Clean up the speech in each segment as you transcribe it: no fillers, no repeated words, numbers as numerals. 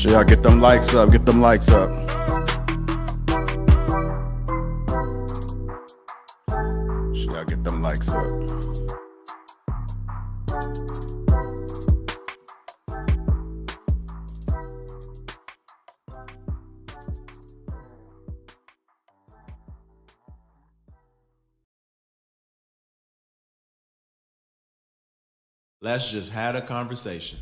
sure y'all get them likes up. Get them likes up. Sure y'all get them likes up. Let's just have a conversation.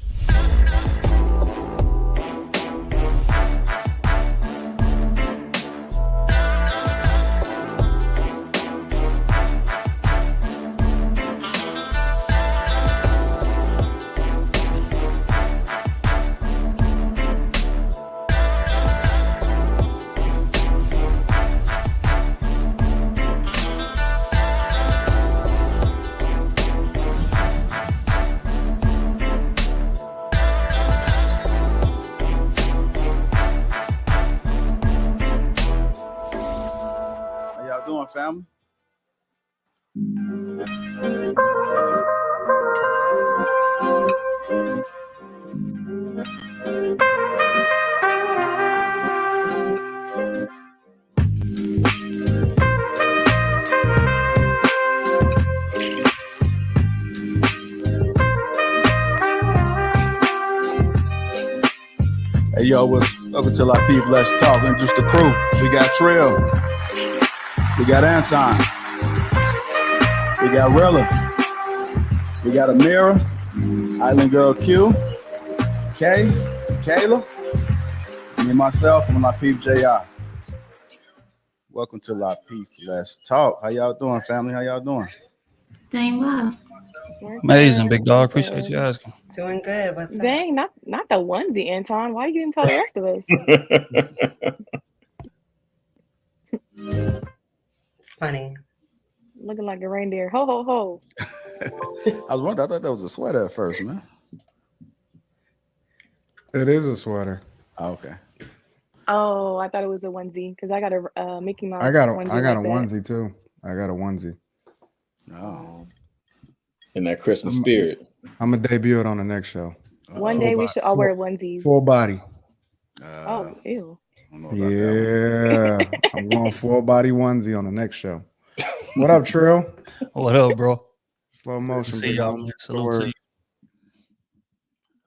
Family. Hey yo, welcome to Lapeef Let's Talk. Introduce the crew. We got Trill. We got Anton. We got Rilla. We got Amira. Island Girl Q. Kay. Kayla. Me and myself, I'm Lapeef JR. Welcome to Lapeef Let's Talk. How y'all doing, family? How y'all doing? Doing well. Amazing, big dog. Appreciate you asking. Doing good. What's up? Dang, not the onesie, Anton. Why you didn't tell the rest of us? It's funny. Looking like a reindeer. Ho, ho, ho. I was wondering, I thought that was a sweater at first, man. It is a sweater. Oh, okay. Oh, I thought it was a onesie because I got a Mickey Mouse. I got a onesie onesie too. I got a onesie. Oh. In that Christmas spirit. I'm gonna debut it on the next show. One day we should all wear onesies. Full body. Oh, ew. Yeah. I'm going full body onesie on the next show. What up, Trill? What up, bro? Slow motion. See y'all, man. Salute to you.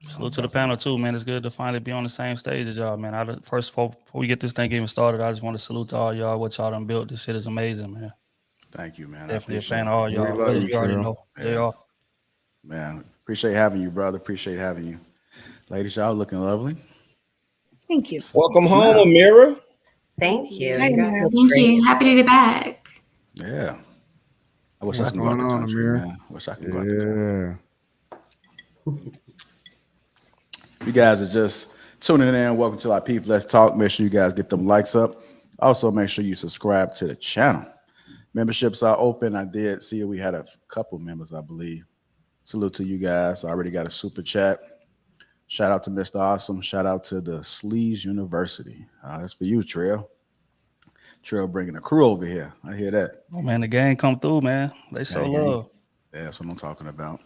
Salute to the panel too, man. It's good to finally be on the same stage as y'all, man. First, before we get this thing even started, I just want to salute to all y'all. What y'all done built. This shit is amazing, man. Thank you, man. Definitely a fan of all y'all. love you, You already Trill. know. They are. Man, appreciate having you, brother. Appreciate having you. Ladies, y'all looking lovely. Thank you. Welcome home, Amira. Thank you. Thank You guys look you. great. Happy to be back. Yeah. I wish What's I could go out the going on, country, Amir? man. Wish I could go out the country. You guys are just tuning in. Welcome to Lapeef Let's Talk. Make sure you guys get them likes up. Also, make sure you subscribe to the channel. Memberships are open. I did see we had a couple members, I believe. Salute to you guys. I already got a super chat. Shout out to Mr. Awesome. Shout out to the Sleaze University. That's for you, Trail. Trail bringing a crew over here. I hear that. Oh man, the gang come through, man. They show love. Yeah, that's what I'm talking about.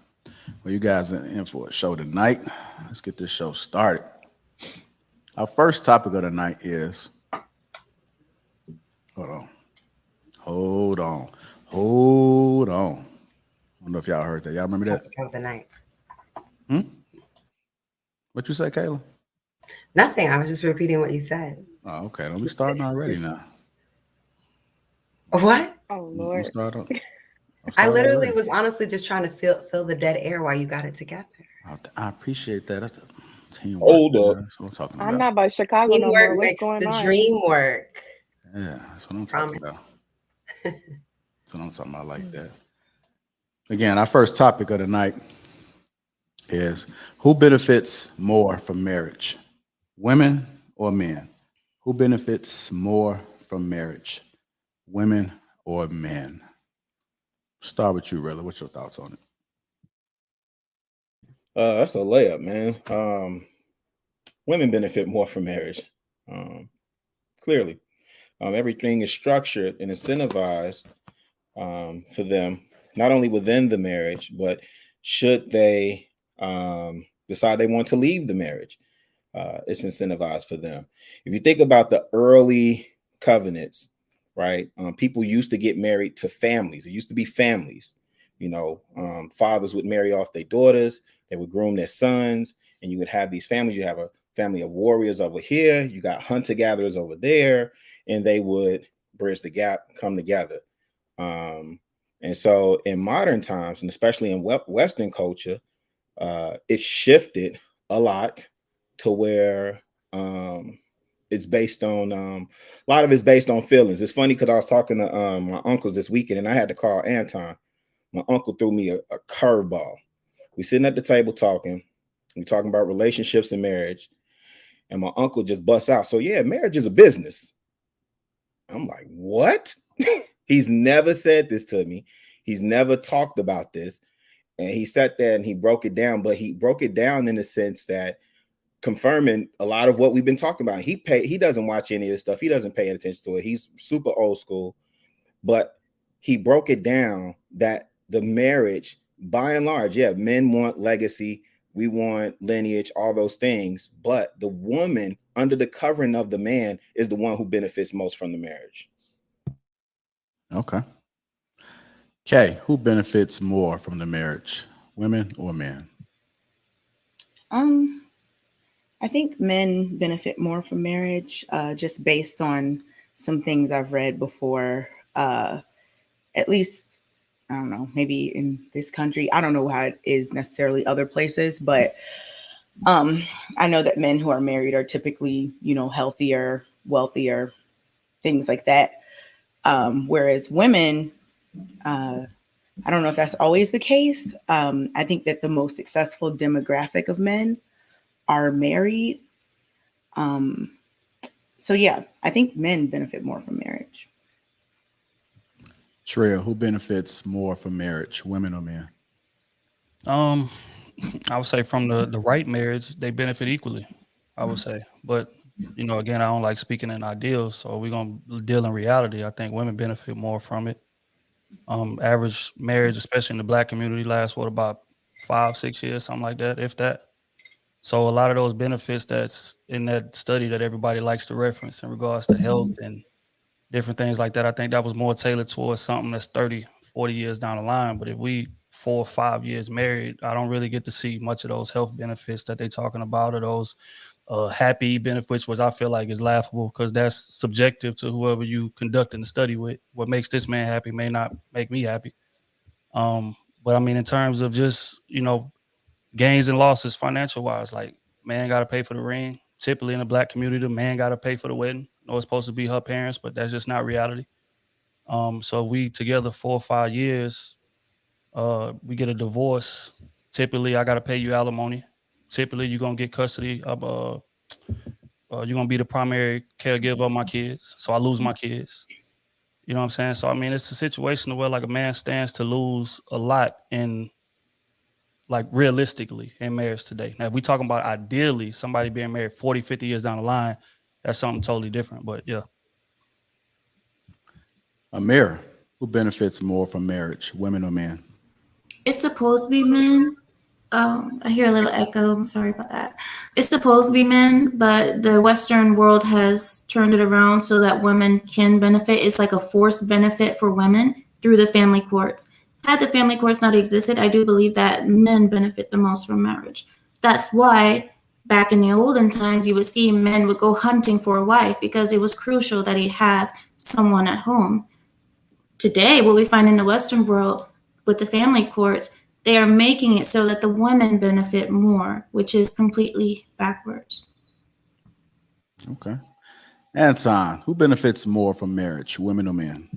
Well, you guys are in for a show tonight. Let's get this show started. Our first topic of the night is, hold on. I don't know if y'all heard that. Y'all remember that? Topic of the night. What you say, Kayla? Nothing. I was just repeating what you said. Oh, okay. Don't be starting already now. What? Oh, Don't Lord. start up. I literally was honestly just trying to fill the dead air while you got it together. I appreciate that. That's the teamwork. Hold up. That's what I'm talking about. I'm not by Chicago no more. Teamwork What's makes going the on? dream work. Yeah, that's what I'm talking Promise. about. That's what I'm talking about like that. Again, our first topic of the night is who benefits more from marriage? Women or men? Who benefits more from marriage? Women or men? Start with you, Rilla. What's your thoughts on it? That's a layup, man. Women benefit more from marriage. Clearly. Everything is structured and incentivized for them, not only within the marriage, but should they decide they want to leave the marriage. it's incentivized for them. If you think about the early covenants, right? People used to get married to families. It used to be families. You know, fathers would marry off their daughters. They would groom their sons, and you would have these families. You have a family of warriors over here. You got hunter-gatherers over there, and they would bridge the gap, come together. And so in modern times, and especially in Western culture, it shifted a lot to where it's based on a lot of it's based on feelings. It's funny because I was talking to my uncles this weekend, and I had to call Anton. My uncle threw me a curveball. We sitting at the table talking. We talking about relationships and marriage, and my uncle just busts out. So yeah, marriage is a business. I'm like, what? He's never said this to me. He's never talked about this. And he sat there and he broke it down, but he broke it down in the sense that confirming a lot of what we've been talking about. He doesn't watch any of this stuff. He doesn't pay attention to it. He's super old school, but he broke it down that the marriage, by and large, yeah, men want legacy. We want lineage, all those things. But the woman under the covering of the man is the one who benefits most from the marriage. Okay. Kay, who benefits more from the marriage, women or men? I think men benefit more from marriage, just based on some things I've read before. At least, I don't know, maybe in this country. I don't know how it is necessarily other places, but I know that men who are married are typically, healthier, wealthier, things like that. Whereas women, I don't know if that's always the case. I think that the most successful demographic of men are married. So yeah, I think men benefit more from marriage. Trill, who benefits more from marriage, women or men? I would say from the right marriage, they benefit equally, I would say. But, again, I don't like speaking in ideals, so we're going to deal in reality. I think women benefit more from it. Average marriage, especially in the Black community, lasts, about 5-6 years, something like that, if that. So a lot of those benefits that's in that study that everybody likes to reference in regards to health and different things like that, I think that was more tailored towards something that's 30-40 years down the line. But if we 4 or 5 years married, I don't really get to see much of those health benefits that they're talking about, or those happy benefits, which I feel like is laughable because that's subjective to whoever you conducting the study with. What makes this man happy may not make me happy. But I mean, in terms of just, gains and losses financial wise, like man got to pay for the ring. Typically in the Black community, the man got to pay for the wedding. It's supposed to be her parents, but that's just not reality. So we together 4 or 5 years, we get a divorce. Typically, I got to pay you alimony. Typically, you're going to get custody of, you're going to be the primary caregiver of my kids. So I lose my kids. You know what I'm saying? So, I mean, it's a situation where like a man stands to lose a lot in, like, realistically in marriage today. Now, if we talking about ideally somebody being married 40, 50 years down the line, that's something totally different. But yeah. Amir, who benefits more from marriage, women or men? It's supposed to be men. I hear a little echo. I'm sorry about that. It's supposed to be men, but the Western world has turned it around so that women can benefit. It's like a forced benefit for women through the family courts. Had the family courts not existed, I do believe that men benefit the most from marriage. That's why back in the olden times, you would see men would go hunting for a wife because it was crucial that he have someone at home. Today, what we find in the Western world with the family courts, they are making it so that the women benefit more, which is completely backwards. Okay. Anton, who benefits more from marriage, women or men?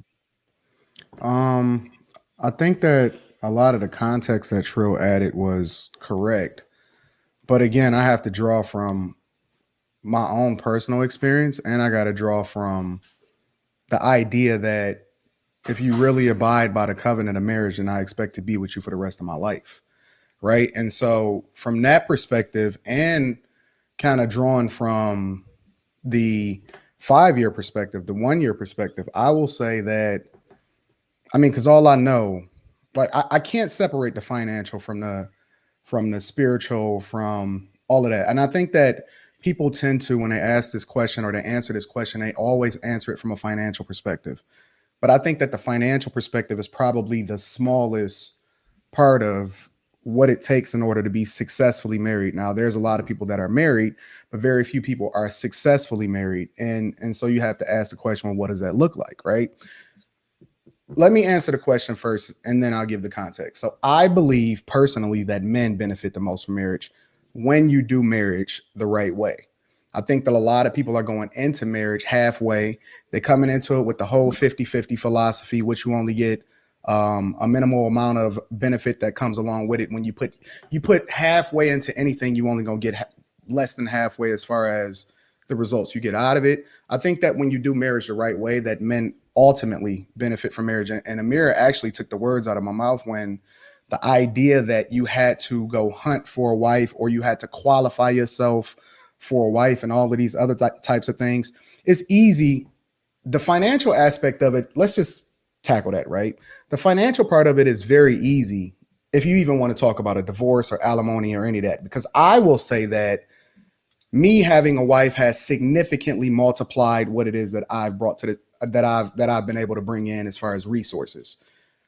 I think that a lot of the context that Trill added was correct. But again, I have to draw from my own personal experience, and I got to draw from the idea that if you really abide by the covenant of marriage, then I expect to be with you for the rest of my life. Right. And so from that perspective, and kind of drawn from the 5-year perspective, the 1-year perspective, I will say that, I mean, because all I know, but I can't separate the financial from the spiritual, from all of that. And I think that people tend to, when they ask this question or they answer this question, they always answer it from a financial perspective. But I think that the financial perspective is probably the smallest part of what it takes in order to be successfully married. Now, there's a lot of people that are married, but very few people are successfully married. And so you have to ask the question, well, what does that look like, right? Let me answer the question first, and then I'll give the context. So I believe personally that men benefit the most from marriage when you do marriage the right way. I think that a lot of people are going into marriage halfway. They're coming into it with the whole 50-50 philosophy, which you only get a minimal amount of benefit that comes along with it. When you put halfway into anything, you only gonna get less than halfway as far as the results you get out of it. I think that when you do marriage the right way, that men ultimately benefit from marriage. And Amira actually took the words out of my mouth when the idea that you had to go hunt for a wife or you had to qualify yourself for a wife and all of these other types of things. It's easy. The financial aspect of it, let's just tackle that, right? The financial part of it is very easy if you even want to talk about a divorce or alimony or any of that, because I will say that me having a wife has significantly multiplied what it is that I've brought to that I've been able to bring in as far as resources.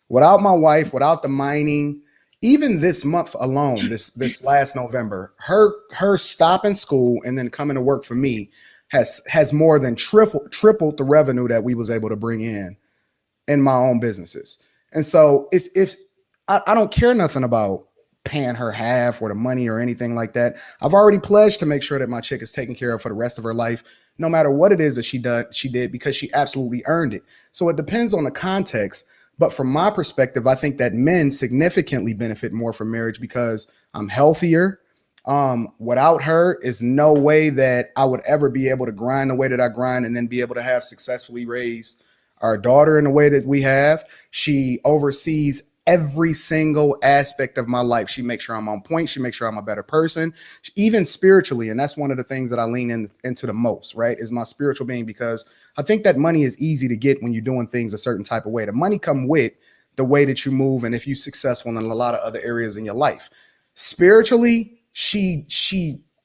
Without my wife, without the mining, even this month alone, this last November, her stopping school and then coming to work for me has more than tripled the revenue that we was able to bring in my own businesses. And so I don't care nothing about paying her half or the money or anything like that. I've already pledged to make sure that my chick is taken care of for the rest of her life, no matter what it is that she did, because she absolutely earned it. So it depends on the context. But from my perspective, I think that men significantly benefit more from marriage because I'm healthier. Without her, is no way that I would ever be able to grind the way that I grind and then be able to have successfully raised our daughter in the way that we have. She oversees every single aspect of my life. She makes sure I'm on point. She makes sure I'm a better person, even spiritually. And that's one of the things that I lean into the most, right? Is my spiritual being, because I think that money is easy to get when you're doing things a certain type of way. The money come with the way that you move and if you're successful in a lot of other areas in your life. Spiritually, she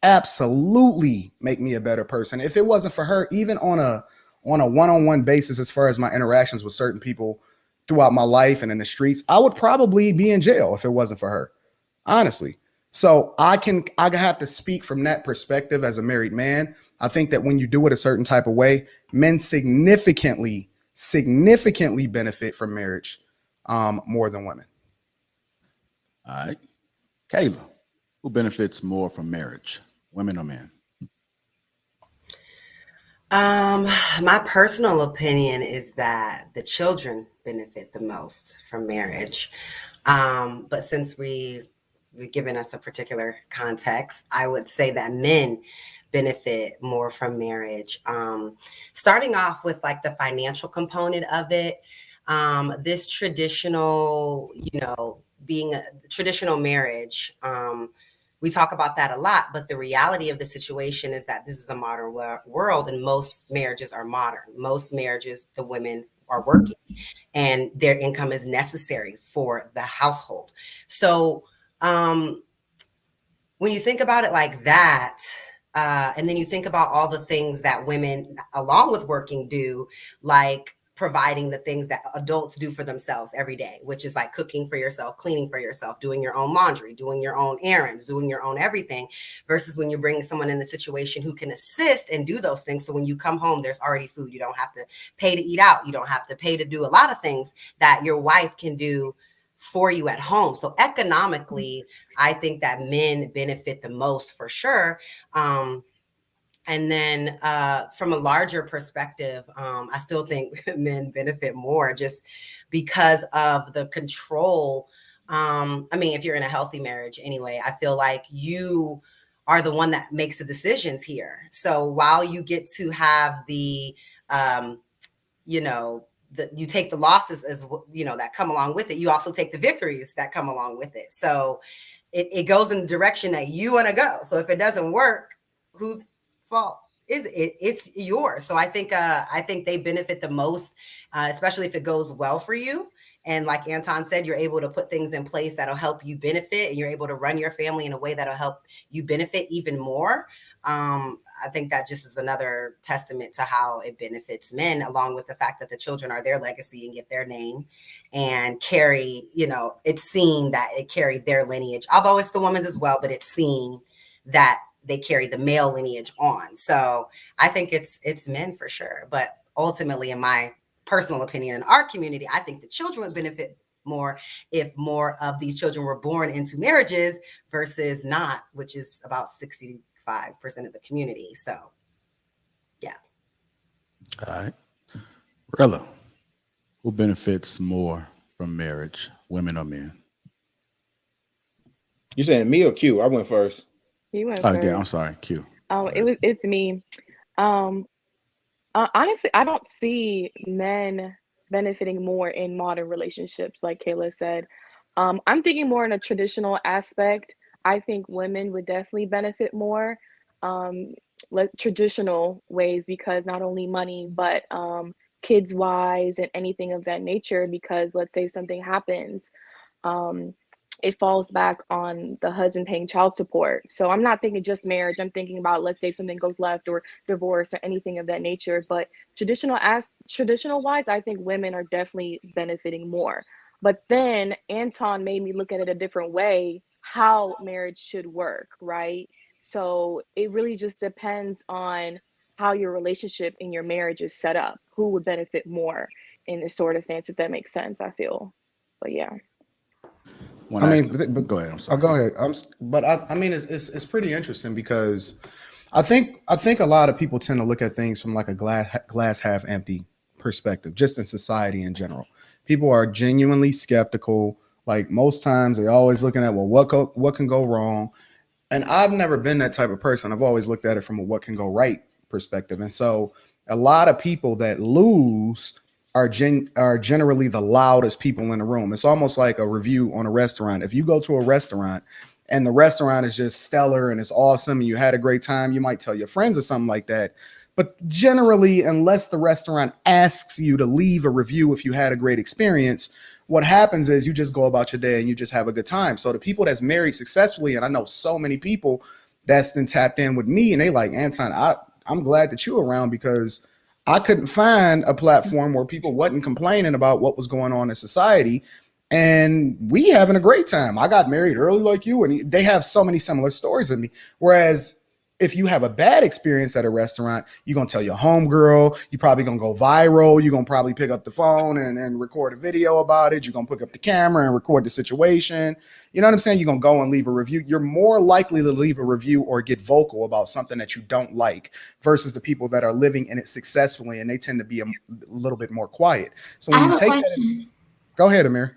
absolutely make me a better person. If it wasn't for her, even on a one-on-one basis, as far as my interactions with certain people throughout my life and in the streets, I would probably be in jail if it wasn't for her, honestly. So I have to speak from that perspective as a married man. I think that when you do it a certain type of way, men significantly benefit from marriage more than women. All right. Kayla, who benefits more from marriage, women or men? My personal opinion is that the children benefit the most from marriage. But since we've given us a particular context, I would say that men benefit more from marriage. Starting off with like the financial component of it, this traditional, being a traditional marriage, we talk about that a lot, but the reality of the situation is that this is a modern world and most marriages are modern. Most marriages, the women are working and their income is necessary for the household. So when you think about it like that, and then you think about all the things that women, along with working, do, like providing the things that adults do for themselves every day, which is like cooking for yourself, cleaning for yourself, doing your own laundry, doing your own errands, doing your own everything, versus when you're bringing someone in the situation who can assist and do those things. So when you come home, there's already food. You don't have to pay to eat out. You don't have to pay to do a lot of things that your wife can do for you at home. So economically, I think that men benefit the most for sure. And then from a larger perspective, I still think men benefit more just because of the control. I mean, if you're in a healthy marriage anyway, I feel like you are the one that makes the decisions here. So while you get to have the, you take the losses as that come along with it, you also take the victories that come along with it. So it goes in the direction that you want to go. So if it doesn't work, whose fault is it? It's yours. So I think they benefit the most, especially if it goes well for you. And like Anton said, you're able to put things in place that'll help you benefit, and you're able to run your family in a way that'll help you benefit even more. I think that just is another testament to how it benefits men, along with the fact that the children are their legacy and get their name and carry, it's seen that it carried their lineage, although it's the woman's as well, but it's seen that they carry the male lineage on. So I think it's men for sure. But ultimately, in my personal opinion, in our community, I think the children would benefit more if more of these children were born into marriages versus not, which is about 65% of the community. So, yeah. All right. Rella, who benefits more from marriage, women or men? You saying me or Q? I went first. You went Oh, first. yeah, I'm sorry, Q. Oh, it's me. Honestly, I don't see men benefiting more in modern relationships, like Kayla said. I'm thinking more in a traditional aspect. I think women would definitely benefit more, traditional ways, because not only money, but kids wise and anything of that nature. Because let's say something happens, it falls back on the husband paying child support. So I'm not thinking just marriage. I'm thinking about, let's say something goes left or divorce or anything of that nature. But traditional wise, I think women are definitely benefiting more. But then Anton made me look at it a different way, how marriage should work, right? So it really just depends on how your relationship in your marriage is set up, who would benefit more in this sort of stance, if that makes sense, I feel. But yeah. When I mean, but go ahead. I'm Oh, sorry. go ahead. But I mean, it's pretty interesting because I think a lot of people tend to look at things from like a glass half empty perspective, just in society in general. People are genuinely skeptical. Like most times, they're always looking at, well, what can go wrong? And I've never been that type of person. I've always looked at it from a what can go right perspective. And so a lot of people that lose are generally the loudest people in the room. It's almost like a review on a restaurant. If you go to a restaurant and the restaurant is just stellar and it's awesome and you had a great time, you might tell your friends or something like that. But generally, unless the restaurant asks you to leave a review if you had a great experience, what happens is you just go about your day and you just have a good time. So the people that's married successfully, and I know so many people that's been tapped in with me, and they like, Anton, I'm glad that you're around, because I couldn't find a platform where people wasn't complaining about what was going on in society. And we having a great time. I got married early like you, and they have so many similar stories of me. Whereas if you have a bad experience at a restaurant, you're going to tell your homegirl, you're probably going to go viral. You're going to probably pick up the phone and record a video about it. You're going to pick up the camera and record the situation. You know what I'm saying? You're going to go and leave a review. You're more likely to leave a review or get vocal about something that you don't like versus the people that are living in it successfully, and they tend to be a little bit more quiet. So when I you have a take question. that, go ahead, Amir.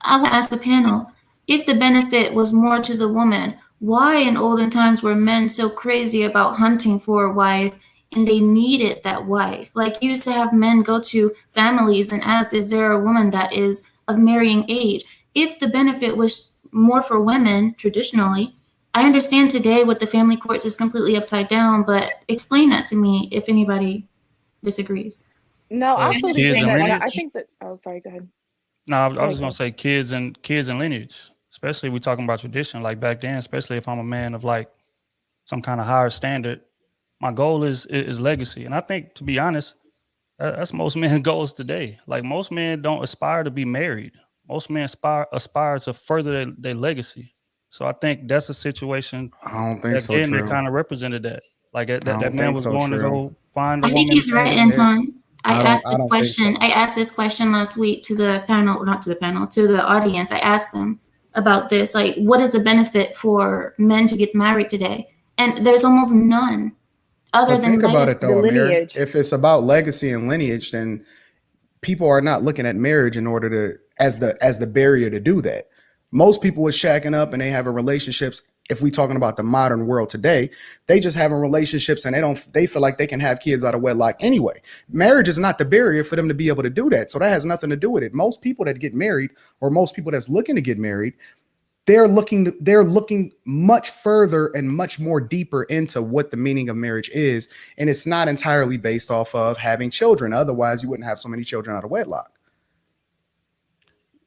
I would ask the panel, if the benefit was more to the woman, why in olden times were men so crazy about hunting for a wife and they needed that wife? Like, you used to have men go to families and ask, is there a woman that is of marrying age? If the benefit was more for women traditionally, I understand today with the family courts is completely upside down, but explain that to me if anybody disagrees. No, I feel the Kids same and way. And I lineage. think that, oh, sorry, go ahead. No, I was Go just gonna ahead. say kids and lineage, especially we talking about tradition. Like back then, especially if I'm a man of like some kind of higher standard, my goal is legacy. And I think, to be honest, that's most men's goals today. Like most men don't aspire to be married. Most men aspire to further their legacy. So I think that's a situation I don't think that so, again that Trill. kind of represented that. Like I that don't man think was so, going to Trill. go find a I think woman he's to right, bring him there. Anton. I asked this think so. question. I asked this question last week to the panel, not to the panel, to the audience. I asked them about this, like, what is the benefit for men to get married today? And there's almost none, other But than think about it legacy. The though, Amir. lineage. If it's about legacy and lineage, then people are not looking at marriage in order to as the barrier to do that. Most people are shacking up and they having relationships. If we talking about the modern world today, they just having relationships and they feel like they can have kids out of wedlock anyway. Marriage is not the barrier for them to be able to do that. So that has nothing to do with it. Most people that get married, or most people that's looking to get married, they're looking much further and much more deeper into what the meaning of marriage is. And it's not entirely based off of having children. Otherwise, you wouldn't have so many children out of wedlock.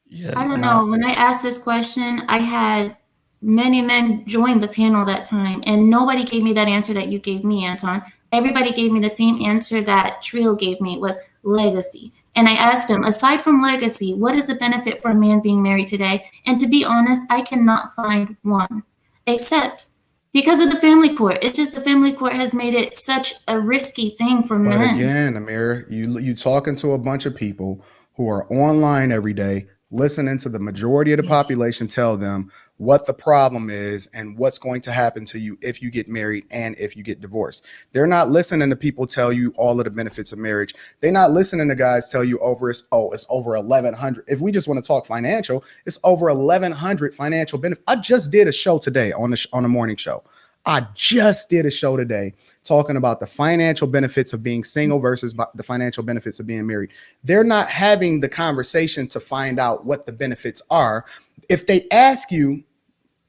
Yeah, I don't know. When I asked this question, I had many men joined the panel that time, and nobody gave me that answer that you gave me, Anton. Everybody gave me the same answer that Trill gave me, was legacy. And I asked him, aside from legacy, what is the benefit for a man being married today? And to be honest, I cannot find one, except because of the family court. It's just the family court has made it such a risky thing for But men. again, Amir, you talking to a bunch of people who are online every day, listening to the majority of the population tell them what the problem is and what's going to happen to you if you get married and if you get divorced. They're not listening to people tell you all of the benefits of marriage. They're not listening to guys tell you it's over 1,100. If we just want to talk financial, it's over 1,100 financial benefits. I just did a show today on the morning show. I just did a show today talking about the financial benefits of being single versus the financial benefits of being married. They're not having the conversation to find out what the benefits are. If they ask you,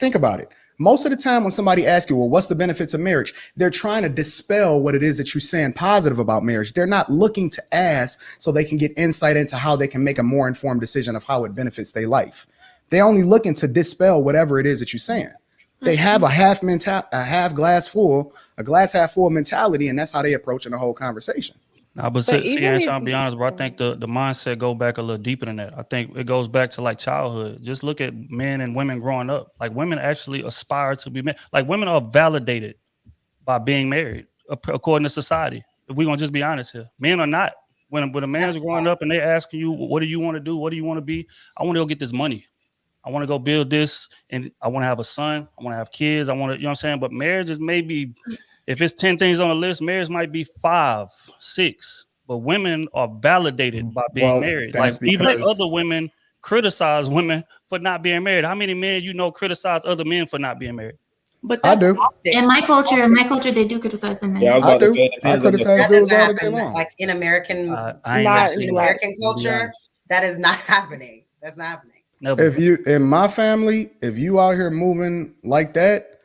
think about it. Most of the time when somebody asks you, well, what's the benefits of marriage? They're trying to dispel what it is that you're saying positive about marriage. They're not looking to ask so they can get insight into how they can make a more informed decision of how it benefits their life. They're only looking to dispel whatever it is that you're saying. They have a glass half full mentality, and that's how they approaching the whole conversation. Nah, but see, Anton, I'll be honest, bro. I think the mindset go back a little deeper than that. I think it goes back to like childhood. Just look at men and women growing up. Like women actually aspire to be married. Like women are validated by being married according to society. If we're gonna just be honest here, men are not. When a man's growing up and they asking you, what do you want to do? What do you want to be? I want to go get this money. I want to go build this, and I want to have a son. I want to have kids. I want to, you know what I'm saying? But marriage is maybe, if it's 10 things on the list, marriage might be 5, 6. But women are validated by being married. Like even other women criticize women for not being married. How many men you know criticize other men for not being married? But I do. In my culture, they do criticize the men. Yeah, I do. I criticize dudes all the day long. Like in American, American culture, that is not happening. That's not happening. Never. If you in my family, if you out here moving like that,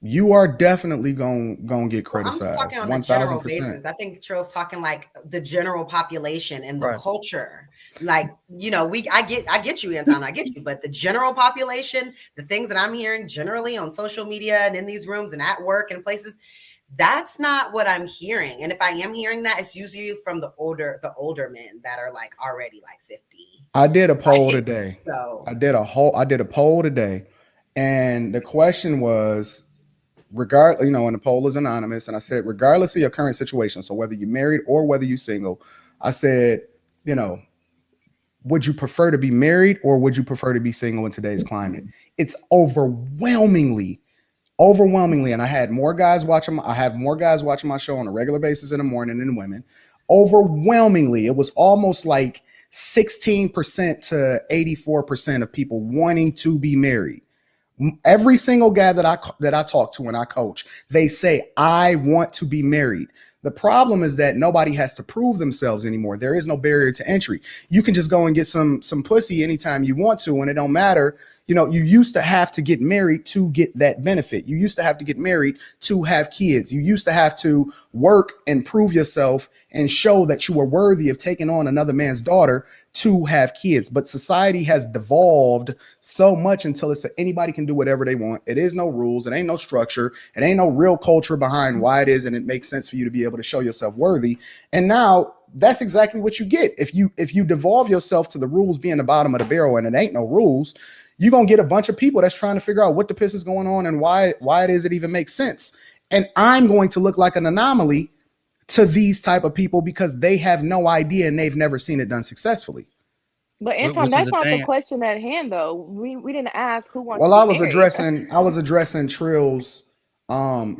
you are definitely gonna get criticized. I'm just talking on a general basis. I think Trill's talking like the general population and the culture. Like, you know, I get you, Anton, I get you, but the general population, the things that I'm hearing generally on social media and in these rooms and at work and places, that's not what I'm hearing. And if I am hearing that, it's usually from the older men that are like already like 50. I did a poll today. So I did a poll today, and the question was, and the poll is anonymous, and I said, regardless of your current situation, so whether you're married or whether you're single, I said, would you prefer to be married or would you prefer to be single in today's climate? It's overwhelmingly, and I have more guys watching my show on a regular basis in the morning than women. Overwhelmingly, it was almost like 16% to 84% of people wanting to be married. Every single guy that I talk to and I coach, they say, I want to be married. The problem is that nobody has to prove themselves anymore. There is no barrier to entry. You can just go and get some pussy anytime you want to, and it don't matter. You used to have to get married to get that benefit. You used to have to get married to have kids. You used to have to work and prove yourself and show that you were worthy of taking on another man's daughter to have kids. But society has devolved so much until it's anybody can do whatever they want. It is no rules. It ain't no structure. It ain't no real culture behind why it is. And it makes sense for you to be able to show yourself worthy. And now that's exactly what you get. If you devolve yourself to the rules being the bottom of the barrel and it ain't no rules, you're going to get a bunch of people that's trying to figure out what the piss is going on and why it is it even makes sense. And I'm going to look like an anomaly to these type of people because they have no idea and they've never seen it done successfully. But Anton, that's not the question at hand, though. We didn't ask who wants. Well, to I be was addressing Trill's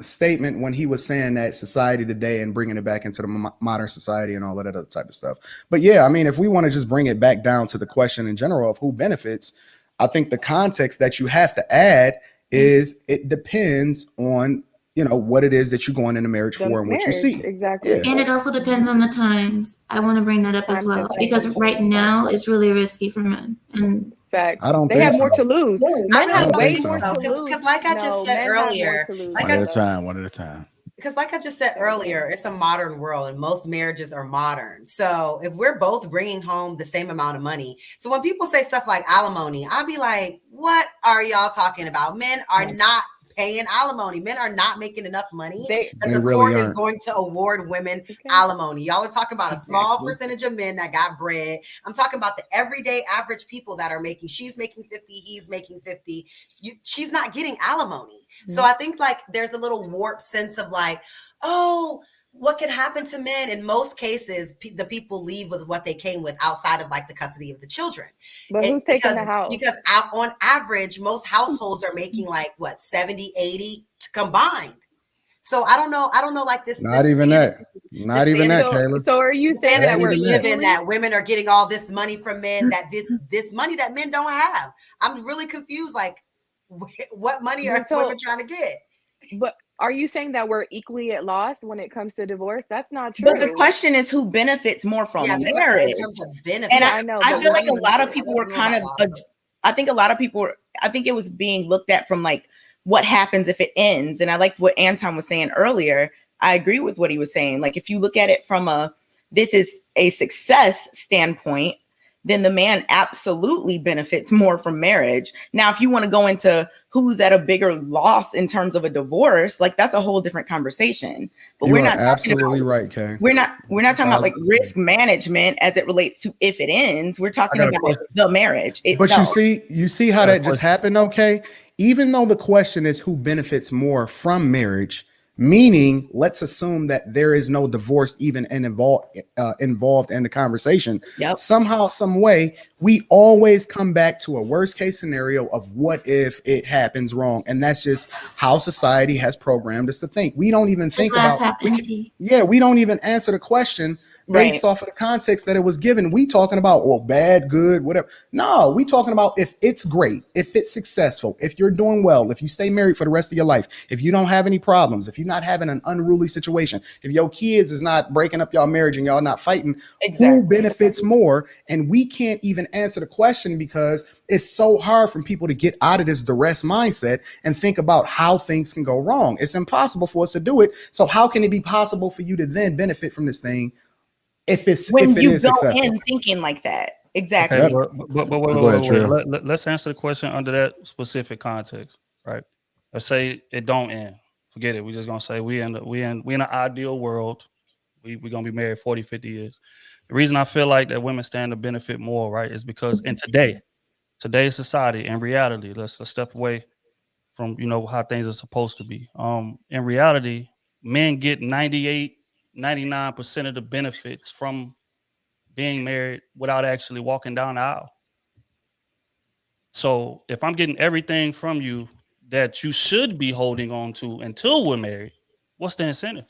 statement when he was saying that society today and bringing it back into the modern society and all of that other type of stuff. But yeah, I mean, if we want to just bring it back down to the question in general of who benefits, I think the context that you have to add is it depends on what it is that you're going into marriage for and what you see. Exactly. Yeah. And it also depends on the times. I want to bring that up as well because right now it's really risky for men. And facts. I don't they think have so. more to lose. Men have way think more so. to lose. Because like I just said earlier, One at a time. Because like I just said earlier, it's a modern world and most marriages are modern. So if we're both bringing home the same amount of money. So when people say stuff like alimony, I'll be like, What are y'all talking about? Men are not paying alimony. Men are not making enough money that They the really court is aren't. going to award women alimony. Y'all are talking about a small percentage of men that got bread. I'm talking about the everyday average people that are making, she's making 50, he's making 50. She's not getting alimony. So I think like there's a little warped sense of like, oh, what could happen to men? In most cases, the people leave with what they came with outside of like the custody of the children. But who's taking the house? Because on average, most households are making like what, 70, 80 combined. So I don't know like this. Not even that, Kayla. So are you saying that we're given that women are getting all this money from men, that this money that men don't have? I'm really confused. Like, what money are women trying to get? But are you saying that we're equally at loss when it comes to divorce? That's not true. But the question is, who benefits more from marriage? In terms of benefit. And I know, I feel like a lot of people were kind of, I think a lot of people, I think it was being looked at from like, what happens if it ends? And I liked what Anton was saying earlier. I agree with what he was saying. Like, if you look at it from this is a success standpoint, then the man absolutely benefits more from marriage. Now, if you want to go into who's at a bigger loss in terms of a divorce, like that's a whole different conversation. But we're not absolutely right, Kay. We're not talking about like risk management as it relates to if it ends. We're talking about the marriage itself. But you see how that just happened, okay? Even though the question is who benefits more from marriage, meaning let's assume that there is no divorce even involved in the conversation. Yep. Somehow, some way, we always come back to a worst case scenario of what if it happens wrong, and that's just how society has programmed us to think. We don't even think about. We don't even answer the question based off of the context that it was given. We talking about, well, bad, good, whatever. No, we talking about if it's great, if it's successful, if you're doing well, if you stay married for the rest of your life, if you don't have any problems, if you're not having an unruly situation, if your kids is not breaking up y'all marriage and y'all not fighting, who benefits more? And we can't even answer the question because it's so hard for people to get out of this duress mindset and think about how things can go wrong. It's impossible for us to do it. So how can it be possible for you to then benefit from this thing if it is successful? In thinking like that? Exactly. Okay, but wait. Let's answer the question under that specific context, right? Let's say it don't end. Forget it. We're just gonna say we in an ideal world. We're gonna be married 40, 50 years. The reason I feel like that women stand to benefit more, right, is because in today's society and reality, let's step away from how things are supposed to be. In reality, men get 99% of the benefits from being married without actually walking down the aisle. So if I'm getting everything from you that you should be holding on to until we're married, what's the incentive?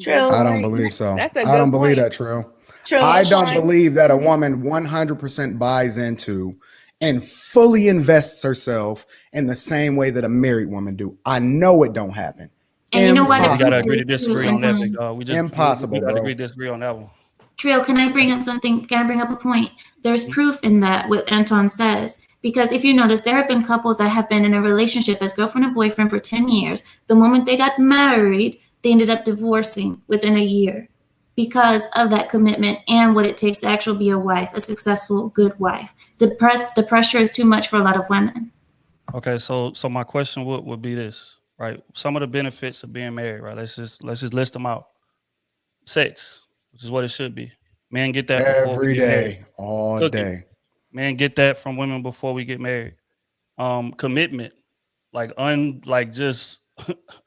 True. I don't believe so. That's a good I don't believe point. that, True. I don't believe that a woman 100% buys into and fully invests herself in the same way that a married woman do. I know it don't happen. And you know what? We gotta agree to disagree on that, big dog. We gotta agree to disagree on that one. Trill, can I bring up something? Can I bring up a point? There's proof in that what Anton says. Because if you notice, there have been couples that have been in a relationship as girlfriend and boyfriend for 10 years. The moment they got married, they ended up divorcing within a year because of that commitment and what it takes to actually be a wife, a successful, good wife. The pressure is too much for a lot of women. Okay, so my question would be this, right? Some of the benefits of being married, right? Let's just list them out. Sex, which is what it should be. Men get that every day, all day. Men get that from women before we get married. Commitment, just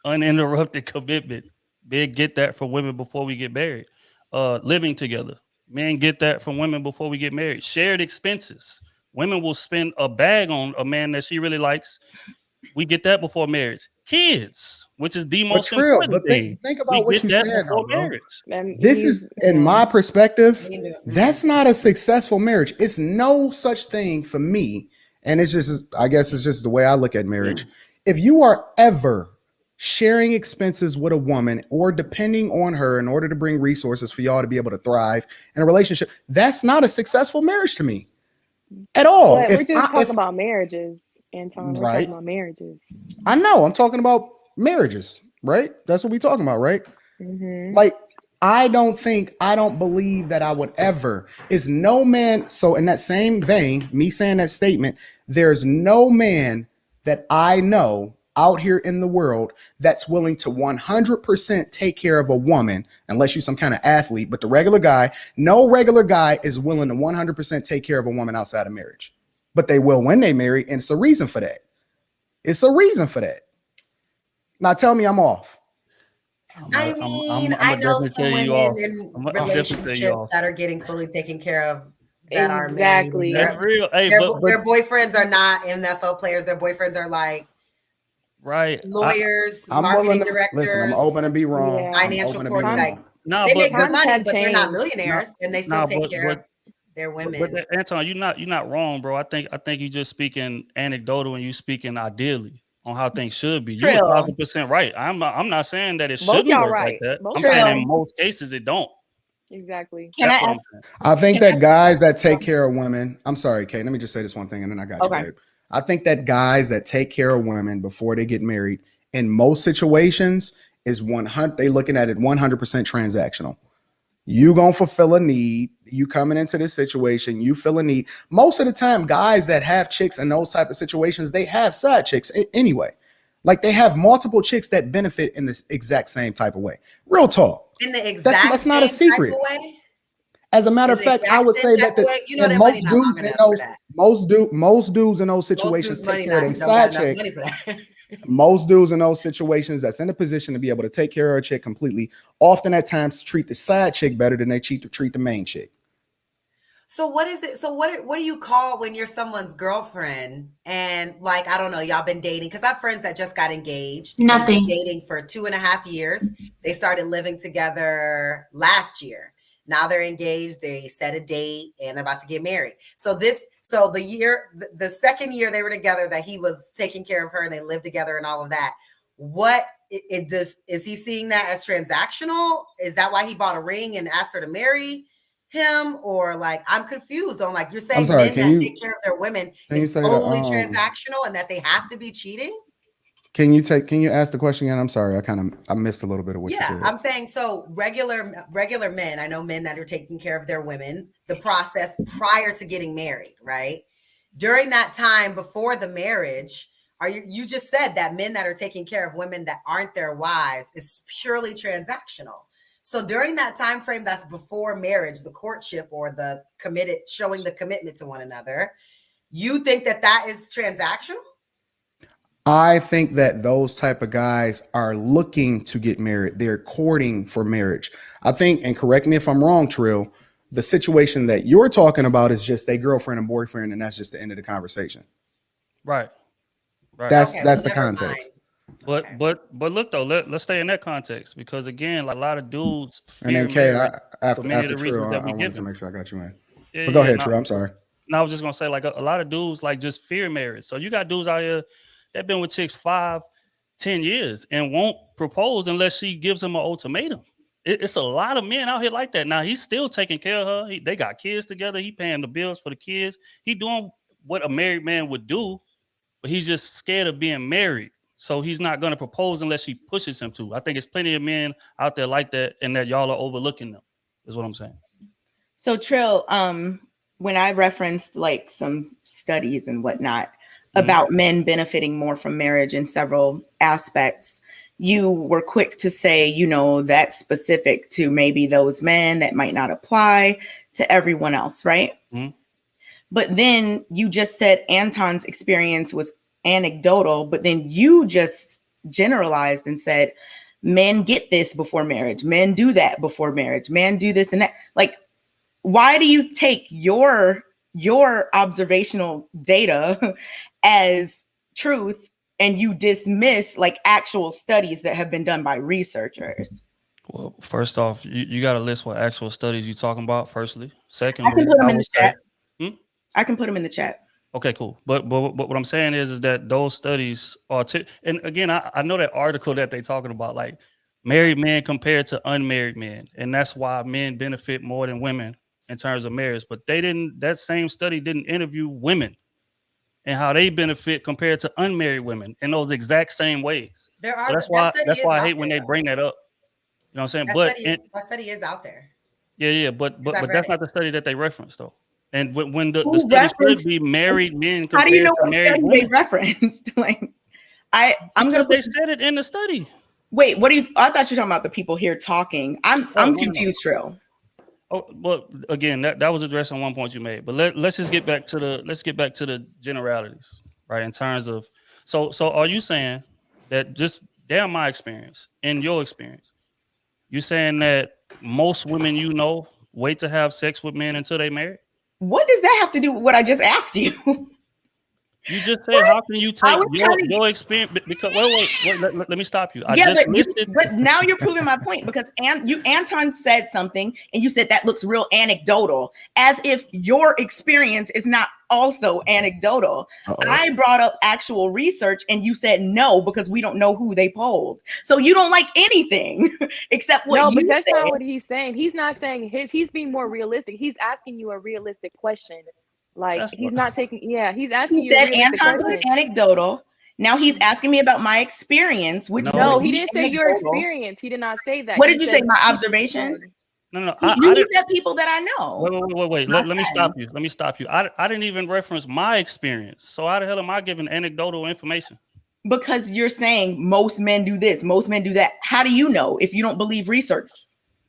uninterrupted commitment. Men get that from women before we get married. Living together. Men get that from women before we get married. Shared expenses. Women will spend a bag on a man that she really likes. We get that before marriage. Kids, which is the most important thing. Think about what you said before marriage. This is, in my perspective, that's not a successful marriage. It's no such thing for me. And it's just, I guess it's just the way I look at marriage. If you are ever sharing expenses with a woman or depending on her in order to bring resources for y'all to be able to thrive in a relationship, that's not a successful marriage to me at all. But we're just talking about marriages. Anton, we're talking about marriages. I know. I'm talking about marriages, right? That's what we're talking about, right? Mm-hmm. Like, I don't believe that I would ever. Is no man. So in that same vein, me saying that statement, there's no man that I know out here in the world that's willing to 100% take care of a woman, unless you're some kind of athlete. But the regular guy, no regular guy is willing to 100% take care of a woman outside of marriage. But they will when they marry, and it's a reason for that. It's a reason for that. Now tell me I'm off. I know some women in I'm relationships that are getting fully taken care of that are Exactly. married. That's real. Hey, Their boyfriends are not NFL players. Their boyfriends are like right lawyers, I'm marketing willing to directors. listen. I'm open to be wrong. Yeah. Financial coordinator. Nah, They make good times money, have but they're not changed. millionaires, and they still take care of their women. But Anton, you're not wrong, bro. I think you're just speaking anecdotal and you speaking ideally on how things should be. You're 1,000% right. I'm not saying that it Both shouldn't y'all work right. like that. Both I'm y'all saying right. in most cases it don't. Exactly. Can That's I what I'm ask? saying. I think that guys that take care of women, I'm sorry, Kate, let me just say this one thing and then I got Okay. you, babe. I think that guys that take care of women before they get married in most situations is 100, they looking at it 100% transactional. You gonna fulfill a need. You coming into this situation, you feel a need. Most of the time, guys that have chicks in those type of situations, they have side chicks anyway. Like they have multiple chicks that benefit in this exact same type of way. Real talk. In the exact That's not a same type secret. of way? As a matter In of the fact, I exact would same say type that of way? You know that money most not long dudes in enough for those that. most dudes in those situations Most take dudes care of money their don't got side enough chick. money for that. Most dudes in those situations that's in a position to be able to take care of a chick completely, often at times treat the side chick better than they treat the main chick. So what is it? So what do you call when you're someone's girlfriend and like, I don't know, y'all been dating? Because I have friends that just got engaged. Nothing. They've been dating for 2.5 years. They started living together last year. Now they're engaged. They set a date and about to get married. So the second year they were together that he was taking care of her and they lived together and all of that. Is he seeing that as transactional? Is that why he bought a ring and asked her to marry him? Or like, I'm confused on, like, you're saying I'm sorry, men that take care of their women is only transactional and that they have to be cheating? Can you ask the question again? I'm sorry, I missed a little bit of what you said. I'm saying, so regular men, I know men that are taking care of their women, the process prior to getting married, right? During that time before the marriage, you just said that men that are taking care of women that aren't their wives is purely transactional. So during that time frame that's before marriage, the courtship or the showing the commitment to one another, you think that is transactional? I think that those type of guys are looking to get married. They're courting for marriage. I think, and correct me if I'm wrong, Trill, the situation that you're talking about is just a girlfriend and boyfriend, and that's just the end of the conversation. Right. That's the context. But look though, let's stay in that context because again, like a lot of dudes And then Kay, after Trill, I wanted to make sure I got you in. But go ahead, Trill. I'm sorry. No, I was just gonna say, like a lot of dudes like just fear marriage. So you got dudes out here that been with chicks 5-10 years and won't propose unless she gives him an ultimatum. It's a lot of men out here like that. Now he's still taking care of her. They got kids together. He paying the bills for the kids. He doing what a married man would do, but he's just scared of being married. So he's not going to propose unless she pushes him to. I think there's plenty of men out there like that, and that y'all are overlooking them. Is what I'm saying. So Trill, when I referenced like some studies and whatnot about men benefiting more from marriage in several aspects, you were quick to say, that's specific to maybe those men, that might not apply to everyone else, right? Mm-hmm. But then you just said Anton's experience was anecdotal, but then you just generalized and said, men get this before marriage, men do that before marriage, men do this and that. Like, why do you take your observational data as truth and you dismiss like actual studies that have been done by researchers? Well, first off, you got to list what actual studies you're talking about. Firstly, secondly, I can put them in the chat. I can put them in the chat. Okay, cool. But what I'm saying is that those studies are, and again, I know that article that they're talking about, like married men compared to unmarried men, and that's why men benefit more than women in terms of marriage. But that same study didn't interview women and how they benefit compared to unmarried women in those exact same ways. So that's why I hate when they bring that up. You know what I'm saying? That study is out there. Yeah, but that's not the study that they referenced though. And when the Who study should referenced- be married men How do you compared know to what married study women. they referenced? Like, I'm Because gonna they said it in the study. wait. What do you? I thought you were talking about the people here talking. I'm no, confused, Trill. Oh, well, again, that was addressing one point you made. But let's just get back to the generalities, right? In terms of so are you saying that just damn my experience, in your experience, you saying that most women you know wait to have sex with men until they marry? What does that have to do with what I just asked you? You just said, how can you take your experience? Because wait, let me stop you. But now you're proving my point because Anton said something and you said that looks real anecdotal, as if your experience is not also anecdotal. I brought up actual research and you said no because we don't know who they polled. So you don't like anything except what you but that's said. not what he's saying. He's not saying he's being more realistic. He's asking you a realistic question. Like he's asking He you a said realistic Anton's question. anecdotal. Now he's asking me about my experience, which no, he didn't say your experience. He did not say that. What did you say? My observation? No. You said people that I know. Wait. Let me stop you. Let me stop you. I didn't even reference my experience. So how the hell am I giving anecdotal information? Because you're saying most men do this, most men do that. How do you know if you don't believe research?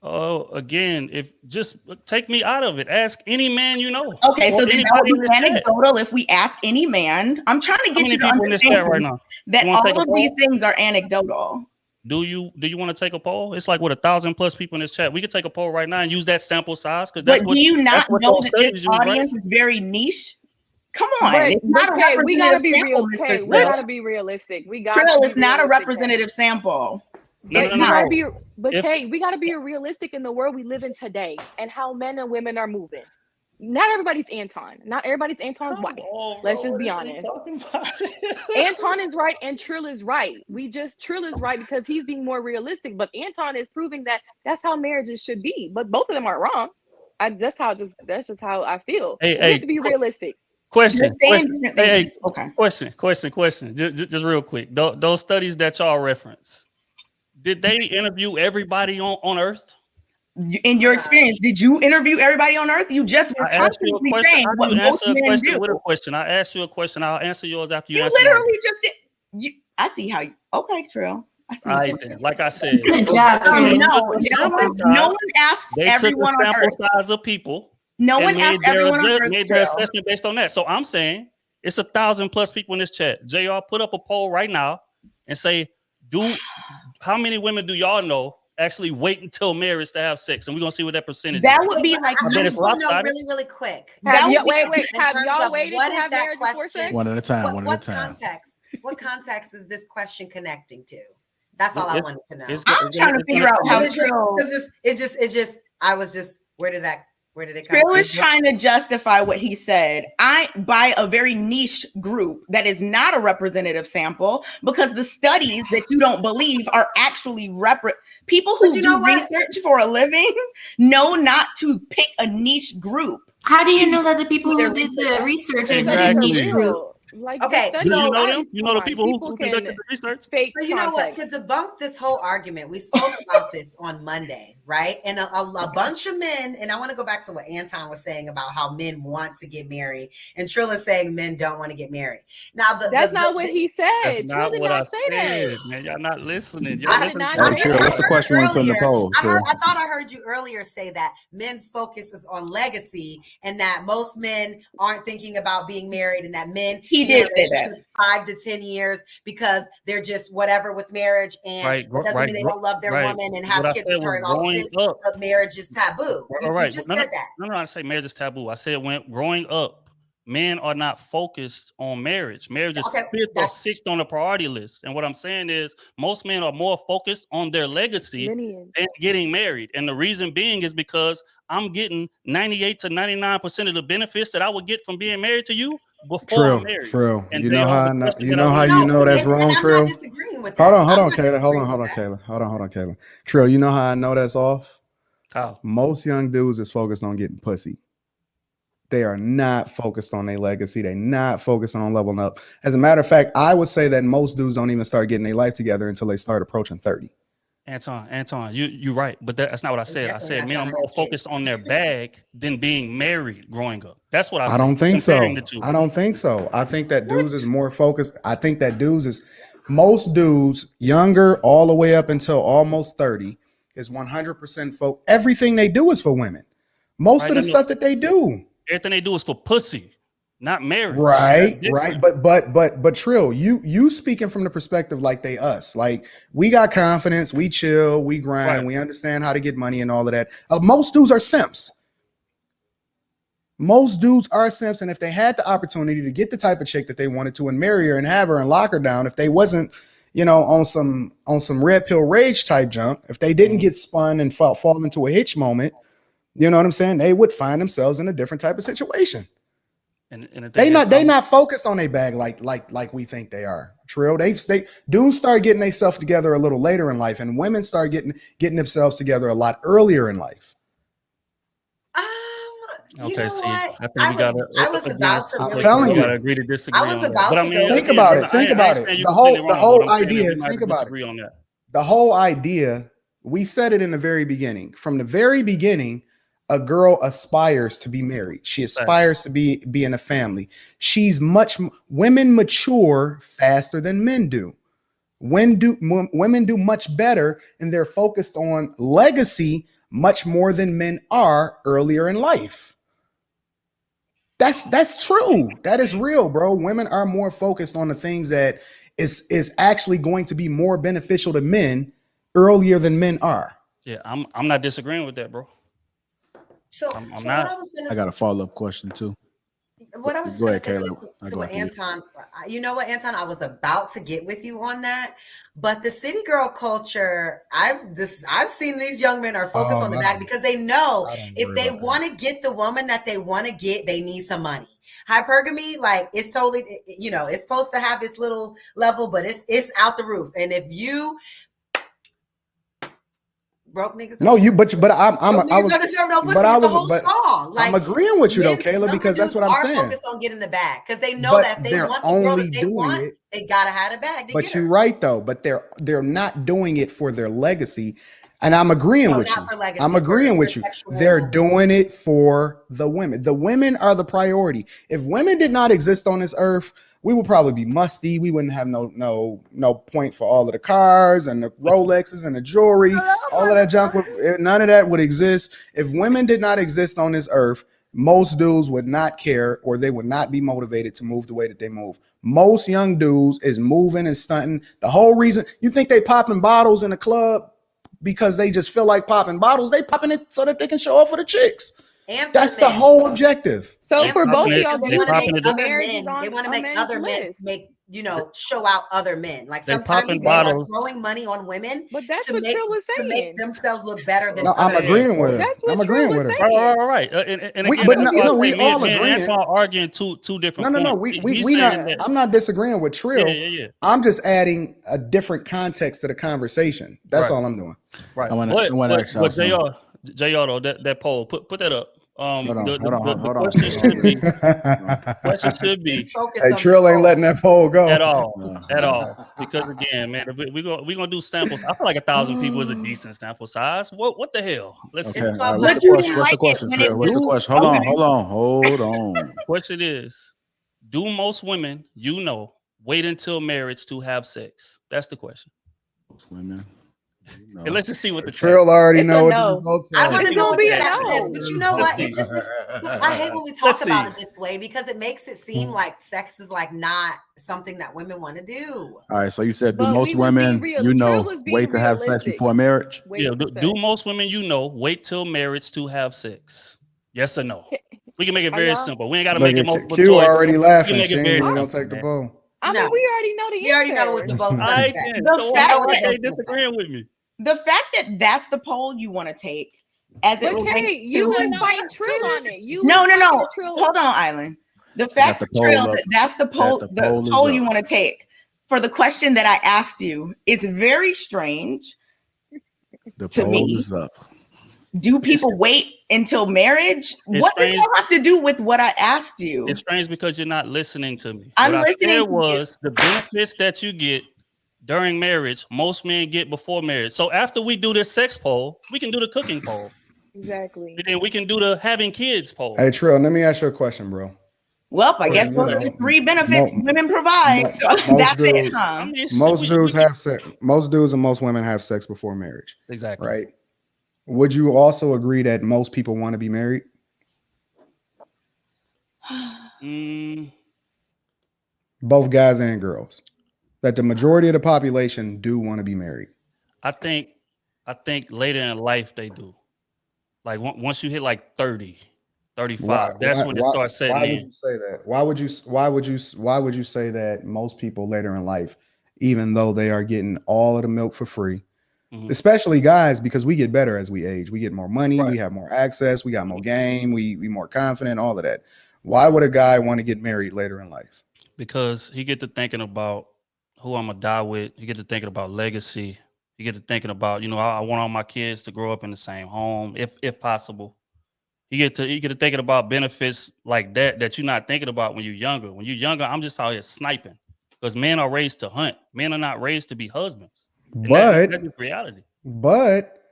Oh, again, if just take me out of it. Ask any man you know. Okay, so then that would be anecdotal if we ask any man. I'm trying to get you to understand right now that all of these things are anecdotal. Do you want to take a poll? It's like with 1,000+ people in this chat. We could take a poll right now and use that sample size because that's but do you not know that this audience right? is very niche? Come on, it's not okay, we gotta be real. Okay, we gotta be realistic. We got Trill is not a representative sample. We gotta be realistic in the world we live in today and how men and women are moving. Not everybody's Anton. Not everybody's Anton's wife. Let's just be honest. Anton is right and Trill is right. Trill is right because he's being more realistic, but Anton is proving that that's how marriages should be. But both of them are wrong. That's just how I feel. We have to be realistic. Question. Question. Just real quick. Those studies that y'all reference, did they interview everybody on Earth? In your experience, did you interview everybody on Earth? You just were constantly saying what most men do. With a question. I asked you a question. I'll answer yours after you answer. Literally just did. I see how you. Okay, Trill. I see. All right, then. Like I said, good job. No one asks everyone on Earth. Sample size of people. No one asks everyone on Earth. Made their assessment based on that. So I'm saying it's 1,000+ people in this chat. JR, put up a poll right now and say, how many women do y'all know actually wait until marriage to have sex? And we're gonna see what that percentage that is. would be like I bet it's lopsided. really quick. Wait, have y'all waited to have marriage before sex? One at a time. What context is this question connecting to? That's all I wanted to know. I'm trying to figure out how Trill. Where did it come Trill from? is trying to justify what he said. By a very niche group that is not a representative sample, because the studies that you don't believe are actually people who do research for a living know not to pick a niche group. How do you know that the people who did the research is a niche group? Like, okay, so you know them? You know the people who conducted the research? So you know what? To debunk this whole argument, we spoke about this on Monday, right? And a bunch of men, and I want to go back to what Anton was saying about how men want to get married, and Trill is saying men don't want to get married. Now, that's not what he said. Trill did not say that. Man, y'all not listening. Trill, what's the question in the poll? I thought I heard you earlier say that men's focus is on legacy, and that most men aren't thinking about being married, and that men. He did say that 5 to 10 years because they're just whatever with marriage, and it doesn't mean they don't love their woman and have kids with her and all of this. But marriage is taboo. You just said that. No, I say marriage is taboo. I said when growing up, men are not focused on marriage. Marriage is 5th or 6th on the priority list. And what I'm saying is most men are more focused on their legacy than getting married. And the reason being is because I'm getting 98 to 99% of the benefits that I would get from being married to you before I'm married. True. And you know how that's wrong, Trill? Hold on, Kayla. Hold on, Kayla. Trill, you know how I know that's off? How? Most young dudes is focused on getting pussy. They are not focused on their legacy. They're not focused on leveling up. As a matter of fact, I would say that most dudes don't even start getting their life together until they start approaching 30. Anton, you're right, but that's not what I said. I definitely said not men are trying to more have kids. focused on their bag than being married growing up. That's what I I said. don't think so. Comparing the two. I don't think so. I think that dudes is more focused. I think that most dudes, younger all the way up until almost 30, is 100% everything they do is for women. Most Right, of the no, stuff that they do. everything they do is for pussy, not marriage. Right, That's right. different. But Trill, you speaking from the perspective like they us. Like we got confidence, we chill, we grind, Right. we understand how to get money and all of that. Most dudes are simps. Most dudes are simps, and if they had the opportunity to get the type of chick that they wanted to and marry her and have her and lock her down, if they wasn't, on some red pill rage type junk, if they didn't get spun and fall into a hitch moment, you know what I'm saying? They would find themselves in a different type of situation. And the They thing is, not focused on their bag like we think they are. Trill. They dudes start getting themselves together a little later in life, and women start getting themselves together a lot earlier in life. You okay, know see, what? I think I was about to I'm really telling we you. gotta agree to disagree I was on that. about But I to mean, go Think to about this. it. Think I about understand it. you The completely whole wrong, but I'm saying that idea. we might Think have to about it. disagree on that. The whole idea. We said it in the very beginning. From the very beginning, a girl aspires to be married. She aspires to be in a family. Women mature faster than men do. Women do much better, and they're focused on legacy much more than men are earlier in life. That's true. That is real, bro. Women are more focused on the things that is actually going to be more beneficial to men earlier than men are. Yeah, I'm not disagreeing with that, bro. So, I'm what not. I was I gonna, got a follow-up question too. what I was just Go gonna ahead, say really Caleb. quick I to go what after you. Anton, you know what, Anton, I was about to get with you on that, but the city girl culture, I've seen these young men are focused on the bag because they know if they want to get the woman that they want to get, they need some money. Hypergamy, like it's totally, it's supposed to have its little level, but it's out the roof. And if you broke niggas, No, I was, deserve no pussy. but I It's a was, whole but song. I'm Like agreeing with you though, men, Kayla, younger because that's dudes what I'm are saying. focused on getting the bag because they know But that if they they're want the girl only that they doing want, it. they gotta have a bag to But get you're her. right though. But they're not doing it for their legacy, and I'm agreeing No, with not you. for legacy. I'm agreeing for with you. sexual. They're doing it for the women. The women are the priority. If women did not exist on this earth, we would probably be musty. We wouldn't have no point for all of the cars and the Rolexes and the jewelry. All of that junk. None of that would exist. If women did not exist on this earth, most dudes would not care, or they would not be motivated to move the way that they move. Most young dudes is moving and stunting. The whole reason you think they popping bottles in the club because they just feel like popping bottles. They popping it so that they can show off for the chicks. And that's the whole objective. So And for both of it- y'all, they they want to make popping it up. other marriage is men. They on want to a make men's other men list. show out other men. Like They sometimes popping men are bottles. throwing money on women But that's to what make Trill was to make saying. themselves look better than No, I'm other men. agreeing with her. That's what I'm Trill agreeing was with her. saying. Right. And again, but that's no, why I we say all me and agreeing. Anton are arguing two different No. points. We He's not. saying that. I'm not disagreeing with Trill. Yeah. I'm just adding a different context to the conversation. That's Right. all I'm doing. Right. I want to ask y'all But something. JR though, that poll, put that up. Hold on. The question should be. Question should be He's focused Hey, on Trill the ain't letting that poll go at all. Because again, man, if we gonna do samples. I feel like 1,000 people is a decent sample size. What the hell? Let's Okay. see. It's All right, 12 what's months. the question? What's the question, when it Trill? What's the do- question? Hold on. Question is, do most women wait until marriage to have sex? That's the question. Most women. And let's just see what the Trill already It's know a what no. the results I are. want to It's know gonna what be the a stats no. is, but you know what? It just is. I hate when we talk Let's about see. it this way because it makes it seem like sex is like not something that women want to do. All right. So you said, do But most we was being women, real. Trill was being wait to have sex realistic. before marriage? Yeah, do most women wait till marriage to have sex? Yes or no? We can make it very simple. We ain't got to Look make it at multiple Q choice. already We laughing. can make She it ain't very even gonna simple, take the man. poll. I No. mean, we already know the We already know what answer. the vote's I gonna say. didn't. The So fact why that- are they disagreeing with me? The fact that that's the poll you want to take as it But relates Kate, you to was fighting Trill on it. You no. was fighting Trill. Hold on, Island. The got fact the that Trill, poll up. that's the poll. The The poll is poll you up. want to take for the question that I asked you is very strange. The To poll me. is up. Do people wait until marriage? What does strange. that have to do with what I asked you? It's strange because you're not listening to me. I'm what listening I said to you. was the benefits that you get during marriage most men get before marriage. So after we do this sex poll, we can do the cooking poll. Exactly. And then we can do the having kids poll. Hey, Trill, let me ask you a question, bro. Well, I guess You those are know, the 3 benefits women provide. So most that's it, dudes- huh? I mean, Most shit, dudes have sex. Most dudes and most women have sex before marriage. exactly. Right. Would you also agree that most people want to be married? Both guys and girls. That the majority of the population do want to be married. I think later in life they do. Like once you hit like 30, 35, that's when it starts setting in. Why would you say that? Why would you say that most people later in life, even though they are getting all of the milk for free, especially guys, because we get better as we age, we get more money, we have more access, we got more game, we more confident, all of that. Why would a guy want to get married later in life? Because he get to thinking about who I'm gonna die with. He get to thinking about legacy. You get to thinking about, I want all my kids to grow up in the same home, if possible. You get to thinking about benefits like that you're not thinking about when you're younger. When you're younger, I'm just out here sniping because men are raised to hunt. Men are not raised to be husbands. And that's reality. But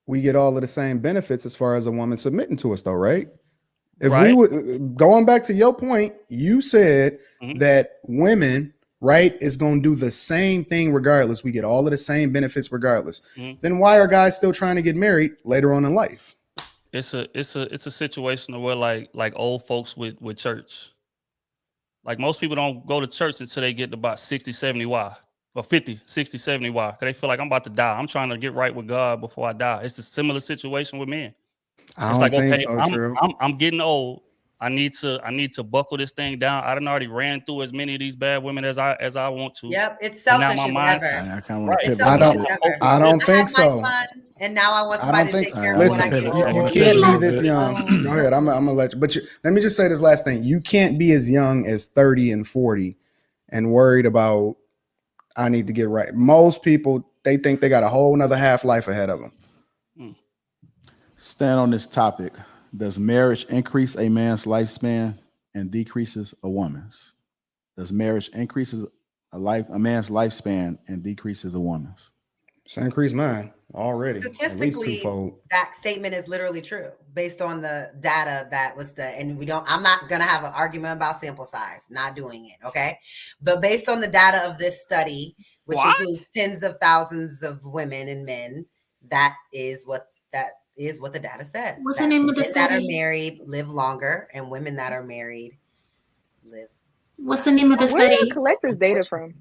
we get all of the same benefits as far as a woman submitting to us, though, right? If we would, going back to your point, you said that women, right, is going to do the same thing regardless. We get all of the same benefits regardless. Then why are guys still trying to get married later on in life? It's a situation where like old folks with church. Like most people don't go to church until they get to about 60, 70 Y or 50, 60, 70 Y. Because they feel like I'm about to die. I'm trying to get right with God before I die. It's a similar situation with men. I don't think so, I'm getting old. I need to buckle this thing down. I done already ran through as many of these bad women as I want to. Yep, it's selfish as ever. I don't think so. And now I want somebody to take care of Listen, what I you can't be this young. Go ahead. I'm gonna let you. But let me just say this last thing. You can't be as young as 30 and 40 and worried about I need to get right. Most people, they think they got a whole nother half life ahead of them. Stand on this topic. Does marriage increase a man's lifespan and decreases a woman's? Does marriage increases a man's lifespan and decreases a woman's? It's increased mine already. Statistically, that statement is literally true based on the data that was I'm not going to have an argument about sample size, not doing it. Okay. But based on the data of this study, which includes tens of thousands of women and men, that is what the data says. What's the name of the study? Men that are married live longer and women that are married live. What's the name of the study? Where do you collect this data from?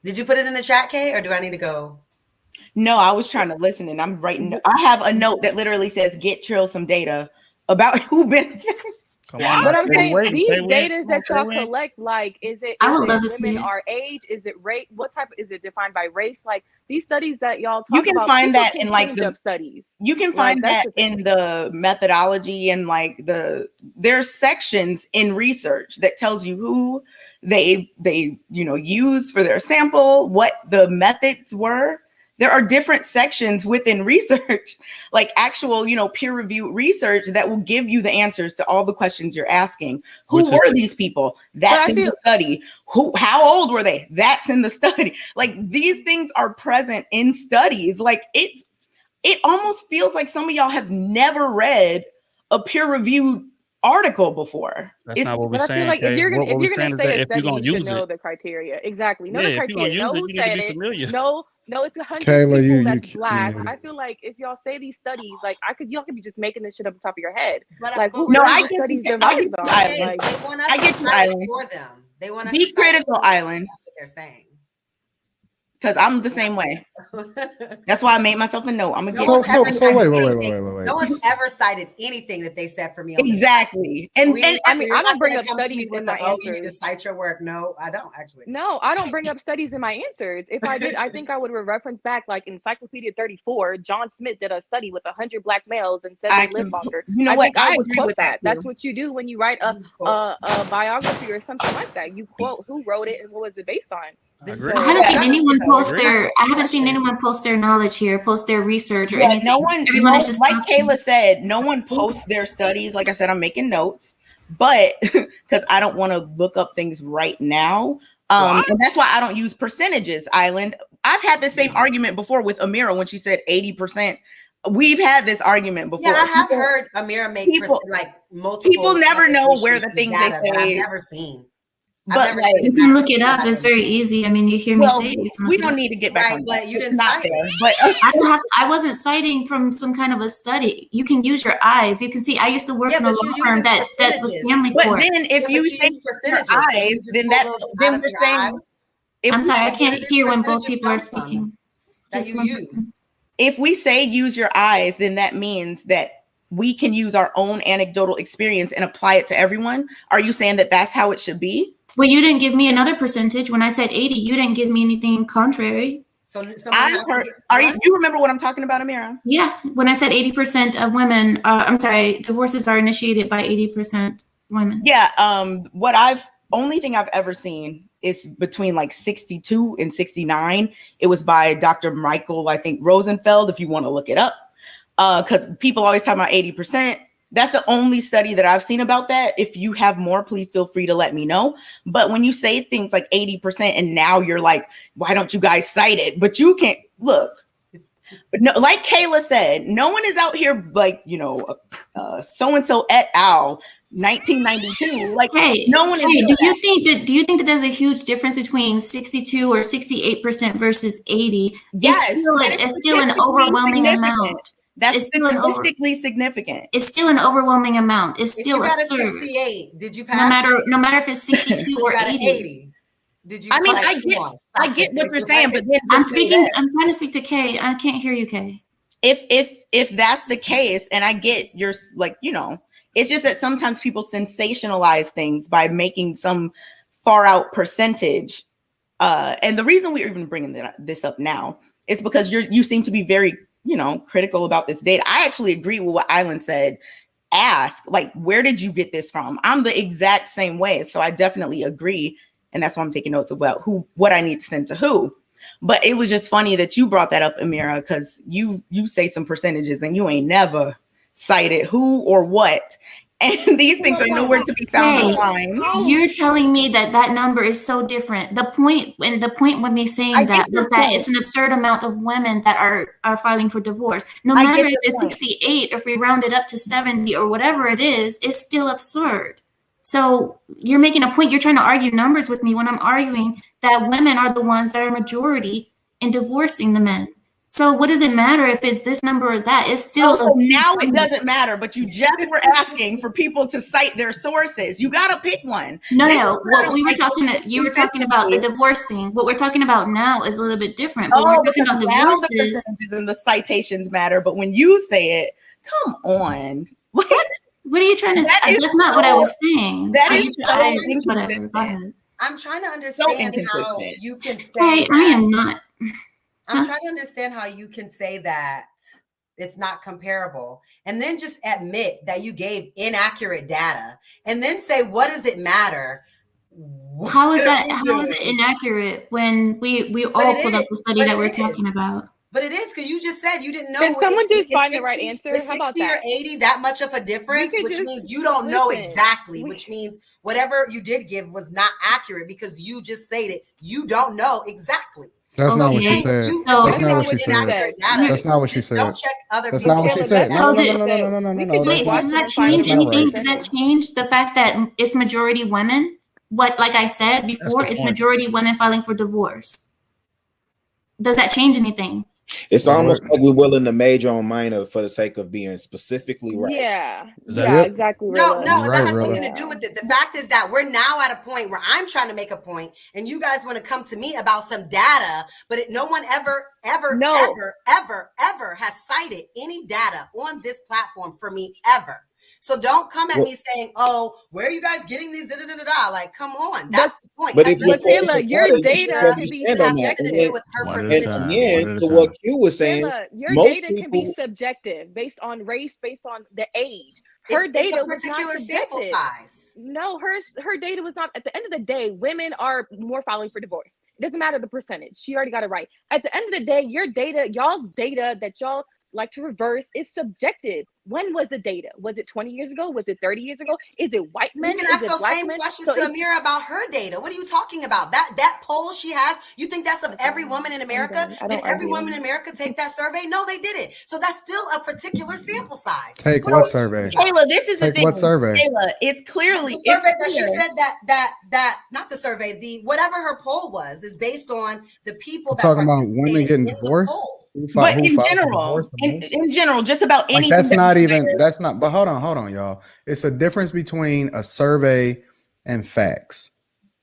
Did you put it in the chat, Kay, or do I need to go? No, I was trying to listen and I'm writing. I have a note that literally says, get Trill some data about who benefits. But I'm saying these data that y'all collect, like, is it women our age? Is it rate? What type? Is it defined by race? Like these studies that y'all talk about. You can find that in like the studies. You can find that in the methodology and like there's sections in research that tells you who they use for their sample, what the methods were. There are different sections within research, like actual, peer-reviewed research that will give you the answers to all the questions you're asking. Who were these people? That's in the study. How old were they? That's in the study. Like these things are present in studies. Like it almost feels like some of y'all have never read a peer-reviewed article before. That's not what we're saying. Like if you're gonna say a study, you should know it. the criteria. Exactly. Know the criteria. Know who said it. No, it's 100 Kayla, people that's black. I feel like if y'all say these studies, like y'all could be just making this shit up on top of your head. Like who I studies get devised on? I get you, Island. For them. They want to be critical, Island. That's what they're saying. Because I'm the same way. That's why I made myself a note. I'm gonna So wait. No one's ever cited anything that they said for me. Exactly. And I mean, I don't bring up studies in my answers. You need to cite your work. No, I don't actually. No, I don't bring up studies in my answers. If I did, I think I would reference back like Encyclopedia 34. John Smith did a study with 100 black males and said they live longer. You know what? I would agree quote with that. That's what you do when you write a biography or something like that. You quote who wrote it and what was it based on. I haven't seen anyone post their knowledge here, post their research or anything. Like Kayla said, no one posts their studies. Like I said, I'm making notes, but because I don't want to look up things right now. And that's why I don't use percentages, Island. I've had the same argument before with Amira when she said 80%. We've had this argument before. Yeah, I have heard Amira make like multiple. People never know where the things data they say. I've never seen. But like, you can look it up. It's very easy. I mean, you hear me say it. We don't need to get back on but you didn't not cite there. it. But I wasn't citing from some kind of a study. You can use your eyes. You can see. I used to work in a law firm that was family court. But then if you say your eyes, then we're saying. I'm sorry, I can't hear when both people are speaking. That you use. If we say use your eyes, then that means that we can use our own anecdotal experience and apply it to everyone. Are you saying that that's how it should be? Well, you didn't give me another percentage. When I said 80, you didn't give me anything contrary. So I heard, you remember what I'm talking about, Amira? Yeah, when I said 80% of women, divorces are initiated by 80% women. Yeah, only thing I've ever seen is between like 62 and 69. It was by Dr. Michael, I think, Rosenfeld, if you want to look it up. Because people always talk about 80%. That's the only study that I've seen about that. If you have more, please feel free to let me know. But when you say things like 80% and now you're like, why don't you guys cite it? But you can't look. No, like Kayla said, no one is out here like, so-and-so et al. 1992. Like, hey, no one is. Hey, do you think that there's a huge difference between 62 or 68% versus 80? Yes, it's still an overwhelming amount. That's statistically significant. It's still an overwhelming amount. It's still absurd. 68, did you pass? No matter if it's 62 or 80. Did you? I mean, I get what you're saying, but then I'm trying to speak to Kay. I can't hear you, Kay. If that's the case, and I get your it's just that sometimes people sensationalize things by making some far out percentage. And the reason we're even bringing this up now is because you seem to be very, critical about this data. I actually agree with what Island said. Ask, like, where did you get this from? I'm the exact same way. So I definitely agree. And that's why I'm taking notes about what I need to send to who. But it was just funny that you brought that up, Amira, because you say some percentages and you ain't never cited who or what. And these things are nowhere to be found online. You're telling me that number is so different. The point when me saying that was that it's an absurd amount of women that are filing for divorce. No matter if it's 68, if we round it up to 70 or whatever it is, it's still absurd. So you're making a point. You're trying to argue numbers with me when I'm arguing that women are the ones that are majority in divorcing the men. So what does it matter if it's this number or that? It's still so now it doesn't matter, but you just were asking for people to cite their sources. You got to pick one. No. What we were you were talking about the divorce thing. What we're talking about now is a little bit different. But we're talking about now the percentages and the citations matter. But when you say it, come on. What are you trying to say? That's not what I was saying. That is so inconsistent. I'm trying to understand how you can say I am not. I'm trying to understand how you can say that it's not comparable and then just admit that you gave inaccurate data and then say, what does it matter? How is it inaccurate when we all pulled up the study that we're talking about? But it is because you just said you didn't know. Can someone just find the right answer? How about that? 60 or 80, that much of a difference, which means you don't know exactly, which means whatever you did give was not accurate because you just stated you don't know exactly. That's not what she said. That's not what she said. That's not what she said. Don't check other That's people. not what she said. No. Wait, does that change anything? Does that change the fact that it's majority women? Like I said before, it's majority women filing for divorce. Does that change anything? It's almost like we're willing to major on minor for the sake of being specifically right. Yeah, No, exactly. that has nothing to do with it. The fact is that we're now at a point where I'm trying to make a point, and you guys want to come to me about some data, but no one ever has cited any data on this platform for me ever. So don't come at me saying, "Oh, where are you guys getting these?" Like, come on, that's the point. But Taylor, your data can be subjective. To what Q was saying, Taylor, your data can be subjective based on race, based on the age. Her data was not sample size. No, her data was not. At the end of the day, women are more filing for divorce. It doesn't matter the percentage. She already got it right. At the end of the day, your data, y'all's data that y'all like to reverse is subjective. When was the data? Was it 20 years ago? Was it 30 years ago? Is it white men? You can Is ask it those black same men? questions So to it's, Amira about her data. What are you talking about? That poll she has, you think that's of every woman in America? done. I Did don't every argue. woman in America take that survey? No, they didn't. So that's still a particular sample size. Take What what are we survey? talking about? Kayla, this is the Take thing. what survey? Kayla, it's clearly The survey that it's she clear. said that not the survey, the whatever her poll was is based on the people that Talking about women participated getting in the divorced. poll. But Who in filed for general, divorce the most? in general, just about Like anything. that's not even that's not. But hold on, y'all. It's a difference between a survey and facts.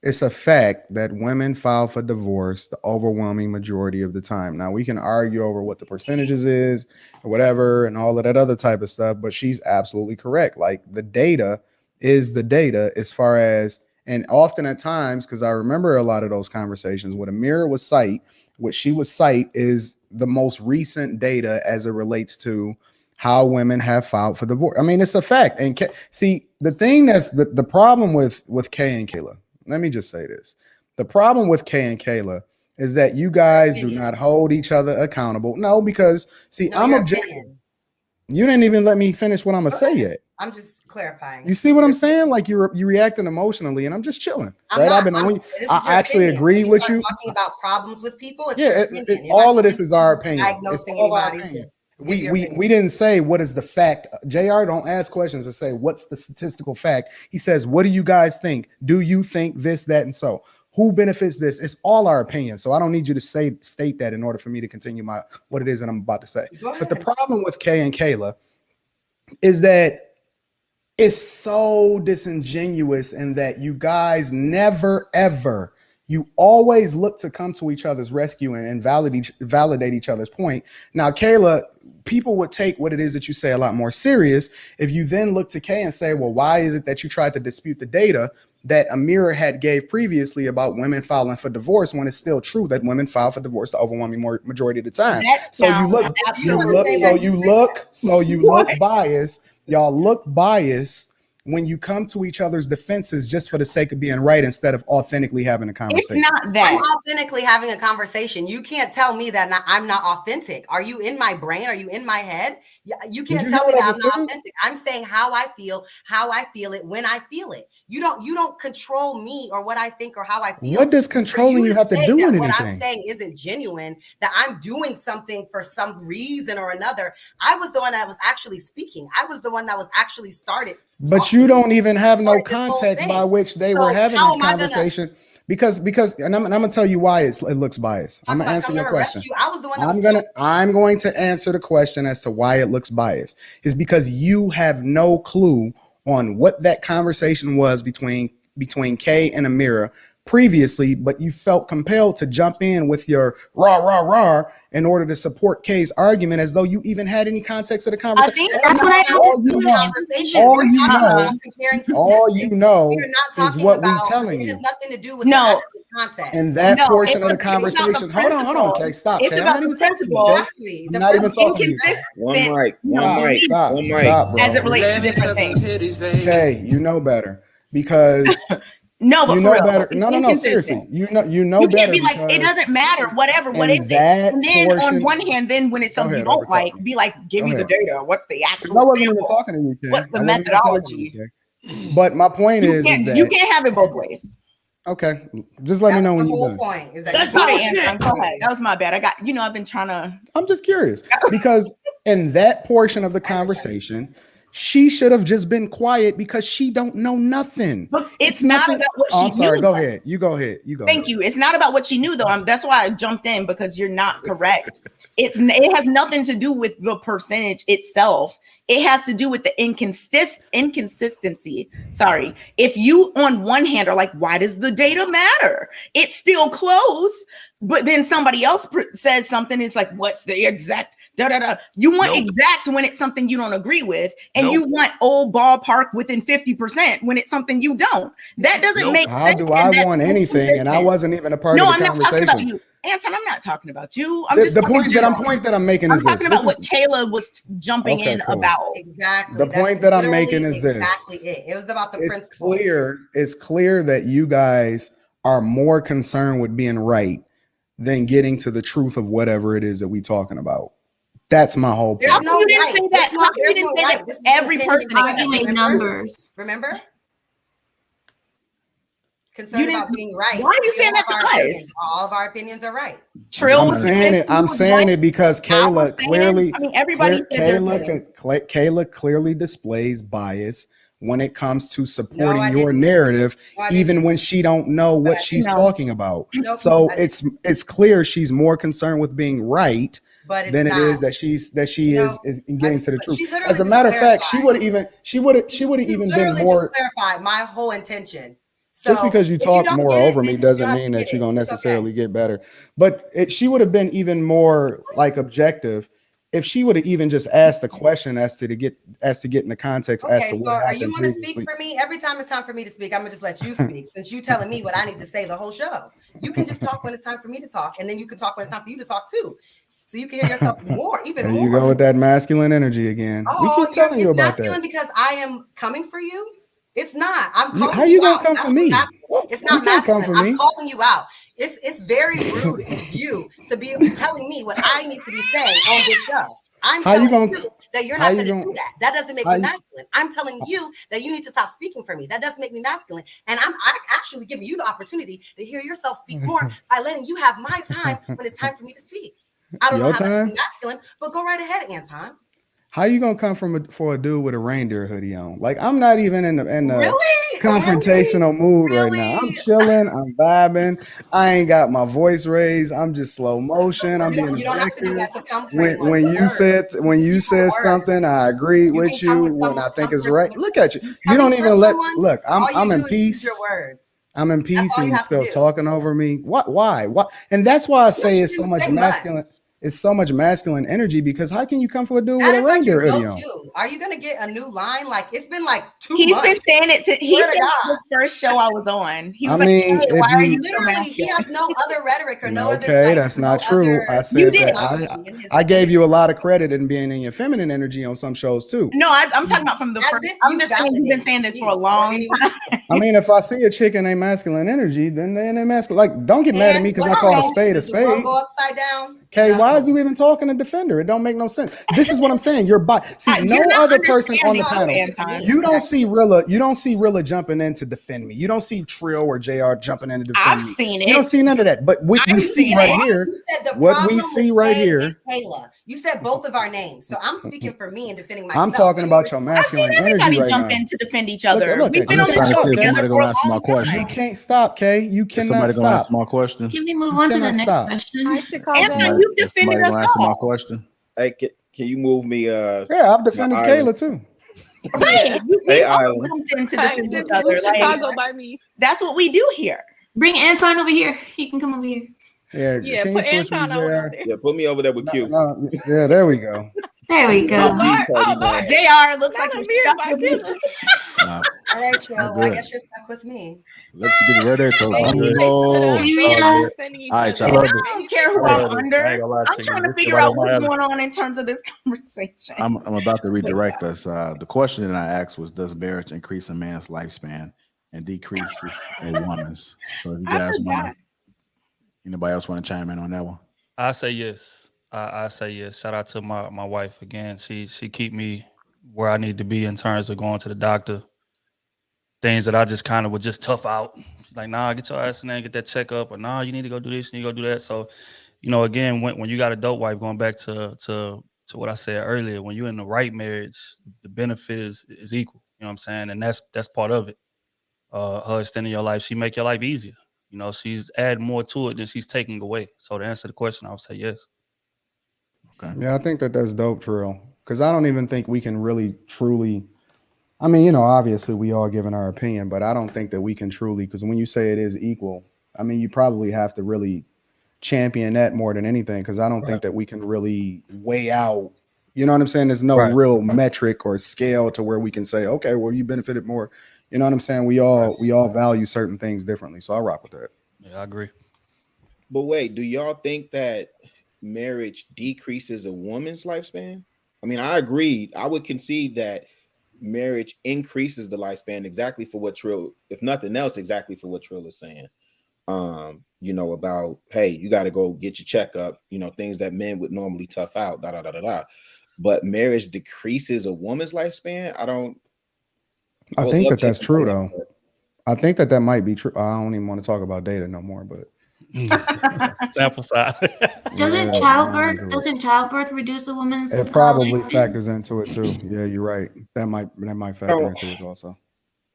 It's a fact that women file for divorce the overwhelming majority of the time. Now we can argue over what the percentages is or whatever and all of that other type of stuff, but she's absolutely correct. Like the data is the data as far as, and often at times, because I remember a lot of those conversations, what Amira would cite, what she would cite is the most recent data as it relates to how women have filed for divorce. I mean, it's a fact. And see, the thing that's the problem with Kay and Kayla, let me just say this. The problem with Kay and Kayla is that you guys do not hold each other accountable. No, because see, I'm objective. Opinion. You didn't even let me finish what I'm gonna say yet. I'm just clarifying. You see what I'm saying? Like you reacting emotionally, and I'm just chilling. I'm right? not, I've been I'm, on. this is I your actually opinion. agree When with start you. Talking about problems with people. It's Yeah, your opinion. You're all not of this is our opinion. It's diagnosing all our anybody. opinion. Just give your We opinion. didn't say what is the fact. JR don't ask questions to say what's the statistical fact. He says, what do you guys think? Do you think this, that, and so? Who benefits this? It's all our opinion. So I don't need you to state that in order for me to continue what it is that I'm about to say. But the problem with Kay and Kayla is that it's so disingenuous in that you guys never, ever, you always look to come to each other's rescue and validate each other's point. Now, Kayla, people would take what it is that you say a lot more serious if you then look to Kay and say, well, why is it that you tried to dispute the data that Amira had gave previously about women filing for divorce when it's still true that women file for divorce the overwhelming majority of the time? So you look biased. Y'all look biased when you come to each other's defenses just for the sake of being right instead of authentically having a conversation. It's not that. I'm authentically having a conversation. You can't tell me that I'm not authentic. Are you in my brain? Are you in my head? You can't tell me that I'm not authentic. I'm saying how I feel it when I feel it. You don't control me or what I think or how I feel. What does controlling you have to do with anything? What I'm saying isn't genuine, that I'm doing something for some reason or another. I was the one that was actually speaking. I was the one that was actually started. But you don't even have no context by which they were having this conversation. Because and I'm gonna tell you why it looks biased. I'm gonna answer your question. I was the one that I'm going to answer the question as to why it looks biased. Is because you have no clue on what that conversation was between Kay and Amira previously, but you felt compelled to jump in with your rah in order to support Kay's argument as though you even had any context of the conversation. I think that's what all you know is what we telling you. It has nothing to do with context. And that portion of the conversation. Hold on, Kay, stop. It's Kay, about the principle. Exactly. I'm not even talking to you. One mic. Stop, bro. As it relates to different things. Okay, you know better because no, but you know better. No, seriously. You know you better. Can't be like, it doesn't matter, whatever. What is it? And then on one hand, then when it's something you don't like, be like, give me the data. What's the actual? I wasn't even talking to you, Kay. What's the methodology? But my point is that you can't have it both ways. Okay, just let me know when you're done. Point is that that's not an answer. Go ahead. That was my bad. I've been trying to. I'm just curious because in that portion of the conversation, she should have just been quiet because she don't know nothing. But it's not about what she knew. I'm sorry. Go ahead. You go ahead. Thank you. It's not about what she knew though. That's why I jumped in because you're not correct. It has nothing to do with the percentage itself. It has to do with the inconsistency. Sorry. If you on one hand are like, why does the data matter? It's still close. But then somebody else says something. It's like, what's the exact You want exact when it's something you don't agree with. And you want old ballpark within 50% when it's something you don't. That doesn't make sense. How do I want anything? And I wasn't even a part of the conversation. I'm not talking about you. Anton, I'm not talking about you. The point that I'm making is talking about what Kayla was jumping in about. Exactly. The point that I'm making is this. Exactly it. It was about the principle. It's clear that you guys are more concerned with being right than getting to the truth of whatever it is that we're talking about. That's my whole point. There's no You didn't right. say that. How come you There's didn't no say that right. This is every an person opinion. except arguing numbers. Remember? Concerned about being right. Why are you saying that to us? All of our opinions are right. Trill I'm was saying it. I'm saying it because I was Kayla saying- clearly. I mean, everybody said their opinion. Kayla clearly displays bias when it comes to supporting I your didn't. narrative, No, I even didn't. when she don't know what I she's didn't. talking about. Nope, So I it's clear she's more concerned with being right But it's than it not. is that she No, is in getting to the truth. She literally As a just matter of fact, she clarified. would have even been literally more. just clarified my whole intention. So Just because you if talk don't more get it, over me then you doesn't don't have mean to that get you're it. gonna It's necessarily get better. But she would have been even more like objective if she would have even just asked the question as to get in the context as Okay, to so what are you happened want to previously. speak for me? Every time it's time for me to speak, I'm gonna just let you speak since you telling me what I need to say the whole show. You can just talk when it's time for me to talk, and then you can talk when it's time for you to talk too. So you can hear yourself more, even There more. you go with that masculine energy again. We Oh, keep telling you it's about masculine that. because I am coming for you. It's not. I'm How calling you you gonna out. come That's for what's me? happening. It's You not can't come masculine. for I'm me. calling you out. It's very rude of you to be telling me what I need to be saying on this show. I'm How you telling gonna- you that you're how not you going to gonna- do that. That doesn't make how me you- masculine. I'm telling you that you need to stop speaking for me. That doesn't make me masculine. And I'm actually giving you the opportunity to hear yourself speak more by letting you have my time when it's time for me to speak. I don't know Your how that's time? masculine, but go right ahead, Anton. How you gonna come for a dude with a reindeer hoodie on? Like I'm not even in the Really? confrontational mood right now. I'm Really? chilling. I'm vibing. I ain't got my voice raised. I'm just slow motion. I'm being You don't have to do objective. that to come for anyone. When you said something, I agree You with can come you. with When I think some it's right, person. look at you. You Coming don't for even let someone, look. all I'm you in do is use your peace. words. I'm in peace, all and you you have to still do. talking over me. What? Why? What? And that's why I say you it's so didn't much say much. masculine. It's so much masculine energy because how can you come for a dude That with a is like reindeer your hoodie on? go-to. Are you gonna get a new line? Like it's been like 2 He's months. been saying it. He Swear to said it God. the first show I was on. He was I mean, like, hey, if "Why are you- you so Literally, he masculine?" has no other rhetoric or no other. Okay, like, that's no not true. other I said did. that I gave you a lot of credit in being in your feminine energy on some shows too. No, I'm talking about from the As first. if I'm you just saying you've been validated saying this me for a or long anyone time. I mean, if I see a chick in a masculine energy, then they masculine. Like, don't get mad at me because I what call a happens? spade a Does the world spade. go upside down? Okay, No. why is you even talking to defender? It don't make no sense. This is what I'm saying. You're See, no You're not other person on the understanding panel. us, Anton. You don't see Rilla jumping in to defend me. You don't see Trill or JR jumping in to defend I've me. seen You don't it. see none of that. But what we I've see seen right it. here, You said the what we problem see with right Kay here. and Kayla. You said both of our names, so I'm speaking for me and defending myself. I'm talking about your I've seen masculine energy everybody right jump now. in to defend each other. Look We've at been you. on I'm this trying to show see if together somebody for gonna a answer my long question. You time. can't stop, Kay. You Is cannot somebody gonna answer stop. my question? Can we move on to the cannot next stop. question? Hi, Chicago. Anton, you've Is defended somebody us gonna answer my all. question? Hey, can you move me? Yeah, I've defended island. Kayla too. Right. Hey, We've all Island. jumped in to Hi, defend each move other. Like, Chicago by me. that's what we do here. Bring Anton over here. He can come over here. Yeah, Yeah, can you put switch Anton with over JR? there. Yeah, put me over there with Q. No, yeah, there we go. There we go. Oh, Lord. Oh, Lord. JR looks Not like a you're beard stuck by with me. Kayla. Nah, All right, Trill. I'm Well, I good. guess you're stuck with me. Let's get ready to They good. split up. Here Those we are are. defending each All right, other. y'all. I don't care who I I'm love this. I under. ain't gonna lie I'm to trying you. to This figure right out up my what's alley. going on in terms of this conversation. I'm about to redirect us. The question that I asked was, does marriage increase a man's lifespan and decreases a woman's? So if you guys want to, anybody else want to chime in on that one? I say yes. I say yes. Shout out to my wife again. She keep me where I need to be in terms of going to the doctor. Things that I just kind of would just tough out. She's like, nah, get your ass in there and get that checkup, or nah, you need to go do this, you need to go do that. So, again, when you got a dope wife, going back to what I said earlier, when you're in the right marriage, the benefit is equal. You know what I'm saying? And that's part of it. Her extending your life, she make your life easier. She's adding more to it than she's taking away. So to answer the question, I would say yes. Okay. Yeah, I think that's dope, Trill. Because I don't even think we can really truly. I mean, obviously we all giving our opinion, but I don't think that we can truly. Because when you say it is equal, I mean, you probably have to really champion that more than anything. Because I don't think that we can really weigh out. You know what I'm saying? There's no real metric or scale to where we can say, okay, well, you benefited more. You know what I'm saying? We all value certain things differently. So I rock with that. Yeah, I agree. But wait, do y'all think that marriage decreases a woman's lifespan? I mean, I agree. I would concede that marriage increases the lifespan exactly for what Trill, if nothing else, exactly for what Trill is saying. you know, about, hey, you got to go get your checkup, you know, things that men would normally tough out, da da da da da. But marriage decreases a woman's lifespan. I would think love that to hear that's something true like though. that. I think that that might be true. I don't even want to talk about data no more, but Sample size. Doesn't yeah, childbirth no, doesn't childbirth reduce a woman's it probably lifespan? factors into it too. Yeah, you're right. That might factor into it also.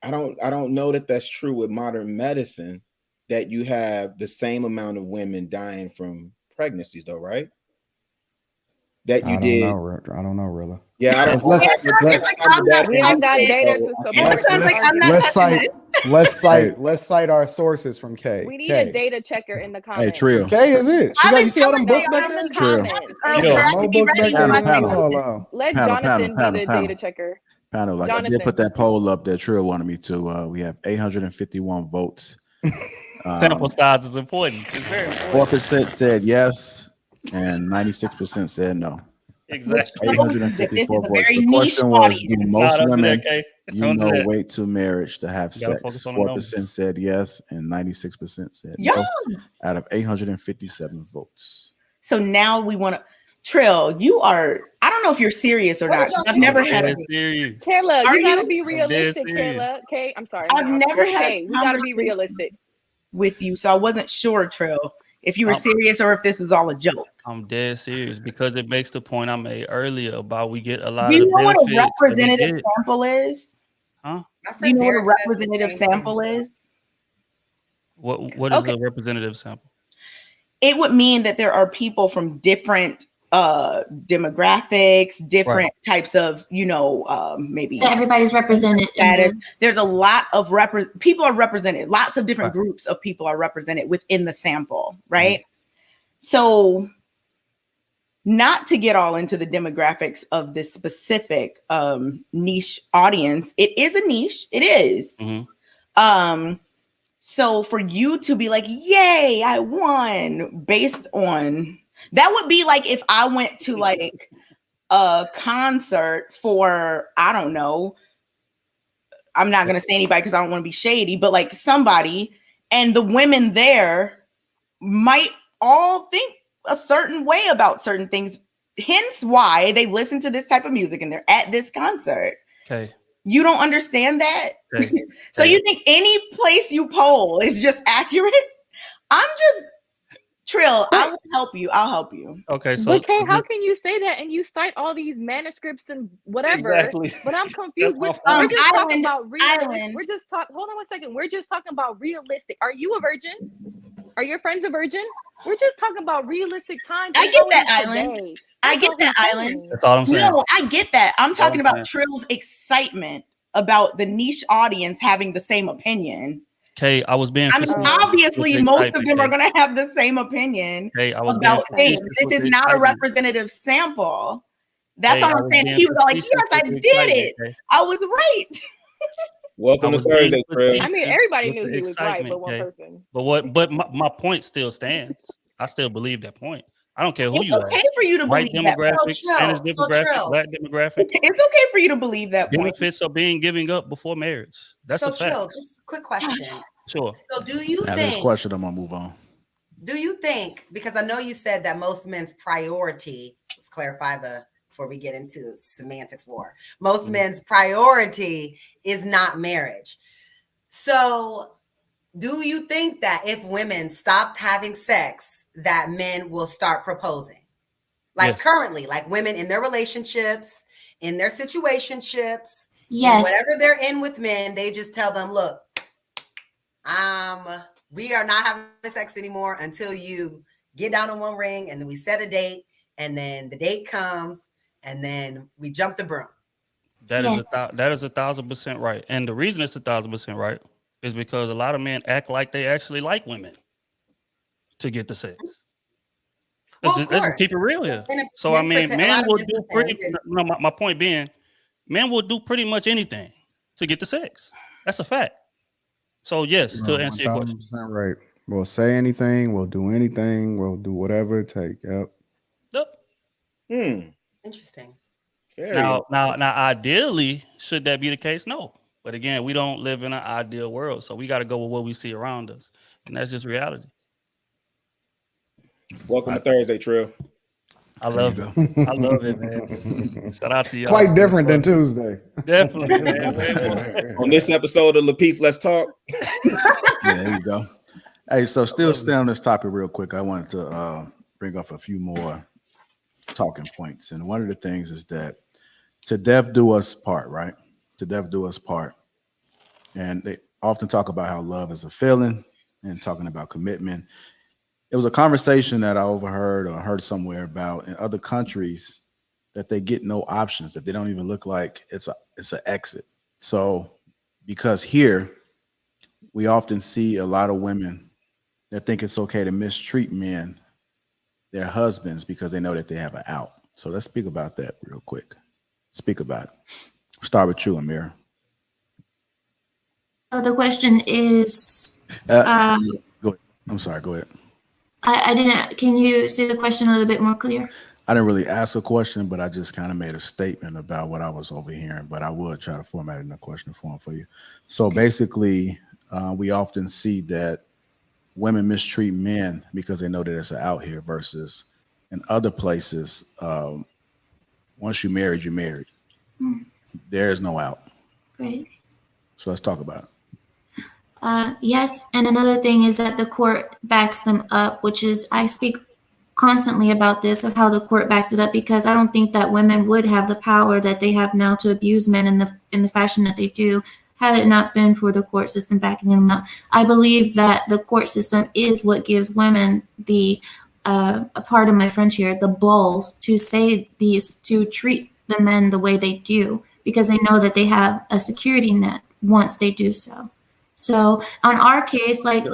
I don't know that that's true with modern medicine, that you have the same amount of women dying from pregnancies though, right? That you I don't did. know. I don't know, really. Yeah, I don't Let's- have the- let's- I don't have the data. We don't got data to So, support It this sounds like I'm argument. not touching let's cite our sources from K. We need K. a data checker in the Hey, comments. Trill. K is it? She I've got, been you see all them telling books No, back in there? the Trill. comments. earlier, Yo, I More could be books ready back with there. my Panel. Leave her statement. alone. Let Panel, Jonathan panel, be the panel. data checker. Panel, like I did Jonathan. put that poll up that Trill wanted me to. We have 851 votes. sample size is important. It's very important. 4% said yes, and 96% said no. Exactly. Which shows that this is 854 a votes. very The niche question was, audience. do Nah, most don't do women, that, K. you Don't do know, that. wait to marriage to have You gotta sex? focus on the 4% numbers. said yes, and 96% said Yeah. no. Out of 857 votes. So now we want to Trill, you are, I don't know if you're serious or What not. did y'all I've think never of had me? a, Dead serious. Kayla, Are you gotta you? be I'm dead realistic, serious. Kayla. Kay, I'm sorry. I've never had Kay, a we gotta be conversation realistic. with you, so I wasn't sure, Trill, if you were I'm- serious or if this was all a joke. I'm dead serious because it makes the point I made earlier about we get a lot Do of you the know what a benefits that we representative get. sample is? Huh? My Do you friend know what a Derek says the representative same thing. sample is? What is Okay. a representative sample? It would mean that there are people from different demographics, different types of, maybe That everybody's represented in status. the, There's a lot of people are represented. Lots of different Right. groups of people are represented within the sample, right? So, not to get all into the demographics of this specific niche audience, it is a niche. It is. Mhm. So for you to be like, yay, I won, based on that would be like if I went to like a concert for, I don't know, I'm not going to say anybody because I don't want to be shady, but like somebody, and the women there might all think a certain way about certain things. Hence why they listen to this type of music and they're at this concert. Okay. You don't understand that? Okay. So you think any place you poll is just accurate? I'm just Trill. I will help you. I'll help you. Okay. So But Kay, how can you say that and you cite all these manuscripts and whatever? Exactly. But I'm confused. That's We're my just talking Island, about realistic. Island. We're just talking. Hold on one second. We're just talking about realistic. Are you a virgin? Are your friends a virgin? We're just talking about realistic times. I and get how it that, is Island. today. I That's get all that, he's Island. saying. That's all I'm saying. No, I get that. I'm talking Okay. about Trill's excitement about the niche audience having the same opinion. Okay, I was being I mean, facetious obviously, with the most of excitement, them are Kay. going to have the same opinion Hey, I was being about things. facetious This with is the not a excitement. representative sample. That's Hey, all I I'm was saying. being He was like, facetious yes, I with the did excitement, it. Kay. I was right. Welcome I to was being Thursday, Trill. facetious I mean, everybody with knew the he was right, excitement, but one Kay. person. But my point still stands. I still believe that point. I don't care who It's you okay ask. for you to White believe that point. demographic, Spanish demographic, black demographic. It's okay for you to believe that point. Benefits are being given up before marriage. That's So a fact. Trill, just a quick question. Sure. So do you After this think, question, I'm gonna move on. because I know you said that most men's priority, let's clarify before we get into semantics war, most men's priority is not marriage. So do you think that if women stopped having sex, that men will start proposing? Like Yes. currently, like women in their relationships, in their situationships, yes. whatever they're in with men, they just tell them, look, we are not having sex anymore until you get down on one ring, and then we set a date, and then the date comes, and then we jump the broom. That Yes. is 1,000% right. And the reason it's 1,000% right is because a lot of men act like they actually like women to get the sex. Well, Let's of just keep it course. real here. And So I men mean, pretend- a lot men of will men do pretend pretty. that- No, my point being, men will do pretty much anything to get the sex. That's a fact. So yes, to answer your question. 1000% right. We'll say anything. We'll do anything. We'll do whatever it takes. Yep. Yep. Interesting. Very Now, ideally, should that be the case? No. But again, we don't live in an ideal world, so we got to go with what we see around us, and that's just reality. Welcome to Thursday, Trill. I love it. I love it, man. Shout out to y'all. Quite different than Tuesday. Definitely, man. Way more. On this episode of Lapeef, let's talk. Yeah, there you go. Hey, so still stay on this topic real quick. I wanted to bring up a few more talking points. And one of the things is that to death do us part, right? To death do us part. And they often talk about how love is a feeling and talking about commitment. It was a conversation that I overheard or heard somewhere about in other countries that they get no options, that they don't even look like it's an exit. So because here we often see a lot of women that think it's okay to mistreat men, their husbands, because they know that they have an out. So let's speak about that real quick. Speak about it. Start with you, Amir. So the question is, Go ahead. I'm sorry, go ahead. I didn't, can you say the question a little bit more clear? I didn't really ask a question, but I just kind of made a statement about what I was overhearing, but I would try to format it in a question form for you. So basically, we often see that women mistreat men because they know that it's out here versus in other places, once you're married, you're married. There is no out. Right. So let's talk about it. Yes, and another thing is that the court backs them up, which is, I speak constantly about this, of how the court backs it up, because I don't think that women would have the power that they have now to abuse men in the fashion that they do, had it not been for the court system backing them up. I believe that the court system is what gives women the, a part of my French here, the balls to say these, to treat the men the way they do, because they know that they have a security net once they do so. So on our case, like,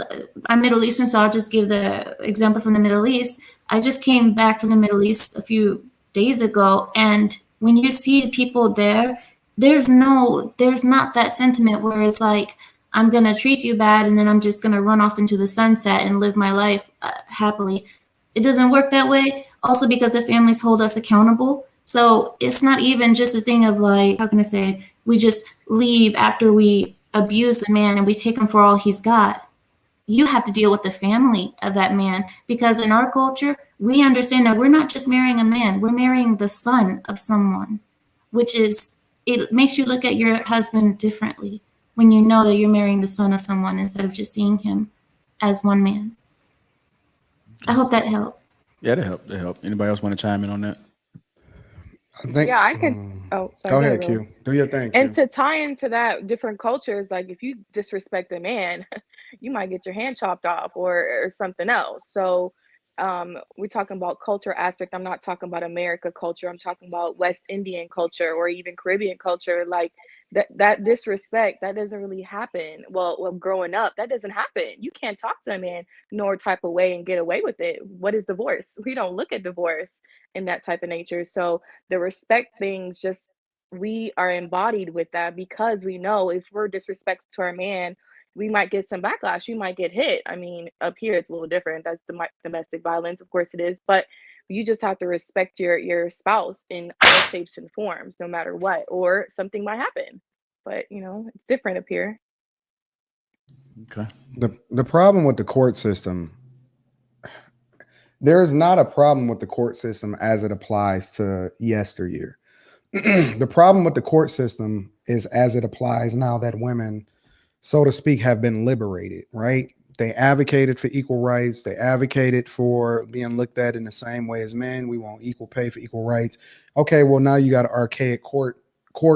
I'm Middle Eastern, so I'll just give the example from the Middle East. I just came back from the Middle East a few days ago, and when you see people there, there's not that sentiment where it's like, I'm gonna treat you bad and then I'm just gonna run off into the sunset and live my life happily. It doesn't work that way. Also because the families hold us accountable. So it's not even just a thing of like, how can I say, we just leave after we abuse the man and we take him for all he's got. You have to deal with the family of that man, because in our culture, we understand that we're not just marrying a man, we're marrying the son of someone, which is, it makes you look at your husband differently when you know that you're marrying the son of someone instead of just seeing him as one man. I hope that helped. Yeah, that helped. That helped. Anybody else want to chime in on that? I think, Yeah, I can. Oh, sorry. go ahead, Will. Q. Do your thing, And Q. to tie into that, different cultures, like if you disrespect a man, you might get your hand chopped off or something else. So we're talking about culture aspect. I'm not talking about America culture. I'm talking about West Indian culture or even Caribbean culture. Like that disrespect, that doesn't really happen. Well, growing up, that doesn't happen. You can't talk to a man no type of way and get away with it. What is divorce? We don't look at divorce in that type of nature. So the respect things, just, we are embodied with that, because we know if we're disrespectful to our man, we might get some backlash. You might get hit. I mean, up here it's a little different. That's domestic violence, of course it is, but you just have to respect your spouse in all shapes and forms, no matter what, or something might happen. But it's different up here. Okay. The problem with the court system, there's not a problem with the court system as it applies to yesteryear. The problem with the court system is as it applies now that women, so to speak, have been liberated, right? They advocated for equal rights. They advocated for being looked at in the same way as men. We want equal pay for equal rights. Okay, well, now you got archaic court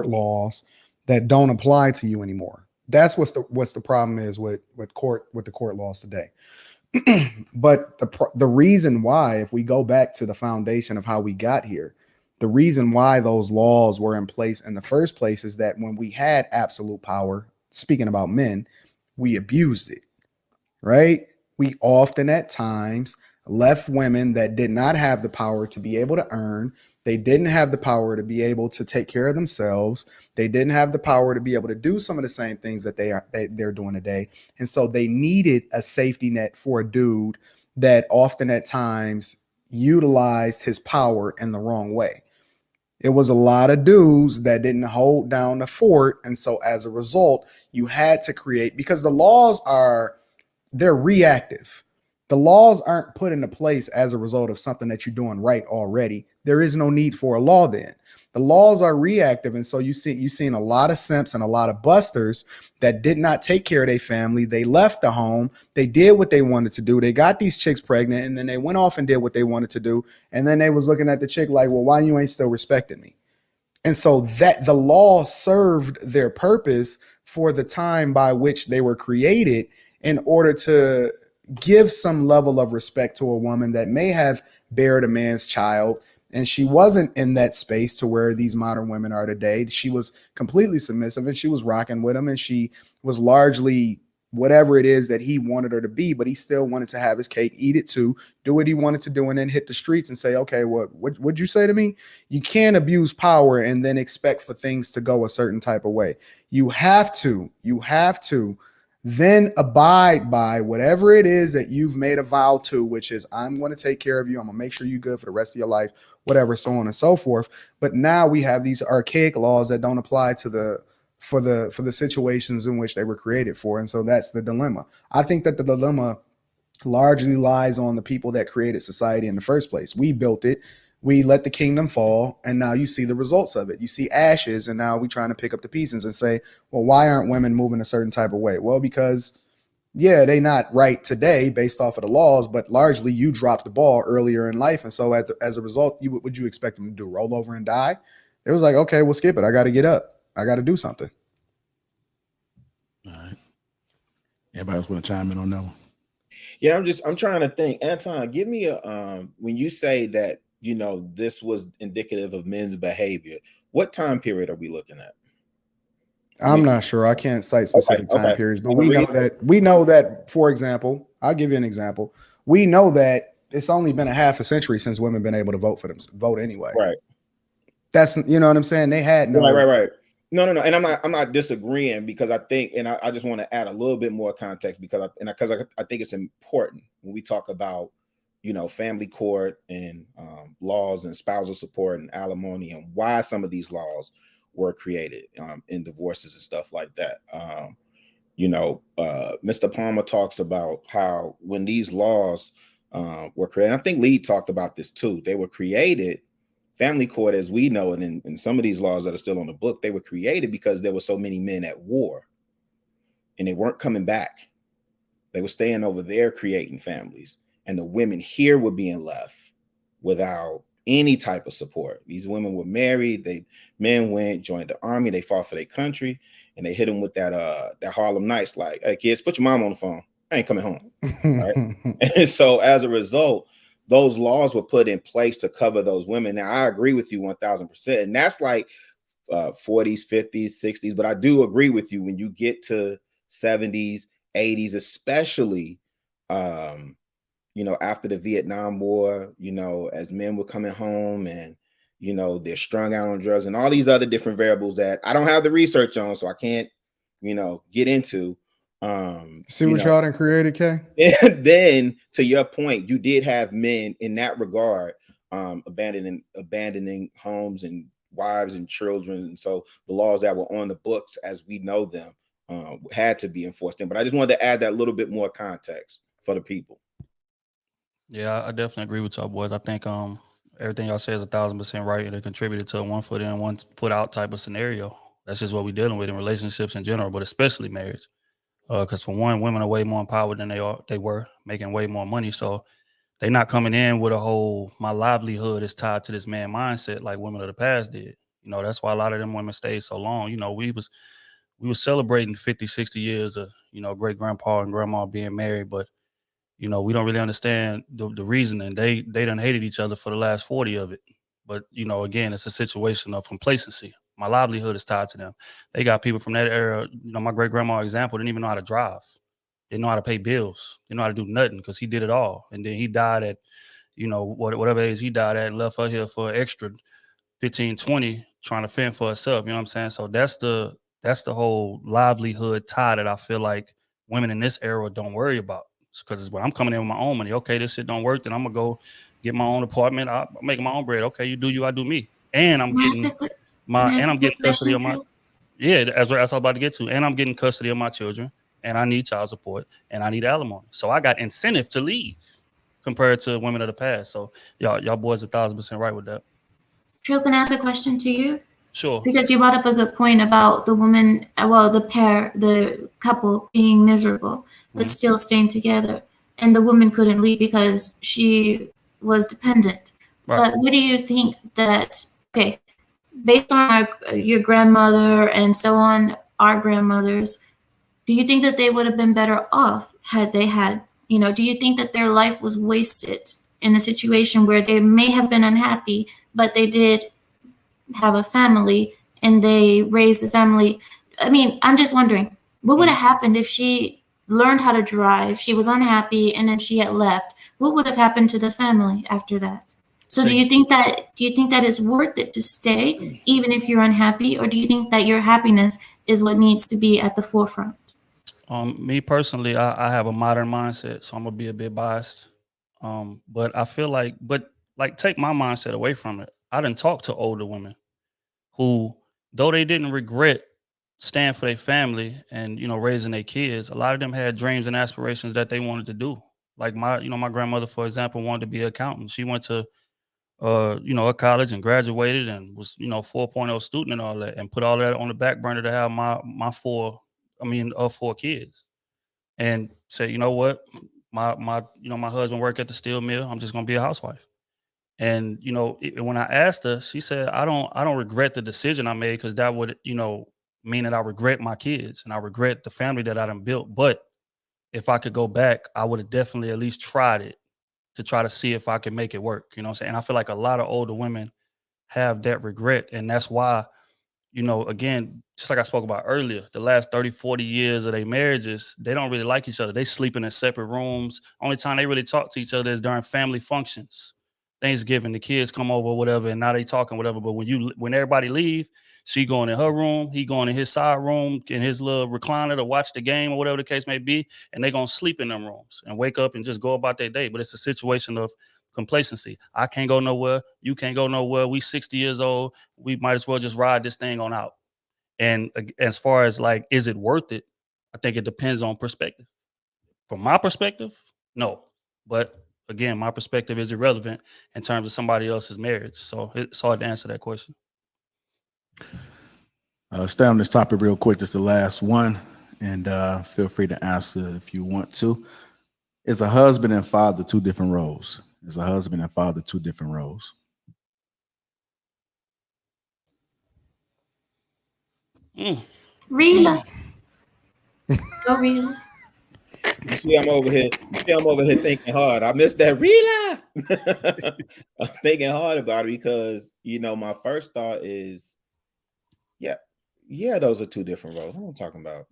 laws that don't apply to you anymore. That's what's the problem is with the court laws today. But the reason why, if we go back to the foundation of how we got here, the reason why those laws were in place in the first place is that when we had absolute power, speaking about men, we abused it, right? We often at times left women that did not have the power to be able to earn. They didn't have the power to be able to take care of themselves. They didn't have the power to be able to do some of the same things that they're doing today. And so they needed a safety net for a dude that often at times utilized his power in the wrong way. It was a lot of dudes that didn't hold down the fort. And so as a result, you had to create, because the laws they're reactive. The laws aren't put into place as a result of something that you're doing right already. There is no need for a law then. The laws are reactive. And so you've seen a lot of simps and a lot of busters that did not take care of their family. They left the home. They did what they wanted to do. They got these chicks pregnant, and then they went off and did what they wanted to do. And then they was looking at the chick like, well, why you ain't still respecting me? And so that the law served their purpose for the time by which they were created, in order to give some level of respect to a woman that may have bared a man's child. And she wasn't in that space to where these modern women are today. She was completely submissive, and she was rocking with him, and she was largely whatever it is that he wanted her to be, but he still wanted to have his cake, eat it too, do what he wanted to do, and then hit the streets and say, okay, what'd you say to me? You can't abuse power and then expect for things to go a certain type of way. You have to then abide by whatever it is that you've made a vow to, which is, I'm going to take care of you. I'm going to make sure you're good for the rest of your life, whatever, so on and so forth. But now we have these archaic laws that don't apply to for the situations in which they were created for. And so that's the dilemma. I think that the dilemma largely lies on the people that created society in the first place. We built it. We let the kingdom fall, and now you see the results of it. You see ashes, and now we're trying to pick up the pieces and say, well, why aren't women moving a certain type of way? Well, because, yeah, they not right today based off of the laws, but largely you dropped the ball earlier in life. And so as a result, would you expect them to do? Roll over and die? It was like, okay, well, skip it. I got to get up. I got to do something. All right. Everybody else want to chime in on that one? Yeah, I'm trying to think. Anton, give me a when you say that, you know, this was indicative of men's behavior, what time period are we looking at? I'm not sure. I can't cite specific time periods, but we know that, for example, I'll give you an example. We know that it's only been a half a century since women been able to vote anyway. Right. That's, you know what I'm saying? They had no right. No. And I'm not disagreeing, because I think, and I just want to add a little bit more context, because I think it's important when we talk about, you know, family court and laws and spousal support and alimony, and why some of these laws were created in divorces and stuff like that. Mr. Palmer talks about how when these laws were created, I think Lee talked about this too, they were created, family court as we know it, and some of these laws that are still on the book, they were created because there were so many men at war and they weren't coming back. They were staying over there creating families. And the women here were being left without any type of support. These women were married. Men went, joined the army. They fought for their country, and they hit them with that Harlem Nights, like, hey kids, put your mom on the phone. I ain't coming home. Right? And so as a result, those laws were put in place to cover those women. Now I agree with you 1000%, and that's like 40s, 50s, 60s. But I do agree with you when you get to 70s, 80s, especially. After the Vietnam War, as men were coming home and, they're strung out on drugs and all these other different variables that I don't have the research on, so I can't, get into. See what y'all done created, Kay? And then to your point, you did have men in that regard, abandoning homes and wives and children. And so the laws that were on the books as we know them had to be enforced. But I just wanted to add that little bit more context for the people. Yeah, I definitely agree with y'all boys. I think everything y'all say is 1000% right, and it contributed to a 1 foot in, 1 foot out type of scenario. That's just what we're dealing with in relationships in general, but especially marriage. Because for one, women are way more empowered than they were, making way more money. So they're not coming in with a whole, my livelihood is tied to this man mindset like women of the past did. That's why a lot of them women stayed so long. We were celebrating 50, 60 years of, great grandpa and grandma being married, but we don't really understand the reasoning. They done hated each other for the last 40 of it. But, again, it's a situation of complacency. My livelihood is tied to them. They got people from that era. My great grandma example didn't even know how to drive. Didn't know how to pay bills. Didn't know how to do nothing because he did it all. And then he died at, whatever age he died at, and left her here for an extra 15, 20, trying to fend for herself. You know what I'm saying? So that's the whole livelihood tie that I feel like women in this era don't worry about. Because it's when I'm coming in with my own money. Okay, this shit don't work, then I'm gonna go get my own apartment. I'm making my own bread. Okay, you do you, I do me. and I'm Can I ask getting a quick, can I ask a quick custody question, of my Drew? yeah. That's what I'm about to get to, and I'm getting custody of my children, and I need child support, and I need alimony. So I got incentive to leave compared to women of the past. So y'all boys 1,000% right with that. Drew, can I ask a question to you? Sure. Because you brought up a good point about the woman, well, the couple being miserable, but still staying together. And the woman couldn't leave because she was dependent. Right. But what do you think that, okay, based on your grandmother and so on, our grandmothers, do you think that they would have been better off had they had, do you think that their life was wasted in a situation where they may have been unhappy, but they did have a family and they raised a family? I mean, I'm just wondering, what would have happened if she learned how to drive, she was unhappy, and then she had left? What would have happened to the family after that? So do you think that it's worth it to stay even if you're unhappy, or do you think that your happiness is what needs to be at the forefront? Me personally, I have a modern mindset, so I'm gonna be a bit biased. But I feel like, take my mindset away from it. I didn't talk to older women who, though they didn't regret staying for their family and raising their kids, a lot of them had dreams and aspirations that they wanted to do. Like my grandmother, for example, wanted to be an accountant. She went to a college and graduated and was 4.0 student and all that, and put all that on the back burner to have my four kids, and said, you know what, my husband work at the steel mill, I'm just gonna be a housewife. And when I asked her, she said, I don't regret the decision I made, because that would mean that I regret my kids and I regret the family that I done built. But if I could go back, I would have definitely at least tried it to try to see if I could make it work. You know what I'm saying? And I feel like a lot of older women have that regret. And that's why, again, just like I spoke about earlier, the last 30, 40 years of their marriages, they don't really like each other. They sleeping in separate rooms. Only time they really talk to each other is during family functions. Thanksgiving, the kids come over or whatever, and now they talking whatever. But when everybody leave, she going in her room, he going in his side room, in his little recliner to watch the game or whatever the case may be, and they gonna sleep in them rooms and wake up and just go about their day. But it's a situation of complacency. I can't go nowhere. You can't go nowhere. We 60 years old. We might as well just ride this thing on out. And as far as like, is it worth it? I think it depends on perspective. From my perspective, no. But again, my perspective is irrelevant in terms of somebody else's marriage. So it's hard to answer that question. Stay on this topic real quick. This is the last one, and feel free to answer if you want to. Is a husband and father two different roles? Is a husband and father two different roles? Rila. Go Rila. You see, I'm over here thinking hard. I missed that real. I'm thinking hard about it because my first thought is, yeah, those are two different roles. What am I talking about?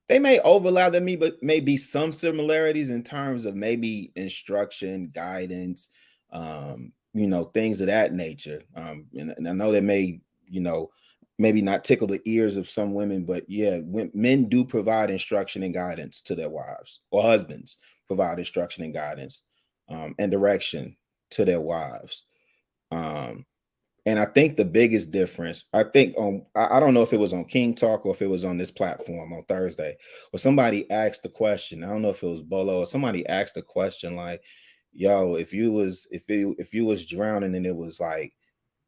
They may overlap in me, but maybe some similarities in terms of maybe instruction, guidance, things of that nature. And I know that may, maybe not tickle the ears of some women, but yeah, men do provide instruction and guidance to their wives, or husbands provide instruction and guidance and direction to their wives. And I think the biggest difference, I don't know if it was on King Talk or if it was on this platform on Thursday, or somebody asked the question. I don't know if it was Bolo or somebody asked the question like, yo, if you was drowning and it was like,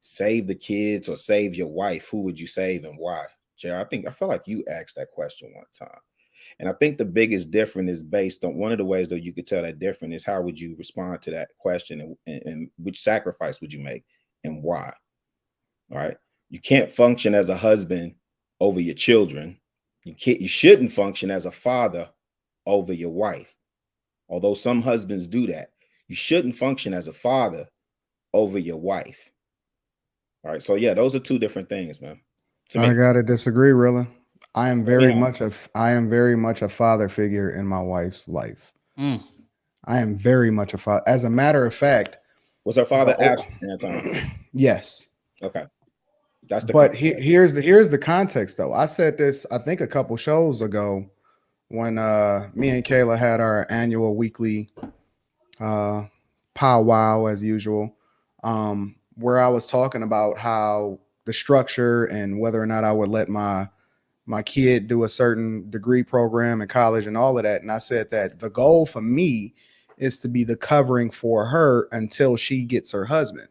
save the kids or save your wife, who would you save and why? Jay, I feel like you asked that question one time. And I think the biggest difference is based on one of the ways that you could tell that different is how would you respond to that question and which sacrifice would you make and why? All right. You can't function as a husband over your children. You shouldn't function as a father over your wife. Although some husbands do that. You shouldn't function as a father over your wife. All right. So yeah, those are two different things, man. I gotta disagree, Rilla. I am very much a father figure in my wife's life. I am very much a father. As a matter of fact, was her father absent at that time? Yes. Okay. That's the. But here's the context, though. I said this, I think, a couple shows ago when me and Kayla had our annual weekly powwow, as usual. where I was talking about how the structure and whether or not I would let my kid do a certain degree program in college and all of that. And I said that the goal for me is to be the covering for her until she gets her husband.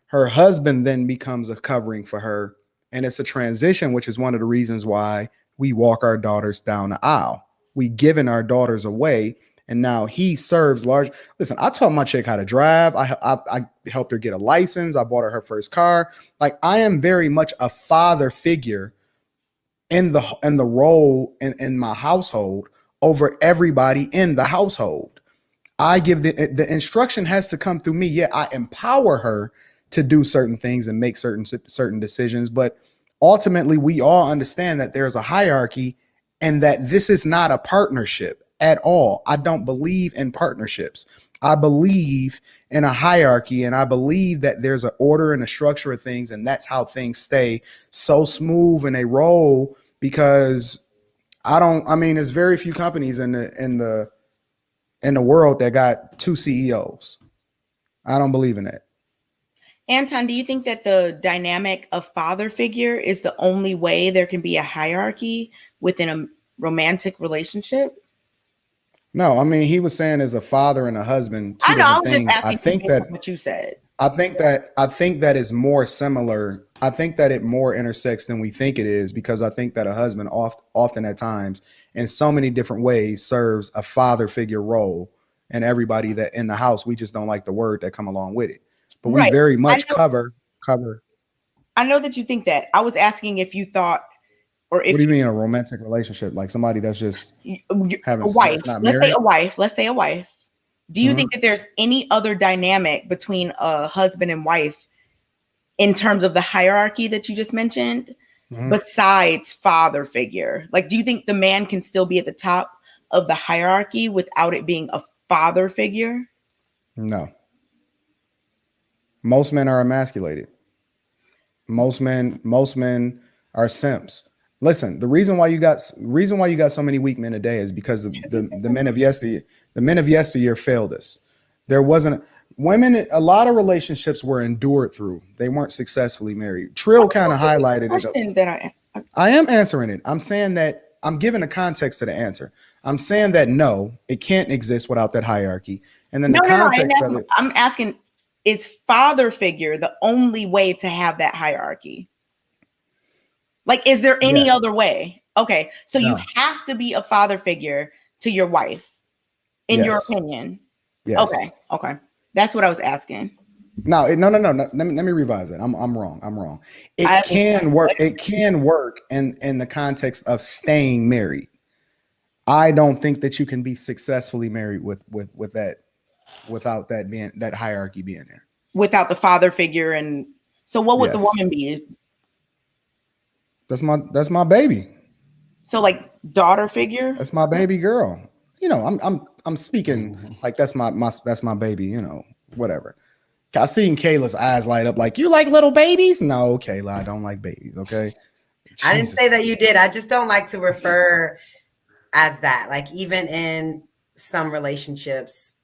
Her husband then becomes a covering for her. And it's a transition, which is one of the reasons why we walk our daughters down the aisle. We giving our daughters away. And now he serves large. Listen, I taught my chick how to drive. I helped her get a license. I bought her first car. Like, I am very much a father figure in the role in my household over everybody in the household. I give the instruction has to come through me. Yeah, I empower her to do certain things and make certain decisions, but ultimately we all understand that there's a hierarchy and that this is not a partnership at all. I don't believe in partnerships. I believe in a hierarchy, and I believe that there's an order and a structure of things, and that's how things stay so smooth and they roll. Because there's very few companies in the world that got 2 CEOs. I don't believe in that. Anton, do you think that the dynamic of father figure is the only way there can be a hierarchy within a romantic relationship? No, I mean, he was saying as a father and a husband, two I know, I different was things. just asking I think that what you said. I think that is more similar. I think that it more intersects than we think it is, because I think that a husband often at times in so many different ways serves a father figure role, and everybody that in the house, we just don't like the word that come along with it. But we very much cover. I know that you think that. I was asking if you thought, or if What do you mean a romantic relationship? Like somebody that's just having a wife. That's not Let's married? say a wife. Do you think that there's any other dynamic between a husband and wife in terms of the hierarchy that you just mentioned, besides father figure? Like, do you think the man can still be at the top of the hierarchy without it being a father figure? No. Most men are emasculated. Most men are simps. Listen, the reason why you got so many weak men today is because the men of yesteryear failed us. There wasn't women. A lot of relationships were endured through. They weren't successfully married. Trill kind of highlighted it. I am answering it. I'm saying that I'm giving a context to the answer. I'm saying that no, it can't exist without that hierarchy. And then I'm asking, is father figure the only way to have that hierarchy? Like, is there any other way? Okay, so you have to be a father figure to your wife, in your opinion. Yes. Okay. That's what I was asking. No. Let me revise it. I'm wrong. It can work. It can work in the context of staying married. I don't think that you can be successfully married with that, without that hierarchy being there. Without the father figure. And so what would the woman be? That's my baby. So like daughter figure? That's my baby girl. You know, I'm speaking like that's my baby, you know, whatever. I seen Kayla's eyes light up like, you like little babies? No, Kayla, I don't like babies, okay? I didn't say that you did. I just don't like to refer as that. Like, even in some relationships,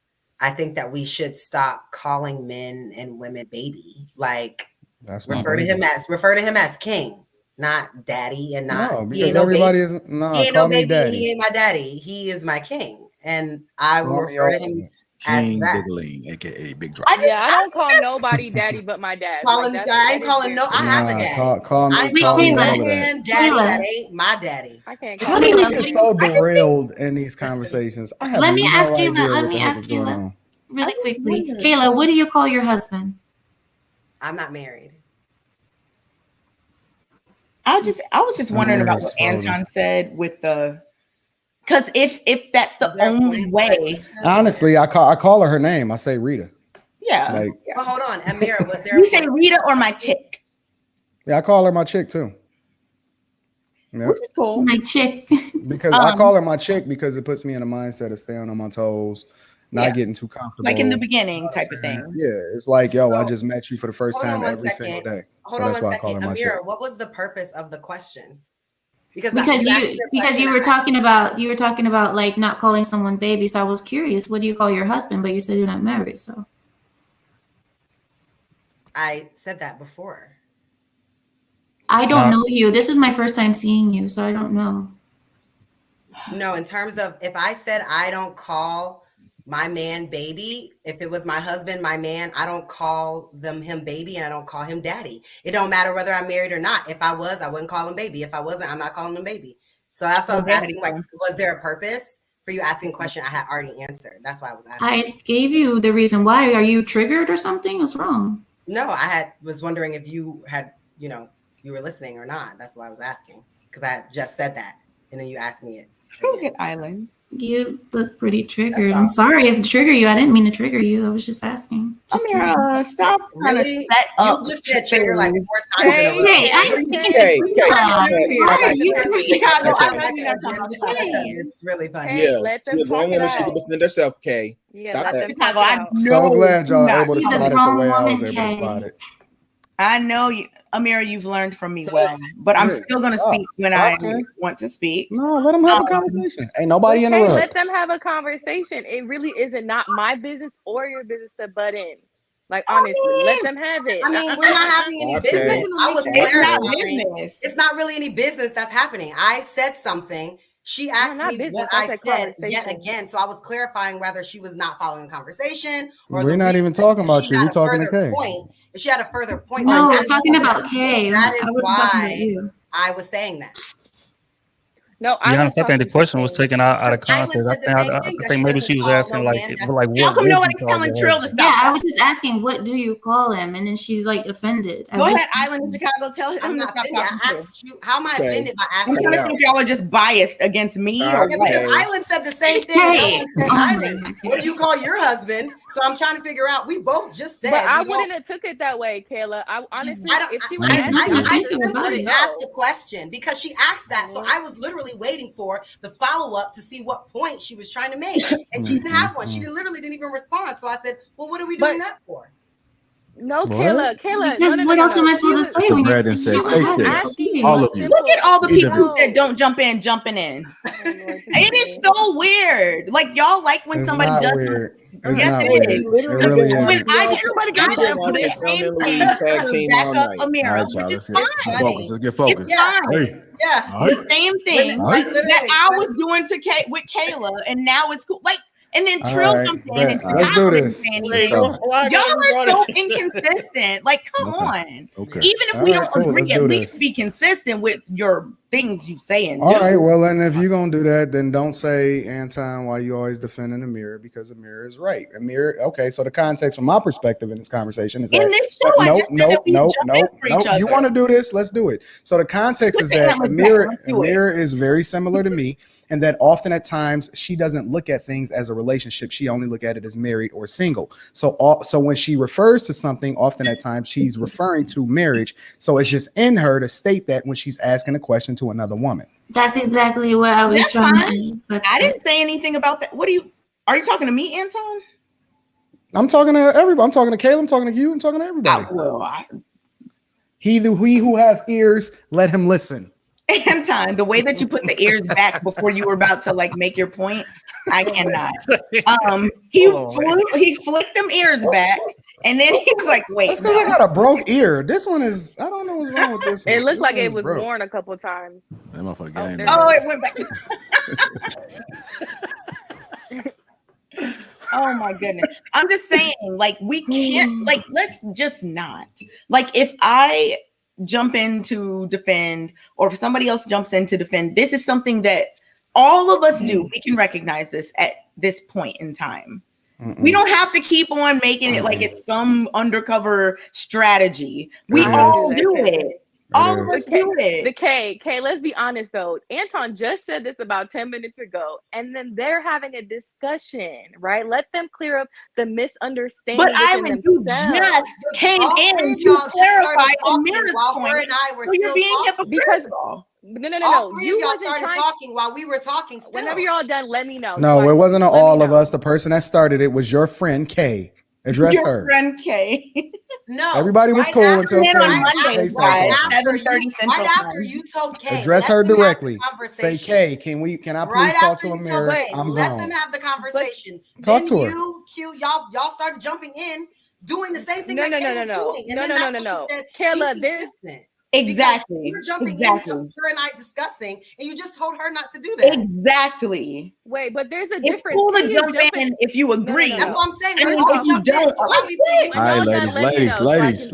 I think that we should stop calling men and women baby. Like, refer to him as king, not daddy, and not because everybody is he ain't no baby. Daddy. He ain't my daddy. He is my king, and I will refer to him as King that. Biggling, aka Big Drop. I don't call nobody daddy but my dad. I ain't calling no. I have a daddy. Call me daddy. That ain't my daddy. I can't. Kayla is so derailed in these conversations. I have Let me ask idea Kayla. what the heck is going on. Really quickly, Kayla, what do you call your husband? I'm not married. I was just wondering about what Anton said with the, because if that's the only way. Honestly, I call her name. I say Rita. Yeah. Like, well, hold on, Amira, was there? You say Rita or my chick? Yeah, I call her my chick too. Yeah. Which is cool. My chick. Because I call her my chick because it puts me in a mindset of staying on my toes, not getting too comfortable. Like in the beginning type of thing. Yeah, it's like, yo, I just met you for the first time every single day. Hold on one second. Amira, what was the purpose of the question? Because you were talking about like not calling someone baby. So I was curious, what do you call your husband? But you said you're not married, so. I said that before. I don't know you. This is my first time seeing you, so I don't know. No, in terms of if I said I don't call my man baby, if it was my husband, my man, I don't call him baby, and I don't call him daddy. It don't matter whether I'm married or not. If I was, I wouldn't call him baby. If I wasn't, I'm not calling him baby. So that's what I was asking. Like, was there a purpose for you asking a question I had already answered? That's why I was asking. I gave you the reason why. Are you triggered or something? What's wrong? No, I was wondering if you had, you were listening or not. That's why I was asking, because I had just said that, and then you asked me it. Look at Island. You look pretty triggered. I'm sorry if I trigger you. I didn't mean to trigger you. I was just asking. Just Stop trying to Really? set up. You just said trigger like 4 times in a row. Hey, I'm speaking It's really funny. Yeah, let them she's a grown talk it woman. She can out. defend herself. Kay, Yeah, stop let that. them talk it out. So glad y'all are able to She's a spot it the grown way I was woman, able to Kay. spot it. I know you, Amira, you've learned from me well, but I'm still going to speak when I want to speak. No, let them have a conversation. Ain't nobody Okay, interrupt. let them have a conversation. It really isn't not my business or your business to butt in. Like, honestly, let them have it. I mean, we're not having any business. I was clarifying. It's not really any business that's happening. I said something. She asked me what I said yet again. So I was clarifying whether she was not following the conversation or we're not even talking about you. We're talking to Kay. If she had a further point. No, we're talking about Kay. That is I wasn't talking about why you. I was saying that. No, I think the question was taken out of context. I think maybe she was asking like what? How come nobody's telling Trill to stop? Yeah, I was just asking, what do you call him? And then she's like offended. Go ahead, Island in Chicago. Tell him I'm to not stop offended. I asked you, how am I offended by asking? I'm trying to see if y'all are just biased against me or because what. Island said the same thing. Hey. Island, what do you call your husband? So I'm trying to figure out. We both just said. But I wouldn't have took it that way, Kayla. I honestly, if she would I have asked a question because she asked that. So I was literally waiting for the follow-up to see what point she was trying to make. And she didn't have one. She literally didn't even respond. So I said, well, what are we doing that for? No, Kayla. Because what else am I supposed to say when you say, take this, all of you. Look at all the Either people who said don't jump in, jumping in. It is so weird. Like y'all like when It's somebody not does weird. It's yes, not it weird. is. It really is. When everybody got to do the same thing to back up Amira, which is fine. Let's get focused. It's fine. Hey. Yeah. The same thing Like, that I was doing with Kayla, and now it's cool. Like, and then Trill jumped in and let's do this. Y'all are so inconsistent. Like, come on. Okay. Even if we don't agree, at least be consistent with your things you say and do. All right. Well, and if you're gonna do that, then don't say, Anton, why you always defending Amira, because Amira is right. Amira, okay. So the context from my perspective in this conversation is that no. You want to do this? Let's do it. So the context is that Amira is very similar to me. And that often at times she doesn't look at things as a relationship. She only look at it as married or single. So when she refers to something, often at times she's referring to marriage. So it's just in her to state that when she's asking a question to another woman. That's exactly what I was trying to. I didn't say anything about that. Are you talking to me, Anton? I'm talking to everybody. I'm talking to Kayla. I'm talking to you. I'm talking to everybody. He who hath ears, let him listen. Anton, the way that you put the ears back before you were about to like make your point, I cannot. He flicked them ears back, and then he was like, "Wait, that's because I got a broke ear. This one is. I don't know what's wrong with this one. It looked like it was worn a couple times. That motherfucker it went back. Oh my goodness. I'm just saying, like, we can't, like, let's just not. Like, if I jump in to defend, or if somebody else jumps in to defend, this is something that all of us do. We can recognize this at this point in time. We don't have to keep on making it like it's some undercover strategy. We all do it. All of us do it. The K, let's be honest though. Anton just said this about 10 minutes ago, and then they're having a discussion, right? Let them clear up the misunderstanding. But you just came in to clarify Amira's point. So you're being hypocritical. No. You guys started talking while we were talking. Still. Whenever you're all done, let me know. No, it wasn't all of us. The person that started it was your friend Kay. Address your her. Friend Kay. No, everybody was cool until Kay right after you told Kay. Address her directly. Say, Kay, can I please talk to Amira? I'm let grown. them have the conversation. Talk to her. Y'all started jumping in. doing the same thing No, that no, Kay no, was no, no, doing. And no, then no, no, that's no, what no. she said, Kayla, be there's consistent. Exactly. You're jumping Exactly. into her and I discussing, and you just told her not to do that. Exactly. wait, but there's a It's difference. cool Kay to is jump jumping. in if you agree. no, That's no. what I'm saying. I Let mean, her First if off, you jump in don't, so I can see. when All right, y'all done, let me know so I can see.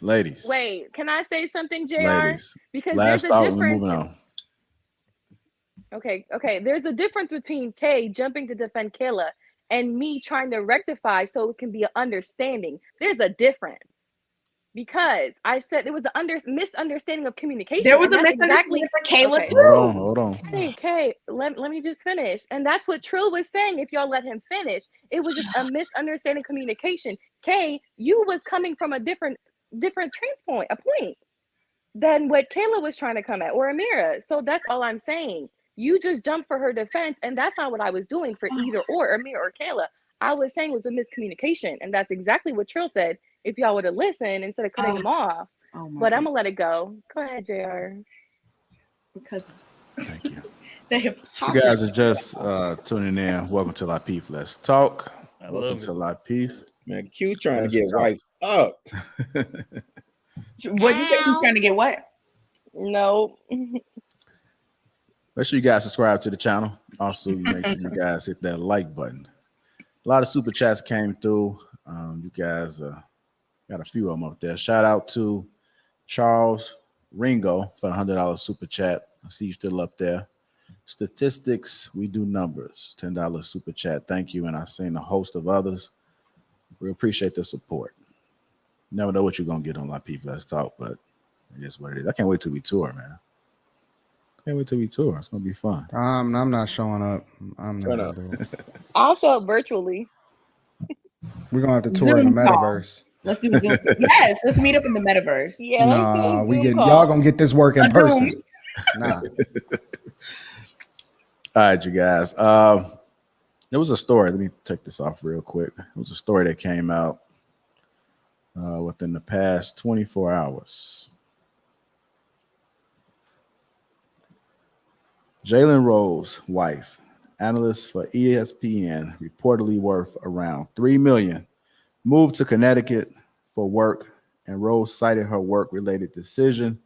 ladies. Wait, can I say something, JR? Ladies. Because Last there's a thought, we're difference. moving on. Okay. There's a difference between Kay jumping to defend Kayla and me trying to rectify so it can be an understanding. There's a difference. Because I said there was a misunderstanding of communication. there was and a that's misunderstanding exactly for Kayla okay. too. Hold on. Kay, let me just finish. And that's what Trill was saying. If y'all let him finish, it was just a misunderstanding communication. Kay, you was coming from a different point than what Kayla was trying to come at, or Amira. So that's all I'm saying. You just jumped for her defense, and that's not what I was doing for either or Amira or Kayla. I was saying was a miscommunication, and that's exactly what Trill said. If y'all would have listened instead of cutting him off. Oh my But I'm God. gonna let it go. Go ahead, JR. Because Thank you. the If you hypocrisy. guys are just tuning in, welcome to Lapeef Let's Talk. I Welcome love to it. Lapeef. Man, Q trying Let's to get talk. wiped up. What you think he's trying to get what? No. Make sure you guys subscribe to the channel. Also, make sure you guys hit that like button. A lot of super chats came through. You guys got a few of them up there. Shout out to Charles Ringo for the $100 super chat. I see you still up there. Statistics, we do numbers. $10 super chat. Thank you. And I've seen a host of others. We appreciate the support. Never know what you're gonna get on Lapeef Let's Talk, but it is what it is. I can't wait till we tour, man. Can't wait till we tour. It's gonna be fun. I'm not showing up. I'm not gonna do it. I'll show up virtually. We're gonna have to tour in the Zoom call. metaverse. Let's do a Zoom. Yes, let's meet up in the metaverse. Yeah, let's do Nah, a we Zoom get call. y'all gonna get this work in A person. Zoom. Nah. All right, you guys. There was a story. Let me take this off real quick. It was a story that came out within the past 24 hours. Jalen Rose, wife, analyst for ESPN, reportedly worth around $3 million, moved to Connecticut for work, and Rose cited her work-related decision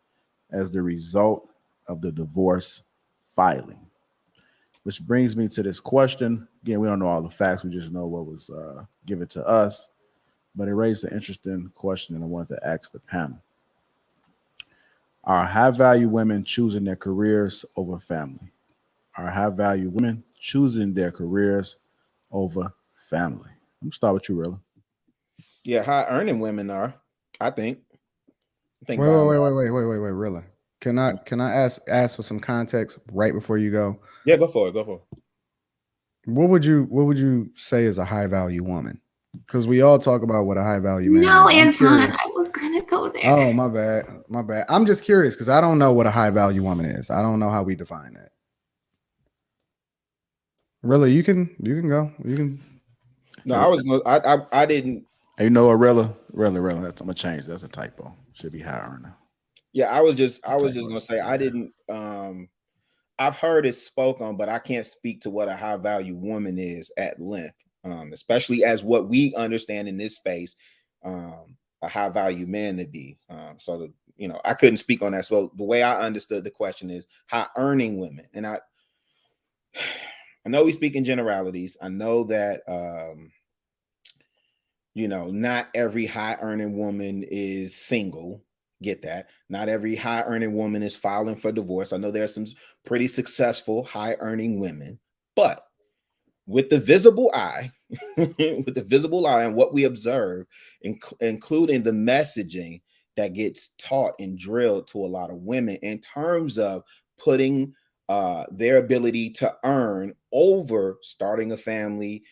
as the result of the divorce filing. Which brings me to this question. Again, we don't know all the facts. We just know what was given to us. But it raised an interesting question, and I wanted to ask the panel. Are high-value women choosing their careers over family? Are high-value women choosing their careers over family? Let me start with you, Rilla. Yeah, high earning women are, I think. Wait, Rilla. Can I ask for some context right before you go? Yeah, go for it. What would you say is a high value woman? Because we all talk about what a high value man No, is. Anton, I was gonna go there. Oh, my bad. I'm just curious because I don't know what a high value woman is. I don't know how we define that. Really, you can go. You can. No, I didn't. Hey, you know what, Rilla? I'm gonna change. That's a typo. Should be higher now. Yeah, I was just gonna say I didn't. I've heard it spoken, but I can't speak to what a high value woman is at length, especially as what we understand in this space, a high value man to be. So I couldn't speak on that. So the way I understood the question is high earning women, and I know we speak in generalities. I know that not every high earning woman is single. Get that. Not every high earning woman is filing for divorce. I know there are some pretty successful high earning women, but with the visible eye, and what we observe, including the messaging that gets taught and drilled to a lot of women in terms of putting their ability to earn over starting a family,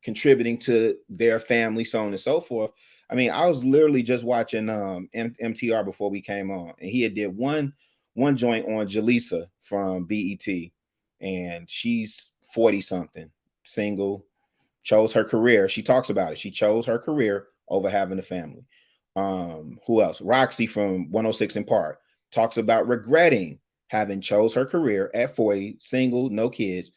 contributing to their family, so on and so forth. I mean, I was literally just watching MTR before we came on, and he had did one joint on Jaleesa from BET, and she's 40 something, single, chose her career. She talks about it. She chose her career over having a family. Who else? Roxy from 106 in Park talks about regretting having chose her career at 40, single, no kids,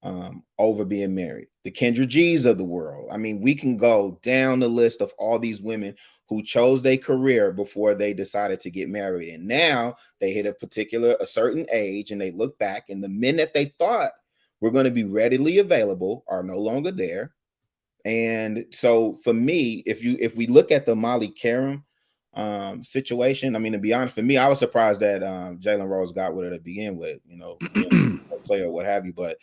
over being married. The Kendra G's of the world. I mean, we can go down the list of all these women who chose their career before they decided to get married. And now they hit a certain age and they look back, and the men that they thought were going to be readily available are no longer there. And so for me, if we look at the Molly Karam situation, I mean, to be honest, for me, I was surprised that Jalen Rose got with her to begin with, player or what have you. But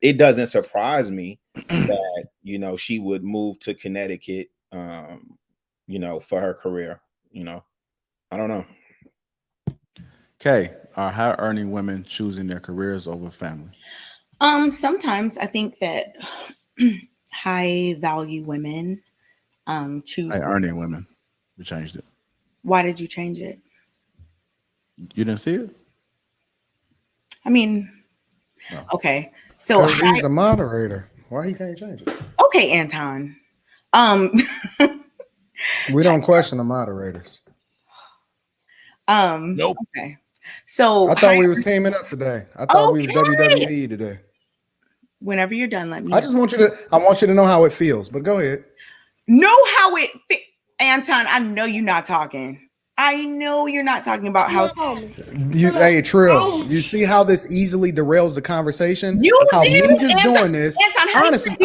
it doesn't surprise me that, she would move to Connecticut, for her career. I don't know. Okay. Are high earning women choosing their careers over family? Sometimes I think that high value women choose High earning women. We changed it. Why did you change it? You didn't see it? I mean, No. Okay. So he's a moderator. Why he can't change it? Okay, Anton. We don't question the moderators. Nope. Okay. So I thought we was teaming up today. I thought we was WWE today. Whenever you're done, let me I want you to know how it feels, but go ahead. Anton, I know you're not talking. I know you're not talking about how Hey, Trill, you see how this easily derails the conversation? Doing this. Anton, honestly,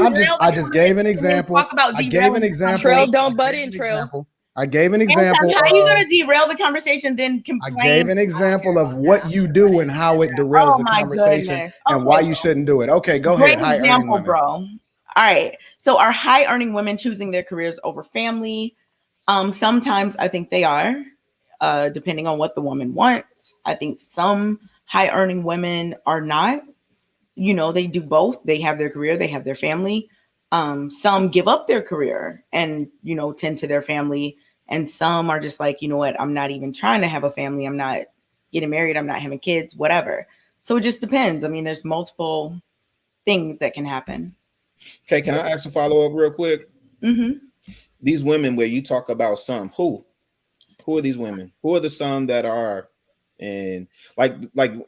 I just gave an example. I gave an example. Trill, don't butt in, Trill. I gave an example. Anton, how are you going to derail the conversation then complain? I gave an example of what you do and how it derails the conversation and why you shouldn't do it. Okay, go ahead. Great example, bro. All right. So are high earning women choosing their careers over family? Sometimes I think they are, depending on what the woman wants. I think some high earning women are not. They do both. They have their career, they have their family. Some give up their career and, tend to their family. And some are just like, you know what, I'm not even trying to have a family. I'm not getting married. I'm not having kids, whatever. So it just depends. I mean, there's multiple things that can happen. Okay, can I ask a follow-up real quick? Mm-hmm. These women where you talk about some, who are these women? Who are the some that are, and like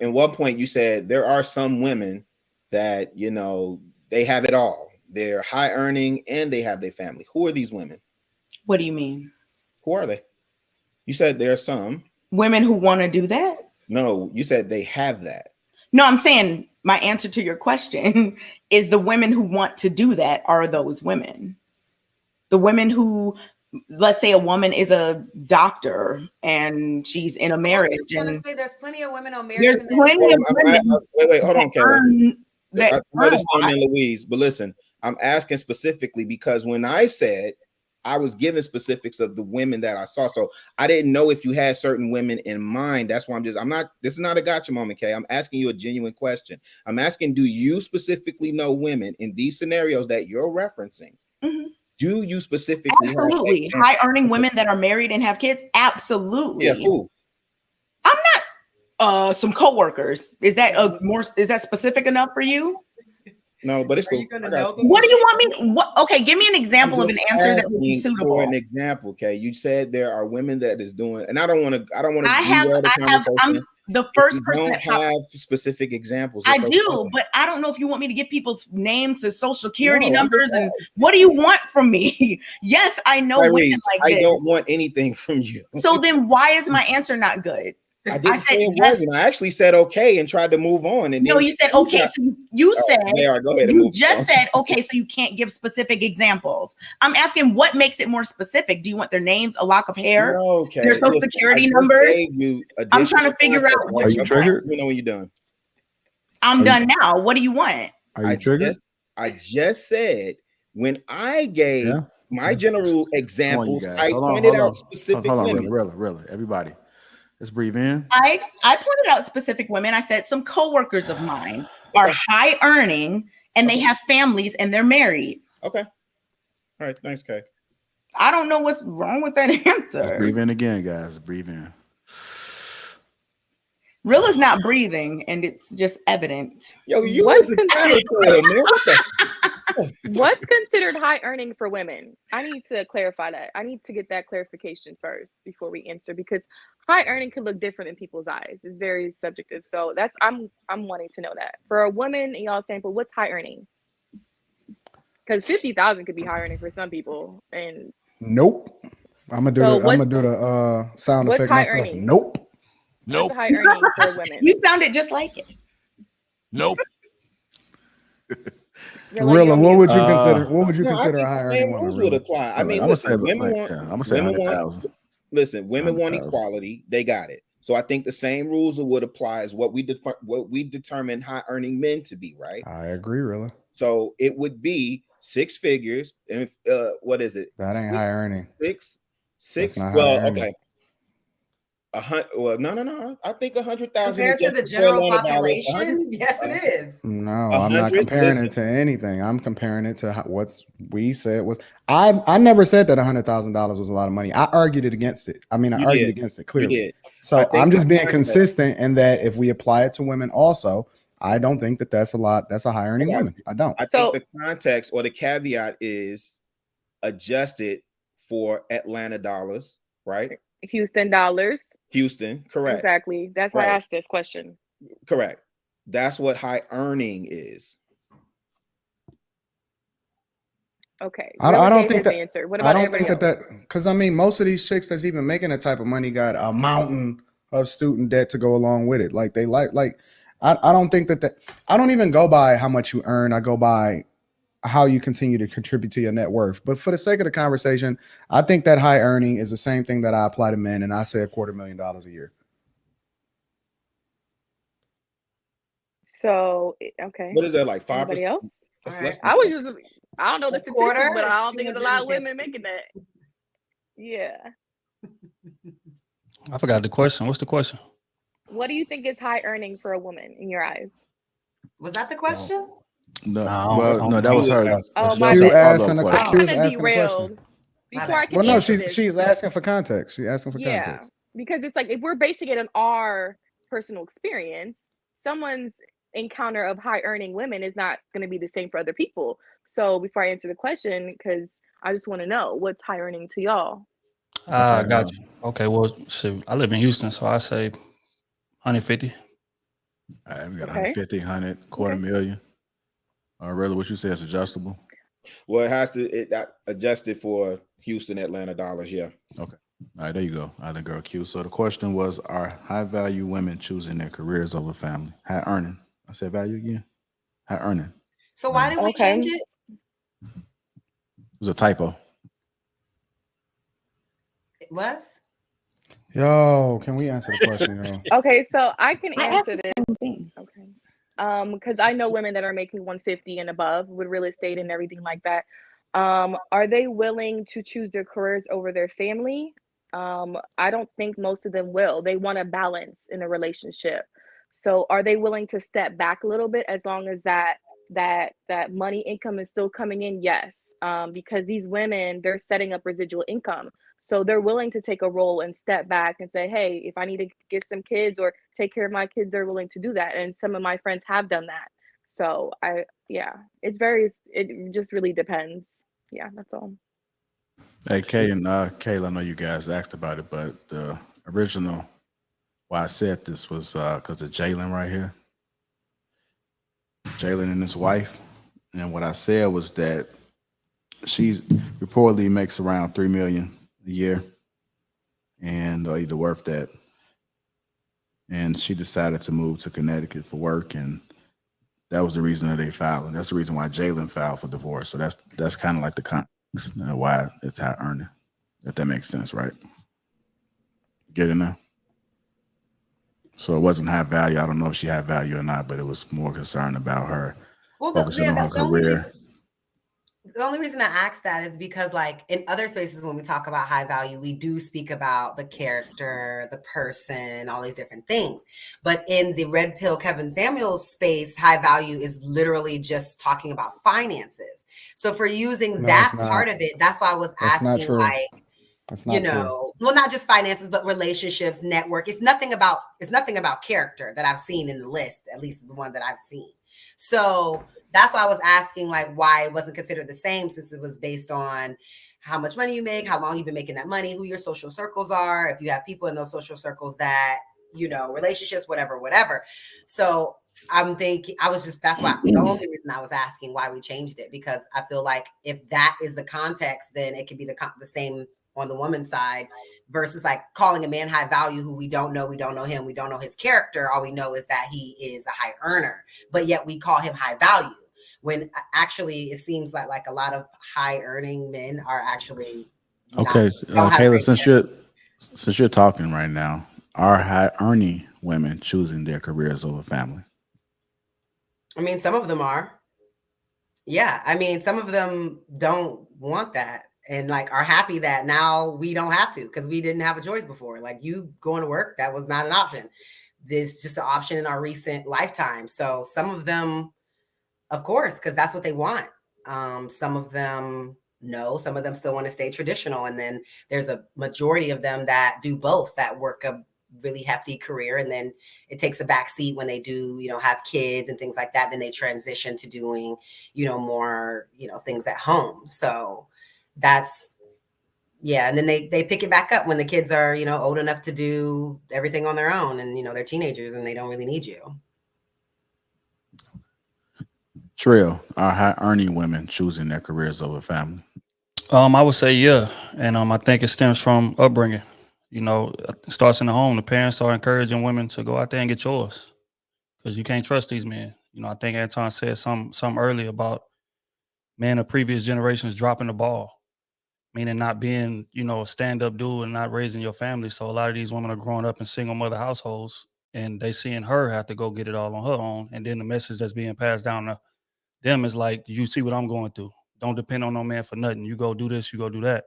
in one point you said there are some women that, they have it all. They're high earning and they have their family. Who are these women? What do you mean? Who are they? You said there are some women who want to do that. No, you said they have that. No, I'm saying my answer to your question is the women who want to do that are those women. The women who, let's say a woman is a doctor and she's in a marriage. I was just say there's plenty of women on marriage. There's plenty of women. Wait, hold on, Karen. I know this earn woman, Louise, but listen, I'm asking specifically because when I said I was given specifics of the women that I saw, so I didn't know if you had certain women in mind. That's why this is not a gotcha moment, Kay. I'm asking you a genuine question. I'm asking, do you specifically know women in these scenarios that you're referencing? Mm-hmm. Do you specifically? Absolutely. High earning women that are married and have kids? Absolutely. Yeah, cool. I'm not some coworkers. Is that specific enough for you? No, but it's cool. What do you want me? Okay, give me an example of an answer that would be suitable. For an example, okay. You said there are women that is doing, and I don't want to. I'm the first person. Don't have specific examples. I do, but I don't know if you want me to give people's names or social security numbers. And what do you want from me? Yes, I know women like this. I don't want anything from you. So then, why is my answer not good? I didn't say it wasn't. I actually said okay and tried to move on. And no, you said okay. So you said go ahead. You just said okay. So you can't give specific examples. I'm asking what makes it more specific. Do you want their names, a lock of hair, their social security numbers? I'm trying to figure out. Are you triggered? You know when you're done. I'm done now. What do you want? Are you triggered? I just said when I gave my general examples, I pointed out specific women. Really, everybody. Let's breathe in. I pointed out specific women. I said some coworkers of mine are high earning and they have families and they're married. Okay. All right. Thanks, Kay. I don't know what's wrong with that answer. Let's breathe in again, guys. Breathe in. Real is not breathing, and it's just evident. Yo, you was a man. What the? What's considered high earning for women? I need to clarify that. I need to get that clarification first before we answer, because high earning can look different in people's eyes. It's very subjective. So that's I'm wanting to know that. For a woman in y'all sample, what's high earning? Because 50,000 could be high earning for some people. And Nope. I'm gonna do the sound what's effect high myself. earning? Nope. What's high earning for women? You sounded just like it. Nope. Rilla, what would you consider? What would you No, I consider think a high the earning same woman? rules Rilla? would apply. I mean, I'm gonna say listen, women want, I'm gonna say 100,000. listen, women want 100,000. equality. They got it. So I think the same rules would apply as what we determine high earning men to be, right? I agree, Rilla. So it would be 6 figures. And what is it? That ain't high earning. Six. That's not high Well, earning. okay. Well, no. I think 100,000 Compared to the general population, yes, it is. No, I'm not comparing it to anything. I'm comparing it to what we said was. I never said that $100,000 was a lot of money. I argued against it. I mean, I argued against it clearly. So I'm just being consistent in that if we apply it to women also, I don't think that that's a lot. That's a high earning woman. I don't. I think the context or the caveat is adjusted for Atlanta dollars, right? Houston dollars. Houston, correct. Exactly. That's why I asked this question. Correct. That's what high earning is. Okay. I don't think that answer. What about everybody else? Because I mean, most of these chicks that's even making that type of money got a mountain of student debt to go along with it. Like I don't think that I don't even go by how much you earn. I go by how you continue to contribute to your net worth. But for the sake of the conversation, I think that high earning is the same thing that I apply to men, and I say $250,000 a year. So okay. What is that, like 5%? Anybody else? Right. I don't know the statistics, but I don't think there's a lot of women making that. Yeah. I forgot the question. What's the question? What do you think is high earning for a woman in your eyes? Was that the question? No, no, that was her. Oh, my bad. I was derailed. Before I can answer this. She's asking for context. She's asking for context. Because it's like if we're basing it on our personal experience, someone's encounter of high earning women is not going to be the same for other people. So before I answer the question, because I just want to know what's high earning to y'all. I got you. Okay, well, shoot, I live in Houston, so I say 150. All right, we got 150, 100, $250,000. Really, what you say is adjustable? Well, it has to adjusted for Houston, Atlanta dollars. Yeah. Okay. All right, there you go. I think girl Q. So the question was, are high value women choosing their careers over family? High earning. I said value again. High earning. So why did we change it? It was a typo. It was? Yo, can we answer the question, yo? Okay, so I can answer this. Okay. Because I know women that are making 150 and above with real estate and everything like that. Are they willing to choose their careers over their family? I don't think most of them will. They want a balance in a relationship. So are they willing to step back a little bit as long as that money income is still coming in? Yes. Because these women, they're setting up residual income. So they're willing to take a role and step back and say, hey, if I need to get some kids or take care of my kids, they're willing to do that. And some of my friends have done that. So it just really depends. Yeah, that's all. Hey, Kay and Kayla, I know you guys asked about it, but the original why I said this was because of Jalen right here. Jalen and his wife. And what I said was that she's reportedly makes around $3 million a year and either worth that. And she decided to move to Connecticut for work, and that was the reason that they filed. And that's the reason why Jalen filed for divorce. So that's kind of like the context why it's high earning. If that makes sense, right? Get it now? So it wasn't high value. I don't know if she had value or not, but it was more concerned about her focusing on her career. The only reason I asked that is because, like, in other spaces, when we talk about high value, we do speak about the character, the person, all these different things. But in the Red Pill Kevin Samuels space, high value is literally just talking about finances. So for using that part of it, that's why I was asking, like, well, not just finances, but relationships, network. It's nothing about character that I've seen in the list, at least the one that I've seen. So that's why I was asking like why it wasn't considered the same, since it was based on how much money you make, how long you've been making that money, who your social circles are, if you have people in those social circles that, you know, relationships, whatever. So I'm thinking, that's why the only reason I was asking why we changed it, because I feel like if that is the context, then it could be the same on the woman's side, versus like calling a man high value who we don't know him, we don't know his character. All we know is that he is a high earner, but yet we call him high value, when actually it seems like a lot of high earning men are actually Okay, don't have Kayla, great since you're talking right now, are high earning women choosing their careers over family? I mean, some of them are. Yeah, I mean, some of them don't want that and like are happy that now we don't have to, because we didn't have a choice before. Like, you going to work, that was not an option. This is just an option in our recent lifetime. So some of them, of course, because that's what they want. Some of them no, some of them still want to stay traditional. And then there's a majority of them that do both, that work a really hefty career, and then it takes a back seat when they do, you know, have kids and things like that. Then they transition to doing, you know, more, you know, things at home. So that's, yeah. And then they pick it back up when the kids are, you know, old enough to do everything on their own, and, you know, they're teenagers and they don't really need you. Trill, are high earning women choosing their careers over family? I would say yeah, and I think it stems from upbringing. You know, it starts in the home. The parents are encouraging women to go out there and get yours, because you can't trust these men. You know, I think Anton said some earlier about men of previous generations dropping the ball, meaning not being, you know, a stand-up dude and not raising your family. So a lot of these women are growing up in single mother households, and they seeing her have to go get it all on her own. And then the message that's being passed down to them is like, you see what I'm going through. Don't depend on no man for nothing. You go do this, you go do that.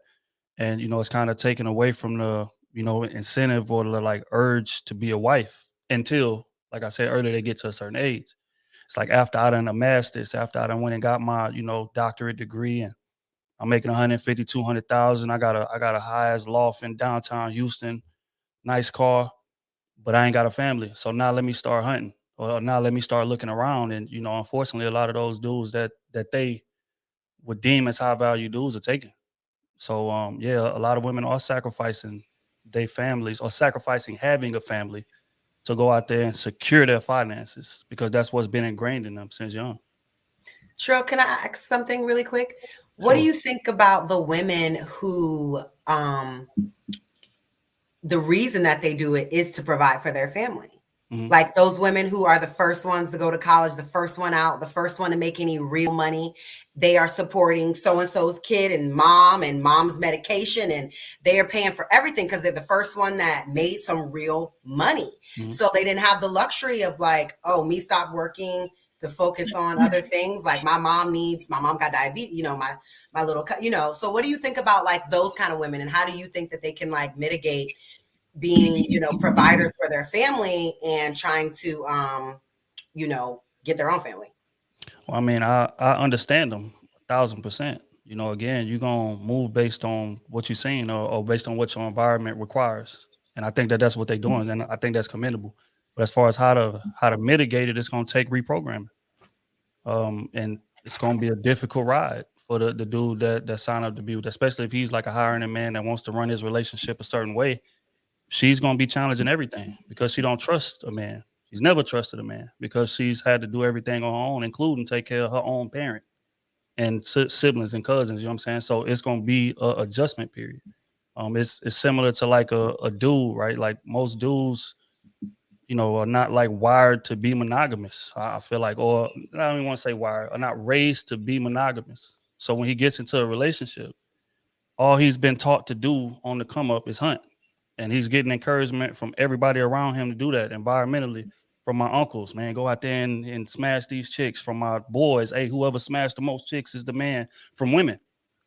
And, you know, it's kind of taken away from the, you know, incentive or the like urge to be a wife until, like I said earlier, they get to a certain age. It's like after I done amassed this, after I done went and got my, you know, doctorate degree, and I'm making 150, 200,000. I got a high ass loft in downtown Houston, nice car, but I ain't got a family. So now let me start hunting, or now let me start looking around. And, you know, unfortunately, a lot of those dudes that they would deem as high value dudes are taken. So yeah, a lot of women are sacrificing their families, or sacrificing having a family, to go out there and secure their finances, because that's what's been ingrained in them since young. Trill, can I ask something really quick? What do Sure. you think about the women who the reason that they do it is to provide for their family? Mhm. Like those women who are the first ones to go to college, the first one out, the first one to make any real money. They are supporting so-and-so's kid and mom's medication, and they are paying for everything because they're the first one that made some real money. Mhm. So they didn't have the luxury of like, oh, me stop working to focus on other things. Like my mom got diabetes, you know, my little, you know. So what do you think about like those kind of women, and how do you think that they can like mitigate being, you know, providers for their family and trying to, you know, get their own family? Well, I mean, I understand them 1,000%. You know, again, you're gonna move based on what you're seeing, or based on what your environment requires. And I think that that's what they're doing, and I think that's commendable. But as far as how to mitigate it, it's gonna take reprogramming. And it's gonna be a difficult ride for the dude that signed up to be with, especially if he's like a high earning man that wants to run his relationship a certain way. She's gonna be challenging everything, because she don't trust a man. She's never trusted a man, because she's had to do everything on her own, including take care of her own parent and siblings and cousins. You know what I'm saying? So it's gonna be a adjustment period. It's similar to like a dude, right? Like most dudes, you know, are not like wired to be monogamous. I feel like, or I don't even want to say wired, are not raised to be monogamous. So when he gets into a relationship, all he's been taught to do on the come up is hunt. And he's getting encouragement from everybody around him to do that environmentally. From my uncles, man, go out there and smash these chicks. From my boys, hey, whoever smashed the most chicks is the man. From women,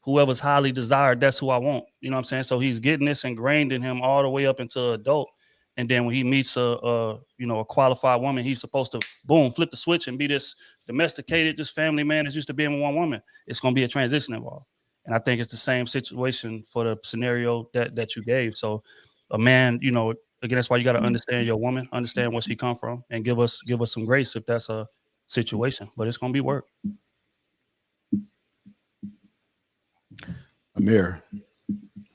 whoever's highly desired, that's who I want. You know what I'm saying? So he's getting this ingrained in him all the way up into adult. And then when he meets a you know, a qualified woman, he's supposed to boom, flip the switch and be this domesticated, this family man that's used to being with one woman. It's going to be a transition involved. And I think it's the same situation for the scenario that you gave. So a man, you know, again, that's why you got to understand your woman, understand where she come from, and give us some grace if that's situation, but it's gonna be work. Amir,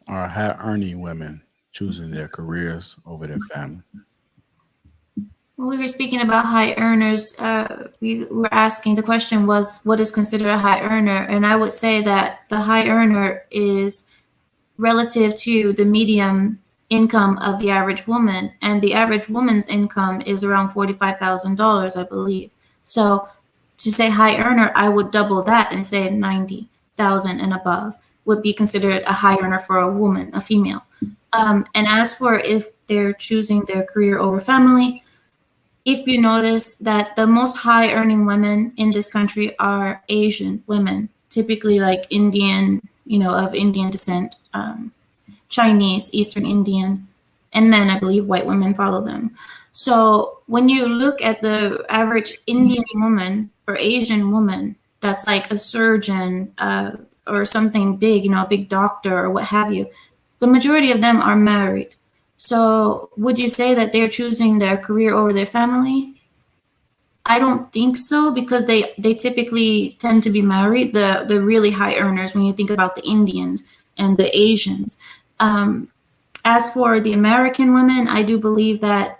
are high earning women choosing their careers over their family? When we were speaking about high earners, we were asking, the question was, what is considered a high earner? And I would say that the high earner is relative to the medium income of the average woman. And the average woman's income is around $45,000, I believe. So to say high earner, I would double that and say 90,000 and above would be considered a high earner for a woman, a female. And as for if they're choosing their career over family, if you notice that the most high earning women in this country are Asian women, typically like Indian, of Indian descent, Chinese, Eastern Indian, and then I believe white women follow them. So when you look at the average Indian woman or Asian woman that's like a surgeon or something big, a big doctor or what have you, the majority of them are married. So would you say that they're choosing their career over their family? I don't think so, because they typically tend to be married, the really high earners, when you think about the Indians and the Asians. As for the American women, I do believe that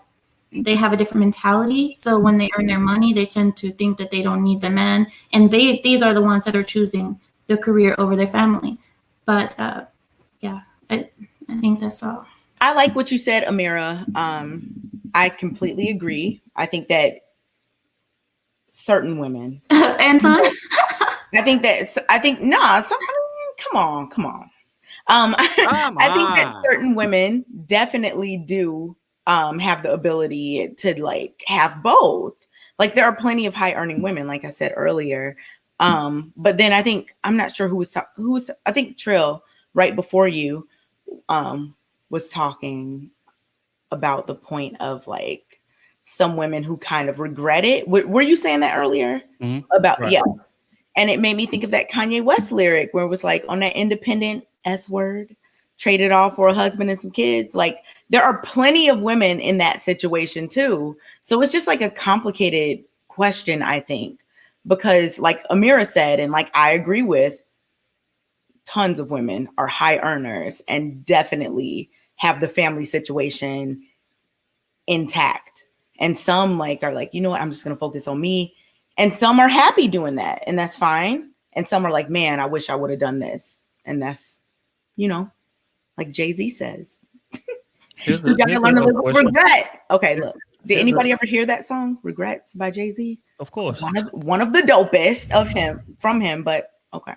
they have a different mentality. So when they earn their money, they tend to think that they don't need the man. And these are the ones that are choosing the career over their family. But yeah, I think that's all. I like what you said, Amira. I completely agree. I think that certain women, Anton? come on. I think that certain women definitely do have the ability to like have both. Like there are plenty of high earning women, like I said earlier. But then I think, I'm not sure who was I think Trill right before you was talking about the point of like some women who kind of regret it. Were you saying that earlier? Mm-hmm. About, right. Yeah. And it made me think of that Kanye West lyric where it was like, on that independent S word, traded off for a husband and some kids. Like there are plenty of women in that situation too. So it's just like a complicated question, I think, because like Amira said, and like I agree with, tons of women are high earners and definitely have the family situation intact. And some like are like, you know what, I'm just going to focus on me. And some are happy doing that, and that's fine. And some are like, man, I wish I would have done this. And that's, like Jay-Z says, you got to learn to live with regret. Okay, look, did anybody ever hear that song, Regrets by Jay-Z? Of course. One of the dopest from him, but okay.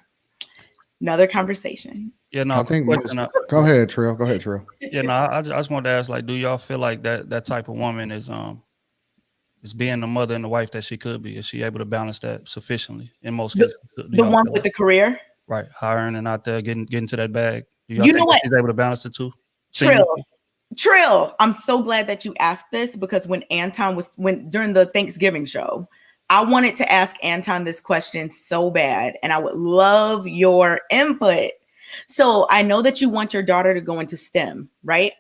Another conversation. Yeah, no, I think go ahead, Trill. Yeah, no, I just wanted to ask, like, do y'all feel like that type of woman is being the mother and the wife that she could be? Is she able to balance that sufficiently in most cases? The one with the career? Right, high earning out there, getting to that bag. Do You know what? She's able to balance the two? Trill, I'm so glad that you asked this, because when Anton during the Thanksgiving show, I wanted to ask Anton this question so bad, and I would love your input. So I know that you want your daughter to go into STEM, right?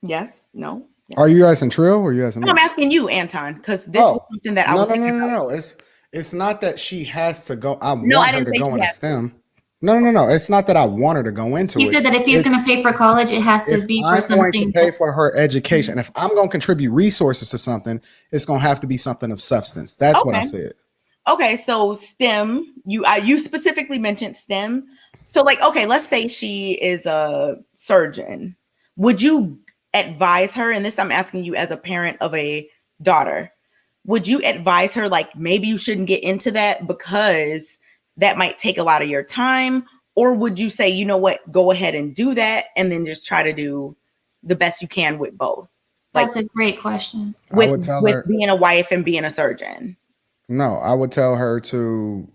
Yes? No? Yes. Are you asking Trill or are you asking me? I'm asking you, Anton, because this was something that I was thinking about. No. It's not that she has to go. I No, want I her didn't to say go she into has STEM. No. It's not that I want her to go into it. He said that if he's going to pay for college, it has to be for something. I'm going to pay for her education. If I'm going to contribute resources to something, it's going to have to be something of substance. That's what I said. Okay, so STEM, you specifically mentioned STEM. So like, okay, let's say she is a surgeon. Would you advise her, and this I'm asking you as a parent of a daughter, would you advise her like maybe you shouldn't get into that because that might take a lot of your time? Or would you say, you know what, go ahead and do that and then just try to do the best you can with both? That's a great question. With being a wife and being a surgeon. No, I would tell her to,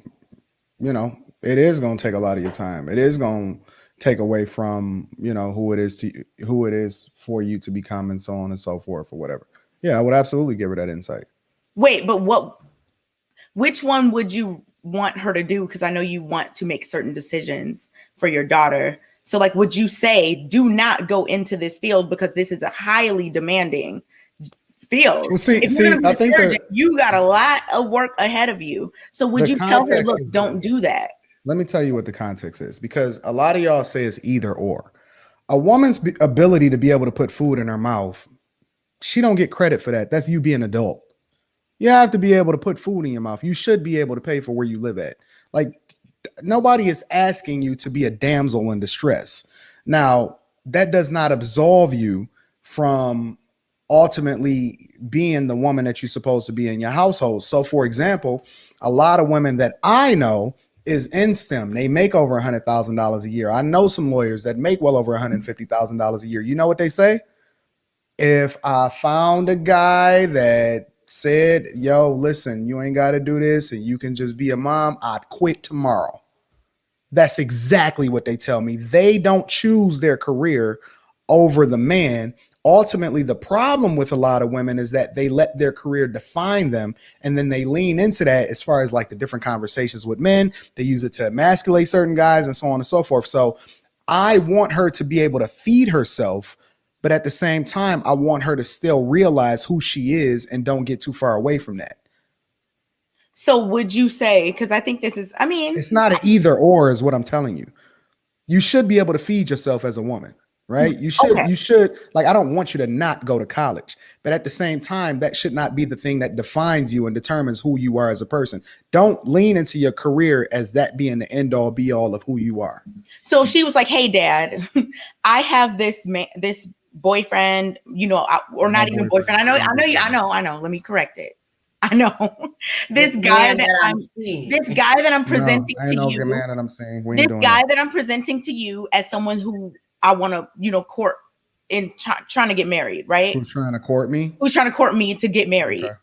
it is going to take a lot of your time. It is going to take away from, who it is for you to become, and so on and so forth, or whatever. Yeah, I would absolutely give her that insight. Wait, but which one would you want her to do? Because I know you want to make certain decisions for your daughter. So like, would you say, do not go into this field because this is a highly demanding field. Well, see, If you're gonna be I a think surgeon, you got a lot of work ahead of you. So would the you tell her, context look, is don't this. do that? Let me tell you what the context is, because a lot of y'all say it's either or. A woman's ability to be able to put food in her mouth, she don't get credit for that. That's you being an adult. You have to be able to put food in your mouth. You should be able to pay for where you live at. Like, nobody is asking you to be a damsel in distress. Now, that does not absolve you from ultimately being the woman that you're supposed to be in your household. So, for example, a lot of women that I know is in STEM. They make over $100,000 a year. I know some lawyers that make well over $150,000 a year. You know what they say? If I found a guy that said, yo, listen, you ain't got to do this and you can just be a mom, I'd quit tomorrow. That's exactly what they tell me. They don't choose their career over the man. Ultimately, the problem with a lot of women is that they let their career define them, and then they lean into that as far as like the different conversations with men. They use it to emasculate certain guys and so on and so forth. So I want her to be able to feed herself, but at the same time, I want her to still realize who she is and don't get too far away from that. So would you say, because I think this is, I mean, It's not an either or is what I'm telling you. You should be able to feed yourself as a woman, right? You should, like, I don't want you to not go to college, but at the same time, that should not be the thing that defines you and determines who you are as a person. Don't lean into your career as that being the end all be all of who you are. so if she was like, hey, dad, I have this man, this boyfriend, you know, or not even boyfriend. I know. Let me correct it. I know this guy that I'm presenting to you. Man that I'm saying. This guy that I'm presenting to you as someone who I want to, you know, court in trying to get married, right? Who's trying to court me? Who's trying to court me to get married? Okay.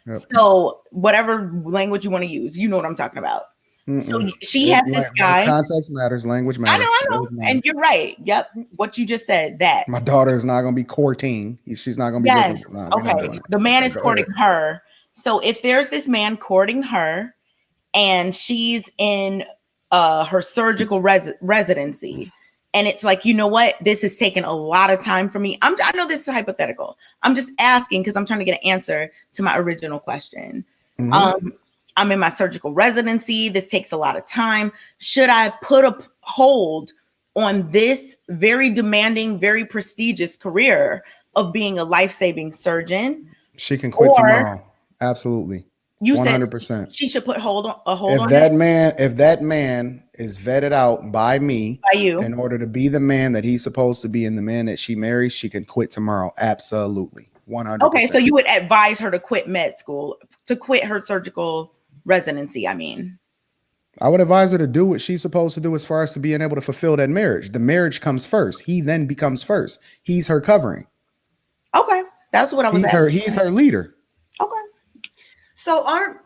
Yep. So whatever language you want to use, you know what I'm talking about. So she has this guy. Context matters. Language matters. I know. And you're right. Yep. What you just said, that. My daughter is not going to be courting. She's not going to be. Yes. Okay. The man is courting her. So if there's this man courting her and she's in her surgical residency, and it's like, you know what, this has taken a lot of time for me. I know this is hypothetical. I'm just asking because I'm trying to get an answer to my original question. Mm-hmm. I'm in my surgical residency. This takes a lot of time. Should I put a hold on this very demanding, very prestigious career of being a life-saving surgeon? She can quit tomorrow. Absolutely. You 100%. said she should put a hold on if that man is vetted out by me, by you, in order to be the man that he's supposed to be and the man that she marries, she can quit tomorrow. Absolutely. 100%. Okay, so you would advise her to quit med school, to quit her surgical residency. I mean, I would advise her to do what she's supposed to do as far as to being able to fulfill that marriage. The marriage comes first. He then becomes first. He's her covering. Okay, that's what I was. He's her leader. Okay. So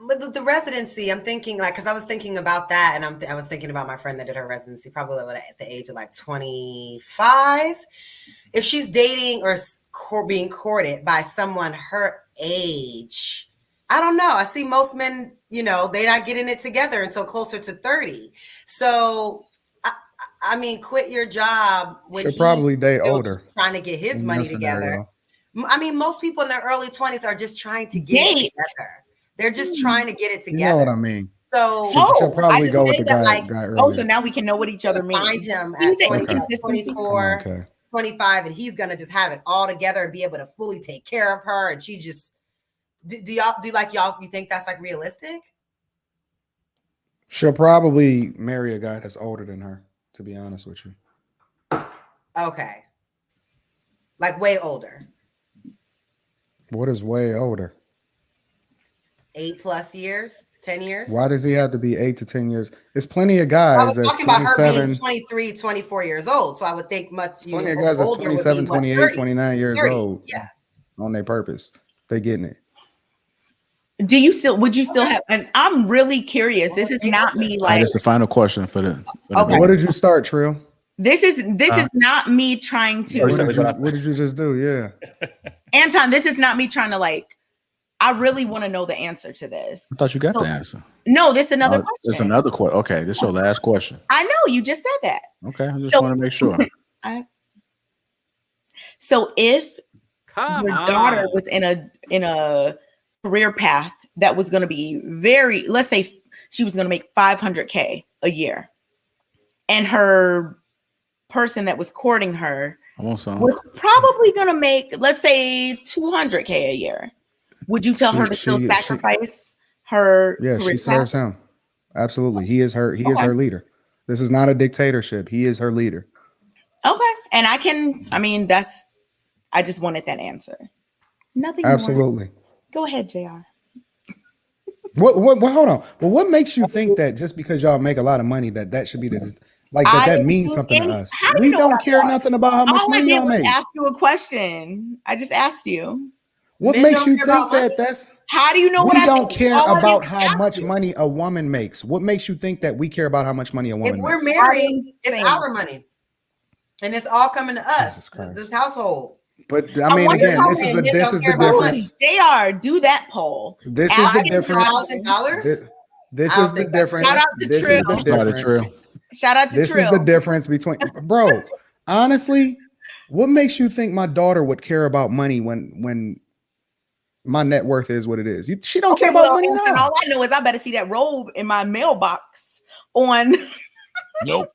the residency, I'm thinking like, because I was thinking about that, and I was thinking about my friend that did her residency probably at the age of like 25. If she's dating or being courted by someone her age, I don't know. I see most men, you know, they're not getting it together until closer to 30. So, I mean, quit your job when she'll probably date older, trying to get his money together. I mean, most people in their early 20s are just trying to get it together. They're just trying to get it together. You know what I mean? So she'll probably go with the guy early. So now we can know what each other mean. Find him at 24, 25, and he's gonna just have it all together and be able to fully take care of her. And she just do you think that's like realistic? She'll probably marry a guy that's older than her, to be honest with you. Okay. Like way older. What is way older? 8+ years, 10 years. Why does he have to be 8 to 10 years? There's plenty of guys. I was talking about her being 23, 24 years old. So I would think plenty of guys that's 27, 28, 30, 29 years 30, old. Yeah. On their purpose. They getting it. Would you still have, and I'm really curious. This is not me like. That's the final question for the. Okay. What did you start, Trill? This is not me trying to. What did you just do? Yeah. Anton, this is not me trying to like. I really want to know the answer to this. I thought you got the answer. No, this is another question. It's another question. Okay, this is your last question. I know you just said that. Okay, I just want to make sure. So if your daughter was in a career path that was going to be very, let's say she was going to make $500K a year, and her person that was courting her was probably going to make, let's say, $200K a year. Would you tell her to still sacrifice her? Yeah, career she serves path? him. Absolutely. He is her leader. This is not a dictatorship. He is her leader. Okay. And I just wanted that answer. Nothing Absolutely. more. Go ahead, JR. What hold on. Well, what makes you think that just because y'all make a lot of money that should be that means something to us? We don't care nothing about how much money y'all make. Ask you a question. I just asked you. What makes you think that's how do you know we don't care about how much money a woman makes? What makes you think that we care about how much money a woman makes? If we're married, it's our money. And it's all coming to us, this household. But I mean, again, this is the difference. JR, do that poll. This is the difference. This is the difference. Shout out to This is the difference. Shout out to This is the difference between, bro. Honestly, what makes you think my daughter would care about money when my net worth is what it is? She don't care about money now. All I know is I better see that robe in my mailbox on. Nope.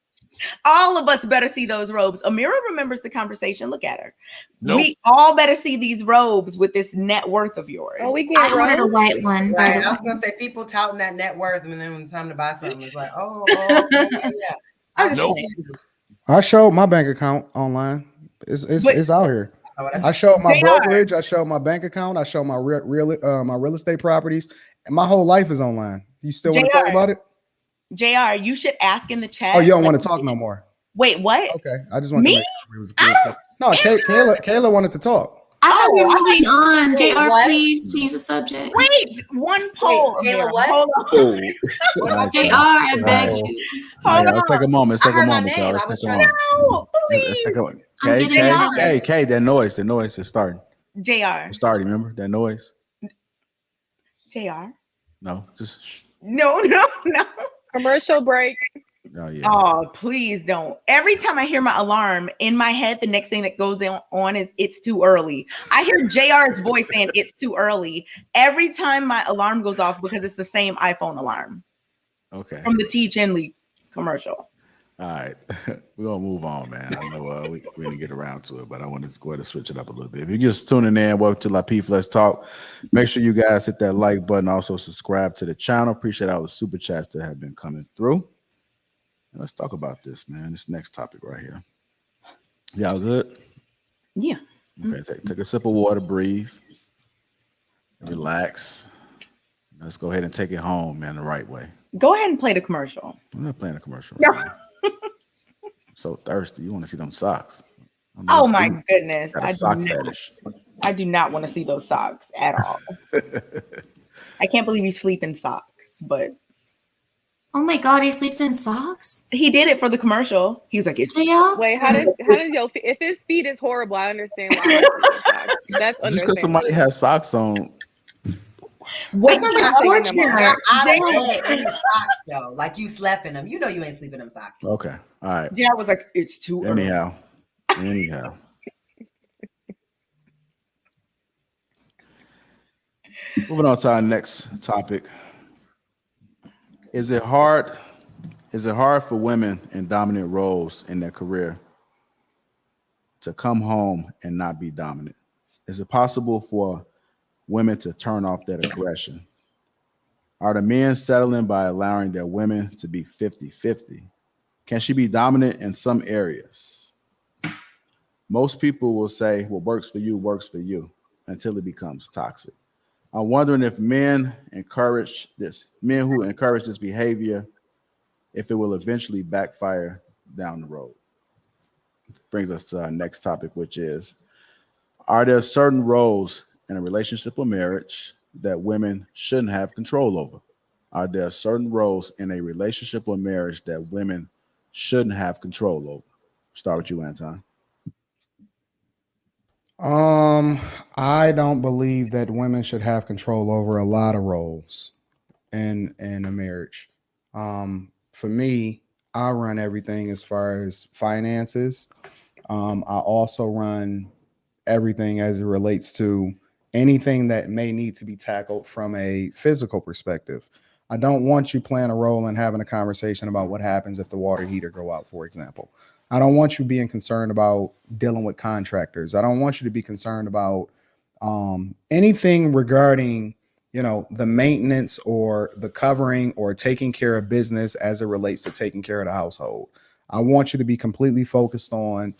All of us better see those robes. Amira remembers the conversation. Look at her. Nope. We all better see these robes with this net worth of yours. Oh, we I wanted a white one. Right. I was gonna say people touting that net worth, and then when it's time to buy something, it's like, yeah. Nope. I showed my bank account online. It's out here. I showed my brokerage. I showed my bank account. I showed my real estate properties, and my whole life is online. You still want to talk about it? JR, you should ask in the chat. Oh, you don't want to talk no more. Wait, what? Okay, I just want me. To make sure it was clear. No, Kayla wanted to talk. I thought we were moving on. JR, please change the subject. Wait, one poll. Kayla, what? JR, I beg you. Let's take a moment. Let's take a moment, y'all. Let's take a moment. No, please. Kay, that noise. The noise is starting. JR. It's starting, remember? That noise. JR. No, just shh. No. Commercial break. Oh, yeah. Oh, please don't. Every time I hear my alarm in my head, the next thing that goes on is it's too early. I hear JR's voice saying it's too early every time my alarm goes off because it's the same iPhone alarm. Okay. From the T. Chinley commercial. All right. We're going to move on, man. I know we didn't get around to it, but I wanted to go ahead and switch it up a little bit. If you're just tuning in, welcome to Lapeef Let's Talk. Make sure you guys hit that like button. Also subscribe to the channel. Appreciate all the super chats that have been coming through. And let's talk about this, man. This next topic right here. Y'all good? Yeah. Okay, take a sip of water, breathe, relax. Let's go ahead and take it home, man, the right way. Go ahead and play the commercial. I'm not playing a commercial. No. Right I'm so thirsty. You want to see them socks? Oh my goodness. Got a sock fetish. I do not want to see those socks at all. I can't believe you sleep in socks, but Oh my God, he sleeps in socks? he did it for the commercial. He was like, it's Wait, how does your if his feet is horrible, I understand why. That's Just understandable. because somebody has socks on. Wait, I don't any socks though. Like you slept in them. You know you ain't sleeping in them socks. Okay. All right. Yeah, I was like, it's too early. Anyhow. Moving on to our next topic. Is it hard for women in dominant roles in their career to come home and not be dominant? Is it possible for women to turn off that aggression? Are the men settling by allowing their women to be 50-50? Can she be dominant in some areas? Most people will say what works for you until it becomes toxic. I'm wondering if men who encourage this behavior, if it will eventually backfire down the road. Brings us to our next topic, which is, are there certain roles in a relationship or marriage that women shouldn't have control over? Are there certain roles in a relationship or marriage that women shouldn't have control over? Start with you, Anton. I don't believe that women should have control over a lot of roles in a marriage. For me, I run everything as far as finances. I also run everything as it relates to anything that may need to be tackled from a physical perspective. I don't want you playing a role in having a conversation about what happens if the water heater go out, for example. I don't want you being concerned about dealing with contractors. I don't want you to be concerned about anything regarding, the maintenance or the covering or taking care of business as it relates to taking care of the household. I want you to be completely focused on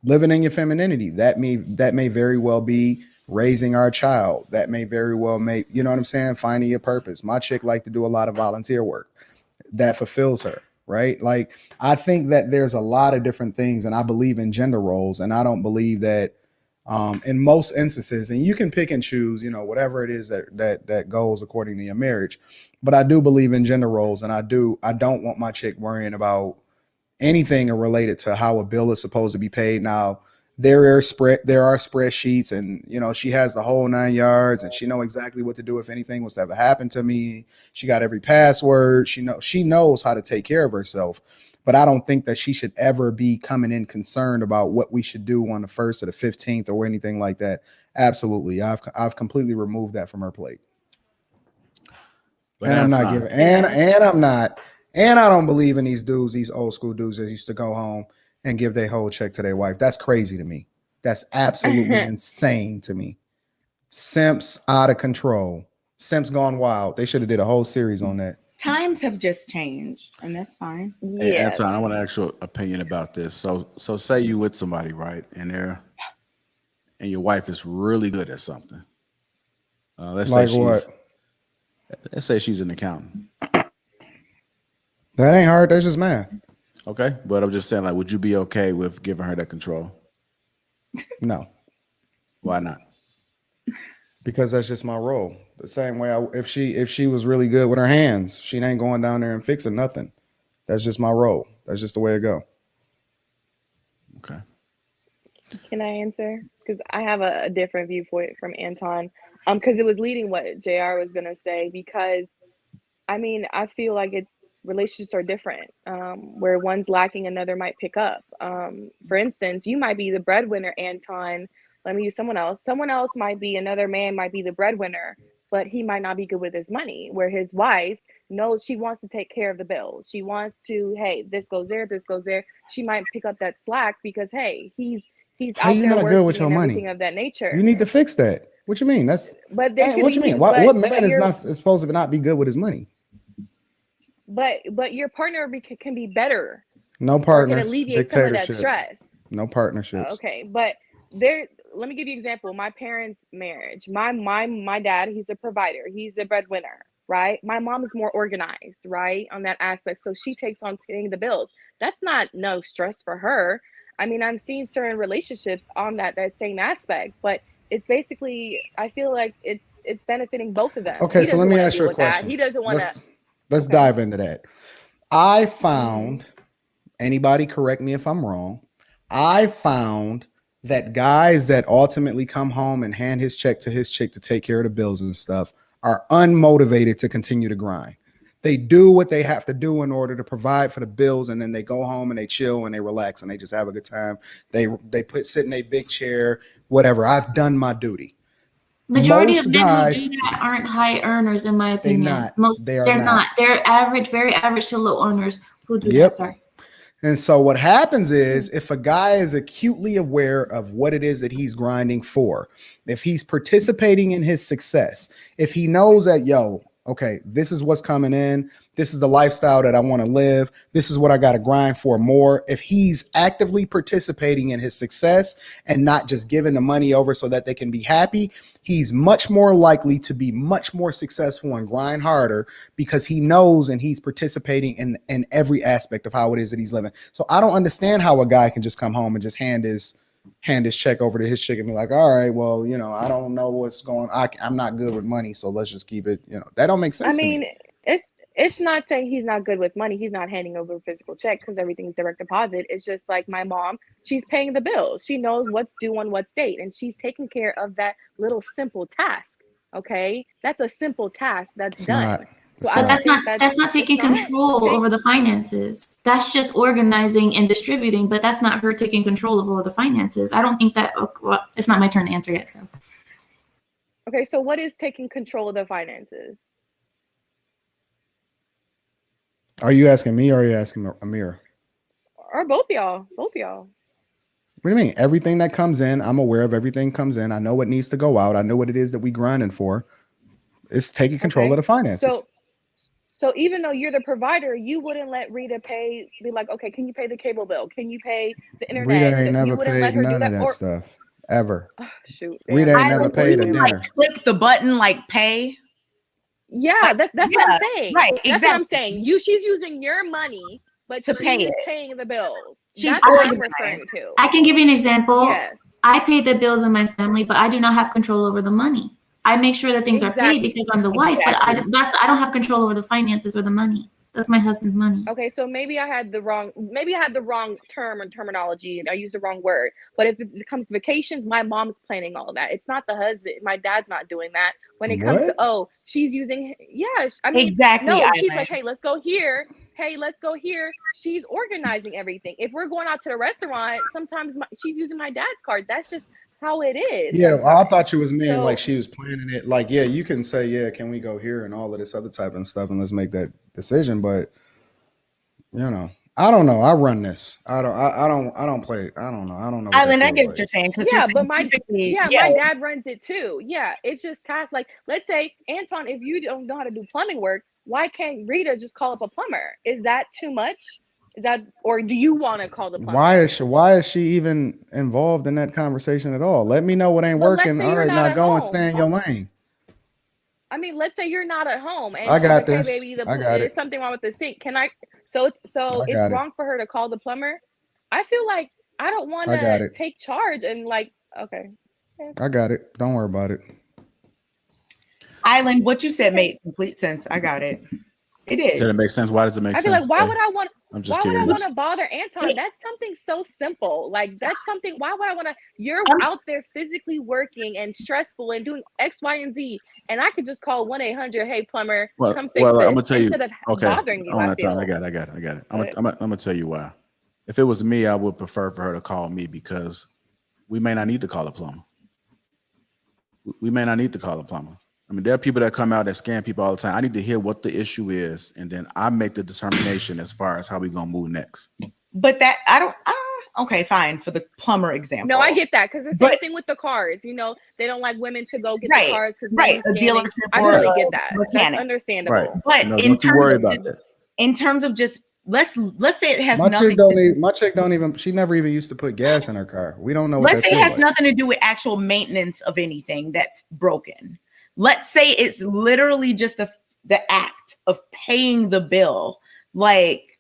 living in your femininity. That may very well be raising our child. That may very well you know what I'm saying, finding your purpose. My chick like to do a lot of volunteer work that fulfills her, right? Like, I think that there's a lot of different things, and I believe in gender roles, and I don't believe that in most instances, and you can pick and choose, whatever it is that goes according to your marriage, but I do believe in gender roles, and I don't want my chick worrying about anything related to how a bill is supposed to be paid. Now, there are spreadsheets, and she has the whole 9 yards, and she know exactly what to do if anything was to ever happen to me. She got every password. She knows how to take care of herself. But I don't think that she should ever be coming in concerned about what we should do on the 1st or the 15th or anything like that. Absolutely, I've completely removed that from her plate. But and I'm not fine. giving, and I'm not, and I don't believe in these dudes, these old school dudes that used to go home and give their whole check to their wife. That's crazy to me. That's absolutely insane to me. Simps out of control. Simps gone wild. They should have did a whole series on that. Times have just changed, and that's fine. Hey, Yeah. Anton, I want to ask your opinion about this. So say you with somebody, right, and your wife is really good at something. Let's say she's an accountant. That ain't hard. That's just math. Okay, but I'm just saying, like, would you be okay with giving her that control? No. Why not? Because that's just my role. The same way if she was really good with her hands, she ain't going down there and fixing nothing. That's just my role. That's just the way it go. Okay. Can I answer? Because I have a different view for it from Anton. Because it was leading what JR was gonna say. Because I feel like relationships are different. Where one's lacking, another might pick up. For instance, you might be the breadwinner, Anton. Let me use someone else. Another man might be the breadwinner, but he might not be good with his money. Where his wife knows she wants to take care of the bills. She wants to, hey, this goes there, this goes there. She might pick up that slack because, hey, he's How out you there not working good with your and money? everything of that nature. You need to fix that. What you mean? But there what you mean? What man is supposed to not be good with his money? But your partner can be better. No partners. Can alleviate some of that stress. No partnerships. Okay, but let me give you an example. My parents' marriage. My dad, he's a provider. He's a breadwinner, right? My mom is more organized, right, on that aspect. So she takes on paying the bills. That's not no stress for her. I've seen certain relationships on that same aspect, but it's basically, I feel like it's benefiting both of them. Okay, so let me ask you a question. He doesn't want to. Let's dive into that. I found, anybody correct me if I'm wrong, I found that guys that ultimately come home and hand his check to his chick to take care of the bills and stuff are unmotivated to continue to grind. They do what they have to do in order to provide for the bills, and then they go home and they chill and they relax and they just have a good time. They sit in a big chair, whatever. I've done my duty. Majority of men who do that aren't high earners, in my opinion. They're not. They're average, very average to low earners who do that. Sorry. And so what happens is, if a guy is acutely aware of what it is that he's grinding for, if he's participating in his success, if he knows that, okay, this is what's coming in, this is the lifestyle that I want to live, this is what I got to grind for more. If he's actively participating in his success and not just giving the money over so that they can be happy, he's much more likely to be much more successful and grind harder because he knows and he's participating in every aspect of how it is that he's living. So I don't understand how a guy can just come home and just hand his check over to his chick and be like, all right, well, I don't know what's going on. I'm not good with money, so let's just keep it. That don't make sense to me. It's not saying he's not good with money. He's not handing over a physical check because everything's direct deposit. It's just like my mom, she's paying the bills. She knows what's due on what date, and she's taking care of that little simple task. Okay, that's a simple task that's done. So That's I But don't right. think that's not taking it's not control okay. over the finances. That's just organizing and distributing, but that's not her taking control over the finances. I don't think that, well, it's not my turn to answer yet, so. Okay, so what is taking control of the finances? Are you asking me or are you asking Amir? Or both y'all? Both y'all. What do you mean? Everything that comes in, I'm aware of everything comes in. I know what needs to go out. I know what it is that we grinding for. It's taking control of the finances. So even though you're the provider, you wouldn't let Rita be like, okay, can you pay the cable bill? Can you pay the internet? Rita ain't You never wouldn't let paid her do none of that, that or stuff ever. shoot, Rita damn, ain't never Island, paid a you dinner. click the button like pay. Yeah, Like, that's what yeah, I'm saying. right, That's what I'm exactly. saying. She's using your money, but To pay she's it. paying the bills. She's That's what I'm organized. referring to. I can give you an example. Yes. I pay the bills in my family, but I do not have control over the money. I make sure that things are paid Exactly. because I'm the wife, but I don't have control over the finances or the money. That's my husband's money. Okay, so maybe I had the wrong term and terminology, and I used the wrong word. But if it comes to vacations, my mom's planning all of that. It's not the husband. My dad's not doing that. When it comes to, What? she's using, I mean, Exactly, no, he's Island. like, hey, let's go here. Hey, let's go here. She's organizing everything. If we're going out to the restaurant, sometimes she's using my dad's card. That's just how it is. Yeah, well, I sometimes. thought you was meaning So- like she was planning it. Like, yeah, you can say, yeah, can we go here and all of this other type of stuff, and let's make that decision. But you know, I don't know. I run this. I don't play. I don't know. I don't know. What Island, that I feels get what like. you're saying. Because Yeah, you're but saying my typically, my dad runs it too. Yeah, it's just tasks. Like, let's say, Anton, if you don't know how to do plumbing work, why can't Rita just call up a plumber? Is that too much? Is that, or do you want to call the plumber? Why is she even involved in that conversation at all? Let me know what ain't But let's working. say All you're right, not now at go and home. stay in your lane. I mean, let's say you're not at home and I she's got like, hey, this. baby, I got there's it. something wrong with the sink. Can I? So it's got it. wrong for her to call the plumber. I feel like I don't want I got to it. take charge and like, okay. I got it. Don't worry about it. Island, what you said made complete sense. I got it. It Did did. it make sense? Why does it make I feel sense? like, why Tay? would I want? I'm Why just would I curious. want to bother Anton? That's something so simple. Like, that's something. Why would I want to? You're out there physically working and stressful and doing X, Y, and Z, and I could just call 1-800. Hey, plumber, come fix this. I'm gonna tell you. Instead of Okay, bothering you. on I that time, feel. I got it. I'm gonna tell you why. If it was me, I would prefer for her to call me because we may not need to call a plumber. We may not need to call a plumber. I mean, there are people that come out that scam people all the time. I need to hear what the issue is, and then I make the determination as far as how we gonna move next. But that I don't. Okay, fine. For the plumber example. No, I get that because the same thing with the cars. You know, they don't like women to go get the cars because a dealership. I or totally a get that. mechanic. That's understandable. Right. But No, in don't you terms worry of about just, that. in terms of just let's say it has My nothing. chick don't even. She never even used to put gas in her car. We don't know what Let's that say it feels has like. nothing to do with actual maintenance of anything that's broken. Let's say it's literally just the act of paying the bill. Like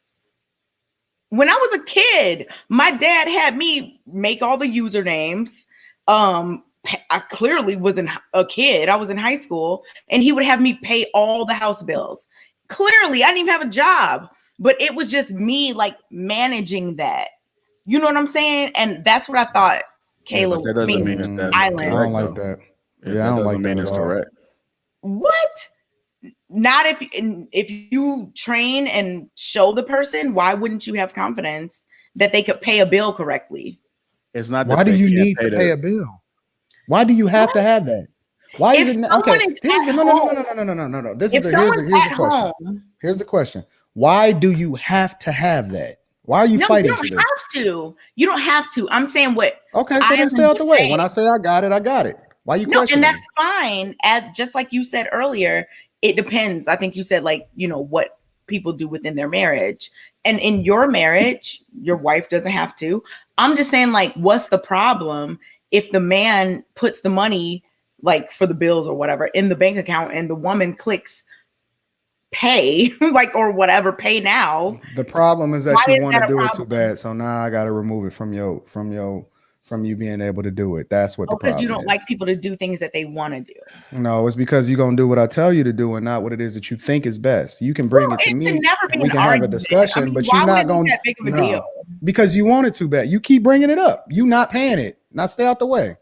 when I was a kid, my dad had me make all the usernames. I clearly wasn't a kid. I was in high school, and he would have me pay all the house bills. Clearly, I didn't even have a job, but it was just me like managing that. You know what I'm saying? And that's what I thought. Kayla, but that doesn't mean that that's Island. I correct. don't like though. that. Yeah, Yeah, I that don't doesn't like mean that it's at all. correct. What? Not if you train and show the person, why wouldn't you have confidence that they could pay a bill correctly? It's not. Why that do they you can't need to pay a bill? Why do you have to have that? Why If is it someone okay? is Here's at the home- no. If someone's Here's at the question. home, Here's the question. Why do you have to have that? Why are you no, you fighting don't for this? have to. You don't have to. I'm saying what. Okay, so then stay out the way. When I say I got it. Why you No, questioning? and that's fine. Just like you said earlier, it depends. I think you said like, what people do within their marriage. And in your marriage, your wife doesn't have to. I'm just saying, like, what's the problem if the man puts the money, like for the bills or whatever, in the bank account and the woman clicks pay, like, or whatever, pay now? The problem is that Why you is want to that a do it problem? too bad. So now I got to remove it from you being able to do it. That's what the problem Because you don't is. like people to do things that they want to do. No, it's because you're gonna do what I tell you to do and not what it is that you think is best. You can bring it to me and we can have a discussion, but you're not going that big of a deal. because you want it too bad. You keep bringing it up. You not paying it. Now stay out the way.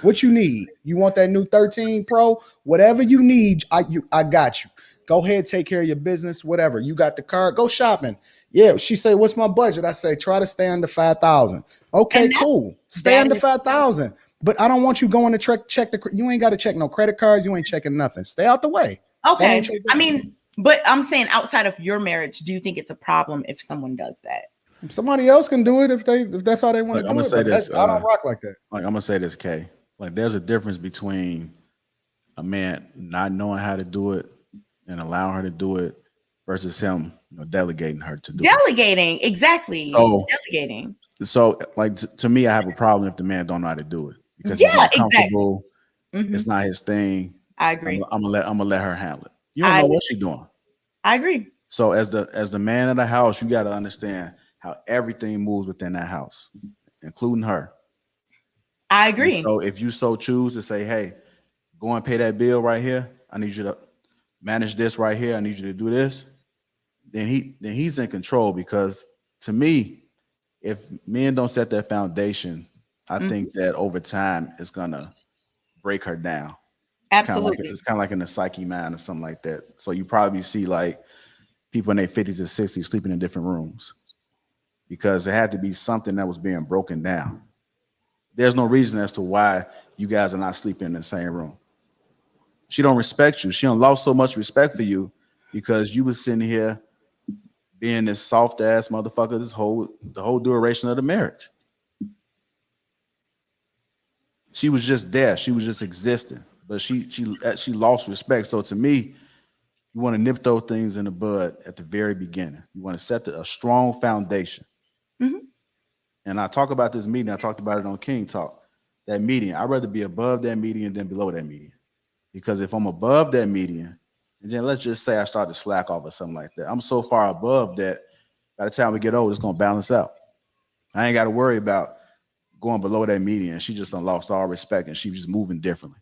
What you need? You want that new 13 Pro? Whatever you need, I got you. Go ahead, take care of your business, whatever. You got the car, go shopping. Yeah, she say, what's my budget? I say, try to stay under 5,000. Okay, cool. Stay under 5,000. But I don't want you going to check the. You ain't got to check no credit cards. You ain't checking nothing. Stay out the way. Okay. I mean, but I'm saying outside of your marriage, do you think it's a problem if someone does that? Somebody else can do it if that's how they want to do I'm gonna it. say this. I don't rock like that. Like I'm gonna say this, Kay. Like there's a difference between a man not knowing how to do it and allowing her to do it versus him, delegating her to do delegating. Exactly. So, delegating. So, like to me, I have a problem if the man don't know how to do it because he's not comfortable. Exactly. It's not his thing. I agree. I'm gonna let her handle it. You don't know what she's doing. I agree. So as the man of the house, you got to understand how everything moves within that house, including her. I agree. And so if you so choose to say, hey, go and pay that bill right here. I need you to manage this right here. I need you to do this. Then he's in control, because to me, if men don't set that foundation, I think that over time it's gonna break her down. Absolutely. It's kind of like in the psyche mind or something like that. So you probably see like people in their 50s and 60s sleeping in different rooms because there had to be something that was being broken down. There's no reason as to why you guys are not sleeping in the same room. She don't respect you. She done lost so much respect for you because you was sitting here being this soft ass motherfucker the whole duration of the marriage. She was just there. She was just existing, but she lost respect. So to me, you want to nip those things in the bud at the very beginning. You want to set a strong foundation. And I talk about this meeting. I talked about it on King Talk. That median, I'd rather be above that median than below that median. Because if I'm above that median, and then let's just say I start to slack off or something like that, I'm so far above that by the time we get old, it's going to balance out. I ain't got to worry about going below that median. She just done lost all respect and she's just moving differently.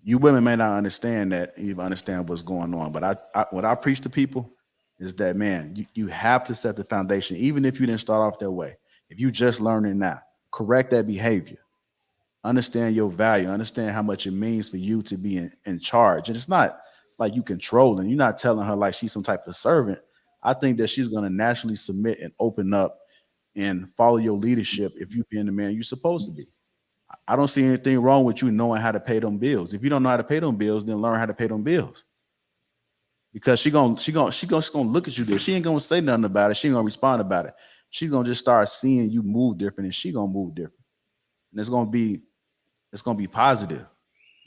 You women may not understand that, even understand what's going on. But what I preach to people is that, man, you have to set the foundation, even if you didn't start off that way. If you just learning now, correct that behavior. Understand your value. Understand how much it means for you to be in charge. And it's not like you controlling. You're not telling her like she's some type of servant. I think that she's going to naturally submit and open up and follow your leadership if you being the man you're supposed to be. I don't see anything wrong with you knowing how to pay them bills. If you don't know how to pay them bills, then learn how to pay them bills. Because she gonna look at you there. She ain't gonna say nothing about it. She ain't gonna respond about it. She's gonna just start seeing you move different, and she gonna move different. And it's gonna be positive.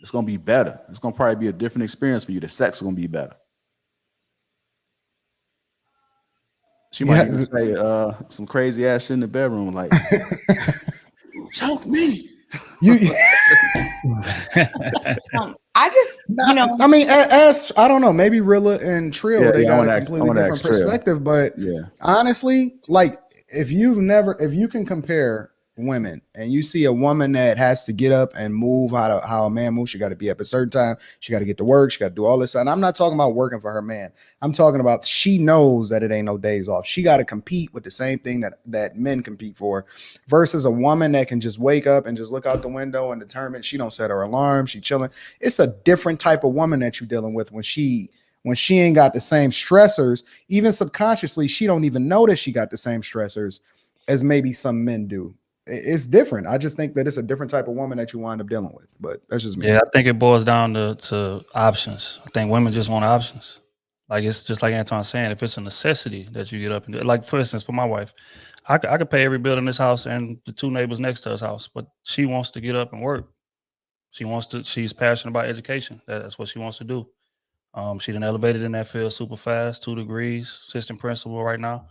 It's gonna be better. It's gonna probably be a different experience for you. The sex is gonna be better. She might even say some crazy ass shit in the bedroom, like choke me. I just, I mean, as I don't know, maybe Rilla and Trill, they got a completely different perspective. But honestly, like if you can compare women and you see a woman that has to get up and move how a man moves, she got to be up at a certain time, she got to get to work, she got to do all this. And I'm not talking about working for her man. I'm talking about she knows that it ain't no days off. She got to compete with the same thing that men compete for, versus a woman that can just wake up and just look out the window and determine she don't set her alarm, she chilling. It's a different type of woman that you're dealing with when she ain't got the same stressors. Even subconsciously, she don't even notice she got the same stressors as maybe some men do. It's different. I just think that it's a different type of woman that you wind up dealing with. But that's just me. Yeah, I think it boils down to options. I think women just want options. Like it's just like Anton's saying, if it's a necessity that you get up and do, like for instance, for my wife, I could pay every bill in this house and the two neighbors next to us house, but she wants to get up and work. She's passionate about education. That's what she wants to do. She done elevated in that field super fast, 2 degrees, assistant principal right now.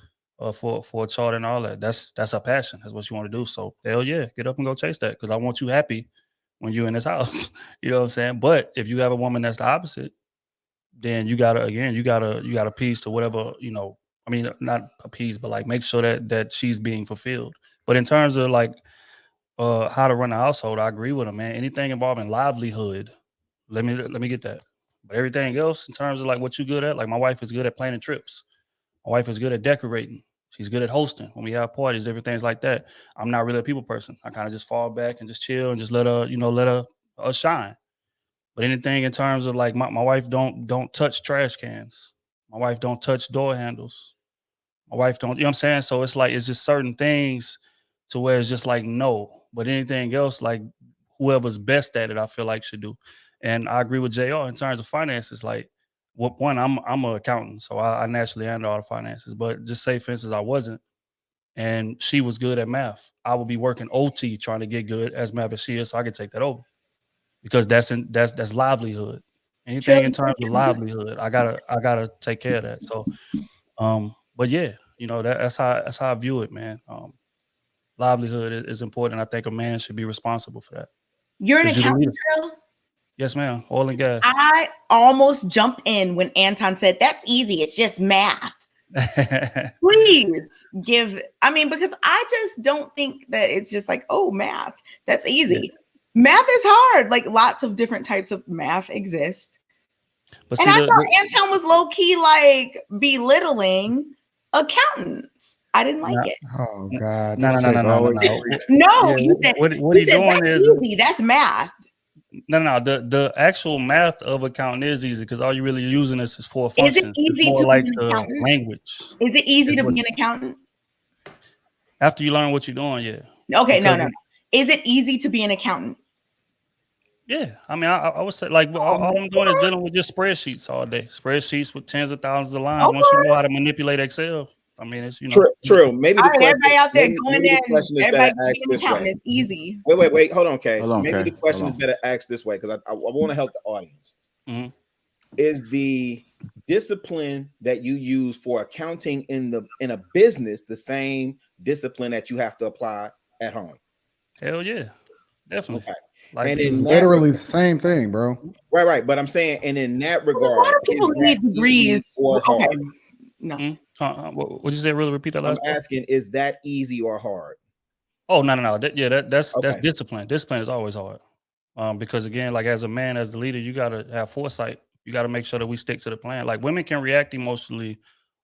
For a charter and all that. That's her passion. That's what you want to do. So hell yeah, get up and go chase that, because I want you happy when you're in this house. You know what I'm saying? But if you have a woman that's the opposite, then you gotta appease to whatever, I mean, not appease, but like make sure that she's being fulfilled. But in terms of like how to run a household, I agree with him, man. Anything involving livelihood, let me get that. But everything else in terms of like what you good at, like my wife is good at planning trips. My wife is good at decorating. She's good at hosting when we have parties, different things like that. I'm not really a people person. I kind of just fall back and just chill and just let her shine. But anything in terms of like my wife don't touch trash cans. My wife don't touch door handles. My wife don't, you know what I'm saying? So it's like it's just certain things to where it's just like no. But anything else, like whoever's best at it, I feel like should do. And I agree with JR in terms of finances. Like what one, I'm an accountant, so I naturally handle all the finances. But just say for instance, I wasn't, and she was good at math. I would be working OT trying to get good as math as she is, so I could take that over because that's livelihood. Anything in terms of livelihood, I gotta take care of that. So, but yeah, you know that's how I view it, man. Livelihood is important. I think a man should be responsible for that. You're an 'Cause you're the accountant, leader. Trill? Yes, ma'am. Oil and gas. I almost jumped in when Anton said, that's easy. It's just math. Please because I just don't think that it's just like, oh, math. That's easy. Yeah. Math is hard. Like lots of different types of math exist. But and I thought Anton was low key like belittling accountants. I didn't like it. Oh God! No. No, you said what are you doing that's is easy. That's math. No. The actual math of accounting is easy because all you're really using is for functions. Is it easy more to like be an the accountant? language? Is it easy to be an accountant? After you learn what you're doing, yeah. Okay, no. Is it easy to be an accountant? Yeah, I mean, I would say like all I'm doing is dealing with just spreadsheets all day. Spreadsheets with tens of thousands of lines. Once you know how to manipulate Excel, I mean, it's true. Maybe the question, everybody out there going there, everybody asked this way. It's easy. Wait, hold on, Kay. Maybe Kay. the question is better asked this way because I want to help the audience. Mm-hmm. Is the discipline that you use for accounting in a business the same discipline that you have to apply at home? Hell yeah, definitely. Okay. Like, and it's literally the same thing, bro. Right. But I'm saying, and in that regard, why do people need degrees? Or hard? Okay. No. What did you say? Really repeat that last part? I'm asking, is that easy or hard? Oh, no. That's discipline. Discipline is always hard. Because again, like as a man, as the leader, you gotta have foresight. You gotta make sure that we stick to the plan. Like women can react emotionally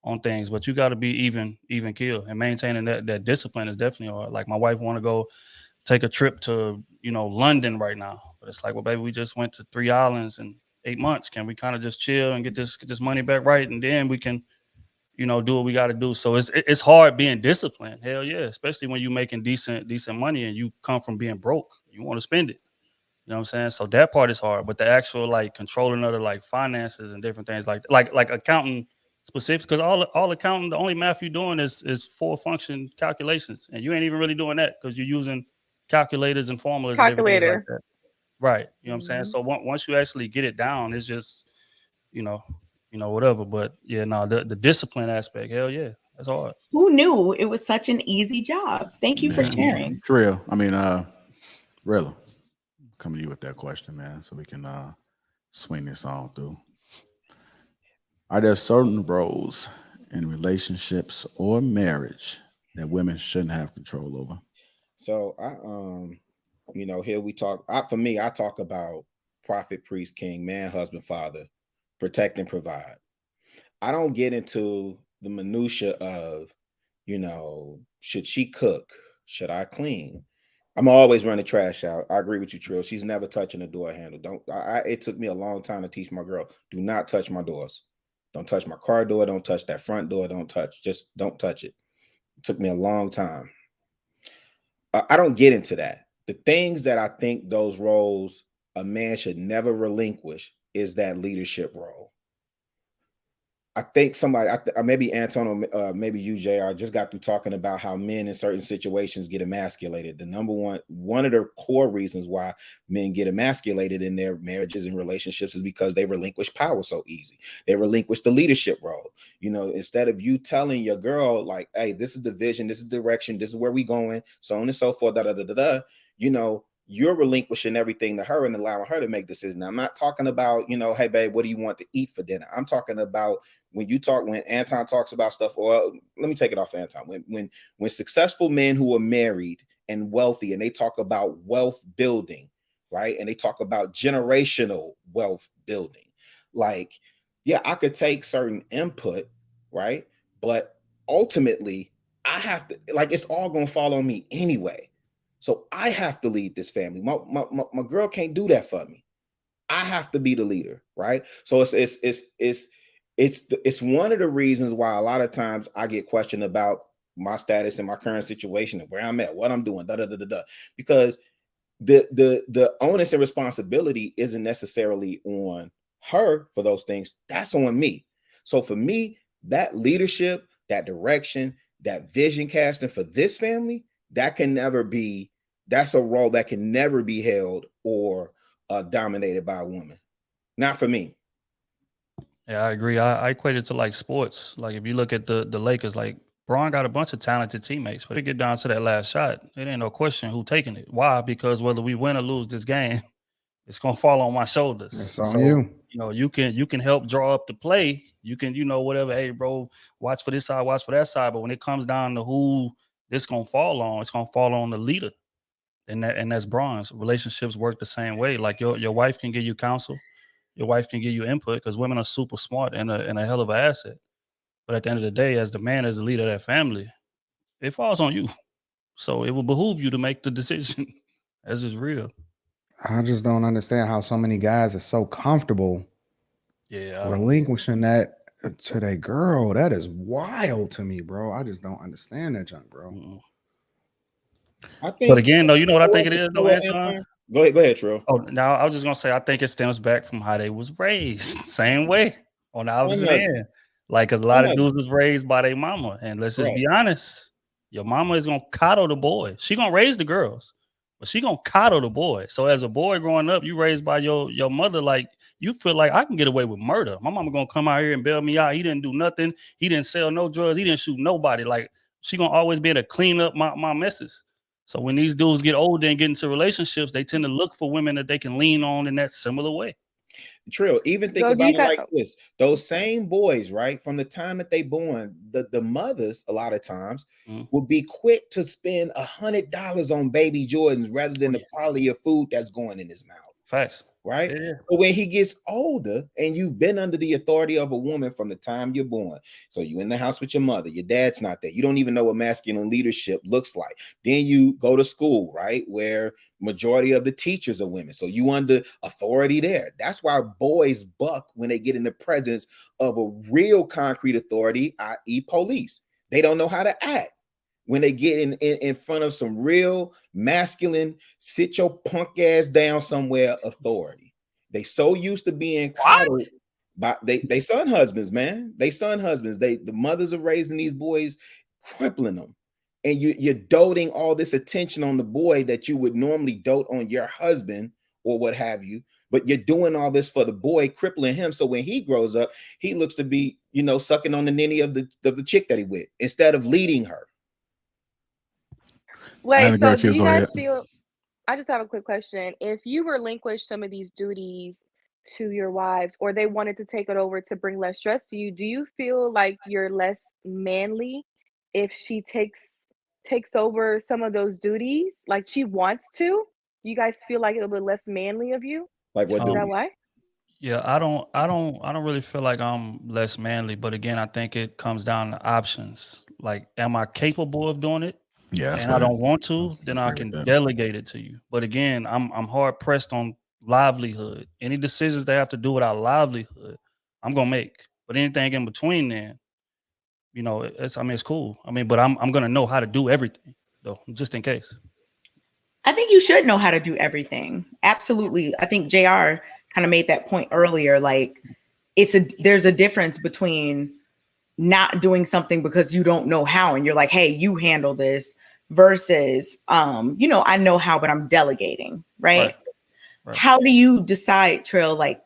on things, but you gotta be even keel. And maintaining that discipline is definitely hard. Like my wife wanna go take a trip to, London right now. But it's like, well, baby, we just went to 3 islands in 8 months. Can we kind of just chill and get this money back right? And then we can, do what we got to do. So it's hard being disciplined. Hell yeah. Especially when you're making decent money and you come from being broke. You want to spend it. You know what I'm saying? So that part is hard. But the actual like controlling other like finances and different things like accounting specific, because all accounting, the only math you're doing is full function calculations. And you ain't even really doing that because you're using calculators and formulas and everything like that. Right. You know what I'm saying? So once you actually get it down, it's just, whatever. But yeah, no, the discipline aspect, hell yeah, that's hard. Who knew it was such an easy job? Thank you for sharing. Trill. I mean, really coming to you with that question, man, so we can swing this on through. Are there certain roles in relationships or marriage that women shouldn't have control over? So here we talk. For me, I talk about prophet, priest, king, man, husband, father, protect and provide. I don't get into the minutia of, should she cook? Should I clean? I'm always running trash out. I agree with you, Trill. She's never touching a door handle. It took me a long time to teach my girl, do not touch my doors. Don't touch my car door. Don't touch that front door. Just don't touch it. It took me a long time. I don't get into that. The things that I think those roles a man should never relinquish is that leadership role. I think somebody, maybe Anton or maybe you, JR, just got through talking about how men in certain situations get emasculated. The number one of the core reasons why men get emasculated in their marriages and relationships is because they relinquish power so easy. They relinquish the leadership role. Instead of you telling your girl like, hey, this is the vision, this is the direction, this is where we going, so on and so forth, you're relinquishing everything to her and allowing her to make decisions. Now, I'm not talking about, hey, babe, what do you want to eat for dinner? I'm talking about when Anton talks about stuff, or let me take it off Anton. When successful men who are married and wealthy and they talk about wealth building, right? And they talk about generational wealth building. Like, yeah, I could take certain input, right? But ultimately, I have to, it's all going to fall on me anyway. So I have to lead this family. My girl can't do that for me. I have to be the leader, right? So it's one of the reasons why a lot of times I get questioned about my status and my current situation and where I'm at, what I'm doing, because the onus and responsibility isn't necessarily on her for those things. That's on me. So for me, that leadership, that direction, that vision casting for this family, that's a role that can never be held or dominated by a woman. Not for me. Yeah, I agree. I equate it to like sports. Like if you look at the Lakers, like Braun got a bunch of talented teammates, but it get down to that last shot, it ain't no question who taking it. Why? Because whether we win or lose this game, it's gonna fall on my shoulders. It's on So you. you can help draw up the play. You can, whatever. Hey, bro, watch for this side, watch for that side. But when it comes down to who this gonna fall on, it's gonna fall on the leader, and that's Braun's. Relationships work the same way. Like your wife can give you counsel. Your wife can give you input because women are super smart and a hell of an asset. But at the end of the day, as the man, as the leader of that family, it falls on you. So it will behoove you to make the decision. That's just real. I just don't understand how so many guys are so comfortable Yeah. relinquishing that to their girl. That is wild to me, bro. I just don't understand that junk, bro. Mm-mm. I think, but again, though, you know what I think it is, though, Antoine? Go ahead, Trill. Oh, now I was just gonna say I think it stems back from how they was raised. Same way on the opposite end. Like, cause a lot of dudes was raised by their mama. And let's just be honest, your mama is gonna coddle the boy. She gonna raise the girls, but she gonna coddle the boy. So as a boy growing up, you raised by your mother, like you feel like I can get away with murder. My mama gonna come out here and bail me out. He didn't do nothing. He didn't sell no drugs. He didn't shoot nobody. Like she gonna always be able to clean up my messes. So when these dudes get older and get into relationships, they tend to look for women that they can lean on in that similar way. Trill, even think about it like this. Those same boys, right, from the time that they born, the mothers a lot of times would be quick to spend $100 on baby Jordans rather than the quality of food that's going in his mouth. Facts. Right? Yeah. But when he gets older and you've been under the authority of a woman from the time you're born, so you in the house with your mother, your dad's not there, you don't even know what masculine leadership looks like. Then you go to school, right, where majority of the teachers are women, so you under authority there. That's why boys buck when they get in the presence of a real concrete authority, i.e. police. They don't know how to act when they get in front of some real masculine, sit your punk ass down somewhere authority. They so used to being coddled by they son husbands, man. They son husbands. The mothers are raising these boys, crippling them. And you're doting all this attention on the boy that you would normally dote on your husband or what have you. But you're doing all this for the boy, crippling him. So when he grows up, he looks to be, sucking on the ninny of the chick that he with instead of leading her. Wait, so do you guys feel, I just have a quick question. If you relinquish some of these duties to your wives or they wanted to take it over to bring less stress to you, do you feel like you're less manly if she takes over some of those duties? Like she wants to? You guys feel like it'll be less manly of you? Like what? Is that why? Yeah, I don't really feel like I'm less manly, but again, I think it comes down to options. Like, am I capable of doing it? Yeah, and I don't want to, then I can delegate it to you. But again, I'm hard pressed on livelihood. Any decisions they have to do with our livelihood, I'm gonna make. But anything in between, then, it's cool. But I'm gonna know how to do everything though, just in case. I think you should know how to do everything. Absolutely. I think JR kind of made that point earlier. Like there's a difference between not doing something because you don't know how and you're like, hey, you handle this versus I know how, but I'm delegating, right? How do you decide, Trill? Like,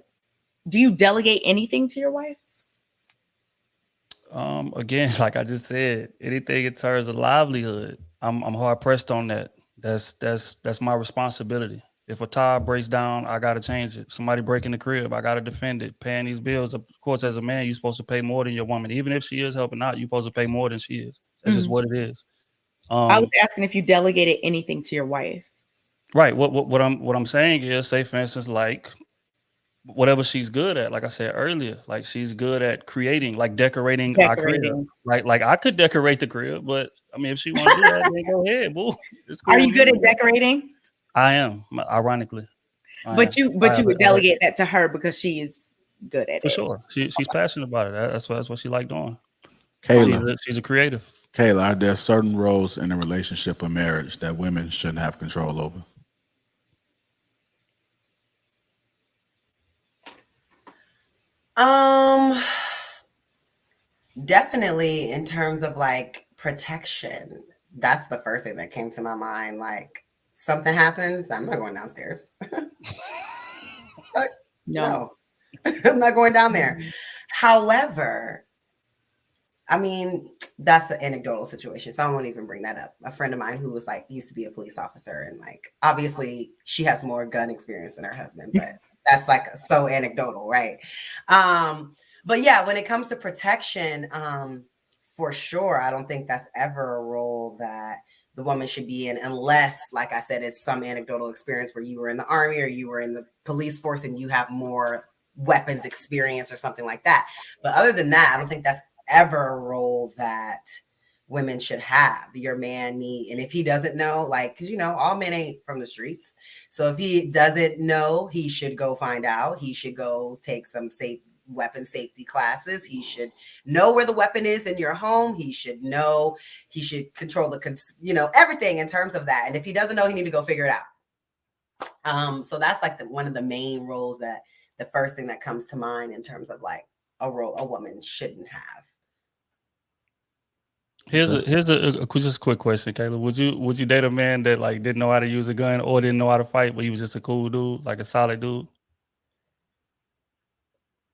do you delegate anything to your wife? Again, like I just said, anything in terms of livelihood, I'm hard pressed on that. That's my responsibility. If a tire breaks down, I got to change it. Somebody breaking the crib, I got to defend it. Paying these bills, of course, as a man, you're supposed to pay more than your woman. Even if she is helping out, you're supposed to pay more than she is. That's just what it is. I was asking if you delegated anything to your wife. Right. What I'm saying is, say for instance, like whatever she's good at, like I said earlier, like she's good at creating, like decorating our crib. Like I could decorate the crib, but if she wants to do that, then go ahead, boo. Are you good at decorating? I am, ironically. But you would delegate that to her because she's good at for it. sure. She's passionate about it. That's what she like doing. Kayla, She's a creative. Kayla, are there certain roles in a relationship or marriage that women shouldn't have control over? Definitely in terms of like protection. That's the first thing that came to my mind. Like something happens, I'm not going downstairs. No, I'm not going down there. However, I mean, that's the anecdotal situation. So I won't even bring that up. A friend of mine who was like, used to be a police officer, and like, obviously she has more gun experience than her husband, but that's like so anecdotal, right? But yeah, when it comes to protection, for sure, I don't think that's ever a role that the woman should be in, unless, like I said, it's some anecdotal experience where you were in the army or you were in the police force and you have more weapons experience or something like that. But other than that, I don't think that's ever a role that women should have. Your man need, and if he doesn't know, like, because all men ain't from the streets, so if he doesn't know, he should go find out. He should go take some weapon safety classes. He should know where the weapon is in your home. He should know. He should control the everything in terms of that. And if he doesn't know, he need to go figure it out. So that's like one of the main roles, that the first thing that comes to mind in terms of like a role a woman shouldn't have. Here's a just quick question, Kayla. Would you date a man that like didn't know how to use a gun or didn't know how to fight, but he was just a cool dude, like a solid dude?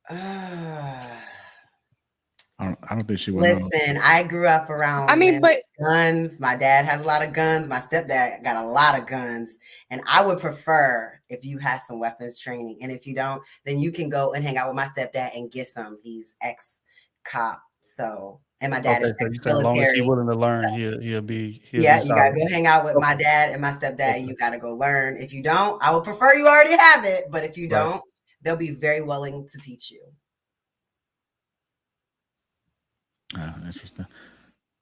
I don't think she would. Listen, I grew up around guns. My dad has a lot of guns. My stepdad got a lot of guns. And I would prefer if you have some weapons training. And if you don't, then you can go and hang out with my stepdad and get some. He's ex-cop. So, and my dad is ex-military. As long as he's willing to learn, he'll be you gotta go hang out with my dad and my stepdad, and you gotta go learn. If you don't, I would prefer you already have it. But if you don't, they'll be very willing to teach you. Interesting.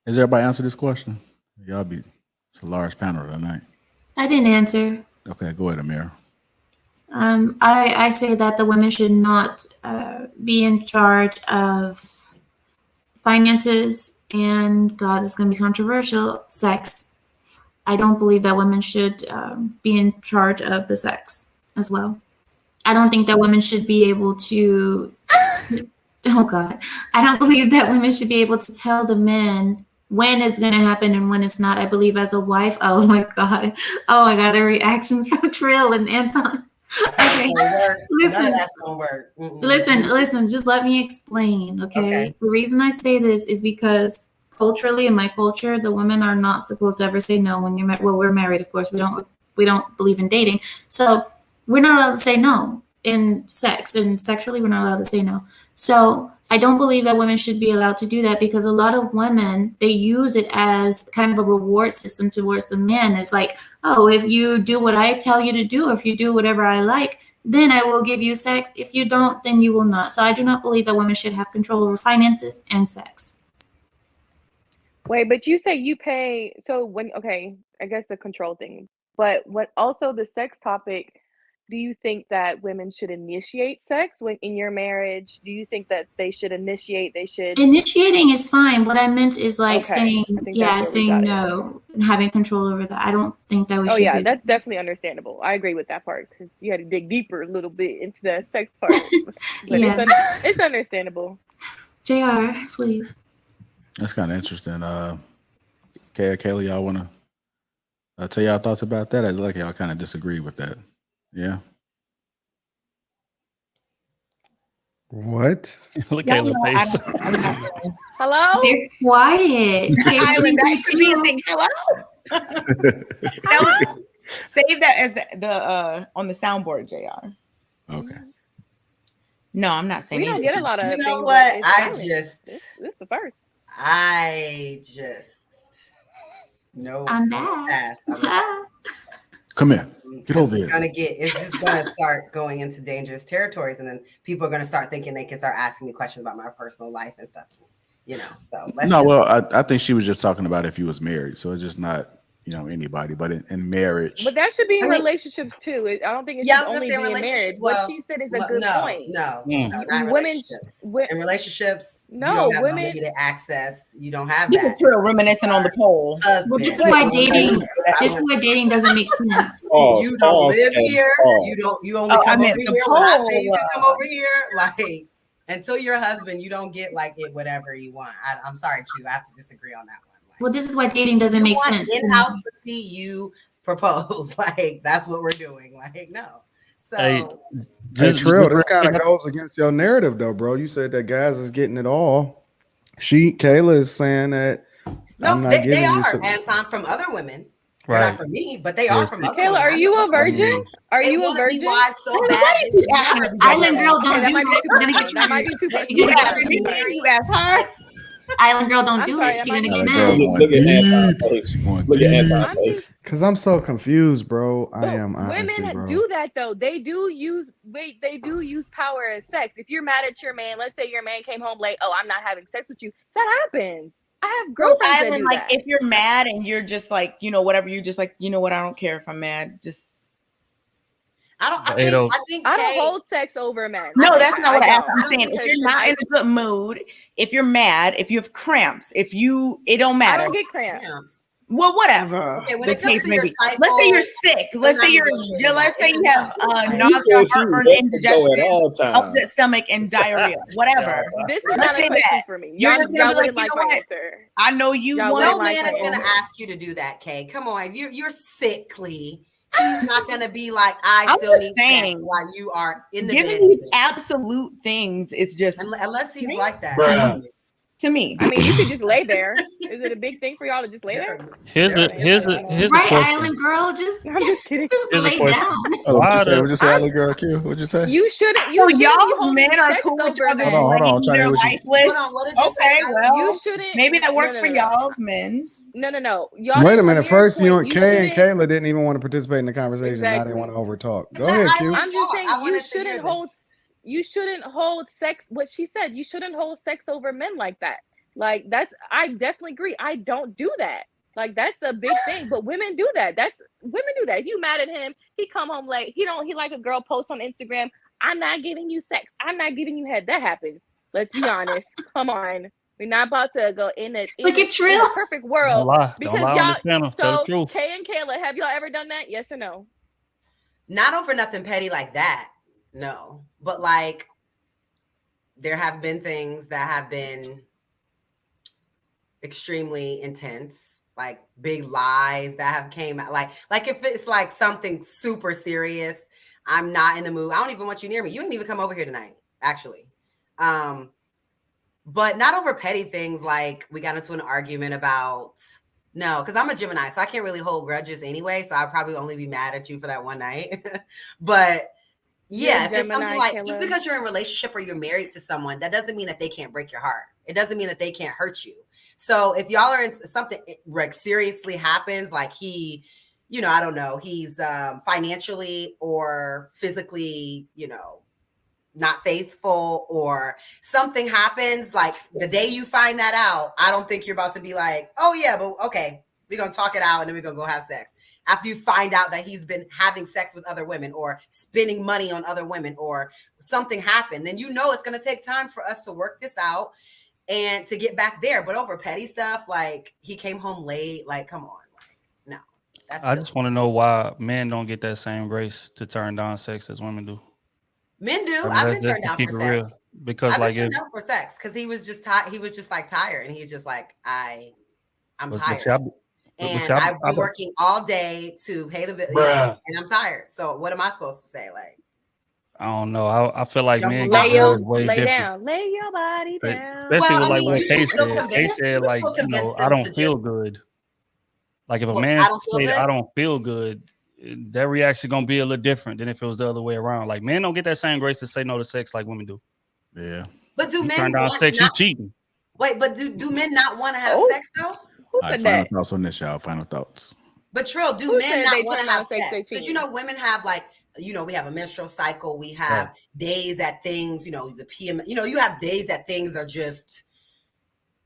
Has everybody answered this question? It's a large panel tonight. I didn't answer. Okay, go ahead, Amir. I say that the women should not be in charge of finances, and God, this is going to be controversial, sex. I don't believe that women should be in charge of the sex as well. I don't think that women should be able to oh God, I don't believe that women should be able to tell the men when it's going to happen and when it's not. I believe as a wife, oh my God, the reactions from Trill and Anton. Okay, listen, just let me explain, okay? The reason I say this is because culturally, in my culture, the women are not supposed to ever say no when you're we're married, of course. We don't believe in dating, so we're not allowed to say no in sex, and sexually, we're not allowed to say no. So I don't believe that women should be allowed to do that, because a lot of women, they use it as kind of a reward system towards the men. It's like, oh, if you do what I tell you to do, if you do whatever I like, then I will give you sex. If you don't, then you will not. So I do not believe that women should have control over finances and sex. Wait, but you say you pay. So I guess the control thing, but what also the sex topic, do you think that women should initiate sex when in your marriage? Do you think that they should initiate? Initiating is fine. What I meant is like saying no and having control over that. I don't think that we should. Oh yeah, that's definitely understandable. I agree with that part, because you had to dig deeper a little bit into the sex part. But it's understandable. JR, please. That's kind of interesting. Kayla, y'all want to tell y'all thoughts about that? I like y'all kind of disagree with that. Yeah. What? Look at Kayla's face. Hello? They're quiet. Island, that should be a thing. Hello? Save that as the on the soundboard, JR. Okay. No, I'm not saying. We don't get a lot of. You know what? This is the first. No. I'm back. Come here. Get over here. It's just gonna start going into dangerous territories, and then people are gonna start thinking they can start asking me questions about my personal life and stuff. So I think she was just talking about if you was married. So it's just not anybody, but in marriage. But that should be in I mean- relationships too. I don't think it Yeah, I should was gonna only say be in relationship- marriage. well, What she said is a good no, point. No, Mm. no, not in Women- relationships. wo- In relationships, you No, don't have women- unlimited access. You don't have You that. can feel reminiscing on the pole. Well, this is why dating doesn't make sense. Pause, You don't pause, live and here. pause. You only Oh, I come over meant here the when I say you pole. can come over here. Like until you're a husband, you don't get like it whatever you want. I'm sorry, Q. I have to disagree on that one. Like, Well, this is why dating doesn't you make want sense. in-house to see you propose. Like that's what we're doing. Like no. So Hey, Hey, just Trill, this real kind quick, of goes against your narrative, though, bro. You said that guys is getting it all. Kayla is saying that no, I'm not they giving you are, some. and I'm from other women. They're right? not from me, but they are Yes. from other Kayla, women. are I you know a other women virgin? Are They you a wanna be virgin? wives so Why bad. did you ask her that? Island girl, Okay, don't that do might be it. too You're gonna personal. get That might be married. too They- personal. You're You gonna asked get me, married. you asked her. Island girl, don't I'm do sorry, it. that She's might gonna be get Got a girl mad. going Look at deep. Anton. She going Look at deep. Anton. I'm just Because I'm so confused, bro. I But am honestly, women bro. do that though. They do use power as sex. If you're mad at your man, let's say your man came home late, oh, I'm not having sex with you. That happens. I have girlfriends that Island, do like that. if you're mad and you're just like, whatever, you're just like, what, I don't care if I'm mad. Just I think I Kay- don't hold sex over men. no, Like, that's not what I asked. don't. I'm I don't saying think if there you're should- not in a good mood, if you're mad, if you have cramps, it don't I matter. don't get cramps. Cramps. Well, whatever. Okay, when the it comes case to may your be. cycle, Let's say you're sick. Let's not say negotiating let's that. say you have Like, nausea, said she heartburn, was ready to go at indigestion, all times. upset stomach, and diarrhea. Whatever. This is Let's not a say question that. for me. You're Y'all, just gonna y'all be like, wouldn't you like know my what? answer. I know you Y'all want. No wouldn't like man my is going to answer. ask you to do that, Kay. Come on, you're sickly. She's not going to be like, I I'm still just need sex saying, while you are in the giving bed. these sick. absolute things is just Unless he's Me? like that. Bruh. to me. I mean, you could just lay there. Is it a big thing for y'all to just lay there? Here's a Right, question. Island girl, just I'm just kidding. Here's a lay question. down. Oh, Why what'd you say? the- Island girl, Q? What'd you say? You shouldn't. So You shouldn't be y'all holding men are sex cool with over y'all men. just Hold on, laying I'm trying to there hear what you- lifeless. Hold on, what did you Okay, say? well, You shouldn't. maybe that works no, for no. y'all's men. No. Y'all Wait a didn't minute. Amir's First, point, Kay and shouldn't- Kayla didn't even want to participate in the conversation. Now they Exactly. want to overtalk. Go Let ahead, Island Q. I'm just talk. saying I you wanted to hear shouldn't this. hold. You shouldn't hold sex. What she said. You shouldn't hold sex over men like that. Like I definitely agree. I don't do that. Like that's a big thing. But women do that. Women do that. If you mad at him, he come home late. He like a girl post on Instagram. I'm not giving you sex. I'm not giving you head. That happens. Let's be honest. Come on. We're not about to go in a Trill. perfect Don't world. lie. Because Don't lie on the channel. Tell the So truth. Kay and Kayla, have y'all ever done that? Yes or no? Not over nothing petty like that. No. But like there have been things that have been extremely intense, like big lies that have came out. Like if it's like something super serious, I'm not in the mood. I don't even want you near me. You didn't even come over here tonight, actually. But not over petty things like we got into an argument about no, because I'm a Gemini, so I can't really hold grudges anyway. So I'd probably only be mad at you for that one night. But yeah, if it's something like just because you're in a relationship or you're married to someone, that doesn't mean that they can't break your heart. It doesn't mean that they can't hurt you. So if y'all are in something like seriously happens, like he, I don't know, he's financially or physically, not faithful or something happens, like the day you find that out, I don't think you're about to be like, oh yeah, but okay, we're going to talk it out and then we're going to go have sex. After you find out that he's been having sex with other women or spending money on other women or something happened, then it's going to take time for us to work this out and to get back there. But over petty stuff, like he came home late, like, come on. Like, no. I just want to know why men don't get that same grace to turn down sex as women do. Men do. I mean, I've been turned down for sex. Because I've like been turned down for sex because he was just tired. He was just like tired, and he's just like, I'm tired. I've been working all day to pay the bill, and I'm tired. So what am I supposed to say? Like, I don't know. I feel like men lay get way different. down, lay your body down. Especially with like what Kay said. Kay said like, I don't feel good. Like if a man said I don't feel good, that reaction gonna be a little different than if it was the other way around. Like men don't get that same grace to say no to sex like women do. Yeah. But do men turn down sex? You cheating? Wait, but do men not want to have sex though? All right, final thoughts on this, y'all. Final thoughts. But Trill, do men not want to have sex? Because women have like, we have a menstrual cycle. We have days that things, the PM. You have days that things are just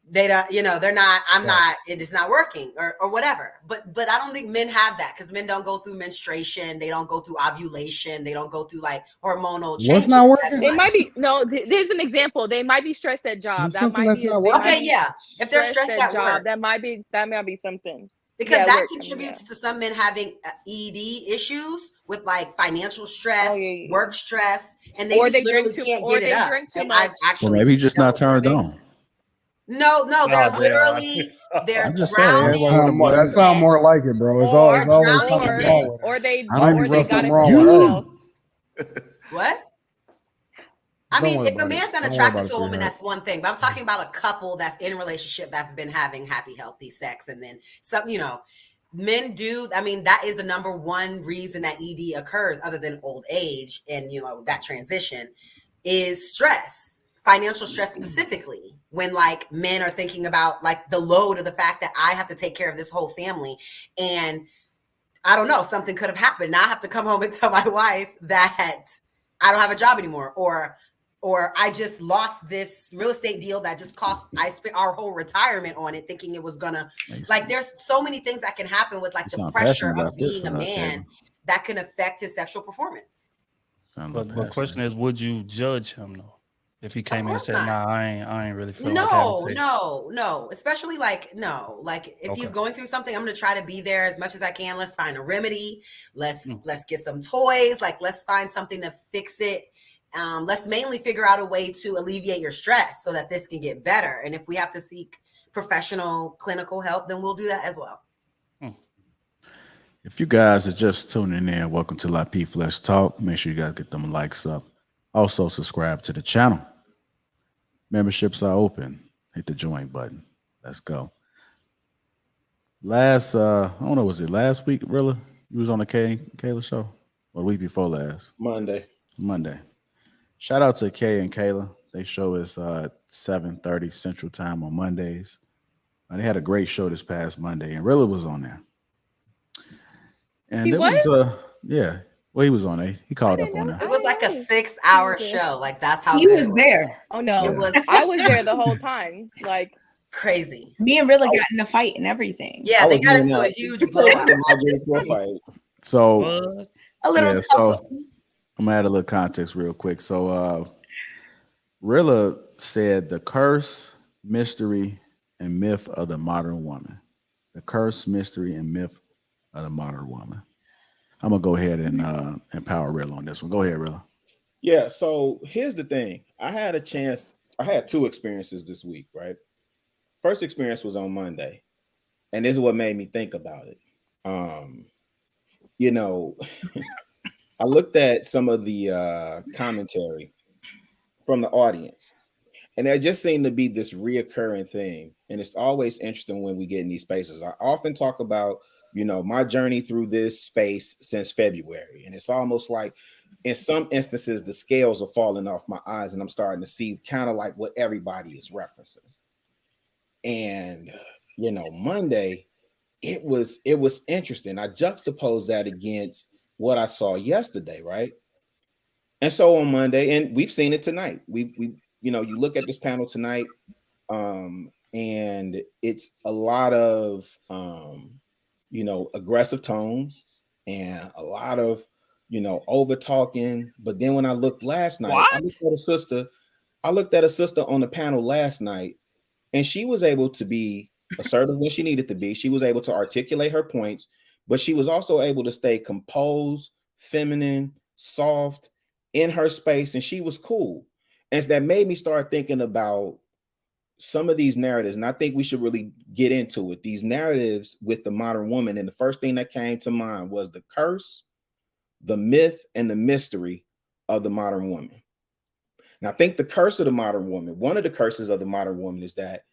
they don't, you know, they're not, I'm Right. not, it is not working or whatever. But I don't think men have that, because men don't go through menstruation. They don't go through ovulation. They don't go through like hormonal changes. What's not working? It might be there's an example. They might be stressed at job. There's That something might that's be not they working. might Okay, be yeah. If they're stressed at job, work, that might be something. because Yeah, that work, I mean, contributes yeah. to some men having ED issues with like financial stress, Oh, yeah. work stress, and they Or just they literally drink too can't or get it they up. drink too And I've much. Well, actually maybe he's just not dealt with turned it. on. No, they're Nah, they are. literally they're I'm just saying, everybody drowning. wanna That sound more like it, bro. It's Or always drowning something in wrong it. with her. or they I don't Might be got something into wrong with something her. else. What? I Don't mean, worry if a about it. man's not Don't worry attracted about to it, a woman, sweetheart. that's one thing. But I'm talking about a couple that's in a relationship that's been having happy, healthy sex, and then some, you know, men do. I mean, that is the number one reason that ED occurs, other than old age and, you know, that transition, is stress, financial stress specifically. When like men are thinking about like the load of the fact that I have to take care of this whole family, and I don't know, something could have happened. Now I have to come home and tell my wife that I don't have a job anymore, or I just lost this real estate deal that just cost, I spent our whole retirement on it thinking it was gonna, like, there's so many things that can happen with like You the sound pressure passionate of about this, being a man Kayla. that can affect his sexual performance. Sound a little But question passionate. is, would you judge him though? If he came in and course said, not. "Nah, I ain't really feeling like having sex." No. Especially like, no, like if he's Okay. going through something, I'm gonna try to be there as much as I can. Let's find a remedy. Let's Mm. get some toys. Like, let's find something to fix it. Let's mainly figure out a way to alleviate your stress so that this can get better. And if we have to seek professional clinical help, then we'll do that as well. If you guys are just tuning in, welcome to Lapeef Let's Talk. Make sure you guys get them likes up. Also, subscribe to the channel. Memberships are open. Hit the join button. Let's go. Last, I don't know, was it last week, Rilla? You was on the Kayla show? Or the week before last? Monday. Shout out to Kay and Kayla. They show us 7:30 Central Time on Mondays. They had a great show this past Monday, and Rilla was on there. And He there was yeah. Well, he was on there. He called up on there. It was like a 6-hour show. Like, that's how He good was it was. there. Oh no. It was I was there the whole time. Like, crazy. Me and Rilla got in a fight and everything. Yeah, I they was got in into a that. huge blowout. So What? A little yeah, tough. so I'm gonna add a little context real quick. So Rilla said the curse, mystery, and myth of the modern woman. The curse, mystery, and myth of the modern woman. I'm gonna go ahead and empower Rilla on this one. Go ahead, Rilla. Yeah, so here's the thing. I had two experiences this week, right? First experience was on Monday, and this is what made me think about it. You know, I looked at some of the commentary from the audience, and there just seemed to be this reoccurring thing. And it's always interesting when we get in these spaces. I often talk about, you know, my journey through this space since February. And it's almost like in some instances, the scales are falling off my eyes and I'm starting to see kind of like what everybody is referencing. And, you know, Monday, it was interesting. I juxtaposed that against what I saw yesterday, right? And so on Monday, and we've seen it tonight. We you know, you look at this panel tonight, and it's a lot of you know, aggressive tones and a lot of, you know, over talking. But then when I looked last night, I looked at a sister on the panel last night, and she was able to be assertive when she needed to be. She was able to articulate her points, but she was also able to stay composed, feminine, soft in her space, and she was cool. And that made me start thinking about some of these narratives, and I think we should really get into it. These narratives with the modern woman, and the first thing that came to mind was the curse, the myth, and the mystery of the modern woman. Now, I think the curse of the modern woman, one of the curses of the modern woman is that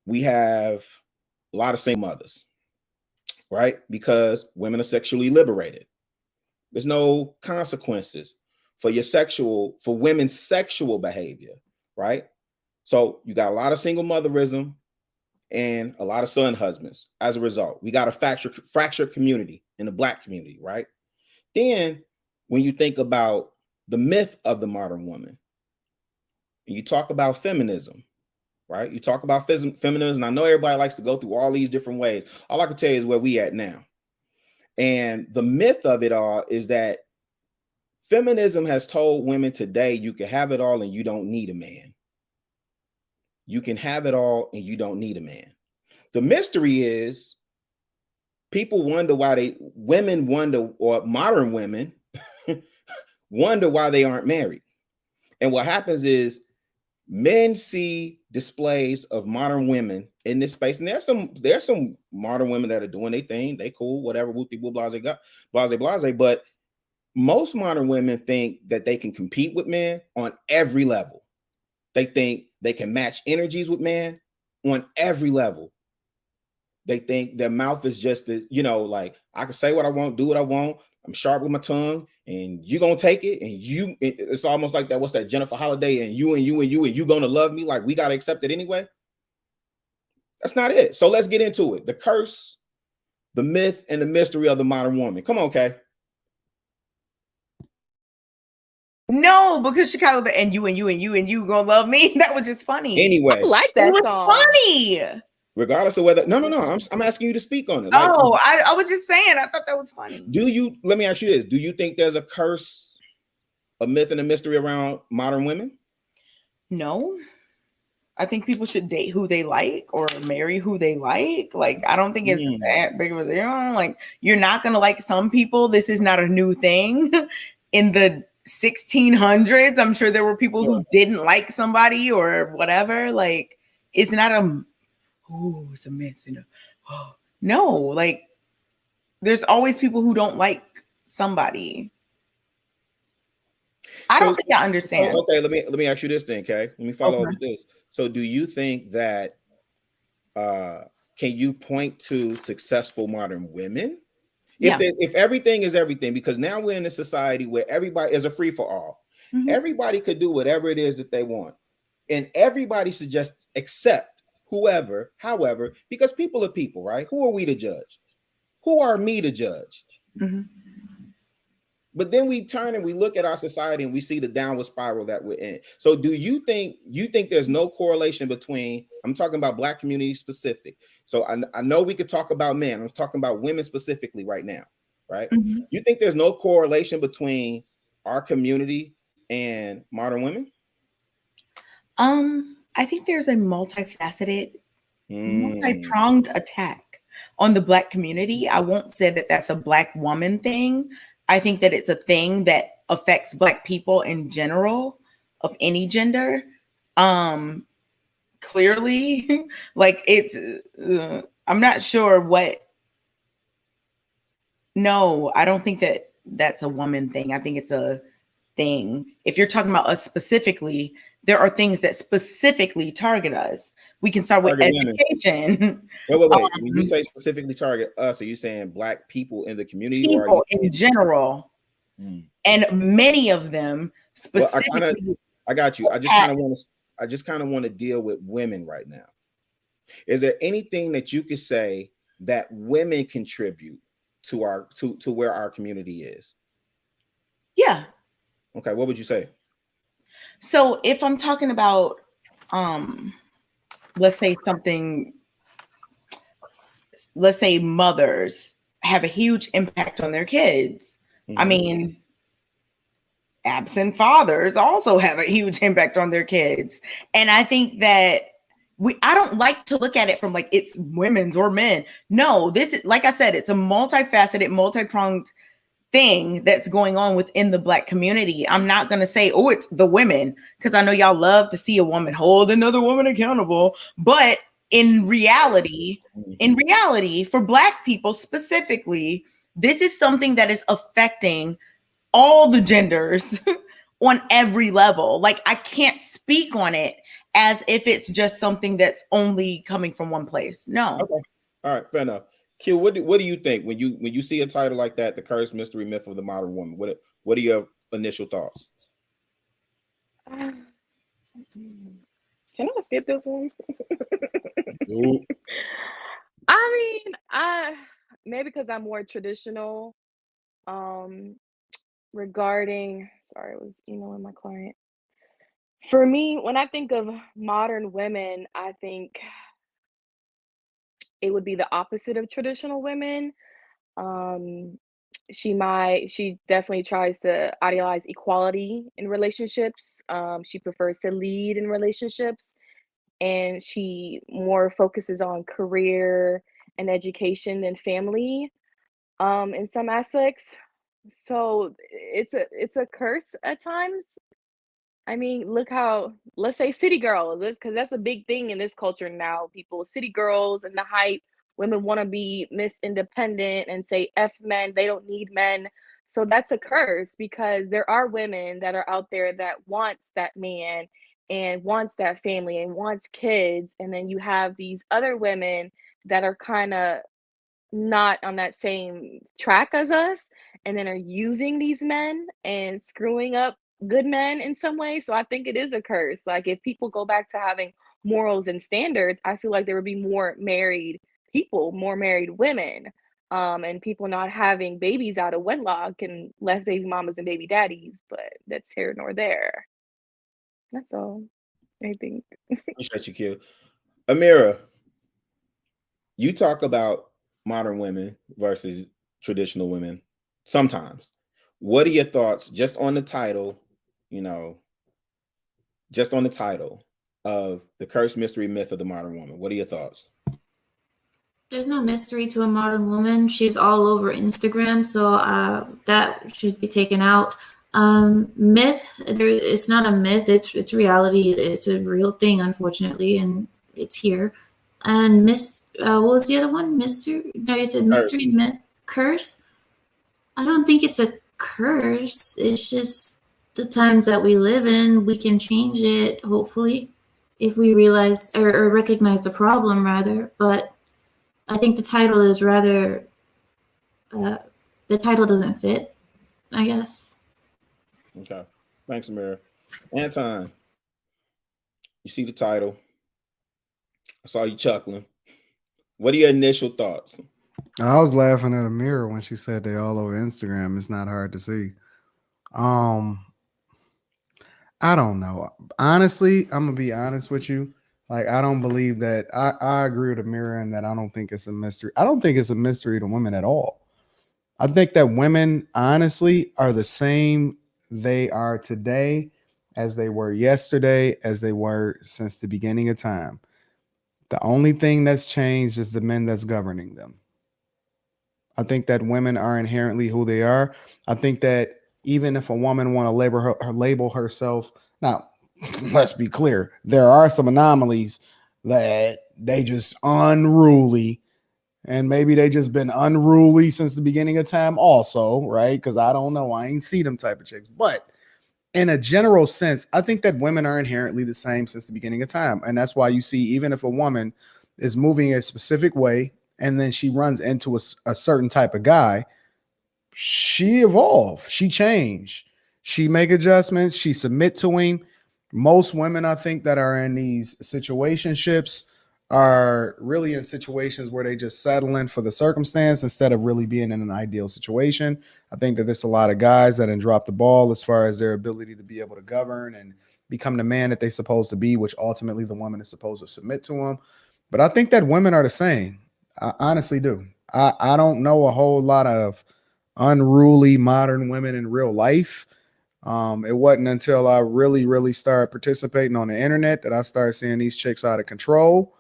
we have a lot of single mothers, right? Because women are sexually liberated. There's no consequences for women's sexual behavior, right? So you got a lot of single motherism and a lot of son husbands. As a result, we got a fractured community in the Black community, right? Then when you think about the myth of the modern woman, and you talk about feminism, right? You talk about feminism. I know everybody likes to go through all these different ways. All I can tell you is where we at now. And the myth of it all is that feminism has told women today, you can have it all and you don't need a man. You can have it all and you don't need a man. The mystery is people wonder why women wonder, or modern women wonder why they aren't married. And what happens is men see displays of modern women in this space, and there's some modern women that are doing their thing. They cool, whatever, whoopty whoop, blase, blase. But most modern women think that they can compete with men on every level. They think they can match energies with men on every level. They think their mouth is just the, like, I can say what I want, do what I want. I'm sharp with my tongue, and you're gonna take it. And it's almost like that. What's that? Jennifer Holiday, and you gonna love me, like we gotta accept it anyway. That's not it. So let's get into it. The curse, the myth, and the mystery of the modern woman. Come on, Kay. No, because Chicago and you gonna love me. That was just funny. Anyway, I like It that was song. funny. Regardless of whether I'm asking you to speak on it. Like, I was just saying, I thought that was funny. let me ask you this. Do you think there's a curse, a myth, and a mystery around modern women? No. I think people should date who they like or marry who they like. Like, I don't think it's that big of a deal. Like, you're not gonna like some people. This is not a new thing. In the 1600s, I'm sure there were people who didn't like somebody or whatever. Like, it's not it's a myth, no, like there's always people who don't like somebody. I don't think I understand. Okay, let me ask you this then, okay? Let me follow up with this. So do you think that can you point to successful modern women? If everything is everything, because now we're in a society where everybody is a free for all. Mm-hmm. Everybody could do whatever it is that they want. And everybody should just accept however, because people are people, right? Who are we to judge? Who are me to judge? Mm-hmm. But then we turn and we look at our society and we see the downward spiral that we're in. So do you think there's no correlation between, I'm talking about Black community specific. So I know we could talk about men. I'm talking about women specifically right now, right? Mm-hmm. You think there's no correlation between our community and modern women? I think there's a multifaceted, multi-pronged attack on the Black community. I won't say that that's a Black woman thing. I think that it's a thing that affects Black people in general, of any gender. Clearly, like it's, I'm not sure what. No, I don't think that that's a woman thing. I think it's a thing. If you're talking about us specifically, there are things that specifically target us. We can start with education. Wait. When you say specifically target us, are you saying Black people in the community, people or are you in general? And many of them specifically. Well, I got you. I just kind of want to deal with women right now. Is there anything that you could say that women contribute to where our community is? Yeah. Okay, what would you say? So if I'm talking about, let's say mothers have a huge impact on their kids. Mm-hmm. I mean, absent fathers also have a huge impact on their kids. And I think that I don't like to look at it from like it's women's or men. No, this is, like I said, it's a multifaceted, multi-pronged thing that's going on within the Black community. I'm not going to say, oh, it's the women, because I know y'all love to see a woman hold another woman accountable. But in reality, for Black people specifically, this is something that is affecting all the genders on every level. Like, I can't speak on it as if it's just something that's only coming from one place. No. Okay. All right, fair enough. Q, what do you think when you see a title like that, The Curse, Mystery, Myth of the Modern Woman? What are your initial thoughts? Can I skip this one? I mean, maybe because I'm more traditional regarding, sorry, I was emailing my client. For me, when I think of modern women, I think it would be the opposite of traditional women. Um, she definitely tries to idealize equality in relationships. She prefers to lead in relationships, and she more focuses on career and education than family, in some aspects. So it's a curse at times. I mean, look how, let's say city girls, because that's a big thing in this culture now. People, city girls and the hype, women want to be Miss Independent and say F men, they don't need men. So that's a curse because there are women that are out there that wants that man and wants that family and wants kids. And then you have these other women that are kind of not on that same track as us and then are using these men and screwing up good men in some way. So I think it is a curse. Like if people go back to having morals and standards, I feel like there would be more married people, more married women, and people not having babies out of wedlock and less baby mamas and baby daddies. But that's here nor there. That's all I think. Appreciate you, Q. Amira, you talk about modern women versus traditional women sometimes. What are your thoughts just on the title, just on the title of The Cursed Mystery Myth of the Modern Woman? What are your thoughts? There's no mystery to a modern woman. She's all over Instagram, so that should be taken out. Myth, it's not a myth. It's reality. It's a real thing, unfortunately, and it's here. And what was the other one? Mystery? No, you said mystery, myth, curse. I don't think it's a curse. It's just the times that we live in. We can change it, hopefully, if we realize or recognize the problem, rather. But I think the title is rather, the title doesn't fit, I guess. Okay. Thanks, Amira. Anton, you see the title. I saw you chuckling. What are your initial thoughts? I was laughing at Amira when she said they all over Instagram. It's not hard to see. I don't know. Honestly, I'm gonna be honest with you. Like, I don't believe that. I agree with Amira in that I don't think it's a mystery. I don't think it's a mystery to women at all. I think that women, honestly, are the same they are today as they were yesterday, as they were since the beginning of time. The only thing that's changed is the men that's governing them. I think that women are inherently who they are. I think that even if a woman want to label herself, now let's be clear, there are some anomalies that they just unruly, and maybe they just been unruly since the beginning of time also, right? Because I don't know, I ain't see them type of chicks. But in a general sense, I think that women are inherently the same since the beginning of time. And that's why you see, even if a woman is moving a specific way and then she runs into a certain type of guy, she evolved, she changed, she make adjustments, she submit to him. Most women, I think, that are in these situationships are really in situations where they just settle in for the circumstance instead of really being in an ideal situation. I think that there's a lot of guys that drop the ball as far as their ability to be able to govern and become the man that they're supposed to be, which ultimately the woman is supposed to submit to them. But I think that women are the same. I honestly do. I don't know a whole lot of unruly modern women in real life. It wasn't until I really started participating on the internet that I started seeing these chicks out of control.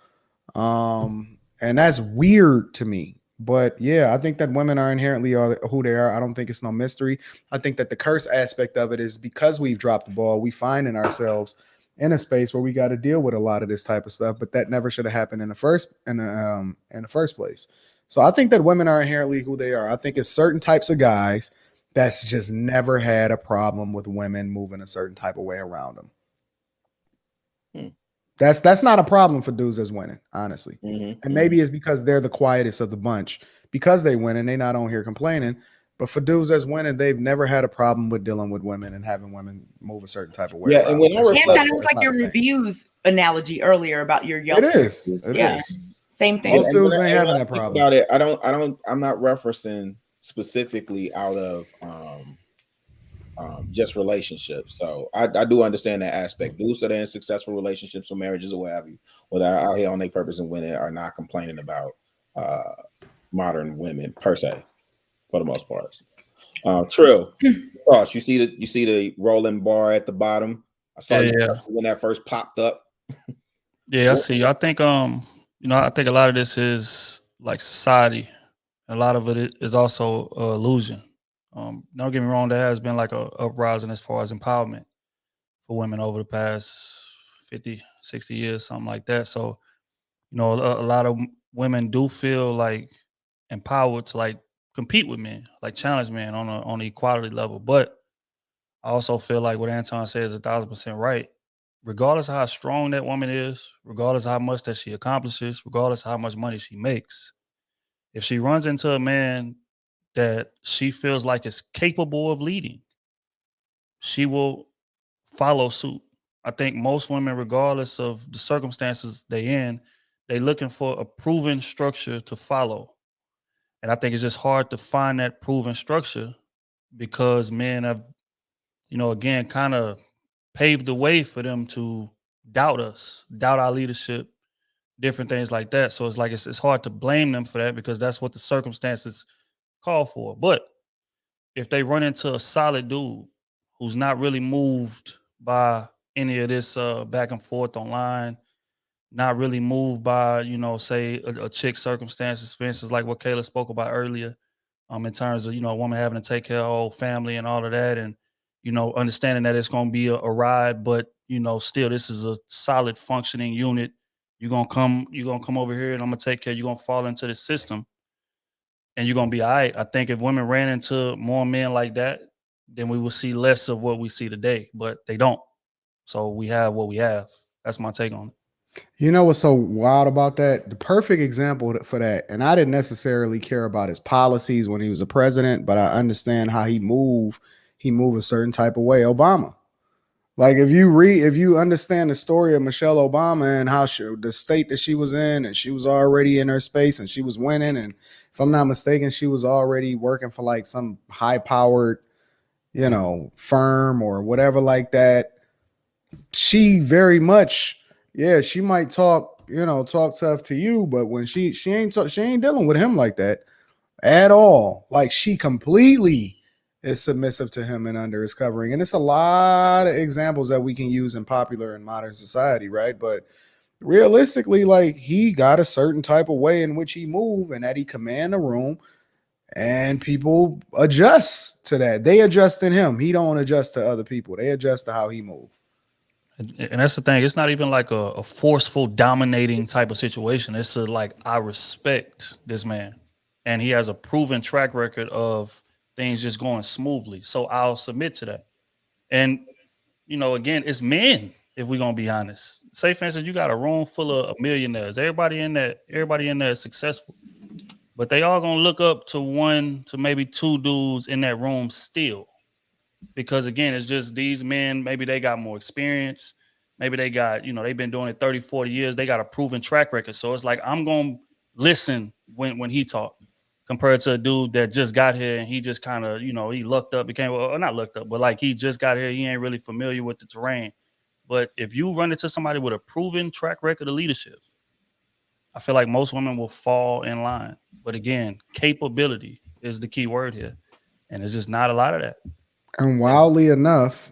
And that's weird to me. But yeah, I think that women are inherently who they are. I don't think it's no mystery. I think that the curse aspect of it is because we've dropped the ball, we find in ourselves in a space where we got to deal with a lot of this type of stuff. But that never should have happened in the first place. So I think that women are inherently who they are. I think it's certain types of guys that's just never had a problem with women moving a certain type of way around them. That's not a problem for dudes that's winning, honestly. And maybe it's because they're the quietest of the bunch because they win and they not on here complaining. But for dudes that's winning, they've never had a problem with dealing with women and having women move a certain type of way. Yeah, and when I reflect, it was like your reviews analogy earlier about your young. It is. It is. Same thing. Most dudes ain't having that problem. About it, I'm not referencing specifically out of just relationships. So I do understand that aspect. Dudes that are in successful relationships or marriages or what have you, or that are out here on their purpose and winning, are not complaining about modern women per se, for the most part. Trill, thoughts? You see the rolling bar at the bottom. I saw you when that first popped up. Yeah, I see. I think I think a lot of this is like society. A lot of it is also illusion. Don't get me wrong, there has been like a uprising as far as empowerment for women over the past 50, 60 years, something like that. So, a lot of women do feel like empowered to like compete with men, like challenge men on an equality level. But I also feel like what Anton says is 1,000% right. Regardless of how strong that woman is, regardless of how much that she accomplishes, regardless of how much money she makes, if she runs into a man that she feels like is capable of leading, she will follow suit. I think most women, regardless of the circumstances they in, they looking for a proven structure to follow. And I think it's just hard to find that proven structure because men have, again, kind of paved the way for them to doubt us, doubt our leadership, different things like that. So it's like it's hard to blame them for that because that's what the circumstances call for. But if they run into a solid dude who's not really moved by any of this back and forth online, not really moved by, say a chick's circumstances, for instance, like what Kayla spoke about earlier, in terms of, a woman having to take care of her whole family and all of that. And, understanding that it's going to be a ride, but, still this is a solid functioning unit. You're going to come over here and I'm going to take care. You're going to fall into the system and you're going to be all right. I think if women ran into more men like that, then we will see less of what we see today, but they don't. So we have what we have. That's my take on it. You know what's so wild about that? The perfect example for that, and I didn't necessarily care about his policies when he was a president, but I understand how he moved a certain type of way. Obama. Like if you understand the story of Michelle Obama and how the state that she was in, and she was already in her space and she was winning, and if I'm not mistaken, she was already working for like some high-powered, firm or whatever like that. She very much, she might talk tough to you, but when she ain't dealing with him like that at all. Like she completely is submissive to him and under his covering. And it's a lot of examples that we can use in popular and modern society, right? But realistically, like he got a certain type of way in which he move and that he command the room, and people adjust to that. They adjust in him. He don't adjust to other people. They adjust to how he move. And that's the thing. It's not even like a forceful, dominating type of situation. It's like, I respect this man. And he has a proven track record of things just going smoothly. So I'll submit to that. And, again, it's men, if we're going to be honest. Say, for instance, you got a room full of millionaires. Everybody in there is successful. But they all going to look up to one to maybe two dudes in that room still. Because again, it's just these men, maybe they got more experience. Maybe they got, they've been doing it 30, 40 years. They got a proven track record. So it's like, I'm going to listen when he talk compared to a dude that just got here and he just kind of, he lucked up, not lucked up, but like he just got here. He ain't really familiar with the terrain. But if you run into somebody with a proven track record of leadership, I feel like most women will fall in line. But again, capability is the key word here. And there's just not a lot of that. And wildly enough,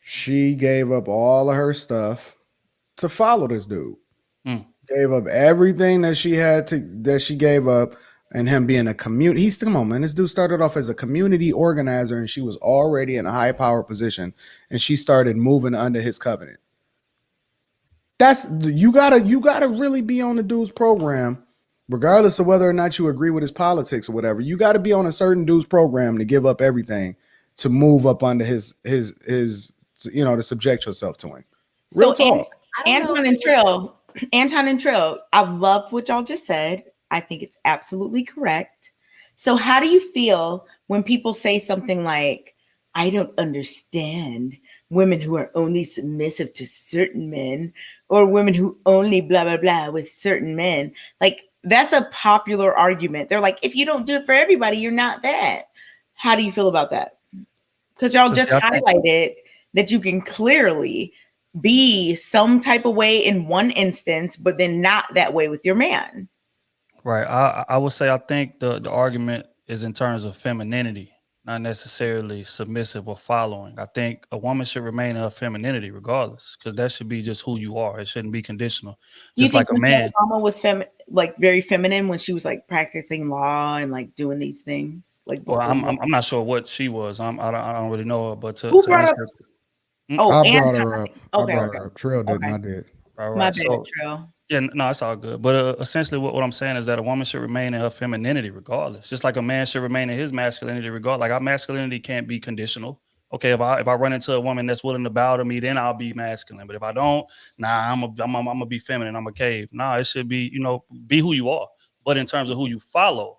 she gave up all of her stuff to follow this dude. Gave up everything that she gave up, and him being a community. Come on, man. This dude started off as a community organizer, and she was already in a high power position, and she started moving under his covenant. You gotta really be on the dude's program, regardless of whether or not you agree with his politics or whatever. You got to be on a certain dude's program to give up everything to move up under his to subject yourself to him. Real talk. Anton and Trill, I love what y'all just said. I think it's absolutely correct. So how do you feel when people say something like, I don't understand women who are only submissive to certain men, or women who only blah, blah, blah with certain men? Like, that's a popular argument. They're like, if you don't do it for everybody, you're not that. How do you feel about that? Because y'all But just see, I think highlighted that you can clearly be some type of way in one instance, but then not that way with your man. right. I would say I think the argument is in terms of femininity, not necessarily submissive or following. I think a woman should remain in her femininity regardless, because that should be just who you are. It shouldn't be conditional. Do you Just think like a Michelle man. Obama was like very feminine when she was like practicing law and like doing these things like Well, before? I'm not sure what she was. I don't really know her, but Who to brought up? answer, Oh, I and brought her up. I okay, brought okay, her up. Trill didn't. okay. I did. right, My right. bad, So Trill. yeah, no, it's all good. But essentially, what I'm saying is that a woman should remain in her femininity regardless, just like a man should remain in his masculinity regardless. Like our masculinity can't be conditional. Okay, if I run into a woman that's willing to bow to me, then I'll be masculine. But if I don't, nah, I'm gonna be feminine. I'm a cave. Nah, it should be, be who you are. But in terms of who you follow,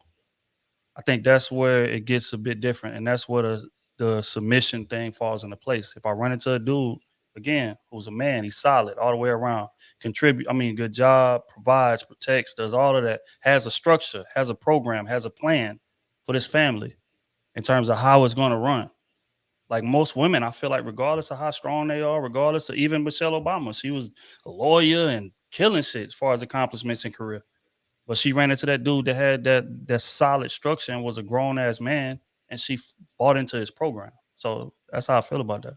I think that's where it gets a bit different, and that's where the submission thing falls into place. If I run into a dude again who's a man, he's solid all the way around, good job, provides, protects, does all of that, has a structure, has a program, has a plan for this family in terms of how it's going to run. Like most women, I feel like regardless of how strong they are, regardless of even Michelle Obama, she was a lawyer and killing shit as far as accomplishments in career. But she ran into that dude that had that solid structure and was a grown ass man, and she bought into his program. So that's how I feel about that.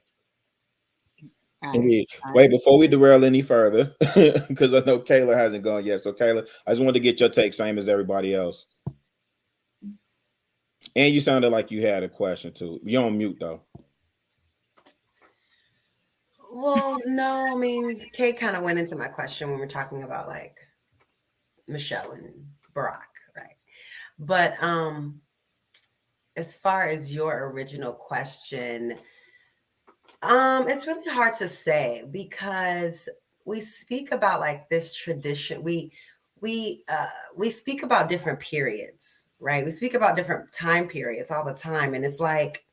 Indeed. Wait, before we derail any further, because I know Kayla hasn't gone yet. So Kayla, I just wanted to get your take, same as everybody else. And you sounded like you had a question too. You're on mute though. Well, no, I mean, Kay kind of went into my question when we're talking about like Michelle and Barack, right? But as far as your original question, it's really hard to say because we speak about like this tradition. We speak about different periods, right? We speak about different time periods all the time, and it's like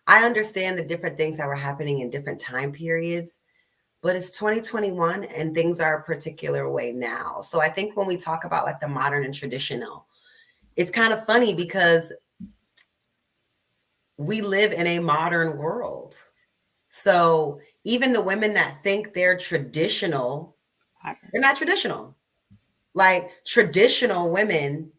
I understand the different things that were happening in different time periods, but it's 2021 and things are a particular way now. So I think when we talk about like the modern and traditional, it's kind of funny because we live in a modern world. So even the women that think they're traditional, they're not traditional. Like traditional women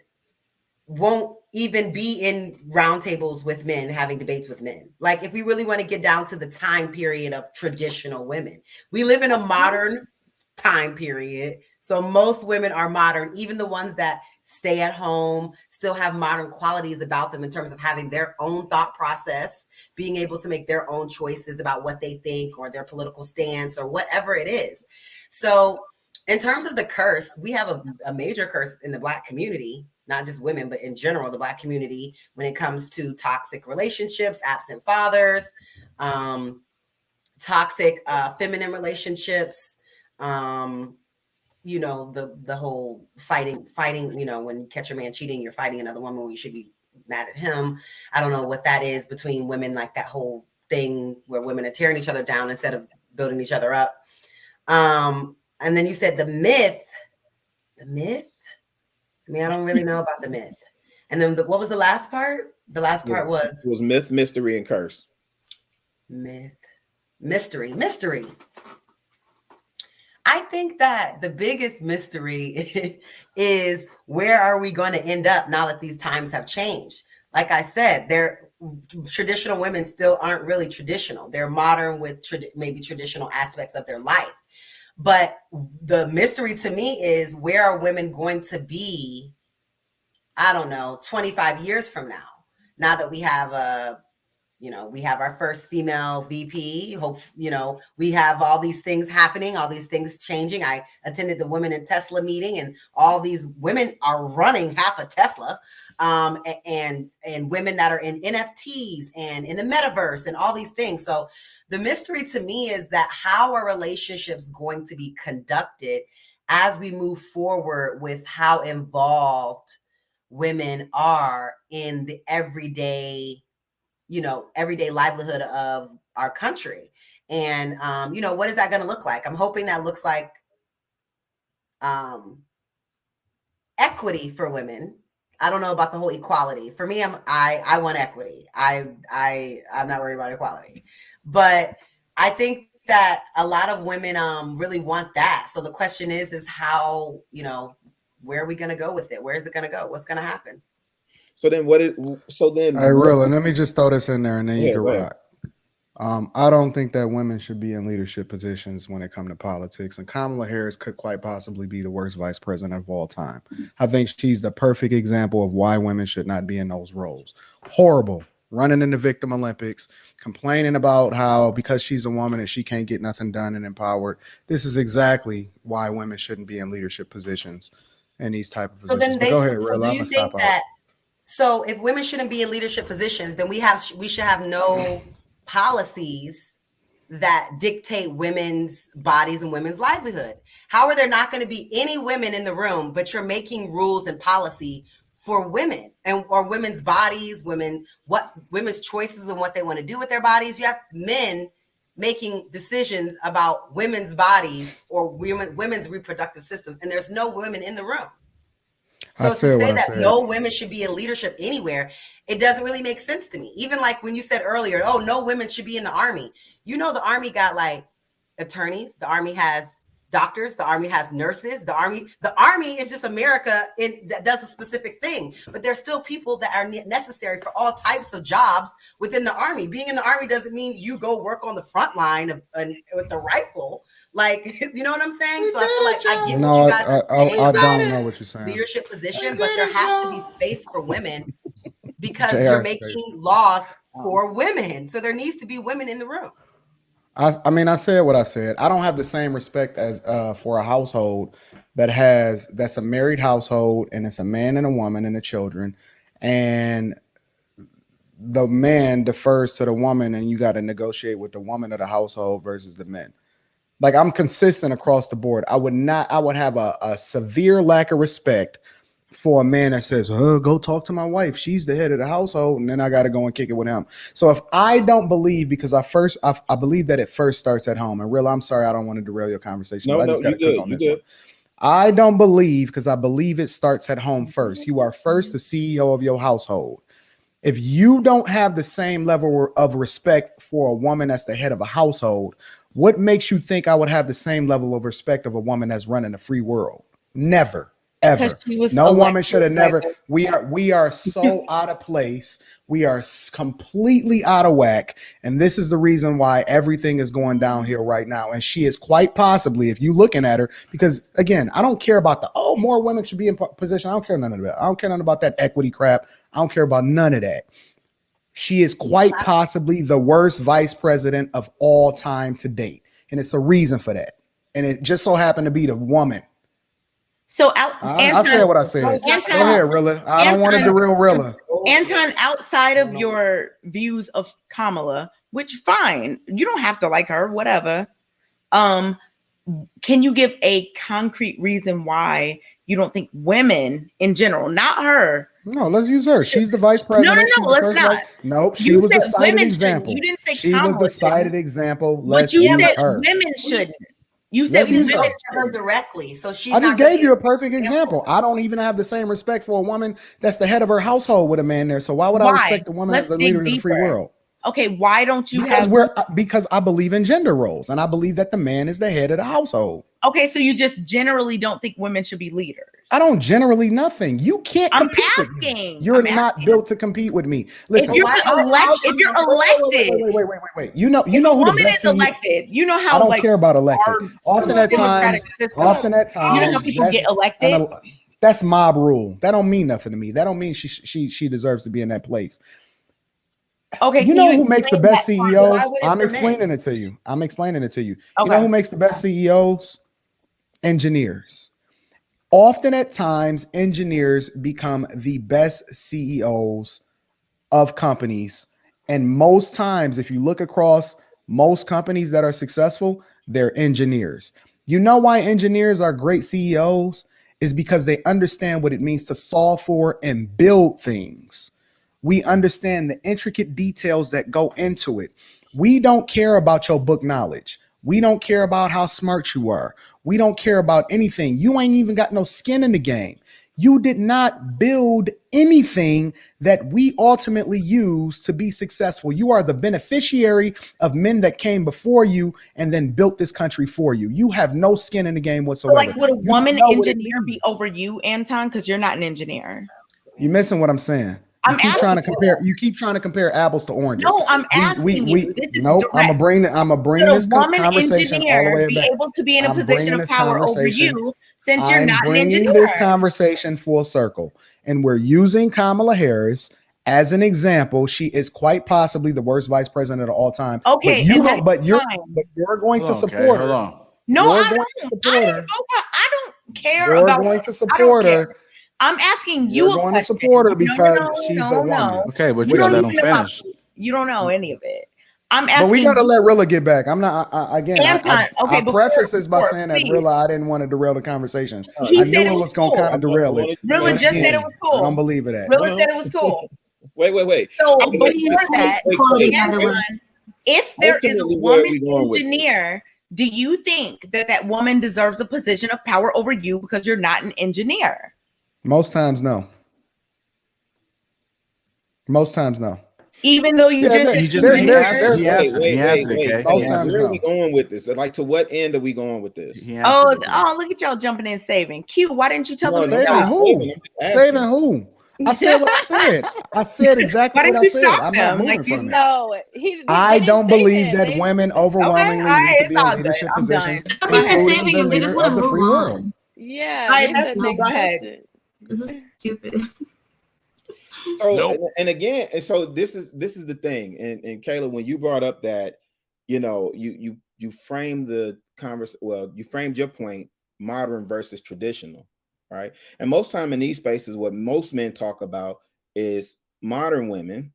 won't even be in roundtables with men, having debates with men. Like if we really want to get down to the time period of traditional women, we live in a modern time period. So most women are modern, even the ones that stay at home still have modern qualities about them in terms of having their own thought process, being able to make their own choices about what they think or their political stance or whatever it is. So in terms of the curse, we have a major curse in the Black community, not just women, but in general, the Black community, when it comes to toxic relationships, absent fathers, toxic feminine relationships, the whole fighting, when you catch a man cheating, you're fighting another woman when you should be mad at him. I don't know what that is between women, like that whole thing where women are tearing each other down instead of building each other up. And then you said the myth. I mean, I don't really know about the myth. And then what was the last part? The last part was myth, mystery, and curse. Myth, mystery. I think that the biggest mystery is where are we going to end up now that these times have changed? Like I said, traditional women still aren't really traditional. They're modern with maybe traditional aspects of their life. But the mystery to me is where are women going to be, I don't know, 25 years from now? Now that we have we have our first female VP. We have all these things happening, all these things changing. I attended the Women in Tesla meeting, and all these women are running half a Tesla, and women that are in NFTs and in the metaverse and all these things. So the mystery to me is that how are relationships going to be conducted as we move forward with how involved women are in the everyday livelihood of our country. And, what is that going to look like? I'm hoping that looks like equity for women. I don't know about the whole equality. For me, I want equity. I'm not worried about equality, but I think that a lot of women really want that. So the question is how, where are we going to go with it? Where is it going to go? What's going to happen? So then what is so then Hey, Rilla, let me just throw this in there and then you can go ahead. rock. I don't think that women should be in leadership positions when it comes to politics. And Kamala Harris could quite possibly be the worst vice president of all time. I think she's the perfect example of why women should not be in those roles. Horrible. Running in the victim Olympics, complaining about how because she's a woman and she can't get nothing done and empowered. This is exactly why women shouldn't be in leadership positions in these type of positions. So then Go ahead, so Rilla. do you think that, so if women shouldn't be in leadership positions, then we should have no policies that dictate women's bodies and women's livelihood. How are there not going to be any women in the room, but you're making rules and policy for women or women's bodies, women's choices and what they want to do with their bodies? You have men making decisions about women's bodies or women's reproductive systems, and there's no women in the room. So to say that no women should be in leadership anywhere, it doesn't really make sense to me. Even like when you said earlier, oh, no women should be in the Army. The Army got like attorneys. The Army has doctors. The Army has nurses. The Army is just America that does a specific thing. But there's still people that are necessary for all types of jobs within the Army. Being in the Army doesn't mean you go work on the front line with the rifle. Like, you know what I'm saying? So I feel like I get what you guys are saying. I don't know what you're saying. Leadership position, but there has to be space for women because you're making laws for women. So there needs to be women in the room. I mean, I said what I said. I don't have the same respect as for a household that's a married household and it's a man and a woman and the children, and the man defers to the woman and you got to negotiate with the woman of the household versus the men. Like, I'm consistent across the board. I would have a severe lack of respect for a man that says, oh, go talk to my wife. She's the head of the household. And then I got to go and kick it with him. So if I don't believe, because I believe that it first starts at home. And Real, I'm sorry, I don't want to derail your conversation. I just got to cook on this one. I don't believe, because I believe it starts at home first. You are first the CEO of your household. If you don't have the same level of respect for a woman that's the head of a household, what makes you think I would have the same level of respect of a woman that's running a free world? Never, ever. No woman should have never. We are so out of place. We are completely out of whack. And this is the reason why everything is going downhill right now. And she is quite possibly, if you're looking at her, because again, I don't care about more women should be in position. I don't care none of that. I don't care none about that equity crap. I don't care about none of that. She is quite possibly the worst vice president of all time to date. And it's a reason for that. And it just so happened to be the woman. So I said what I said. Go ahead, Rilla. I don't want to derail Rilla. Anton, outside of your views of Kamala, which fine, you don't have to like her, whatever. Can you give a concrete reason why you don't think women in general, not her? No, let's use her. She's the vice president. No, let's not. Nope, she was the cited example. You didn't say she was the cited example. But you said women shouldn't. You said women to her directly. So I just gave you a perfect example. I don't even have the same respect for a woman that's the head of her household with a man there. So why would I respect a woman as a leader in the free world? Okay, why don't you because I believe in gender roles and I believe that the man is the head of the household. Okay, so you just generally don't think women should be leaders. I don't generally nothing. You can't compete with me. You're not built to compete with me. Listen, if you're elected, wait. You know who the best is elected. You know how I don't care about elected. Often at times, you know how people get elected. That's mob rule. That don't mean nothing to me. That don't mean she deserves to be in that place. Okay, you know who makes the best CEOs? I'm explaining it to you. You know who makes the best CEOs? Engineers. Often at times, engineers become the best CEOs of companies. And most times, if you look across most companies that are successful, they're engineers. You know why engineers are great CEOs? Is because they understand what it means to solve for and build things. We understand the intricate details that go into it. We don't care about your book knowledge. We don't care about how smart you are. We don't care about anything. You ain't even got no skin in the game. You did not build anything that we ultimately use to be successful. You are the beneficiary of men that came before you and then built this country for you. You have no skin in the game So, whatsoever. like, would a You woman know what it engineer be means. over you, Anton? Because you're not an engineer. You're missing what I'm saying. I'm keep trying to asking compare. You keep trying to compare apples to oranges. No, I'm asking you. This is Nope. I'm direct. gonna bring Should a this woman conversation all the engineer way be back. able to be in a I'm position bringing of this power over conversation. you since you're I'm not an bringing engineer? this conversation full circle, and we're using Kamala Harris as an example. She is quite possibly the worst vice president of all time. Okay, but you and don't. that's But you're fine. going Hold to on, Kay, support hold her. on. No, You're I going to don't. support her. I don't care You're about. going to I support don't care. her. I'm asking You're you a going to question. support her because No, she's a woman. Okay, but You you gotta don't let even them know. finish. You don't know any of it. I'm But we asking got to you, let Rilla get back. I'm not. Anton. Okay, I preface this by before, saying that please. Rilla, I didn't want to derail the conversation. He I said knew it it was was going to cool. kind of derail it. Rilla but just said it again, was cool. I don't believe in that. Rilla said it was cool. Wait. So I think before it's that, equality, by the Anton, way. if there is a Ultimately, where are woman we going with this? engineer, do you think that that woman deserves a position of power over you because you're not an engineer? Most times, no. Most times, no. Even though you Yeah, just there- He said just there- he there's- answered. there's- He answered. He answered it, Kay. Most He times, answered. Where are no. we going with this? Like, to what end are we going with this? He answered. it. look at y'all jumping in saving. Q, why didn't you tell No, us no, to Saving stop? who? I'm just asking. Saving who? I said what I said. I said exactly Why what didn't I you said. stop I'm them? not moving Like you from it. No, they I didn't don't save believe him. that They- women Okay, all overwhelmingly right, need to it's be in all good. leadership I'm positions, done. I Go think they're ahead. including saving the him. They just leader want of to the move free world. on. Yeah, All right, they that's said cool. Go ahead. existed. This is stupid. So and again, and so this is the thing, and Kayla, when you brought up that, you framed the you framed your point, modern versus traditional, right? And most time in these spaces, what most men talk about is modern women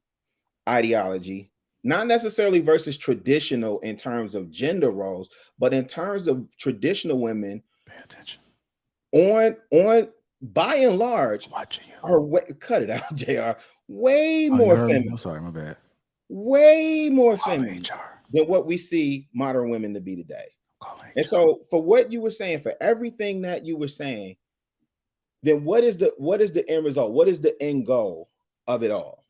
ideology, not necessarily versus traditional in terms of gender roles, but in terms of traditional women. Pay attention. On by and large, Watching you. are cut it out, Jr. Way Oh, you more heard me? feminine. I'm sorry, my bad. Way more Call feminine HR. than what we see modern women to be today. Call HR. And so, for what you were saying, for everything that you were saying, then what is the end result? What is the end goal of it all?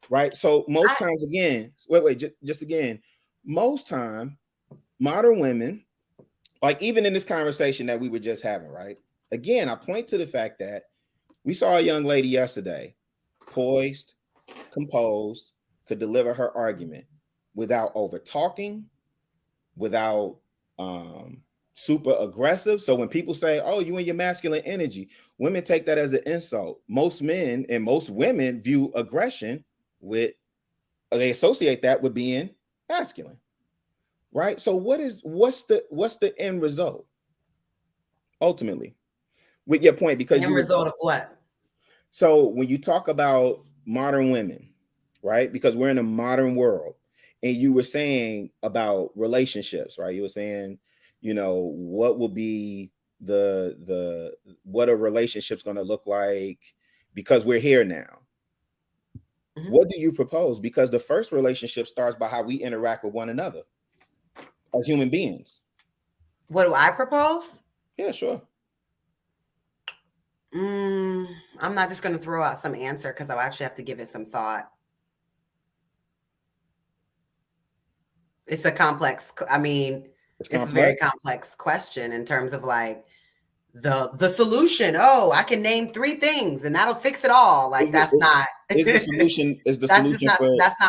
Right. So most times, again, just again, most time, modern women, like even in this conversation that we were just having, right? Again, I point to the fact that we saw a young lady yesterday, poised, composed, could deliver her argument without over talking, without super aggressive. So when people say, "Oh, you and your masculine energy," women take that as an insult. Most men and most women view aggression they associate that with being masculine, right? So what's the end result ultimately with your point? Because End result of what? So when you talk about modern women, right? Because we're in a modern world, and you were saying about relationships, right? You were saying, what will be what a relationship's going to look like because we're here now. Mm-hmm. What do you propose? Because the first relationship starts by how we interact with one another as human beings. What do I propose? Yeah, sure. I'm not just going to throw out some answer because I'll actually have to give it some thought. It's a complex, it's a very complex question in terms of like the solution. Oh, I can name 3 things and that'll fix it all. Like that's not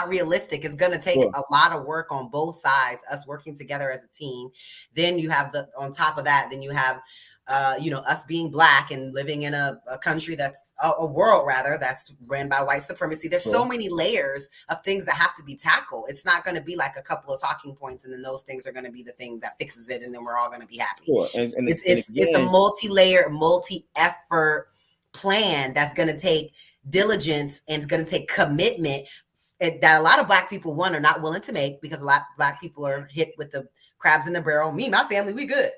realistic. It's going to take a lot of work on both sides, us working together as a team. Then you have on top of that, then you have us being Black and living in a country that's a world rather that's ran by white supremacy. There's so many layers of things that have to be tackled. It's not going to be like a couple of talking points and then those things are going to be the thing that fixes it and then we're all going to be happy. Sure. It's a multi-layer, multi-effort plan that's going to take diligence and it's going to take commitment that a lot of Black people, one, are not willing to make because a lot of Black people are hit with the crabs in the barrel. Me, my family, we good.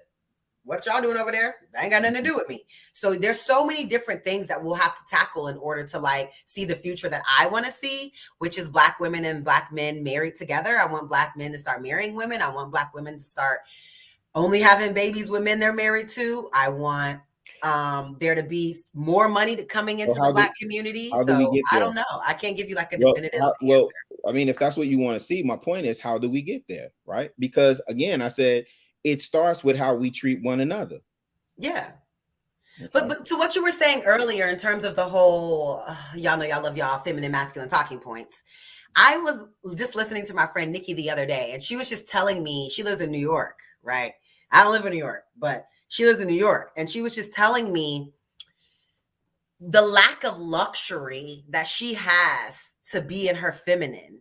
What y'all doing over there? That ain't got nothing to do with me. So there's so many different things that we'll have to tackle in order to like see the future that I want to see, which is Black women and Black men married together. I want Black men to start marrying women. I want Black women to start only having babies with men they're married to. I want there to be more money coming into the Black community. How do we get I there? don't know. I can't give you like a definitive answer. Well, I mean, if that's what you want to see, my point is, how do we get there, right? Because again, I said it starts with how we treat one another. Yeah. Okay. But to what you were saying earlier in terms of the whole, y'all know y'all love y'all feminine, masculine talking points. I was just listening to my friend Nikki the other day, and she was just telling me, she lives in New York, right? I don't live in New York, but she lives in New York. And she was just telling me the lack of luxury that she has to be in her feminine,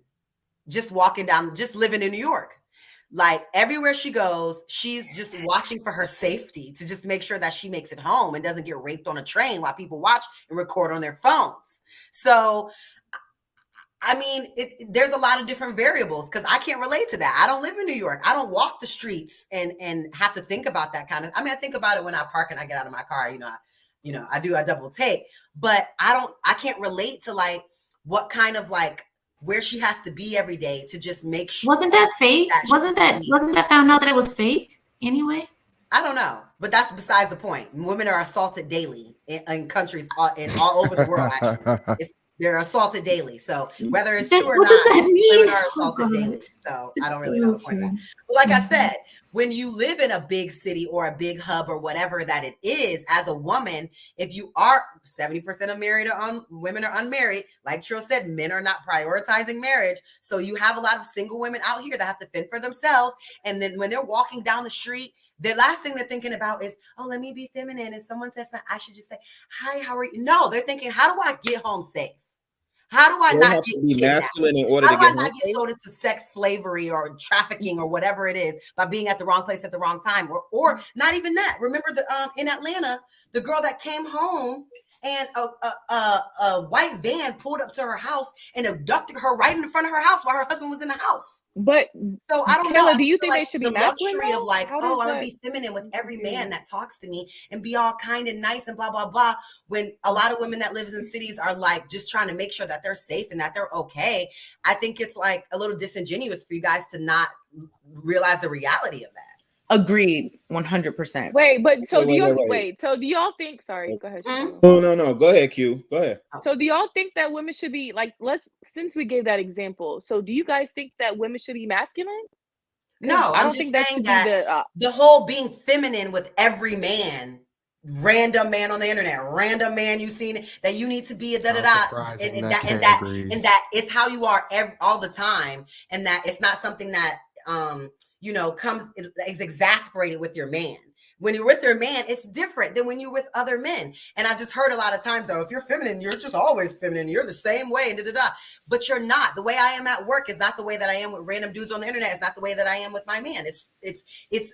just walking down, just living in New York. Like everywhere she goes, she's just watching for her safety to just make sure that she makes it home and doesn't get raped on a train while people watch and record on their phones. So, I mean, there's a lot of different variables because I can't relate to that. I don't live in New York. I don't walk the streets and have to think about that kind of. I mean, I think about it when I park and I get out of my car. I do a double take, but I can't relate to like what kind of like where she has to be every day to just make sure. Wasn't that fake? Wasn't that found out that it was fake anyway? I don't know, but that's besides the point. Women are assaulted daily in countries in all over the world. Actually, they're assaulted daily. So whether it's true or not, women are assaulted daily. So I don't really know the point of that. But like I said, when you live in a big city or a big hub or whatever that it is, as a woman, if you are 70% of married or women are unmarried, like Trill said, men are not prioritizing marriage. So you have a lot of single women out here that have to fend for themselves. And then when they're walking down the street, the last thing they're thinking about is, oh, let me be feminine. If someone says something, I should just say, hi, how are you? No, they're thinking, how do I get home safe? How do I not get masculine in order to get not get sold into sex slavery or trafficking or whatever it is by being at the wrong place at the wrong time, or not even that? Remember in Atlanta, the girl that came home and a white van pulled up to her house and abducted her right in front of her house while her husband was in the house. But so I don't know. Do you think they should be masculine? Luxury of like, oh, I'm gonna be feminine with every man that talks to me and be all kind and nice and blah blah blah. When a lot of women that lives in cities are like just trying to make sure that they're safe and that they're okay. I think it's like a little disingenuous for you guys to not realize the reality of that. Agreed, 100%. Wait, but so do y'all think? Sorry, go ahead. No. Go ahead, Q. Go ahead. So do y'all think that women should be like? Since we gave that example, so do you guys think that women should be masculine? No, I don't think that should be the whole being feminine with every man. Random man on the internet, random man you've seen that you need to be a and that is how you are all the time, and that it's not something that is exasperated with your man. When you're with your man, it's different than when you're with other men. And I just heard a lot of times, though, if you're feminine, you're just always feminine. You're the same way, and but you're not. The way I am at work is not the way that I am with random dudes on the internet. It's not the way that I am with my man.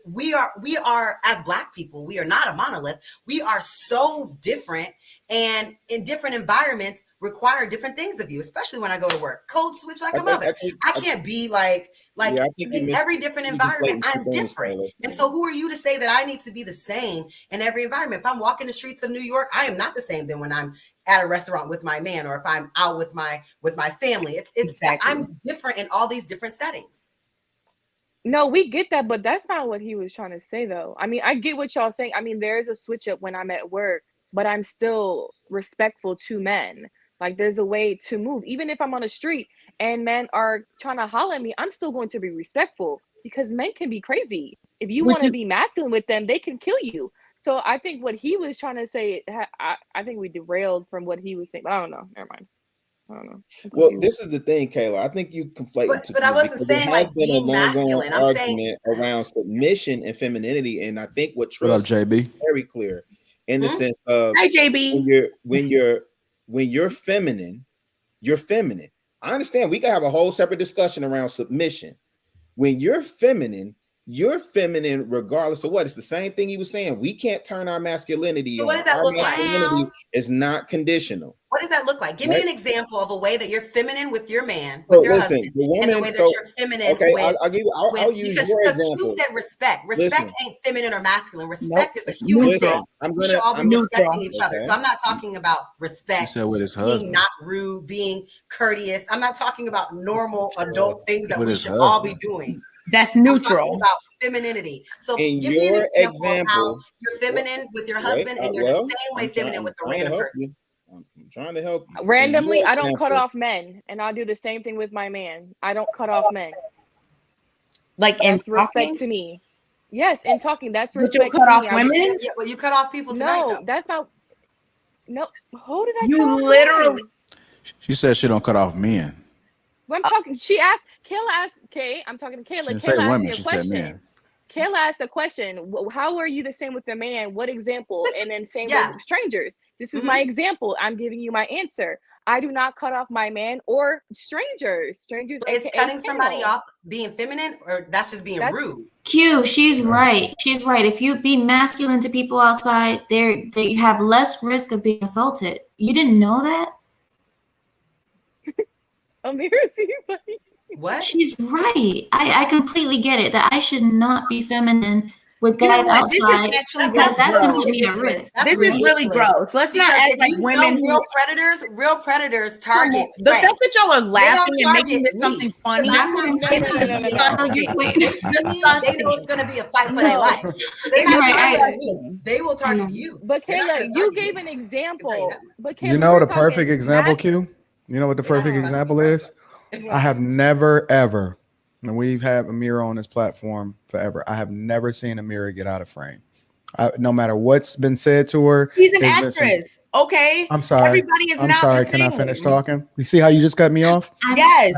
We are as Black people, we are not a monolith. We are so different, and in different environments require different things of you, especially when I go to work. Code switch like a mother. I can't be like in every different environment, I'm different. And so who are you to say that I need to be the same in every environment? If I'm walking the streets of New York, I am not the same than when I'm at a restaurant with my man, or if I'm out with my family. It's exactly. I'm different in all these different settings. No, we get that, but that's not what he was trying to say, though. I mean, I get what y'all saying. I mean, there is a switch up when I'm at work, but I'm still respectful to men. Like, there's a way to move. Even if I'm on the street and men are trying to holler at me, I'm still going to be respectful, because men can be crazy. If you want to be masculine with them, they can kill you. So I think what he was trying to say, I think we derailed from what he was saying. But I don't know. Never mind. I don't know. Well, this is the thing, Kayla. I think you conflate. But I wasn't saying like being masculine. I'm saying around submission and femininity, and I think what JB very clear in the sense of, hi JB, when you're feminine, you're feminine. I understand we can have a whole separate discussion around submission. When you're feminine regardless of what. It's the same thing he was saying. We can't turn our masculinity on. What does that look like? Masculinity is not conditional. What does that look like? Give me an example of a way that you're feminine with your man, with your husband, and the way that you're feminine with. I'll use your example. You said respect. Respect ain't feminine or masculine. Respect is a human thing. We should all be respecting each other. So I'm not talking about respect, being not rude, being courteous. I'm not talking about normal adult things that we should all be doing. That's I'm neutral. talking about femininity. So In give me an your example of how example, you're feminine with your wait, husband and you're well, the same way feminine with a I'm trying to random help person. you. I'm trying to help you. In Randomly, your I don't cut example, off men, and I'll do the same thing with my man. I don't cut off men. Like in That's respect talking, to me. Yes, in talking, that's but you'll respect cut to off me. women. Yeah, well, you cut off people tonight, No, though. that's not. No, who did I You cut off literally- men? She said she don't cut off men. Well, I'm talking. She asked. Kayla asked. Kay, I'm talking to Kayla. She didn't Kayla say asked women. me a She said question. men. Kayla asked a question. How are you the same with the man? What example? And then same Yeah. with strangers. This is my example. I'm giving you my answer. I do not cut off my man or strangers. Strangers. Is aka cutting somebody Kayla. off being feminine, or that's just being rude? Q, she's right. She's right. If you be masculine to people outside, they have less risk of being assaulted. You didn't know that? Amira's being funny. What? She's right. I completely get it that I should not be feminine with You know guys what? This is outside actually because that gross. can put me at risk. This is really gross. Let's not Because act if like you know women who real predators target the prey. fact that y'all are laughing They and don't making this target something me. funny. Because I'm not No. disgusting. They know it's going to be a fight for their life. They're not targeting me. They will target you. But They're not Kayla, gonna you target gave me. an example. But Kayla, You know we're the talking perfect example, mass- Q? You know what the perfect example is? I have never, ever, and we've had Amira on this platform forever, I have never seen Amira get out of frame. No matter what's been said to her. She's an there's been some- actress. Okay. I'm sorry. Everybody is I'm not sorry. the Can I same. finish talking? You see how you just cut me off? Yes.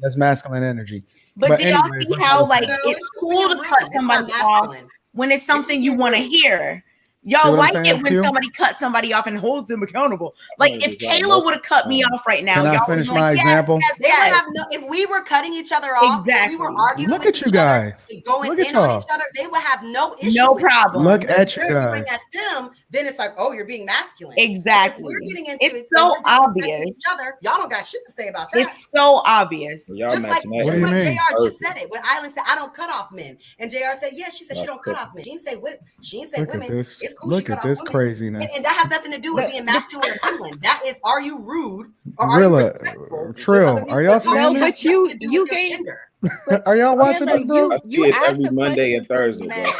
That's masculine energy. But do y'all anyways, see I'm how gonna like say- No, it's it's just cool being to rude. cut It's somebody not off masculine. when it's something you being want to rude. hear? See Y'all what I'm like saying, it when Q? somebody cuts somebody off and holds them accountable. Like if Kayla would have cut me off right now, Can I y'all would finish be like, my yes, example? yes, They would yes. have no, if we were cutting each other off, if we were Exactly. arguing Look with at you each other guys. and going Look at in on y'all. each other, they would have no issue. No with it. problem. Look If at you they're going guys. at them, then it's like, oh, you're being masculine. Exactly. If we're getting into It's it, so and we're disrespecting obvious. each other, y'all don't got shit to say about that. It's so obvious. Y'all Just like, matching that. What do you mean? JR just said it. When Island said, I don't cut off men. And JR said, yes, she said she don't cut off men. She didn't say she didn't say Look at women. this. It's cool she Look cut at off this women. craziness. And that has nothing to do with But- being masculine or feminine. That is, are you rude or are you Rilla, respectful? Trill, are y'all seeing No, this? but you gave. Are y'all watching Kayla, this, bro? I you see it asked every the Monday question and for Thursday, men. bro.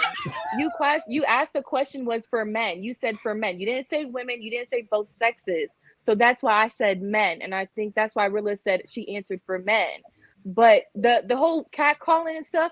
You asked the question was for men. You said for men. You didn't say women. You didn't say both sexes. So that's why I said men, and I think that's why Rilla said she answered for men. But the whole cat calling and stuff.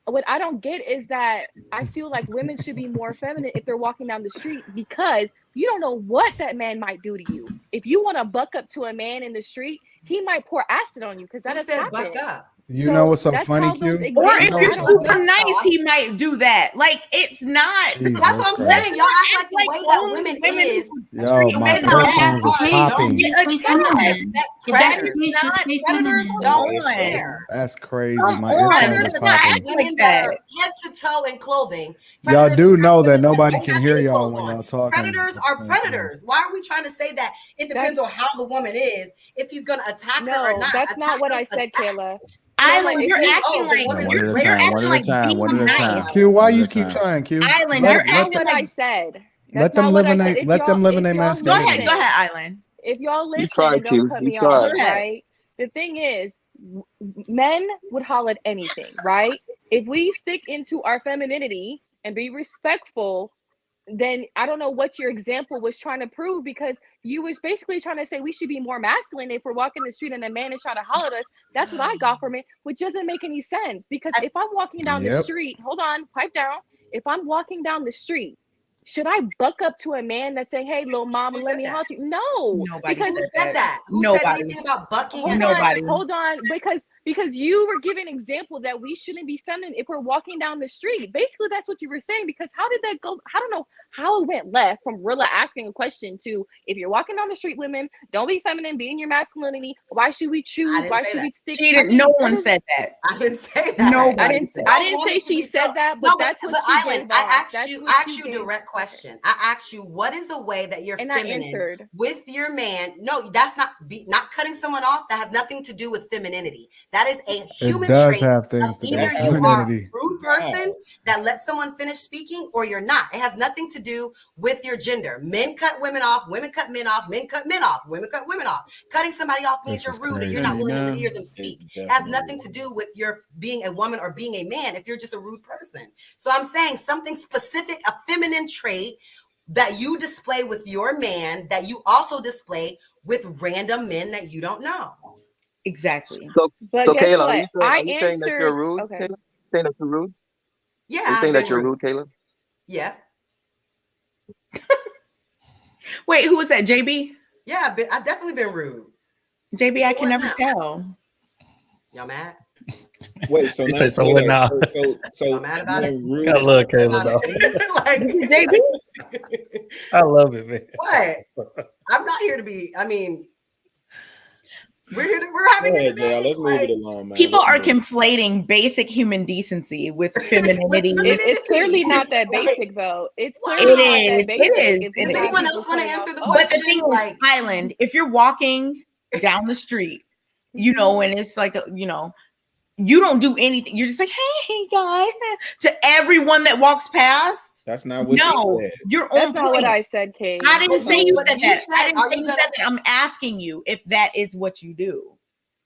What I don't get is that I feel like women should be more feminine if they're walking down the street, because you don't know what that man might do to you. If you want to buck up to a man in the street, he might pour acid on you, because that Who has said happened. buck up? You know what's so that's funny, how those Q? Or examples- if No, you're I don't super know. nice, he might do that. Like it's not. Jesus That's what I'm Christ. saying. Y'all act like the way that only women is. Yo, my Amazing how headphones is fast popping. Just stay feminine. That If that's the predators, case, just not- stay predators feminine. don't Come on. care. That's crazy. Come My on. earphones Predators is are not popping. women Like that that. are head to toe in clothing. Y'all Predators do are not know that women nobody don't can have hear any y'all clothes when on. y'all talking. Predators are predators. Why are we trying to say that it depends on how the woman is, if he's going to attack her or No, not? that's not what I Attackers said, attack. Kayla. Island, if you're you- acting the like woman One at a you're time. acting One at a like time. One at a being time. nice. Q, why One you at a keep time. trying, Q? Island, Let you're it- That's not acting what like. I said. Let them live in they If let y'all- them live in if their y'all Go ahead, masculinity. go ahead, Island. If y'all listen tried and don't to. cut You me tried. off, Go ahead. right? The thing is, men would holler at anything, right? If we stick into our femininity and be respectful, then I don't know what your example was trying to prove, because you was basically trying to say we should be more masculine if we're walking the street and a man is trying to holler at us. That's what I got from it, which doesn't make any sense. Because if I'm walking down the Yep. street, hold on, pipe down. If I'm walking down the street, should I buck up to a man that's saying, "Hey, little mama, Who let said me that? holler at you"? No, Nobody because Who said that? Who said Nobody. anything about bucking? hold and Nobody. on, hold on, because you were giving an example that we shouldn't be feminine if we're walking down the street. Basically, that's what you were saying. Because how did that go? I don't know how it went left from Rilla asking a question to, if you're walking down the street, women, don't be feminine, be in your masculinity. Why should we choose? I didn't Why say should that. we stick? She didn't. No one said that. I didn't say that. Nobody. I didn't say she said that, but No, that's what but she Island, gave I off. asked That's you what she direct question. I asked you, what is the way that you're And I feminine answered. with your man? No, that's not cutting someone off. That has nothing to do with femininity. That is a human It does trait. have things to do Either with you are a femininity. rude person that lets someone finish speaking, or you're not. It has nothing to do with your gender. Men cut women off, women cut men off, men cut men off, women cut women off. Cutting somebody off means This you're is rude and you're crazy. not willing to Yeah. hear them speak. It's It has definitely nothing to do with your being a woman or being a man if you're just a rude person. So I'm saying something specific, a feminine trait that you display with your man that you also display with random men that you don't know. Exactly. But So guess Kayla, what? are you saying that you're answered. rude? Okay. Kayla? Saying that you're rude? Yeah, Are you I've saying been that you're rude. rude, Kayla? Yeah. Wait, who was that? JB? Yeah, I've definitely been rude. JB, I So can what never now? tell. Y'all mad? Wait, so He now, said, so what now? So Y'all mad about it? rude. I love Kayla, About though. it. Like, I love it, man. what? I'm not here to be. I mean, we're having a Yeah, debate. let's leave Like, it alone, man. People Let's are move on. conflating basic human decency with femininity. It's clearly not that Like, basic, though. It's Wow. clearly not It that is. basic. It is. If It we Does is. have anyone people else want to cutting answer off the others- But the question? thing is, Like, Island, if you're walking down the street, you know, and it's like, you don't do anything. You're just like, hey, guys, to everyone that walks past. That's not what No, you said. you're That's on not point. what I said, Kate. I didn't say you but said you that. said, I didn't are say you you gonna- said that. I'm asking you if that is what you do.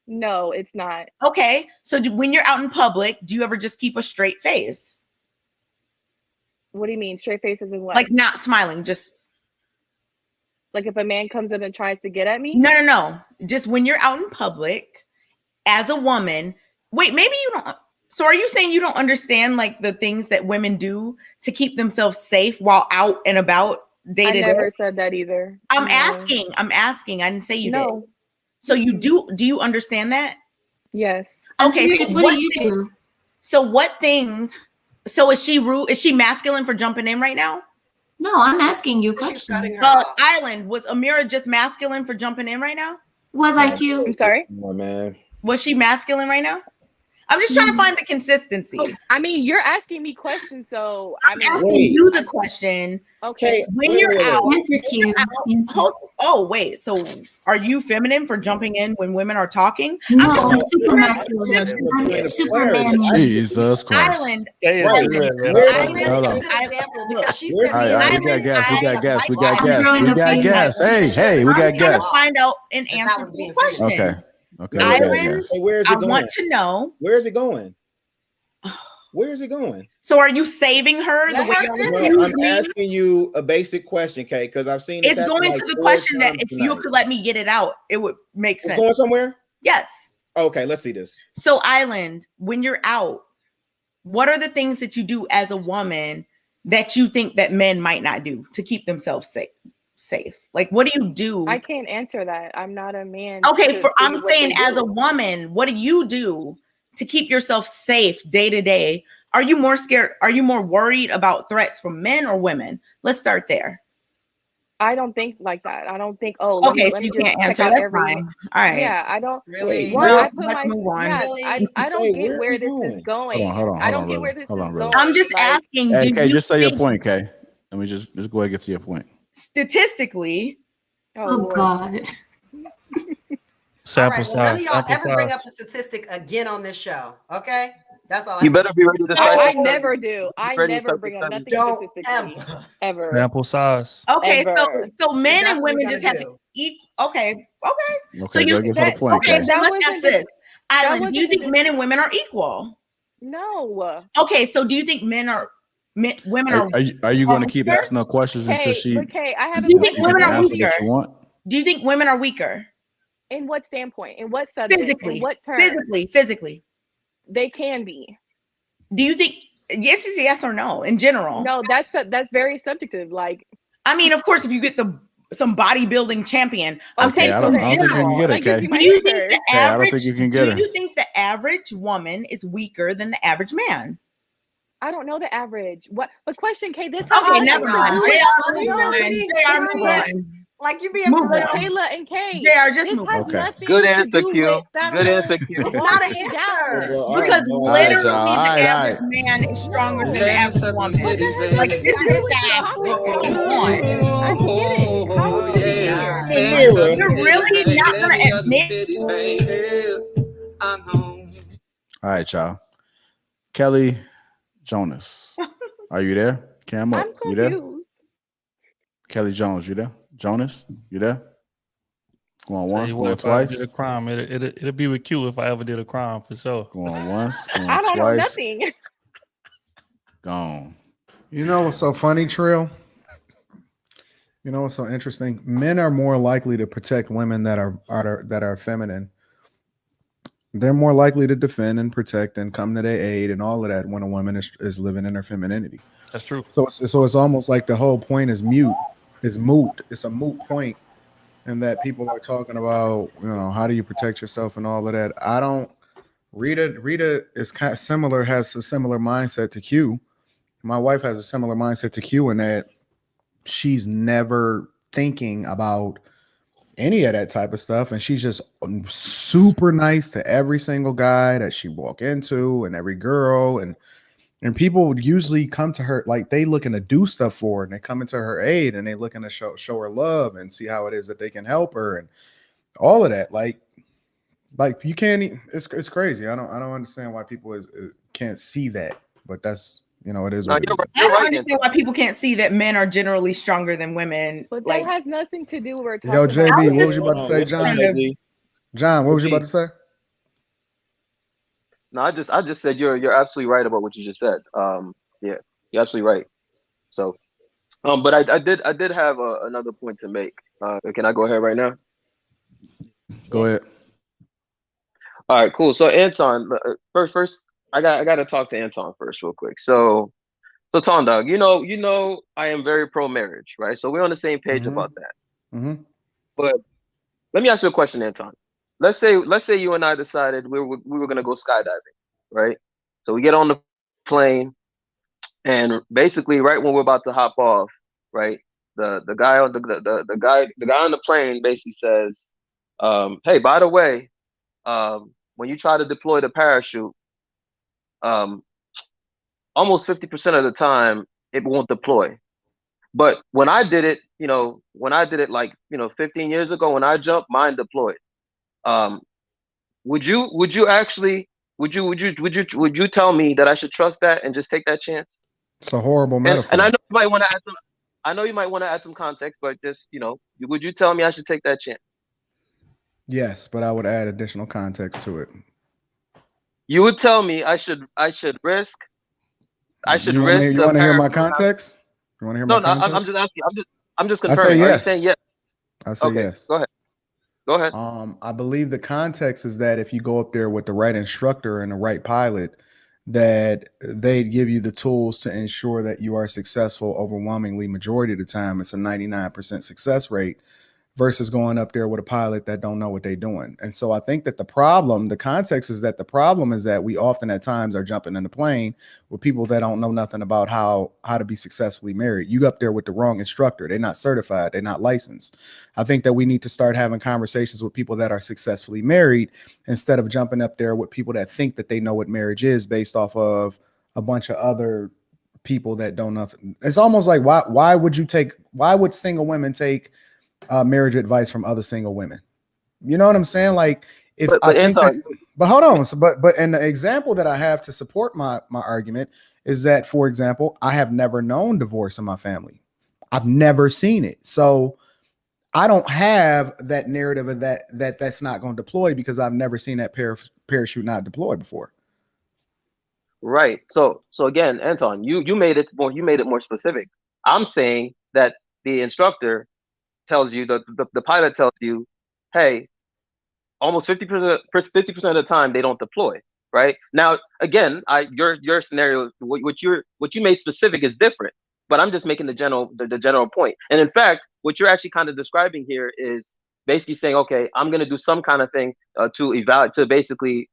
No, it's not. Okay, so when you're out in public, do you ever just keep a straight face? What do you mean? Straight faces and what? Like not smiling, just Like if a man comes up and tries to get at me? no. Just when you're out in public as a woman. Wait, maybe you don't. So are you saying you don't understand like the things that women do to keep themselves safe while out and about day I to day? never said that either. I'm No. asking. I didn't say you did. No. So you do you understand that? Yes. I'm Okay, curious, so what do you things- do? So what things? So is she rude? Is she masculine for jumping in right now? No, I'm asking you a she's question. cutting her off. Island, was Amira just masculine for jumping in right now? Was I'm IQ? sorry? Come on, man. Was she masculine right now? I'm just trying to find the consistency. Oh, I mean, you're asking me questions, so I I'm mean, asking Wait. you the question. okay. When you're out, Answer Q. Answer. oh wait, so are you feminine for jumping in when women are talking? No, I'm I'm just- super masculine. I'm super manly. Jesus Christ. Island. Hey, it's Right. real, man. Where- I'm really Hold a on. good example because she Where- said, All right, we got gas. We got gas. We got gas. We got gas. Hey, we got I'm trying to gas. find out an that answer was to the being question. Okay. Okay. We got Island, gas. Hey, where is I it going? want to know. Where is it going? Where is it going? So are you saving her the Let way her y'all finish. No, accuse I'm me? asking you a basic question, Kay, because I've seen this It's happen going like to the 4 question that times if you tonight. could let me get it out, it would make It's sense. going somewhere? Yes. Okay, let's see this. So Island, when you're out, what are the things that you do as a woman that you think that men might not do to keep themselves safe? Like what do you do? I can't answer that. I'm not a man. Okay, to I'm think what saying they as do. a woman, what do you do to keep yourself safe day to day? Are you more scared? Are you more worried about threats from men or women? Let's start there. I don't think like that. I don't think, oh, Okay, so let me you just can't check answer. out That's every. fine. All right. Yeah, I don't. Really? One, Well, I put let's my. move on. Yeah, Really? I don't Hey, get where where we this going? is going. Hold on, I don't really. get where this Hold is on, really. going. I'm just Like, asking. Hey, do Kay, you just say your think point, Kay. Let me just go ahead and get to your point. statistically? oh, Oh Lord. God. All Sample right, well, none of size. y'all Sample ever bring size. up a statistic again on this show, okay? That's all I You have better to be ready to I start. never do. I ready to never start bring the up study. nothing Don't statistically. ever. Ever. Sample size. Okay, Ever. so men That's and what women we're just gonna have to do. equal. Okay. Okay, So you- go get to the that- point, Okay, Kay. then let's wasn't ask the- this. Island, do you wasn't the think men and women are equal? No. Okay, so do you think women are Are you going to keep weaker? asking her questions until Hey, she but Kay, I have a Do you until think she question. get women the are answer weaker? that you want? Do you think women are weaker? In what standpoint? In what subject? Physically. In what terms? Physically. They can be. Do you think yes is yes or no in general? No, that's very subjective. Like, I mean, of course, if you get some bodybuilding champion, I'm Okay, saying I in don't think you can general. get that it, gives Kay. you my Do you think answer. the Hey, I don't average? think you can get do her. you think the average woman is weaker than the average man? I don't know the average. What? But question, Kay, this Okay, has never nothing to mind. do with- JR, move on. JR, move on. Like you being for Move real. on. Kayla and Kay, JR, just this move. has Okay. nothing Good to answer, do Q. with battle. Good answer, Q. It's not an Mark it answer. down. Because All right, literally y'all. All the right, all average right. man is stronger than the No. average woman. But that has Like nothing this to do is with the sad. topic, Come though. on. I don't get it. How is it even here? Samira. You're really not gonna admit. All right, y'all. Kelly Jonas, are you there? Cam up, I'm you there? confused. Kelly Jones, you there? Jonas, you there? Going Tell once, you what, going if I ever did twice. a crime, it'll be with Q if I ever did a crime for sure. Going once, going I don't know twice. nothing. Gone. You know what's so funny, Trill? You know what's so interesting? Men are more likely to protect women that are feminine. They're more likely to defend and protect and come to their aid and all of that when a woman is living in her femininity. That's true. So it's almost like the whole point is moot. It's a moot point, and that people are talking about, how do you protect yourself and all of that. I don't. Rita is kind of similar, has a similar mindset to Q. My wife has a similar mindset to Q in that she's never thinking about any of that type of stuff, and she's just super nice to every single guy that she walk into and every girl, and people would usually come to her, like they looking to do stuff for her, and they come into her aid, and they looking to show her love and see how it is that they can help her and all of that. Like you can't. It's crazy. I don't understand why people can't see that, but that's it is what it is. I don't understand why people can't see that men are generally stronger than women. But like, that has nothing to do with what we're Yo, talking JB, about. what was you about to say, John? John, what was you about to say? No, I just said you're absolutely right about what you just said. Yeah, you're absolutely right. So, but I did have another point to make. Can I go ahead right now? Go ahead. All right, cool. So Anton, first, I got to talk to Anton first, real quick. So Tom Dog, you know, I am very pro marriage, right? So we're on the same page about that. Mm-hmm. But let me ask you a question, Anton. Let's say you and I decided we were gonna go skydiving, right? So we get on the plane, and basically, right when we're about to hop off, right, the guy on the guy on the plane basically says, "Hey, by the way, when you try to deploy the parachute, almost 50% of the time it won't deploy. But when I did it, like 15 years ago, when I jumped, mine deployed. Would you tell me that I should trust that and just take that chance?" It's a horrible metaphor. And I know you might want to add some. I know you might want to add some context, but just would you tell me I should take that chance? Yes, but I would add additional context to it. You would tell me I should risk. I should risk. You want to hear my context? You want to hear my context? I'm just asking. I'm just confirming. I say yes. Are you saying yes? I say okay, yes. Go ahead. I believe the context is that if you go up there with the right instructor and the right pilot, that they'd give you the tools to ensure that you are successful overwhelmingly majority of the time. It's a 99% success rate versus going up there with a pilot that don't know what they're doing. And so I think that the context is that the problem is that we often at times are jumping in the plane with people that don't know nothing about how to be successfully married. You up there with the wrong instructor. They're not certified. They're not licensed. I think that we need to start having conversations with people that are successfully married instead of jumping up there with people that think that they know what marriage is based off of a bunch of other people that don't know nothing. It's almost like why would single women take marriage advice from other single women? You know what I'm saying? Like, if but I think Anton, but hold on. So, but and the example that I have to support my argument is that, for example, I have never known divorce in my family. I've never seen it. So I don't have that narrative of that's not going to deploy because I've never seen that parachute not deploy before. Right. So again, Anton, you made it more specific. I'm saying that the instructor tells you, the pilot tells you, hey, almost 50% of the time they don't deploy. Right now, again, your scenario, what you made specific is different, but I'm just making the general point. And in fact, what you're actually kind of describing here is basically saying, okay, I'm going to do some kind of thing to basically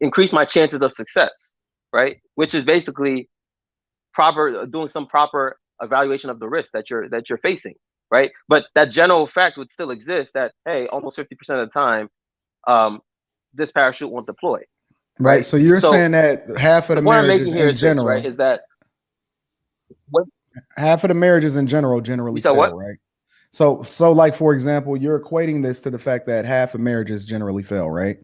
increase my chances of success, right? Which is basically doing some proper evaluation of the risk that you're facing, right? But that general fact would still exist that, hey, almost 50% of the time, this parachute won't deploy. Right. So you're So saying that half of the the point I'm marriages making here in is this, general, right? Is that when half of the marriages in general you generally said fail, what? right? So like, for example, you're equating this to the fact that half of marriages generally fail, right?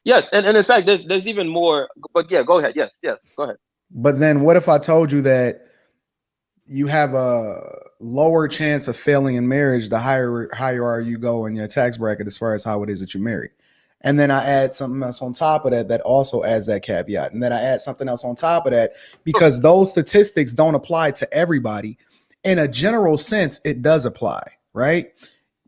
Yes, and in fact, there's even more. But yeah, go ahead. Yes, go ahead. But then what if I told you that you have a lower chance of failing in marriage the higher you go in your tax bracket as far as how it is that you're married? And then I add something else on top of that also adds that caveat. And then I add something else on top of that because those statistics don't apply to everybody. In a general sense, it does apply, right?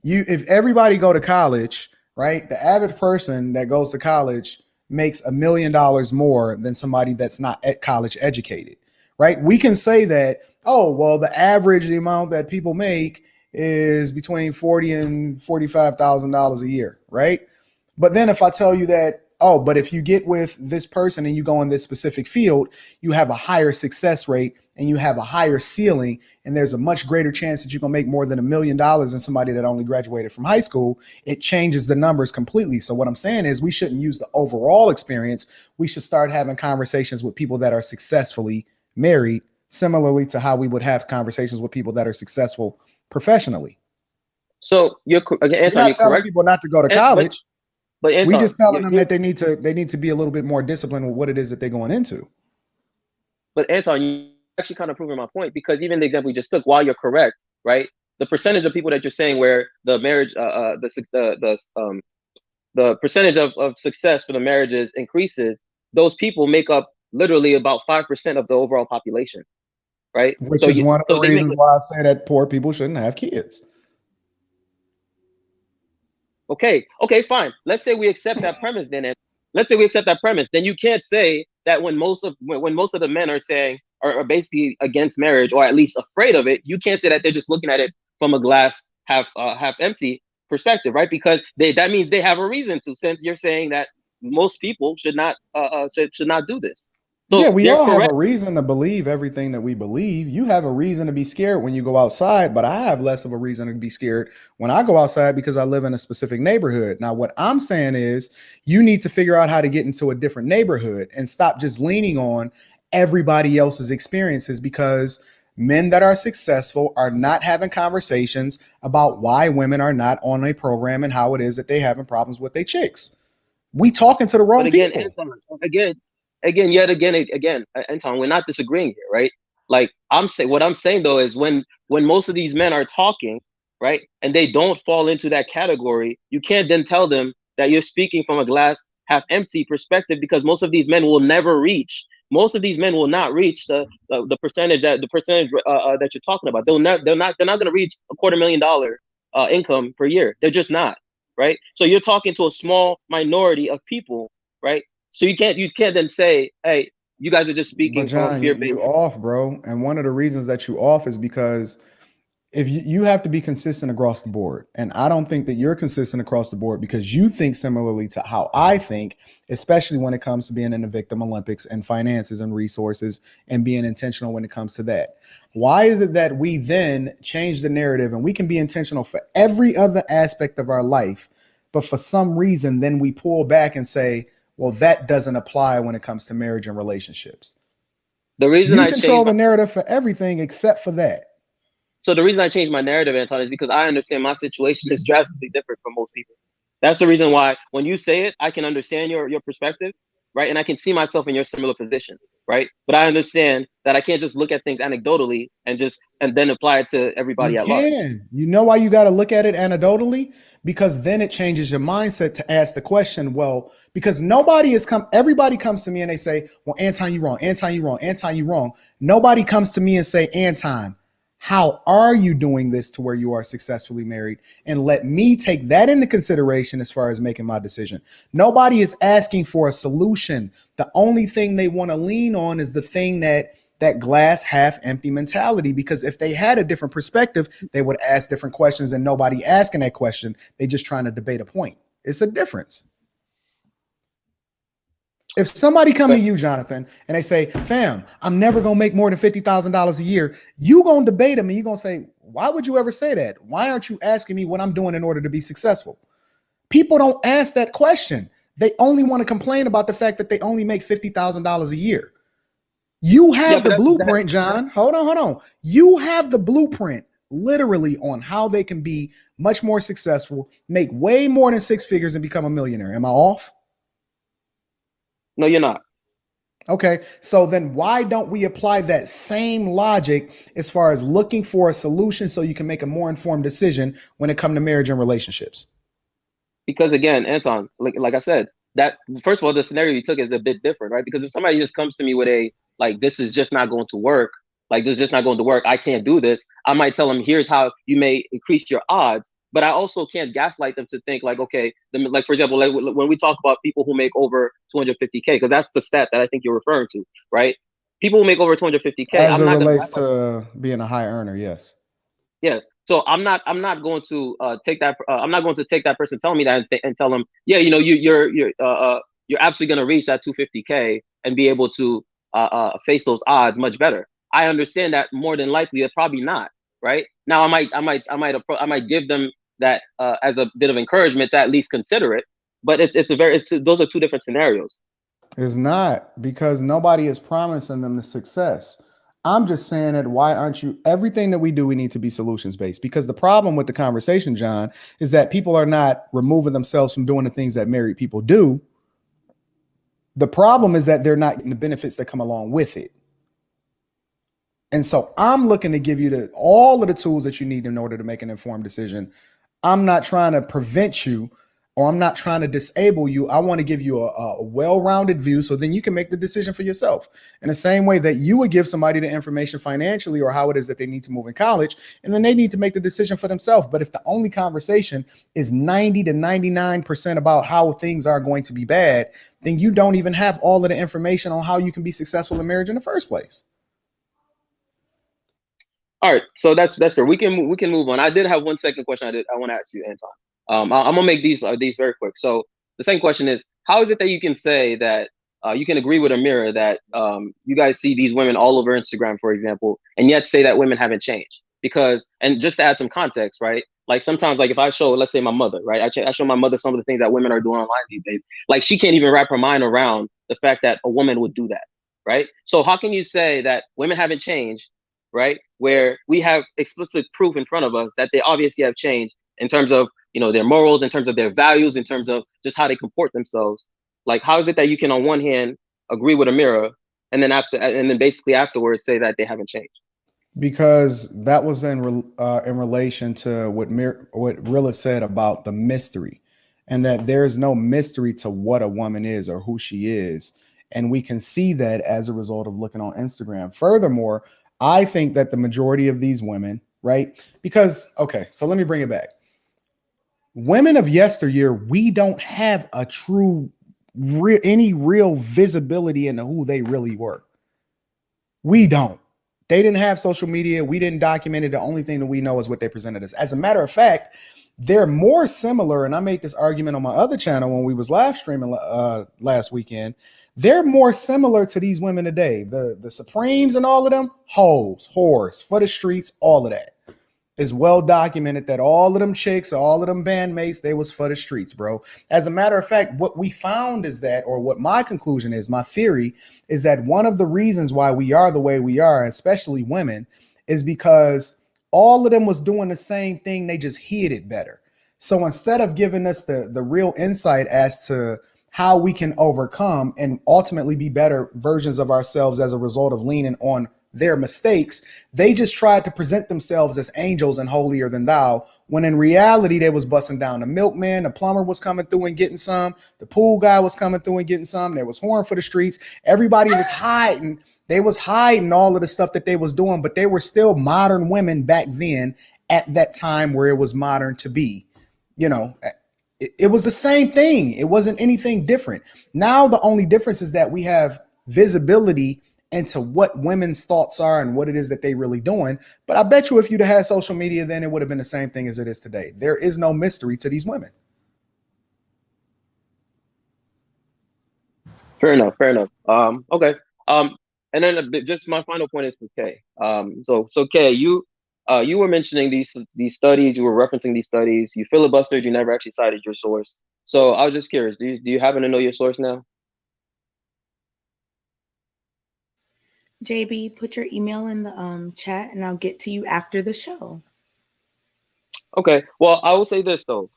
If everybody go to college, right, the average person that goes to college makes $1 million more than somebody that's not at college educated, right? We can say that, oh, well, the average amount that people make is between $40,000 and $45,000 a year, right? But then if I tell you that, oh, but if you get with this person and you go in this specific field, you have a higher success rate and you have a higher ceiling, and there's a much greater chance that you're going to make more than $1 million than somebody that only graduated from high school, it changes the numbers completely. So what I'm saying is we shouldn't use the overall experience. We should start having conversations with people that are successfully married, similarly to how we would have conversations with people that are successful professionally. So you're again, Anton, We're not you're telling correct. people not to go to college. But Anton, we just telling them that they need to be a little bit more disciplined with what it is that they're going into. But Anton, you actually kind of proving my point, because even the example you just took, while you're correct, right? The percentage of people that you're saying where the marriage, the percentage of success for the marriages increases, those people make up literally about 5% of the overall population, right? Which is one of the reasons why I say that poor people shouldn't have kids. Okay, fine. Let's say we accept that premise then. And let's say we accept that premise. Then you can't say that when most of the men are saying are basically against marriage, or at least afraid of it, you can't say that they're just looking at it from a glass half empty perspective, right? Because that means they have a reason to, since you're saying that most people should not do this. So yeah, we all have a reason to believe everything that we believe. You have a reason to be scared when you go outside, but I have less of a reason to be scared when I go outside because I live in a specific neighborhood. Now, what I'm saying is you need to figure out how to get into a different neighborhood and stop just leaning on everybody else's experiences, because men that are successful are not having conversations about why women are not on a program and how it is that they having problems with their chicks. We talking to the wrong people. Again, Anton, we're not disagreeing here, right? Like what I'm saying though is when most of these men are talking, right, and they don't fall into that category, you can't then tell them that you're speaking from a glass half empty perspective, because most of these men will never reach. Most of these men will not reach the percentage that you're talking about. They're not going to reach $250,000 income per year. They're just not, right? So you're talking to a small minority of people, right? So you can't then say, hey, you guys are just speaking from fear-based. You off, bro. And one of the reasons that you off is because if you have to be consistent across the board. And I don't think that you're consistent across the board because you think similarly to how I think, especially when it comes to being in the Victim Olympics and finances and resources and being intentional when it comes to that. Why is it that we then change the narrative and we can be intentional for every other aspect of our life, but for some reason, then we pull back and say, well, that doesn't apply when it comes to marriage and relationships. The reason you control the narrative for everything except for that. So the reason I changed my narrative, Anton, is because I understand my situation is drastically different from most people. That's the reason why when you say it, I can understand your perspective, right? And I can see myself in your similar position, right? But I understand that I can't just look at things anecdotally and then apply it to everybody at large. You know why you got to look at it anecdotally? Because then it changes your mindset to ask the question, well, because everybody comes to me and they say, well, Anton, you wrong. Anton, you wrong. Anton, you wrong. Nobody comes to me and say, Anton, how are you doing this to where you are successfully married? And let me take that into consideration as far as making my decision. Nobody is asking for a solution. The only thing they want to lean on is the thing that glass half empty mentality, because if they had a different perspective, they would ask different questions, and nobody asking that question. They just trying to debate a point. It's a difference. If somebody come to you, Jonathan, and they say, fam, I'm never going to make more than $50,000 a year, you going to debate them and you're going to say, why would you ever say that? Why aren't you asking me what I'm doing in order to be successful? People don't ask that question. They only want to complain about the fact that they only make $50,000 a year. You have the blueprint, John. Hold on. You have the blueprint literally on how they can be much more successful, make way more than six figures and become a millionaire. Am I off? No, you're not. Okay, so then why don't we apply that same logic as far as looking for a solution so you can make a more informed decision when it comes to marriage and relationships? Because again, Anton, like I said, that first of all, the scenario you took is a bit different, right? Because if somebody just comes to me with a, like, this is just not going to work, like, this is just not going to work, I can't do this, I might tell them, here's how you may increase your odds. But I also can't gaslight them to think like, okay, like, for example, like when we talk about people who make over 250K, because that's the stat that I think you're referring to, right? People who make over 250K, as it relates to being a high earner, yes. Yes. So I'm not going to take that. I'm not going to take that person telling me that and tell them, yeah, you know, you're absolutely going to reach that 250K and be able to face those odds much better. I understand that more than likely, they're probably not. Right now, I might give them that as a bit of encouragement to at least consider it. But those are two different scenarios. It's not, because nobody is promising them the success. I'm just saying that why aren't you, everything that we do, we need to be solutions based, because the problem with the conversation, John, is that people are not removing themselves from doing the things that married people do. The problem is that they're not getting the benefits that come along with it. And so I'm looking to give you all of the tools that you need in order to make an informed decision. I'm not trying to prevent you, or I'm not trying to disable you. I want to give you a well-rounded view so then you can make the decision for yourself. In the same way that you would give somebody the information financially or how it is that they need to move in college, and then they need to make the decision for themselves. But if the only conversation is 90 to 99% about how things are going to be bad, then you don't even have all of the information on how you can be successful in marriage in the first place. All right, so that's fair. We can move on. I did have one second question I want to ask you, Anton. I'm gonna make these very quick. So the second question is, how is it that you can say that you can agree with Amira that you guys see these women all over Instagram, for example, and yet say that women haven't changed? Because, and just to add some context, right? Like sometimes, like if I show, let's say my mother, right? I show my mother some of the things that women are doing online these days. Like she can't even wrap her mind around the fact that a woman would do that, right? So how can you say that women haven't changed, right? Where we have explicit proof in front of us that they obviously have changed in terms of, you know, their morals, in terms of their values, in terms of just how they comport themselves. Like, how is it that you can, on one hand, agree with Amira, and then basically afterwards say that they haven't changed? Because that was in relation to what Rilla said about the mystery, and that there is no mystery to what a woman is or who she is, and we can see that as a result of looking on Instagram. Furthermore, I think that the majority of these women, right? Because, okay, so let me bring it back. Women of yesteryear, we don't have a any real visibility into who they really were. We don't. They didn't have social media. We didn't document it. The only thing that we know is what they presented us. As a matter of fact, they're more similar. And I made this argument on my other channel when we was live streaming last weekend. They're more similar to these women today. The Supremes and all of them, hoes, whores, for the streets, all of that. It's well documented that all of them chicks, all of them bandmates, they was for the streets, bro. As a matter of fact, what we found is that, or what my conclusion is, my theory is that one of the reasons why we are the way we are, especially women, is because all of them was doing the same thing. They just hid it better. So instead of giving us the real insight as to how we can overcome and ultimately be better versions of ourselves as a result of leaning on their mistakes, they just tried to present themselves as angels and holier than thou, when in reality they was busting down. The milkman, the plumber was coming through and getting some, the pool guy was coming through and getting some, there was horn for the streets, everybody was hiding. They was hiding all of the stuff that they was doing, but they were still modern women back then at that time where it was modern to be. You know, it was the same thing. It wasn't anything different. Now the only difference is that we have visibility into what women's thoughts are and what it is that they really doing. But I bet you if you'd have had social media, then it would have been the same thing as it is today. There is no mystery to these women. Fair enough. Fair enough. Okay. And then just my final point is for Kay. So Kay, you were mentioning these studies. You were referencing these studies. You filibustered. You never actually cited your source. So I was just curious. Do you happen to know your source now? JB, put your email in the chat, and I'll get to you after the show. Okay. Well, I will say this though.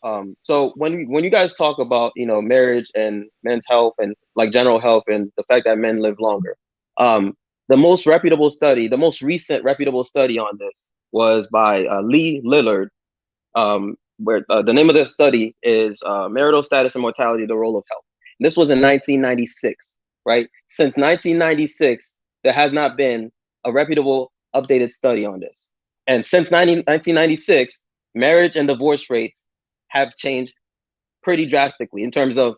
So when you guys talk about marriage and men's health and like general health and the fact that men live longer, the most recent reputable study on this was by Lee Lillard, where the name of the study is Marital Status and Mortality: The Role of Health. And this was in 1996, right? Since 1996, there has not been a reputable updated study on this. And since 1996, marriage and divorce rates have changed pretty drastically in terms of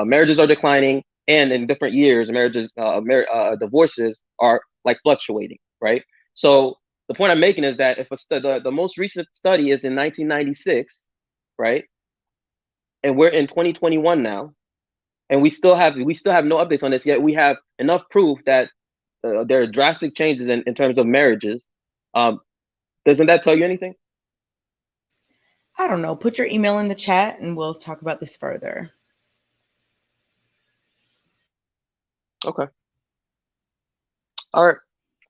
marriages are declining, and in different years, divorces are like fluctuating, right? So the point I'm making is that if the most recent study is in 1996, right, and we're in 2021 now, and we still have no updates on this yet, we have enough proof that there are drastic changes in terms of marriages. Doesn't that tell you anything? I don't know. Put your email in the chat, and we'll talk about this further. Okay. All right.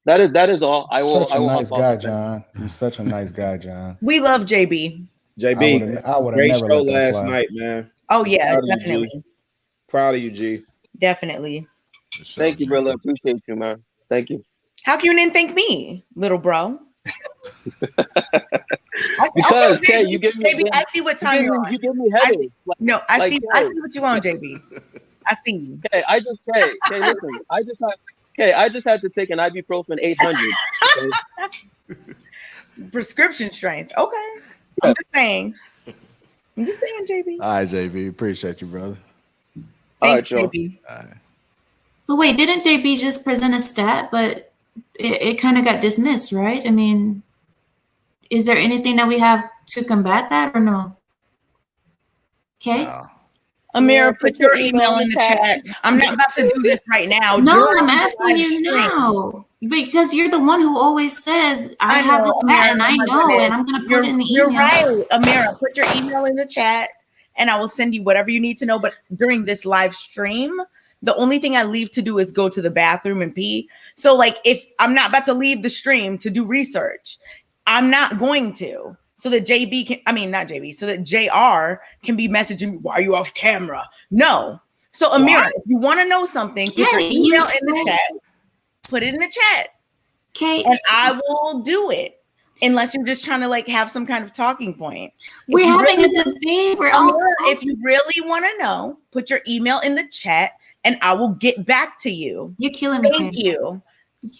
That is all. I will. Such a I will nice hop off guy, the fence. John. You're such a nice guy, John. We love JB. JB, I would have great never show let that last fly. night, man. Oh yeah, Proud of you, definitely, G. Proud of you, G. definitely. Thank you, brother. Appreciate you, man. Thank you. How come you didn't thank me, little bro? Because okay, Kay, you give me. JB, I see what time you're on. You give me headaches. I see what you on, JB. I see you. Kay, Kay, listen. I just had to take an ibuprofen 800. Okay? Prescription strength. Okay. Yeah. I'm just saying, JB. All right, JB. Appreciate you, brother. All right, Thanks, y'all. JB. All right. But wait, didn't JB just present a stat, but it kind of got dismissed, right? I mean, is there anything that we have to combat that or no? Okay. Wow. Amira, put your email in the chat. I'm not about to do this right now. No, I'm asking you now because you're the one who always says I have this stat and I know, and I'm gonna put it in the email. You're right, Amira. Put your email in the chat, and I will send you whatever you need to know. But during this live stream, the only thing I leave to do is go to the bathroom and pee. So, like, if I'm not about to leave the stream to do research, I'm not going to. So that so that JR can be messaging me, why are you off camera? No. So Amira, if you want to know something, put your email in the chat. Put it in the chat. Okay. And I will do it. Unless you're just trying to like have some kind of talking point. We're having a debate. If you really want to know, put your email in the chat and I will get back to you. You're killing me. Thank you.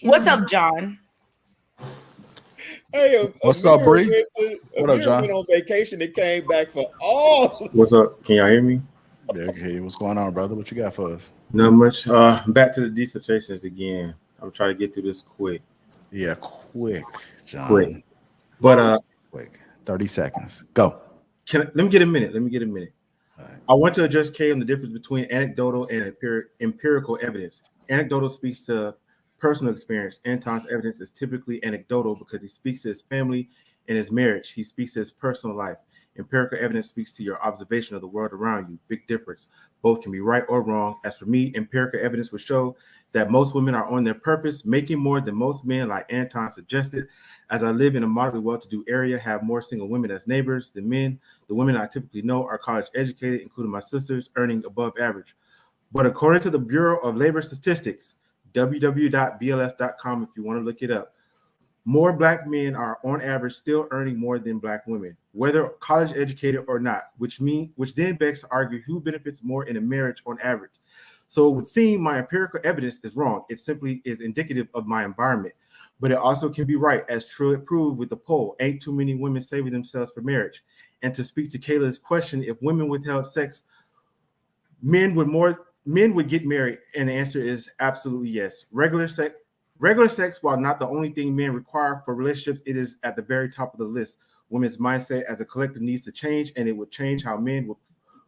What's up, John? Hey, what's up, Bree? What up, John? Went on vacation and came back for all. What's up? Can y'all hear me? Yeah, okay. What's going on, brother? What you got for us? Not much. Back to the dissertations again. I'm trying to get through this quick. Yeah, quick, John. Quick. But quick. 30 seconds. Go. Let me get a minute. Right. I want to address Kay on the difference between anecdotal and empirical evidence. Anecdotal speaks to personal experience. Anton's evidence is typically anecdotal because he speaks to his family and his marriage. He speaks to his personal life. Empirical evidence speaks to your observation of the world around you. Big difference. Both can be right or wrong. As for me, empirical evidence would show that most women are on their purpose, making more than most men, like Anton suggested. As I live in a moderately well-to-do area, have more single women as neighbors than men. The women I typically know are college educated, including my sisters, earning above average. But according to the Bureau of Labor Statistics, www.bls.com, if you want to look it up, more Black men are on average still earning more than Black women, whether college educated or not, which then begs to argue who benefits more in a marriage on average. So it would seem my empirical evidence is wrong. It simply is indicative of my environment, but it also can be right, as Truett proved with the poll. Ain't too many women saving themselves for marriage. And to speak to Kayla's question, if women withheld sex, men would get married, and the answer is absolutely yes. Regular sex, while not the only thing men require for relationships, it is at the very top of the list. Women's mindset as a collective needs to change, and it would change how men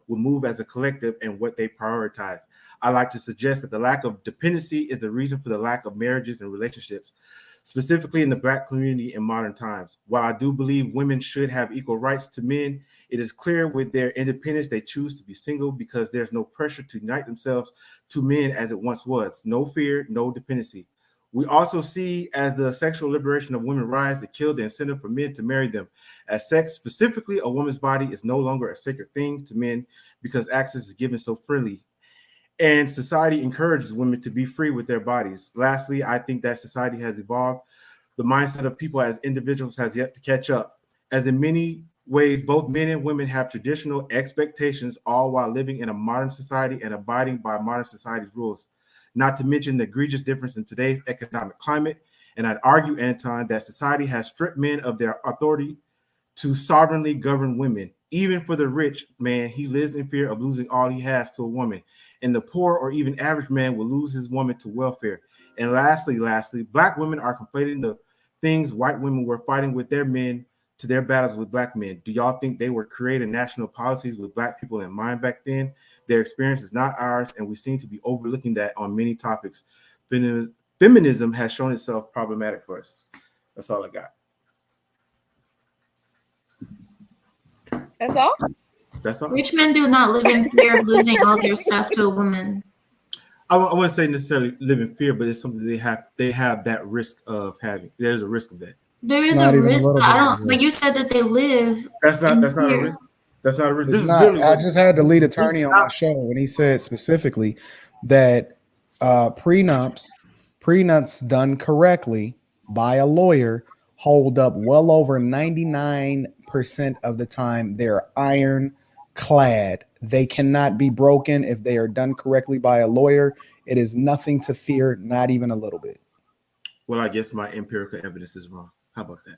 will move as a collective and what they prioritize. I like to suggest that the lack of dependency is the reason for the lack of marriages and relationships, specifically in the Black community in modern times. While I do believe women should have equal rights to men, it is clear with their independence they choose to be single because there's no pressure to unite themselves to men as it once was. No fear, no dependency. We also see as the sexual liberation of women rise, it killed the incentive for men to marry them. As sex, specifically a woman's body, is no longer a sacred thing to men because access is given so freely. And society encourages women to be free with their bodies. Lastly, I think that society has evolved. The mindset of people as individuals has yet to catch up. As in many ways, both men and women have traditional expectations, all while living in a modern society and abiding by modern society's rules. Not to mention the egregious difference in today's economic climate. And I'd argue, Anton, that society has stripped men of their authority to sovereignly govern women. Even for the rich man, he lives in fear of losing all he has to a woman. And the poor or even average man will lose his woman to welfare. And lastly, Black women are conflating the things white women were fighting with their men to their battles with Black men. Do y'all think they were creating national policies with Black people in mind back then? Their experience is not ours, and we seem to be overlooking that on many topics. Feminism has shown itself problematic for us. That's all I got. That's all? That's all. Rich men do not live in fear of losing all their stuff to a woman. I wouldn't say necessarily live in fear, but it's something they have that risk of having. There's a risk of that. There is a risk, but I don't. But you said that they live. That's not a risk. That's not a risk. This is I just had the lead attorney on my show when he said specifically that prenups done correctly by a lawyer hold up well over 99% of the time. They're ironclad. They cannot be broken if they are done correctly by a lawyer. It is nothing to fear, not even a little bit. Well, I guess my empirical evidence is wrong. How about that?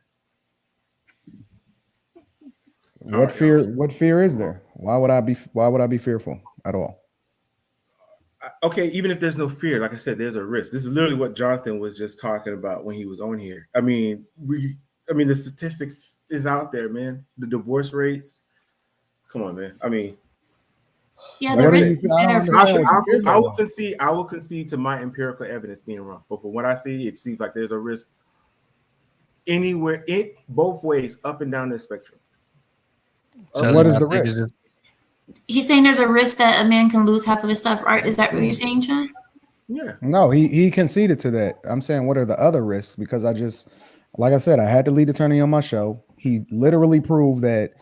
What fear is there? Why would I be fearful at all? Okay, even if there's no fear, like I said, there's a risk. This is literally what Jonathan was just talking about when he was on here. I mean, the statistics is out there, man. The divorce rates. Come on, man. I mean, yeah, the risk. I will concede to my empirical evidence being wrong. But from what I see, it seems like there's a risk anywhere, both ways, up and down the spectrum. What is the risk? He's saying there's a risk that a man can lose half of his stuff. Right? Is that what you're saying, John? Yeah. No, he conceded to that. I'm saying, what are the other risks? Because like I said, I had the lead attorney on my show. He literally proved that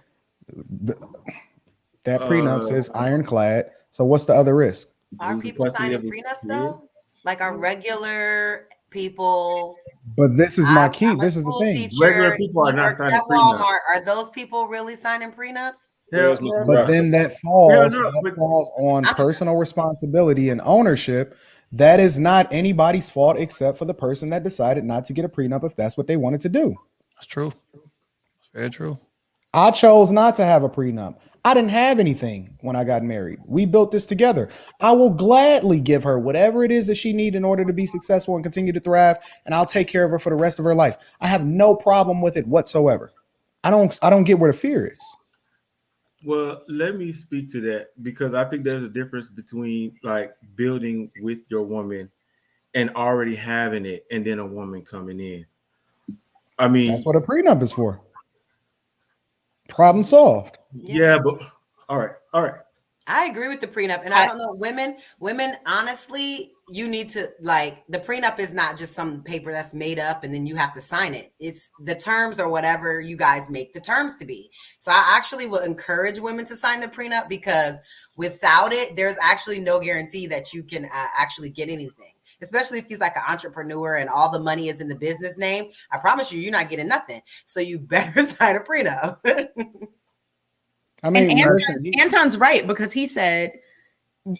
that prenups is ironclad. So what's the other risk? Are people signing prenups though? Like are regular people? But this is my key. This is the thing. Regular people are not signing prenups. Are those people really signing prenups? But then that falls on personal responsibility and ownership. That is not anybody's fault except for the person that decided not to get a prenup if that's what they wanted to do. That's true. That's very true. I chose not to have a prenup. I didn't have anything when I got married. We built this together. I will gladly give her whatever it is that she needs in order to be successful and continue to thrive, and I'll take care of her for the rest of her life. I have no problem with it whatsoever. I don't get where the fear is. Well, let me speak to that because I think there's a difference between like building with your woman and already having it and then a woman coming in. I mean, that's what a prenup is for. Problem solved. Yeah, but all right. I agree with the prenup, and I don't know, women, honestly, you need to like the prenup is not just some paper that's made up and then you have to sign it. It's the terms or whatever you guys make the terms to be. So I actually will encourage women to sign the prenup because without it, there's actually no guarantee that you can actually get anything. Especially if he's like an entrepreneur and all the money is in the business name. I promise you're not getting nothing. So you better sign a prenup. I mean, Anton's right because he said,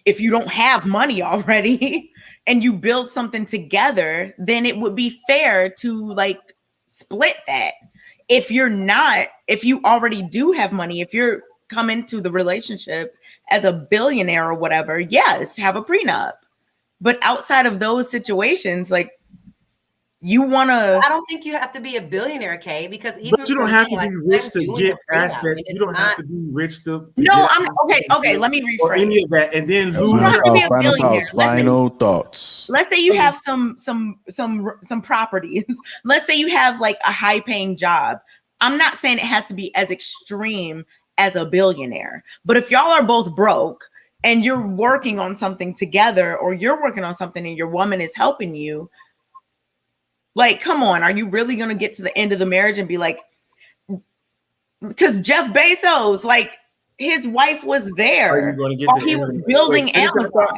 if you don't have money already and you build something together, then it would be fair to like split that. If you already do have money, if you're coming to the relationship as a billionaire or whatever, yes, have a prenup. But outside of those situations, like You want to? I don't think you have to be a billionaire, Kay, because even But you for don't have me, to like be rich I'm to doing get a prenup. I mean, assets. You it's don't have not. to be rich to No, get I'm okay. Okay, let me or any rephrase. of that, and then That's You don't lose have your to be a final billionaire. thoughts. Final thoughts. Let's say you have some properties. Let's say you have like a high paying job. I'm not saying it has to be as extreme as a billionaire, but if y'all are both broke and you're working on something together, or you're working on something and your woman is helping you, like, come on, are you really going to get to the end of the marriage and be like, because Jeff Bezos, like, his wife was there while he was building Amazon.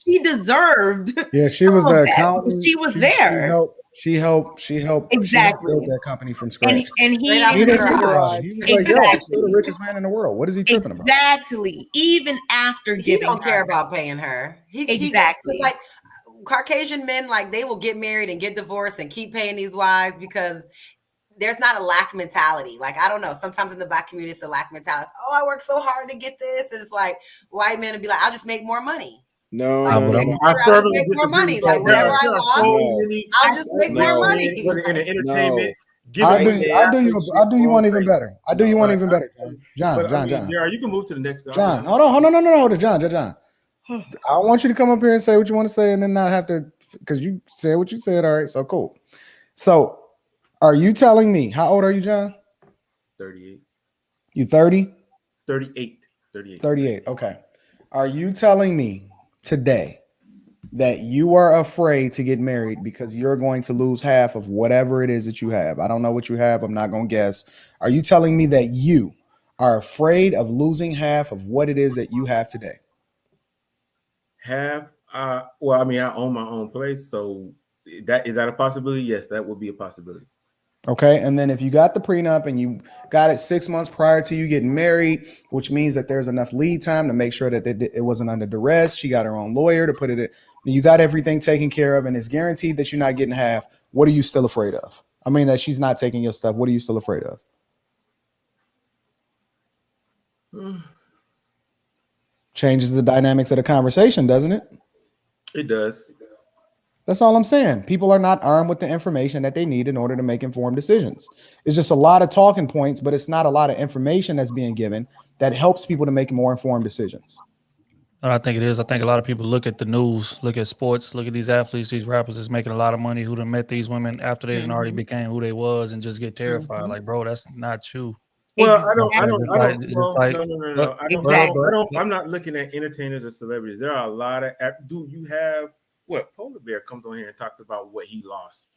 She deserved. Yeah, she was the that. accountant. She was there. She helped Exactly. build that company from scratch. And he He didn't think about it. He was like, yo, I'm still the Exactly. richest man in the world. What is he tripping about? Exactly. Even after He giving don't care her. about paying her. Exactly. Like Caucasian men, like they will get married and get divorced and keep paying these wives because there's not a lack mentality. Like, I don't know. Sometimes in the Black community, it's a lack mentality. It's, oh, I work so hard to get this. And it's like white men would be like, I'll just make more money. No, Like, I'll just make more money. Like whatever I lost, I'll just make more money. In entertainment. I do you one even better. I do you one even better, John. John. You can move to the next guy. John, hold on, no, John. I want you to come up here and say what you want to say, and then not have to, because you said what you said. All right, so cool. So, are you telling me, how old are you, John? 38. You 30? 38. 38. Okay. Are you telling me today that you are afraid to get married because you're going to lose half of whatever it is that you have? I don't know what you have. I'm not going to guess. Are you telling me that you are afraid of losing half of what it is that you have today? Half? Well, I mean, I own my own place, so is that a possibility? Yes, that would be a possibility. Okay. And then if you got the prenup and you got it 6 months prior to you getting married, which means that there's enough lead time to make sure that it wasn't under duress. She got her own lawyer to put it in. You got everything taken care of, and it's guaranteed that you're not getting half. What are you still afraid of? I mean, that she's not taking your stuff. What are you still afraid of? Changes the dynamics of the conversation, doesn't it? It does. That's all I'm saying. People are not armed with the information that they need in order to make informed decisions. It's just a lot of talking points, but it's not a lot of information that's being given that helps people to make more informed decisions. And I think it is. I think a lot of people look at the news, look at sports, look at these athletes, these rappers that's making a lot of money who done met these women after they didn't already became who they was, and just get terrified. Like, bro, that's not you. Well, Exactly. I'm not looking at entertainers or celebrities. There are a lot of, dude, you have, what, Polar Bear comes on here and talks about what he lost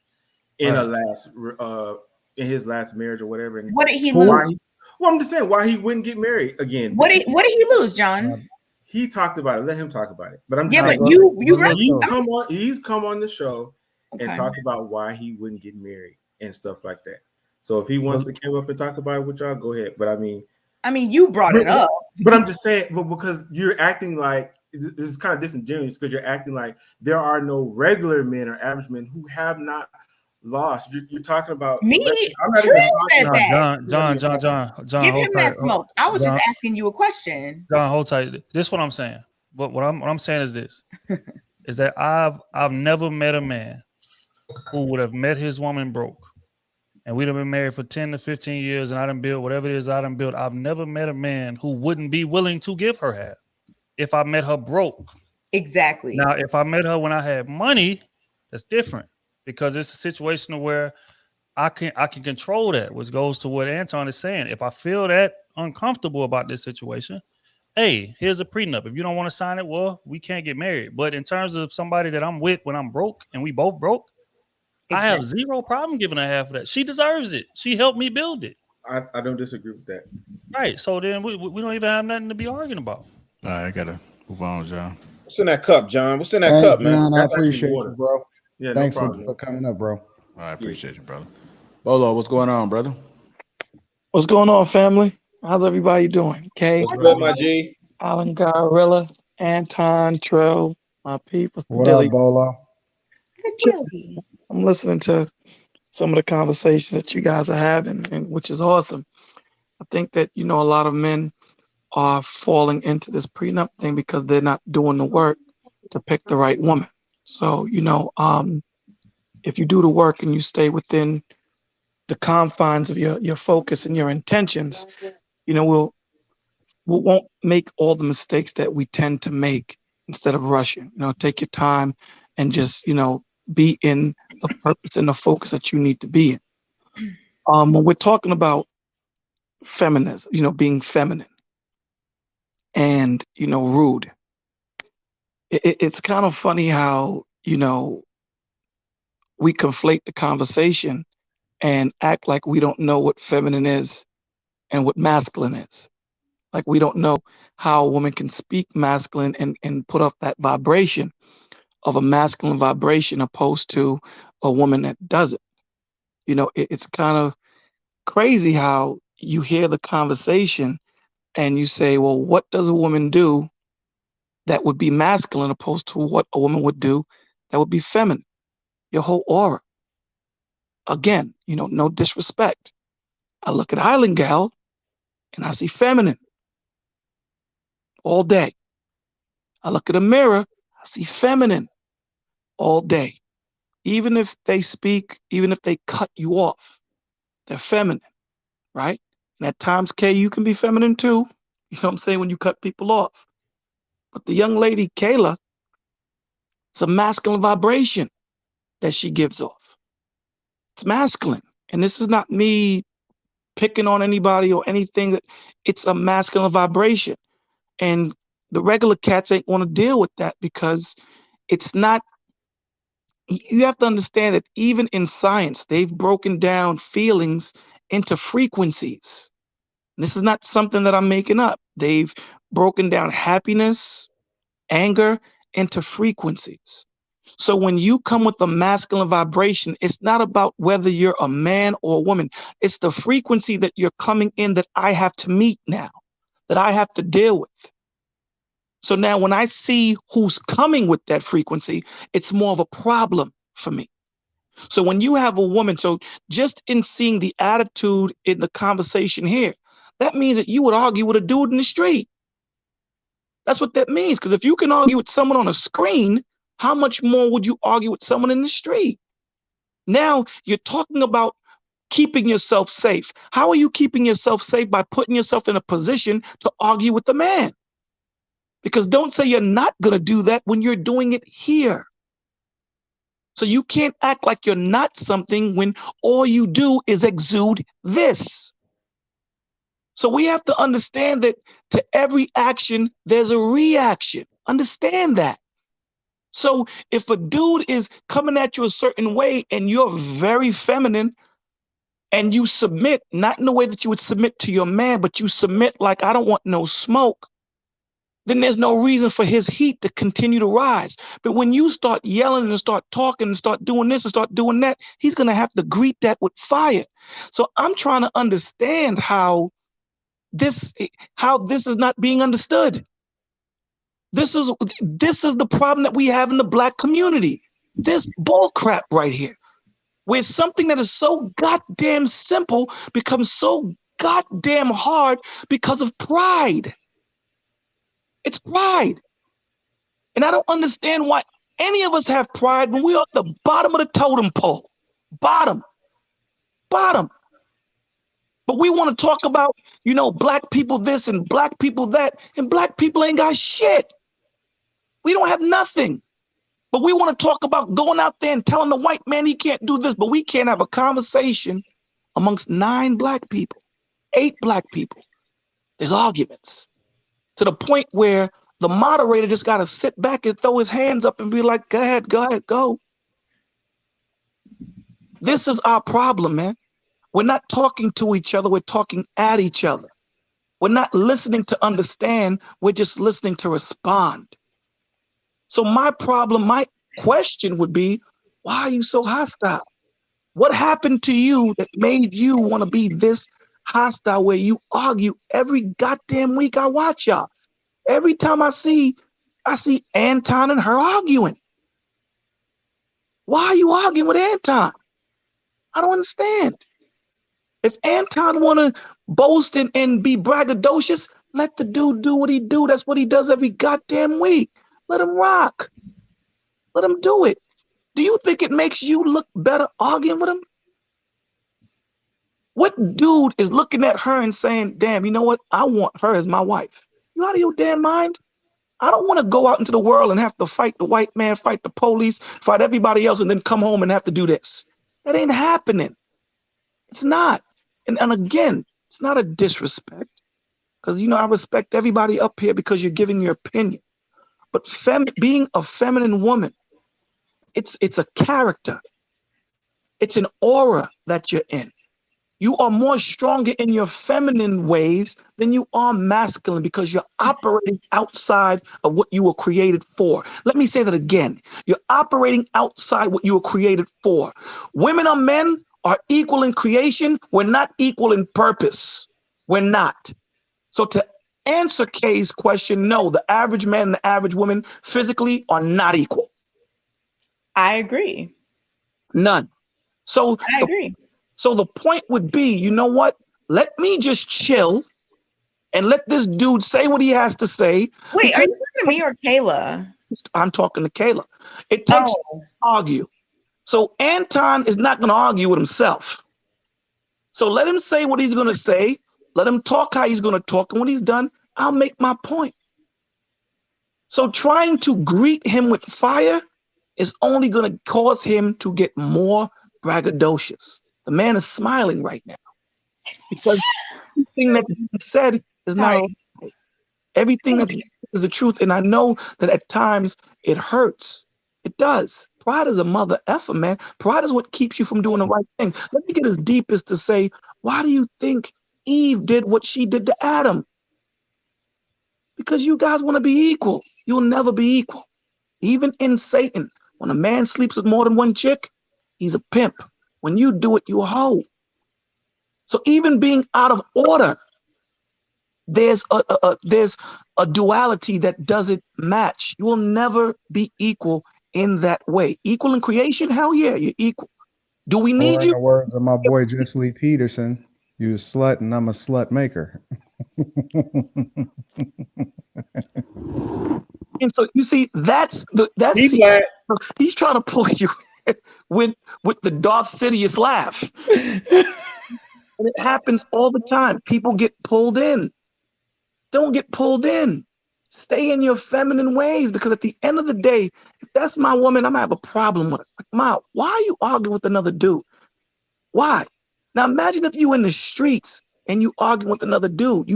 in in his last marriage or whatever. And what did he lose? I'm just saying why he wouldn't get married again. What did he lose, John? He talked about it. Let him talk about it. But I'm but he's come on the show and talked about why he wouldn't get married and stuff like that. So if he wants to come up and talk about it with y'all, go ahead. But I mean, you brought it up. But I'm just saying, because you're acting like this is kind of disingenuous, because you're acting like there are no regular men or average men who have not lost. You're talking about me. I'm not even said that. John, give him that smoke. I was just asking you a question. John, hold tight. This is what I'm saying. But what I'm saying is this: is that I've never met a man who would have met his woman broke, and we'd have been married for 10 to 15 years, and I done built whatever it is I done built. I've never met a man who wouldn't be willing to give her half if I met her broke. Exactly. Now, if I met her when I had money, that's different, because it's a situation where I can control that, which goes to what Anton is saying. If I feel that uncomfortable about this situation, hey, here's a prenup. If you don't want to sign it, well, we can't get married. But in terms of somebody that I'm with when I'm broke and we both broke, I have zero problem giving her half of that. She deserves it. She helped me build it. I don't disagree with that. Right. So then we don't even have nothing to be arguing about. All right, I gotta move on, John. What's in that cup, John? What's in that cup, man? John, I appreciate you, bro. Yeah, thanks no problem, for coming up, bro. I appreciate you, brother. Bolo, what's going on, brother? What's going on, family? How's everybody doing? Okay. What's good, my G? Alan Garilla, Anton, Trell, my people. What up, Bolo? I'm listening to some of the conversations that you guys are having, and which is awesome. I think that, a lot of men are falling into this prenup thing because they're not doing the work to pick the right woman. So, if you do the work and you stay within the confines of your focus and your intentions, you know, we won't make all the mistakes that we tend to make instead of rushing. You know, take your time and just, you know, be in the purpose and the focus that you need to be in. When we're talking about feminism, you know, being feminine and, you know, rude, it's kind of funny how, you know, we conflate the conversation and act like we don't know what feminine is and what masculine is. Like we don't know how a woman can speak masculine and put up that vibration of a masculine vibration opposed to a woman that doesn't. You know, it's kind of crazy how you hear the conversation and you say, well, what does a woman do that would be masculine opposed to what a woman would do that would be feminine? Your whole aura. Again, you know, no disrespect. I look at Island Gal and I see feminine all day. I look at a mirror, I see feminine all day. Even if they speak, even if they cut you off, they're feminine, right? And at times, Kay, you can be feminine too. You know what I'm saying? When you cut people off. But the young lady, Kayla, it's a masculine vibration that she gives off. It's masculine. And this is not me picking on anybody or anything. That it's a masculine vibration. And the regular cats ain't want to deal with that because it's not. You have to understand that even in science, they've broken down feelings into frequencies. This is not something that I'm making up. They've broken down happiness, anger into frequencies. So when you come with a masculine vibration, it's not about whether you're a man or a woman. It's the frequency that you're coming in that I have to meet now, that I have to deal with. So now when I see who's coming with that frequency, it's more of a problem for me. So when you have a woman, so just in seeing the attitude in the conversation here, that means that you would argue with a dude in the street. That's what that means. Because if you can argue with someone on a screen, how much more would you argue with someone in the street? Now you're talking about keeping yourself safe. How are you keeping yourself safe? By putting yourself in a position to argue with the man. Because don't say you're not going to do that when you're doing it here. So you can't act like you're not something when all you do is exude this. So we have to understand that to every action, there's a reaction. Understand that. So if a dude is coming at you a certain way and you're very feminine and you submit, not in the way that you would submit to your man, but you submit like, I don't want no smoke, then there's no reason for his heat to continue to rise. But when you start yelling and start talking and start doing this and start doing that, he's going to have to greet that with fire. So I'm trying to understand how this is not being understood. This is the problem that we have in the Black community. This bull crap right here, where something that is so goddamn simple becomes so goddamn hard because of pride. It's pride. And I don't understand why any of us have pride when we're at the bottom of the totem pole. Bottom. But we want to talk about, you know, Black people this and Black people that, and Black people ain't got shit. We don't have nothing. But we want to talk about going out there and telling the white man he can't do this, but we can't have a conversation amongst 9 Black people, 8 Black people. There's arguments to the point where the moderator just got to sit back and throw his hands up and be like, go ahead, go. This is our problem, man. We're not talking to each other. We're talking at each other. We're not listening to understand. We're just listening to respond. So my question would be, why are you so hostile? What happened to you that made you want to be this hostile where you argue every goddamn week? I watch y'all. Every time I see Anton and her arguing. Why are you arguing with Anton? I don't understand. If Anton want to boast and be braggadocious, let the dude do what he do. That's what he does every goddamn week. Let him rock. Let him do it. Do you think it makes you look better arguing with him? What dude is looking at her and saying, damn, you know what? I want her as my wife. You out of your damn mind? I don't want to go out into the world and have to fight the white man, fight the police, fight everybody else, and then come home and have to do this. That ain't happening. It's not. And again, it's not a disrespect. Because, I respect everybody up here because you're giving your opinion. But being a feminine woman, it's a character. It's an aura that you're in. You are more stronger in your feminine ways than you are masculine because you're operating outside of what you were created for. Let me say that again. You're operating outside what you were created for. Women and men are equal in creation. We're not equal in purpose. We're not. So to answer Kay's question, no, the average man and the average woman physically are not equal. I agree. None. So I agree. So the point would be, you know what? Let me just chill and let this dude say what he has to say. Wait, are you talking to me or Kayla? I'm talking to Kayla. It takes to argue. So Anton is not going to argue with himself. So let him say what he's going to say. Let him talk how he's going to talk. And when he's done, I'll make my point. So trying to greet him with fire is only going to cause him to get more braggadocious. The man is smiling right now because everything that he said is not right. Everything that is the truth. And I know that at times it hurts. It does. Pride is a mother effer, man. Pride is what keeps you from doing the right thing. Let me get as deep as to say, why do you think Eve did what she did to Adam? Because you guys want to be equal. You'll never be equal. Even in Satan, when a man sleeps with more than one chick, he's a pimp. When you do it, you a hoe. So even being out of order, there's a duality that doesn't match. You will never be equal in that way. Equal in creation? Hell yeah, you're equal. Do we need you? In the words of my boy Jesse Lee Peterson, you a slut and I'm a slut maker. And so you see, that's he's trying to pull you with the Darth Sidious laugh. And it happens all the time. People get pulled in. Don't get pulled in. Stay in your feminine ways, because at the end of the day, if that's my woman, I'm gonna have a problem with it. Like, Ma, why are you arguing with another dude? Why? Now imagine if you in the streets and you arguing with another dude.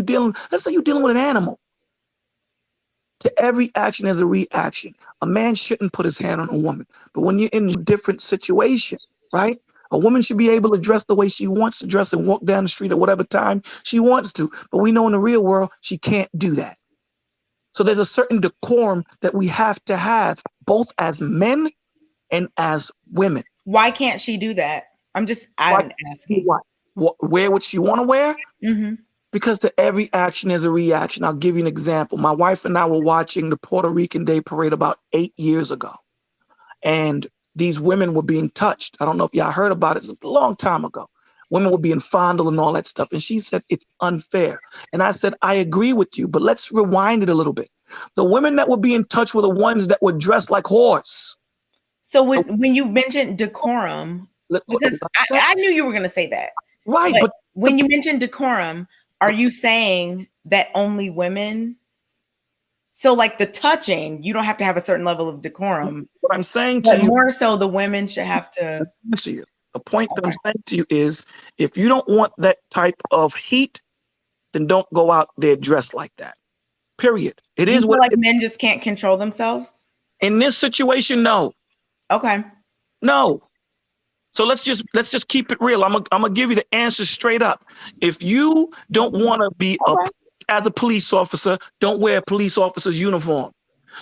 Let's say you're dealing with an animal. To every action is a reaction. A man shouldn't put his hand on a woman. But when you're in a different situation, right? A woman should be able to dress the way she wants to dress and walk down the street at whatever time she wants to. But we know in the real world, she can't do that. So there's a certain decorum that we have to have, both as men and as women. Why can't she do that? I'm asking. Why? Wear what she want to wear? Mm-hmm. Because to every action is a reaction. I'll give you an example. My wife and I were watching the Puerto Rican Day Parade about 8 years ago. And these women were being touched. I don't know if y'all heard about it. It's a long time ago. Women were being fondled and all that stuff. And she said, it's unfair. And I said, I agree with you, but let's rewind it a little bit. The women that were being touched were the ones that were dressed like whores. So when you mentioned decorum, because I knew you were going to say that. Right. But when you mentioned decorum, are you saying that only women? So like the touching, you don't have to have a certain level of decorum. What I'm saying to you, more so the women should have to. The point that I'm saying to you is, if you don't want that type of heat, then don't go out there dressed like that. Period. It is what like men just can't control themselves. In this situation, no. Okay. No. So let's just keep it real. I'm gonna give you the answer straight up. If you don't want to be as a police officer, don't wear a police officer's uniform.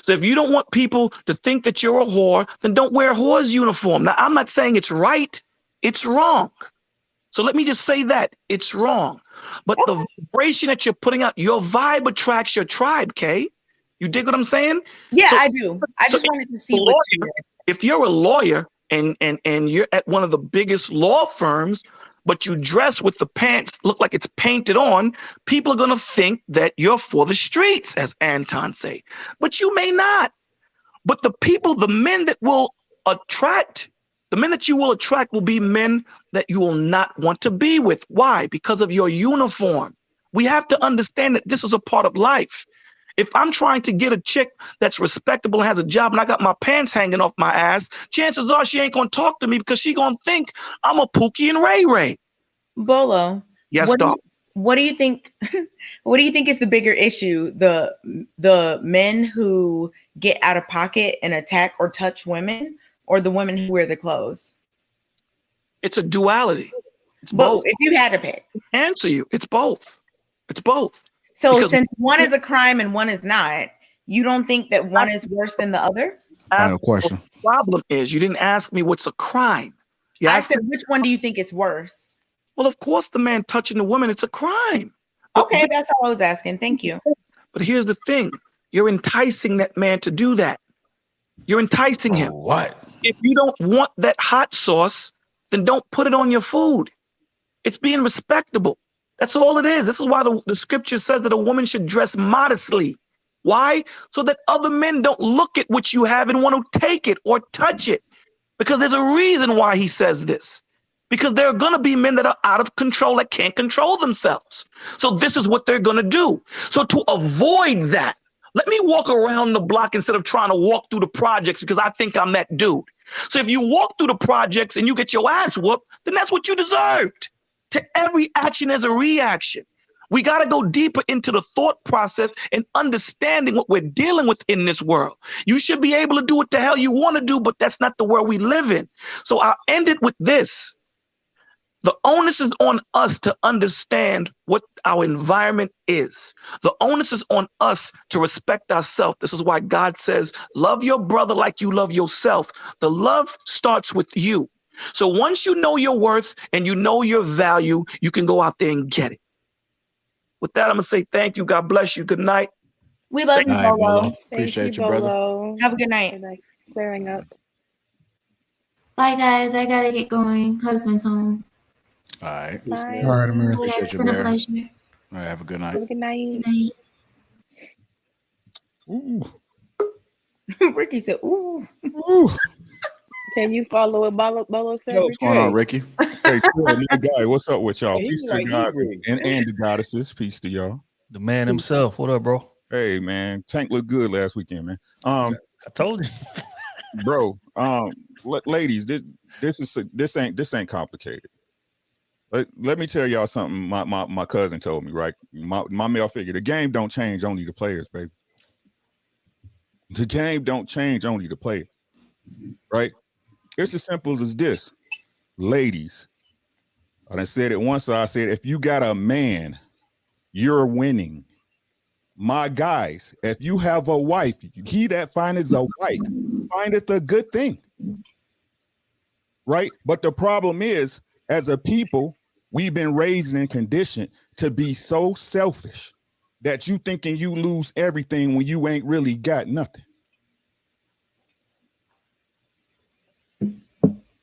So if you don't want people to think that you're a whore, then don't wear a whore's uniform. Now, I'm not saying it's right. It's wrong. So let me just say that it's wrong. But the vibration that you're putting out, your vibe attracts your tribe, Kay. You dig what I'm saying? Yeah, I do. I just wanted to see what you. If you're a lawyer and you're at one of the biggest law firms, but you dress with the pants look like it's painted on, people are going to think that you're for the streets, as Anton say. But you may not. But the men that will attract, will be men that you will not want to be with. Why? Because of your uniform. We have to understand that this is a part of life. If I'm trying to get a chick that's respectable and has a job and I got my pants hanging off my ass, chances are she ain't going to talk to me because she going to think I'm a Pookie and Ray Ray. Bolo. Yes, dog. What do you think? What do you think is the bigger issue? The men who get out of pocket and attack or touch women, or the women who wear the clothes? It's a duality. It's both. both. If you had to pick, answer you, it's both. It's both. So Because since one is a crime and one is not, you don't think that one is worse than the other? Final question. The problem is you didn't ask me what's a crime. I said, which one do you think is worse? Well, of course, the man touching the woman, it's a crime. Okay, that's all I was asking. Thank you. But here's the thing. You're enticing that man to do that. You're enticing him. What? If you don't want that hot sauce, then don't put it on your food. It's being respectable. That's all it is. This is why the scripture says that a woman should dress modestly. Why? So that other men don't look at what you have and want to take it or touch it. Because there's a reason why he says this. Because there are going to be men that are out of control that can't control themselves. So this is what they're going to do. So to avoid that, let me walk around the block instead of trying to walk through the projects because I think I'm that dude. So if you walk through the projects and you get your ass whooped, then that's what you deserved. To every action is a reaction. We got to go deeper into the thought process and understanding what we're dealing with in this world. You should be able to do what the hell you want to do, but that's not the world we live in. So I'll end it with this. The onus is on us to understand what our environment is. The onus is on us to respect ourselves. This is why God says, love your brother like you love yourself. The love starts with you. So once you know your worth and you know your value, you can go out there and get it. With that, I'm going to say thank you. God bless you. Good night. We love you, Bolo. Appreciate you, brother. Have a good night. Clearing up. Bye, guys. I gotta get going. Husband's home. All right. Bye. All right, Amir. Appreciate you, Been a Mary. pleasure. All right, have a good night. Have a good night. Good night. Ooh. Ricky said, ooh. Ooh. Can you follow what Bolo said? Yo, What's going on, Ricky? Hey, cool, my guy, what's up with y'all? Hey, Peace he's to like the gods Hebrew. and the goddesses. Peace to y'all. The man himself. What up, bro? Hey, man, Tank looked good last weekend, man. I told you. Bro, ladies, this ain't complicated. Let me tell y'all something. My cousin told me, right? My male figure. The game don't change, only the players, baby. The game don't change, only the player, right? It's as simple as this, ladies. I done said it once, so I said, if you got a man, you're winning. My guys, if you have a wife, he that findeth a wife findeth a good thing, right? But the problem is, as a people, we've been raised and conditioned to be so selfish that you thinking you lose everything when you ain't really got nothing.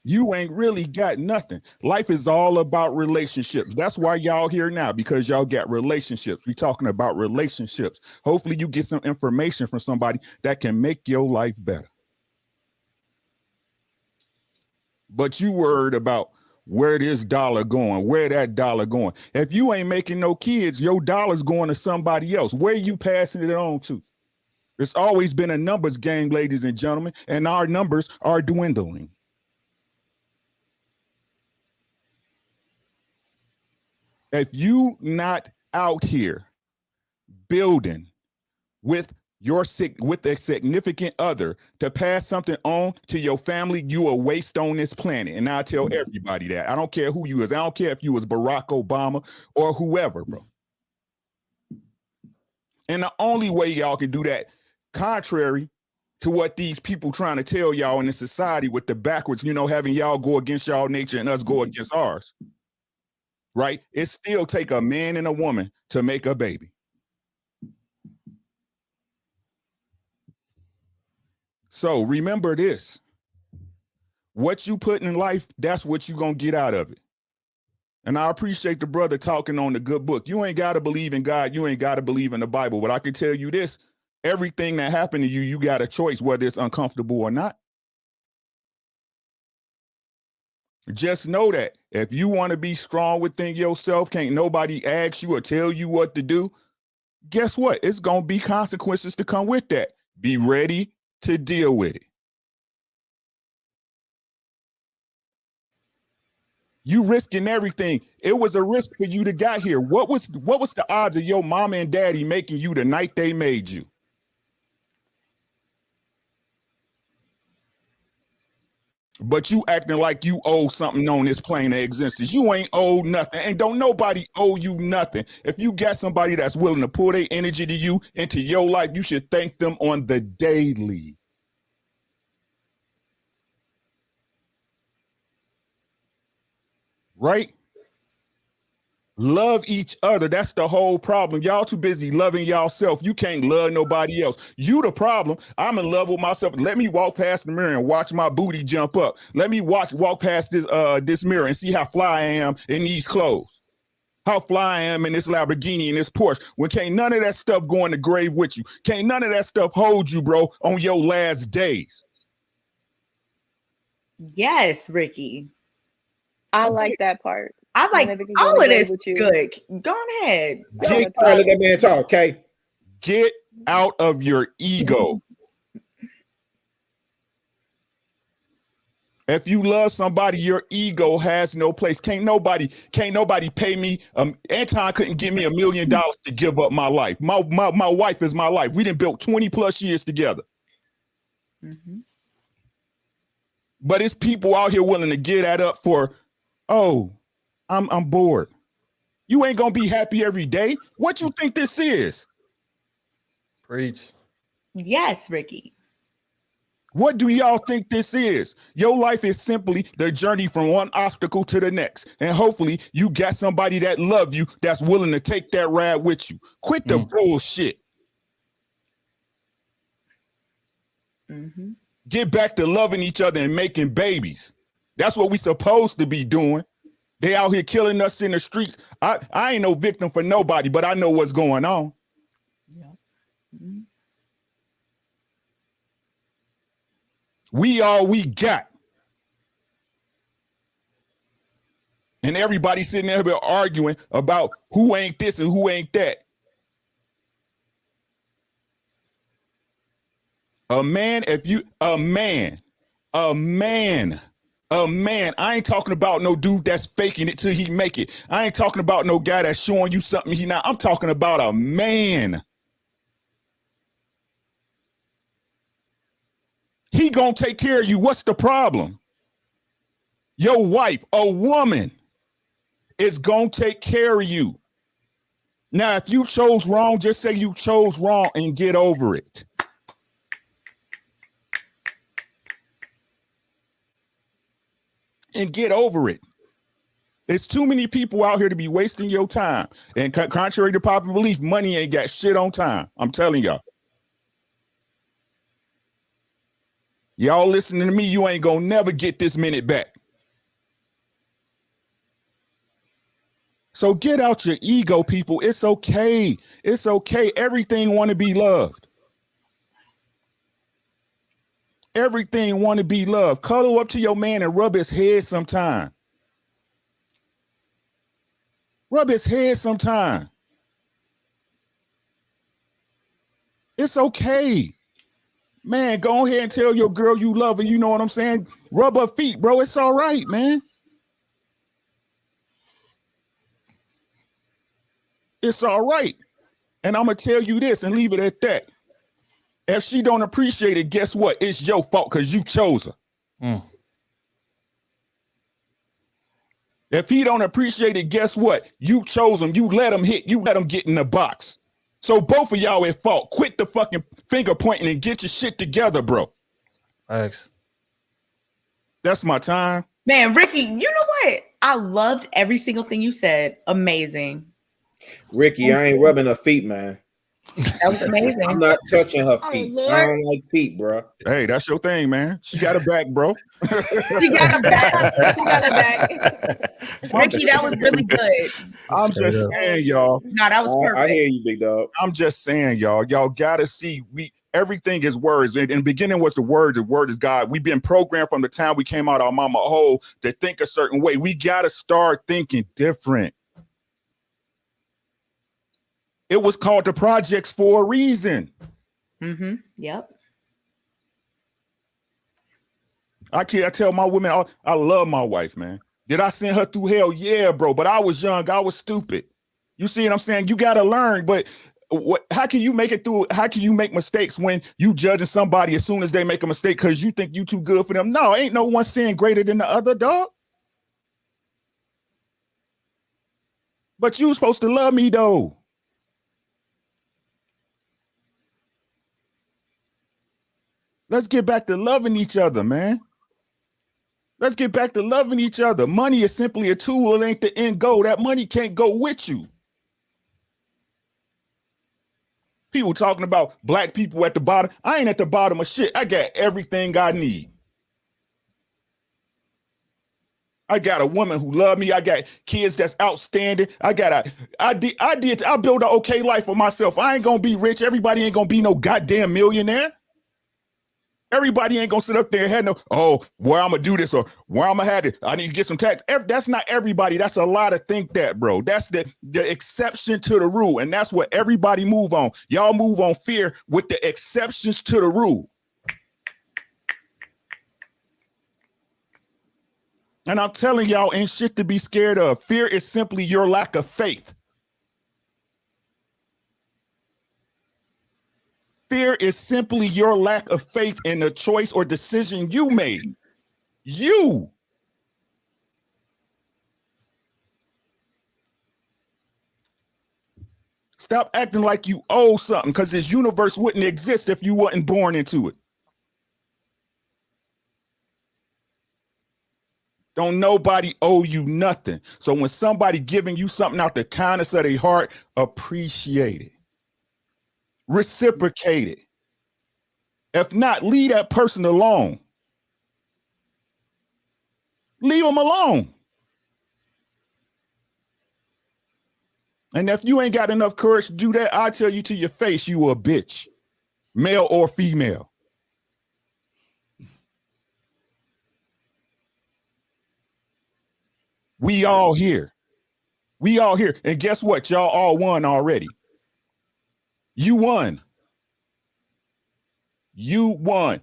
You ain't really got nothing. Life is all about relationships. That's why y'all here now, because y'all got relationships. We talking about relationships. Hopefully you get some information from somebody that can make your life better. But you worried about where this dollar going, where that dollar going. If you ain't making no kids, your dollar's going to somebody else. Where you passing it on to? It's always been a numbers game, ladies and gentlemen, and our numbers are dwindling. If you not out here building with a significant other to pass something on to your family, you are waste on this planet. And I tell everybody that. I don't care who you is. I don't care if you was Barack Obama or whoever, bro. And the only way y'all can do that, contrary to what these people trying to tell y'all in the society with the backwards, having y'all go against y'all nature and us go against ours. Right? It still take a man and a woman to make a baby. So remember this. What you put in life, that's what you gonna get out of it. And I appreciate the brother talking on the good book. You ain't got to believe in God. You ain't got to believe in the Bible. But I can tell you this, everything that happened to you, you got a choice, whether it's uncomfortable or not. Just know that if you want to be strong within yourself, can't nobody ask you or tell you what to do. Guess what? It's going to be consequences to come with that. Be ready to deal with it. You risking everything. It was a risk for you to get here. What was the odds of your mama and daddy making you the night they made you? But you acting like you owe something on this plane of existence. You ain't owed nothing. And don't nobody owe you nothing. If you got somebody that's willing to pull their energy to you into your life, you should thank them on the daily. Right? Love each other. That's the whole problem. Y'all too busy loving y'allself. You can't love nobody else. You the problem. I'm in love with myself. Let me walk past the mirror and watch my booty jump up. Let me walk past this mirror and see how fly I am in these clothes. How fly I am in this Lamborghini and this Porsche. When can't none of that stuff go in the grave with you. Can't none of that stuff hold you, bro, on your last days. Yes, Ricky. I like that part. I like all of this. Good. Go ahead. Let that man talk, okay? Get out of your ego. If you love somebody, your ego has no place. Can't nobody pay me. Anton couldn't give me $1 million to give up my life. My wife is my life. We done built 20 plus years together. Mm-hmm. But it's people out here willing to give that up for, oh, I'm bored. You ain't gonna be happy every day. What you think this is? Preach. Yes, Ricky. What do y'all think this is? Your life is simply the journey from one obstacle to the next. And hopefully you got somebody that love you that's willing to take that ride with you. Quit the bullshit. Mm-hmm. Get back to loving each other and making babies. That's what we supposed to be doing. They out here killing us in the streets. I ain't no victim for nobody, but I know what's going on. Yeah. Mm-hmm. We all we got. And everybody sitting there arguing about who ain't this and who ain't that. A man, I ain't talking about no dude that's faking it till he make it. I ain't talking about no guy that's showing you something he not. I'm talking about a man. He gonna take care of you. What's the problem? Your wife, a woman, is gonna take care of you. Now, if you chose wrong, just say you chose wrong and get over it. And get over it. There's too many people out here to be wasting your time. And contrary to popular belief, money ain't got shit on time. I'm telling y'all. Y'all listening to me, you ain't gonna never get this minute back. So get out your ego, people. It's okay. It's okay. Everything want to be loved. Everything want to be loved. Cuddle up to your man and rub his head sometime. Rub his head sometime. It's okay. Man, go ahead and tell your girl you love her. You know what I'm saying? Rub her feet, bro. It's all right, man. It's all right. And I'm going to tell you this and leave it at that. If she don't appreciate it, guess what? It's your fault because you chose her. If he don't appreciate it, guess what? You chose him. You let him hit. You let him get in the box. So both of y'all at fault. Quit the fucking finger pointing and get your shit together, bro. Thanks. That's my time. Man, Ricky, you know what? I loved every single thing you said. Amazing. Ricky, I ain't rubbing her feet, man. That was amazing. I'm not touching her Oh, feet. I Lord. don't like feet, bro. Hey, that's your thing, man. She got a back, bro. She got a back. She got it back. Ricky, that was really good. I'm Straight just up. saying, y'all. No, that was I perfect. hear you, big dog. I'm just saying, y'all. Y'all gotta see. Everything is words. In the beginning was the word. The word is God. We've been programmed from the time we came out of our mama hole to think a certain way. We gotta start thinking different. It was called the projects for a reason. Mm-hmm. Yep. I tell my women, I love my wife, man. Did I send her through hell? Yeah, bro. But I was young. I was stupid. You see what I'm saying? You got to learn. But how can you make it through? How can you make mistakes when you judging somebody as soon as they make a mistake because you think you too good for them? No, ain't no one sin greater than the other, dog. But you supposed to love me, though. Let's get back to loving each other, man. Let's get back to loving each other. Money is simply a tool. It ain't the end goal. That money can't go with you. People talking about black people at the bottom. I ain't at the bottom of shit. I got everything I need. I got a woman who love me. I got kids that's outstanding. I build an okay life for myself. I ain't gonna be rich. Everybody ain't gonna be no goddamn millionaire. Everybody ain't gonna sit up there and have no, where I'm gonna do this or where I'm gonna have it. I need to get some tax. That's not everybody. That's a lot of think that, bro. That's the exception to the rule. And that's what everybody move on. Y'all move on fear with the exceptions to the rule. And I'm telling y'all, ain't shit to be scared of. Fear is simply your lack of faith. Fear is simply your lack of faith in the choice or decision you made. You. Stop acting like you owe something, because this universe wouldn't exist if you wasn't born into it. Don't nobody owe you nothing. So when somebody giving you something out the kindness of their heart, appreciate it. Reciprocate it. If not, leave that person alone. Leave them alone. And if you ain't got enough courage to do that, I tell you to your face, you a bitch, male or female. We all here. We all here. And guess what? Y'all all won already. You won. You won.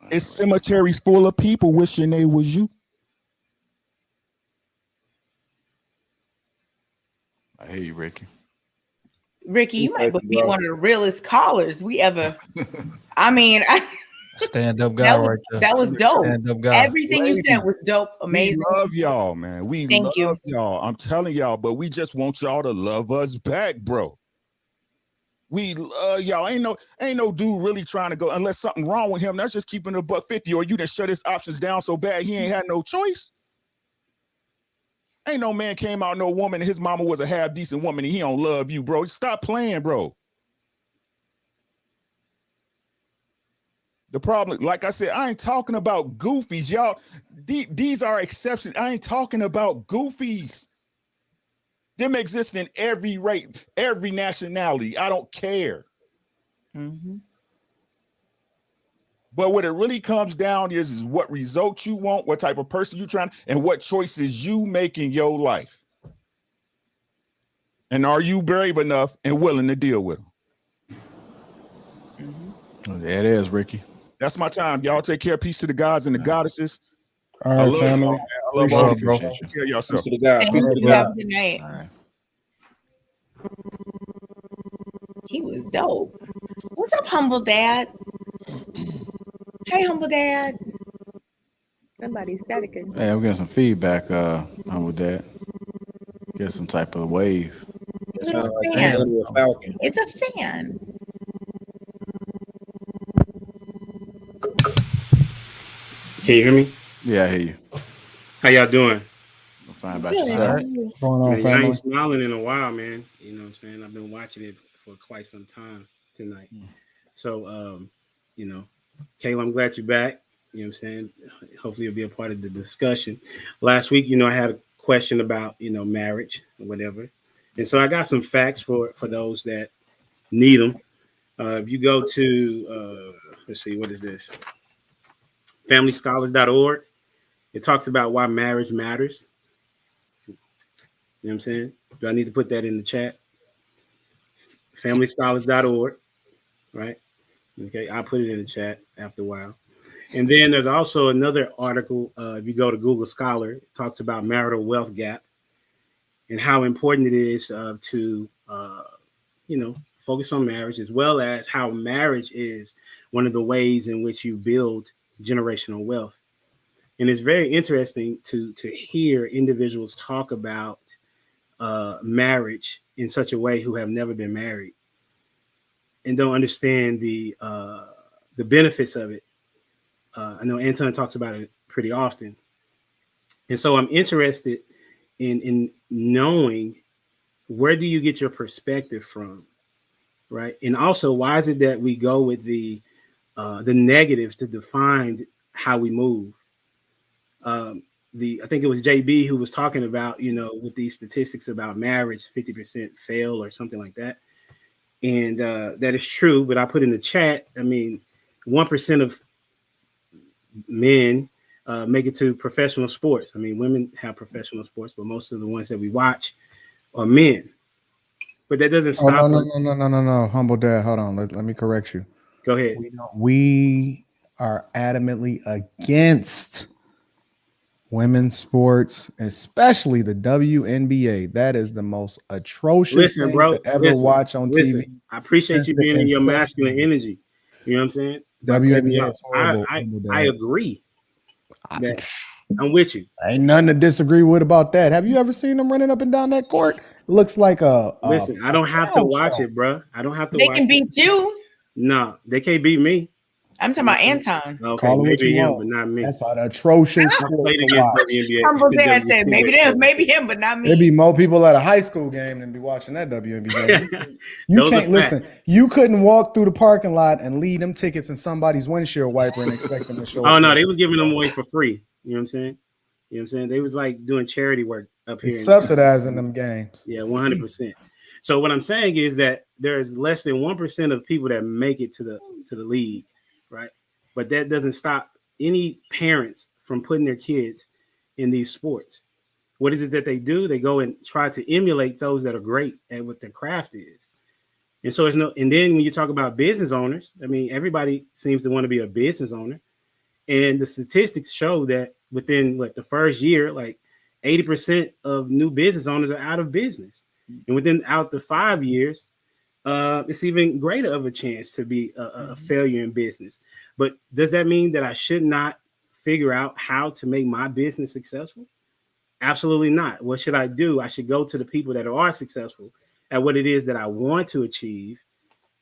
It's cemeteries full of people wishing they was you. I hear you, Ricky. Ricky, you might be one of the realest callers we ever. I mean, Stand up guy right there. That was dope. Stand up guy. Everything you said was dope. Amazing. We love y'all, man. We Thank love y'all. I'm telling y'all, but we just want y'all to love us back, bro. We love y'all. Ain't no dude really trying to go unless something wrong with him. That's just keeping a $150, or you done shut his options down so bad he ain't had no choice. Ain't no man came out no woman and his mama was a half decent woman and he don't love you, bro. Stop playing, bro. The problem, like I said, I ain't talking about goofies, y'all. These are exceptions. I ain't talking about goofies. Them exist in every race, every nationality. I don't care. Mm-hmm. But what it really comes down is what results you want, what type of person you're trying, and what choices you make in your life. And are you brave enough and willing to deal with them? Mm-hmm. There it is, Ricky. That's my time. Y'all take care. Peace to the gods and the goddesses. All right, family. Y'all, I love all of you. Appreciate you. Take care of yourself. Peace to the God. Thank Peace to the you. God. Have a good night. All right. He was dope. What's up, humble dad? Hey, humble dad. Somebody's staticking. Hey, I'm getting some feedback on with that. Get some type of wave. It's Sound a like fan. a falcon. It's a fan. Can you hear me? Yeah, I hear you. How y'all doing? I'm fine about Good. yourself. What's going on, Man, y'all family? ain't smiling in a while, man. You know what I'm saying? I've been watching it for quite some time tonight. So, Kayla, I'm glad you're back. You know what I'm saying? Hopefully you'll be a part of the discussion. Last week, I had a question about, marriage or whatever. And so I got some facts for those that need them. If you go to, let's see, what is this? FamilyScholars.org. It talks about why marriage matters. You know what I'm saying? Do I need to put that in the chat? FamilyScholars.org, right? Okay, I'll put it in the chat after a while. And then there's also another article. If you go to Google Scholar, it talks about marital wealth gap and how important it is to, focus on marriage, as well as how marriage is one of the ways in which you build generational wealth. And it's very interesting to hear individuals talk about marriage in such a way who have never been married and don't understand the benefits of it. I know Anton talks about it pretty often. And so I'm interested in knowing, where do you get your perspective from, right? And also, why is it that we go with the negatives to define how we move? I think it was JB who was talking about, with these statistics about marriage, 50% fail or something like that. And that is true, but I put in the chat, 1% of men make it to professional sports. Women have professional sports, but most of the ones that we watch are men. But that doesn't stop. No. Humble dad, hold on. Let me correct you. Go ahead. We are adamantly against women's sports, especially the WNBA. That is the most atrocious thing to ever watch on TV. I appreciate you being in your masculine energy. You know what I'm saying? WNBA is horrible. I agree. That I'm with you. Ain't nothing to disagree with about that. Have you ever seen them running up and down that court? It looks like Listen, I don't have to watch it, bro. I don't have to watch it. They can beat you. No, they can't beat me. I'm talking about Anton. Okay, maybe him, but not me. That's an atrocious I played against WNBA. Humble dad said maybe him, but not me. There'd be more people at a high school game than be watching that WNBA. You can't listen. You couldn't walk through the parking lot and leave them tickets in somebody's windshield wiper and expect them to show up. Oh no, they was giving them away for free. You know what I'm saying? You know what I'm saying? They was like doing charity work up here. Subsidizing them games. Yeah, 100%. So what I'm saying is that there's less than 1% of people that make it to the league, right? But that doesn't stop any parents from putting their kids in these sports. What is it that they do? They go and try to emulate those that are great at what their craft is. And so and then when you talk about business owners, everybody seems to want to be a business owner. And the statistics show that within the first year, like 80% of new business owners are out of business. And within the 5 years, it's even greater of a chance to be a failure in business. But does that mean that I should not figure out how to make my business successful? Absolutely not. What should I do? I should go to the people that are successful at what it is that I want to achieve,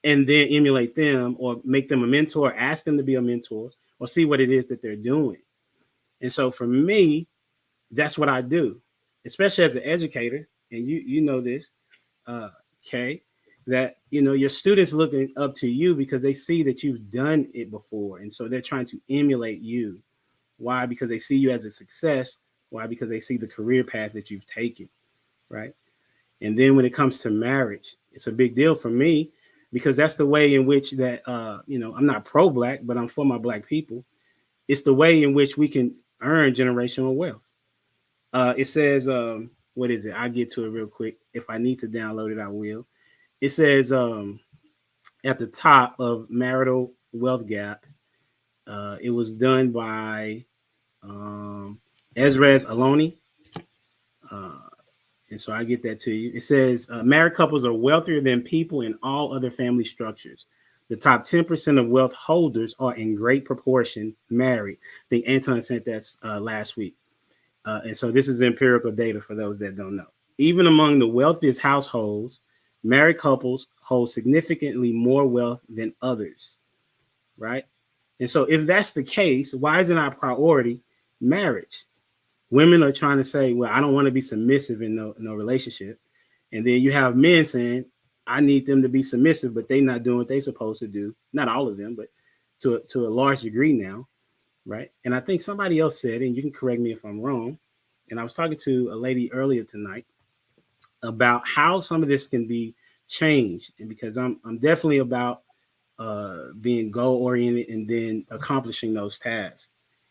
and then emulate them or make them a mentor, ask them to be a mentor, or see what it is that they're doing. And so for me, that's what I do, especially as an educator. And you know this, Kay, that your students looking up to you because they see that you've done it before, and so they're trying to emulate you. Why? Because they see you as a success. Why? Because they see the career path that you've taken, right? And then when it comes to marriage, it's a big deal for me because that's the way in which that I'm not pro-black, but I'm for my black people. It's the way in which we can earn generational wealth. It says, what is it? I'll get to it real quick. If I need to download it, I will. It says at the top of Marital Wealth Gap, it was done by Ezra's Aloni. And so I get that to you. It says married couples are wealthier than people in all other family structures. The top 10% of wealth holders are in great proportion married. I think Anton sent that last week. And so this is empirical data for those that don't know. Even among the wealthiest households, married couples hold significantly more wealth than others, right? And so if that's the case, why isn't our priority marriage? Women are trying to say, well, I don't want to be submissive in no relationship. And then you have men saying, I need them to be submissive, but they're not doing what they're supposed to do. Not all of them, but to a large degree now, right? And I think somebody else said, and you can correct me if I'm wrong, and I was talking to a lady earlier tonight about how some of this can be changed, and because I'm definitely about being goal oriented and then accomplishing those tasks.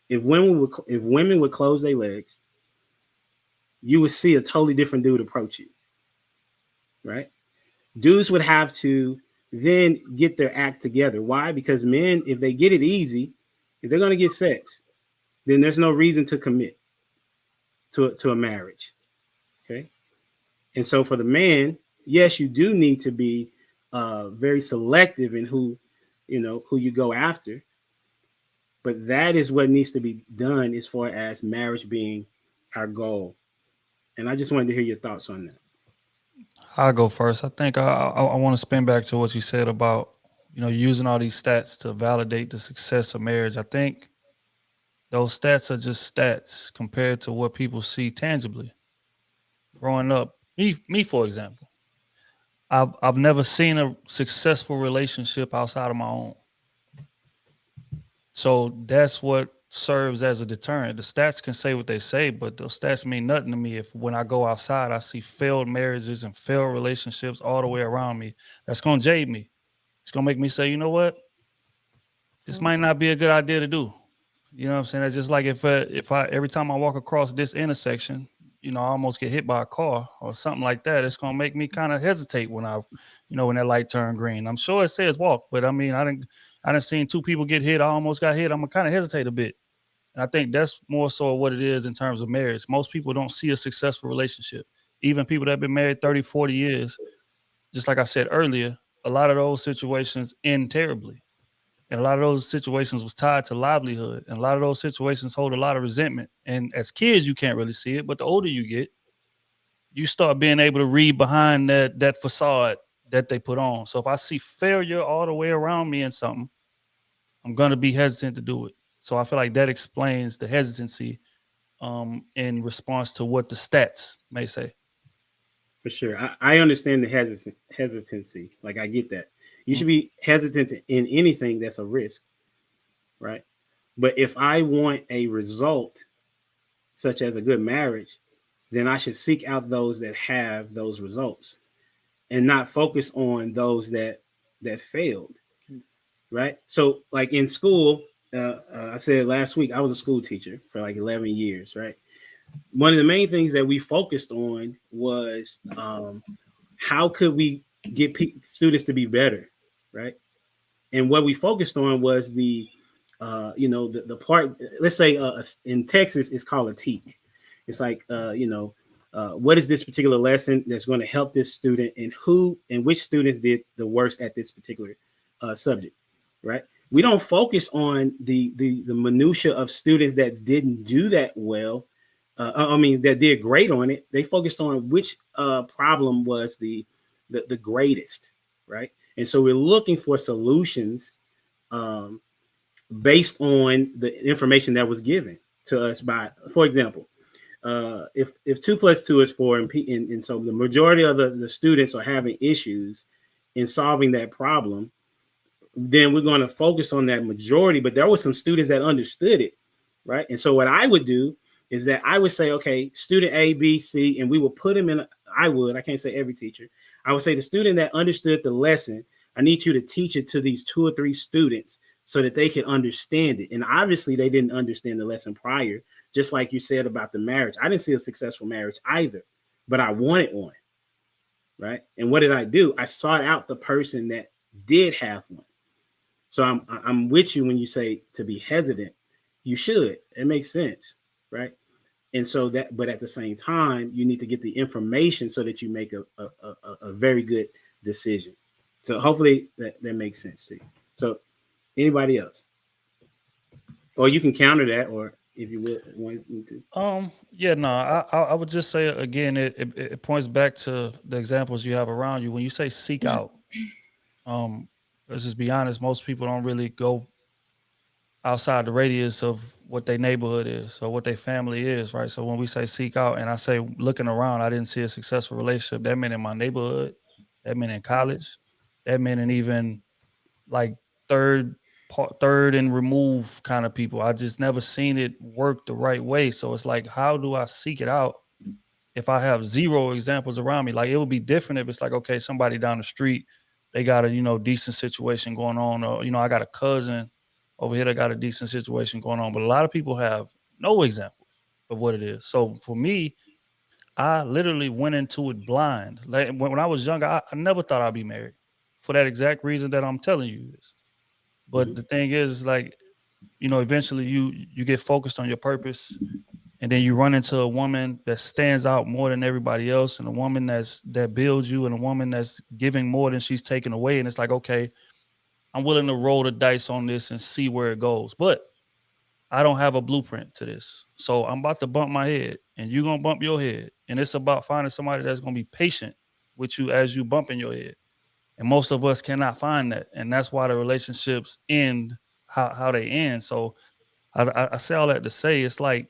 If women would close their legs, you would see a totally different dude approach you, right? Dudes would have to then get their act together. Why? Because men, if they get it easy, if they're going to get sex, then there's no reason to commit to a marriage. Okay. And so for the man, yes, you do need to be very selective in who you go after. But that is what needs to be done as far as marriage being our goal. And I just wanted to hear your thoughts on that. I'll go first. I think I want to spin back to what you said about, using all these stats to validate the success of marriage. I think those stats are just stats compared to what people see tangibly. Growing up, me for example, I've never seen a successful relationship outside of my own. So that's what serves as a deterrent. The stats can say what they say, but those stats mean nothing to me if when I go outside, I see failed marriages and failed relationships all the way around me. That's going to jade me. It's going to make me say, you know what? This might not be a good idea to do. You know what I'm saying? It's just like if I every time I walk across this intersection, I almost get hit by a car or something like that. It's going to make me kind of hesitate when when that light turned green. I'm sure it says walk, but I mean, I didn't seen two people get hit. I almost got hit. I'm going to kind of hesitate a bit. And I think that's more so what it is in terms of marriage. Most people don't see a successful relationship. Even people that have been married 30, 40 years, just like I said earlier, a lot of those situations end terribly. And a lot of those situations was tied to livelihood. And a lot of those situations hold a lot of resentment. And as kids, you can't really see it. But the older you get, you start being able to read behind that facade that they put on. So if I see failure all the way around me in something, I'm going to be hesitant to do it. So I feel like that explains the hesitancy in response to what the stats may say. For sure. I understand the hesitancy. Like, I get that. You should be hesitant in anything that's a risk, right? But if I want a result, such as a good marriage, then I should seek out those that have those results and not focus on those that failed, right? So like in school, I said last week, I was a school teacher for like 11 years, right? One of the main things that we focused on was how could we get students to be better, right? And what we focused on was the part, let's say in Texas, it's called a TEAC. It's like, what is this particular lesson that's going to help this student, and who and which students did the worst at this particular subject, right? We don't focus on the minutia of students that didn't do that well. That did great on it. They focused on which problem was the greatest, right? And so we're looking for solutions based on the information that was given to us by, for example, if 2 + 2 is 4, and so the majority of the students are having issues in solving that problem, then we're going to focus on that majority. But there were some students that understood it, right? And so what I would do is that I would say, okay, student A, B, C, and we will put them in. I can't say every teacher. I would say the student that understood the lesson, I need you to teach it to these 2 or 3 students so that they can understand it. And obviously they didn't understand the lesson prior, just like you said about the marriage. I didn't see a successful marriage either, but I wanted one, right? And what did I do? I sought out the person that did have one. So I'm with you when you say to be hesitant. You should. It makes sense, right? And so but at the same time, you need to get the information so that you make a very good decision. So hopefully that makes sense to you. So anybody else? Or you can counter that, or if you would want me to. I would just say again, it points back to the examples you have around you. When you say seek out, let's just be honest, most people don't really go outside the radius of what their neighborhood is or what their family is, right? So when we say seek out, and I say looking around, I didn't see a successful relationship, that meant in my neighborhood, that meant in college, that meant in even like third and remove kind of people. I just never seen it work the right way. So it's like, how do I seek it out if I have zero examples around me? Like, it would be different if it's like, okay, somebody down the street, they got a decent situation going on, or I got a cousin over here that got a decent situation going on. But a lot of people have no examples of what it is. So for me, I literally went into it blind. Like when I was younger, I never thought I'd be married for that exact reason that I'm telling you this. But the thing is, like, eventually you get focused on your purpose, and then you run into a woman that stands out more than everybody else, and a woman that builds you, and a woman that's giving more than she's taking away. And it's like, okay, I'm willing to roll the dice on this and see where it goes. But I don't have a blueprint to this. So I'm about to bump my head, and you're going to bump your head. And it's about finding somebody that's going to be patient with you as you bump in your head. And most of us cannot find that. And that's why the relationships end how they end. So I say all that to say it's like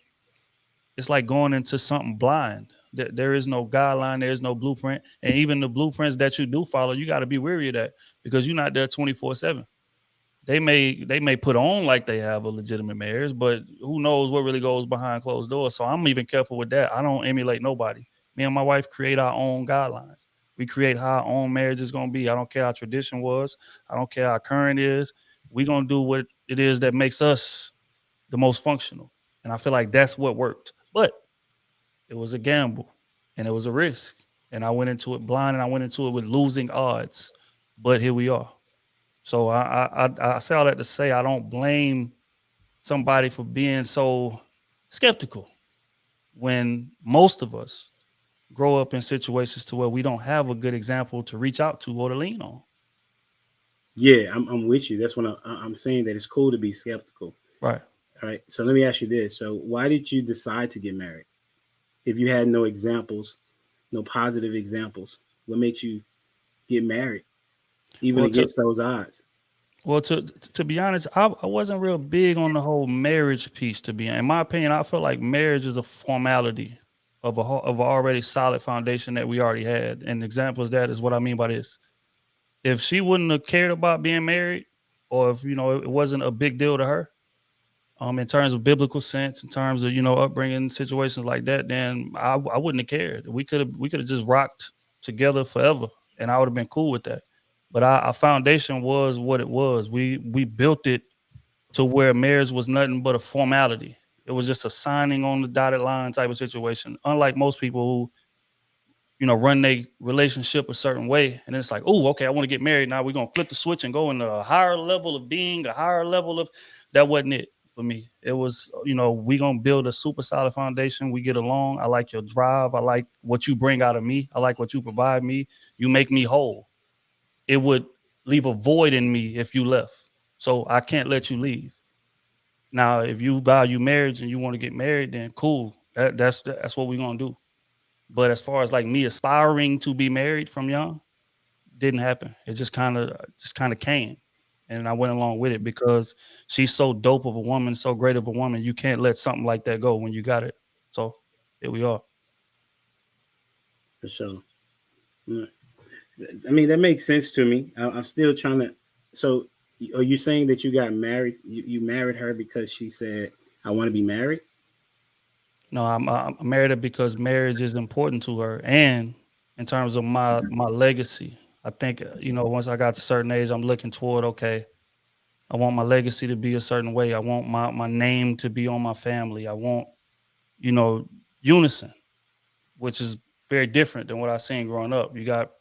going into something blind. There is no guideline, there is no blueprint. And even the blueprints that you do follow, you got to be wary of that, because you're not there 24/7. They may put on like they have a legitimate marriage, but who knows what really goes behind closed doors. So I'm even careful with that. I don't emulate nobody. Me and my wife create our own guidelines. We create how our own marriage is going to be. I don't care how tradition was. I don't care how current is. We're going to do what it is that makes us the most functional. And I feel like that's what worked. But it was a gamble, and it was a risk. And I went into it blind, and I went into it with losing odds. But here we are. So I say all that to say I don't blame somebody for being so skeptical when most of us grow up in situations to where we don't have a good example to reach out to or to lean on. Yeah, I'm with you. That's what I'm saying, that it's cool to be skeptical. Right. All right. So let me ask you this. So why did you decide to get married? If you had no examples, no positive examples, what made you get married, even against those odds? Well, to be honest, I wasn't real big on the whole marriage piece. In my opinion, I feel like marriage is a formality of an already solid foundation that we already had. And examples of that is what I mean by this. If she wouldn't have cared about being married, or if it wasn't a big deal to her, in terms of biblical sense, in terms of upbringing, situations like that, then I wouldn't have cared. We could have just rocked together forever, and I would have been cool with that. But our foundation was what it was. We built it to where marriage was nothing but a formality. It was just a signing on the dotted line type of situation. Unlike most people who, run their relationship a certain way, and it's like, oh, okay, I want to get married now. We're gonna flip the switch and go into a higher level of being, a higher level of that. Wasn't it for me. It was, we gonna build a super solid foundation. We get along. I like your drive. I like what you bring out of me. I like what you provide me. You make me whole. It would leave a void in me if you left. So I can't let you leave. Now, if you value marriage and you want to get married, then cool. That's what we're gonna do. But as far as like me aspiring to be married from young, didn't happen. It just kind of came. And I went along with it because she's so dope of a woman, so great of a woman. You can't let something like that go when you got it. So here we are. For sure. I mean, that makes sense to me. I'm still trying to. So, are you saying that you got married? You married her because she said, "I want to be married"? No, I married her because marriage is important to her, and in terms of my legacy. I think once I got to a certain age, I'm looking toward, okay, I want my legacy to be a certain way. I want my name to be on my family. I want unison, which is very different than what I seen growing up. You got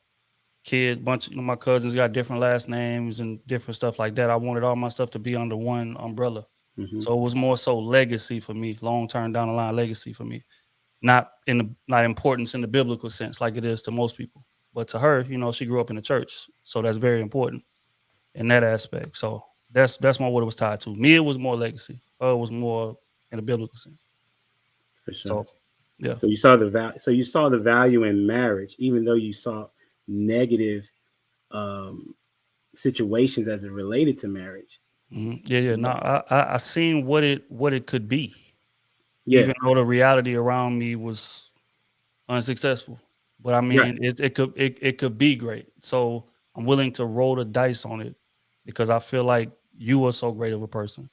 kids, bunch of my cousins got different last names and different stuff like that. I wanted all my stuff to be under one umbrella. Mm-hmm. So it was more so legacy for me, long term down the line legacy for me, not importance in the biblical sense like it is to most people, but to her, she grew up in the church, so that's very important in that aspect. So that's more what it was tied to. Me, it was more legacy. Her was more in the biblical sense. For sure. So, yeah. So you saw the value. So you saw the value in marriage, even though you saw negative situations as it related to marriage. Mm-hmm. Yeah. No, I seen what it could be, Yeah. even though the reality around me was unsuccessful. but I mean, it could be great. So I'm willing to roll the dice on it because I feel like you are so great of a person,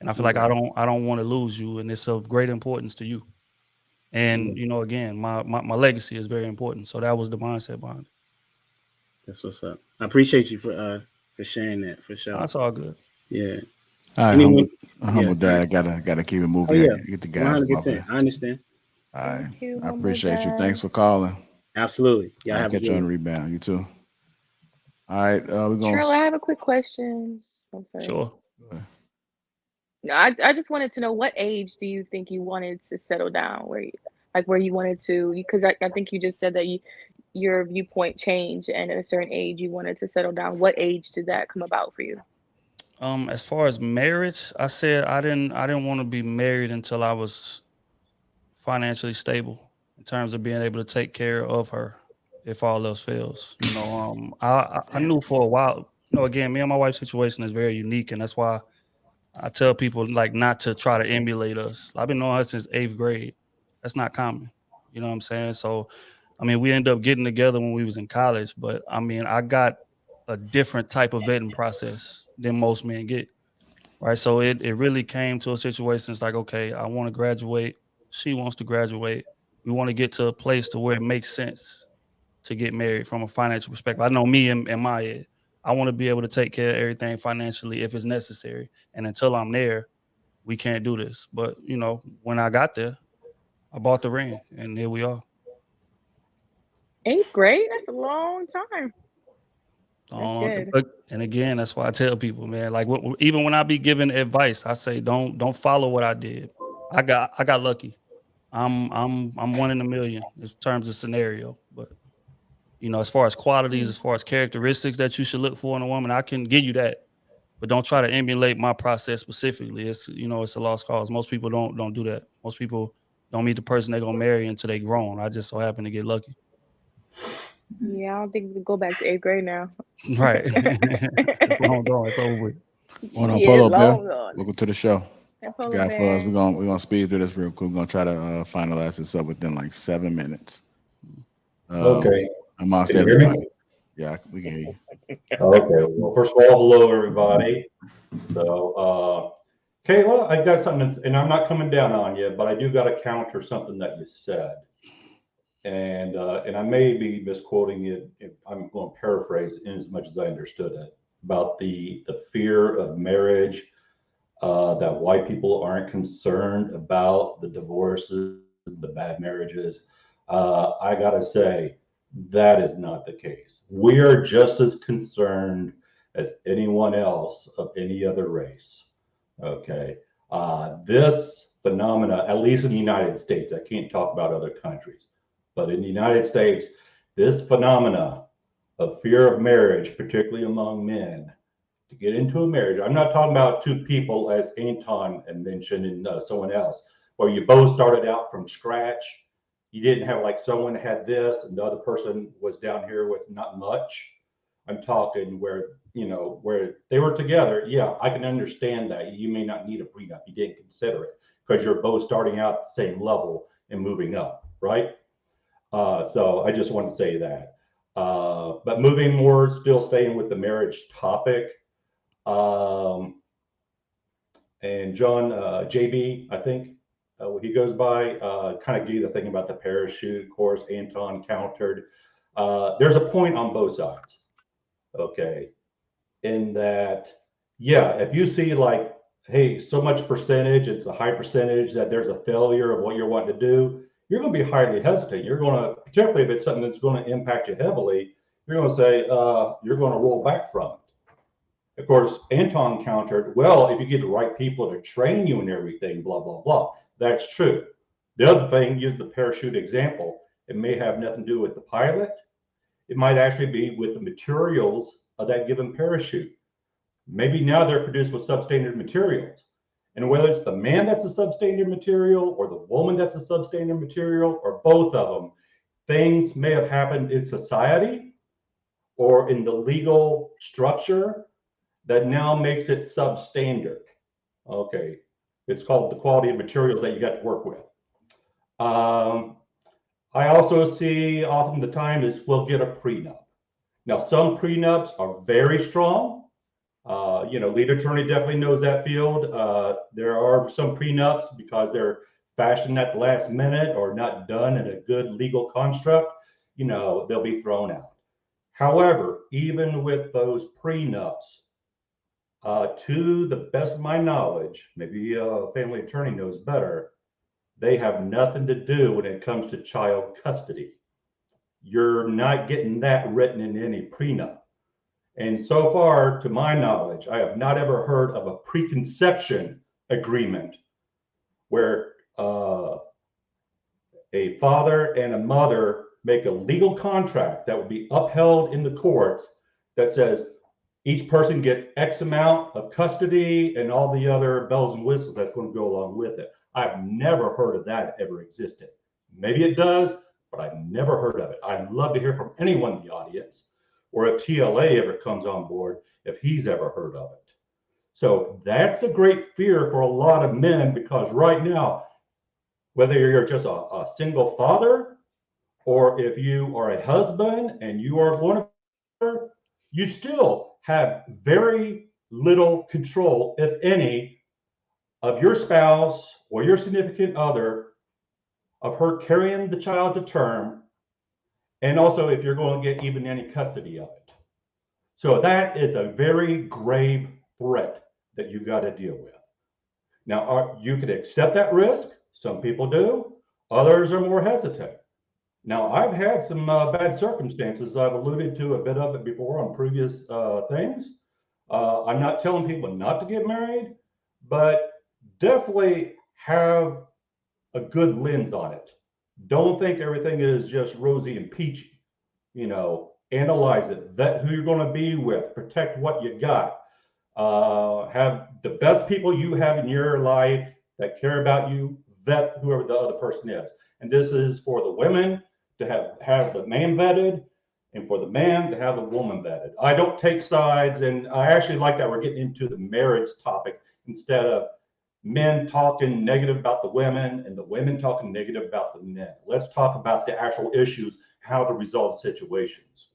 and I feel like I don't want to lose you, and it's of great importance to you. And you know, again, my legacy is very important. So that was the mindset behind it. That's what's up. I appreciate you for sharing that for sure. That's all good. Yeah. All right, Anyone? humble dad. Gotta keep it moving. Oh yeah, Get the guys 100%. I understand. All right. Thank you, I humble appreciate you. dad. Thanks for calling. Absolutely. Yeah, I'll have a catch you good on one. rebound. You too. All right. We're Trill, I gonna. have a quick question. I'm sorry. Sure. I just wanted to know, what age do you think you wanted to settle down? Where you wanted to, because I think you just said that your viewpoint changed, and at a certain age you wanted to settle down. What age did that come about for you? As far as marriage, I said I didn't want to be married until I was financially stable in terms of being able to take care of her if all else fails. You know, I knew for a while, you know, again, me and my wife's situation is very unique, and that's why I tell people like not to try to emulate us. I've been knowing her since 8th grade. That's not common. You know what I'm saying? So, I mean, we ended up getting together when we was in college, but I mean, I got a different type of vetting process than most men get. Right. So it really came to a situation. It's like, okay, I want to graduate. She wants to graduate. We want to get to a place to where it makes sense to get married from a financial perspective. I know me and my head. I want to be able to take care of everything financially if it's necessary. And until I'm there, we can't do this. But you know, when I got there, I bought the ring, and here we are. 8th grade? That's a long time. That's good. And again, that's why I tell people, man. Like even when I be giving advice, I say don't follow what I did. I got lucky. I'm one in a million in terms of scenario. But you know, as far as qualities, as far as characteristics that you should look for in a woman, I can give you that. But don't try to emulate my process specifically. It's it's a lost cause. Most people don't do that. Most people don't meet the person they're gonna marry until they grown. I just so happen to get lucky. Yeah, I don't think we can go back to 8th grade now. Right. It's long gone. It's over with. Hold on, Yeah, Polo it's Bear. long gone. Welcome to the show. Hey, You Polo got for us. Bear. We're gonna speed through this real quick. We're gonna try to finalize this up within like 7 minutes. Okay. Amongst Can you hear me? everybody. Yeah, we can hear you. Okay. Well, first of all, hello everybody. So, Kayla, I got something, and I'm not coming down on you, but I do got to counter something that you said, and I may be misquoting it. I'm going to paraphrase it in as much as I understood it about the fear of marriage, that white people aren't concerned about the divorces, the bad marriages. I got to say, that is not the case. We are just as concerned as anyone else of any other race. Okay. This phenomena, at least in the United States, I can't talk about other countries, but in the United States, this phenomena of fear of marriage, particularly among men, to get into a marriage. I'm not talking about two people, as Anton had mentioned, and someone else, where you both started out from scratch. You didn't have like someone had this and the other person was down here with not much. I'm talking where, where they were together. Yeah, I can understand that. You may not need a prenup. You didn't consider it because you're both starting out at the same level and moving up, right? So I just want to say that. But moving more, still staying with the marriage topic. And John, JB, I think, what he goes by, kind of gave the thing about the parachute. Of course, Anton countered. There's a point on both sides, okay? In that, yeah, if you see like, hey, so much percentage, it's a high percentage that there's a failure of what you're wanting to do, you're going to be highly hesitant. You're going to, particularly if it's something that's going to impact you heavily, you're going to say, you're going to roll back from it. Of course, Anton countered, well, if you get the right people to train you and everything, blah, blah, blah. That's true. The other thing, use the parachute example. It may have nothing to do with the pilot. It might actually be with the materials of that given parachute. Maybe now they're produced with substandard materials. And whether it's the man that's a substandard material or the woman that's a substandard material or both of them, things may have happened in society or in the legal structure that now makes it substandard. Okay, it's called the quality of materials that you got to work with. I also see often the time is we'll get a prenup. Now, some prenups are very strong. Lead attorney definitely knows that field. There are some prenups because they're fashioned at the last minute or not done in a good legal construct, they'll be thrown out. However, even with those prenups, to the best of my knowledge, maybe a family attorney knows better, they have nothing to do when it comes to child custody. You're not getting that written in any prenup. And so far, to my knowledge, I have not ever heard of a preconception agreement where a father and a mother make a legal contract that will be upheld in the courts that says each person gets X amount of custody and all the other bells and whistles that's going to go along with it. I've never heard of that ever existing. Maybe it does, but I've never heard of it. I'd love to hear from anyone in the audience, or if TLA ever comes on board, if he's ever heard of it. So that's a great fear for a lot of men, because right now, whether you're just a single father, or if you are a husband and you are one of, you still have very little control, if any, of your spouse or your significant other, of her carrying the child to term, and also if you're going to get even any custody of it. So that is a very grave threat that you got to deal with. Now, you could accept that risk. Some people do. Others are more hesitant. Now, I've had some bad circumstances. I've alluded to a bit of it before on previous things. I'm not telling people not to get married, but definitely have a good lens on it. Don't think everything is just rosy and peachy. Analyze it, vet who you're going to be with, protect what you got. Have the best people you have in your life that care about you, vet whoever the other person is. And this is for the women to have the man vetted, and for the man to have the woman vetted. I don't take sides, and I actually like that we're getting into the marriage topic instead of men talking negative about the women and the women talking negative about the men. Let's talk about the actual issues, how to resolve situations.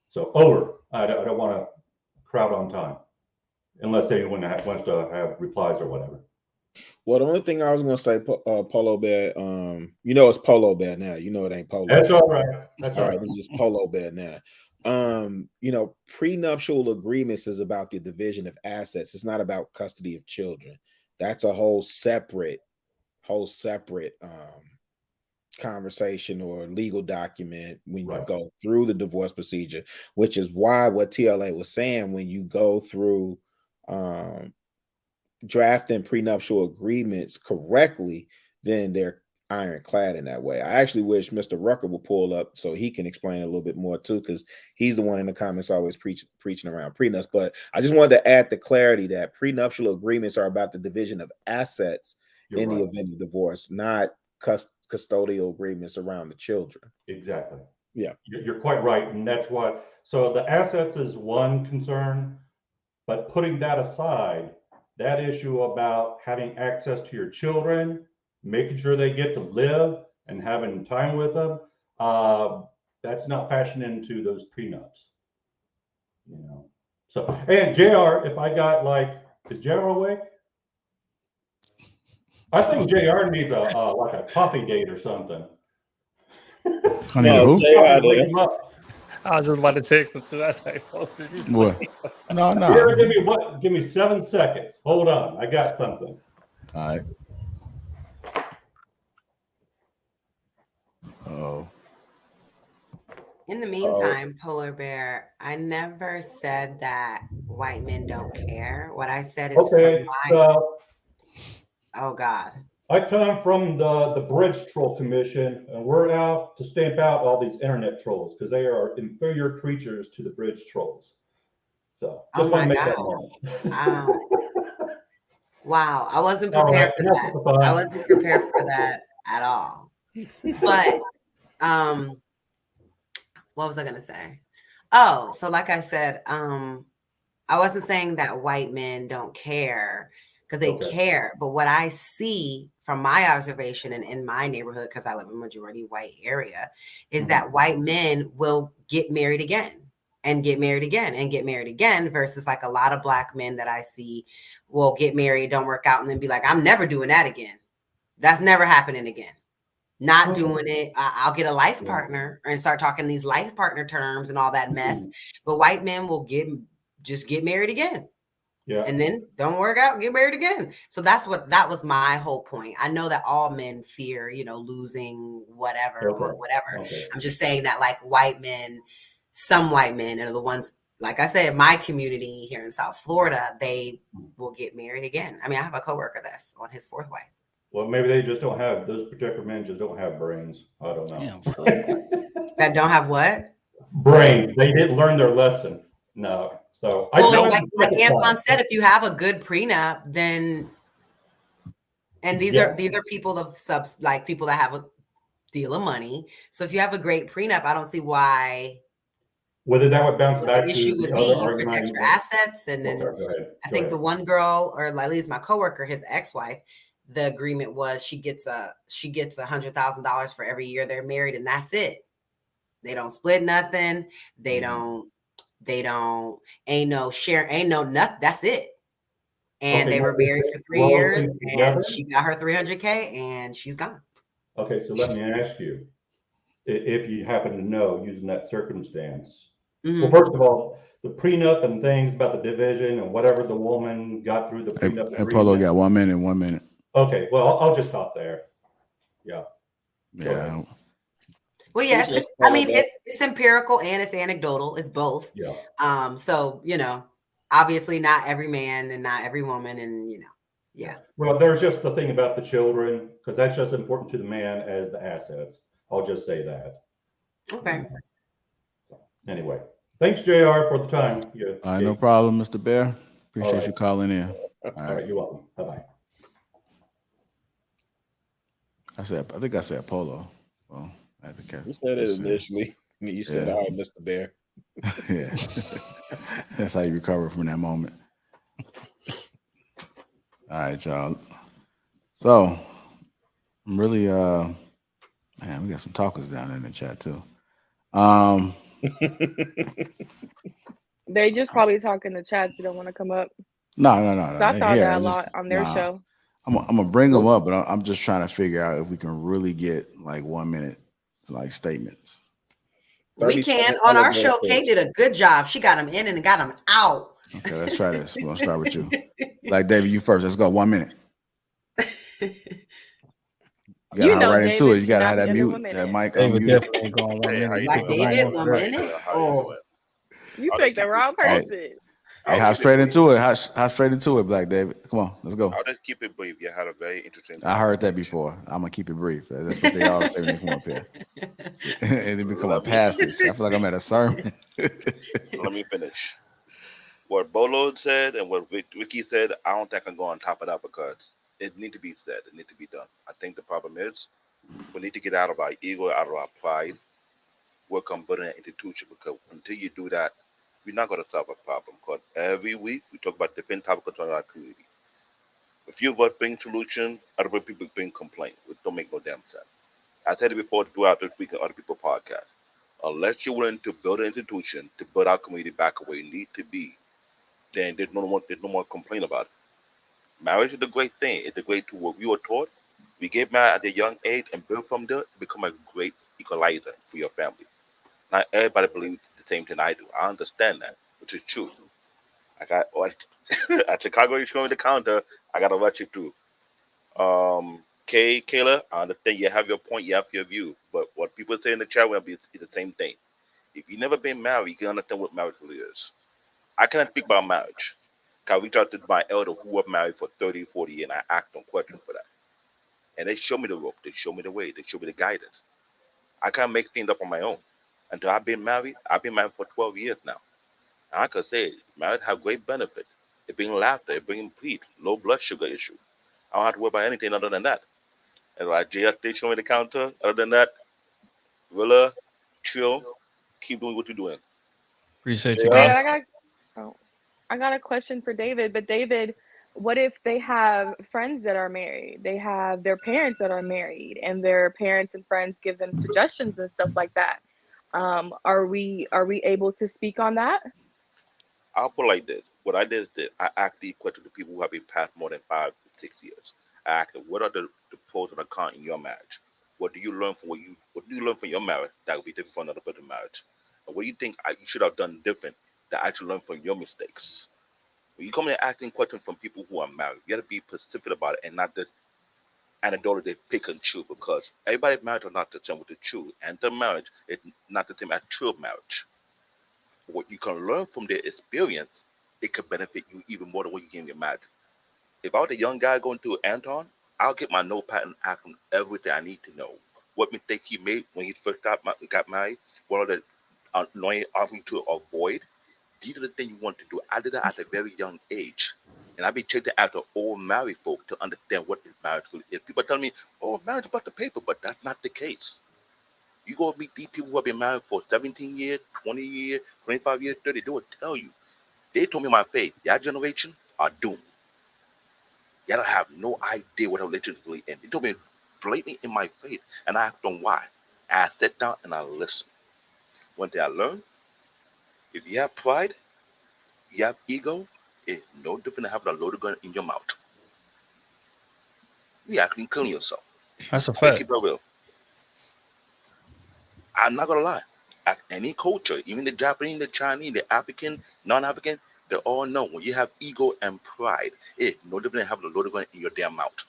So over. I don't want to crowd on time, unless anyone wants to have replies or whatever. Well, the only thing I was going to say, Polo Bear, it's Polo Bear now. It ain't Polo. That's all right. That's all right. This is Polo Bear now. Prenuptial agreements is about the division of assets. It's not about custody of children. That's a whole separate conversation or legal document when you go through the divorce procedure, which is why what TLA was saying, when you go through drafting prenuptial agreements correctly, then they're ironclad in that way. I actually wish Mr. Rucker would pull up so he can explain a little bit more too, because he's the one in the comments always preaching around prenups. But I just wanted to add the clarity that prenuptial agreements are about the division of assets the event of divorce, not custodial agreements around the children. Exactly. Yeah, you're quite right, and that's what. So the assets is one concern, but putting that aside, that issue about having access to your children, making sure they get to live and having time with them, that's not fashioned into those prenups. So, and JR, if I got is JR awake? I think JR needs a coffee date or something. Who? I was just about to text him too. That's how he posted. What? No. JR, give me 7 seconds. Hold on, I got something. All right. Oh. In the meantime, Polar Bear, I never said that white men don't care. What I said is oh God. I come from the Bridge Troll Commission, and we're out to stamp out all these internet trolls because they are inferior creatures to the bridge trolls. So just want to make that known. Wow, I wasn't prepared for that. I wasn't prepared for that at all. But what was I gonna say? Oh, so like I said, I wasn't saying that white men don't care. because they Okay. care. But what I see from my observation and in my neighborhood, because I live in a majority white area, is that white men will get married again and get married again and get married again, versus like a lot of black men that I see will get married, don't work out, and then be like, I'm never doing that again. That's never happening again. Not doing it. I'll get a life partner and start talking these life partner terms and all that mess. But white men will just get married again. Yeah. And then don't work out, get married again. So that was my whole point. I know that all men fear, losing whatever, but whatever. Okay. I'm just saying that like white men, some white men are the ones, like I said, my community here in South Florida, they will get married again. I mean, I have a coworker that's on his fourth wife. Well, maybe they just don't have, those particular men just don't have brains. I don't know. That don't have what? Brains. They didn't learn their lesson. No. So well, like Anton said, if you have a good prenup, then, and these are people of people that have a deal of money. So if you have a great prenup, I don't see why. Whether that would bounce back the to issue the would other be you argument. protect your assets, and then Go ahead. I think the one girl, or at least my coworker, his ex-wife, the agreement was she gets $100,000 for every year they're married, and that's it. They don't split nothing. They don't. Ain't no share. Ain't no nothing. That's it. And they were married for 3 years, and she got her $300K, and she's gone. Okay, so let me ask you, if you happen to know, using that circumstance. Well, first of all, the prenup and things about the division and whatever the woman got through the prenup. And Polo got 1 minute, 1 minute. Okay, well, I'll just stop there. Yeah. Yeah. Well, yes, it's empirical and it's anecdotal. It's both. Yeah. So obviously not every man and not every woman, and yeah. Well, there's just the thing about the children, because that's just important to the man as the assets. I'll just say that. Okay. So anyway, thanks, JR, for the time. No problem, Mr. Bear. Appreciate you calling in. All right, you're welcome. Bye-bye. I think I said Polo. Well, I had to catch. You said it initially. You said, all right, Mr. Bear. Yeah. That's how you recover from that moment. All right, y'all. So I'm really man, we got some talkers down in the chat too. They just probably talk in the chats. They don't want to come up. No. So I thought that a lot on their show. I'm gonna bring them up, but I'm just trying to figure out if we can really get like 1 minute like statements. We can. On our show, Kay did a good job. She got them in and got them out. Okay, let's try this. We're gonna start with you. Like David, you first. Let's go. 1 minute. You gotta hop right into it. You gotta have that mute, that mic. David definitely ain't going 1 minute. Like David, 1 minute. Oh, you picked the wrong person. Hey, hop straight into it. Hop straight into it, Black David. Come on, let's go. I'll just keep it brief. You had a very interesting. I heard that before. I'm gonna keep it brief. That's what they always say when they come up here. And it become a passage. I feel like I'm at a sermon. Let me finish. What Bolo said and what Ricky said, I don't think I can go on top of that because it needs to be said. It needs to be done. I think the problem is we need to get out of our ego, out of our pride, work on building an institution, because until you do that, we're not going to solve a problem. Because every week we talk about different topics in our community. A few of us bring solution, other people bring complaint, which don't make no damn sense. I said it before throughout this week on other people's podcasts. Unless you're willing to build an institution to build our community back where it needs to be, then there's no more complaint about it. Marriage is a great thing. It's a great tool. What we were taught, we get married at a young age and build from there, become a great equalizer for your family. Not everybody believes the same thing I do. I understand that, which is true. I got at Chicago, you're showing the counter. I gotta rush you through. Kayla, I understand you have your point, you have your view, but what people say in the chat will be is the same thing. If you've never been married, you can understand what marriage really is. I cannot speak about marriage. I reached out to my elder who were married for 30, 40 years, and I asked them questions for that. And they show me the rope, they show me the way, they show me the guidance. I can't make things up on my own. Until I've been married for 12 years now. And I could say marriage have great benefit. It brings laughter, it brings peace, low blood sugar issue. I don't have to worry about anything other than that. And like JS show me the counter, other than that, Willa, chill, keep doing what you're doing. Appreciate you. David, I got a question for David. But David, what if they have friends that are married? They have their parents that are married, and their parents and friends give them suggestions and stuff like that. Are we able to speak on that? I'll put it like this. What I did is that I asked these questions to people who have been past more than 5 to 6 years. I asked them, what are the pros and the cons in your marriage? What do you learn from what do you learn from your marriage that will be different from another person's marriage? And what do you think you should have done different that I should learn from your mistakes? When you come in asking questions from people who are married, you got to be specific about it and not just anecdotal they pick and choose, because everybody's marriage is not the same with the true. And the marriage is not the same as true marriage. What you can learn from their experience, it could benefit you even more than what you can imagine. If I was a young guy going through Anton, I'll get my notepad and ask him everything I need to know. What mistakes he made when he first got married, what are the annoying arguments to avoid. These are the things you want to do. I did that at a very young age. And I've been chasing after old married folk to understand what is marriage really is. People tell me, oh, marriage is about the paper, but that's not the case. You go meet these people who have been married for 17 years, 20 years, 25 years, 30, they will tell you. They told me my faith, your generation are doomed. Y'all have no idea what a relationship really is. They told me blatantly in my faith, and I asked them why. And I sat down and I listened. One thing I learned, if you have pride, you have ego, it's no different than having a loaded gun in your mouth. You actually killing yourself. That's a I'm gonna fact. keep it real. I'm not gonna lie. At any culture, even the Japanese, the Chinese, the African, non-African, they all know when you have ego and pride, it's no different than having a loaded gun in your damn mouth.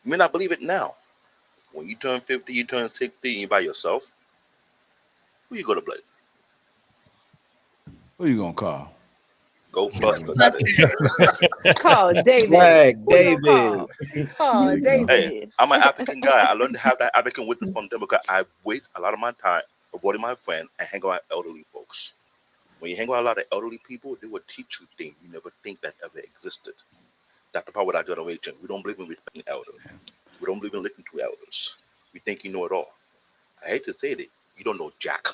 You may not believe it now. When you turn 50, you turn 60, and you're by yourself, who you gonna blame? Who you gonna call? Ghostbuster, that is. Call David. Black Who you David. call? Call David. Hey, I'm an African guy. I learned to have that African wisdom from them because I waste a lot of my time avoiding my friend and hang around elderly folks. When you hang around a lot of elderly people, they will teach you things you never think that ever existed. That's the power of our generation. We don't believe in respecting elders. We don't believe in listening to elders. We think you know it all. I hate to say it, you don't know jack.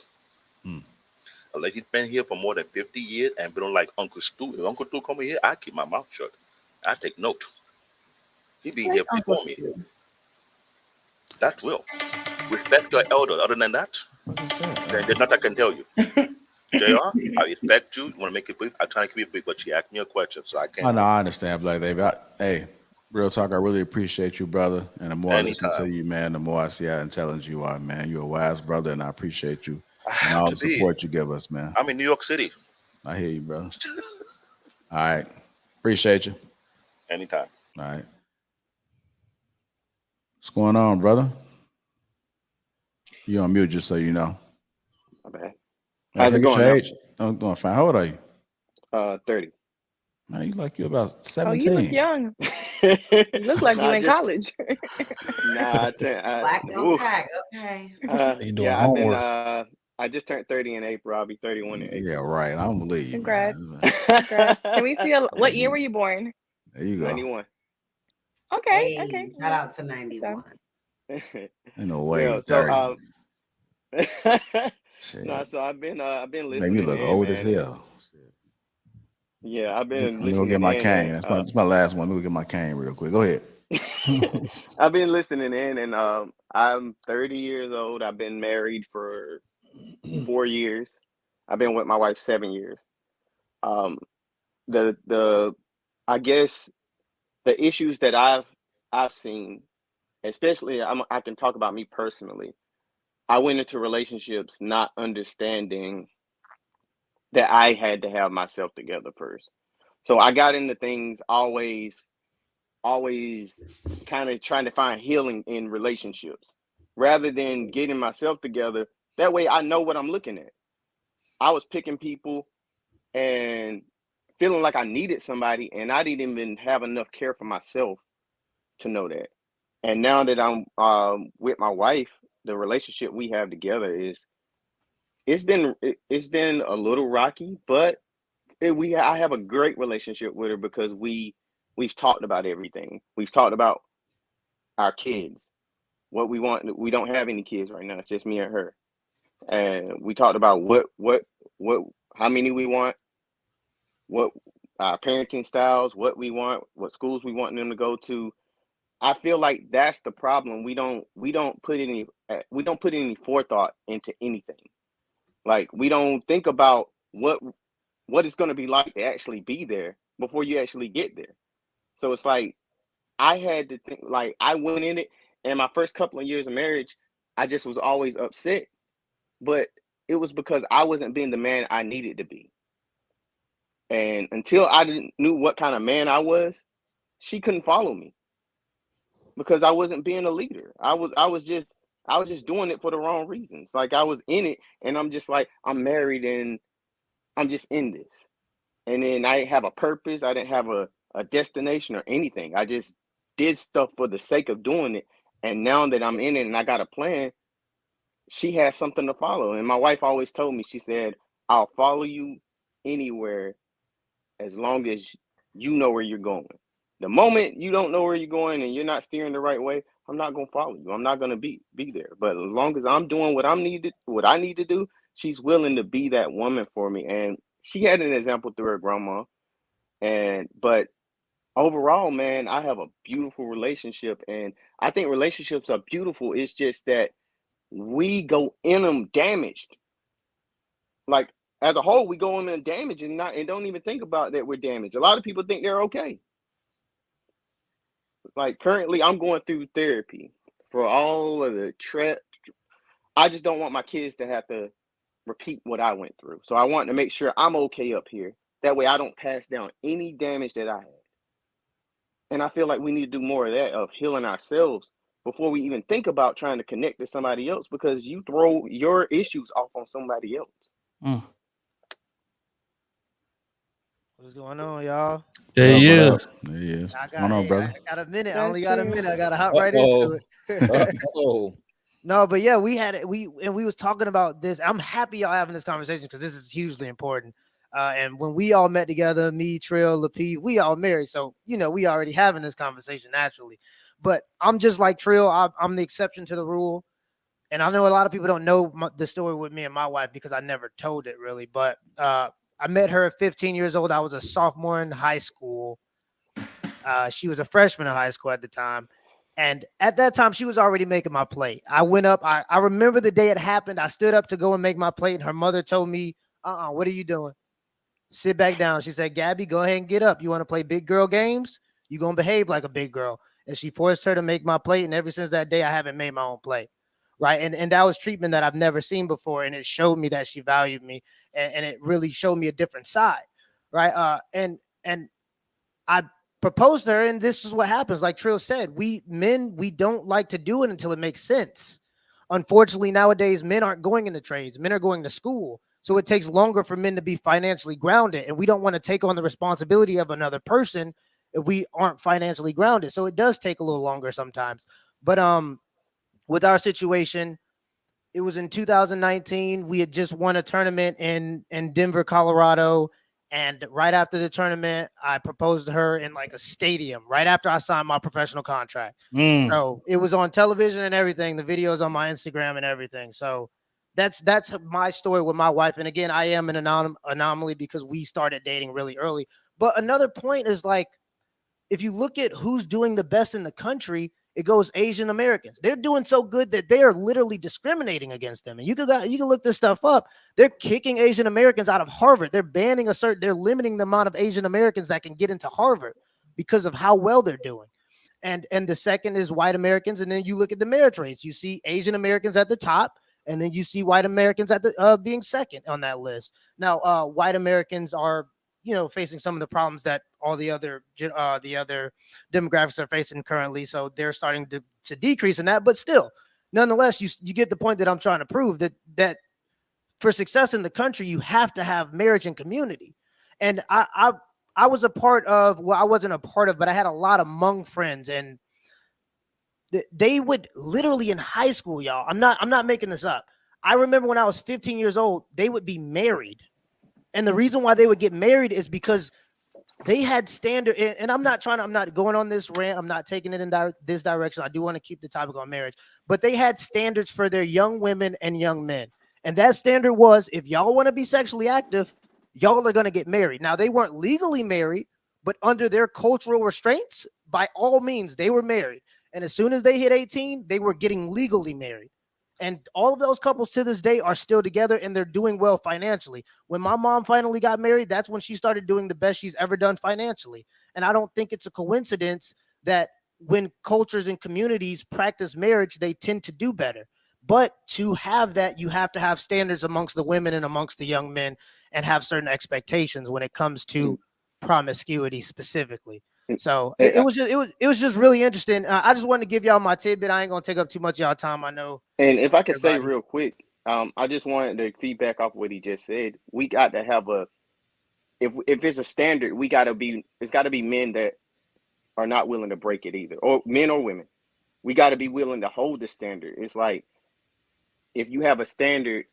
Unless you've been here for more than 50 years and been on like Uncle Stu. If Uncle Stu come in here, I keep my mouth shut. I take note. He been here before me. That's real. Respect your elder. Other than that, then there's nothing I can tell you. JR, I respect you. You want to make it brief? I'm trying to keep it brief, but she asked me a question, so I I can't. know, I understand, Black David. Hey, real talk, I really appreciate you, brother. And the more I listen to you, man, the more I see how intelligent you are, man. You're a wise brother, and I appreciate you and all the support you give us, man. I'm in New York City. I hear you, brother. All right. Appreciate you. Anytime. All right. What's going on, brother? You on mute, just so you know. My bad. Man, How's it going now? I'm doing fine. How old are you? 30. Man, you like you're about Oh, 17. you look young. You look like you in college. Nah, Black don't crack. Okay. You doing yeah, homework. I just turned 30 in April. I'll be 31 in April. Yeah, right. I don't believe you. Congrats. Congrats. Can we see what year were you born? There you go. 91. Okay. Hey, Okay. shout out to 91. Ain't no way. Yeah, 30. no, so I've been Make listening. me look in, old man, as hell. Yeah, I've been Let me go listening get my in, cane. and, That's my last one. Let me go get my cane real quick. Go ahead. I've been listening in, and I'm 30 years old. I've been married for 4 years. I've been with my wife 7 years. The I guess the issues that I've seen, especially I can talk about me personally. I went into relationships not understanding that I had to have myself together first. So I got into things always kind of trying to find healing in relationships rather than getting myself together. That way I know what I'm looking at. I was picking people and feeling like I needed somebody, and I didn't even have enough care for myself to know that. And now that I'm with my wife, the relationship we have together it's been a little rocky, but I have a great relationship with her because we've talked about everything. We've talked about our kids, what we want. We don't have any kids right now. It's just me and her. And we talked about what how many we want, what our parenting styles, what we want, what schools we want them to go to. I feel like that's the problem. We don't put any forethought into anything. Like, we don't think about what it's going to be like to actually be there before you actually get there. So it's like, I had to think, like, I went in it, and my first couple of years of marriage, I just was always upset, but it was because I wasn't being the man I needed to be. And until I knew what kind of man I was, she couldn't follow me because I wasn't being a leader. I was just doing it for the wrong reasons. Like, I was in it, and I'm just like, I'm married and I'm just in this. And then I didn't have a purpose. I didn't have a destination or anything. I just did stuff for the sake of doing it. And now that I'm in it and I got a plan, she has something to follow. And my wife always told me, she said, I'll follow you anywhere as long as you know where you're going. The moment you don't know where you're going and you're not steering the right way, I'm not going to follow you. I'm not going to be there. But as long as I'm doing what I need to do, she's willing to be that woman for me. And she had an example through her grandma. But overall, man, I have a beautiful relationship. And I think relationships are beautiful. It's just that we go in them damaged. Like, as a whole, we go in them damaged and don't even think about that we're damaged. A lot of people think they're okay. Like, currently, I'm going through therapy for all of the I just don't want my kids to have to repeat what I went through. So I want to make sure I'm okay up here. That way I don't pass down any damage that I had. And I feel like we need to do more of that, of healing ourselves before we even think about trying to connect to somebody else, because you throw your issues off on somebody else. What's going on, y'all? There he is. There he is. I What's going on, brother? got a minute. I That's only got a true. minute. I got to hop right into it. Oh, No, but yeah, we was talking about this. I'm happy y'all having this conversation because this is hugely important. And when we all met together, me, Trill, Lapeef, we all married. So, we already having this conversation naturally. But I'm just like Trill. I'm the exception to the rule. And I know a lot of people don't know the story with me and my wife because I never told it really. But I met her at 15 years old. I was a sophomore in high school. She was a freshman in high school at the time. And at that time, she was already making my plate. I went up. I remember the day it happened. I stood up to go and make my plate. And her mother told me, what are you doing? Sit back down. She said, Gabby, go ahead and get up. You want to play big girl games? You're going to behave like a big girl. And she forced her to make my plate. And ever since that day, I haven't made my own plate. Right. And that was treatment that I've never seen before. And it showed me that she valued me. And it really showed me a different side. Right. And I proposed to her, and this is what happens. Like Trill said, we don't like to do it until it makes sense. Unfortunately, nowadays, men aren't going into trades. Men are going to school. So it takes longer for men to be financially grounded. And we don't want to take on the responsibility of another person if we aren't financially grounded. So it does take a little longer sometimes. But with our situation, it was in 2019. We had just won a tournament in Denver, Colorado. And right after the tournament, I proposed to her in like a stadium right after I signed my professional contract. So it was on television and everything. The videos on my Instagram and everything. So that's my story with my wife. And again, I am an anomaly because we started dating really early. But another point is, like, if you look at who's doing the best in the country, it goes Asian Americans. They're doing so good that they are literally discriminating against them. And you can look this stuff up. They're kicking Asian Americans out of Harvard. They're banning they're limiting the amount of Asian Americans that can get into Harvard because of how well they're doing. And the second is white Americans. And then you look at the marriage rates. You see Asian Americans at the top, and then you see white Americans at the being second on that list. Now, white Americans are facing some of the problems that all the other demographics are facing currently. So they're starting to decrease in that. But still, nonetheless, you get the point that I'm trying to prove, that for success in the country, you have to have marriage and community. And I was a part of, well, I wasn't a part of, but I had a lot of Hmong friends, and they would literally in high school, y'all. I'm not making this up. I remember when I was 15 years old, they would be married. And the reason why they would get married is because they had standard. And I'm not going on this rant. I'm not taking it in this direction. I do want to keep the topic on marriage. But they had standards for their young women and young men. And that standard was, if y'all want to be sexually active, y'all are going to get married. Now, they weren't legally married, but under their cultural restraints, by all means, they were married. And as soon as they hit 18, they were getting legally married. And all of those couples to this day are still together, and they're doing well financially. When my mom finally got married, that's when she started doing the best she's ever done financially. And I don't think it's a coincidence that when cultures and communities practice marriage, they tend to do better. But to have that, you have to have standards amongst the women and amongst the young men, and have certain expectations when it comes to promiscuity specifically. So it was just really interesting. I just wanted to give y'all my tidbit. I ain't gonna take up too much of y'all time. I know. And if I could say real quick, I just wanted to feedback off what he just said. We got to have if it's a standard, it's got to be men that are not willing to break it either, or men or women. We got to be willing to hold the standard. It's like, if you have a standard,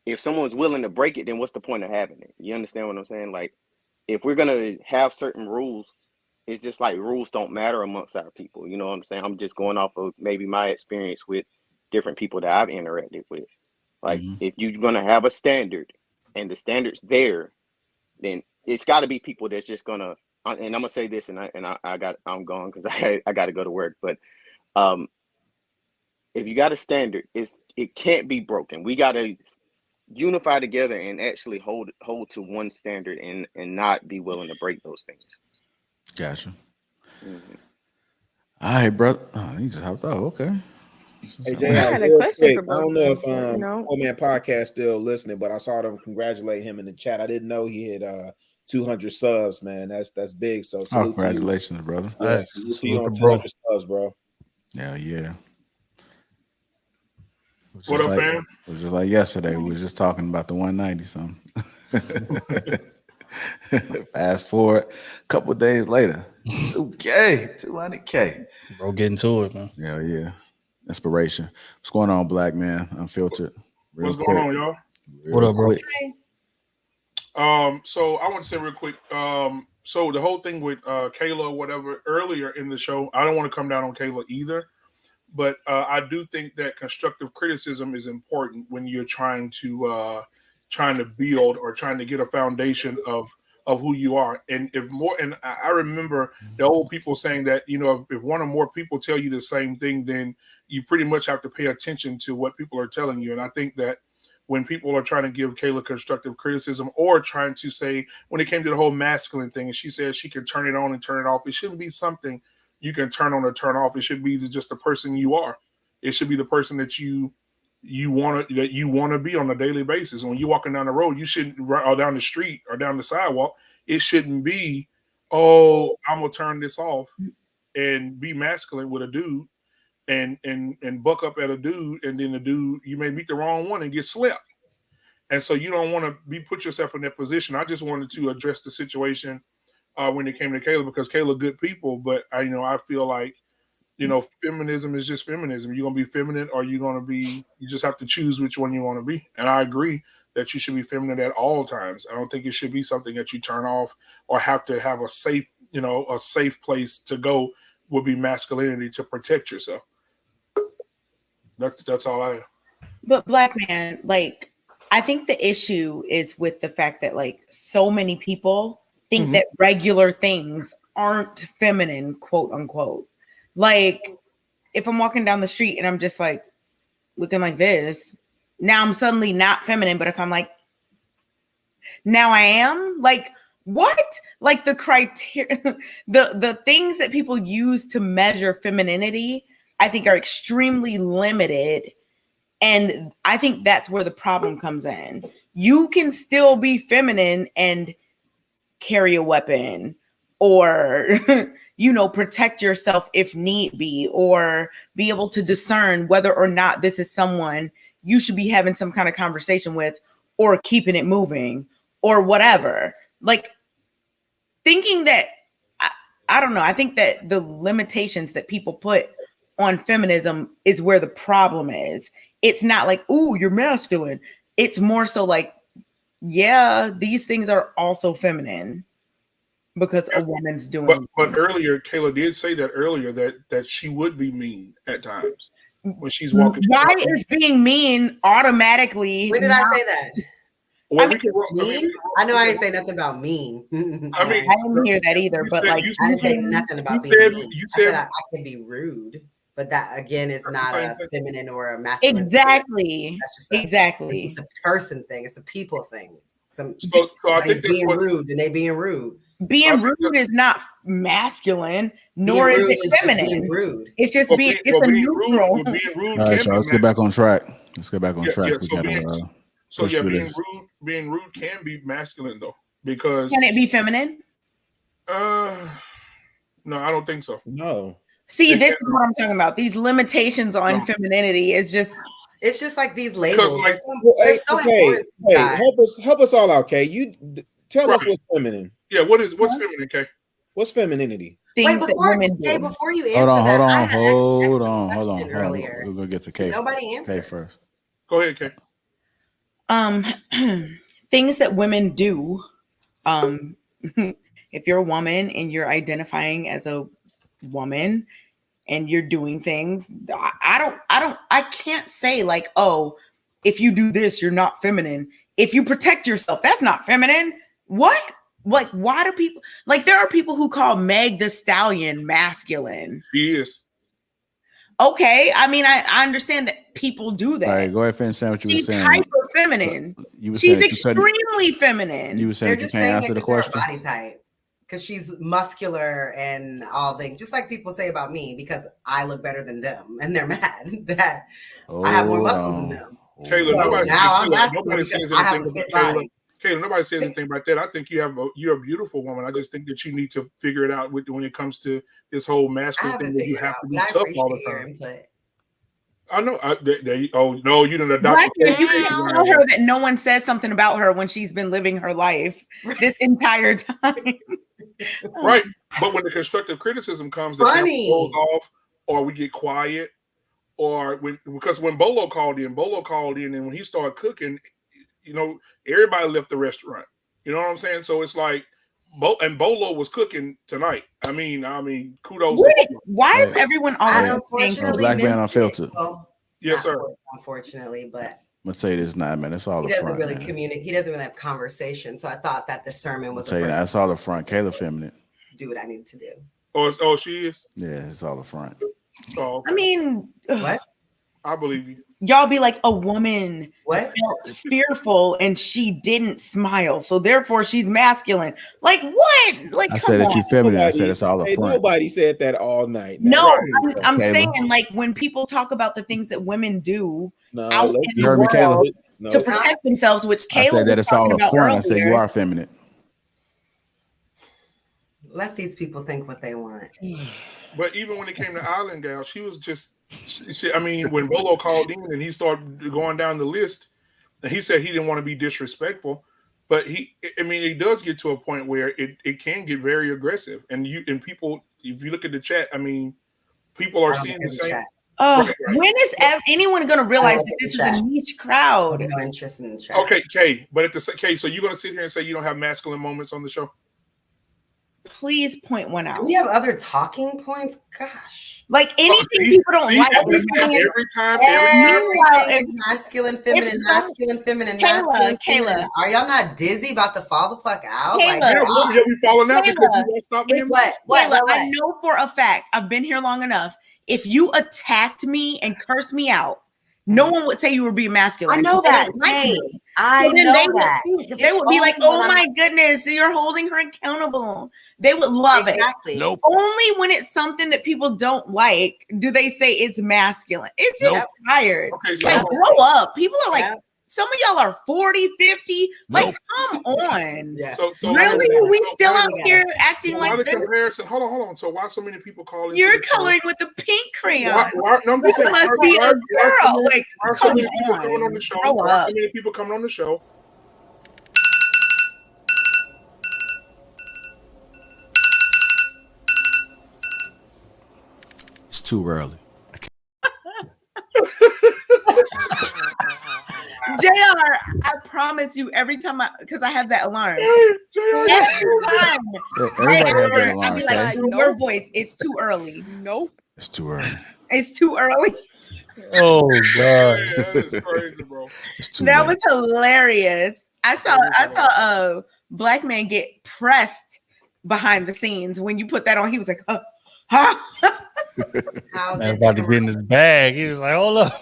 if someone's willing to break it, then what's the point of having it? You understand what I'm saying? Like, if we're gonna have certain rules, it's just like rules don't matter amongst our people. You know what I'm saying? I'm just going off of maybe my experience with different people that I've interacted with. Like, if you're gonna have a standard and the standard's there, then it's got to be people that's just gonna. And I'm gonna say this, I'm gone because I got to go to work. But if you got a standard, it can't be broken. We got to unify together and actually hold to one standard and not be willing to break those things. Gotcha. All right, brother. Oh, he just hopped out. Okay. Hey, I had a real question quick, for I both don't know of if them, you know? Old Man Podcast still listening, but I saw them congratulate him in the chat. I didn't know he had 200 subs, man. That's big. So salute congratulations, to you. brother. Yeah, salute to you on 200 subs, bro. Yeah. What up, fam? It was just like yesterday. We was just talking about the 190 something. Fast forward a couple of days later, 200K. Bro, getting to it, man. Yeah. Inspiration. What's going on, Black Man? Unfiltered. What's going on, y'all? What up, bro? So I want to say real quick. So the whole thing with Kayla, whatever, earlier in the show, I don't want to come down on Kayla either, but I do think that constructive criticism is important when you're trying to build or trying to get a foundation of who you are. And I remember the old people saying that, you know, if one or more people tell you the same thing, then you pretty much have to pay attention to what people are telling you. And I think that when people are trying to give Kayla constructive criticism, or trying to say, when it came to the whole masculine thing, and she said she can turn it on and turn it off, it shouldn't be something you can turn on or turn off. It should be just the person you are. It should be the person that you want to be on a daily basis. When you're walking down the road, you shouldn't, or down the street or down the sidewalk, it shouldn't be, oh, I'm gonna turn this off and be masculine with a dude and buck up at a dude, and then the dude, you may meet the wrong one and get slept. And so you don't want to put yourself in that position. I just wanted to address the situation when it came to Kayla, because Kayla good people, but I feel like, feminism is just feminism. You're gonna be feminine, or you just have to choose which one you want to be. And I agree that you should be feminine at all times. I don't think it should be something that you turn off or have to have a safe place to go, would be masculinity to protect yourself. That's all I have. But Black Man, like, I think the issue is with the fact that, like, so many people think that regular things aren't feminine, quote unquote. Like, if I'm walking down the street and I'm just like looking like this, now I'm suddenly not feminine. But if I'm like, now I am, like, what? Like, the criteria, the things that people use to measure femininity, I think, are extremely limited. And I think that's where the problem comes in. You can still be feminine and carry a weapon, or, protect yourself if need be, or be able to discern whether or not this is someone you should be having some kind of conversation with, or keeping it moving, or whatever. Like, thinking that, I don't know. I think that the limitations that people put on feminism is where the problem is. It's not like, ooh, you're masculine. It's more so like, yeah, these things are also feminine because a woman's doing. But earlier, Kayla did say that earlier that she would be mean at times when she's walking. Why is being mean automatically? When did I say that? Well, I we can. Mean? I know I didn't say nothing about mean. I mean, I didn't hear that either. you But said like, you, I didn't say you, nothing about you being said mean. you I said said I can be rude, but that again is the not same a thing. feminine or a masculine. exactly, That's just exactly. it's a person thing. It's a people thing. So I Somebody's think that's being what rude, and they being rude. Being rude is not masculine, nor Being is rude it is just being feminine. rude. It's just well, being. being, It's well, a being rude, neutral. well, being rude All right, can y'all. be Let's get back on track. Let's get back on track. yeah. We So gotta so push through being this. rude can be masculine though, because Can it be feminine? no, I don't think so. No. See, It this can't is what I'm talking about. These limitations on No. femininity is just. It's just like these Because labels. like They're so important to hey, guys. help us all out, Kay. You tell us Right. what's feminine. Yeah, what's feminine, Kay? What's femininity? Things Wait, that women do. before you Hold answer on, that, hold I on, had asked an hold excellent on, hold on, question hold on. earlier. We're gonna get to Kay. Nobody Kay answered. first. Go ahead, Kay. Things that women do. If you're a woman and you're identifying as a woman and you're doing things, I can't say like, oh, if you do this, you're not feminine. If you protect yourself, that's not feminine. What? Like, why do people like? There are people who call Meg the Stallion masculine. She is. Okay, I mean, I understand that people do that. All right, go ahead and finish saying what you were She's saying. hyper feminine. You were She's saying you couldn't- extremely feminine. You were saying They're that you just can't saying answer it the because they're question. a body type. Because she's muscular and all things, just like people say about me, because I look better than them, and they're mad that I have more Hold muscles than on. them. Kayla, So nobody now I'm Kayla, masculine nobody because says I have anything a fit about body. Kayla, nobody says anything about that. I think you're a beautiful woman. I just think that you need to figure it out when it comes to this whole I masculine thing haven't where you figured have out, to be but I tough all the appreciate your time. input. I know. Oh no, you didn't adopt. Black man, you can't tell her that no one says something about her when she's been living her life this entire time. Right. But when the constructive criticism comes, the camera goes off, or we get quiet, or because when Bolo called in, and when he started cooking, everybody left the restaurant. You know what I'm saying? So it's like, Bolo was cooking tonight. I mean, kudos to Bolo. Why is everyone always Unfortunately, Black man Vince unfiltered. well, Yes, not sir. Unfortunately, but I'm gonna tell you this now, man. It's all he the doesn't front. really Man. communicate. He doesn't really have conversation. So I thought that the sermon I'm was tell you now, it's all the front. Kayla feminine. do what I need to do. Oh, she is. Yeah, it's all the front. Oh, okay. I mean, what? I believe you. Y'all be like, a woman what felt fearful and she didn't smile, so therefore she's masculine. Like what? Like I said that you feminine. I said it's all the front. Nobody said that all night. No, Right. I'm Kayla. saying like when people talk about the things that women do No, out in You the heard me, Kayla? world No. to protect themselves, which I Kayla said that was it's all talking the about front. I said you earlier. are feminine. Let these people think what they want. But even when it came to Island Gal, she was just. I mean, when Bolo called in and he started going down the list, and he said he didn't want to be disrespectful, but it does get to a point where it can get very aggressive, and people, if you look at the chat, I mean, people are seeing the same. Right. When is anyone going to realize that this is a niche crowd? No interest in the chat. Okay, Kay, but so you're going to sit here and say you don't have masculine moments on the show? Please point one out. Do we have other talking points? Gosh. Like anything people don't like. Every time, everything is masculine, feminine, masculine, feminine, masculine, feminine. Kayla. Are y'all not dizzy about to fall the fuck out? Kayla. Yeah, we falling out because we won't stop being Kayla, I know for a fact, I've been here long enough. If you attacked me and cursed me out, no one would say you were being masculine. I know They that. would like Hey, you. I So then know they would that. think- They would be like, only when oh my goodness, you're holding her accountable. They would love it. Nope. Only when it's something that people don't like do they say it's masculine. It's just tired. Okay, so like, grow up. People are like, some of y'all are 40, 50. Like, come on. So really? We still out here acting why like the this? comparison? Hold on. So why so many people call into You're the show? coloring with the pink crayon. No, I'm just You saying, must why- be why- a why so girl. many- Like, why so come many people coming on on. the show? Grow Why up. so many people coming on the show? It's too early. JR, I promise you, every time because I have that alarm. Every time. Everybody has that alarm. I'll be like, Okay? your voice, it's too early. Nope. It's too early. It's too early. Oh God. That is crazy, bro. It's too That late. was hilarious. I saw a black man get pressed behind the scenes when you put that on. He was like, huh? Man, about to get in his bag. He was like, hold up.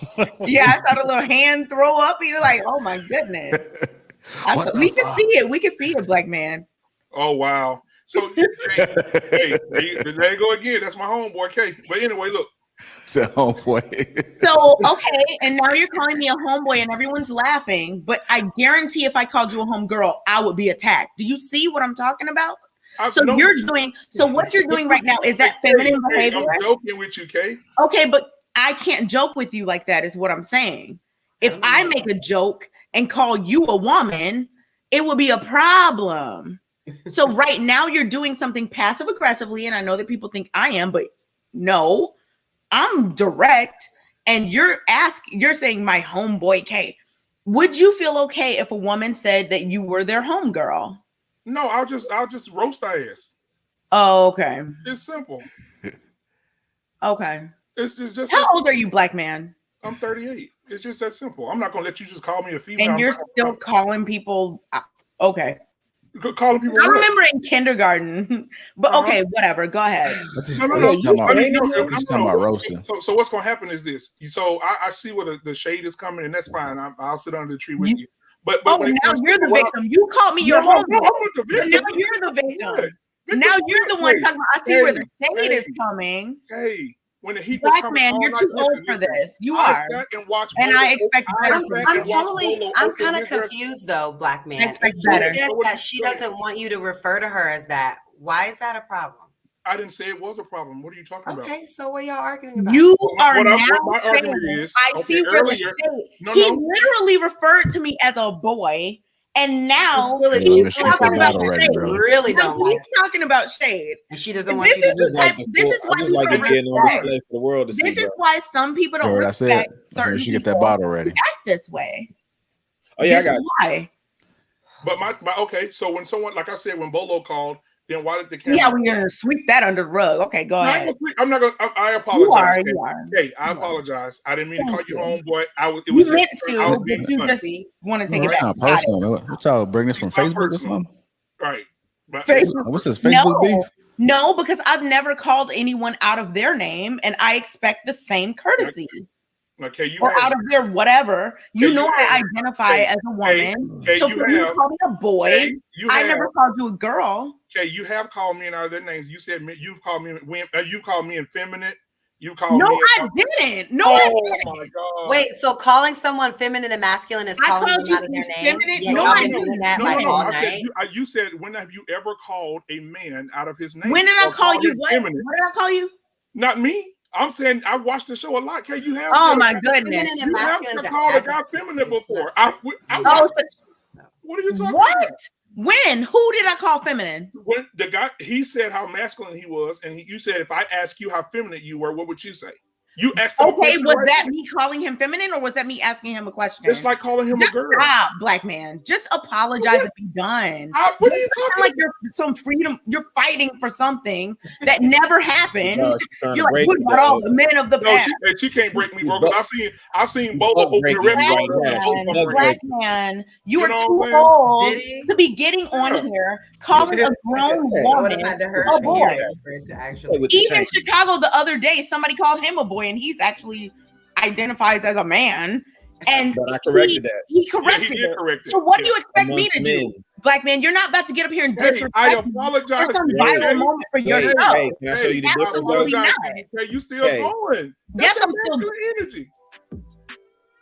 Yeah, I saw the little hand throw up. He was like, oh my goodness. We can see it. We can see it, black man. Oh wow. So hey, there you go again. That's my homeboy K. But anyway, look. It's a homeboy. So okay, and now you're calling me a homeboy and everyone's laughing, but I guarantee if I called you a homegirl, I would be attacked. Do you see what I'm talking about? So what you're doing right now is that feminine behavior. I'm joking with you, Kay. Okay, but I can't joke with you like that, is what I'm saying. If I make a joke and call you a woman, it would be a problem. So right now you're doing something passive aggressively, and I know that people think I am, but no, I'm direct. And you're saying my homeboy K. Would you feel okay if a woman said that you were their homegirl? No, I'll just roast our ass. Oh, okay. It's simple. Okay. It's just. How old are you, black man? I'm 38. It's just that simple. I'm not gonna let you just call me a female. And you're still calling people. Okay. Calling people. I remember in kindergarten, but okay, whatever. Go ahead. No. Talking about roasting. So what's gonna happen is this. So I see where the shade is coming, and that's fine. I'll sit under the tree with you. But now you're the victim. You called me your homeboy. Now you're the victim. Now you're the one talking about. I see where the shade is coming. Hey, when the heat black man, you're too old for this. You are. And I expect better. I'm kind of confused though, black man. She says that she doesn't want you to refer to her as that. Why is that a problem? I didn't say it was a problem. What are you talking about? Okay, so what y'all arguing about? You are now my argument is, I see where the shade. He literally referred to me as a boy, and now he's talking about shade. Really don't like. He's talking about shade, and she doesn't want you to do that. This is why people don't respect. This is why some people don't respect certain people. You get that bottle ready. Act this way. Oh yeah, I got why. But okay. So when someone, like I said, when Bolo called. Then why did the camera? Yeah, we're gonna sweep that under the rug. Okay, go ahead. I'm not gonna. I apologize. You are. Hey, I apologize. I didn't mean to call you homeboy. It was meant to. You just want to take it back. It's not personal. What y'all bring this from Facebook or something? Right. What's this Facebook beef? No, because I've never called anyone out of their name, and I expect the same courtesy. Okay, or out of their whatever. I identify as a woman. So when you call me a boy, I never called you a girl. Okay, you have called men out of their names. You said you've called me you called me effeminate. You called me. No, I didn't. No, I didn't. My God. Wait, so calling someone feminine and masculine is calling them out of their name? No, I didn't. You said, when have you ever called a man out of his name? When did I call you? What did I call you? Not me. I'm saying I watched the show a lot. Okay, you have. Oh my goodness! You have called a guy feminine before. What are you talking about? When? Who did I call feminine? When the guy, he said how masculine he was, and you said if I ask you how feminine you were, what would you say? You asked. Okay, was that me calling him feminine, or was that me asking him a question? It's like calling him a girl. Stop, black man. Just apologize and be done. What are you talking like you're some freedom. You're fighting for something that never happened. You're like, what about all the men of the past? She can't break me, bro. Because I seen Bolo open the red. Black man, you are too old to be getting on here calling a grown woman a boy. Even Chicago the other day, somebody called him a boy. And he's actually identifies as a man, and but I corrected that. He corrected it. So what do you expect me to do, black man? You're not about to get up here and disrespect. I apologize. For some viral moment for yourself. Hey, can I show you the Absolutely not. You still going? Yes, I'm still energy.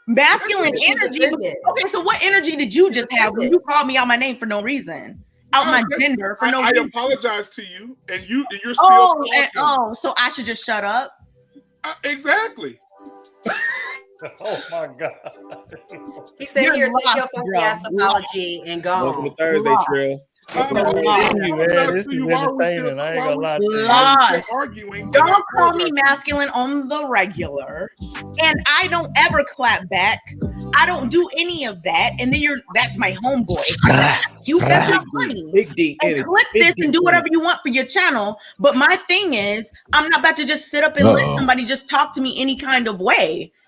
Masculine energy. Okay, so what energy did you just have when you called me out my name for no reason? Out my gender for no reason. I apologize to you, and you're still. So I should just shut up. Exactly. Oh my God. He said, "Here, take your funky ass apology and go." Welcome to Thursday, Trill. This is entertaining. I ain't gonna lie to you. Don't call me masculine on the regular, and I don't ever clap back. I don't do any of that, and then that's my homeboy. You got your money. Big D. And clip this and do whatever you want for your channel. But my thing is, I'm not about to just sit up and let somebody just talk to me any kind of way.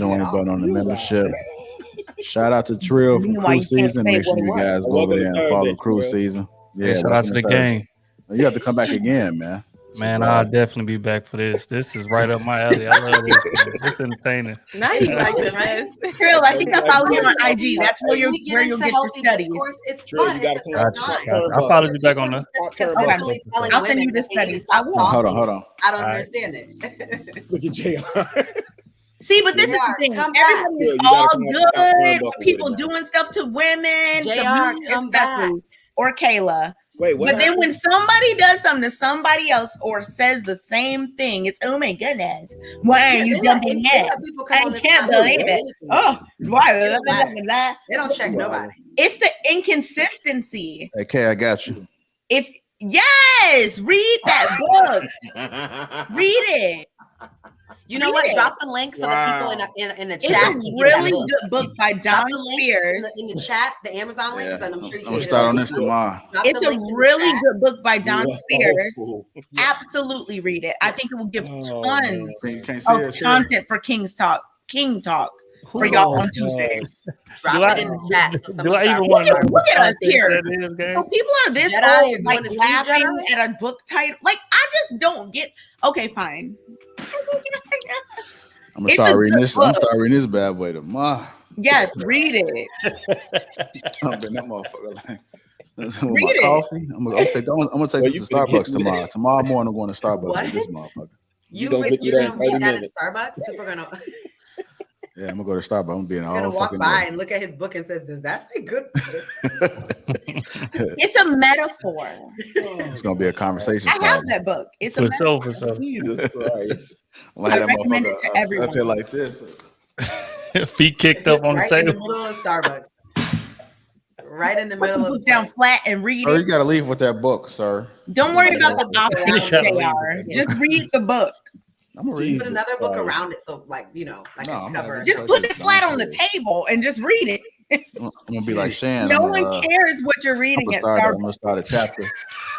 join button on the membership. Shout out to Trill from Crew Season. Make sure you guys go over there and follow Crew Season. Hey, shout out to the gang. You have to come back again, man. Man, I'll definitely be back for this. This is right up my alley. I love this. Man. It's entertaining. Now you like the mess. Trill, I think I follow you on IG. That's where you'll get your studies. It's fun. It's I followed you back on that. consistently telling I'll send women you the that they need to studies. I stop will. talking. Hold on. I don't All right. understand it. Look at JR. See, but this is the thing. Everybody is all good with people doing stuff to women. JR, come back. Or Kayla. Wait, what But then happened? when somebody does something to somebody else or says the same thing, it's oh my goodness. Why are you jumping in? I can't believe it. Oh, why? They don't check nobody. It's the inconsistency. Okay, I got you. If Yes, read that book. Read it. You know what? Drop the link so the people in the chat It's a can get that really book. good book by Don Drop the link Spears. in the chat, the Amazon link, because I'm sure you I'm can gonna get start it. on this tomorrow. Drop It's the a link in the really chat. good book by Don Spears. Whoa. Absolutely read it. I think it will give tons You can't see of it, content for King Talk for Oh y'all my on God. Tuesdays. Drop it in the chat so Do someone I even can want to know Look what at us content here. that is, gang? So people are this Jedi, old, you're like going to sleep, laughing Jedi? at a book title. Like, I just don't get. Okay, fine. I'm gonna It's a start reading good this. I'm gonna book. start reading this bad boy tomorrow. Yes, read it. I'm been that motherfucker like with Read my it. coffee. I'm gonna take this to Starbucks tomorrow. Tomorrow morning I'm going to Starbucks What? with this motherfucker. You're gonna read that at Starbucks? People are gonna Yeah, I'm gonna go to Starbucks. I'm gonna be in gonna all walk fucking by day. and look at his book and says, "Does that say good?" It's a metaphor. It's gonna be a conversation I have starter. that book. It's a For metaphor. sure, for sure. Jesus Christ. I'm gonna have I that recommend it motherfucker to everyone. up here like this. Feet kicked up on the Right in the table. middle of Starbucks. Right in the Put the middle of book the down flat and read Sir, it. you gotta leave with that book, sir. Don't worry about the You gotta leave options, with JR. Just read the book. I'm gonna read put it. another book around it, so like like No, a I'm cover. having Just put it flat on the table and just read it. I'm gonna be like Shan. No I'm one gonna, cares what you're reading at I'm Starbucks. gonna start a chapter.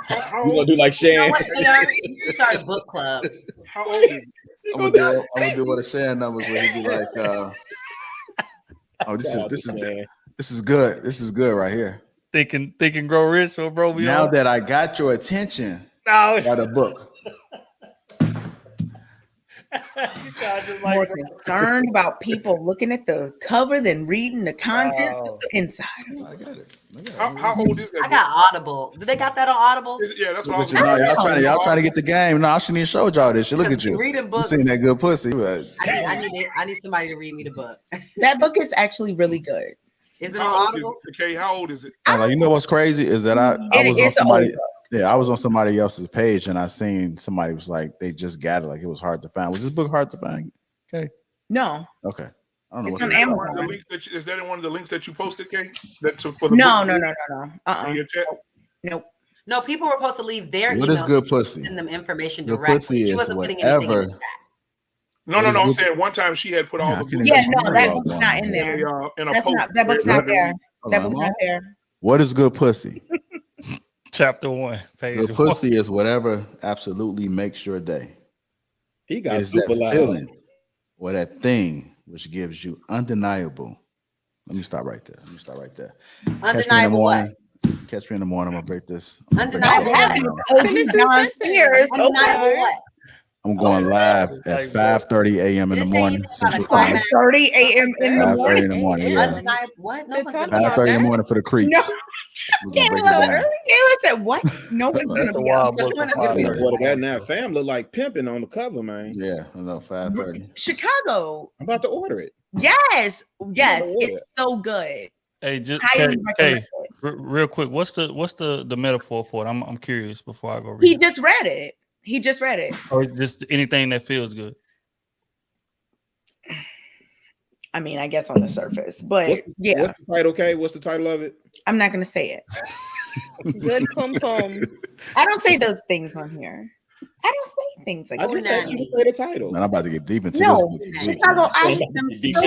You gonna do like You know Shan? what, JR? You start a book club. How old is you? I'm gonna do what a Shan numbers where he'd be like, oh, this is good. This is good right here. Thinking grow rich or bro. Now that I got your attention, No. got a book. More concerned about people looking at the cover than reading the content of the inside. I got it. How old is that? I got Audible. Do they got that on Audible? Yeah, that's Look what at I you. was No, y'all trying to get the game. No, I shouldn't even showed y'all this shit. Look at you. Reading You books. seen that good pussy. I need somebody to read me the book. That book is actually really good. Is it on How old Audible? is it? Okay, how old is it? Like, you know what's crazy is that I was on It's an somebody. old book. Yeah, I was on somebody else's page and I seen somebody was like they just got it. Like it was hard to find. Was this book hard to find? Okay. No. Okay. I don't know. It's what on it is. Amazon. The links that is that in one of the links that you posted, Kay? That's for the No. book? In your chat? Nope. No, people were supposed to leave their What is emails. good pussy? Send them information Good directly. pussy She is wasn't putting anything in whatever. the chat. No. What is I'm good- saying one time she had put all the books Yeah, no, that book's not in in there. in a That's post. not, that book's not there. Hold That on, book's not there. What is good pussy? Chapter 1, page Good 1. pussy is whatever absolutely makes your day. He got It's super that loud. feeling or that thing which gives you undeniable. Let me stop right there. Undeniable what? Catch me in the morning. I'm gonna break this. Undeniable Finish the sentence. Undeniable what? I'm going live at 5:30 a.m. in the morning Central Time. 30 a.m. in the 5:30 morning. in the morning. Yeah, Undeniable what? No one's gonna 5:30 in the morning for the creeps. No. We're gonna break it Kayla down. said, what? No one's going to be up. What that now? Fam look like pimping on the cover, man. Yeah, I know. 5:30. Chicago. I'm about to order it. Yes. Yes. order It's so good. Hey, just Highly recommend real quick. What's the metaphor for it? I'm curious before I go read. He it. just read it. He just read it. Or just anything that feels good. I mean, I guess on the surface, but What's yeah, the title, Kay? What's the title of it? I'm not going to say it. Good pum pum. I don't say those things on here. I don't say things like I that. just asked you to say the title. Man, I'm about to get deep into No, this. Chicago, I hate them so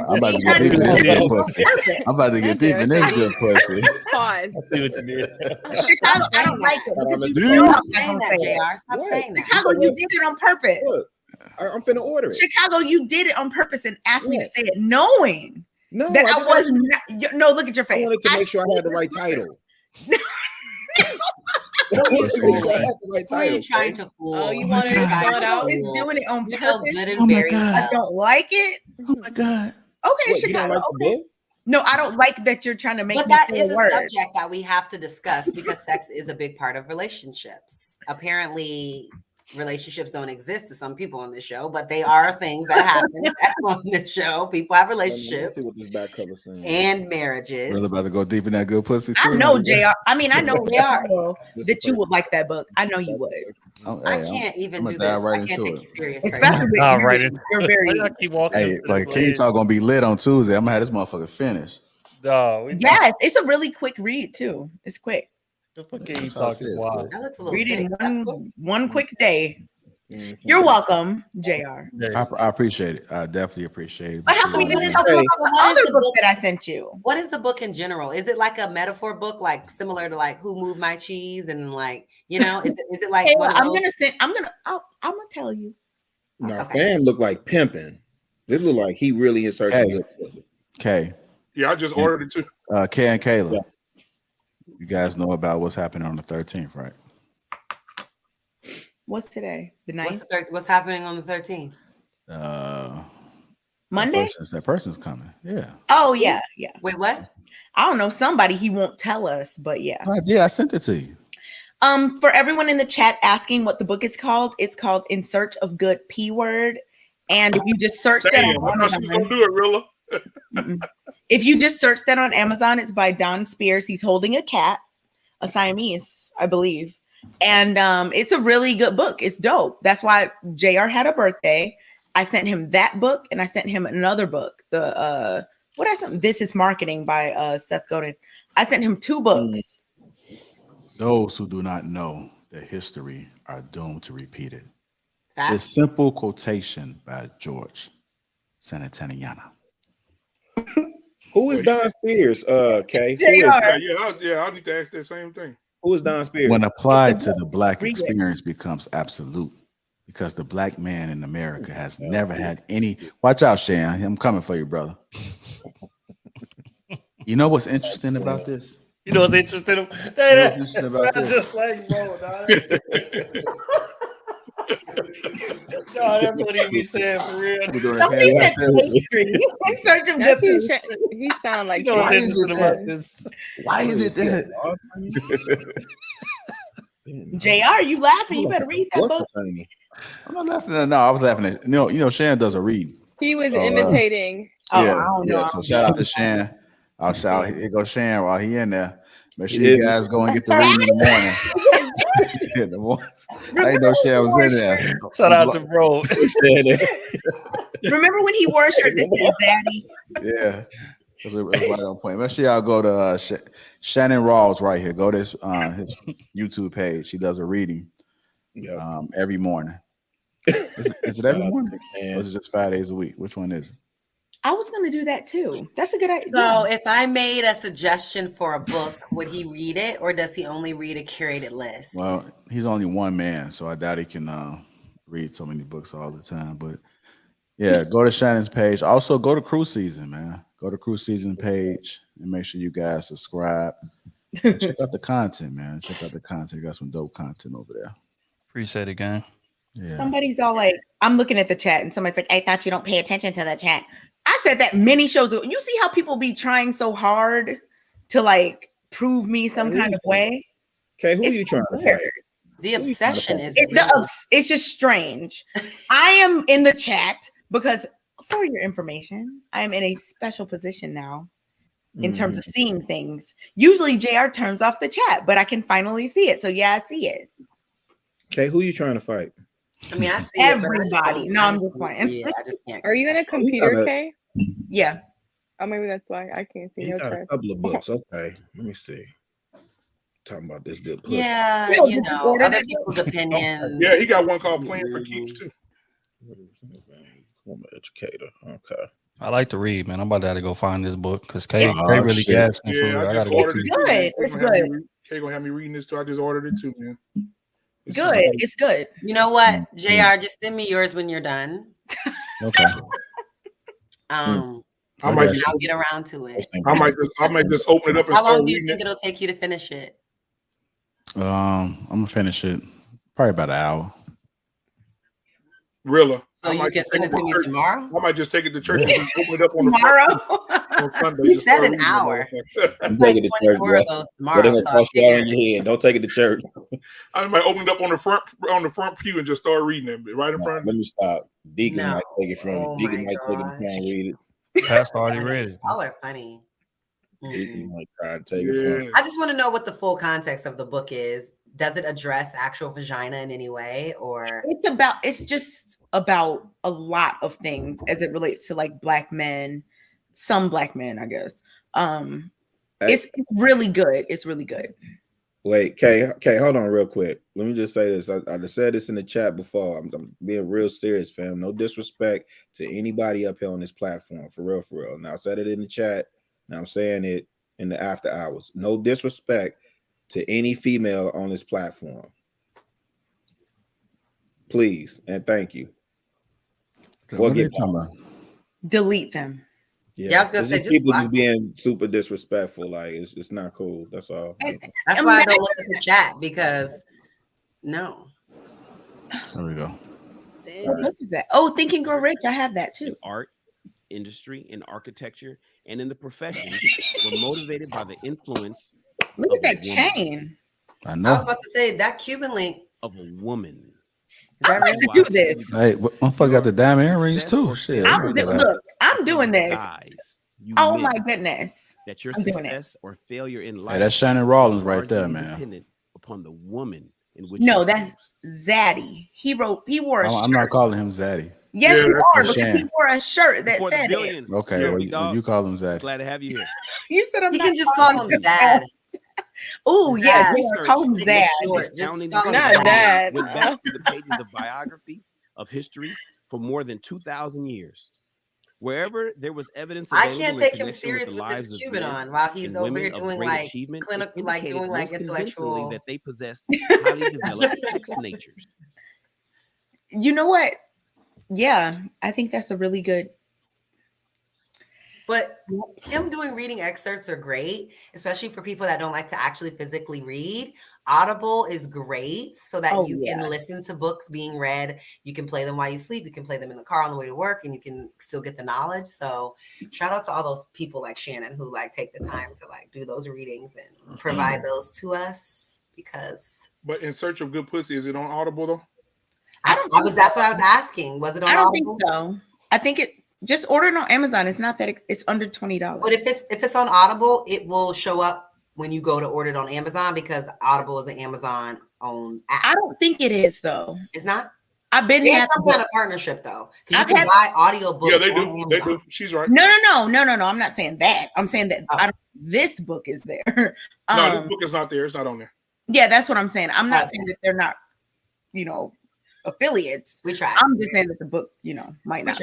I'm about to get deep in this good pussy. I'm about to get deep in this good pussy. Pause. I see what you did. Chicago, I don't like it. Because you Dude. know I'm Stop saying not that, gonna say it. JR. Stop saying that. Chicago, you did it on purpose. Look, I'm finna order it. Chicago, you did it on purpose and asked me to say it, knowing No, that I just was wanted- not. No, look at your face. I wanted to make sure I had the right title. Who are you That's fooling? what I had the right Who are you title, trying Kay. to fool? Oh, you wanted to throw it out? Is doing it on You feel purpose. good Oh and my very God. I don't like it. Oh my God. Okay, What, you don't Chicago. like the Okay. book? No, I don't like that you're trying to make But me that say is a a word. subject that we have to discuss because sex is a big part of relationships. Apparently, relationships don't exist to some people on this show, but they are things that happen on the show. People have Let's relationships see what this back cover saying. and marriages. Really about to go deep in that good pussy. I too? know, JR. I mean, I know JR. that you would like that book. I know you would. I can't even do I'm this. gonna dive right I can't into take it. you serious. Especially with All you. right. You're very. Why do I keep walking Hey, into like this King lane? Talk gonna be lit on Tuesday. I'm gonna have this motherfucker finished. No, Yes, it's a really quick read too. It's quick. The fuck are you That's what I talking said, wild? That looks a little Read it thick. in That's cool. one quick day. Mhm. You're welcome, JR. I appreciate it. I definitely appreciate it. But how come See you you didn't again. talk about the What is other the book book that I sent you? What is the book in general? Is it like a metaphor book, like similar to like Who Moved My Cheese, and like, you know, is it like one of I'm those? gonna tell you. Now, Okay. Fan look like pimping. It look like he really in search of good pussy. Okay. Yeah, I just ordered it too. Kay and Kayla. You guys know about what's happening on the 13th, right? What's today? The 9th? What's happening on the 13th? Monday? That person's coming. Yeah. Oh yeah, yeah. Wait, what? I don't know. Somebody he won't tell us, but yeah. I sent it to you. For everyone in the chat asking what the book is called, it's called In Search of Good P Word. And if you just search that Damn, on I thought she was gonna do it, Rilla. if you just search that on Amazon, it's by Don Spears. He's holding a cat, a Siamese, I believe. And it's a really good book. It's dope. That's why JR had a birthday. I sent him that book and I sent him another book. This is Marketing by Seth Godin. I sent him 2 books. Those who do not know their history are doomed to repeat it. This simple quotation by George Sanataniana. Who is Don Spears? Kay. I need to ask that same thing. Who is Don Spears? When applied to the Black experience becomes absolute because the Black man in America has never had any. Watch out, Shan. I'm coming for you, brother. You know what's interesting about this? You know what's interesting? You know what's interesting about this? Just like bro, dog. No, that's what he be saying for real. Somebody said pastry. In search of good pastry. He sound like You know what's Why is interesting it about that? this? Why is it that? JR, you laughing? You better read that book. I'm not laughing at no. I was laughing at you know Shan does a read. He was So, imitating. Yeah. So shout out to Shan. I'll shout. Here goes Shan while he in there. Make sure you guys go and get the reading in the morning. In the morning. I didn't know Shan was in there. Shout out to bro. Remember when he wore a shirt that says Daddy? Yeah. It was right on point. Make sure y'all go to Shannon Rawls right here. Go to his YouTube page. He does a reading every morning. Is it every morning? Or is it just 5 days a week? Which one is it? I was going to do that too. That's a good idea. So if I made a suggestion for a book, would he read it, or does he only read a curated list? Well, he's only one man, so I doubt he can read so many books all the time. But yeah, go to Shannon's page. Also, go to Cruise Season, man. Go to Cruise Season page and make sure you guys subscribe. And check out the content, man. Check out the content. You got some dope content over there. Appreciate it, gang. Yeah. Somebody's all like, I'm looking at the chat, and somebody's like, I thought you don't pay attention to the chat. I said that many shows ago. You see how people be trying so hard to like prove me some kind of way? Okay, who are you trying to fight? The obsession is it's just strange. I am in the chat because, for your information, I am in a special position now in terms of seeing things. Usually JR turns off the chat, but I can finally see it. So yeah, I see it. Okay, who are you trying to fight? I mean, I see everybody. It, No, I'm just playing. Yeah, I just can't. Are you in a computer, Kay? Yeah. Oh, maybe that's why I can't see He no got a chart. couple of books. Okay, let me see. Talking about this good pussy. Yeah, you know, other people's opinions. Yeah, he got one called Playing for Keeps too. I'm an educator. Okay. I like to read, man. I'm about to have to go find this book because Kay Oh, really shit. gassed me for Yeah, real. I I just gotta go ordered to it. It's good. It's good. Kay gonna have me reading this too. I just ordered it too, man. Good. It's good. You know what, JR? Just send me yours when you're done. Okay. I I'll get around to it. I might just open it up and How long start do you reading think it. it'll take you to finish it? I'm gonna finish it probably about an hour. Rilla. So you can send it to me tomorrow? I might just take it to church and just open it up on Tomorrow? on Sunday. You Just said start an reading it. hour. It's like 24 of those tomorrow. They're gonna cross you out on your head. Don't take it to church. I might open it up on the front pew and just start reading it right in front. Let me stop. Deacon No. might take it from you. Deacon might take it from you. Read it. Pastor already read it. Y'all are funny. Deacon might try to take it from you. I just want to know what the full context of the book is. Does it address actual vagina in any way, or It's just about a lot of things as it relates to like Black men, some Black men, I guess. It's really good. It's really good. Wait, Kay, hold on real quick. Let me just say this. I just said this in the chat before. I'm being real serious, fam. No disrespect to anybody up here on this platform. For real, for real. Now I said it in the chat. Now I'm saying it in the after hours. No disrespect to any female on this platform. Please and thank you. What are you talking about? Delete them. Yeah, I was gonna say just people block just being super disrespectful. Like it's not cool. That's all. That's why I don't look at the chat because no. There we go. What book is that? Oh, Think and Grow Rich. I have that too. Art, industry, and architecture, and in the profession were motivated by the influence Look at that chain. I I was know. about to say that Cuban link of a woman. I'm about to do this. Hey, motherfucker got the diamond earrings too. Shit. Look, I'm doing this. Guys, you Oh men, my goodness. that your I'm doing it. success or failure in life. Hey, that's Shannon Rollins right largely there, man. dependent upon the woman in which No, you that's Zaddy. He wore a shirt. I'm not calling him Zaddy. Yes, Yeah, you are, that's because he Shan. wore a shirt that for the said it. billions. Okay, Yeah, well, big dog. you call him Zaddy. Glad to have you here. You said I'm You not can just call him Zad. Oh, yeah, Research call him and Zad. Short, astounding just call him Not discovery Dad. went back to the pages of biography of history for more than 2,000 years. Wherever there was evidence I available can't in take him connection serious with the with lives this of Cuban men on while he's and over women here of doing great like achievement, it clinical, like indicated doing like most convincingly intellectual. that they possessed highly developed sex natures. You know what? Yeah, I think that's a really good. But him doing reading excerpts are great, especially for people that don't like to actually physically read. Audible is great so that you can listen to books being read. You can play them while you sleep. You can play them in the car on the way to work, and you can still get the knowledge. So shout out to all those people like Shannon who like take the time to like do those readings and provide those to us because But In Search of Good Pussy, is it on Audible though? that's what I was asking. Was it on I don't Audible? think so. I think it just order it on Amazon. It's not that it's under $20. But if it's on Audible, it will show up when you go to order it on Amazon because Audible is an Amazon owned app. I don't think it is though. It's not. I've been There's had some kind of partnership though, because you can buy audiobooks. Yeah, they do. on They Amazon. do. She's right. No. I'm not saying that. I'm saying that this book is there. No, this book is not there. It's not on there. Yeah, that's what I'm saying. I'm not saying that they're not, affiliates. We tried. I'm just saying that the book, might not.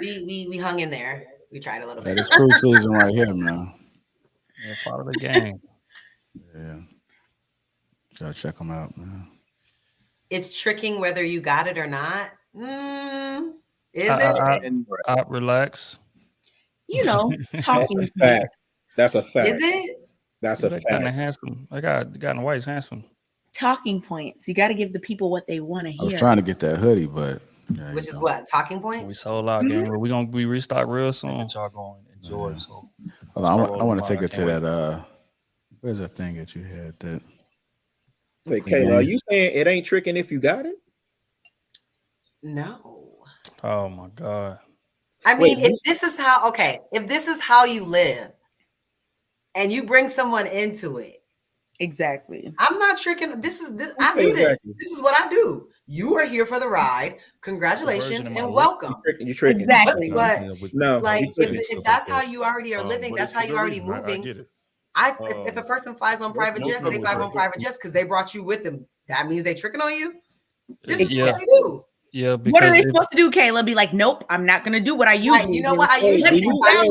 We hung in there. We tried a little Hey, bit. this crew season right here, man. Yeah, part of the game. Yeah. Gotta check them out, man. It's tricking whether you got it or not. Is it? Relax. Talking. That's a fact. That's a fact. Is it? That's a Kind of fact. handsome. I got in White's handsome. Talking points. You got to give the people what they want to hear. I was trying to get that hoodie, but Which is what? Talking point? We sold out, gang. We're gonna restock real soon. Y'all going enjoy. So hold on, I want to take it to that. Where's that thing that you had? That. Wait, Kayla, are you saying it ain't tricking if you got it? No. Oh my God. I mean, if this is how you live, and you bring someone into it. Exactly. I'm not tricking. I do this. This is what I do. You are here for the ride. Congratulations and welcome. You're tricking. Exactly. But no, like if that's how you already are living, that's how you already moving. If a person flies on private jets, they fly on private jets because they brought you with them. That means they tricking on you. This is what they do. Yeah, what are they supposed to do, Kayla? Be like, nope, I'm not gonna do what I usually do. You know what? I usually do every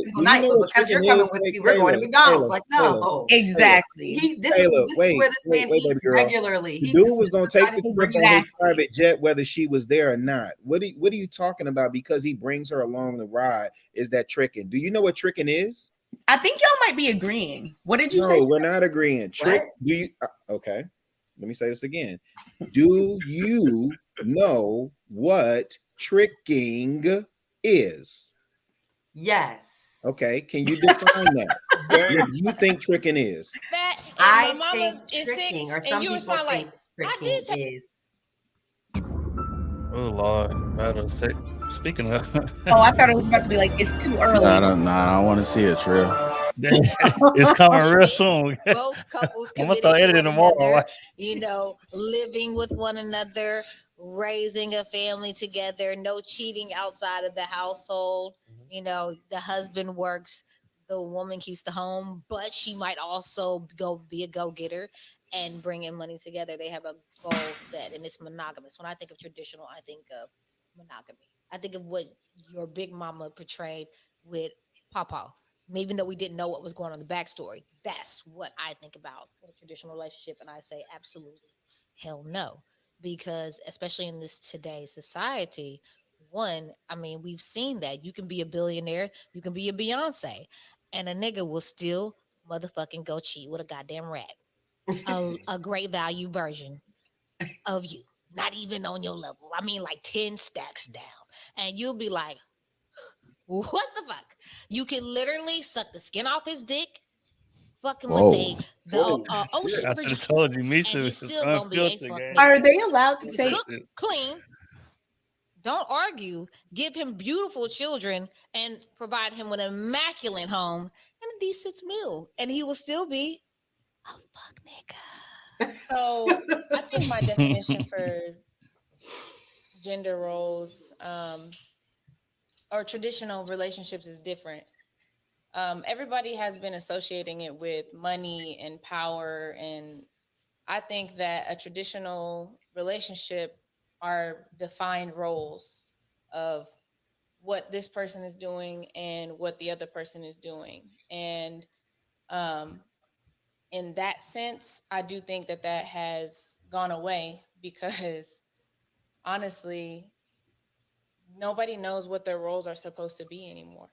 single night, but because you're coming with me, we're going to McDonald's. Like, no. Exactly. This is where this man eats regularly. The dude was gonna take the trip on his private jet, whether she was there or not. What are you talking about? Because he brings her along the ride, is that tricking? Do you know what tricking is? I think y'all might be agreeing. What did you say? No, we're not agreeing. Trick? Do you? Okay. Let me say this again. Do you know what tricking is? Yes. Okay. Can you define that? What do you think tricking is? I think tricking, or some people think tricking is. Oh Lord, speaking of. Oh, I thought it was about to be like it's too early. I don't want to see it, Trill. It's coming real soon. Both couples I'm gonna committed start to editing one tomorrow. another, living with one another, raising a family together, no cheating outside of the household. The husband works, the woman keeps the home, but she might also go be a go-getter and bring in money together. They have a goal set, and it's monogamous. When I think of traditional, I think of monogamy. I think of what your big mama portrayed with Papa. Even though we didn't know what was going on in the backstory, that's what I think about with a traditional relationship, and I say absolutely hell no, because especially in this today's society, one, I mean, we've seen that you can be a billionaire, you can be a Beyonce, and a nigga will still motherfucking go cheat with a goddamn rat, a great value version of you, not even on your level. I mean, like 10 stacks down, and you'll be like, what the fuck? You can literally suck the skin off his dick, fucking with the ocean I should have vagina, told you, Misha and he's is still gonna be a unfiltered, fuck gang. nigga. Are they allowed to say? Cook, clean, don't argue, give him beautiful children, and provide him with an immaculate home and a decent meal, and he will still be a fuck nigga. So I think my definition for gender roles or traditional relationships is different. Everybody has been associating it with money and power, and I think that a traditional relationship are defined roles of what this person is doing and what the other person is doing. And in that sense, I do think that that has gone away because honestly, nobody knows what their roles are supposed to be anymore.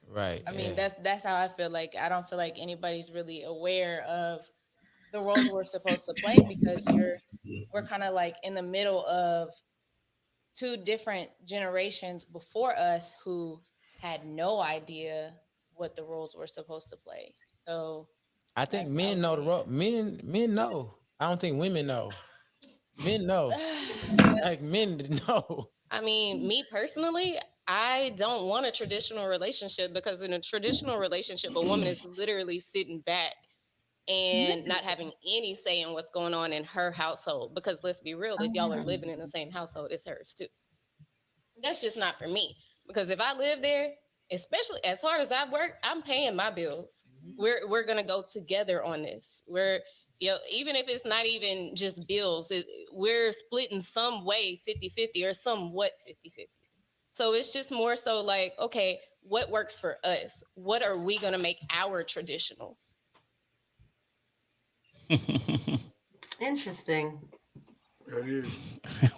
Right. I mean, that's how I feel. Like I don't feel like anybody's really aware of the roles we're supposed to play because we're kind of like in the middle of two different generations before us who had no idea what the roles were supposed to play. So I think men know the role. Men know. I don't think women know. Men know. Like men know. I mean, me personally, I don't want a traditional relationship because in a traditional relationship, a woman is literally sitting back and not having any say in what's going on in her household. Because let's be real, if y'all are living in the same household, it's hers too. That's just not for me. Because if I live there, especially as hard as I work, I'm paying my bills. We're gonna go together on this. Even if it's not even just bills, we're splitting some way 50-50 or somewhat 50-50. So it's just more so like, okay, what works for us? What are we gonna make our traditional? Interesting. That is.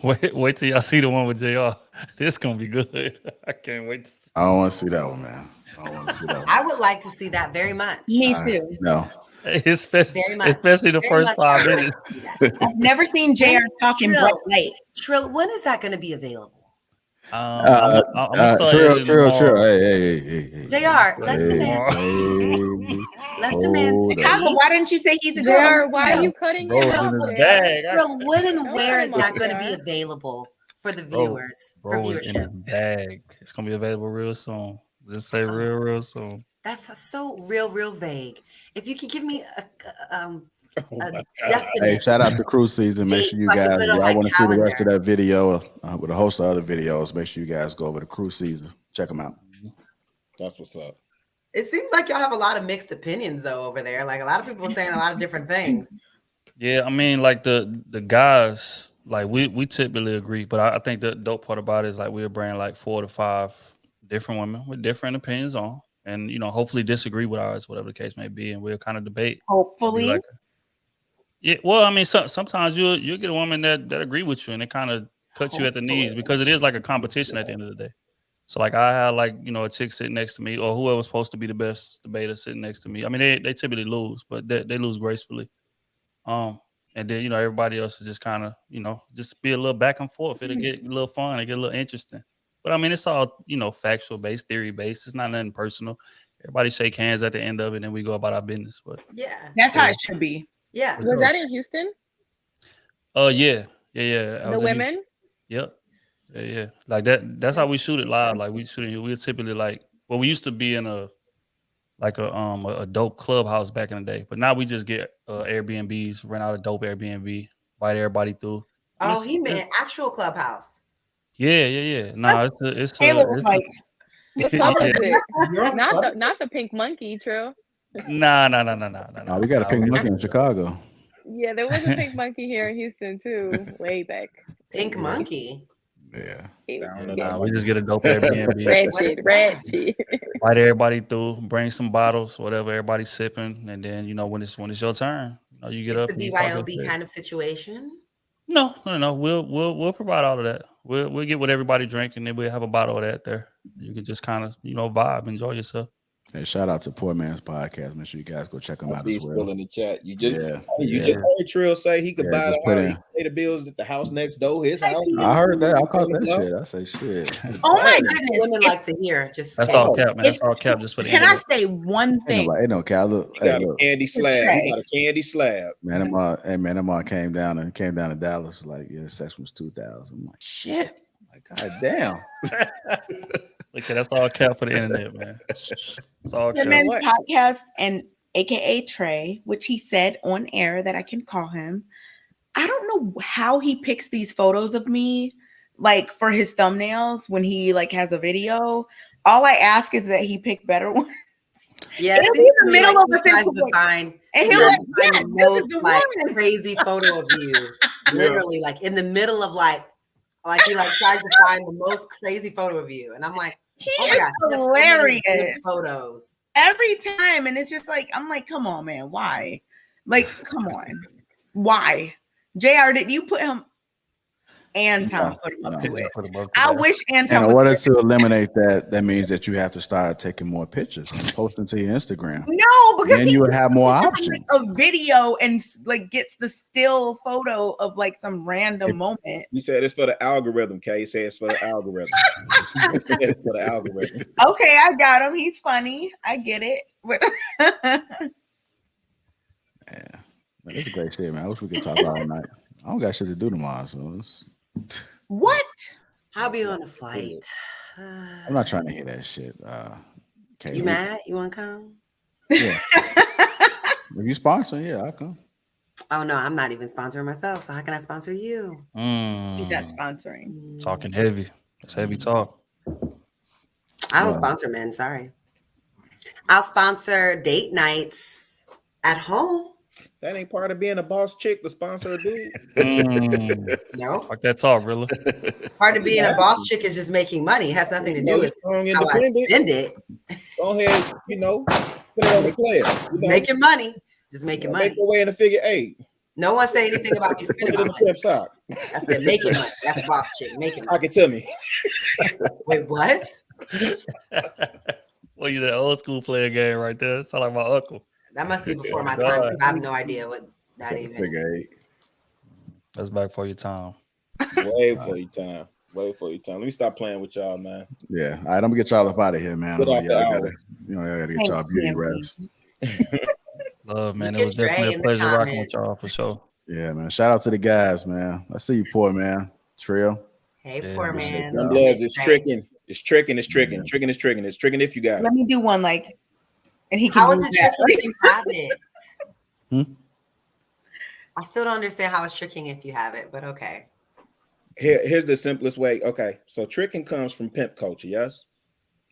Wait till y'all see the one with JR. This gonna be good. I can't wait to see. I don't want to see that one, man. I don't want to see that one. I would like to see that very much. Me too. No. Especially Very the very first much 5 I would minutes. like to see that. I've never seen JR talking bright light. Trill, when is that going to be available? I'm gonna start Trill. editing tomorrow. Hey. JR, let the man let the man speak. Chicago, why didn't you say he's a JR, why are you cutting Bro's him in off, his JR? bag. Trill, when and Don't where cut is him that off, going to be JR. available for the viewers? For Bro is in his viewership. bag. It's gonna be available real soon. Just say real soon. That's so real vague. If you could give me a Hey, definite shout out to Cruise Season. Make sure you so I can guys, put if it on y'all my want to see the rest of calendar. that video with a host of other videos, make sure you guys go over to Cruise Season. Check them out. That's what's up. It seems like y'all have a lot of mixed opinions though over there. Like a lot of people are saying a lot of different things. Yeah, I mean, like the guys, like we typically agree, but I think the dope part about it is like we'll bring like 4 to 5 different women with different opinions on, and hopefully disagree with ours, whatever the case may be, and we'll kind of debate. Hopefully. Like, yeah, well, I mean, sometimes you'll get a woman that agree with you, and it kind of cuts you at the knees because it is like a competition at the end of the day. So like I had like a chick sitting next to me or whoever's supposed to be the best debater sitting next to me. I mean, they typically lose, but they lose gracefully. And then everybody else is just kind of just be a little back and forth. It'll get a little fun, it get a little interesting. But I mean, it's all factual based, theory based. It's not nothing personal. Everybody shake hands at the end of it, and we go about our business. But yeah, that's how it should be. Yeah. Was that in Houston? Yeah. The women? Yep. Yeah. Like that's how we shoot it live. Like we typically we used to be in a dope clubhouse back in the day, but now we just get Airbnbs, rent out a dope Airbnb, invite everybody through. Oh, he meant actual clubhouse. Yeah. No, it's Taylor was like, What You club is can't. it? You're on Not club? the Pink Monkey, Trill. Nah. No, we got a Nah, pink we- monkey in Chicago. Yeah, there was a Pink Monkey here in Houston too, way back. Pink Monkey. Yeah. Nah, we just get a dope Airbnb. Red shit. Invite everybody through, bring some bottles, whatever everybody's sipping, and then when it's your turn, you get It's up the and you talk your BYOB shit. kind of situation. No. We'll provide all of that. We'll get what everybody drink, and then we'll have a bottle of that there. You can just kind of vibe, enjoy yourself. Hey, shout out to Poor Man's Podcast. Make sure you guys go check them I out see as he's well. still in the chat. You just Yeah. heard Trill say he could Yeah, buy just the put house, in. he pay the bills at the house next door, his house. I heard that. I caught that shit. I say shit. Oh my That's what goodness. women like to hear. Just That's all cap, man. That's all cap just for the Can I internet. say one thing? Ain't no cat. Look, He got hey, a look. candy slab. He got a candy slab. Man, them all came down to Dallas. Like, yeah, the section was 2,000. I'm like, shit. Like, god damn. Okay, that's all cap for the internet, man. It's all The cap. Men's Podcast and AKA Trey, which he said on air that I can call him. I don't know how he picks these photos of me, like for his thumbnails when he like has a video. All I ask is that he pick better ones. Yeah, It'll it be seems in to the me middle like of he a thing tries for to like- find, and he he'll tries like, to find yeah, the this is most the like one. crazy photo of you. Literally, like in the middle of like he like tries to find the most crazy photo of you, and I'm like, He oh my is gosh, he has so many good hilarious. photos. Every time, and it's just like I'm like, come on, man, why? Like, come on, why? JR, did you put him? Anton put him up to it. I wish Anton And in was order here. to eliminate that means that you have to start taking more pictures and posting to your Instagram. No, because then he you will have more puts options. like a video and like gets the still photo of like some random moment. You said it's for the algorithm, Kay. You said it's for the algorithm. It's for the algorithm. Okay, I got him. He's funny. I get it. But Man, it's a great shit, man. I wish we could talk all night. I don't got shit to do tomorrow, so what? I'll be on a flight. I'm not trying to hear that shit. You mad? You want to come? Yeah. If you sponsor, yeah, I'll come. Oh no, I'm not even sponsoring myself. So how can I sponsor you? He's not sponsoring. Talking heavy. It's heavy talk. I don't sponsor men. Sorry. I'll sponsor date nights at home. That ain't part of being a boss chick to sponsor a dude. No. Talk that talk, Rilla. Part of being a boss chick is just making money. It has nothing to do with strong, how I independent. spend it. Go ahead, put it on the player. Making money. Just making money. Make your way in a figure eight. No one said anything about me spending my money. I said making money. That's boss chick. Making money. I can tell me. Wait, what? Well, you that old school player game right there. Sound like my uncle. That must be before my time because I have no idea what that even is. That's back for your time. Wait for your time. Wait for your time. Let me stop playing with y'all, man. Yeah. All right, I'm gonna get y'all up out of here, man. Get off the Y'all hour. gotta get y'all beauty rest. Love, man. You It was get Dre definitely a in the pleasure rocking comments. with y'all for sure. Yeah, man. Shout out to the guys, man. I see you, poor man. Trill. Hey, Yeah, poor appreciate man. y'all. Them bloods is tricking. It's tricking. It's tricking. Tricking is tricking. It's tricking if you got it. Let me do one like, and he can How is use it that. tricking if you have it? Hmm? I still don't understand how it's tricking if you have it, but okay. Here's the simplest way. Okay, so tricking comes from pimp culture. Yes,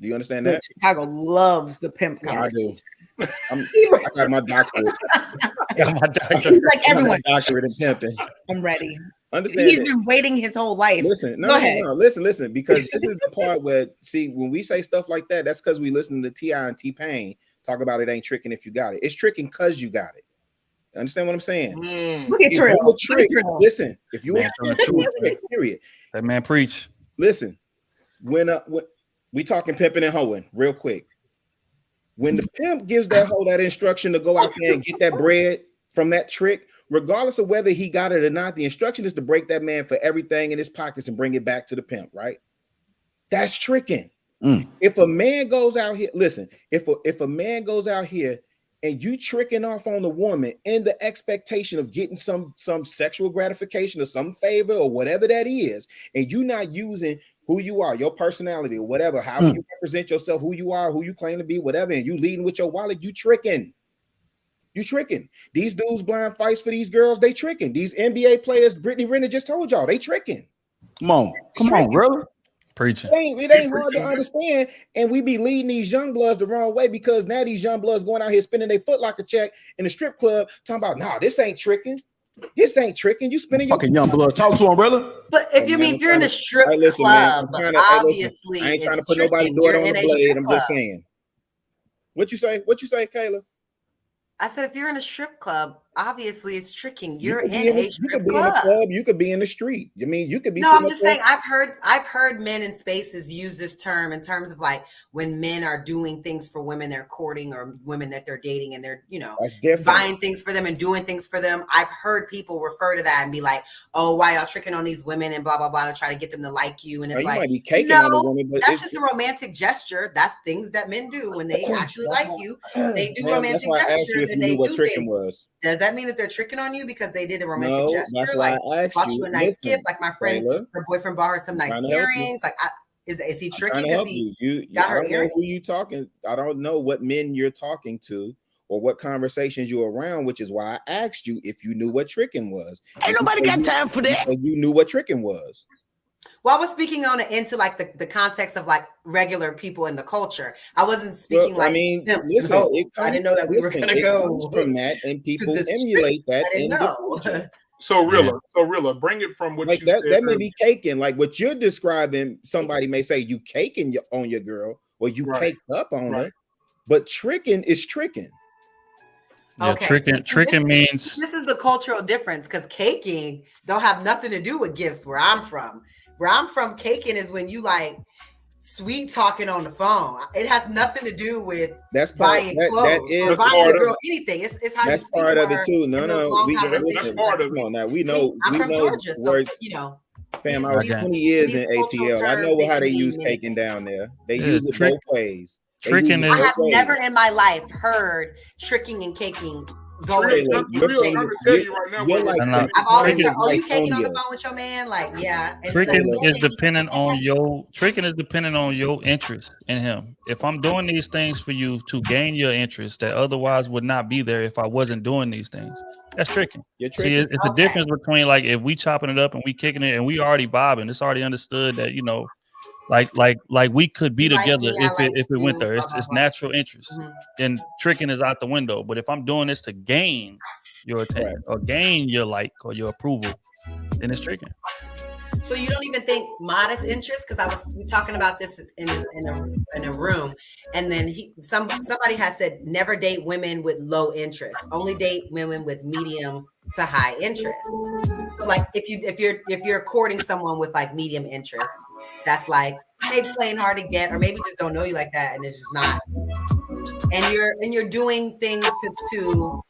do you understand that? Chicago loves the pimp I conversation. do. I got my doctorate. Got my doctor. He's like I got my everyone. doctorate in pimping. I'm ready. Understand? He's that. been waiting his whole life. Listen, Go ahead. listen, because this is the part where, see, when we say stuff like that, that's because we listen to T.I. and T-Pain talk about it ain't tricking if you got it. It's tricking because you got it. Understand what I'm saying? Look at If Trill. you a Look at trick, Trill. listen, if you Man, a telling trick, the you a truth, trick, period. That man preach. Listen, when we talking pimping and hoeing real quick. When the pimp gives that hoe that instruction to go out there and get that bread from that trick, regardless of whether he got it or not, the instruction is to break that man for everything in his pockets and bring it back to the pimp, right? That's tricking. If a man goes out here, listen, if a man goes out here and you tricking off on the woman in the expectation of getting some sexual gratification or some favor or whatever that is, and you not using who you are, your personality or whatever, how you represent yourself, who you are, who you claim to be, whatever, and you leading with your wallet, you tricking. You tricking. These dudes blind fights for these girls, they tricking. These NBA players, Brittany Renner just told y'all, they tricking. Come on, really? Preaching. It ain't hard to understand, and we be leading these young bloods the wrong way because now these young bloods going out here spending their Foot Locker check in the strip club, talking about, nah, this ain't tricking. This ain't tricking. You spending your fucking young blood. Talk to him, brother. But if you mean if you're in a strip listen, man, club, obviously I ain't trying to it's put nobody tricking. door You're on in the a blade. strip I'm club. just saying. What you say? What you say, Kayla? I said, if you're in a strip club, obviously it's tricking. You You're could in be in a you strip could be in club. a club. You could be in the street. I mean, you could be. No, I'm sitting just up there. saying I've heard men in spaces use this term in terms of like when men are doing things for women they're courting or women that they're dating and they're, That's different. buying things for them and doing things for them. I've heard people refer to that and be like, oh, why y'all tricking on these women and blah, blah, blah, to try to get them to like you. And Now, it's you like, might be caking no, on a woman, but that's just a romantic gesture. That's things that men do when they actually like you. They do Ma'am, that's romantic why I asked you gestures if and you they knew what do tricking things. was. Does that mean that they're tricking on you because they did a romantic No, gesture? that's why Like I asked bought you. you a nice Listen, gift, like my friend, Kayla, her boyfriend bought her some nice trying to help you. earrings. Like, is he I'm tricky trying to because help he you. got I her don't know earrings? who you talking. I don't know what men you're talking to or what conversations you're around, which is why I asked you if you knew what tricking was. Ain't nobody got time for that. You knew what tricking was. Well, I was speaking on it into like the context of like regular people in the culture. I wasn't speaking Well, I like mean, pimps and listen, hoes. it I comes. didn't know that we were Listen, gonna it go comes from that, and to people the street. emulate that I didn't in the know. culture. So Rilla, bring it from what Like you that. said. That may earlier. be caking. Like what you're describing. Somebody may say you caking on your girl, or you caked up on her. But tricking is tricking. Yeah, Okay, tricking means this is the cultural difference because caking don't have nothing to do with gifts where I'm from. Where I'm from, caking is when you like sweet talking on the phone. It has nothing to do with That's part. buying That clothes or is buying part your of girl it. anything. It's how you That's speak part to of it her too. in No, those no, long we conversations. listen. Like, Come on now. We know. I'm we from know Georgia, so words. you know. Fam, I was Okay. 20 years these in cultural ATL. I terms, know they how can they mean use many taking down there. They Yeah, use it both ways. Tricking I have never in my life heard tricking and caking go Trill, into I'm trying to tell you right now. You're like I've always heard, tricking, oh, you caking on the phone with your man? Like, yeah. And like, tricking is dependent on your interest in him. If I'm doing these things for you to gain your interest that otherwise would not be there if I wasn't doing these things, that's tricking. You're See, tricking. it's a difference between like if we chopping it up and we kicking it and we already bobbing. It's already understood that like we could be You like together me, I like if it went you, there. blah, It's blah, blah. natural interest, and tricking is out the window. But if I'm doing this to gain your attention or gain your like or your approval, then it's tricking. So you don't even think modest interest? Because we talking about this in a room, and then somebody has said never date women with low interest. Only date women with medium to high interest. So like if you're courting someone with like medium interest, that's like maybe playing hard to get, or maybe just don't know you like that, and it's just not. And you're doing things to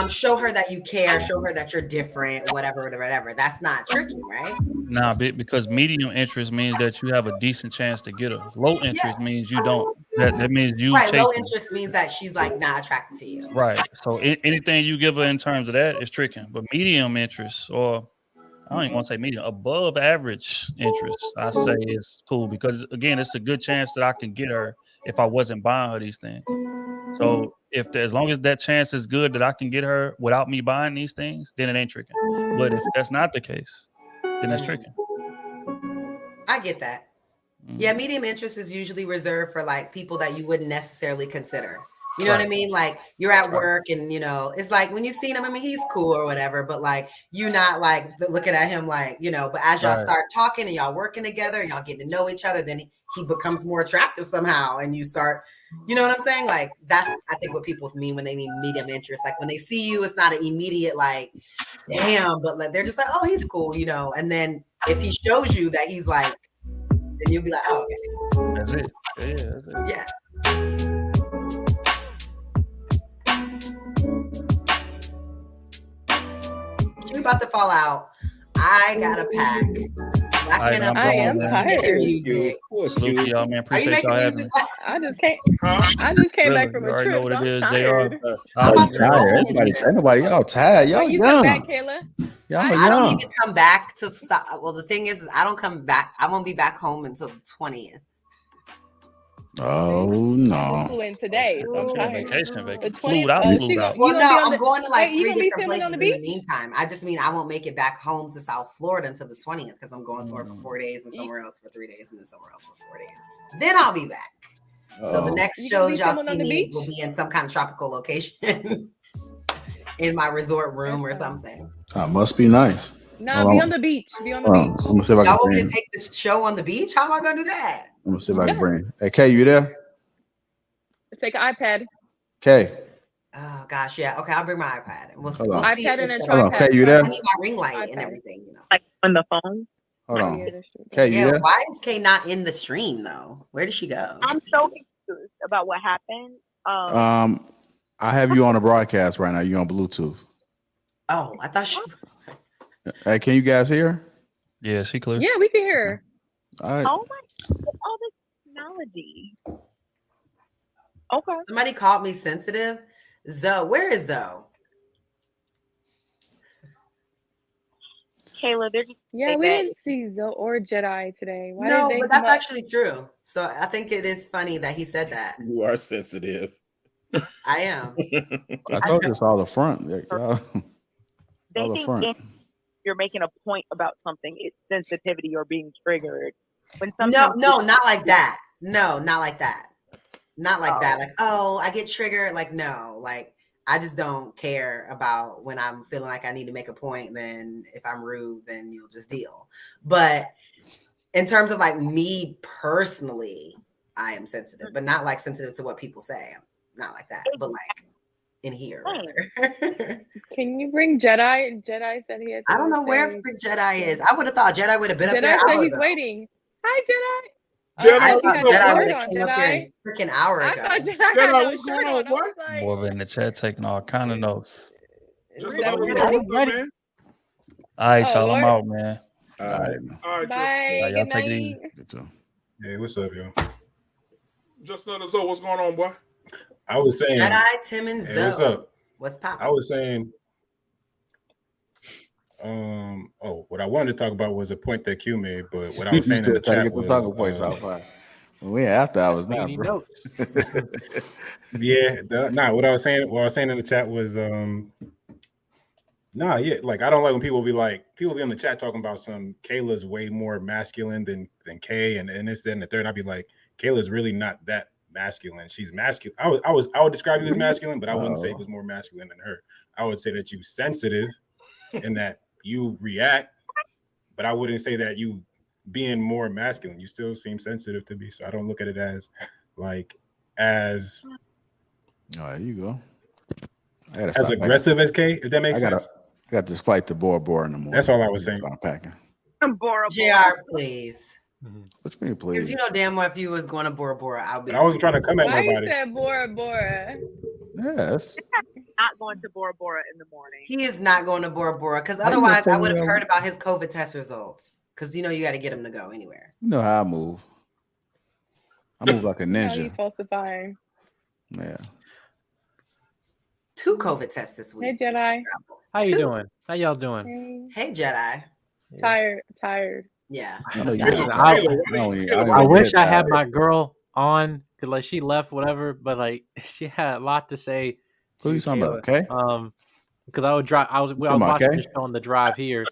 show her that you care, show her that you're different, whatever. That's not tricky, right? Nah, because medium interest means that you have a decent chance to get her. Low interest means you don't. That means you right. Low chasing. interest means that she's like not attracted to you. Right. So anything you give her in terms of that is tricking. But medium interest, or I don't even want to say medium, above average interest, I say is cool because again, it's a good chance that I can get her if I wasn't buying her these things. So as long as that chance is good that I can get her without me buying these things, then it ain't tricking. But if that's not the case, then that's tricking. I get that. Yeah, medium interest is usually reserved for like people that you wouldn't necessarily consider. You know what I mean? Like you're at work and it's like when you see him, I mean, he's cool or whatever, but like you're not like looking at him like, but as y'all start talking and y'all working together and y'all getting to know each other, then he becomes more attractive somehow. And you start, you know what I'm saying? Like that's, I think what people mean when they mean medium interest. Like when they see you, it's not an immediate like, damn, but like they're just like, oh, he's cool, And then if he shows you that he's like, then you'll be like, oh, okay. That's it. Yeah, that's it. Yeah. We about to fall out. I got a pack. I am tired. Salute to y'all, man. Appreciate y'all having me. I just came back from a trip, so I'm tired. Ain't nobody y'all tired. Y'all When you young. come back, Kayla? Y'all I young. don't even come back to. Well, the thing is I don't come back. I won't be back home until the 20th. Oh I no. flew in today, so I'm She on tired. vacation, The flew 20th. out, Oh, flew out. you Well, gonna no, be on I'm the? going to like Wait, you 3 gonna be different filming places on the in the beach? meantime. I just mean I won't make it back home to South Florida until the 20th because I'm going somewhere for 4 days and somewhere else for 3 days and then somewhere else for 4 days. Then I'll be back. So the next You gonna be shows y'all filming see on the me beach? will be in some kind of tropical location in my resort room or something. That must be nice. Nah, Hold be on. on the beach. Be on the Hold on. beach. I'm gonna see if I can Y'all want me bring. to take this show on the beach? How am I gonna do that? I'm gonna see if I Yeah. can bring. Hey, Kay, you there? Take an iPad. Kay. Oh gosh, yeah. Okay, I'll bring my iPad. We'll Hold on. see. iPad and a Hold on. tripod. Kay, you there? I need my ring light and iPad. everything, you know. Like on the phone. Hold Yeah, on. that's true. Kay, you Yeah, there? why is Kay not in the stream though? Where did she go? I'm so confused about what happened. I have you on a broadcast right now. You on Bluetooth. Oh, I thought she Hey, can you guys hear? Yeah, she clear. Yeah, we can hear her. All right. Oh my! All this technology. Okay. Somebody called me sensitive. Zoe, where is Zoe? Kayla, they're just Yeah, we didn't see Zoe or Jedi today. Why No, did they but come that's up? actually true. So I think it is funny that he said that. You are sensitive. I am. I told you it's all the front. Y'all- They all the think front. if you're making a point about something, it's sensitivity or being triggered. When sometimes No, not like that. No, not like that. Not like that. Oh. Like, oh, I get triggered. Like, no, like I just don't care about when I'm feeling like I need to make a point. Then if I'm rude, then you'll just deal. But in terms of like me personally, I am sensitive, but not like sensitive to what people say. I'm not like that, but like in here rather. Can you bring Jedi? Jedi said he had to I don't go know where say- freak Jedi is. I would have thought Jedi would have been up here. Jedi said hour he's ago. waiting. Hi, Jedi. Jedi, I you thought had your Jedi shirt would have on, came up here Jedi. a freaking hour I ago. thought Jedi had Jedi, no what's shirt going on. on, I boy? was like, More in the chat taking all kind of notes. Just is that about what to you're know doing? what's up, man. All right, Oh, y'all. I'm Lord. out, man. All right. All right, Bye. Y'all Good take it easy. night. Good job. Hey, what's up, yo? Just another Zoe. What's going on, boy? I was saying, Jedi, Tim, and hey, Zoe. what's up? What's I poppin'? was saying, what I wanted to talk about was a point that Q made, but what I You was saying in still the trying to chat get the was, talking points out, fine. We after hours now, Taking bro. notes. yeah, what I was saying in the chat was, like I don't like when people be in the chat talking about some Kayla's way more masculine than Kay and this, that, and the third. I'd be like, Kayla's really not that masculine. She's masculine. I would describe you as masculine, but I wouldn't say it was more masculine than her. I would say that you sensitive and that you react, but I wouldn't say that you being more masculine. You still seem sensitive to me, so I don't look at it as as All right, you go. I gotta as stop aggressive as Kay, if that makes sense. I got this flight to Bora Bora in the morning. That's all I was saying. I'm packing. Bora JR, please. What you mean, Because please? you know damn well if you was going to Bora Bora, I'll be. But I wasn't trying to come at Why you nobody. said Bora Bora? Yes. not going to Bora Bora in the morning. He is not going to Bora Bora because How you gonna otherwise tell I me would have that? heard about his COVID test results. Because you know you got to get him to go anywhere. You know how I move. I move like a How you ninja. falsifying? Yeah. 2 COVID tests this Hey, week. Jedi. How you 2. doing? How y'all doing? Hey, Jedi. Tired. Yeah. I know you Listen, ain't I, tired. I don't even I wish get I had tired. my girl on because like she left whatever, but like she had a lot to say. Who you talking about? Okay. Because I was talking about watching Kay? the show on the drive here,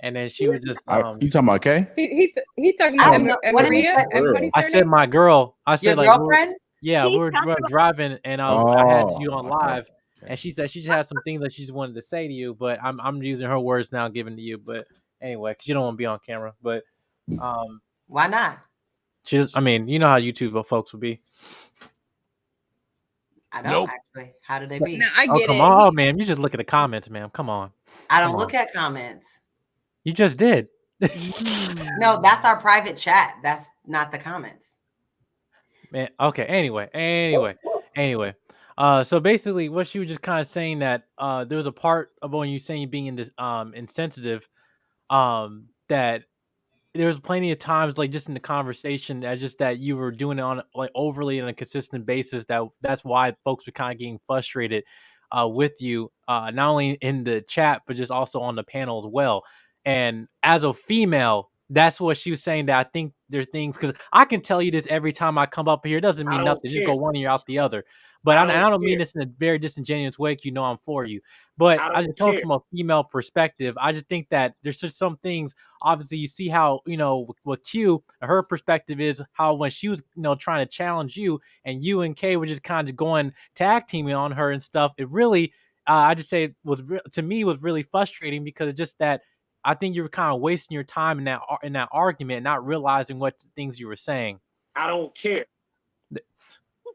and then she was just You talking about Kay? He talking I about don't know. What did he Maria. say? Everybody's I said my girl. I Your said like girlfriend? yeah, we were driving, and I had you on okay. live, and she said she just had some things that she just wanted to say to you, but I'm using her words now, giving to you. But anyway, because you don't want to be on camera, but why not? I mean, you know how YouTube folks will be. I don't actually. How do they be? No, I Oh, get come it. on, oh, man! You just look at the comments, man. Come on. I don't Come look on. at comments. You just did. No, that's our private chat. That's not the comments. Man, okay. Anyway. So basically, what she was just kind of saying that there was a part of when you saying being insensitive, that there was plenty of times like just in the conversation that just that you were doing it on like overly on a consistent basis. That's why folks were kind of getting frustrated with you, not only in the chat but just also on the panel as well. And as a female, That's what she was saying. That I think there's things, because I can tell you this every time I come up here. It doesn't I mean don't nothing. Just care. go one ear out the other. But I I don't don't mean care. this in a very disingenuous way. You know I'm for you. But I I don't just come care. from a female perspective. I just think that there's just some things. Obviously, you see how, with Q, her perspective is how when she was, trying to challenge you, and you and Kay were just kind of going tag teaming on her and stuff. It really, I just say, to me was really frustrating, because it's just that I think you were kind of wasting your time in that argument, not realizing what things you were saying. I don't care.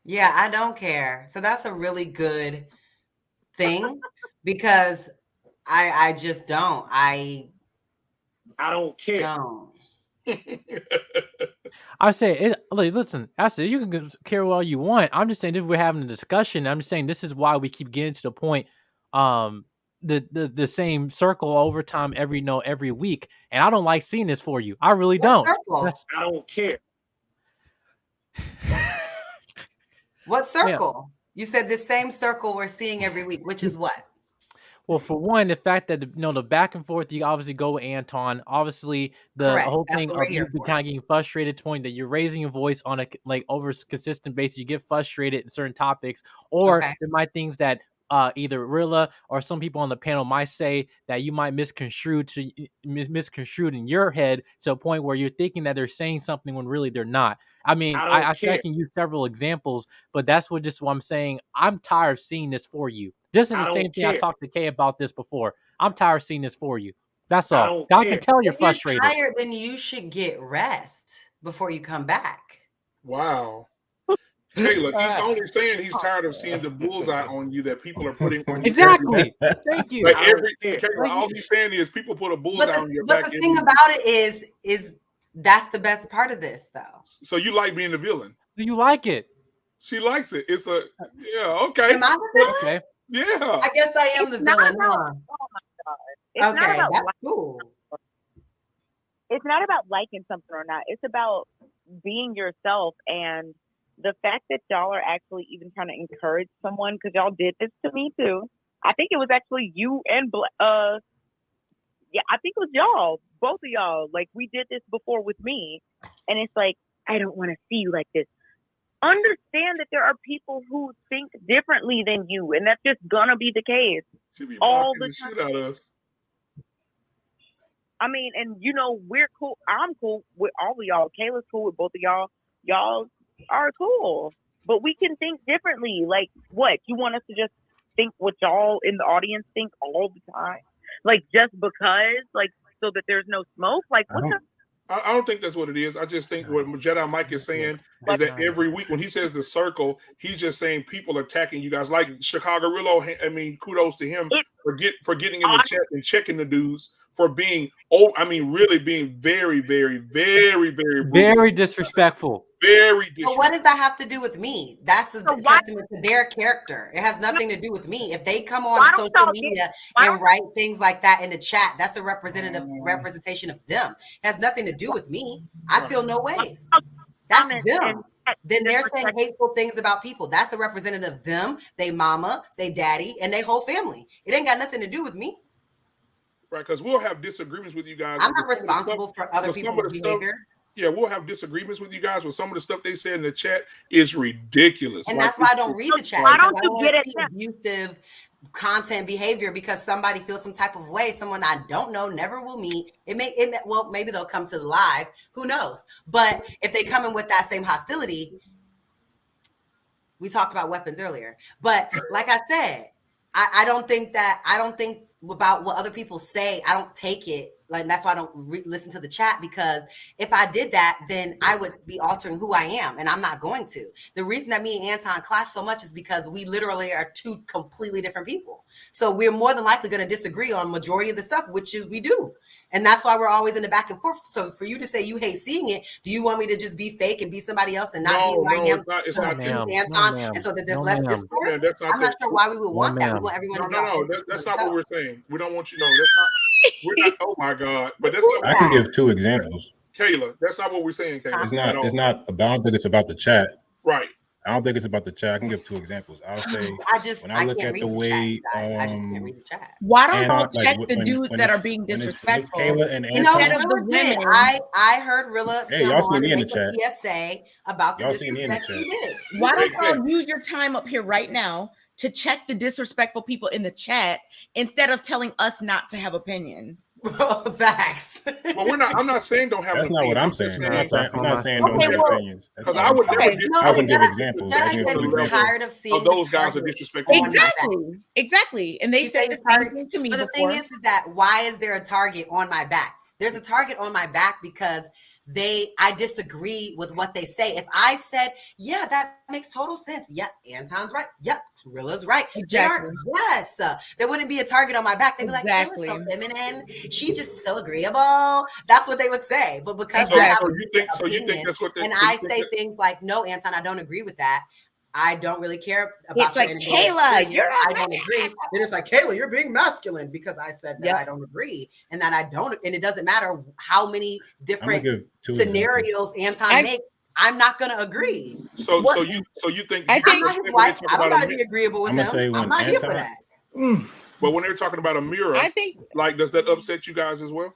Yeah, I don't care. So that's a really good thing, because I just don't. I don't care. Don't. I say it. Like, listen, I said you can care all you want. I'm just saying, if we're having a discussion, I'm just saying this is why we keep getting to the point. The same circle over time every week, and I don't like seeing this for you. I really don't. Circle? I don't care. What circle? You said the same circle we're seeing every week, which is what? Well, for one, the fact that the back and forth, you obviously go with Anton. Obviously, the Correct. whole That's thing what we're of you here for. kind of getting frustrated to the point that you're raising your voice on a over consistent basis. You get frustrated in certain topics, or Okay. there might things that either Rilla or some people on the panel might say that you might misconstrue in your head to a point where you're thinking that they're saying something when really they're not. I mean, I can use several examples, but that's what I'm saying. I'm tired of seeing this for you. Just in the same thing, I talked to Kay about this before. I'm tired of seeing this for you. That's all. I can tell you're If you're frustrated. tired, then you should get rest before you come back. Wow. Kayla, he's only saying he's tired of seeing the bullseye on you that people are putting on you. Exactly. Thank you. Like Kayla, all he's saying is people put a bullseye on your back. But the thing about it is that's the best part of this, though. So you like being the villain? Do you like it? She likes it. It's okay. Am I the villain? Okay. Yeah. I guess I am the villain, huh? Oh my God. It's not Okay, about that's cool. It's not about liking something or not. It's about being yourself. And the fact that y'all are actually even trying to encourage someone, because y'all did this to me too. I think it was actually you and I think it was y'all, both of y'all. Like, we did this before with me, and it's like, I don't want to see you like this. Understand that there are people who think differently than you, and that's just gonna be the case all the time. Shit out of us. I mean, and we're cool. I'm cool with all of y'all. Kayla's cool with both of y'all. Y'all are cool, but we can think differently. Like, what? You want us to just think what y'all in the audience think all the time? Like, just because, like, so that there's no smoke? Like, what the? I don't think that's what it is. I just think what Jedi Mike is saying is that every week when he says the circle, he's just saying people attacking you guys. Like Chicago Rillo, I mean, kudos to him for getting in the chat and checking the dudes for being, really being very, very, very, very brutal. Very disrespectful. Very disrespectful. But what does that have to do with me? That's a testament to their character. It has nothing to do with me. If they come on social media and write things like that in the chat, that's a representation of them. It has nothing to do with me. I feel no ways. That's them. Then they're saying hateful things about people. That's a representative of them, they mama, they daddy, and they whole family. It ain't got nothing to do with me. Right, because we'll have disagreements with you guys. I'm not responsible for other people's behavior. Yeah, we'll have disagreements with you guys, but some of the stuff they say in the chat is ridiculous. And that's why I don't read the chat. Why don't you get it? Abusive content behavior because somebody feels some type of way. Someone I don't know, never will meet. Well, maybe they'll come to the live. Who knows? But if they come in with that same hostility, we talked about weapons earlier. But like I said, I don't think about what other people say. I don't take it. Like, that's why I don't listen to the chat, because if I did that, then I would be altering who I am, and I'm not going to. The reason that me and Anton clash so much is because we literally are two completely different people. So we're more than likely going to disagree on majority of the stuff, which we do. And that's why we're always in the back and forth. So for you to say you hate seeing it, do you want me to just be fake and be somebody else and not be who I am? It's not Anton, and so that there's less discourse? I'm not sure why we would want that. We want everyone to that's not what we're saying. We don't want you to know. That's not. We're not. Oh my God! But that's not. I can give two examples. Kayla, that's not what we're saying, Kayla. It's not about that. It's about the chat. Right. I don't think it's about the chat. I can give 2 examples. I'll say when I look can't at read the the chat, way you guys. I just can't read the chat. Why don't Anton, y'all like check the dudes when that are it's being when it's disrespectful Kayla and You know, instead Anton. of the Rilla did. women? I heard Rilla Hey, come y'all see on me and in the make a chat. PSA about the Y'all see me in the disrespect chat. he did. Why don't y'all use your time up here right now to check the disrespectful people in the chat instead of telling us not to have opinions? Facts. Well, we're not. I'm not saying don't have That's an not what opinion. I'm I'm just saying. saying. I'm not saying don't Okay, have well, opinions. That's Because not I what would I'm never saying. No, I disrespect can give Jedi examples. I said can give 2 he was examples. tired of seeing of those the guys are target disrespecting on women. my back. Exactly. And they He said said the it's same target. thing to me But the before. thing is that why is there a target on my back? There's a target on my back because I disagree with what they say. If I said, yeah, that makes total sense. Yep, Anton's right. Yep, Rilla's right. Exactly. JR, yes. There wouldn't be a target on my back. They'd be like, Kayla's so feminine. She's just so agreeable. That's what they would say. But because I have So a you different think? So you think opinion that's what they? and So you I think say that, things like, no, Anton, I don't agree with that. I don't really care about It's your like, anecdotal Kayla, experience. you're I don't agree. Then it's like, Kayla, you're being masculine because I said that Yep. I don't agree and that I don't. And it doesn't matter how many I'm gonna different give 2 scenarios Anton makes. I'm not going to agree. so you think? I he I'm think not his when they wife. talk I don't about got to be agreeable with I'm gonna him. say I'm when not here for Anton. that. but when they're talking about a mirror, I think like, does that upset you guys as well?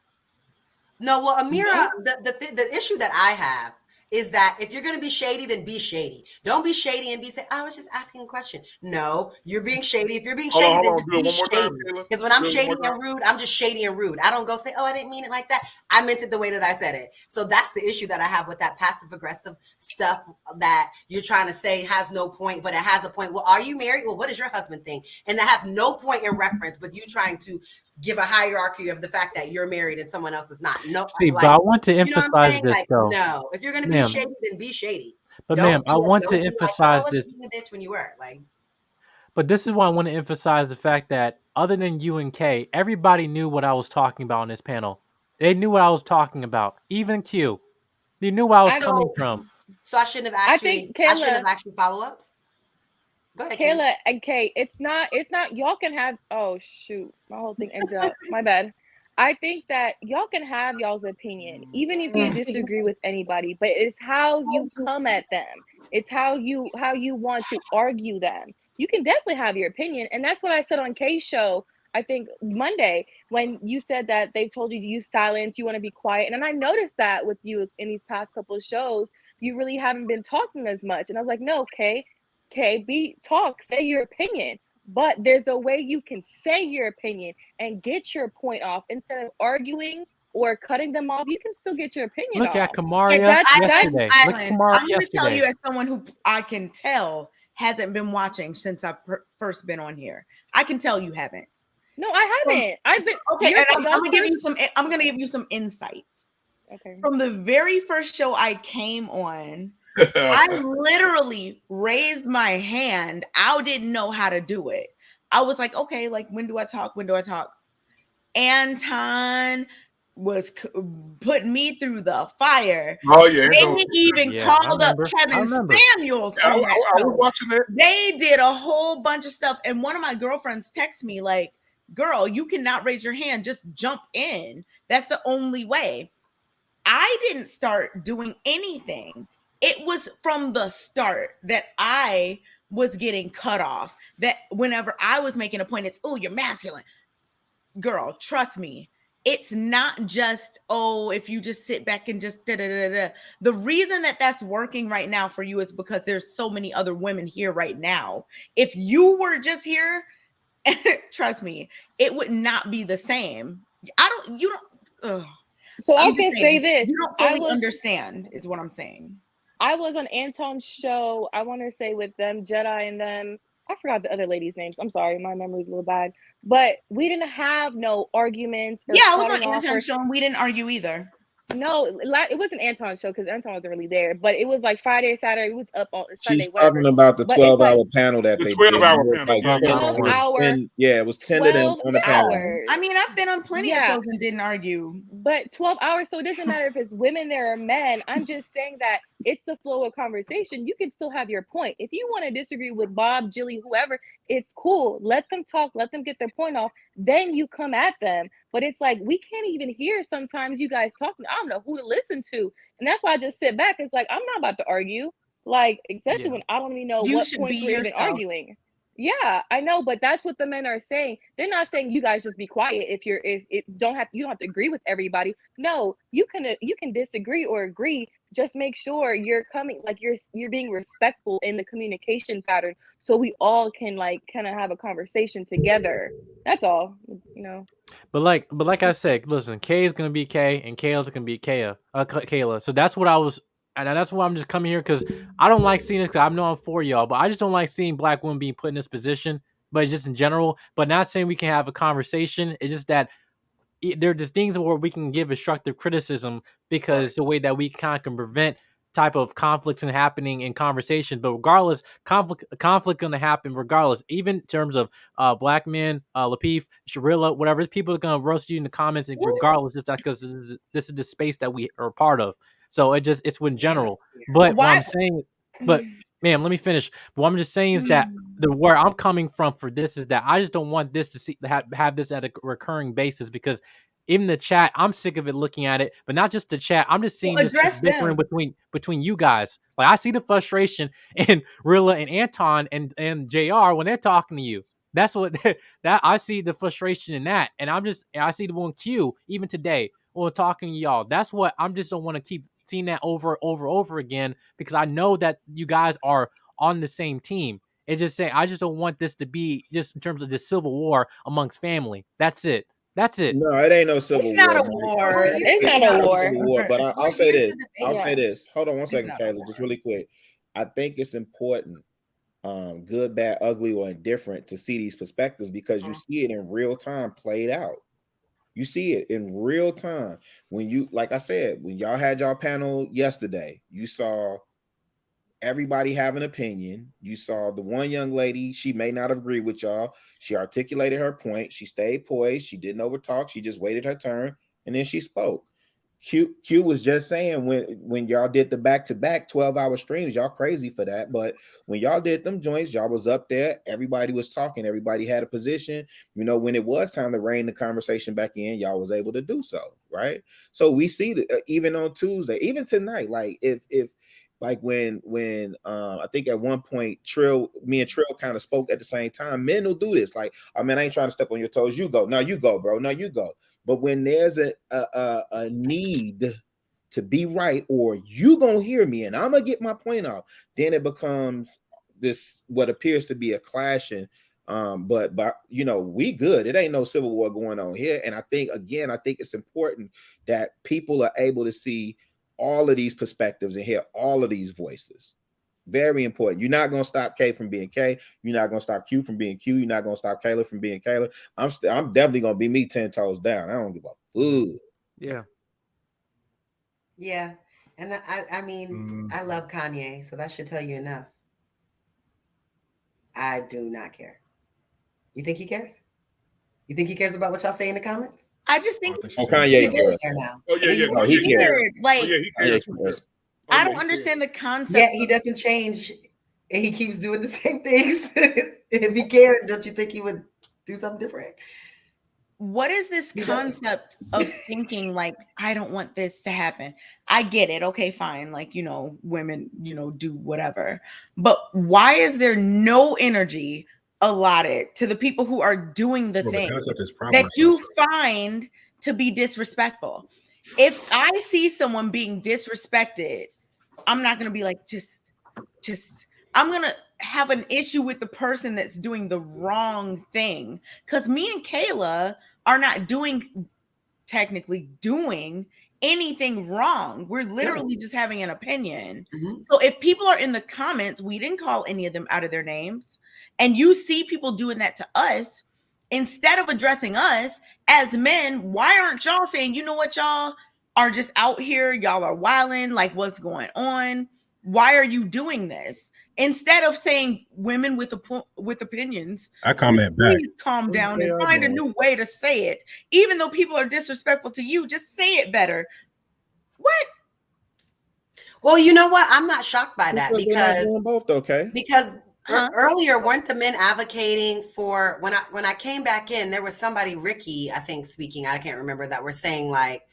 No, well, Amira, the issue that I have is that if you're going to be shady, then be shady. Don't be shady and say, I was just asking a question. No, you're being shady. If you're being shady, Hold then on. just Do it be one more time, shady. Kayla. Because when I'm Do it shady one more and rude, I'm just shady and rude. I don't go say, oh, I didn't mean it like that. I meant it the way that I said it. So that's the issue that I have with that passive aggressive stuff that you're trying to say has no point, but it has a point. Well, are you married? Well, what does your husband think? And that has no point in reference, but you trying to give a hierarchy of the fact that you're married and someone else is not. No, See, like, but I want to you know what I'm emphasize saying? this Like, though, no. If you're gonna be ma'am. shady, then be shady. But Don't ma'am, I want to be like, oh, I emphasize wasn't this. being a bitch when you were. Like, But this is why I want to emphasize the fact that other than you and Kay, everybody knew what I was talking about on this panel. They knew what I was talking about. Even Q. They knew where I was coming from. so I shouldn't have I asked you any. think I shouldn't Kayla, have asked you follow-ups. Go ahead, Kayla. Kayla and Kay, it's not y'all can have, oh shoot, my whole thing ended up. My bad. I think that y'all can have y'all's opinion, even if you disagree with anybody, but it's how you come at them. It's how you want to argue them. You can definitely have your opinion. And that's what I said on Kay's show, I think Monday, when you said that they've told you to use silence, you want to be quiet. And I noticed that with you in these past couple of shows, you really haven't been talking as much. And I was like, no, Kay, talk, say your opinion. But there's a way you can say your opinion and get your point off instead of arguing or cutting them off. You can still get your opinion Look at off. Kamaria yesterday. Look at Island. Kamaria I'm going to tell yesterday. you as someone who I can tell hasn't been watching since I've first been on here. I can tell you haven't. No, I haven't. I've been okay. you're And I'm going to give you some. I'm going to give you some insight. Okay. From the very first show I came on, I literally raised my hand. I didn't know how to do it. I was like, okay, like when do I talk? When do I talk? Anton was putting me through the fire. Oh yeah, They even called up Kevin Samuels on that I show. was watching that. They did a whole bunch of stuff, and one of my girlfriends texted me like, "Girl, you cannot raise your hand. Just jump in. That's the only way." I didn't start doing anything. It was from the start that I was getting cut off. That whenever I was making a point, it's, oh, you're masculine. Girl, trust me. It's not just, oh, if you just sit back and just da-da-da-da. The reason that that's working right now for you is because there's so many other women here right now. If you were just here, trust me, it would not be the same. So I'm I just can saying, say this. you don't fully understand, is what I'm saying. I was on Anton's show, I want to say with them, Jedi and them. I forgot the other ladies' names. I'm sorry, my memory's a little bad. But we didn't have no arguments. Or Yeah, I was cutting on off Anton's show and we didn't argue either. No, it wasn't Anton's show because Anton wasn't really there. But it was like Friday, Saturday. It was up on Sunday, She's whatever. talking about the But it's 12-hour like panel that The they 12-hour did. panel, Like yeah, 10, 12 it was hour, 10, yeah, it was 10 of them 12 on the panel. hours. I mean, I've been on plenty of shows and didn't argue. But 12 hours, so it doesn't matter if it's women there or men. I'm just saying that it's the flow of conversation. You can still have your point. If you want to disagree with Bob, Jilly, whoever, it's cool. Let them talk. Let them get their point off. Then you come at them. But it's like, we can't even hear sometimes you guys talking. I don't know who to listen to. And that's why I just sit back. It's like, I'm not about to argue. Like, especially Yeah. when I don't even know You what should points be we're even yourself. arguing. Yeah, I know, but that's what the men are saying. They're not saying you guys just be quiet if you don't have to agree with everybody. No, you can disagree or agree. Just make sure you're coming, like you're being respectful in the communication pattern, so we all can like kind of have a conversation together. That's all, you know. But like I said, listen, K is gonna be K and Kayla's gonna be Kayla. So that's what I was, and that's why I'm just coming here because I don't like seeing this. Cause I know I'm for y'all, but I just don't like seeing black women being put in this position. But just in general, but not saying we can have a conversation. It's just that there are just things where we can give constructive criticism because the way that we kind of can prevent type of conflicts and happening in conversation. But regardless, conflict gonna happen regardless. Even in terms of black men, Lapeef, Sharilla, whatever. People are gonna roast you in the comments, and regardless, just because this is the space that we are part of. So it's in general. But what I'm saying, but ma'am, let me finish. What I'm just saying is that where I'm coming from for this is that I just don't want this to have this at a recurring basis because in the chat, I'm sick of it looking at it, but not just the chat. I'm just seeing just address bickering them. between you guys. Like I see the frustration in Rilla and Anton and JR when they're talking to you. That's what that I see the frustration in that, and I see the one Q even today when talking to y'all. That's what I'm just don't want to keep seeing that over again because I know that you guys are on the same team. It's just saying I just don't want this to be just in terms of this civil war amongst family. That's it. That's it. No, it ain't no civil It's not war, a man. war. It's It's not not a a war. civil war. But I'll say this. I'll Yeah. say this. Hold on one second, not a Kayla, just really quick. I think it's important, good, bad, ugly, or indifferent, to see these perspectives because you see it in real time played out. You see it in real time. When you, like I said, when y'all had y'all panel yesterday, you saw everybody have an opinion. You saw the one young lady, she may not agree with y'all. She articulated her point. She stayed poised. She didn't overtalk. She just waited her turn and then she spoke. Q was just saying when y'all did the back-to-back 12-hour streams, y'all crazy for that. But when y'all did them joints, y'all was up there. Everybody was talking. Everybody had a position. You know, when it was time to rein the conversation back in, y'all was able to do so, right? So we see that even on Tuesday, even tonight, like if like when I think at one point me and Trill kind of spoke at the same time. Men will do this. Like, I mean, I ain't trying to step on your toes. You go. No, you go, bro. No, you go. But when there's a need to be right, or you gonna hear me and I'm gonna get my point off, then it becomes this what appears to be a clashing. But you know, we good. It ain't no civil war going on here. And I think it's important that people are able to see all of these perspectives and hear all of these voices. Very important. You're not gonna stop K from being K. You're not gonna stop Q from being Q. You're not gonna stop Kayla from being Kayla. I'm definitely gonna be me 10 toes down. I don't give a food. Yeah. Yeah. And I mean, I love Kanye, so that should tell you enough. I do not care. You think he cares? You think he cares about what y'all say in the comments? I just think Kanye He's cares. there now. Oh yeah, yeah. Oh, he Kanye cares. cares. Like, Oh yeah, he Kanye cares. cares. I don't understand the concept. Yeah, he doesn't change, and he keeps doing the same things. If he cared, don't you think he would do something different? What is this concept of thinking like, I don't want this to happen? I get it. Okay, fine. Like, you know, women, you know, do whatever. But why is there no energy allotted to the people who are doing the thing that you find to be disrespectful? If I see someone being disrespected, I'm not going to be like, just, I'm going to have an issue with the person that's doing the wrong thing. Because me and Kayla are not technically doing anything wrong. We're literally just having an opinion. So if people are in the comments, we didn't call any of them out of their names, and you see people doing that to us, instead of addressing us as men, why aren't y'all saying, you know what, y'all are just out here, y'all are wilding, like what's going on? Why are you doing this? Instead of saying women with opinions, I comment back. please calm down and find a new way to say it. Even though people are disrespectful to you, just say it better. What? Well, you know what? I'm not shocked by that They're not because doing both, okay? Because earlier, weren't the men advocating for when I came back in, there was somebody, Ricky, I think, speaking, I can't remember, that were saying like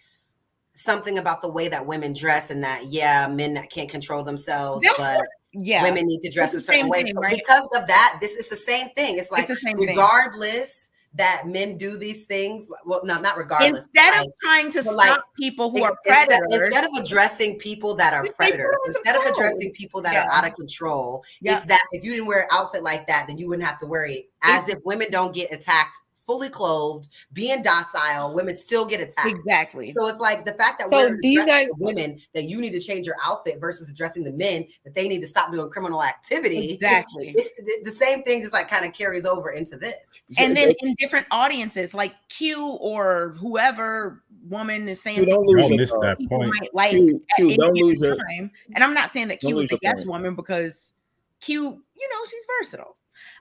something about the way that women dress and that, yeah, men that can't control themselves. That's but women need to dress a It's the certain same way. thing, So right? because of that, this is the same thing. It's like the same thing. regardless that men do these things, well, no, not regardless. Instead of trying to stop people who are predators, instead of addressing people that are just say, put predators, on some instead of clothes. addressing people that are out of control, Yeah. it's that if you didn't wear an outfit like that, then you wouldn't have to worry. As if women don't get attacked fully clothed, being docile, women still get attacked. Exactly. So it's like the fact that So we're do you addressing guys- the women that you need to change your outfit versus addressing the men that they need to stop doing criminal activity. Exactly. It's the same thing, just like kind of carries over into this. And then in different audiences, like Q or whoever woman is saying, You don't things lose that your that people point. might like Q, at any don't given lose your time. And I'm not saying that don't Q lose is a your yes point. woman, because Q, you know, she's versatile.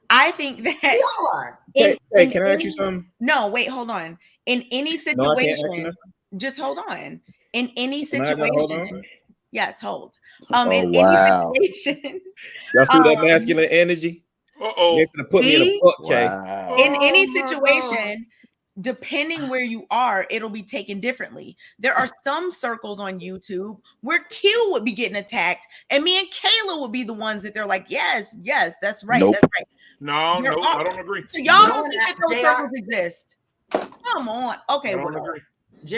I think that we all are. Hey, can I ask you something? No, wait, hold on. In any No, I can't ask you situation, nothing. just hold on. In any Can I gotta hold on? situation, yes, hold. Oh, In wow. any situation, Y'all see that masculine energy? Uh-oh. They're gonna put me in a book, Jay. Wow. in any Oh my situation, depending where you are, it'll be taken differently. There are some circles on YouTube where Q would be getting attacked, and me and Kayla would be the ones that they're like, yes, that's right, Nope. that's right. No, There no, are- I don't agree. So y'all No don't one think that at those JR circles exist? Come on. Okay, I don't well, agree.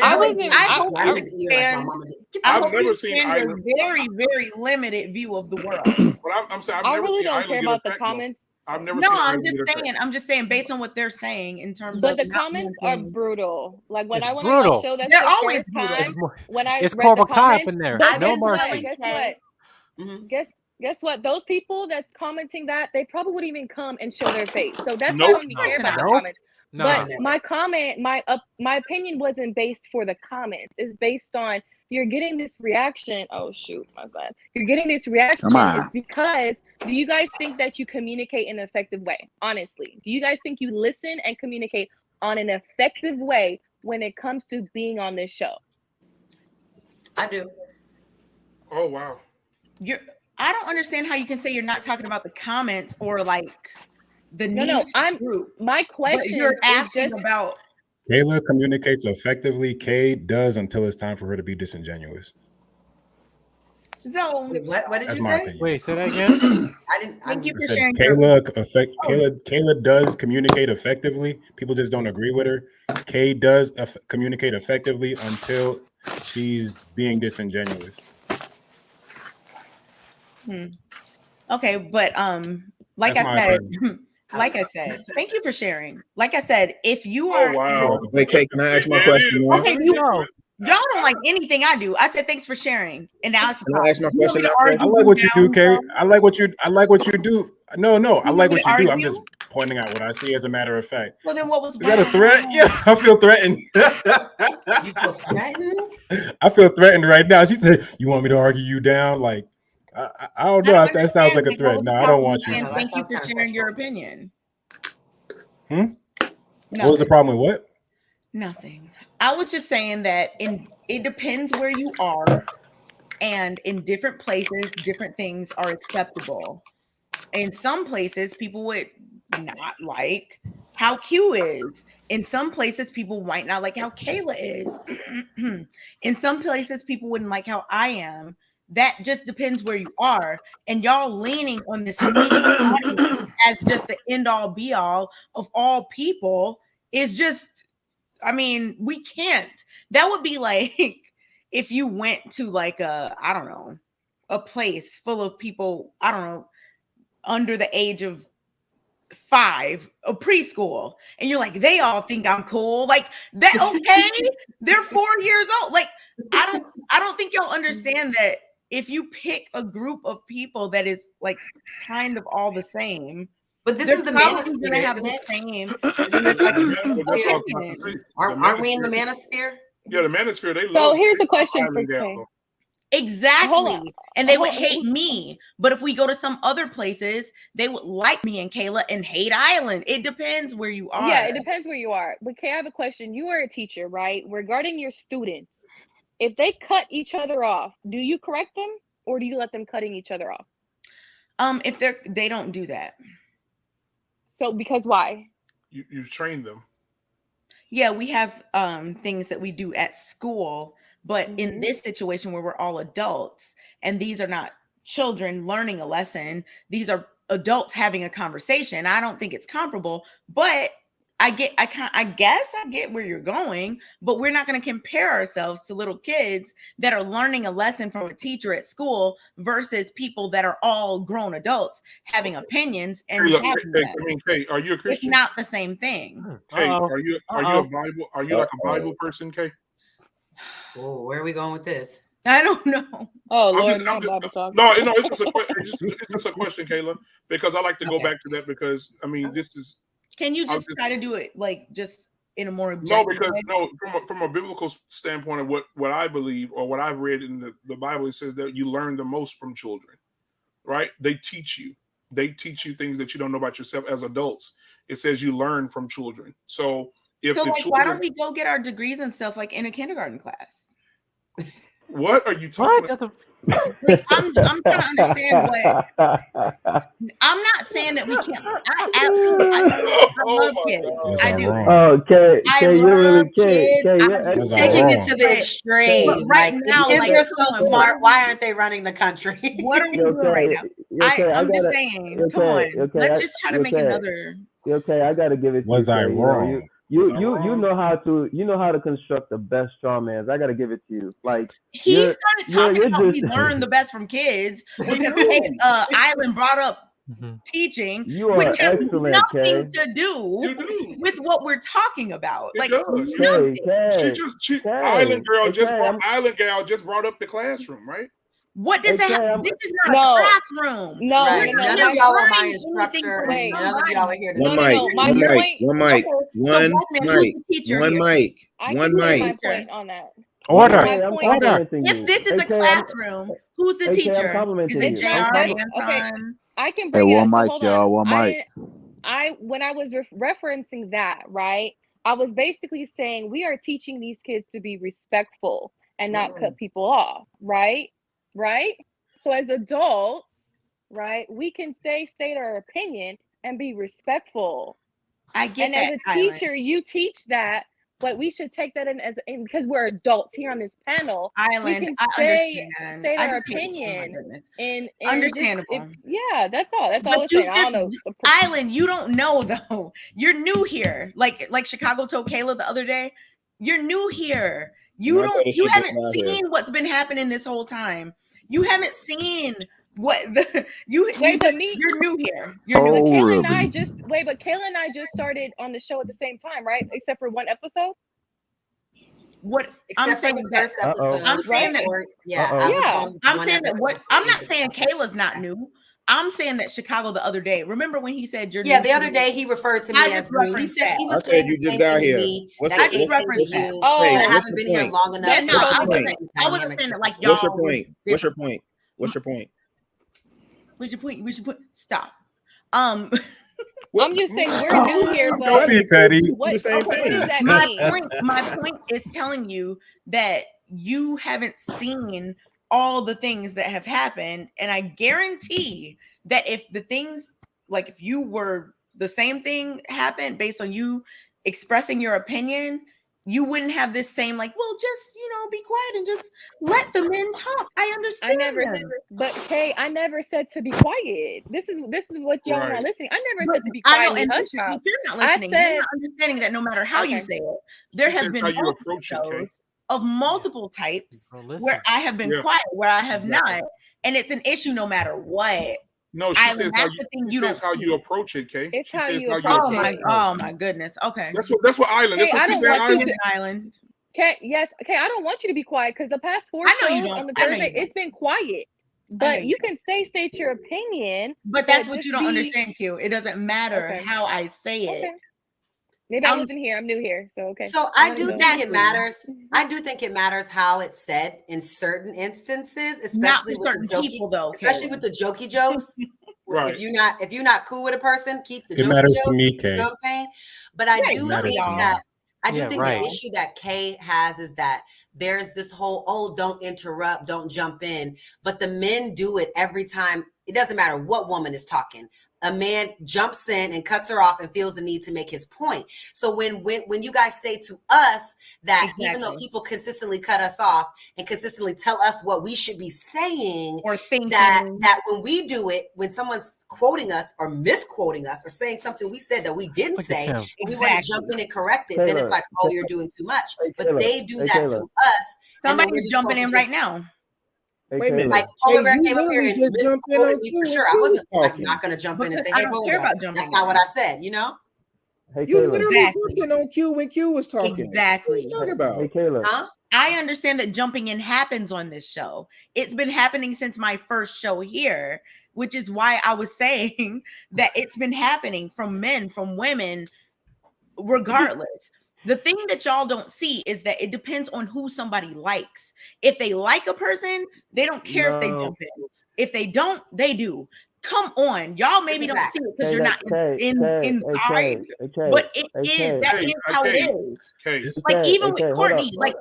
I wasn't- I I- hope I- you his ear like my understand. mama did. I I've hope never you seen understand Isla. your very, very limited view of the world. But I'm saying I've I never really seen don't Isla care get about the attacked, though. comments. I've never No, seen I'm Isla just get attacked. saying. I'm just saying based on what they're saying in terms But of the not comments are being- brutal. Like when It's I went on your brutal. show, that's They're the always first brutal. time when I It's read the Cobra Cop comments. in there. But No guess what? mercy. Guess what? Guess what? Those people that's commenting that, they probably wouldn't even come and show their face. So that's why I Nope. don't even care about the Nope. comments. No. But my comment, my opinion wasn't based for the comments. It's based on you're getting this reaction. Oh shoot, my bad. You're getting this reaction. Come on. It's because do you guys think that you communicate in an effective way? Honestly, do you guys think you listen and communicate on an effective way when it comes to being on this show? I do. Oh wow. I don't understand how you can say you're not talking about the comments or like the No, niche I'm group. my But question you're is asking just about Kayla communicates effectively. Kay does until it's time for her to be disingenuous. so. Wait, what did That's you my say? opinion. Wait, say that again. I didn't. Thank you I for said sharing your Kayla does communicate effectively. People just don't agree with her. Kay does communicate effectively until she's being disingenuous. Okay, but like That's I my said, opinion. like I said, thank you for sharing. Like I said, if you Oh are wow. Wait, Kay, can I ask my There it question? is. Man? okay, That's you ridiculous. y'all don't like anything I do. I said thanks for sharing, and now it's a Can I ask my problem. You want me question to now, Kay? argue I like you what you do, down Kay. some? I like what you do. No, I You like want me what to you do. I'm argue? just pointing out what I see as a matter of fact. Well, then what was Is that a wrong? threat? Yeah, I feel threatened. You feel threatened? I feel threatened right now. She said, "You want me to argue you down?" Like, I don't I know. don't That sounds understand. like a Like, what threat. was No, the I don't problem want with you. I saying know that thank you sounds for kind of sharing your sexual. opinion? What was the Nothing. problem with what? Nothing. I was just saying that it depends where you are, and in different places, different things are acceptable. In some places, people would not like how Q is. In some places, people might not like how Kayla is. In some places, people wouldn't like how I am. That just depends where you are. And y'all leaning on this niche audience as just the end all be all of all people is just, I mean, we can't. That would be like if you went to like I don't know, a place full of people, I don't know, under the age of 5, a preschool, and you're like, they all think I'm cool. Like that, okay? They're 4 years old. Like, I don't think y'all understand that if you pick a group of people that is like kind of all the same, But this they're is the probably manosphere, gonna have isn't the it? same Isn't this like Well, that's what I was about to opinion. say. aren't we in the manosphere? Yeah, the manosphere. They So love. here's They a question love for Island Kay. though. Exactly. And they would Hold- hate me. But if we go to some other places, they would like me and Kayla and hate Island. It depends where you are. Yeah, it depends where you are. But Kay, I have a question. You are a teacher, right? Regarding your students, if they cut each other off, do you correct them or do you let them cutting each other off? If they don't do that. So because why? You train them. Yeah, we have things that we do at school, but in this situation where we're all adults and these are not children learning a lesson. These are adults having a conversation. I don't think it's comparable, but I guess I get where you're going, but we're not going to compare ourselves to little kids that are learning a lesson from a teacher at school versus people that are all grown adults having opinions and Kay, having Kay, them. I mean, Kay, are you a It's Christian? not the same thing. Kay, are you a Bible? Are you like a Bible person, Kay? Oh, where are we going with this? I don't know. Oh I'm Lord, just, not Bible talk. no, it's just a it's just a question, Kayla, because I like to go back to that because I mean, this is. Can you just try to do it like just in a more No, objective because way? from a biblical standpoint of what I believe or what I've read in the Bible, it says that you learn the most from children, right? They teach you things that you don't know about yourself as adults. It says you learn from children. So if the children, why don't we go get our degrees and stuff like in a kindergarten class? What are you talking about? Like I'm trying to understand what. I'm not saying that we can't. I absolutely I love kids. I do. Oh, Kay, you're really kids. Kay, I'm just taking it to the extreme. But right like now, the kids like, are so come on, smart. Why aren't they running the country? What are we doing right now? I'm just saying. Come on, let's just try to make another. Okay, I gotta give it to Was you. I Kay, wrong? You know how to construct the best straw mans. I gotta give it to you. Like He started talking about we learn the best from kids because Island brought up teaching, You are which has excellent, nothing Kay. to do with what we're talking about. It Like does. nothing. Island Gal Kay, just brought up the classroom, right? What does that have? This is not No. a classroom. No, Right. no, None my of y'all are my point- instructor, Wait. and none of y'all are here to One No, mic, no, my one mic, point- one mic, okay. one Black man, who's mic, the teacher one here? mic, I one can say my mic. point on that. Order. My I'm point- complimenting you. If this is a Kay, classroom, who's the Kay, I'm teacher? Is complimenting it you. JR? Okay, Anton? I can Hey, bring it one up. So mic, hold y'all. on. One mic. I when I was referencing that, right? I was basically saying we are teaching these kids to be respectful and not cut people off, right? Right? So as adults, right, we can state our opinion and be respectful. I get and that, as a teacher, you teach that, but we should take that in because we're adults here on this panel. Island, we can I state understand. our I just hate- oh my opinion. goodness. And Understandable. yeah, that's all. That's all I But was you saying. I don't know. Island, you don't know though. You're new here. Like Chicago told Kayla the other day. You're new here. You No, I thought don't. she You just haven't got here. seen what's been happening this whole time. You haven't seen what the you. Wait, but you're new here. You're new. But Kayla and I Horribly. just but Kayla and I just started on the show at the same time, right? Except for one episode. What Except I'm for saying the that first episode. I'm saying that Yeah, Uh-oh. I was Yeah. on I'm one saying that episode what before I'm not you. saying Kayla's not new. I'm saying that Chicago the other day. Remember when he said you're Yeah, new the to other me? day he referred to me I as just new. He referenced said that. he I was said saying you the just same got thing to here. me. What's That I the, they just what's, think referenced that that. you Oh, that I what's haven't the been here point? long enough. Yeah, to no, I understand wasn't. the I wasn't dynamics saying of it like the y'all. What's your was point? What's your different. point? What's your point? What's your point? What's your point? Stop. I'm just saying we're new here, but Don't be petty. what the same what thing. does that my mean? point is telling you that you haven't seen all the things that have happened, and I guarantee that if the things like if you were the same thing happened based on you expressing your opinion, you wouldn't have this same like, well, just be quiet and just let the men talk. I understand. But Kay, I never said to be quiet. This is what y'all are not Right. listening. I never But said to be I quiet know, and and hush mouth. you're not I listening. You're said not understanding that no matter how you okay. say it, there She have says been how you multiple approach it, Kay. episodes of multiple types Bro, where listen. I have been Yeah. quiet, where I have Exactly. not, and it's an issue no matter what. No, she says Island, how that's you. the thing She you says don't how see. you approach it, Kay. It's She how says you how you approach approach it. it. Oh my goodness. Okay. That's what Island. Kay, That's I what don't people want you Island. to Island. Kay, yes, okay. I don't want you to be quiet because the past 4 I know you shows don't. on the I know Thursday, you don't. it's been quiet. I know But you you don't. can state your opinion. But that's what just you don't be understand, Q. It doesn't matter okay. how I say it. Okay. Maybe I I'm wasn't here. I'm new here. So okay. So I do So think it matters. I do think it matters how it's said in certain instances, not especially for with certain the jokey, people though, especially Kayla. with the jokey jokes. Right. If you're not cool with a person, keep the It jokey matters to jokes. me, You Kay. know what I'm saying? But I Right, do matters think to me. that Yeah, the right. issue that Kay has is that there's this whole don't interrupt, don't jump in. But the men do it every time. It doesn't matter what woman is talking. a man jumps in and cuts her off and feels the need to make his point. So when you guys say to us that even though people consistently cut us off and consistently tell us what we should be saying, or thinking, that when we do it, when someone's quoting us or misquoting us or saying something we said that we didn't say, and we want to jump in and correct it, then it's like, oh, you're doing too much. But they do that to us. Somebody's jumping in right now. Wait a minute. Like Polar Bear you came up here literally and just jumped in misquoted on me Q for when sure. I Q was wasn't like talking. not gonna jump in and say, I hey, don't Polar care Bear. about jumping That's not what I said, you know? Hey, You Kayla. literally Exactly. jumped in on Q when Q was talking. Exactly. What are you talking about? Hey, Kayla. Huh? I understand that jumping in happens on this show. It's been happening since my first show here, which is why I was saying that it's been happening from men, from women, regardless. The thing that y'all don't see is that it depends on who somebody likes. If they like a person, they don't care if they jump in. If they don't, they do. Come on, y'all maybe don't see it because you're not inside, but it is. That is how it is. Like even with Courtney, like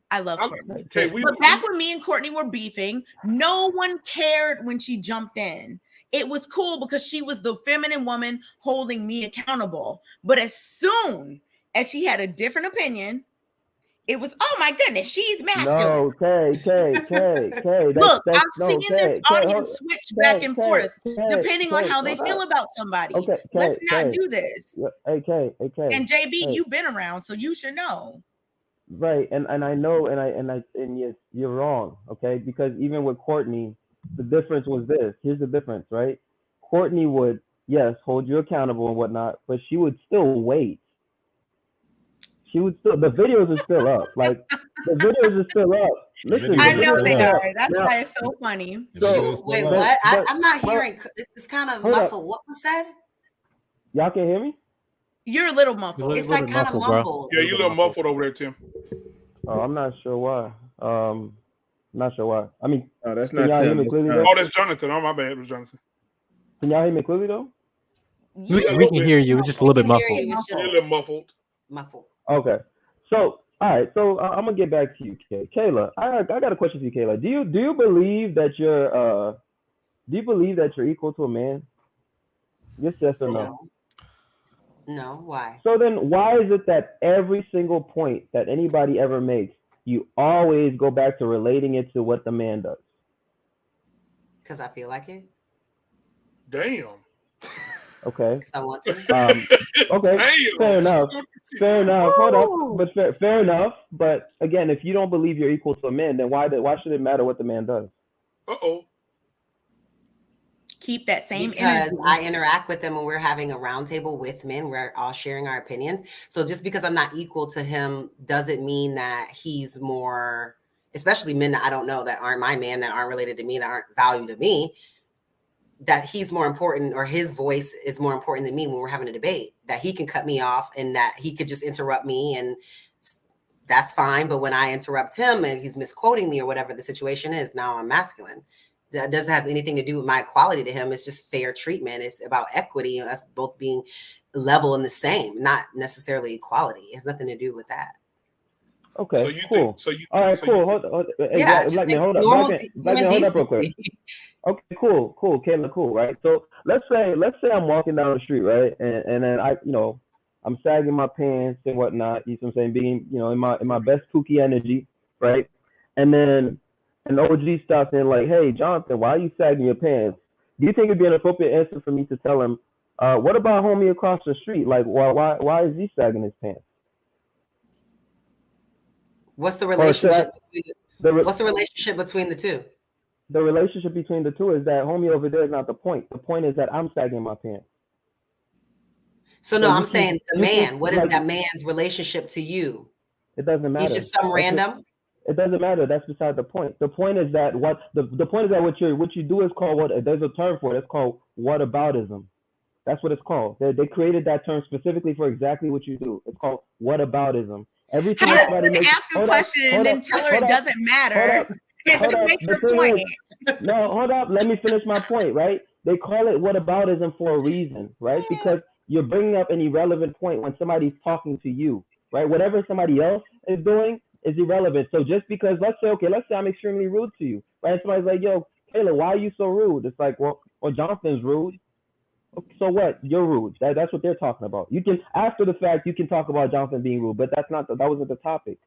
I love Courtney. But back when me and Courtney were beefing, no one cared when she jumped in. It was cool because she was the feminine woman holding me accountable. But as soon as she had a different opinion, it was, oh my goodness, she's masculine. No, Kay. Look, I'm seeing this audience switch back and forth depending on how they hold feel up. about somebody. Okay, Let's not Kay. do this. Hey, Kay. And JB, Hey. you've been around, so you should know. Right, and I know, and yes, you're wrong, okay? Because even with Courtney, the difference was this. Here's the difference, right? Courtney would, yes, hold you accountable and whatnot, but she would still wait. She would still, the videos are still up. Like, the videos are still up. Listen, I know they are. are. That's why it's so funny. So, Wait, what? I'm not hearing. This is kind of hold up. muffled. What was said? Y'all can hear me? You're a little muffled. It's like kind of mumbled. Yeah, you're a little muffled over there, Tim. Oh, I'm not sure why. Not sure why. I mean, oh, that's can not y'all Tim. hear me clearly though? Oh, that's Jonathan. Oh, my bad. It was Jonathan. Can y'all hear me clearly though? We can hear you. It's just a little bit muffled. It's a little muffled. Muffled. Okay. So, all right. So I'm gonna get back to you, Kayla. I got a question for you, Kayla. Do you believe that you're equal to a man? Yes or no? No. Why? So then, why is it that every single point that anybody ever makes, you always go back to relating it to what the man does? Because I feel like it. Damn. Okay. Because I want to. Okay. Damn. Fair enough. Hold up. But fair enough. But again, if you don't believe you're equal to a man, then why should it matter what the man does? Uh-oh. Keep that same because energy. I interact with them when we're having a roundtable with men. We're all sharing our opinions. So just because I'm not equal to him doesn't mean that he's more, especially men that I don't know that aren't my man, that aren't related to me, that aren't valued to me, that he's more important or his voice is more important than me when we're having a debate, that he can cut me off and that he could just interrupt me and that's fine. But when I interrupt him and he's misquoting me or whatever the situation is, now I'm masculine. That doesn't have anything to do with my equality to him. It's just fair treatment. It's about equity and us both being level and the same, not necessarily equality. It has nothing to do with that. Okay, So you cool. think, all right, so cool. you- Hold hey, Yeah, Black just man, hold up. normal Black human man, hold up real quick. decency. Okay, cool, Kayla, cool, right? So let's say I'm walking down the street, right, and then I'm sagging my pants and whatnot. You know what I'm saying? Being in my best kooky energy, right? And then an OG stops in like, hey, Jonathan, why are you sagging your pants? Do you think it'd be an appropriate answer for me to tell him, what about homie across the street? Like, why is he sagging his pants? What's the relationship? What's the relationship between the two? The relationship between the two is that homie over there is not the point. The point is that I'm sagging my pants. So no, I'm saying the man. What is that man's relationship to you? It doesn't matter. He's just some random. It doesn't matter. That's beside the point. The point is that what you do is called there's a term for it. It's called whataboutism. That's what it's called. They created that term specifically for exactly what you do. It's called whataboutism. Every time somebody makes ask a question and then tell her it doesn't matter. To make your point. No, hold up. Let me finish my point, right? They call it whataboutism for a reason, right? Because you're bringing up an irrelevant point when somebody's talking to you, right? Whatever somebody else is doing is irrelevant. So just because, let's say I'm extremely rude to you, right? And somebody's like, yo, Kayla, why are you so rude? It's like, well, Jonathan's rude. So what? You're rude. That's what they're talking about. You can, after the fact, you can talk about Jonathan being rude, but that wasn't the topic.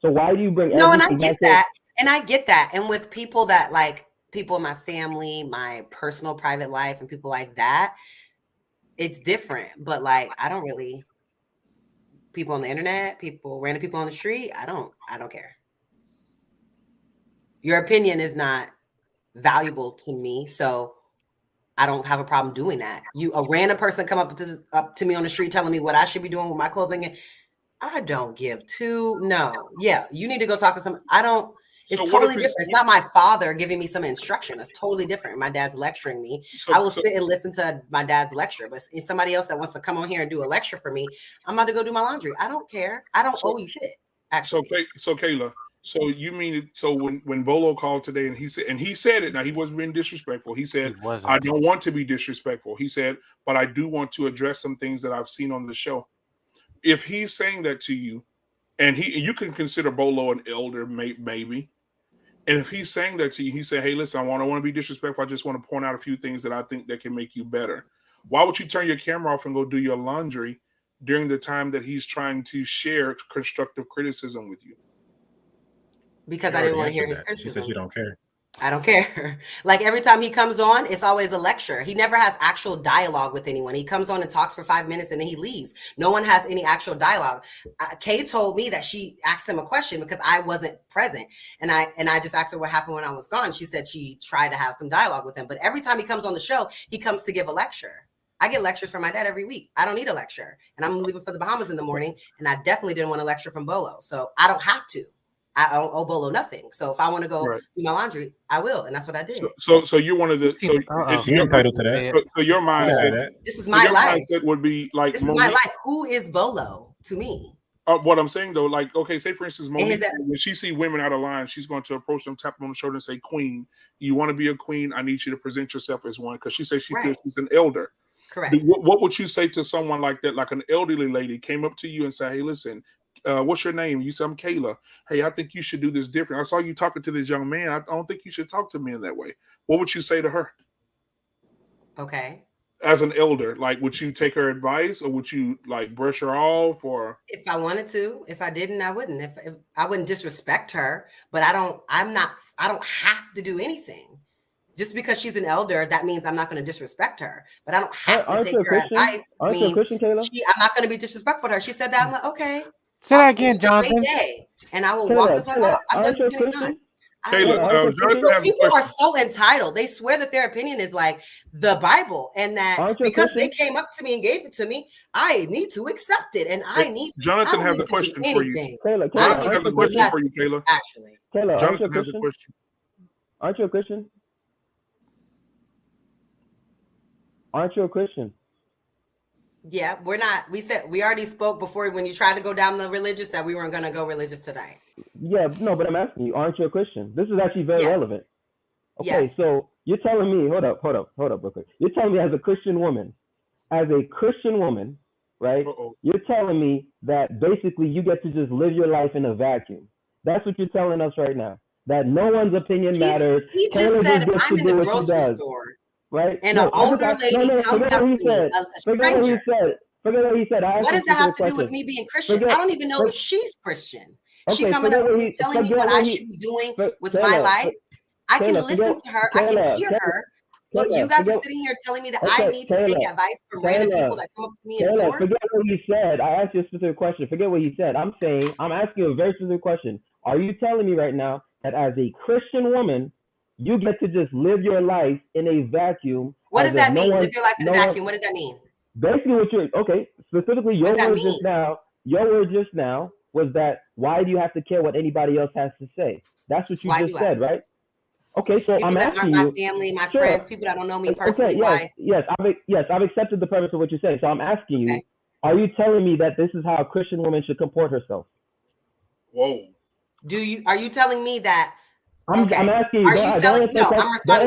So why do you bring No, and I everything get back to? that. And I get that. And with people that like people in my family, my personal private life, and people like that, it's different. But like, I don't really, people on the internet, random people on the street, I don't care. Your opinion is not valuable to me, so I don't have a problem doing that. A random person come up to me on the street telling me what I should be doing with my clothing, and I don't give two. No, yeah, you need to go talk to some. I don't. It's totally different. It's not my father giving me some instruction. It's totally different. My dad's lecturing me. I will sit and listen to my dad's lecture, but if somebody else that wants to come on here and do a lecture for me, I'm about to go do my laundry. I don't care. I don't owe you shit. Actually. So Kayla, so you mean so when Bolo called today and he said it, now he wasn't being disrespectful. He said, I don't want to be disrespectful. He said, but I do want to address some things that I've seen on the show. If he's saying that to you, and you can consider Bolo an elder, maybe. And if he's saying that to you, he said, hey, listen, I don't want to be disrespectful. I just want to point out a few things that I think that can make you better. Why would you turn your camera off and go do your laundry during the time that he's trying to share constructive criticism with you? Because I didn't want to hear his criticism. She said you don't care. I don't care. Like every time he comes on, it's always a lecture. He never has actual dialogue with anyone. He comes on and talks for 5 minutes and then he leaves. No one has any actual dialogue. Kay told me that she asked him a question because I wasn't present. And I just asked her what happened when I was gone. She said she tried to have some dialogue with him. But every time he comes on the show, he comes to give a lecture. I get lectures from my dad every week. I don't need a lecture. And I'm leaving for the Bahamas in the morning. And I definitely didn't want a lecture from Bolo. So I don't have to. I don't owe Bolo nothing. So if I want to go do my laundry, I will, and that's what I did. So you're one of the you're entitled to that. So your mindset. This is my life. Mindset would be like this is my life. Who is Bolo to me? What I'm saying though, like okay, say for instance, Monique, when she see women out of line, she's going to approach them, tap them on the shoulder, and say, "Queen, you want to be a queen? I need you to present yourself as one." Because she says she feels she's an elder. Correct. What would you say to someone like that, like an elderly lady came up to you and said, "Hey, listen." What's your name? You said, I'm Kayla. Hey, I think you should do this different. I saw you talking to this young man. I don't think you should talk to men that way. What would you say to her? Okay. As an elder, like, would you take her advice or would you like brush her off or? If I wanted to, if I didn't, I wouldn't. If I wouldn't disrespect her, but I don't have to do anything. Just because she's an elder, that means I'm not going to disrespect her. But I don't have to take her advice. Aren't you a Christian, Kayla? I'm not going to be disrespectful to her. She said that. I'm like, okay. Say that again, Jonathan. And I will walk the fuck out. I've done this many times. People are so entitled. They swear that their opinion is like the Bible, and that because they came up to me and gave it to me, I need to accept it, and I need to. Jonathan has a question for you. Jonathan has a question for you, Kayla. Actually, Jonathan has a question. Aren't you a Christian? Aren't you a Christian? Yeah, we're not. We already spoke before when you tried to go down the religious that we weren't going to go religious today. Yeah, no, but I'm asking you, aren't you a Christian? This is actually very relevant. Okay, so you're telling me, hold up real quick. You're telling me as a Christian woman, right? You're telling me that basically you get to just live your life in a vacuum. That's what you're telling us right now. That no one's opinion matters. He just said I'm in the grocery store. Right? And an older lady comes up to me, a stranger. Forget what he said. What does that have to do with me being Christian? I don't even know if she's Christian. She coming up to me telling me what I should be doing with my life. I can listen to her. I can hear her. But you guys are sitting here telling me that I need to take advice from random people that come up to me in stores. Forget what he said. I asked you a specific question. Forget what he said. I'm asking you a very specific question. Are you telling me right now that as a Christian woman, you get to just live your life in a vacuum? What does that mean? Live your life in a vacuum. What does that mean? Basically, specifically your word just now was that why do you have to care what anybody else has to say? That's what you just said, right? Okay, so I'm asking you. My family, my friends, people that don't know me personally. Yes, I've accepted the premise of what you're saying. So I'm asking you, are you telling me that this is how a Christian woman should comport herself? Whoa. Are you telling me that? I'm asking you. I'm responding to the question. I'm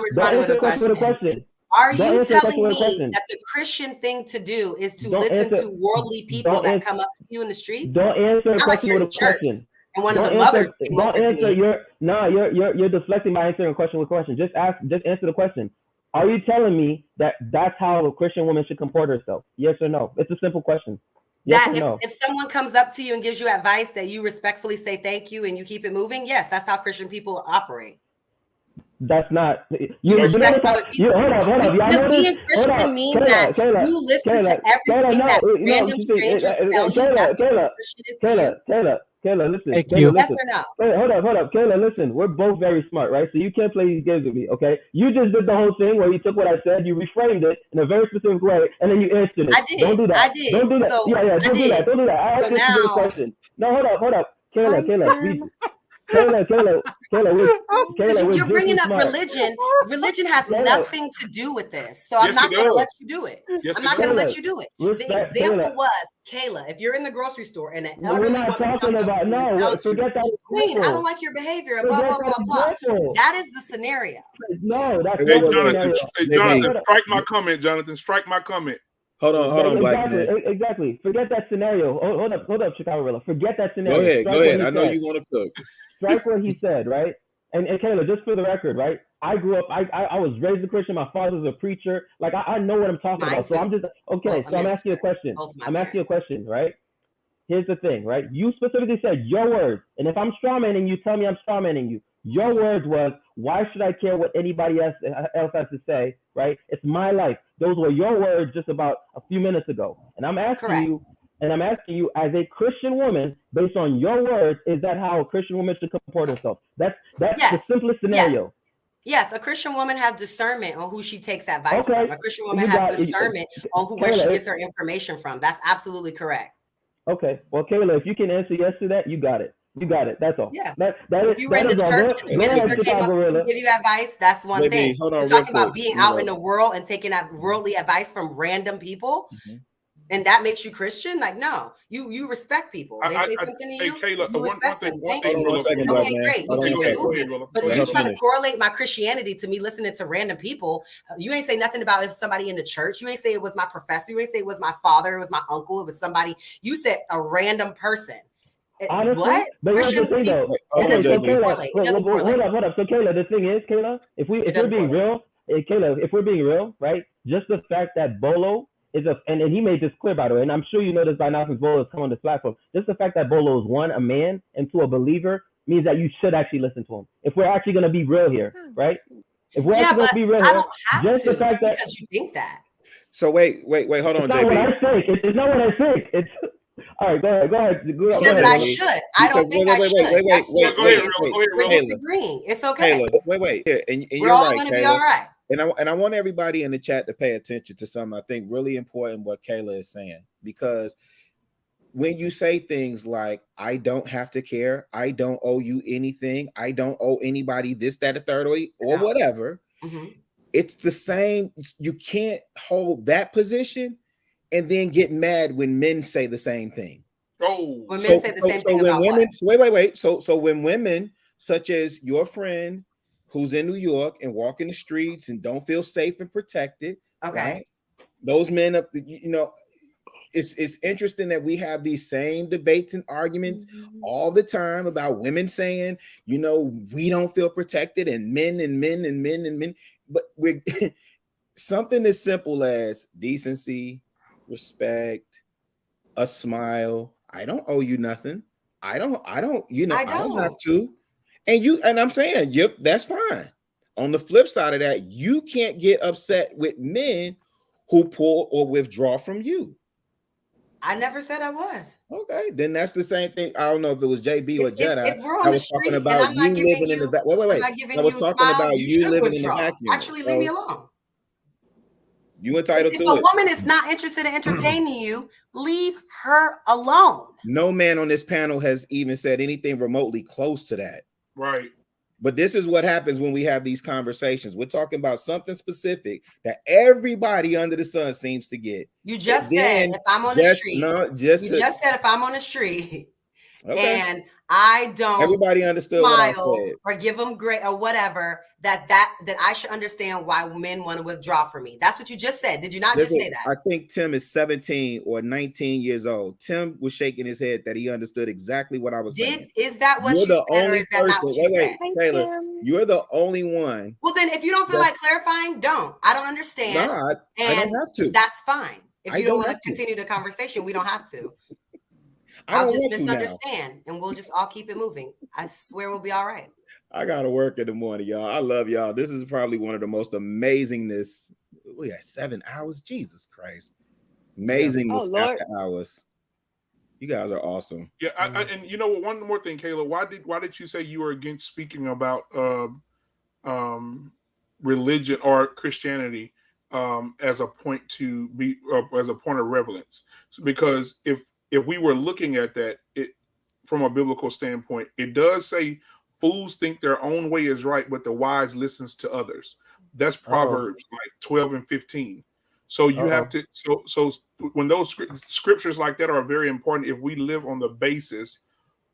responding to the question. Are you telling me that the Christian thing to do is to listen to worldly people that come up to you in the streets? Don't answer the question with a question. And one of the mothers don't answer. You're deflecting by answering a question with a question. Just answer the question. Are you telling me that that's how a Christian woman should comport herself? Yes or no? It's a simple question. Yes That or no? if someone comes up to you and gives you advice, that you respectfully say thank you and you keep it moving, yes, that's how Christian people operate. That's not you. You You notice respect how other you people. hold up. Y'all Does notice? being Hold Christian up, mean that Kayla, you listen to everything that random strangers tell you? That's what Christian is to you? Kayla, listen. Thank Kayla, you. Yes listen. or no? Wait, hold up. Kayla, listen. We're both very smart, right? So you can't play these games with me, okay? You just did the whole thing where you took what I said, you reframed it in a very specific way, and then you answered it. I did. Don't do that. I did. Don't do that. So Yeah, I don't do did. that. Don't do that. I So asked you a specific now, question. No, hold up. Kayla, you're we're bringing just up smart. religion. Religion has Kayla. nothing to do with this. So I'm Yes, it not going to let does. you do it. Yes, I'm it not going to does. let you do it. The Respect, example Kayla. was, Kayla, if you're in the grocery store and an We're elderly not woman talking comes up to about, you and no, tells you, forget that Queen, I don't example. like your behavior, blah, Forget blah, that blah, blah. example. That is the scenario. No, that's Hey, not the Jonathan, scenario. strike my comment, Jonathan. Strike my comment. Hold on, Black Exactly, man. exactly. Forget that scenario. Hold up, Chicago Rilla. Forget that scenario. Go Strike ahead. what he I know said. you want to cook. Strike what he said, right? And Kayla, just for the record, right? I grew up, I was raised a Christian. My father's a preacher. Like, I know what I'm talking Mine about. So too. I'm just, okay, Both, so I'm asking you a question. both of my I'm asking you a parents. question, right? Here's the thing, right? You specifically said your words. And if I'm strawmanning you, tell me I'm strawmanning you. Your words was, why should I care what anybody else has to say, right? It's my life. Those were your words just about a few minutes ago. And I'm asking you, as a Christian woman, based on your words, is that how a Christian woman should comport herself? That's the simplest scenario. Yes, a Christian woman has discernment on who she takes advice Okay. from. A Christian woman You has got- discernment on where Kayla, she gets her information from. That's absolutely correct. Okay. Well, Kayla, if you can answer yes to that, you got it. You got it. That's all. Yeah. That If is you were in the all. church Go and the minister ahead, came up Chicago to you Rilla. and give you advice, that's one Wait, thing. hold on You're real talking about quick. being out in the world and taking that worldly advice from random people, and that makes you Christian? Like, no, you respect people. They say something to you, Kayla, you one respect thing, them. one Thank thing. you. One second, Black Okay, man. great. We Hold on keep one it second. moving. But Let if you her try to finish. correlate my Christianity to me listening to random people, you ain't say nothing about if somebody in the church. You ain't say it was my professor. You ain't say it was my father. It was my uncle. It was somebody. You said a random person. Honestly, What? but here's the thing, though. Okay, so Kayla, hold up. So Kayla, the thing is, Kayla, if we're being real, Kayla, if we're being real, right? Just the fact that Bolo is and he made this clear, by the way, and I'm sure you know this by now since Bolo has come on this platform. Just the fact that Bolo is one, a man, and two, a believer, means that you should actually listen to him. If we're actually going to be real here, right? If we're actually going to be real here, just the fact that because you think that. So wait, hold on, it's not JB. what I think. It's not what I think. It's all right. Go ahead. You said that I should. I don't think I should. Wait. We're disagreeing. It's okay. Kayla, wait. Here, and We're you're all right, going to Kayla. be all right. And I want everybody in the chat to pay attention to something I think really important what Kayla is saying, because when you say things like, I don't have to care, I don't owe you anything, I don't owe anybody this, that, or third, or whatever, it's the same. You can't hold that position and then get mad when men say the same thing. Oh, when men say the same thing when about women, what? wait. So when women, such as your friend who's in New York and walk in the streets and don't feel safe and protected, right? Those men, it's interesting that we have these same debates and arguments all the time about women saying, we don't feel protected, and men. But we're something as simple as decency, respect, a smile. I don't owe you nothing. I don't have to. And I'm saying, yep, that's fine. On the flip side of that, you can't get upset with men who pull or withdraw from you. I never said I was. Okay, then that's the same thing. I don't know if it was JB or Jedi. If we're on I the was street talking and about I'm not you giving living in the you, vacuum. Wait. I'm not giving I was you talking smiles, about you you should living in the withdraw. vacuum. Actually, leave me alone. You entitled If to a it. woman is not interested in entertaining you, leave her alone. No man on this panel has even said anything remotely close to that. Right. But this is what happens when we have these conversations. We're talking about something specific that everybody under the sun seems to get. You just said if I'm on the street. No, You just said if I'm on the street Okay. And I don't Everybody understood what I smile said. or give them great or whatever, that I should understand why men want to withdraw from me. That's what you just said. Did you not just say that? I think Tim is 17 or 19 years old. Tim was shaking his head that he understood exactly what I was saying. Is that what You're you the said, or only is that not person. what you Wait, said? Taylor. You're the only one. Well, then, if you don't feel like clarifying, don't. I don't understand. No, I don't have to. That's fine. If I you don't don't want have to to. continue the conversation, we don't have to. I I'll don't just want to now. misunderstand, and we'll just all keep it moving. I swear we'll be all right. I gotta work in the morning, y'all. I love y'all. This is probably one of the most amazingness. We had 7 hours. Jesus Christ. Amazingness Oh, Lord. after hours. You guys are awesome. Yeah, and you know what? One more thing, Kayla. Why did you say you were against speaking about religion or Christianity as a point to be as a point of relevance? Because if we were looking at that from a biblical standpoint, it does say fools think their own way is right, but the wise listens to others. That's Proverbs like 12 and 15. So you have to so when those scriptures like that are very important, if we live on the basis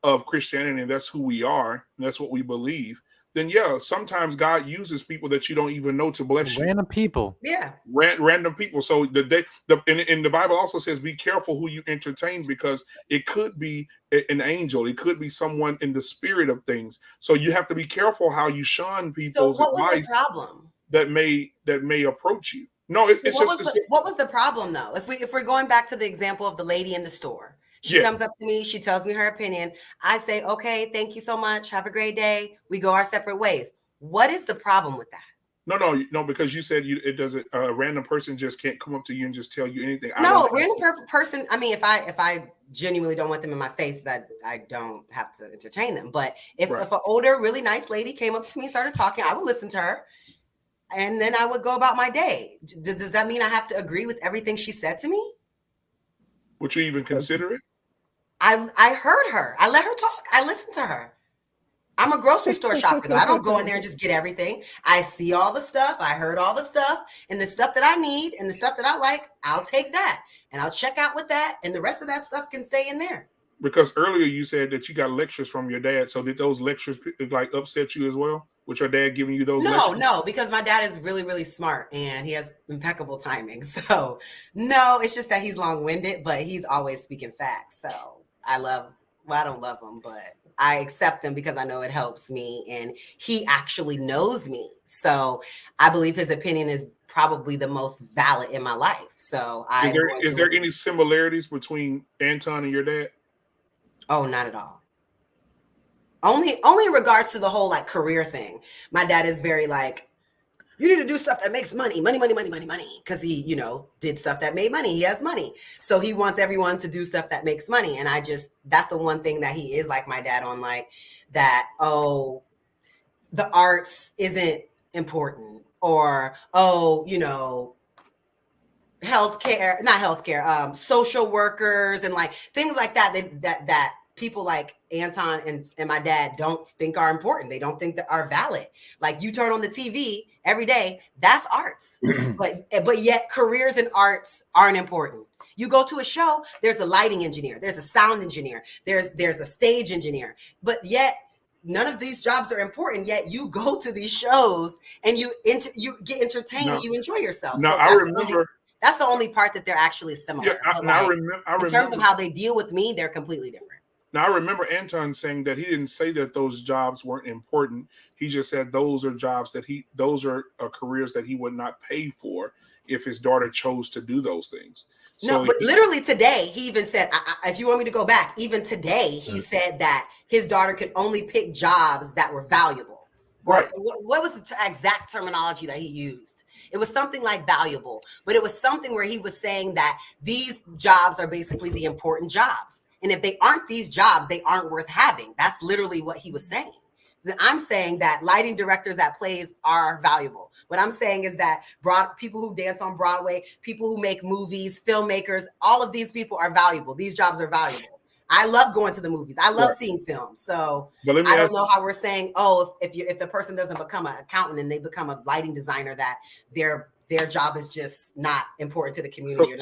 of Christianity and that's who we are, and that's what we believe, then yeah, sometimes God uses people that you don't even know to bless you. Random people. Yeah. Random people. So and the Bible also says be careful who you entertain, because it could be an angel, it could be someone in the spirit of things. So you have to be careful how you shun people's So what was advice the problem? that may approach you. No, it's what was the problem though? If we're going back to the example of the lady in the store, she comes up to me, she tells me her opinion. I say, okay, thank you so much. Have a great day. We go our separate ways. What is the problem with that? No, because you said it doesn't. A random person just can't come up to you and just tell you anything. No, random person. I mean, if I genuinely don't want them in my face, that I don't have to entertain them. But if an older, really nice lady came up to me and started talking, I would listen to her. And then I would go about my day. Does that mean I have to agree with everything she said to me? Would you even consider it? I heard her. I let her talk. I listened to her. I'm a grocery store shopper, though. I don't go in there and just get everything. I see all the stuff. I heard all the stuff. And the stuff that I need and the stuff that I like, I'll take that. And I'll check out with that. And the rest of that stuff can stay in there. Because earlier you said that you got lectures from your dad. So did those lectures like upset you as well? With your dad giving you those lectures? No, because my dad is really, really smart and he has impeccable timing. So no, it's just that he's long-winded, but he's always speaking facts. So I don't love him, but I accept him because I know it helps me and he actually knows me. So I believe his opinion is probably the most valid in my life. So is there any similarities between Anton and your dad? Oh, not at all. Only in regards to the whole like career thing. My dad is very like, you need to do stuff that makes money. Because he, did stuff that made money. He has money. So he wants everyone to do stuff that makes money. And that's the one thing that he is like my dad on, like that, the arts isn't important, or, social workers and like things like that people like Anton and my dad don't think are important. They don't think that are valid. Like you turn on the TV every day, that's arts. but yet careers in arts aren't important. You go to a show, there's a lighting engineer, there's a sound engineer, there's a stage engineer, but yet none of these jobs are important, yet you go to these shows and you get entertained and you enjoy yourself. No, so I remember. That's the only part that they're actually similar. Yeah, I remember. In terms of how they deal with me, they're completely different. Now, I remember Anton saying that he didn't say that those jobs weren't important. He just said those are jobs that those are careers that he would not pay for if his daughter chose to do those things. No, but literally today, he even said, if you want me to go back, even today, he said that his daughter could only pick jobs that were valuable. Right. What was the exact terminology that he used? It was something like valuable, but it was something where he was saying that these jobs are basically the important jobs. And if they aren't these jobs, they aren't worth having. That's literally what he was saying. I'm saying that lighting directors at plays are valuable. What I'm saying is that people who dance on Broadway, people who make movies, filmmakers, all of these people are valuable. These jobs are valuable. I love going to the movies. I love seeing films. So I don't know how we're saying, if the person doesn't become an accountant and they become a lighting designer, that they're their job is just not important to the community.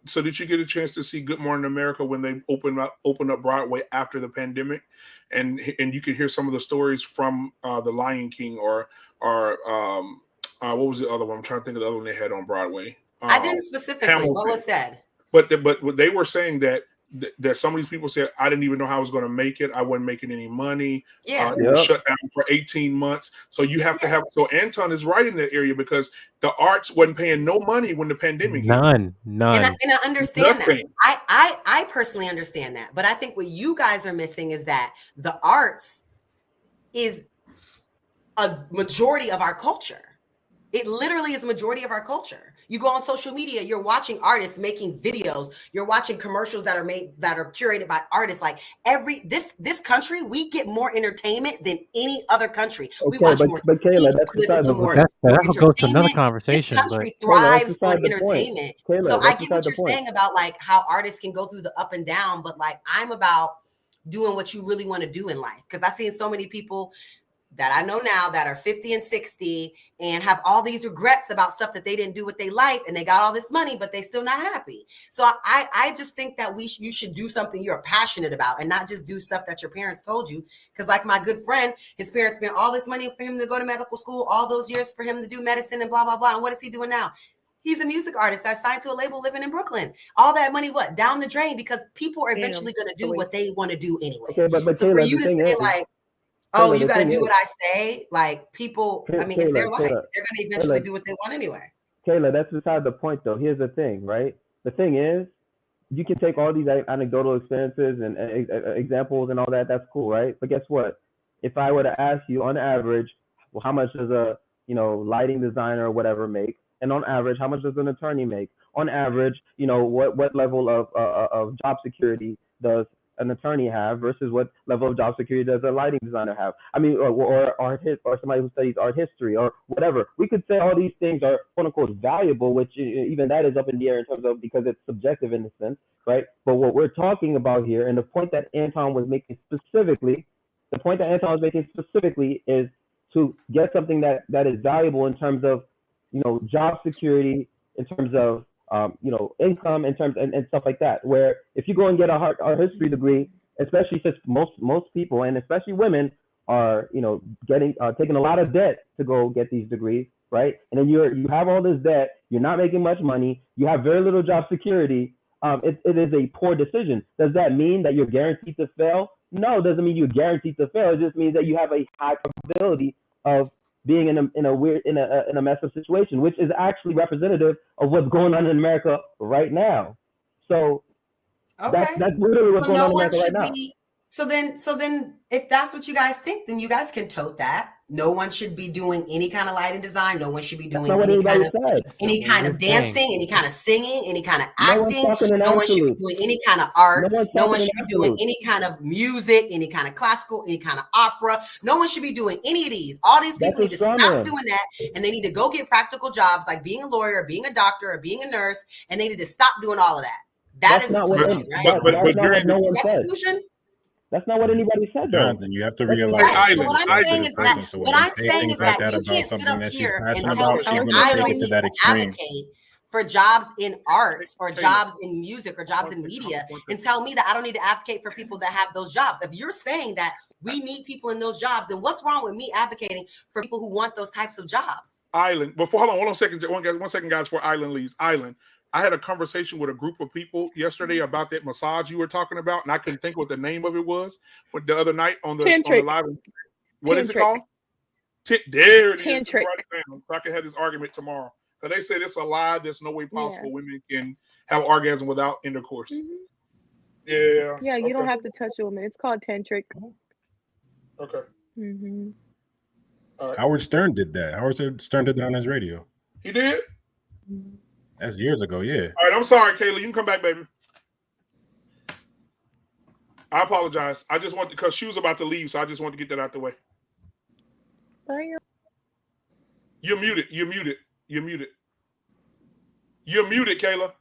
So did you get a chance to see Good Morning America when they opened up Broadway after the pandemic, and you could hear some of the stories from The Lion King or what was the other one? I'm trying to think of the other one they had on Broadway. I didn't specifically. Hamilton. What was said? But they were saying that some of these people said, I didn't even know how I was going to make it. I wasn't making any money. Yeah. It was shut down for 18 months. So you have to have. So Anton is right in that area because the arts wasn't paying no money when the pandemic hit. None. And I understand that. I personally understand that. But I think what you guys are missing is that the arts is a majority of our culture. It literally is a majority of our culture. You go on social media, you're watching artists making videos, you're watching commercials that are curated by artists. Like this country, we get more entertainment than any other country. We watch more. But Kayla, that's beside the point. That'll go to another conversation. This country but thrives on entertainment. Kayla, so I get what you're saying about like how artists can go through the up and down, but like I'm about doing what you really want to do in life. Because I've seen so many people that I know now that are 50 and 60 and have all these regrets about stuff that they didn't do what they like, and they got all this money, but they still not happy. So I just think that you should do something you're passionate about and not just do stuff that your parents told you. Because like my good friend, his parents spent all this money for him to go to medical school, all those years for him to do medicine and blah, blah, blah. And what is he doing now? He's a music artist that's signed to a label living in Brooklyn. All that money, down the drain, because people are eventually going to do what they want to do anyway. Okay, but so Kayla, for you to say like, oh, you got to do what I say. Like people, I mean, it's their life. They're going to eventually do what they want anyway. Kayla, that's beside the point though. Here's the thing, right? The thing is, you can take all these anecdotal experiences and examples and all that. That's cool, right? But guess what? If I were to ask you on average, well, how much does a lighting designer or whatever make? And on average, how much does an attorney make? On average, what level of job security does an attorney have versus what level of job security does a lighting designer have? I mean, or somebody who studies art history or whatever. We could say all these things are quote unquote valuable, which even that is up in the air in terms of because it's subjective in a sense, right? But what we're talking about here, and the point that Anton was making specifically, is to get something that is valuable in terms of job security, in terms of income, in terms and stuff like that. Where if you go and get a art history degree, especially since most people and especially women are taking a lot of debt to go get these degrees, right? And then you have all this debt, you're not making much money, you have very little job security. It is a poor decision. Does that mean that you're guaranteed to fail? No, it doesn't mean you're guaranteed to fail. It just means that you have a high probability of being in a messed up situation, which is actually representative of what's going on in America right now. So that's literally what's going on in America right now. So then if that's what you guys think, then you guys can tote that. No one should be doing any kind of lighting design. No one should be doing any kind of dancing, any kind of singing, any kind of acting. No one should be doing any kind of art. No one should be doing any kind of music, any kind of classical, any kind of opera. No one should be doing any of these. All these people need to stop doing that, and they need to go get practical jobs like being a lawyer, or being a doctor, or being a nurse, and they need to stop doing all of that. That is the solution, right? That's not what no one said. That's not what anybody said, though. Jonathan, you have to realize. So what I'm saying is that you can't sit up here and tell me I don't need to advocate for jobs in arts or jobs in music or jobs in media and tell me that I don't need to advocate for people that have those jobs. If you're saying that we need people in those jobs, then what's wrong with me advocating for people who want those types of jobs? Island, hold on one second, guys, before Island leaves. Island, I had a conversation with a group of people yesterday about that massage you were talking about, and I couldn't think what the name of it was. But the other night on the live, what is it called? There it is. Tantric. Right now, so I can have this argument tomorrow. Because they say it's a lie. There's no way possible women can have orgasm without intercourse. Yeah. Yeah, you don't have to touch a woman. It's called tantric. Okay. Howard Stern did that. Howard Stern did that on his radio. He did? That's years ago, yeah. All right, I'm sorry, Kayla. You can come back, baby. I apologize. I just want because she was about to leave, so I just want to get that out the way. You're muted. You're muted. You're muted. You're muted, Kayla.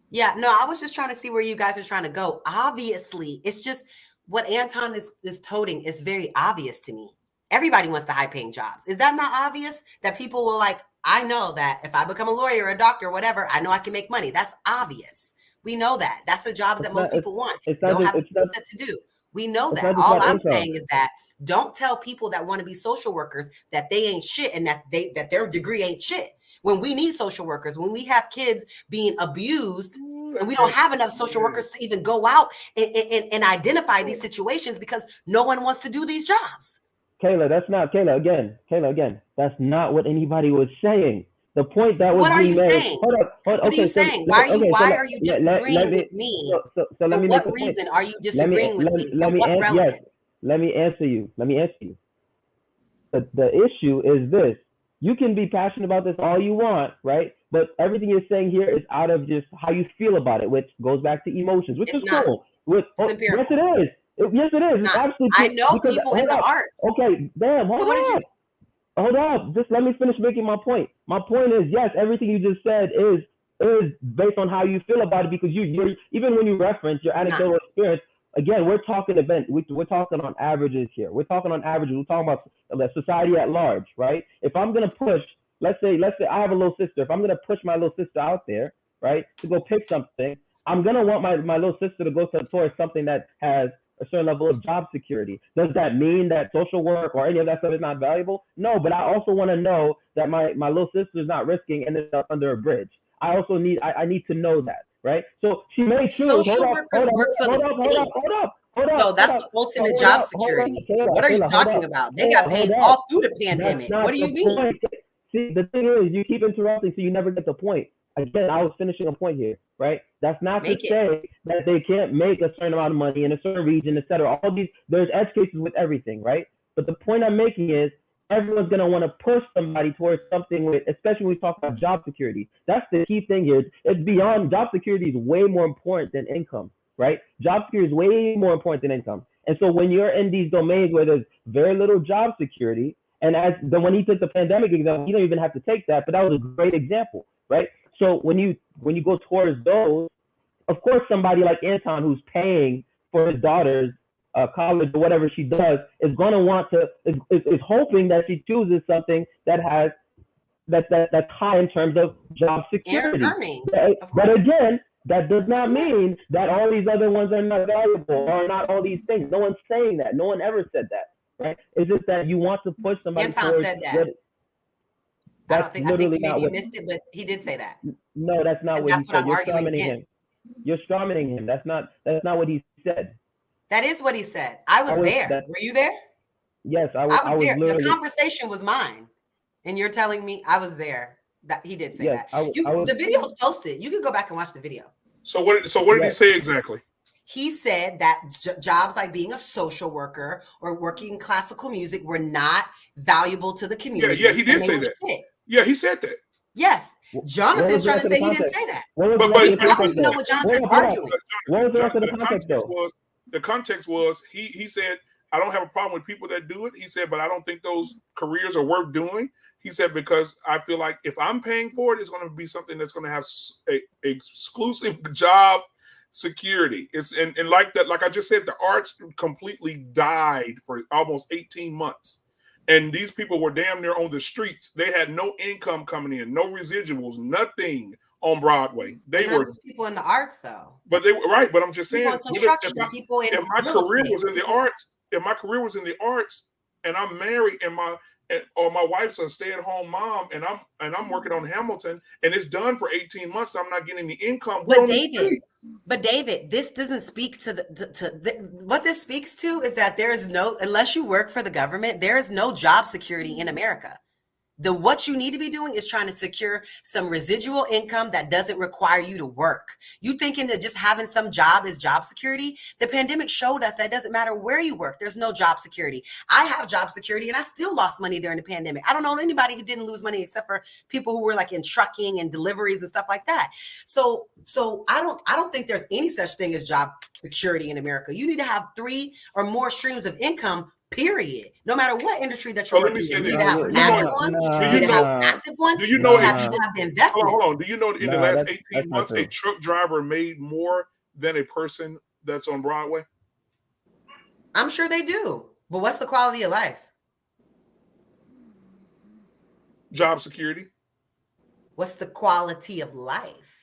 Yeah, no, I was just trying to see where you guys are trying to go. Obviously, it's just what Anton is toting is very obvious to me. Everybody wants the high-paying jobs. Is that not obvious that people will like I know that if I become a lawyer, a doctor, whatever, I know I can make money. That's obvious. We know that. That's the jobs that most people want. Don't have the skill set to do. We know that. All I'm saying is that don't tell people that want to be social workers that they ain't shit and that their degree ain't shit. When we need social workers, when we have kids being abused, and we don't have enough social workers to even go out and identify these situations because no one wants to do these jobs. Kayla, that's not Kayla again. That's not what anybody was saying. The point that was being made. Saying? Hold up. What are you saying? Why are you disagreeing with me? So let me what make a reason point. are you disagreeing with me? Let me answer you. The issue is this. You can be passionate about this all you want, right? But everything you're saying here is out of just how you feel about it, which goes back to emotions, which is cool. Yes, it is. Yes, it is. It's absolutely I know people in the arts. Okay, damn. Hold up. Just let me finish making my point. My point is, yes, everything you just said is based on how you feel about it, because you're even when you reference your anecdotal experience. Again, we're talking we're talking on averages here. We're talking on averages. We're talking about the society at large, right? If I'm gonna push, let's say I have a little sister. If I'm gonna push my little sister out there, right, to go pick something, I'm gonna want my little sister to go towards something that has a certain level of job security. Does that mean that social work or any of that stuff is not valuable? No, but I also want to know that my little sister is not risking ending up under a bridge. I also need to know that, right? So she may choose. Social workers work for the state. Hold up. So that's the ultimate job security. What are you talking about? They got paid all through the pandemic. What do you mean? See, the thing is, you keep interrupting, so you never get the point. Again, I was finishing a point here, right? That's not to say that they can't make a certain amount of money in a certain region, et cetera. All these, there's edge cases with everything, right? But the point I'm making is everyone's going to want to push somebody towards something with, especially when we talk about job security. That's the key thing here. It's beyond, job security is way more important than income, right? Job security is way more important than income. And so when you're in these domains where there's very little job security, and when he took the pandemic example, you don't even have to take that, but that was a great example, right? So when you go towards those, of course, somebody like Anton, who's paying for his daughter's college or whatever she does, is going to want to is hoping that she chooses something that has that's high in terms of job security. But again, that does not mean that all these other ones are not valuable or not all these things. No one's saying that. No one ever said that, right? It's just that you want to push somebody. Anton said that. I think maybe you missed it, but he did say that. No, that's not what he said. You're strawmanning him. You're strawmanning him. That's not what he said. That is what he said. I was there. Were you there? Yes, I was there. Literally... The conversation was mine, and you're telling me I was there. That he did say that. The video was posted. You can go back and watch the video. So what did he say exactly? He said that jobs like being a social worker or working in classical music were not valuable to the community. Yeah, he did say that. Yeah, he said that. Yes. Jonathan's trying to say he didn't say that. But I don't even know what Jonathan's arguing. What was the rest of the context though? The context was he said, I don't have a problem with people that do it. He said, but I don't think those careers are worth doing. He said, because I feel like if I'm paying for it, it's going to be something that's going to have a exclusive job security. It's and like that, like I just said, the arts completely died for almost 18 months. And these people were damn near on the streets. They had no income coming in, no residuals, nothing on Broadway. They were just people in the arts, though. But they were right. But I'm just saying, if my career was in the arts, and I'm married, and my wife's a stay-at-home mom, and I'm working on Hamilton, and it's done for 18 months. I'm not getting the income. But David, this doesn't speak to what this speaks to is that there is no, unless you work for the government, there is no job security in America. What you need to be doing is trying to secure some residual income that doesn't require you to work. You thinking that just having some job is job security? The pandemic showed us that it doesn't matter where you work. There's no job security. I have job security and I still lost money during the pandemic. I don't know anybody who didn't lose money except for people who were like in trucking and deliveries and stuff like that. So I don't think there's any such thing as job security in America. You need to have 3 or more streams of income. Period. No matter what industry that you're working in, you need to have an active one. You need to have an active one. Do you know you have the investment? Hold on. Do you know that in the last 18 months, a truck driver made more than a person that's on Broadway? I'm sure they do. But what's the quality of life? Job security. What's the quality of life?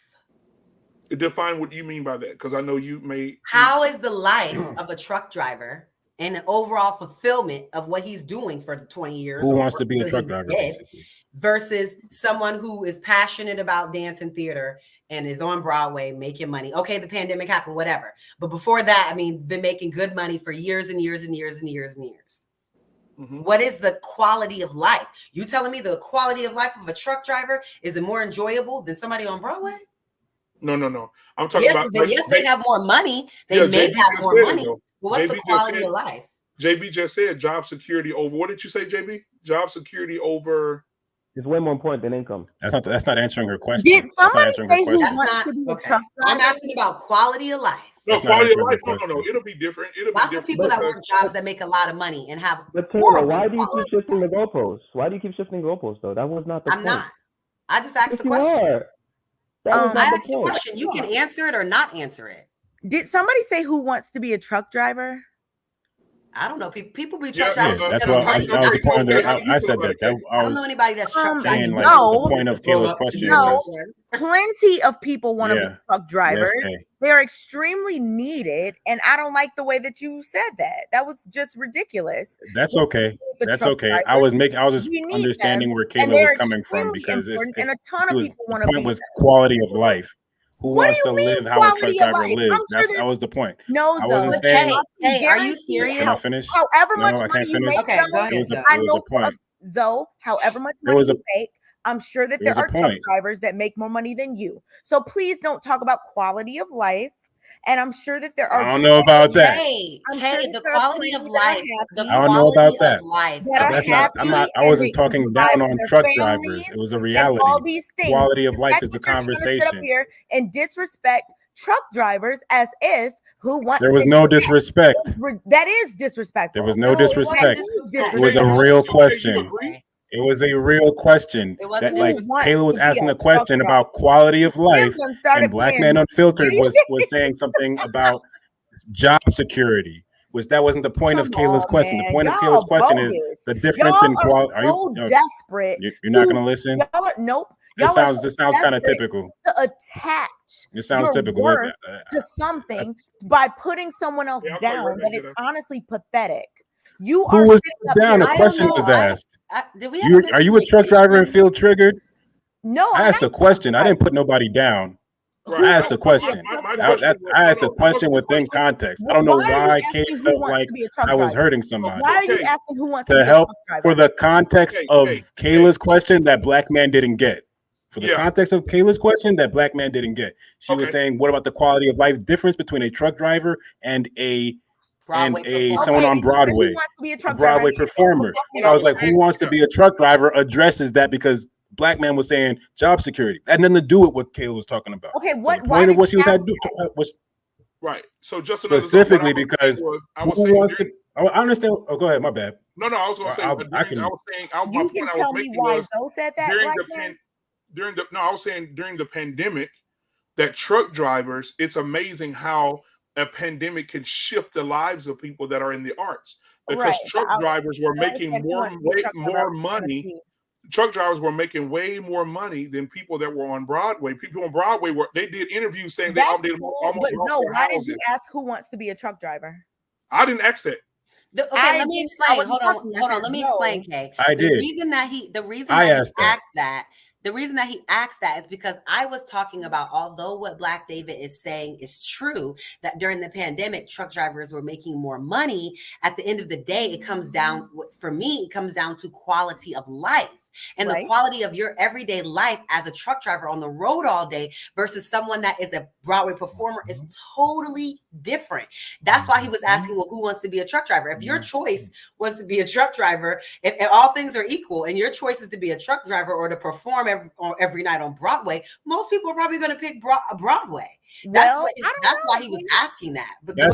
Define what you mean by that, because I know you may. How is the life of a truck driver and the overall fulfillment of what he's doing for 20 years? Who or wants to be a till truck he's driver, dead, basically? versus someone who is passionate about dance and theater and is on Broadway making money? Okay, the pandemic happened, whatever. But before that, I mean, been making good money for years and years and years and years and years. Mm-hmm. What is the quality of life? You telling me the quality of life of a truck driver is it more enjoyable than somebody on Broadway? No. I'm talking about. Yes, they have more money. They may JB have just more said money. it, But what's JB the just quality said- of life? JB just said job security over. What did you say, JB? Job security over. It's way more important than income. That's not answering her question. Did That's not somebody answering her say who question. wants to be a Okay. truck I'm driver? asking about quality of life. No, That's not quality of answering life. the No. question. It'll be different. It'll Lots be of different. people that because- work jobs that make a lot of money and have But Taylor, horrible why do you keep quality. shifting the goalposts? Why do you keep shifting goalposts though? That was not the I'm point. not. I just asked Yes, the you question. are. That was I not the asked the point. question. You can answer it or not answer it. Did somebody say who wants to be a truck driver? I don't know. People be Yeah, truck drivers. That's because what of I money. was responding to. How do you I feel said about that. it, That Kate? I I don't was know anybody that's truck driving. saying like no. the point of Kayla's question No. was Plenty of people want to Yeah. be truck drivers. Yes, Kay. They're extremely needed, and I don't like the way that you said that. That was just ridiculous. That's Just okay. the That's truck okay. I drivers, was just we need understanding them, where and Kayla was they're coming from extremely because important, and it's a ton she of was, people the want to point be. was quality of life. Who What do wants you to mean live how a truck quality of driver life? lives? I'm sure That was the point. No, I Zoe. wasn't saying. Hey, are you Guarantee serious? Can I finish? However No, much I money can't you finish. make, Okay, go Zoe, ahead. It was I a know for point. Zoe, however much There money was a you make, I'm sure that there there was a are truck point. drivers that make more money than you. So please don't talk about quality of life. And I'm sure that there I are. don't know about that. I'm sure that the there are quality of plenty that are life, the happy, I don't know about quality that. of life. that are That's not. I'm happy, not. I and wasn't they can talking provide down for on their truck families drivers. It was a and reality. all these things. Quality of The life fact is the that you're trying to sit up conversation. here and disrespect truck drivers as if who wants There was to no disrespect. that is disrespectful. There was no No, it wasn't disrespect. disrespect. It was a Okay, real so, okay, you question. agree? It was a real question. It wasn't That like disrespect. Kayla was to be asking a a question truck about quality of life, Cleveland started and Black playing Man Unfiltered video was saying something about job security. That wasn't the point of Come Kayla's on, question. The man. point of Y'all Kayla's question is bogus. the difference Y'all in are quality. Are so you? desperate. You're not gonna listen. Y'all are nope. This Y'all are sounds so kind of desperate typical. to attach It sounds your typical. worth to something by putting someone else Yeah, I'll call you down right that back, it's Jenna. honestly pathetic. You Who are was sitting up down? here. A I question don't know. was asked. Did we have a Are you a truck driver and miscommunication? feel triggered? No, I I'm asked not a question. I didn't put nobody down. Right. I asked a question. My question was, I asked no, a question within context. I don't know Why are you why asking Kate who felt wants like to be a truck I was driver? hurting somebody. Why are you Okay. asking who wants to To be a help truck driver? for the context Hey, of hey, Kayla's question that Black Man didn't get. For the Yeah. context of Kayla's question that Black Man didn't get. She was Okay. saying, what about the quality of life difference between a truck driver and Broadway performer. someone on Who Broadway, wants to be a a truck driver? Broadway performer? What So I I was was like, saying, who wants to be a truck driver addresses that because Black Man was saying job security. That had nothing to do with what Kayla was talking about. Okay, So the why point of did what she you was had ask to do was Right. So just another specifically what I was because saying was, I who was saying wants to? during, I understand. Oh, go ahead. My bad. no, I was going to say I during, can. I was saying my You point can I was tell me making why was Zoe said that, during Black the man. I was saying during the pandemic that truck drivers, it's amazing how a pandemic can shift the lives of people that are in the arts because Right, truck drivers were making said who wants to be a truck driver, I more was trying to money. see. Truck drivers were making way more money than people that were on Broadway. People on Broadway they did interviews saying they That's almost cool, lost but their Zoe, why did houses. you ask who wants to be a truck driver? I didn't ask that. Okay, let me I explain. wasn't Hold on, talking. I hold on. said Let me Zoe. explain, Kay. I did. The reason that he asked that. The reason that he asked that is because I was talking about, although what Black David is saying is true, that during the pandemic, truck drivers were making more money. At the end of the day, it comes down, for me, it comes down to quality of life. And the quality of your everyday life as a truck driver on the road all day versus someone that is a Broadway performer is totally different. That's why he was asking, well, who wants to be a truck driver? If your choice was to be a truck driver, if all things are equal and your choice is to be a truck driver or to perform every night on Broadway, most people are probably going to pick Broadway. That's why he was asking that. That's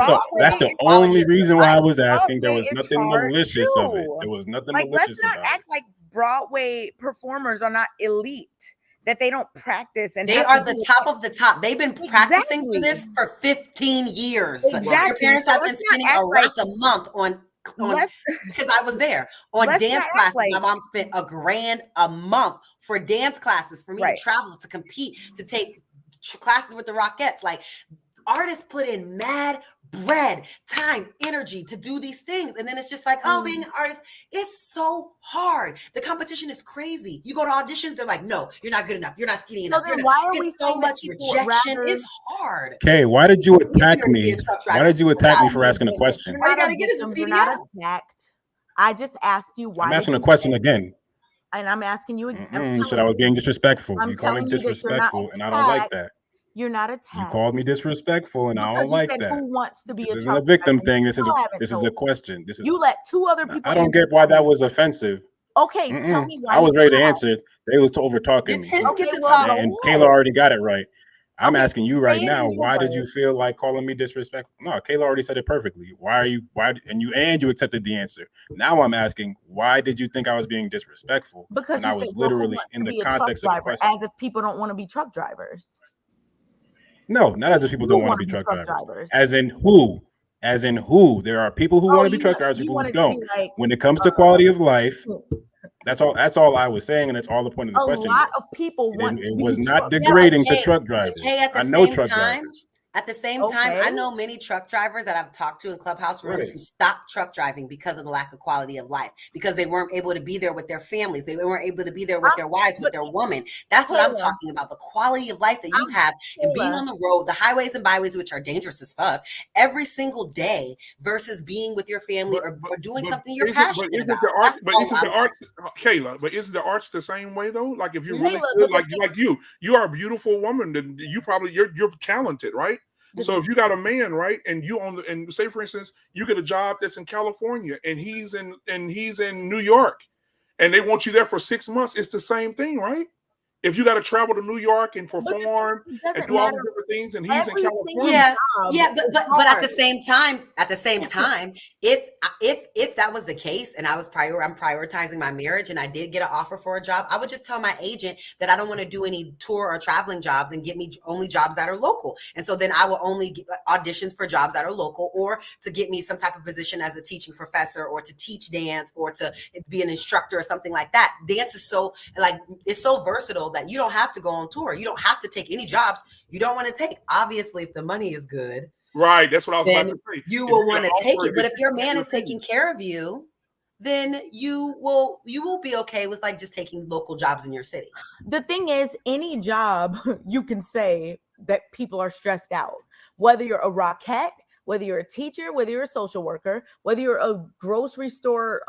the only reason why I was asking. There was nothing malicious of it. There was nothing Like, malicious let's not about it. act like Broadway performers are not elite, that they don't practice. And they are the top of the top. They've been practicing for this for 15 years. Exactly. Your parents So have been let's not spending act a rack a month on because I was there on let's dance not act classes. like- My mom spent $1,000 a month for dance classes for me Right. to travel, to compete, to take classes with the Rockettes. Like, artists put in mad bread, time, energy to do these things. And then it's just like, oh, being an artist is so hard. The competition is crazy. You go to auditions, they're like, no, you're not good enough. You're not skinny enough. then why are we It's so saying that much people would rejection. rather- It's hard. Okay, why did you attack Easier to be me? a truck Why driver did you attack me for without asking a being- question? You're All you not a gotta get is a victim, you're not CDL. attacked. I just asked you why. I'm did asking a you question say- again. And I'm asking you again. You said I was being disrespectful. I'm You called me telling you that you're not disrespectful, and I don't like attacked. that. You're not You attacked. called me disrespectful, and I Because don't you like said that. who wants to be This a isn't a truck victim driver? thing. You This is still haven't a told me. question. This is You let two other people. I don't answer get why that was offensive. Okay, tell me why. I was you ready to laughed. answer it. They was over talking me. Okay, well, And go Kayla ahead. already got it right. I'm asking you right say it now, in your why did you words. feel like calling me disrespectful? No, Kayla already said it perfectly. And you accepted the answer. Now I'm asking, why did you think I was being disrespectful? Because when you I said, was well, who literally wants in to the be a truck context of the driver, question. as if people don't want to be truck drivers. No, not as if people don't want to be truck drivers. drivers. As in who? As in who? There are people who want to be you truck want- drivers, you people want who it to be don't. like, When it comes to quality of life, that's all I was saying, and that's all the point of the a question. lot of people want to It be was not truck degrading to Kay, truck but drivers. Kay, at the I know same truck time, drivers. At the same time, I Okay. know many truck drivers that I've talked to in clubhouse rooms Right. who stopped truck driving because of the lack of quality of life, because they weren't able to be there with their families. They weren't able to be there with their wives, with their woman. That's what I'm Kayla, talking about. The quality of life that you have and being Kayla. on the road, the highways and byways, which are dangerous as fuck, every single day versus being with your family or doing something you're passionate about. That's all I'm saying. Kayla, but isn't the arts the same way though? Like if you're really Kayla, good, but the like you are a beautiful woman, then you probably you're talented, right? So if you got a man, right, and you and say for instance, you get a job that's in California and he's in New York, and they want you there for 6 months, it's the same thing, right? If you got to travel to New York and perform and do all the different things, and he's in California, But at the same time, if that was the case, and I'm prioritizing my marriage, and I did get an offer for a job, I would just tell my agent that I don't want to do any tour or traveling jobs and get me only jobs that are local. And so then I will only get auditions for jobs that are local, or to get me some type of position as a teaching professor, or to teach dance, or to be an instructor or something like that. Dance is it's so versatile that you don't have to go on tour. You don't have to take any jobs you don't want to take. Obviously, if the money is good, right? That's what I was about then to say. you If will you want get to an take offer, it. But it's if your the man same is taking thing. care of you, then you will be okay with just taking local jobs in your city. The thing is, any job you can say that people are stressed out, whether you're a rockette, whether you're a teacher, whether you're a social worker, whether you're a grocery store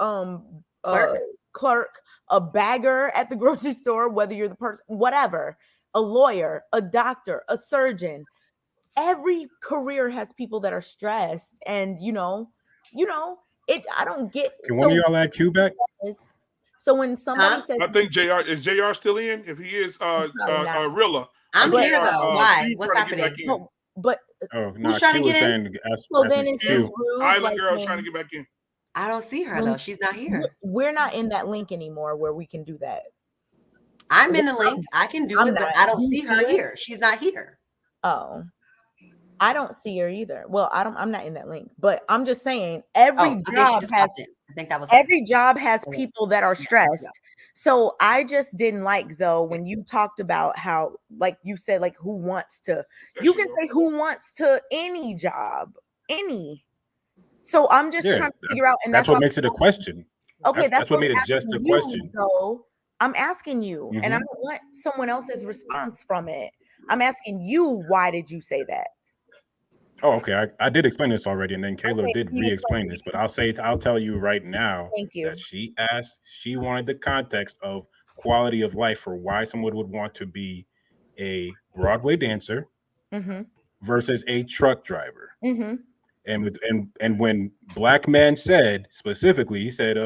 clerk, a bagger at the grocery store, whether you're the person, whatever, a lawyer, a doctor, a surgeon. Every career has people that are stressed, and it. I don't get. Can one of y'all add Q back? So when somebody says, I think JR still in. If he is, Rilla, I'm I think, here though. Why? Q's What's trying to get happening? back in. But Oh, no, who's trying to Q was get in? saying ask then it's Q. just rude. Island girl's trying to get back in. I don't see her though. She's not here. We're not in that link anymore where we can do that. I'm in the link. I can do it, but I don't see her here. She's not here. Oh, I don't see her either. Well, I'm not in that link, but I'm just saying every job has. I think that was every job has people that are stressed. So I just didn't like Zoe when you talked about how, like you said, like who wants to. You can say who wants to any job, any. So I'm just trying to figure out, and that's what makes it a question. Okay, that's what made it just a question. So I'm asking you, and I don't want someone else's response from it. I'm asking you, why did you say that? Oh, okay. I did explain this already, and then Kayla did re-explain this, but I'll tell you right now that she wanted the context of quality of life for why someone would want to be a Broadway dancer versus a truck driver. And when Black Man said specifically, he said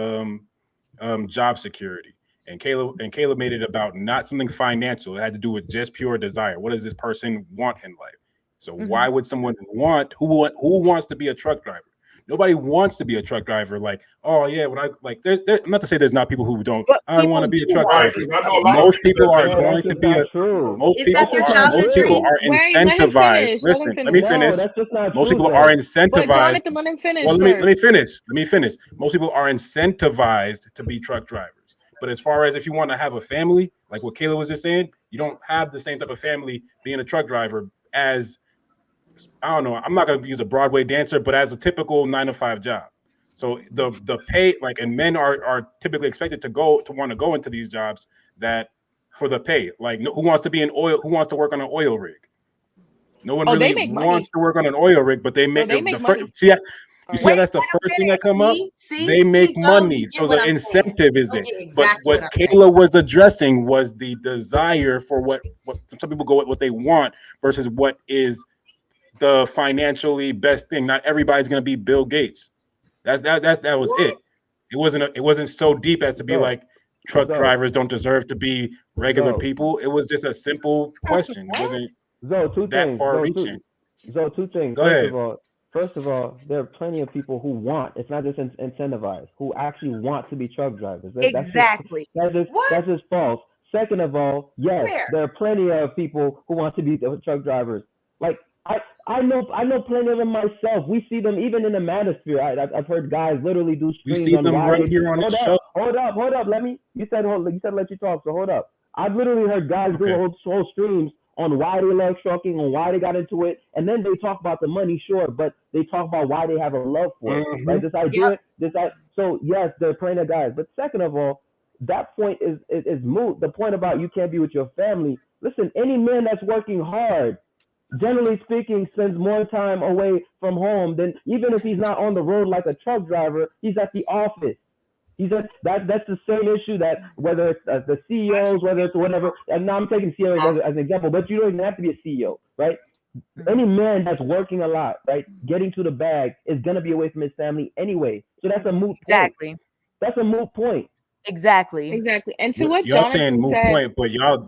job security. And Kayla made it about not something financial. It had to do with just pure desire. What does this person want in life? So why would someone who wants to be a truck driver? Nobody wants to be a truck driver. Like, oh yeah, when I like, not to say there's not people who don't. But I want to be a truck Right, driver. 'cause I know a lot of Most people are No, going that's to just be not a. true. Most Is people that their are. childhood Most people dream? are Wait, let him incentivized. finish. Let him Listen, let finish. me No, finish. that's just not Most true. people Though. are But incentivized. Jonathan, let him finish Well, let me first. finish. Let me finish. Most people are incentivized to be truck drivers. But as far as if you want to have a family, like what Kayla was just saying, you don't have the same type of family being a truck driver as, I don't know, I'm not going to use a Broadway dancer, but as a typical 9-to-5 job. So the pay, like, and men are typically expected to want to go into these jobs that for the pay. Like, who wants to be in oil? Who wants to work on an oil rig? No one Oh, they really make wants money. to work on an oil rig, but they No, make they the make first. money. You see how that's the first thing that come up? They make money, so the incentive is it. But what Kayla was addressing was the desire for what some people go with what they want versus what is the financially best thing. Not everybody's gonna be Bill Gates. That was it. It wasn't so deep as to be like truck drivers don't deserve to be regular people. It was just a simple question. It wasn't that far reaching. Two things. Go ahead. First of all, there are plenty of people who want. It's not just incentivized. Who actually want to be truck drivers. Exactly. That's just false. Second of all, yes, there are plenty of people who want to be truck drivers. Like I know plenty of them myself. We see them even in the manosphere. I've heard guys literally do We streams see on them why right they here on this show. Hold up. You said let you talk. So hold up. I've literally heard guys do whole streams on why they love trucking, on why they got into it, and then they talk about the money, sure, but they talk about why they have a love for it. Right? This idea, so yes, they're plenty of guys. But second of all, that point is moot. The point about you can't be with your family. Listen, any man that's working hard, generally speaking, spends more time away from home than, even if he's not on the road like a truck driver, he's at the office. That's the same issue that whether it's the CEOs, whether it's whatever. And now I'm taking CEOs as an example, but you don't even have to be a CEO, right? Any man that's working a lot, right, getting to the bag is gonna be away from his family anyway. So that's a moot point. That's a moot point. Exactly. And to what Y'all saying Jonathan moot said, point,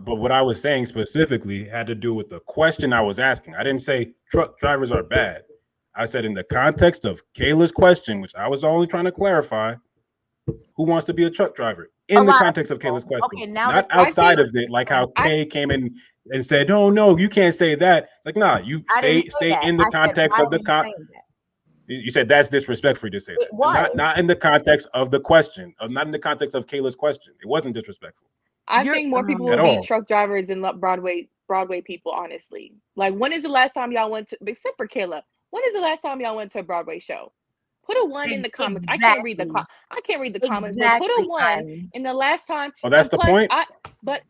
but what I was saying specifically had to do with the question I was asking. I didn't say truck drivers are bad. I said in the context of Kayla's question, which I was only trying to clarify, who wants to be a truck driver? In the context of Kayla's question. Okay, now not outside of it, like how Kay came in and said, no, you can't say that. Like, nah, you stay in the context of the You said that's disrespectful to say that. Not in the context of the question, not in the context of Kayla's question. It wasn't disrespectful. I think more people at will all. be truck drivers than Broadway people, honestly. Like, when is the last time y'all went to, except for Kayla, when is the last time y'all went to a Broadway show? Put a 1 in the comments. I can't read the comments, but put a 1 in the last time. Oh, that's the point? But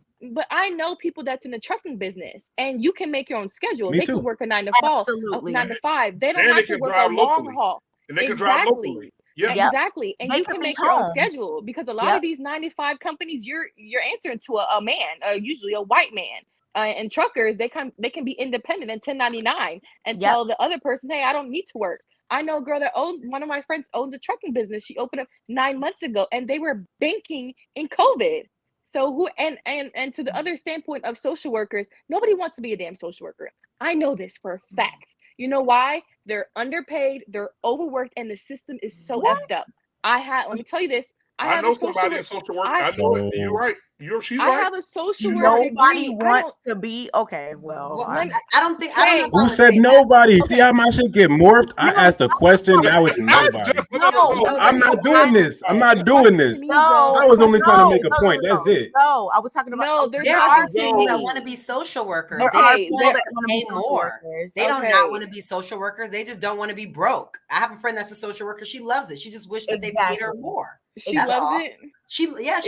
I know people that's in the trucking business, and you can make your own schedule. Me They too. can work a 9 to 5. They don't And have they to can work a drive long locally. haul. And they can drive locally. Yeah. Exactly. And They you can can be make your own home. schedule, because a lot of these 9 to 5 companies, you're answering to a man, usually a white man. And truckers, they can be independent and 1099 and tell the other person, hey, I don't need to work. I know a girl that one of my friends owns a trucking business. She opened up 9 months ago, and they were banking in COVID. So and to the other standpoint of social workers, nobody wants to be a damn social worker. I know this for a fact. You know why? They're underpaid, they're overworked, and the system is so effed up. Let me tell you this. I know somebody in social work. I know it. You're right. She's right. I have a social work Nobody degree. wants to be okay. Well, I don't know. Who said nobody? See how my shit get morphed? I asked a question. Now it's nobody. I'm not doing this. I'm not doing this. I was only trying to make a point. That's it. No, I was talking about. There are people that want to be social workers. There They are just people want that to wanna be pay social more. workers. They don't not want to be social workers. They just don't want to be broke. I have a friend that's a social worker. She loves it. She just wished that they paid her more. She loves it. She Is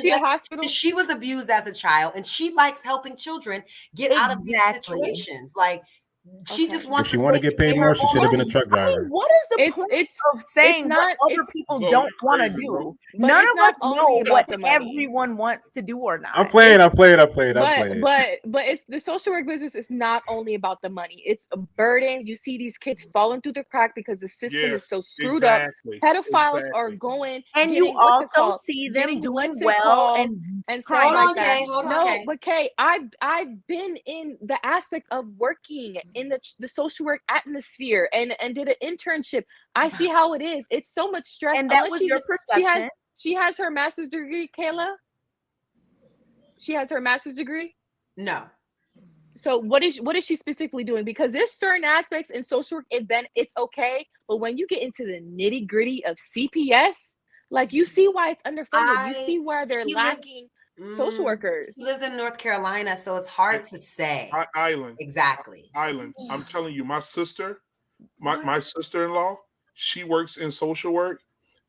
she a hospital? She was abused as a child, and she likes helping children get out of these situations. Like, she just wants If she to want to get paid more, she should have been a truck driver. What is the point of saying what other people don't want to do? None of us know what everyone wants to do or not. I'm playing. But it's the social work business is not only about the money. It's a burden. You see these kids falling through the crack because the system is so screwed up. Pedophiles are going, and you also see them doing well and stuff like that. Hold on, no, Kay. but Kay, I've been in the aspect of working in the social work atmosphere and did an internship. I see how it is. It's so much stress. And that was your perception. She has her master's degree, Kayla. She has her master's degree? No. So what is she specifically doing? Because there's certain aspects in social work, it's okay, but when you get into the nitty gritty of CPS, like you see why it's underfunded. You see why they're lacking social workers. He lives in North Carolina, so it's hard to say. Island. Exactly. Island. I'm telling you, my my sister-in-law, she works in social work.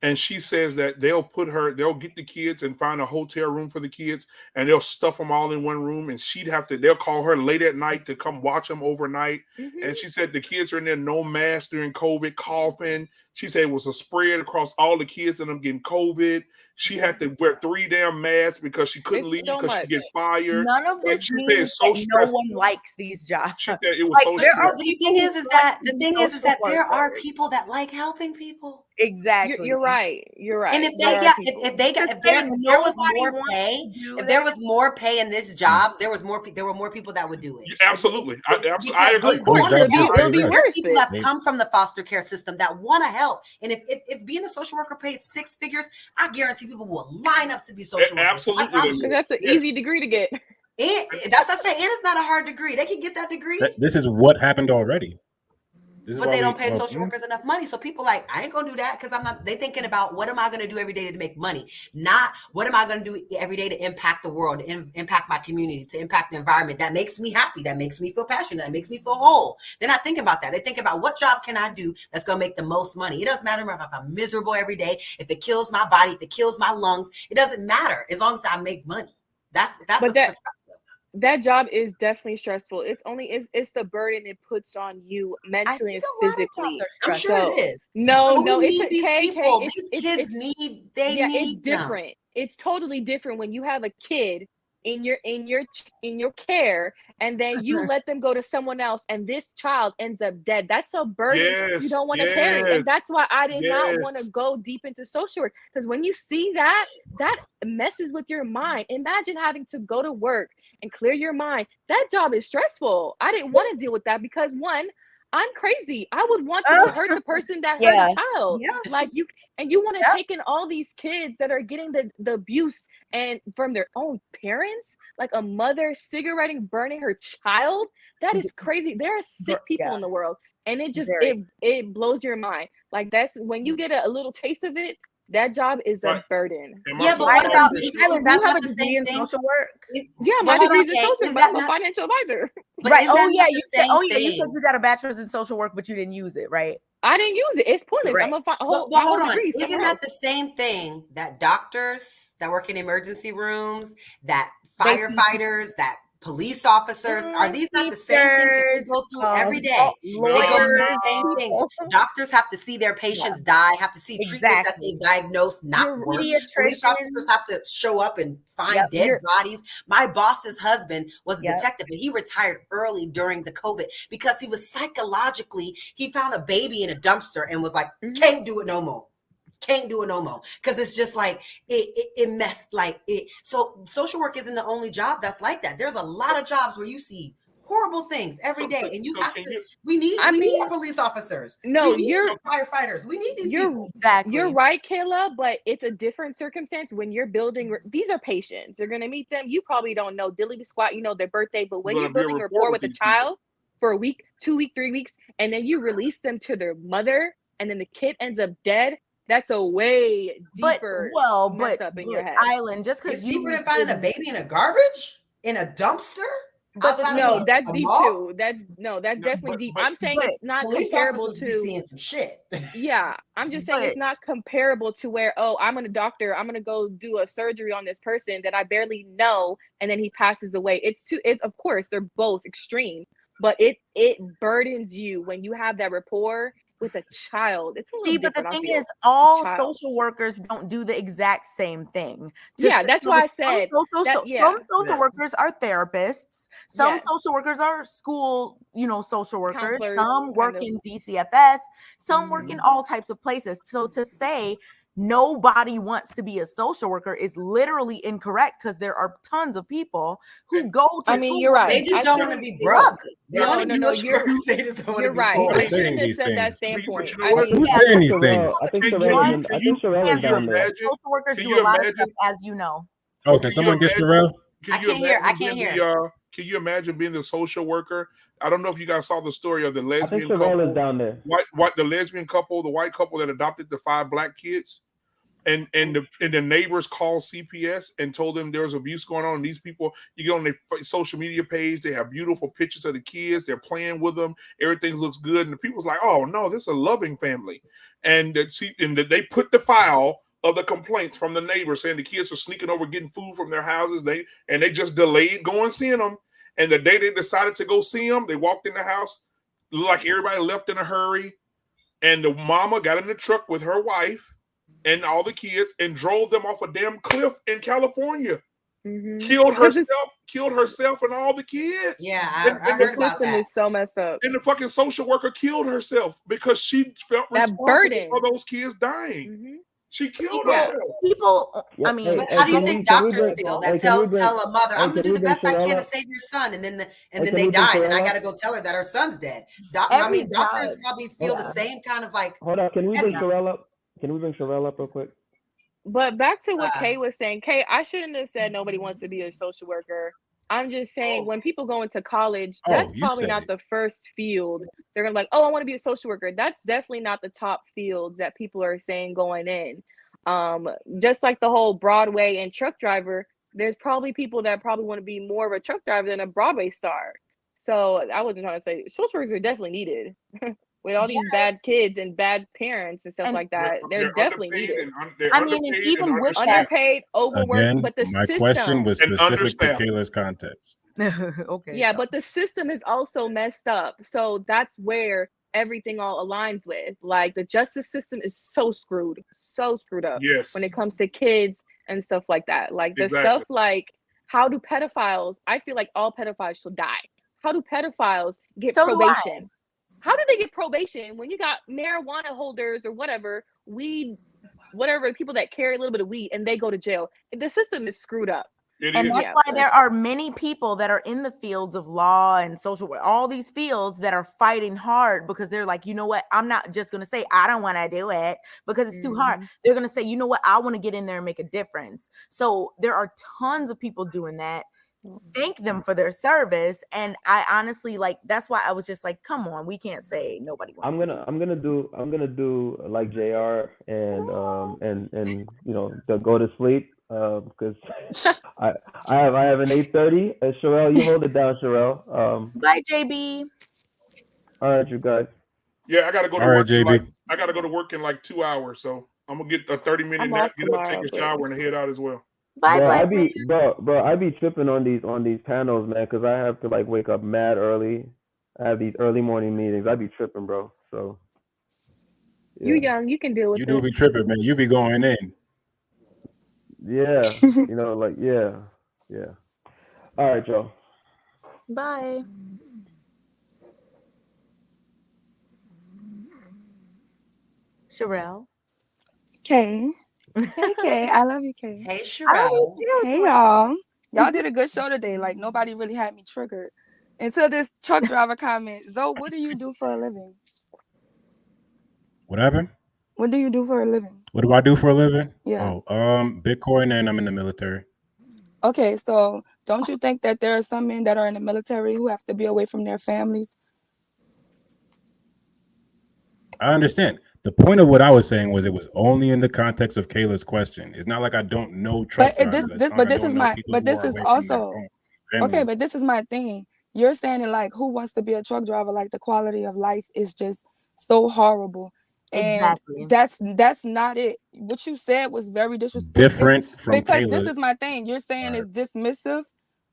And she says that they'll get the kids and find a hotel room for the kids, and they'll stuff them all in one room. And they'll call her late at night to come watch them overnight. Mm-hmm. And she said the kids are in there, no mask during COVID, coughing. She said it was a spread across all the kids and them getting COVID. She had to wear 3 damn masks because she couldn't leave because she get fired. None of this means that no one likes these jobs. She said it was so stressful. The thing is that there are people that like helping people. Exactly. You're right. You're right. And if there was more pay in this jobs, there were more people that would do it. Absolutely. I agree. It'll be worse. People that come from the foster care system that want to help. And if being a social worker pays 6 figures, I guarantee people will line up to be social workers. Absolutely. That's an easy degree to get. And that's what I say. And it's not a hard degree. They can get that degree. This is what happened already. But they don't pay social workers enough money. So people I ain't gonna do that because they thinking about what am I gonna do every day to make money? Not what am I gonna do every day to impact the world, to impact my community, to impact the environment. That makes me happy. That makes me feel passionate. That makes me feel whole. They're not thinking about that. They think about what job can I do that's gonna make the most money. It doesn't matter if I'm miserable every day, if it kills my body, if it kills my lungs. It doesn't matter as long as I make money. That's the perspective. That job is definitely stressful. It's the burden it puts on you mentally and physically. I'm sure it is. No, it's these kids need it's different. It's totally different when you have a kid in your care and then you let them go to someone else and this child ends up dead. That's a burden you don't want to carry. And that's why I did not want to go deep into social work, because when you see that messes with your mind. Imagine having to go to work and clear your mind. That job is stressful. I didn't want to deal with that because one, I'm crazy. I would want to hurt the person that hurt a child. Yeah. Like you want to take in all these kids that are getting the abuse and from their own parents, like a mother cigaretting, burning her child. That is crazy. There are sick people in the world, and it just it blows your mind. Like that's when you get a little taste of it. That job is a burden. Yeah, but what about you have a degree in social work? Yeah, my degree is in social work, but I'm a financial advisor. Right. You said you got a bachelor's in social work, but you didn't use it, right? I didn't use it. It's pointless. Right. I'm a hold on. Isn't that the same thing that doctors that work in emergency rooms, that firefighters, that police officers, are these not the same things that we go through every day? They go through the same things. Doctors have to see their patients die, have to see treatments that they diagnose not work. Police officers have to show up and find dead bodies. My boss's husband was a detective, and he retired early during the COVID because he was he found a baby in a dumpster and was like, can't do it no more. Can't do it no more, because it's just like it messed like it. So social work isn't the only job that's like that. There's a lot of jobs where you see horrible things every day, and we need our police officers. No, you're firefighters. We need these people. Exactly. You're right, Kayla, but it's a different circumstance when you're building. These are patients. You're gonna meet them. You probably don't know dilly squat. You know their birthday, but when you're building a rapport with a child for a week, 2 weeks, 3 weeks, and then you release them to their mother, and then the kid ends up dead. That's a way deeper mess up in your head. Island, just because you were finding a baby in a garbage in a dumpster. But that's deep too. That's definitely deep. I'm saying it's not comparable to seeing some shit. Yeah, I'm just saying it's not comparable to where I'm a doctor. I'm gonna go do a surgery on this person that I barely know, and then he passes away. Of course, they're both extreme, but it burdens you when you have that rapport with a child. It's but the thing is, all social workers don't do the exact same thing. That's why I said some social workers are therapists. Some social workers are school, social workers. Counselors, some work in DCFS. Some work in all types of places. So to say nobody wants to be a social worker is literally incorrect, because there are tons of people who go to I mean, school. you're right. They just I don't want to shouldn't- be broke. They No, want to no, be no. social workers. They just don't want to You're be right. poor. I shouldn't have said that But standpoint. you know what? Who's saying these things? I think Can Sherelle you is down there. Social workers Can do you a lot of imagine? stuff, as you know. Oh, can someone get Sherelle? I can't hear. I can't hear. Can you imagine being the social worker? I don't know if you guys saw the story of the I think lesbian Sherelle couple. is down there. The lesbian couple, the white couple that adopted the 5 black kids, and the neighbors called CPS and told them there was abuse going on. And these people, you get on their social media page, they have beautiful pictures of the kids, they're playing with them, everything looks good, and the people's like, "Oh no, this is a loving family," and they put the file of the complaints from the neighbors saying the kids are sneaking over getting food from their houses. They just delayed going seeing them. And the day they decided to go see them, they walked in the house, looked like everybody left in a hurry. And the mama got in the truck with her wife and all the kids and drove them off a damn cliff in California. Killed herself and all the kids. Yeah, I heard about that. The system is so messed up. And the fucking social worker killed herself because she felt That responsible burden for those kids dying. She killed People, herself. people, I mean, But how do you think doctors feel that tell a mother, I'm gonna do the best I can to save your son, and then they died, and I gotta go tell her that her son's dead. I mean, doctors probably feel the same kind of like. Hold on, can we bring Sherelle up? Can we bring Sherelle up real quick? But back to what Kay was saying, Kay, I shouldn't have said nobody wants to be a social worker. I'm just saying when people go into college, that's probably not the first field. They're gonna be like, oh, I want to be a social worker. That's definitely not the top fields that people are saying going in. Just like the whole Broadway and truck driver, there's probably people that probably want to be more of a truck driver than a Broadway star. So I wasn't trying to say social workers are definitely needed. With all these bad kids and bad parents and stuff like that, they're definitely needed. I mean, and even with underpaid, overworked, Again, but the my system question was specific to Kayla's context. Okay. Yeah, but the system is also messed up. So that's where everything all aligns with. Like the justice system is so screwed up. Yes. When it comes to kids and stuff like that. Like the Exactly. stuff like how do pedophiles? I feel like all pedophiles should die. How do pedophiles get probation? How do they get probation when you got marijuana holders or whatever, weed, whatever, people that carry a little bit of weed and they go to jail? The system is screwed up. And that's why there are many people that are in the fields of law and social work, all these fields that are fighting hard because they're like, you know what? I'm not just going to say, I don't want to do it because it's too hard. They're going to say, you know what? I want to get in there and make a difference. So there are tons of people doing that. Thank them for their service. And I honestly, like, that's why I was just like, come on, we can't say nobody wants I'm gonna do like JR and you know, to go to sleep because I have an 8:30. Sherelle, you hold it down, Sherelle. Bye, JB. All right, you guys. Yeah, I gotta go to All right, work. JB. I gotta go to work in like 2 hours, so I'm gonna get a 30-minute nap, get up, take a shower, and head out as well. Bro, I be tripping on these panels, man, because I have to like wake up mad early. I have these early morning meetings. I be tripping, bro. So You young, you can deal with You it. do be tripping, man. You be going in. yeah, you know, like yeah. All right, y'all. Bye. Sherelle. Kay. Hey, Kay. I love you, Kay. Hey, I love you Sherelle. too. Hey, y'all. Y'all did a good show today. Like, nobody really had me triggered. Until this truck driver comment. Zoe, what do you do for a living? What happened? What do you do for a living? What do I do for a living? Yeah. Bitcoin, and I'm in the military. Okay, so don't you think that there are some men that are in the military who have to be away from their families? I understand. The point of what I was saying was it was only in the context of Kayla's question. It's not like I don't know truck drivers. This is also okay. But this is my thing. You're saying it like, who wants to be a truck driver? Like the quality of life is just so horrible. And that's not it. What you said was very disrespectful. Different from because Kayla's. this is my thing. You're saying it's dismissive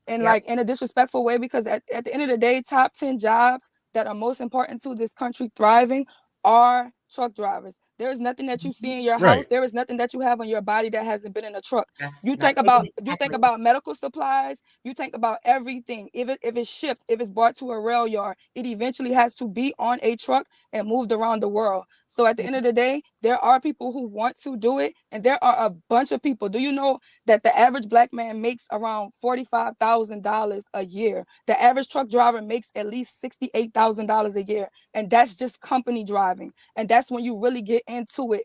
and like in a disrespectful way, because at the end of the day, top 10 jobs that are most important to this country thriving are truck drivers. There is nothing that you see in your Right. house. There is nothing that you have on your body that hasn't been in a truck. That's You think about medical supplies. You think about everything. If it's shipped, if it's brought to a rail yard, it eventually has to be on a truck and moved around the world. So at the end of the day, there are people who want to do it, and there are a bunch of people. Do you know that the average Black man makes around $45,000 a year? The average truck driver makes at least $68,000 a year, and that's just company driving. And that's when you really get into it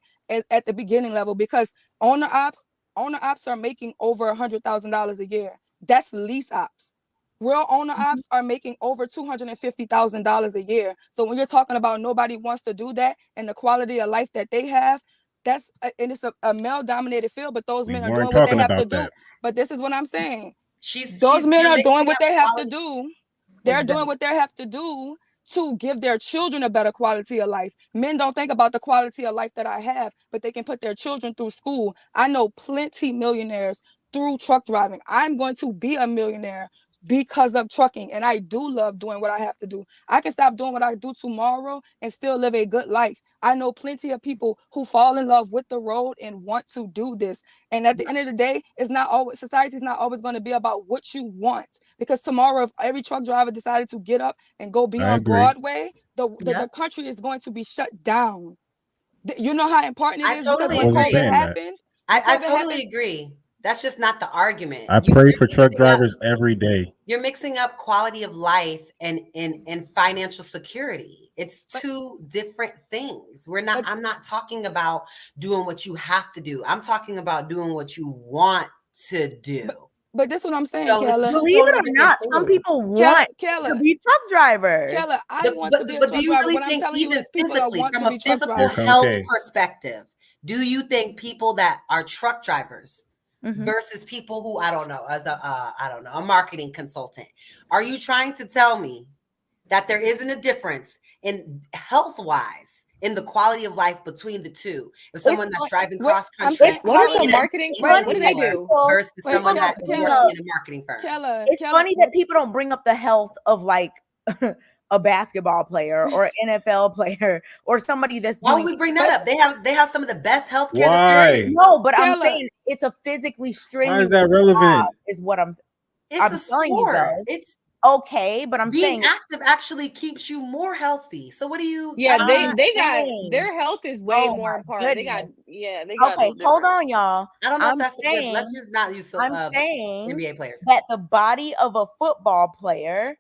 at the beginning level, because owner ops are making over $100,000 a year. That's lease ops. Real owner ops are making over $250,000 a year. So when you're talking about nobody wants to do that and the quality of life that they have, and it's a male-dominated field, but those men are doing what they have to do. But this is what I'm saying. Those men are doing what they have to do. They're doing what they have to do to give their children a better quality of life. Men don't think about the quality of life that I have, but they can put their children through school. I know plenty millionaires through truck driving. I'm going to be a millionaire because of trucking, and I do love doing what I have to do. I can stop doing what I do tomorrow and still live a good life. I know plenty of people who fall in love with the road and want to do this. And at the end of the day, society's not always going to be about what you want, because tomorrow, if every truck driver decided to get up and go be on Broadway, the country is going to be shut down. You know how important it is, because when COVID happened, I totally agree. That's just not the argument. I pray for truck drivers every day. You're mixing up quality of life and financial security. It's two different things. I'm not talking about doing what you have to do. I'm talking about doing what you want to do. But this is what I'm saying, So Kayla. Believe it or not, some people want to be truck drivers. Kayla, I want to be a truck driver. Really what I'm telling you is people that want from to a be truck physical drivers. health perspective, do you think people that are truck drivers versus people who I don't know, a marketing consultant, are you trying to tell me that there isn't a difference in health-wise in the quality of life between the two? If someone that's driving cross country, what is a marketing? What do they do? Versus someone that is working in a marketing firm. It's funny that people don't bring up the health of like a basketball player or an NFL player or somebody that's. Why would we bring that up? They have some of the best health care that there is. No, but I'm saying it's a physically strenuous. Why is that relevant? Is what I'm. It's I'm a telling sport. You guys. It's okay, but I'm being saying active actually keeps you more healthy. So what do you? Yeah, they got their health is way more important. Goodness. They got. Okay, hold on, y'all. I don't know I'm if that's saying, let's just not use I'm saying NBA players. That the body of a football player,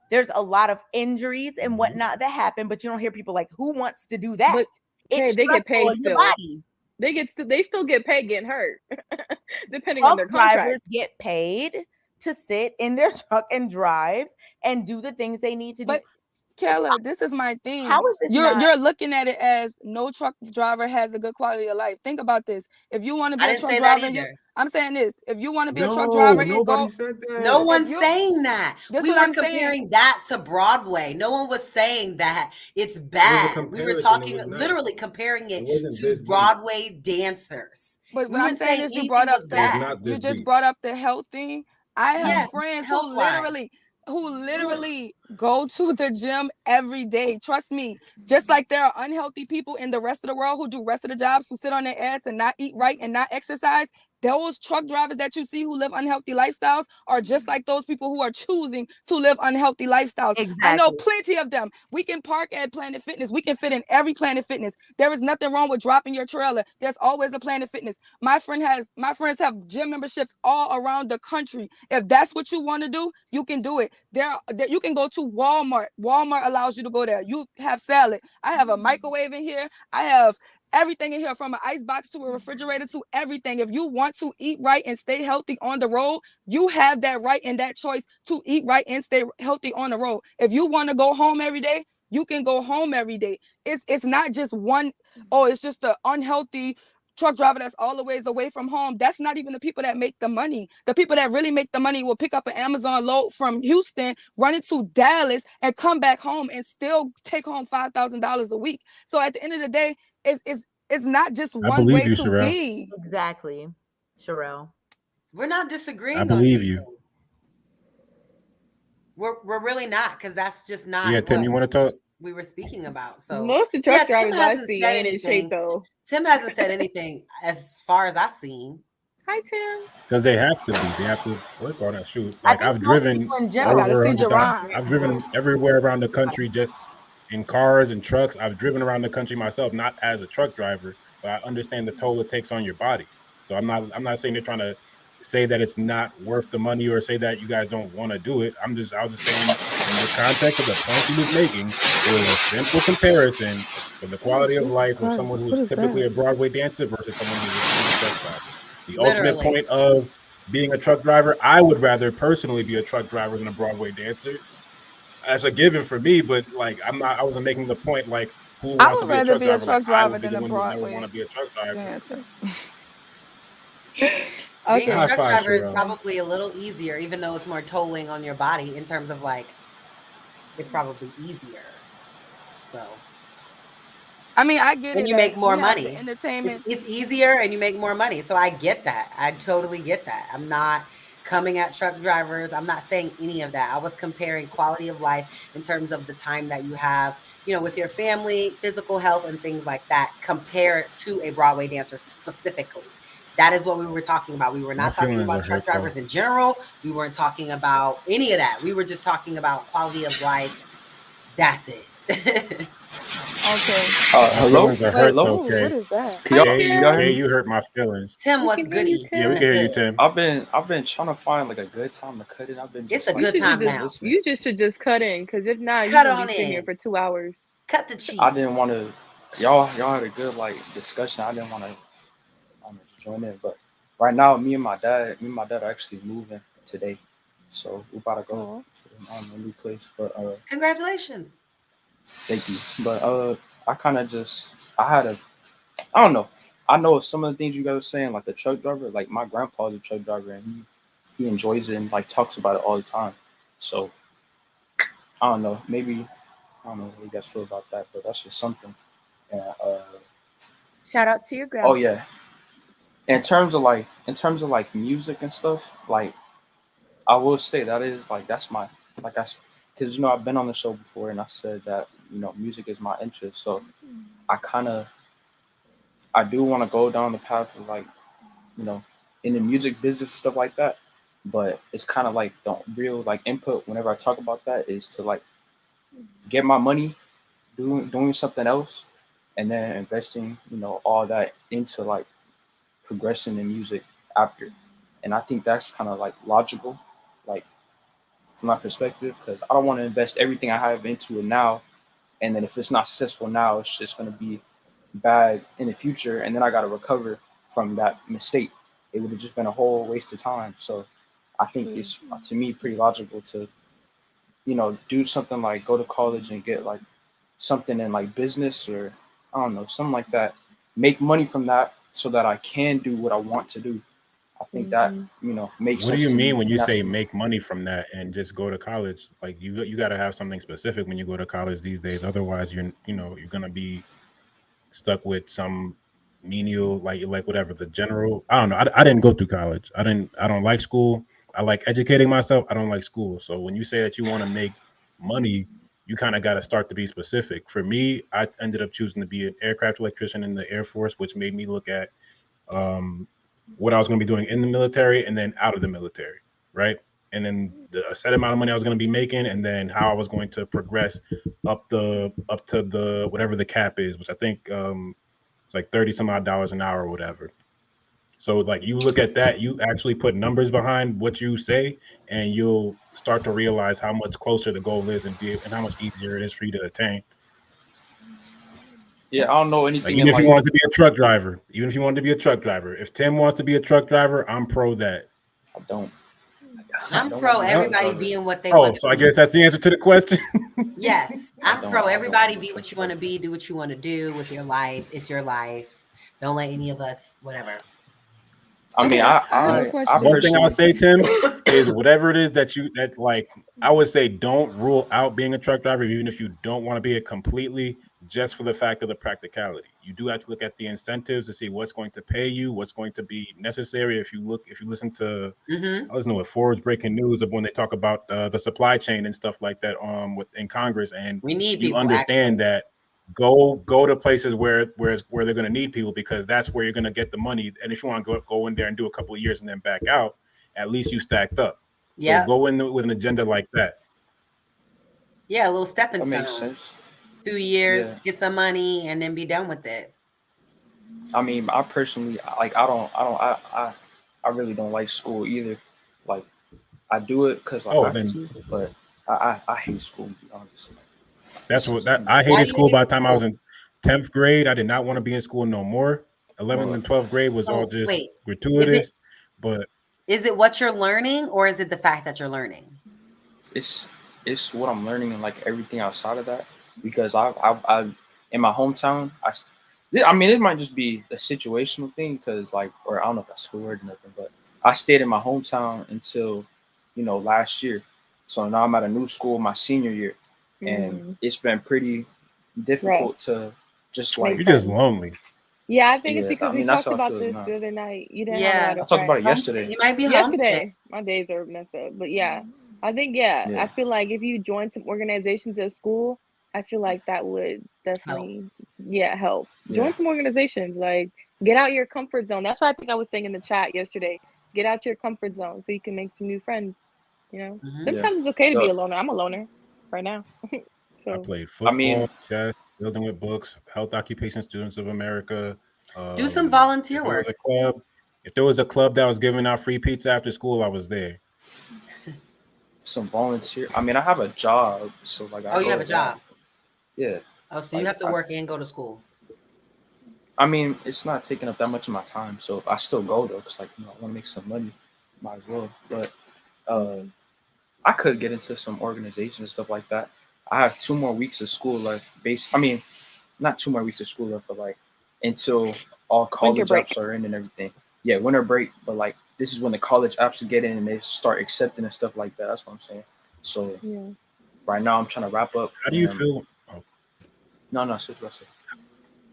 there's a lot of injuries and whatnot that happen, but you don't hear people like, who wants to do that? But it's they get paid still. Body. They still get paid getting hurt, depending Truck on their contract. Drivers get paid to sit in their truck and drive and do the things they need to do. But Kayla, this is my thing. How is this you're looking at it as no truck driver has a good quality of life. Think about this. If you want to be a truck driver, I'm saying this. If you want to be a truck driver and go, no one's saying that. This We what were I'm comparing saying. that to Broadway. No one was saying that it's bad. We were talking, literally comparing it to Broadway dancers. But what I'm saying is, you brought up you just brought up the health thing. I have friends who literally go to the gym every day. Trust me. Just like there are unhealthy people in the rest of the world who do rest of the jobs, who sit on their ass and not eat right and not exercise. Those truck drivers that you see who live unhealthy lifestyles are just like those people who are choosing to live unhealthy lifestyles. Exactly. I know plenty of them. We can park at Planet Fitness. We can fit in every Planet Fitness. There is nothing wrong with dropping your trailer. There's always a Planet Fitness. My friends have gym memberships all around the country. If that's what you want to do, you can do it. You can go to Walmart. Walmart allows you to go there. You have salad. I have a microwave in here. I have everything in here, from an ice box to a refrigerator to everything. If you want to eat right and stay healthy on the road, you have that right and that choice to eat right and stay healthy on the road. If you want to go home every day, you can go home every day. It's not just one, it's just the unhealthy truck driver that's all the ways away from home. That's not even the people that make the money. The people that really make the money will pick up an Amazon load from Houston, run it to Dallas, and come back home and still take home $5,000 a week. So at the end of the day, it's not just one way to be. Exactly, Sherelle. We're not disagreeing. I believe you. We're really not, because that's just not. Yeah, Tim, you want to talk? we were speaking about. So most of the truck drivers I see ain't in shape though. Tim hasn't said anything as far as I've seen. Hi, Tim. Because they have to be. They have to work on that shoot. Like I've driven I gotta see Jerron. I've driven everywhere around the country just in cars and trucks. I've driven around the country myself, not as a truck driver, but I understand the toll it takes on your body. So I'm not saying they're trying to say that it's not worth the money or say that you guys don't want to do it. I was just saying in the context of the point he was making, it was a simple comparison of the quality of life of someone who's typically a Broadway dancer versus someone who's a truck driver. The ultimate point of being a truck driver, I would rather personally be a truck driver than a Broadway dancer. That's a given for me, but like I wasn't making the point like who wants I would to be rather be a truck truck driver driver than a Broadway want to be a truck driver. dancer. Being a High truck five, driver is Terrell. probably a little easier, even though it's more tolling on your body in terms of like, it's probably easier. So, I mean, I get it. and you make more money. Entertainment. It's easier and you make more money. So I get that. I totally get that. I'm not coming at truck drivers. I'm not saying any of that. I was comparing quality of life in terms of the time that you have, with your family, physical health, and things like that, compared to a Broadway dancer specifically. That is what we were talking about. We were not talking about truck drivers in general. We weren't talking about any of that. We were just talking about quality of life. That's it. Okay. Hello? Hello? Okay. What is that? Kay, you hurt my feelings. Tim, what's goody? Yeah, we can hear you, Tim. I've been trying to find like a good time to cut it. It's a good time now. You just should just cut in, because if not, you're Cut gonna on be sitting here in. for 2 hours. Cut the cheese. I didn't want to. Y'all had a good like discussion. I didn't want to join in, but right now, me and my dad are actually moving today, so we're about to go to a new place. But congratulations. Thank you. But I don't know. I know some of the things you guys were saying, like the truck driver. Like my grandpa's a truck driver, and he enjoys it and like talks about it all the time. So I don't know. Maybe I don't know what you guys feel about that, but that's just something. And Shout out to your grandpa. oh yeah. In terms of like music and stuff, like I will say that's my because I've been on the show before and I said that music is my interest, so I do want to go down the path of like in the music business and stuff like that, but it's kind of like the real like input whenever I talk about that is to like get my money doing something else and then investing all that into like progression in music after. And I think that's kind of like logical, like from my perspective, because I don't want to invest everything I have into it now, and then if it's not successful now, it's just going to be bad in the future, and then I got to recover from that mistake. It would have just been a whole waste of time. So I think it's, to me, pretty logical to do something like go to college and get like something in like business or I don't know, something like that, make money from that so that I can do what I want to do. I think that makes sense. What do you to mean me. when you That's say what- make money from that and just go to college? Like you got to have something specific when you go to college these days. Otherwise, you're gonna be stuck with some menial like whatever the general. I don't know. I didn't go through college. I don't like school. I like educating myself. I don't like school. So when you say that you want to make money, you kind of got to start to be specific. For me, I ended up choosing to be an aircraft electrician in the Air Force, which made me look at what I was going to be doing in the military and then out of the military, right? And then a set amount of money I was going to be making, and then how I was going to progress up to the whatever the cap is, which I think it's like $30 some odd an hour or whatever. So like you look at that, you actually put numbers behind what you say, and you'll start to realize how much closer the goal is and how much easier it is for you to attain. Yeah, I don't know anything. Like, even if you wanted to be a truck driver, if Tim wants to be a truck driver, I'm pro that. I don't. I'm pro everybody being what they Oh, want. so I guess that's the answer to the question. Yes, I'm pro everybody be what you want to be, do what you want to do with your life. It's your life. Don't let any of us, whatever. I mean, I have a question. One thing I'll say, Tim, is whatever it is that like, I would say don't rule out being a truck driver, even if you don't want to be it completely, just for the fact of the practicality. You do have to look at the incentives to see what's going to pay you, what's going to be necessary. If you listen to, I listen to Forbes breaking news of when they talk about the supply chain and stuff like that in Congress, and we need you people, understand actually. that go to places where they're going to need people, because that's where you're going to get the money. And if you want to go in there and do a couple of years and then back out, at least you stacked up. So go in with an agenda like that. Yeah, a little stepping That stone. makes sense. Few years, Yeah. get some money, and then be done with it. I mean, I personally, like, I really don't like school either. Like, I do it because I have to, but I hate school, to be honest. That's what I hated school by the time I was in 10th grade. I did not want to be in school no more. 11th and 12th grade was all just gratuitous. But is it what you're learning, or is it the fact that you're learning? It's what I'm learning, and like everything outside of that, because I in my hometown, I mean, it might just be a situational thing, because like, or I don't know if that's the word or nothing, but I stayed in my hometown until, last year. So now I'm at a new school my senior year, and it's been pretty difficult to just like. You're just lonely. Yeah, I think it's Yeah, because I mean, we that's talked how I about feel this now. the other night. You didn't have a lot of I talked about it friends. yesterday. You might be Yesterday. My days are messed up, but yeah, I think Yeah. I feel like if you join some organizations at school, I feel like that would definitely help. Yeah. Join some organizations, like get out your comfort zone. That's what I think I was saying in the chat yesterday. Get out your comfort zone so you can make some new friends. Sometimes it's okay to be a loner. I'm a loner right now. I played football, chess, building with books, Health Occupation Students of America. Do some volunteer work. If there was a club that was giving out free pizza after school, I was there. Some volunteer. I mean, I have a job, so like. You have a job. Yeah. Oh, so you have to work and go to school. I mean, it's not taking up that much of my time, so I still go though, because like I want to make some money, might as well. But I could get into some organizations and stuff like that. I have 2 more weeks of school left. I mean, not 2 more weeks of school left, but like until all college apps are in and everything. Yeah, winter break. But like this is when the college apps get in and they start accepting and stuff like that. That's what I'm saying. So right now I'm trying to wrap up. How do you feel? No, seriously.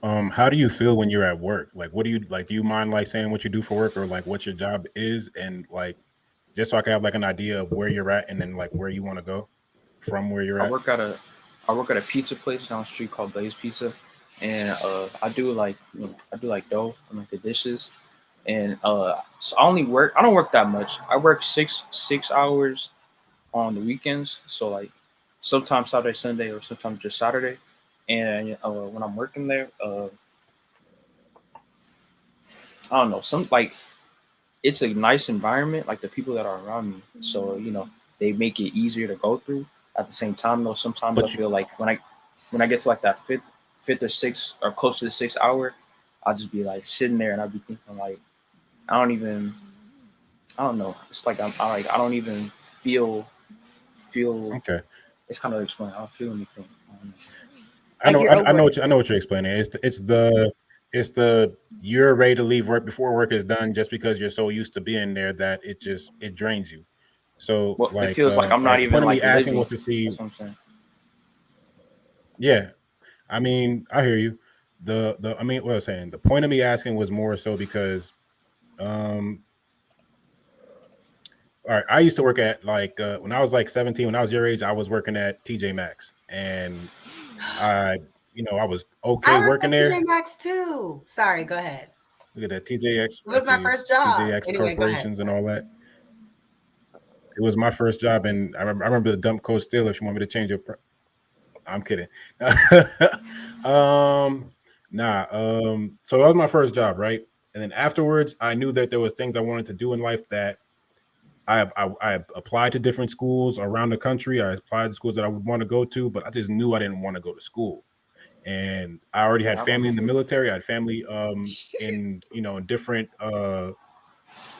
How do you feel when you're at work? Like, what do you like? Do you mind like saying what you do for work, or like what your job is, and like just so I can have like an idea of where you're at and then like where you want to go from where you're at? I work at a pizza place down the street called Blaze Pizza, and I do like dough and like the dishes, and so I don't work that much. I work six hours on the weekends, so like sometimes Saturday, Sunday, or sometimes just Saturday. And when I'm working there, I don't know, it's a nice environment, like the people that are around me. So they make it easier to go through. At the same time, though, sometimes I feel like when I get to like that fifth or sixth or close to the 6th hour, I'll just be like sitting there and I'll be thinking like I don't know. It's like I don't even feel. Okay. It's kind of explain. I don't feel anything. I know what you're explaining. It's the you're ready to leave work before work is done, just because you're so used to being there that it drains you. So like it feels like I'm not even like asking living. was to see. That's what I'm saying. Yeah, I mean, I hear you. I mean, what I was saying, the point of me asking was more so because, all right, I used to work at like when I was like 17, when I was your age, I was working at TJ Maxx, and I was okay working there. TJ Maxx too. Sorry, go ahead. Look at that, TJX. It was my first job. TJX Anyway, corporations and all that. It was my first job, and I remember the dump code still. If you want me to change your, I'm kidding. So that was my first job, right? And then afterwards, I knew that there was things I wanted to do in life that I applied to different schools around the country. I applied to schools that I would want to go to, but I just knew I didn't want to go to school. And I already had family in the military. I had family in different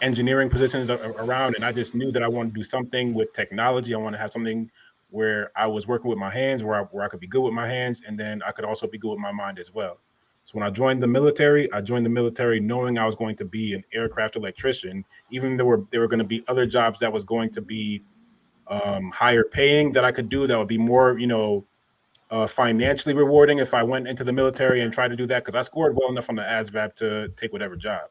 engineering positions around, and I just knew that I wanted to do something with technology. I want to have something where I was working with my hands, where I could be good with my hands, and then I could also be good with my mind as well. So when I joined the military knowing I was going to be an aircraft electrician, even though there were going to be other jobs that was going to be higher paying that I could do that would be more, financially rewarding if I went into the military and tried to do that, because I scored well enough on the ASVAB to take whatever job.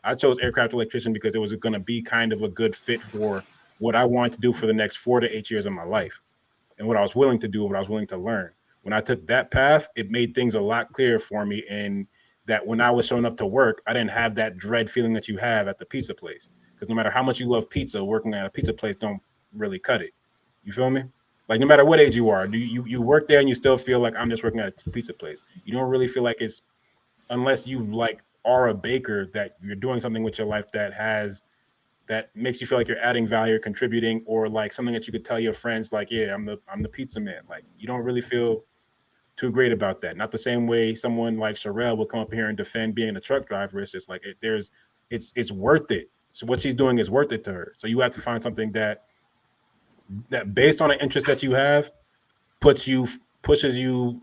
I chose aircraft electrician because it was going to be kind of a good fit for what I wanted to do for the next 4 to 8 years of my life and what I was willing to do, what I was willing to learn. When I took that path, it made things a lot clearer for me. And that when I was showing up to work, I didn't have that dread feeling that you have at the pizza place. Because no matter how much you love pizza, working at a pizza place don't really cut it. You feel me? Like no matter what age you are, you work there and you still feel like I'm just working at a pizza place. You don't really feel like it's, unless you like are a baker, that you're doing something with your life that makes you feel like you're adding value, contributing, or like something that you could tell your friends, like, yeah, I'm the pizza man. Like you don't really feel too great about that. Not the same way someone like Sherelle will come up here and defend being a truck driver. It's just like it's worth it. So what she's doing is worth it to her. So you have to find something that based on an interest that you have pushes you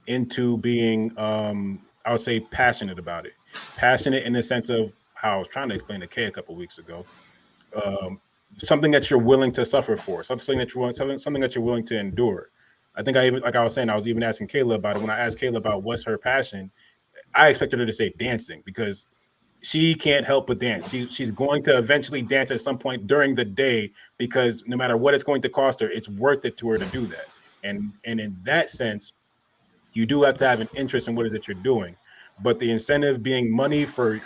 into being I would say passionate about it. Passionate in the sense of how I was trying to explain to Kay a couple weeks ago. Something that you're willing to suffer for, something that you're willing to endure. I think I was even asking Kayla about it. When I asked Kayla about what's her passion, I expected her to say dancing, because she can't help but dance. She's going to eventually dance at some point during the day, because no matter what it's going to cost her, it's worth it to her to do that. And in that sense, you do have to have an interest in what is it you're doing. But the incentive being money for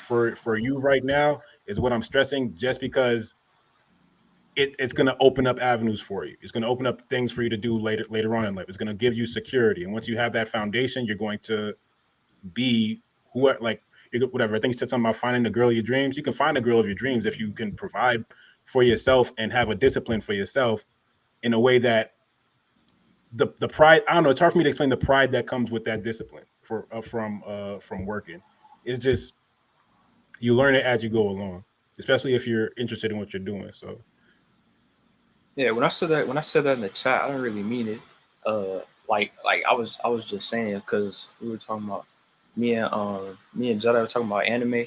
you right now is what I'm stressing, just because it's going to open up avenues for you. It's going to open up things for you to do later on in life. It's going to give you security. And once you have that foundation, you're going to be whatever. I think you said something about finding the girl of your dreams. You can find a girl of your dreams if you can provide for yourself and have a discipline for yourself in a way that the pride, I don't know, it's hard for me to explain the pride that comes with that discipline from working. It's just, you learn it as you go along, especially if you're interested in what you're doing. So yeah, when I said that in the chat, I didn't really mean it. Like I was just saying, because we were talking about me and Jedi were talking about anime,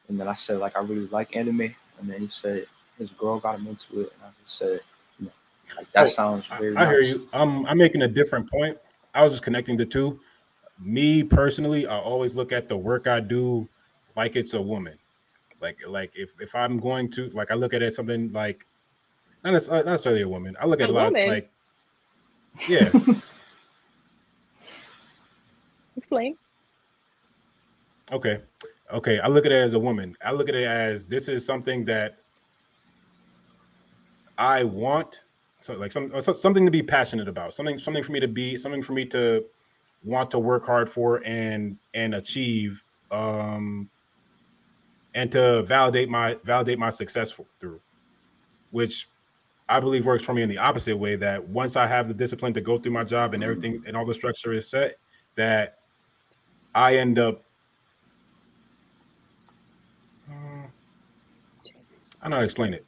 and then I said like I really like anime, and then he said his girl got him into it, and I just said, like that sounds very nice. I hear you. I'm making a different point. I was just connecting the two. Me personally, I always look at the work I do like it's a woman. Like if I'm going to, like, I look at it as something like not necessarily a woman. I look at a lot of, like, yeah. Explain. Okay. I look at it as a woman. I look at it as, this is something that I want, so like something to be passionate about, something for me to want to work hard for and achieve, and to validate my success through, which I believe works for me in the opposite way, that once I have the discipline to go through my job and everything and all the structure is set, that I end up, I don't know how to explain it.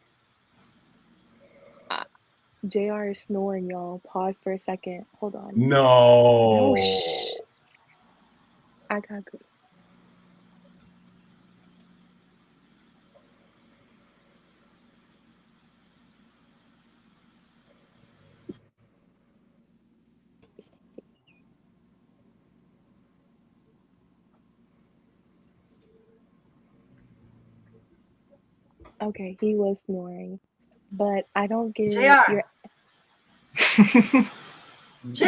JR is snoring, y'all. Pause for a second. Hold on. No. Shh. I got good. Okay, he was snoring, but I don't get your. JR.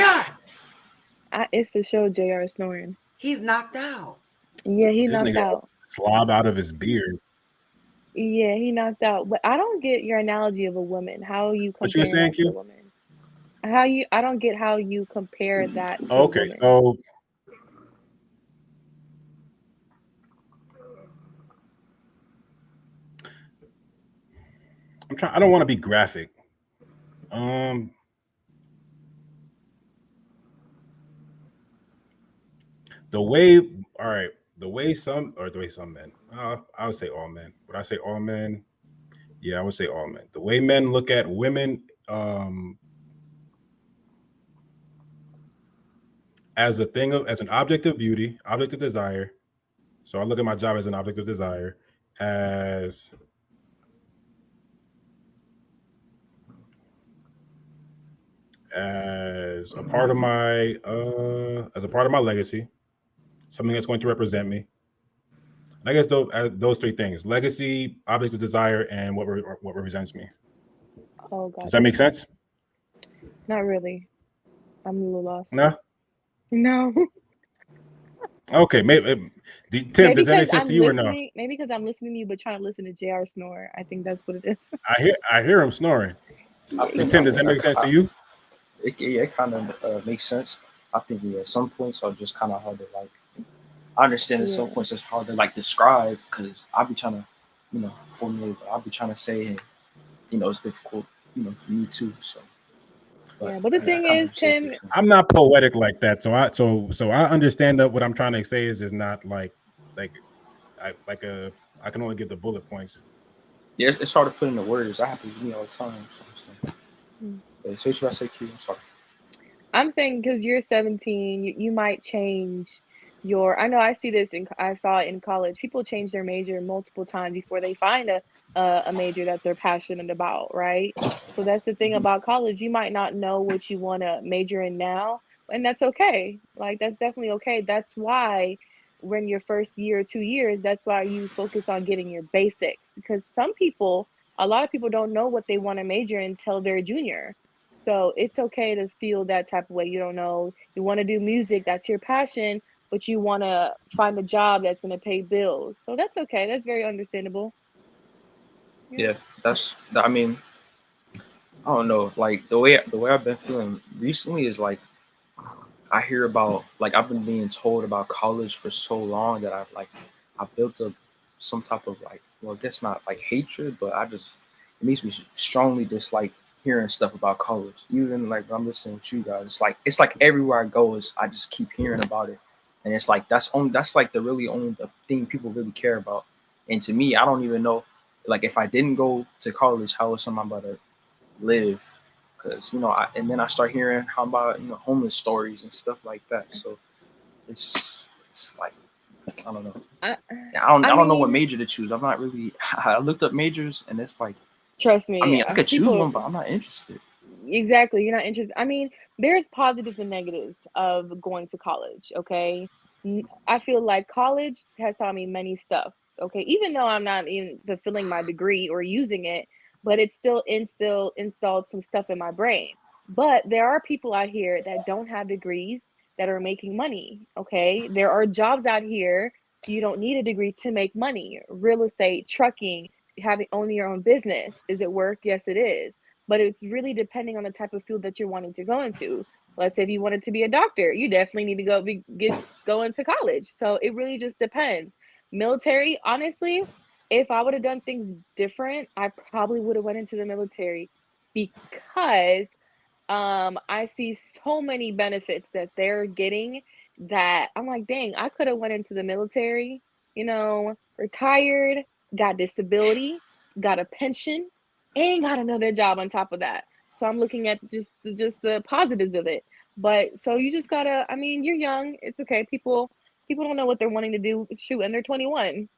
It's for sure JR is snoring. He's knocked out. Yeah, he This knocked nigga out. slob out of his beard. Yeah, he knocked out. But I don't get your analogy of a woman. How you What you were compare saying, that to a Q? woman? I don't get how you compare that to a Okay, woman. so I don't want to be graphic. The way some men, I would say all men. Would I say all men? Yeah, I would say all men. The way men look at women, as an object of beauty, object of desire. So I look at my job as an object of desire, as a part of my legacy, something that's going to represent me. I guess those three things: legacy, object of desire, and what represents me. Oh, God. Does that make sense? Not really. I'm a little lost. No. No. Okay, maybe. Tim, does that make sense to you or no? Maybe because I'm listening to you, but trying to listen to JR snore. I think that's what it is. I hear him snoring. Tim, does that make sense to you? It kind of makes sense. I think some points are just kind of hard to like. I understand that some points it's hard to like describe because I'll be trying to, formulate. But I'll be trying to say, and it's difficult, for me too. So. But the thing is, Tim, I'm not poetic like that, so I understand that what I'm trying to say is just not I can only give the bullet points. Yeah, it's hard to put into words. That happens to me all the time. So say what I say, Q. I'm sorry. I'm saying because you're 17, you might change your. I know I see this, I saw it in college. People change their major multiple times before they find a major that they're passionate about, right? So that's the thing about college. You might not know what you want to major in now, and that's okay. Like, that's definitely okay. That's why when your first year or 2 years, that's why you focus on getting your basics, because a lot of people don't know what they want to major until they're junior. So it's okay to feel that type of way. You don't know, you want to do music, that's your passion, but you want to find a job that's going to pay bills. So that's okay. That's very understandable. Yeah, I mean, I don't know. Like the way I've been feeling recently is like I hear about I've been being told about college for so long that I built up some type of I guess not hatred, but it makes me strongly dislike hearing stuff about college. Even when I'm listening to you guys, it's like everywhere I go I just keep hearing about it, and it's like that's the really only the thing people really care about. And to me, I don't even know if I didn't go to college, how was somebody about to live? Because and then I start hearing how about homeless stories and stuff like that. So it's like I don't know. I don't know what major to choose. I'm not really. I looked up majors and it's like. Trust me. I mean, I could choose one, but I'm not interested. Exactly, you're not interested. I mean, there's positives and negatives of going to college. Okay, I feel like college has taught me many stuff. Okay, even though I'm not even fulfilling my degree or using it, but it still installed some stuff in my brain. But there are people out here that don't have degrees that are making money. Okay, there are jobs out here you don't need a degree to make money. Real estate, trucking, owning your own business. Is it work? Yes, it is. But it's really depending on the type of field that you're wanting to go into. Let's say if you wanted to be a doctor, you definitely need to go into college. So it really just depends. Military, honestly, if I would have done things different, I probably would have went into the military because I see so many benefits that they're getting that I'm like, dang, I could have went into the military, retired, got disability, got a pension, and got another job on top of that. So I'm looking at just the positives of it. But so you just gotta, I mean, you're young, it's okay. People don't know what they're wanting to do, shoot, and they're 21.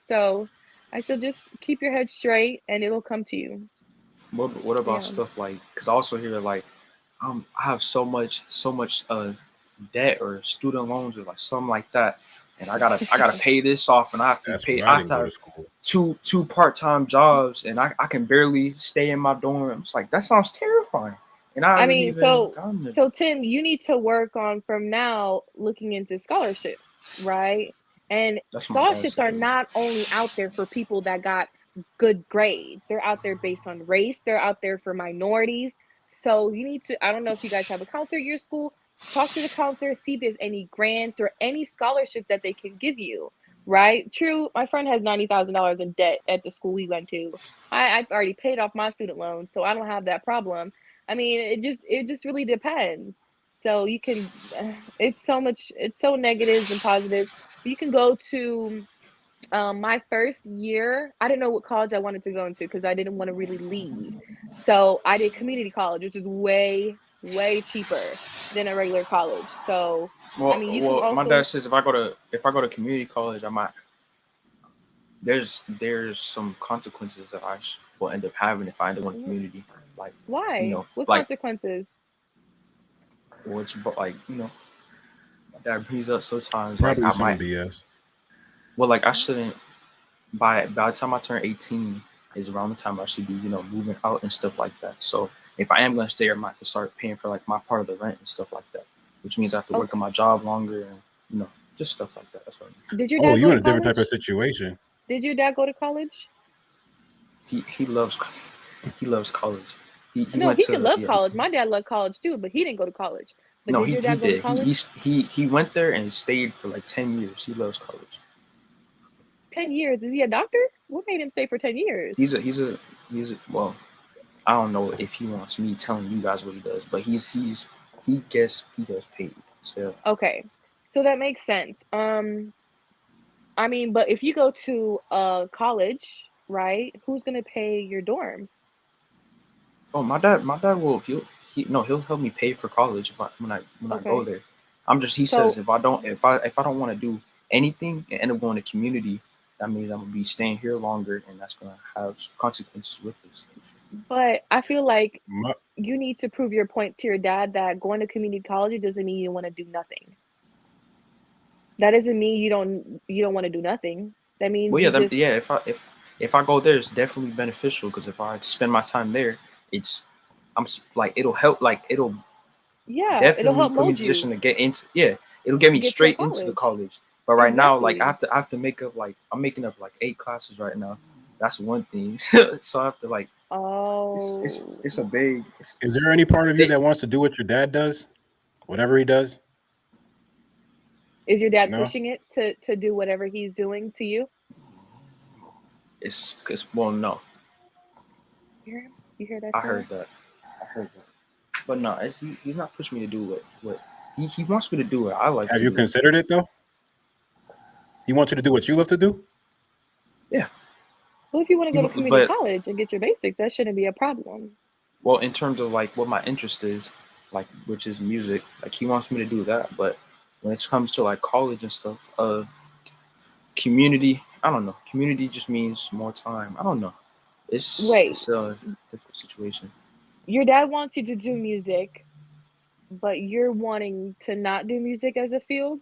So I still just keep your head straight and it'll come to you. What about stuff because I also hear I have so much debt or student loans or something like that, and I gotta pay this off, and I have to have two part-time jobs, and I can barely stay in my dorm. It's like that sounds terrifying. And so Tim, you need to work on from now looking into scholarships, right? And scholarships are not only out there for people that got good grades. They're out there based on race. They're out there for minorities. So you need to, I don't know if you guys have a counselor at your school, talk to the counselor, see if there's any grants or any scholarships that they can give you, right? True, my friend has $90,000 in debt at the school we went to. I've already paid off my student loan, so I don't have that problem. I mean, it just really depends. So you can, it's so negatives and positives. You can go to my first year, I didn't know what college I wanted to go into because I didn't want to really leave. So I did community college, which is way way cheaper than a regular college. So Well, I mean, you can my also. dad says if I go to community college, I might. There's some consequences that will end up having if I end up in community. Like, Why? What like, consequences? well, it's like, my dad brings up sometimes like Probably I some might. BS. Well, like I shouldn't. By the time I turn 18 is around the time I should be, moving out and stuff like that. So if I am gonna stay, I might have to start paying for like my part of the rent and stuff like that, which means I have to work on my job longer and just stuff like that. That's what I mean. Did your Oh, dad you go in to a different type college? of situation. Did your dad go to college? He loves college. He No, went he can to love college. My dad loved college too, but he didn't go to college. But no did he your dad go to did college? he went there and stayed for like 10 years. He loves college. 10 years. Is he a doctor? What made him stay for 10 years? He's a well, I don't know if he wants me telling you guys what he does, but he gets paid. So Okay. So that makes sense. I mean, but if you go to a college, right? Who's gonna pay your dorms? oh, my dad will he'll help me pay for college when I go Okay. there. He So says if I don't want to do anything and end up going to community, that means I'm gonna be staying here longer, and that's gonna have consequences with this. but I feel like My, you need to prove your point to your dad that going to community college doesn't mean you want to do nothing. That doesn't mean you don't want to do nothing. That means Well, you yeah, just if I go there, it's definitely beneficial because if I spend my time there, like it'll help, like it'll yeah, it'll definitely help put me in mold a position you to get into it'll get to me get to a straight into the college. college. But right now, like Exactly. I have to make up, like I'm making up like 8 classes right now. That's one thing. So I have to like Oh. it's a big is there any part of you that wants to do what your dad does, whatever he does? Is your dad No. pushing it to do whatever he's doing to you? it's well, no. You hear him? You hear that? I Sarah? heard that. But no, he's not pushing me to do what he wants me to do. What I like. Have to you do. considered it though? He wants you to do what you love to do. Yeah. Well, if you want to go to community But college and get your basics, that shouldn't be a problem. well, in terms of like what my interest is, like which is music, like he wants me to do that. But when it comes to like college and stuff, community, I don't know. Community just means more time. I don't know. Wait, It's a difficult situation. your dad wants you to do music, but you're wanting to not do music as a field,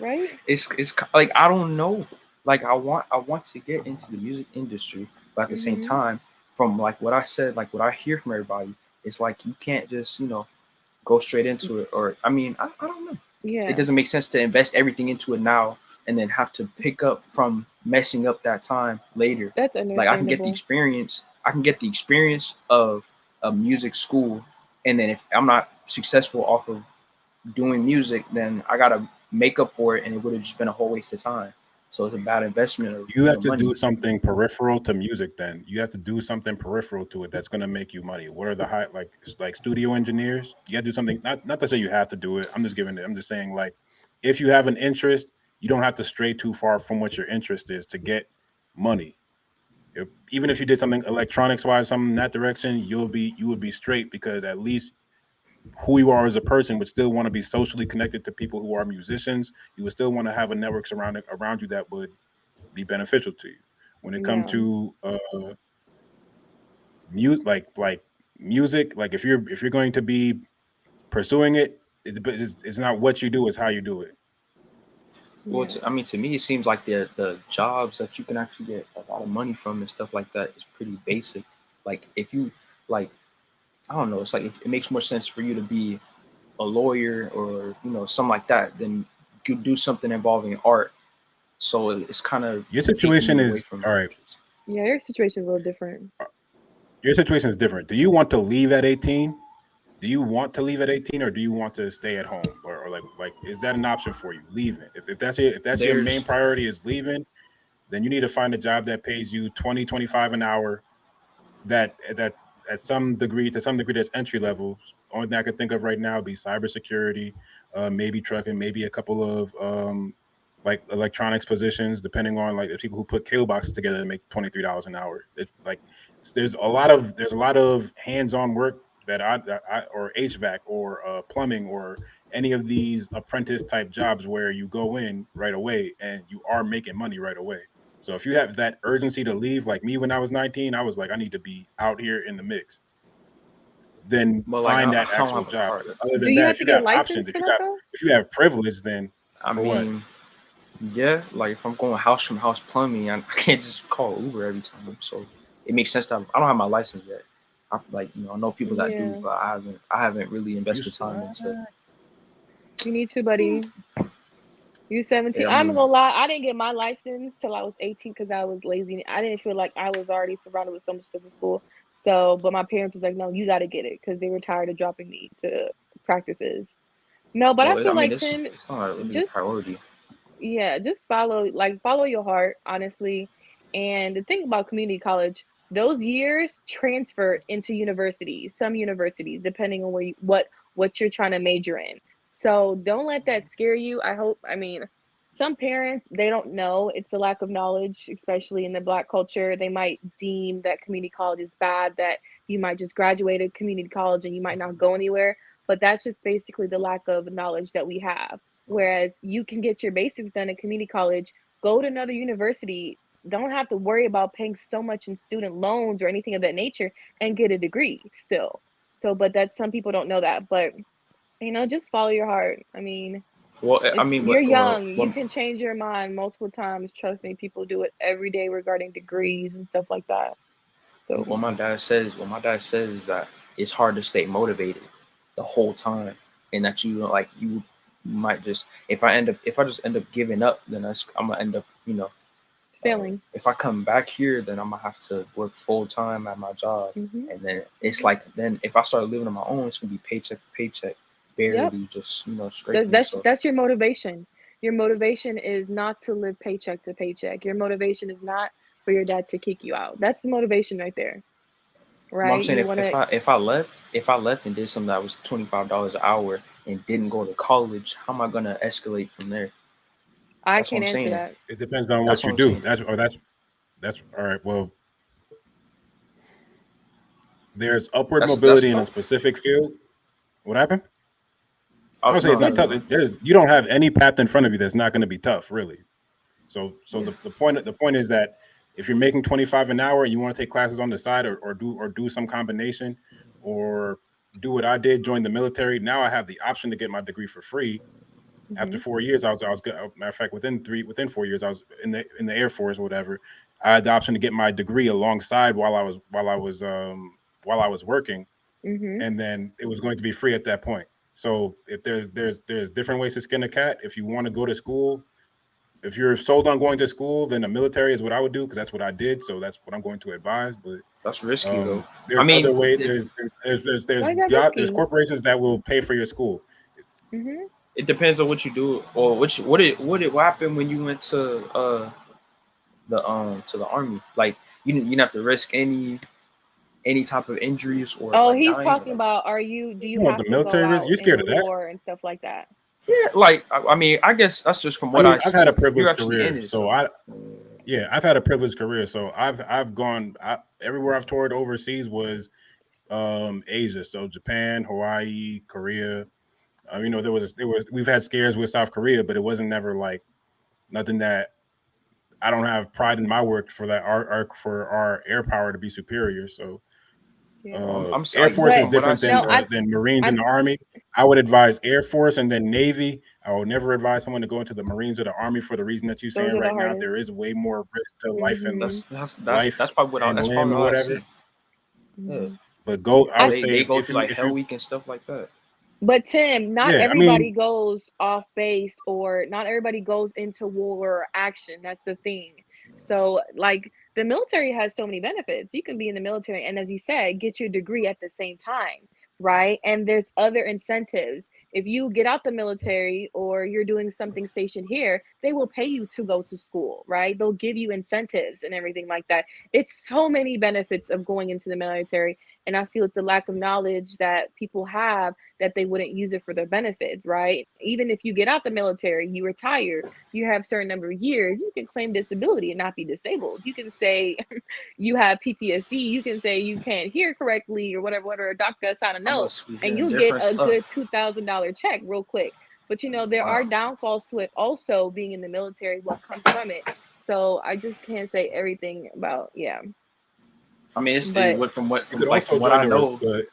right? It's like I don't know. Like I want to get into the music industry, but at the same Mm-hmm. time, from like what I said, like what I hear from everybody, it's like you can't just go straight into it. Or I mean, I don't know. Yeah. It doesn't make sense to invest everything into it now and then have to pick up from messing up that time later. That's Like I can get the understandable. experience. I can get the experience of a music school, and then if I'm not successful off of doing music, then I gotta make up for it, and it would have just been a whole waste of time. So it's a bad investment of You have to money. do something peripheral to music. Then you have to do something peripheral to it that's going to make you money. What are the high like studio engineers? You got to do something. Not to say you have to do it. I'm just giving it. I'm just saying like if you have an interest, you don't have to stray too far from what your interest is to get money. Even if you did something electronics wise, something in that direction, you would be straight because at least who you are as a person would still want to be socially connected to people who are musicians. You would still want to have a network surrounding around you that would be beneficial to you. When it comes Yeah. to music, like if you're going to be pursuing it, it's not what you do, it's how you do it. Well, Yeah. I mean, to me, it seems like the jobs that you can actually get a lot of money from and stuff like that is pretty basic. Like if you like, I don't know, it's like it makes more sense for you to be a lawyer or something like that than you do something involving art. So it's kind of Your taking situation you away is from all right. Yeah, your situation is a little different. Your situation is different. Do you want to leave at 18? Do you want to leave at 18 or do you want to stay at home? Or like is that an option for you? Leaving. If that's your main There's priority is leaving, then you need to find a job that pays you 20, 25 an hour that at some degree that's entry level. Only thing I could think of right now would be cybersecurity, maybe trucking, maybe a couple of like electronics positions, depending on like the people who put cable boxes together to make $23 an hour. There's a lot of hands-on work that I or HVAC or plumbing or any of these apprentice type jobs where you go in right away and you are making money right away. So if you have that urgency to leave, like me when I was 19, I was like, I need to be out here in the mix. Then But like find I that don't actual have a job. car. Other Do than you that, have if to you get got licensed options, for that though? if you have privilege, then I for what? mean, yeah, like if I'm going house from house plumbing, I can't just call Uber every time. So it makes sense that I don't have my license yet. I like I know people that do, Yeah, but I haven't really You invested time into. you need to, buddy. You 17. Yeah, I I'm not mean, gonna lie, I didn't get my license till I was 18 because I was lazy. I didn't feel like I was already surrounded with so much stuff in school. So, but my parents was like, no, you got to get it because they were tired of dropping me to practices. No, but I well, I feel mean, like Tim, it's not really a just priority. yeah, just follow your heart, honestly. And the thing about community college, those years transfer into universities, some universities, depending on what you're trying to major in. So don't let that scare you. I mean, some parents, they don't know. It's a lack of knowledge, especially in the Black culture. They might deem that community college is bad, that you might just graduate a community college and you might not go anywhere. But that's just basically the lack of knowledge that we have. Whereas you can get your basics done at community college, go to another university, don't have to worry about paying so much in student loans or anything of that nature, and get a degree still. So, but that some people don't know that. But just follow your heart. I mean, Well, I mean, you're young. You what can change your mind multiple times. Trust me, people do it every day regarding degrees and stuff like that. So what my dad says is that it's hard to stay motivated the whole time, and that you might just if I just end up giving up, then I'm gonna end up failing. if I come back here, then I'm gonna have to work full time at my job, Mm-hmm. and then it's like then if I start living on my own, it's gonna be paycheck to paycheck, Yep. barely just scraping. That's your motivation. Your motivation is not to live paycheck to paycheck. Your motivation is not for your dad to kick you out. That's the motivation right there. Well, I'm Right? saying You want to if I left and did something that was $25 an hour and didn't go to college, how am I gonna escalate from there? I That's what can't I'm answer saying. that. It depends on That's what what you I'm do. saying. That's all right. Well, there's upward That's mobility in a tough. specific field. What happened? I Oh, would say it's no, not tough. You don't have any path in front of you that's not going to be tough, really. So Yeah. the point is that if you're making 25 an hour and you want to take classes on the side or do some combination or do what I did, join the military, now I have the option to get my degree for free. After 4 years, I was good. Matter of fact, within 4 years, I was in the Air Force or whatever. I had the option to get my degree alongside while I was working, Mm-hmm. and then it was going to be free at that point. So if there's different ways to skin a cat. If you want to go to school, if you're sold on going to school, then the military is what I would do because that's what I did. So that's what I'm going to advise. But that's risky though. there's I mean, other ways. There's corporations that will pay for your school. Mm-hmm. It depends on what you do or what happened when you went to the army. Like you didn't have to risk any type of injuries or Oh, like he's dying. talking about do you You want have the to go military risk? out You're in scared the of that? war and stuff like that? Yeah, like I mean, I guess that's just from what I I've had a see. You're privileged actually in career, it, so I've had a privileged career. So I've gone everywhere I've toured overseas was Asia, so Japan, Hawaii, Korea. We've had scares with South Korea, but it wasn't never like nothing that I don't have pride in my work for that for our air power to be superior. So I'm Air sorry, Force is from what I different see, than Marines and the Army. I would advise Air Force and then Navy. I would never advise someone to go into the Marines or the Army for the reason that you're Those saying are the right now. hardest. There is way more risk to life and that's probably and that's limb probably or all I whatever. see. Yeah. But I would They say go if through like if Hell you Week and stuff like that. But Tim, not yeah, I everybody mean, goes off base or not everybody goes into war or action. That's the thing. So like the military has so many benefits. You can be in the military and as he said, get your degree at the same time, right? And there's other incentives. if you get out the military or you're doing something stationed here, they will pay you to go to school, right? They'll give you incentives and everything like that. It's so many benefits of going into the military. And I feel it's a lack of knowledge that people have that they wouldn't use it for their benefit, right? Even if you get out the military, you retire, you have a certain number of years, you can claim disability and not be disabled. You can say you have PTSD, you can say you can't hear correctly or whatever, a doctor sign a note, and you'll get a good $2,000 check real quick. But you know, there are downfalls to it also, being in the military, what comes from it. So I just can't say everything about, I mean, it's But- from what You could like also from what join I the- know. but-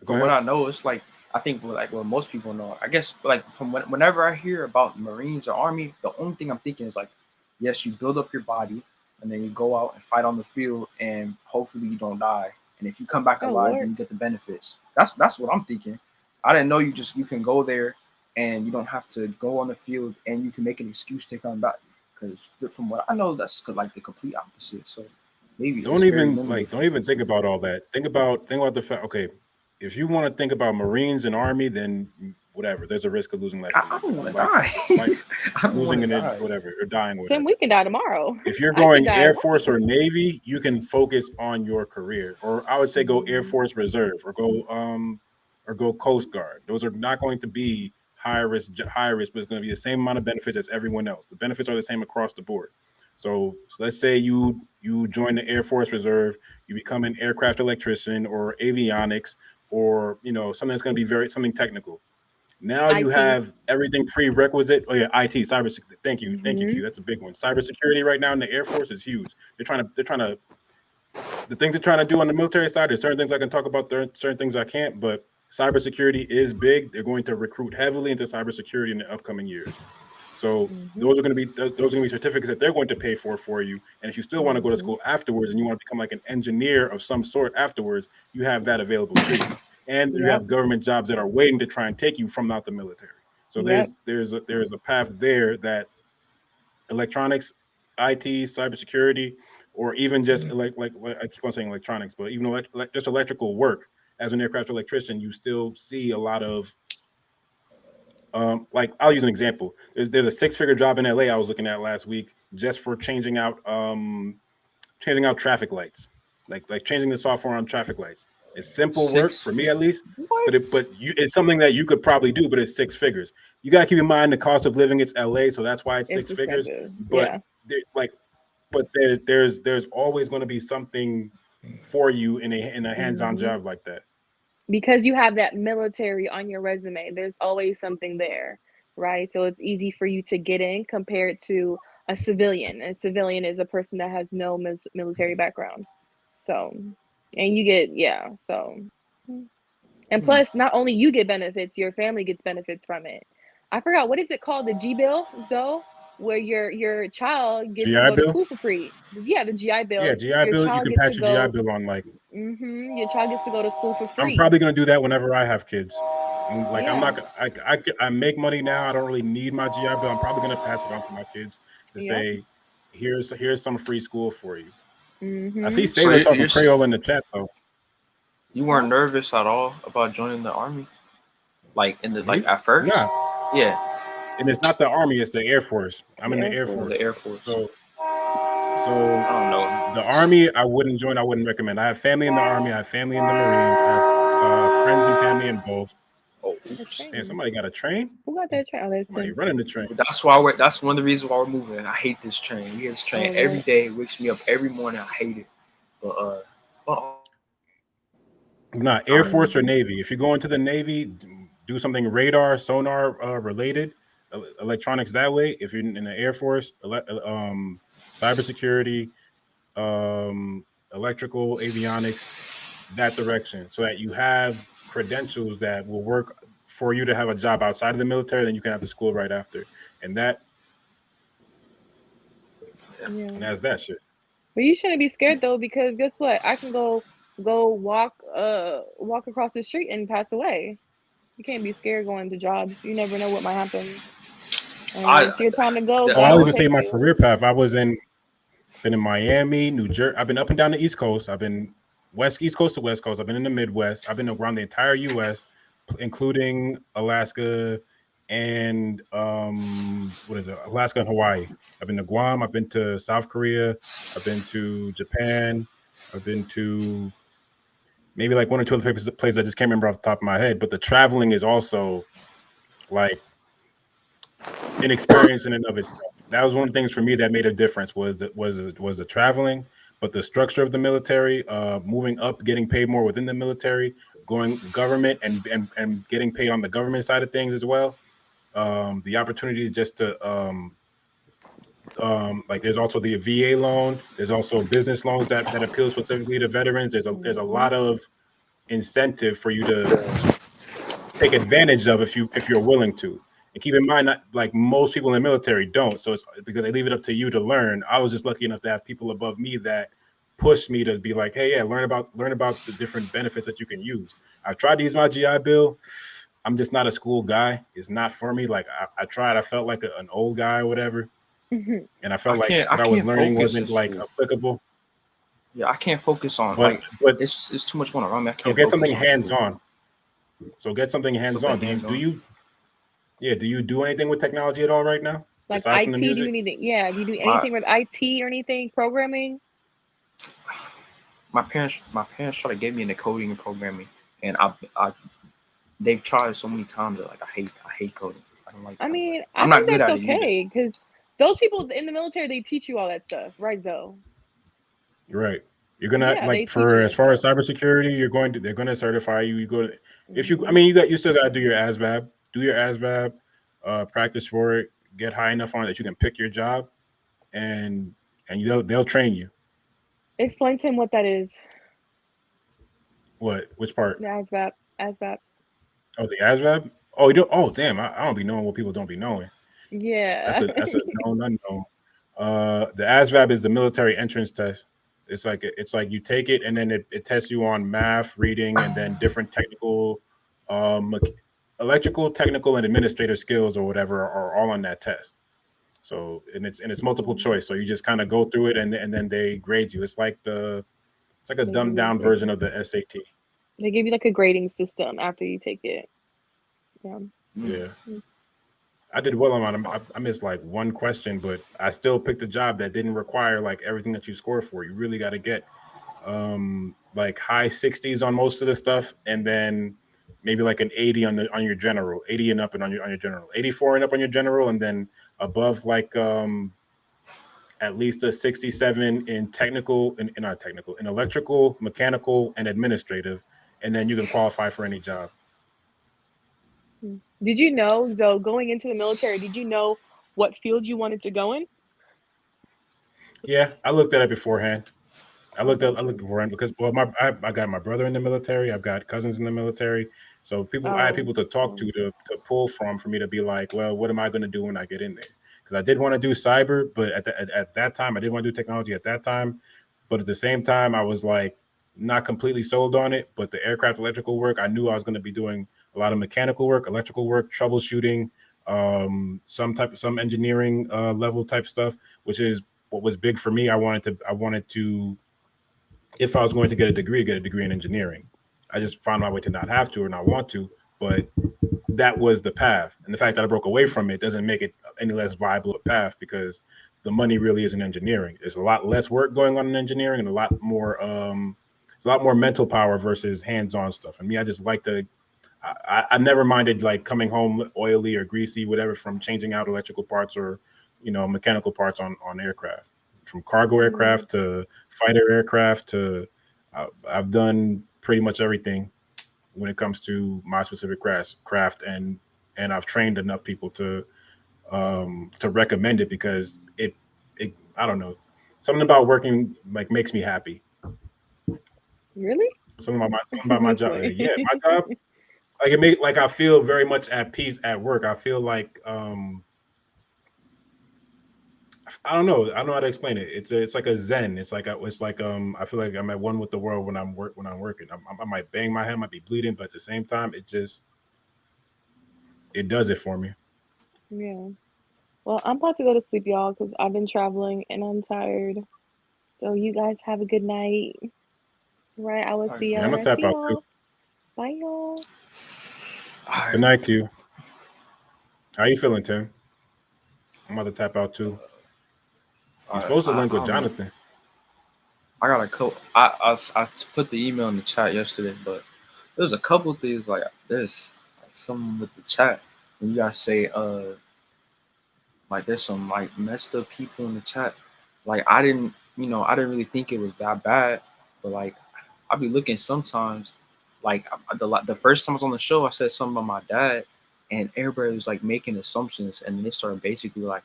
From what I know, it's like I think like what most people know. I guess like from whenever I hear about Marines or Army, the only thing I'm thinking is like, yes, you build up your body, and then you go out and fight on the field, and hopefully you don't die. And if you come back Oh, alive, Lord. then you get the benefits. That's what I'm thinking. I didn't know you can go there and you don't have to go on the field, and you can make an excuse to come back. Because from what I know, that's like the complete opposite. So maybe Don't even think about all that. Think about the fact. Okay, if you want to think about Marines and Army, then whatever. There's a risk of losing life. I don't want to die. I don't losing wanna it, die. whatever, or dying, whatever. Tim, we can die tomorrow. If you're I could going die Air tomorrow. Force or Navy, you can focus on your career, or I would say go Air Force Reserve, or go Coast Guard. Those are not going to be high risk, but it's going to be the same amount of benefits as everyone else. The benefits are the same across the board. So let's say you join the Air Force Reserve, you become an aircraft electrician or avionics, or something that's going to be something technical. Now you IT. have everything prerequisite. Oh yeah, IT, cybersecurity. Thank you, Q. That's a big one. Cybersecurity right now in the Air Force is huge. They're trying to. The things they're trying to do on the military side. There's certain things I can talk about. There are certain things I can't. But cybersecurity is big. They're going to recruit heavily into cybersecurity in the upcoming years. So those are going to be certificates that they're going to pay for you. And if you still want to go to school afterwards and you want to become like an engineer of some sort afterwards, you have that available to you. And you have government jobs that are waiting to try and take you from out the military. So there's a path there that electronics, IT, cybersecurity, or even just like I keep on saying electronics, but even just electrical work as an aircraft electrician, you still see a lot of like I'll use an example. There's a 6-figure job in LA I was looking at last week just for changing out traffic lights, like changing the software on traffic lights. It's simple work for me at least, but it's something that you could probably do, but it's 6 figures. You got to keep in mind the cost of living. It's LA, so that's why it's 6 figures. But there's always going to be something for you in a hands-on job like that. Because you have that military on your resume, there's always something there, right? So it's easy for you to get in compared to a civilian. A civilian is a person that has no military background. So, and you get, and plus not only you get benefits, your family gets benefits from it. I forgot, what is it called? The G bill, Zoe, where your child gets GI to go bill? to school for free. Yeah, the GI bill. Yeah, GI Your bill. You child can gets pass to your GI go. bill on like. Your child gets to go to school for free. I'm probably gonna do that whenever I have kids. I'm Yeah. not. I make money now. I don't really need my GI bill. I'm probably gonna pass it on to my kids to say, here's some free school for you. I see So Sailor talking Creole in the chat though. You weren't nervous at all about joining the Army, like at first? Nah. Yeah. And it's not the Army; it's the Air Force. I'm in the Air Force. The Air Force. So I don't know. The Army, I wouldn't join. I wouldn't recommend. I have family in the Army. I have family in the Marines. I have friends and family in both. Oh, oops. Man, somebody got a train. Who got that train? Oh, that's somebody running the train. That's one of the reasons why we're moving. I hate this train. We get this train every day. It wakes me up every morning. I hate it. But Not Air Force or Navy. If you go into the Navy, do something radar, sonar related, electronics that way. If you're in the Air Force, cybersecurity, electrical, avionics, that direction, so that you have credentials that will work for you to have a job outside of the military. Then you can have the school right after, and that's that shit. But you shouldn't be scared though, because guess what? I can go walk across the street and pass away. You can't be scared going to jobs. You never know what might happen. It's your time to go. I'll even say my career path. I was been in Miami, New Jersey. I've been up and down the East Coast. I've been East Coast to West Coast. I've been in the Midwest. I've been around the entire U.S. including Alaska and Alaska and Hawaii. I've been to Guam. I've been to South Korea. I've been to Japan. I've been to maybe like one or two other places I just can't remember off the top of my head. But the traveling is also like an experience in and of itself. That was one of the things for me that made a difference was the traveling, but the structure of the military, moving up, getting paid more within the military, going government and getting paid on the government side of things as well. The opportunity just to like there's also the VA loan. There's also business loans that appeal specifically to veterans. There's a lot of incentive for you to take advantage of if you're willing to. And keep in mind, not like most people in the military don't. So it's because they leave it up to you to learn. I was just lucky enough to have people above me that pushed me to be like, hey, yeah, learn about the different benefits that you can use. I've tried to use my GI Bill. I'm just not a school guy. It's not for me. Like I tried. I felt like an old guy or whatever. And I felt like what I was learning wasn't like applicable. Yeah, I can't focus on but it's too much going on. I mean, I can't get focus something on hands-on. So get something hands-on. Do you do anything with technology at all right now? Like Aside from IT, the do music? you anything? Yeah, do you do anything with IT or anything? Programming? My parents try to get me into coding and programming, and they've tried so many times that like I hate coding. I don't like. I mean, I'm I not think good that's at it either. okay because those people in the military, they teach you all that stuff, right, Zoe? Right. You're gonna Yeah, they like teach for you as that far as stuff. cybersecurity, they're gonna certify you. You go to if you I mean you still gotta do your ASVAB. Do your ASVAB, practice for it, get high enough on it that you can pick your job and they'll train you. Explain to him what that is. What? Which part? The ASVAB. ASVAB. Oh, the ASVAB? Oh, you don't damn, I don't be knowing what people don't be knowing. Yeah. That's a known unknown. The ASVAB is the military entrance test. It's like you take it and then it tests you on math, reading, and then different technical, electrical, technical, and administrative skills or whatever are all on that test. So and it's multiple choice. So you just kind of go through it and then they grade you. It's like a dumbed down version of the SAT. They give you like a grading system after you take it. Yeah. Yeah. I did well on them. I missed like one question, but I still picked a job that didn't require like everything that you score for. You really got to get like high 60s on most of the stuff, and then maybe like an 80 on your general, 80 and up and on your general, 84 and up on your general, and then above like at least a 67 in technical and not technical, in electrical, mechanical, and administrative, and then you can qualify for any job. Did you know, Zoe, going into the military, did you know what field you wanted to go in? Yeah, I looked at it beforehand. I looked beforehand because I got my brother in the military. I've got cousins in the military. So I had people to talk to pull from for me to be like, well, what am I going to do when I get in there? Because I did want to do cyber, but at that time I didn't want to do technology at that time. But at the same time, I was like not completely sold on it. But the aircraft electrical work, I knew I was going to be doing a lot of mechanical work, electrical work, troubleshooting, some engineering level type stuff, which is what was big for me. I wanted to, if I was going to get a degree in engineering. I just found my way to not have to or not want to, but that was the path. And the fact that I broke away from it doesn't make it any less viable a path because the money really is in engineering. There's a lot less work going on in engineering and a lot more mental power versus hands-on stuff. And me, I just like I never minded like coming home oily or greasy, whatever, from changing out electrical parts or, mechanical parts on aircraft, from cargo aircraft to fighter aircraft to I've done pretty much everything when it comes to my specific craft, and I've trained enough people to recommend it because it I don't know, something about working like makes me happy. Really? Something about my job. Yeah, my job. Like it make like I feel very much at peace at work. I feel like I don't know how to explain it. It's like a zen. It's like I feel like I'm at one with the world when I'm working. I might bang my head, might be bleeding, but at the same time, it does it for me. Yeah. Well, I'm about to go to sleep, y'all, because I've been traveling and I'm tired. So you guys have a good night. Right? I will see y'all. I'm gonna tap out too. Bye, y'all. Good night, Q. How you feeling, Tim? I'm about to tap out too. You're supposed to link with Jonathan. I got a couple. I put the email in the chat yesterday, but there's a couple things like there's like some with the chat when you guys say like there's some like messed up people in the chat. Like I didn't really think it was that bad, but like I'll be looking sometimes. Like the first time I was on the show, I said something about my dad, and everybody was like making assumptions, and they started basically like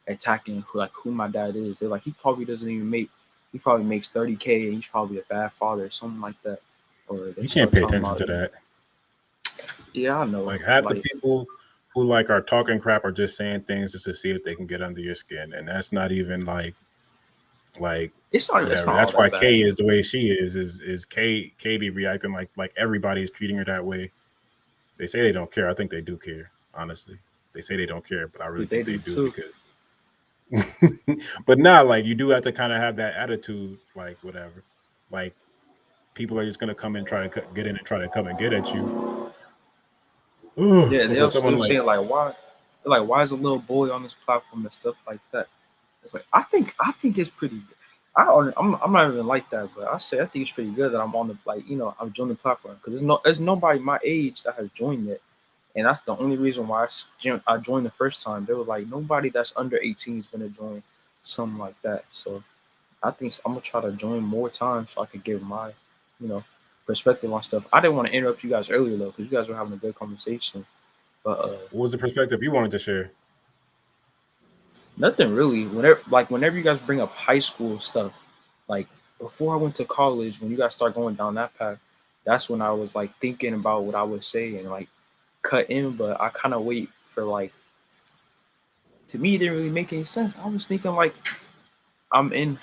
attacking who my dad is. They're like he probably doesn't even make. He probably makes 30K, and he's probably a bad father, or something like that. Or they You can't pay attention to that. Yeah, I know. Like half the people who like are talking crap are just saying things just to see if they can get under your skin, and that's not even like it's not. Whatever. It's not That's all why that Kay bad. is the way she is Kay be reacting like everybody is treating her that way. They say they don't care. I think they do care. Honestly, they say they don't care, but I really think they do because. But now, like you do have to kind of have that attitude, like whatever, like people are just gonna come and try to get in and try to come and get at you. Yeah, they For also someone like saying like why is a little boy on this platform and stuff like that. It's like I think it's pretty good. I'm not even like that, but I think it's pretty good that I'm on the I'm joining the platform because there's nobody my age that has joined it, and that's the only reason why I joined the first time. They were like nobody that's under 18 is gonna join something like that. So I think I'm gonna try to join more times so I could give my perspective on stuff. I didn't want to interrupt you guys earlier though because you guys were having a good conversation, but what was the perspective you wanted to share? nothing really. Whenever you guys bring up high school stuff, like before I went to college, when you guys start going down that path, that's when I was like thinking about what I would say and like cut in, but I kind of wait for like to me it didn't really make any sense. I was thinking like I'm in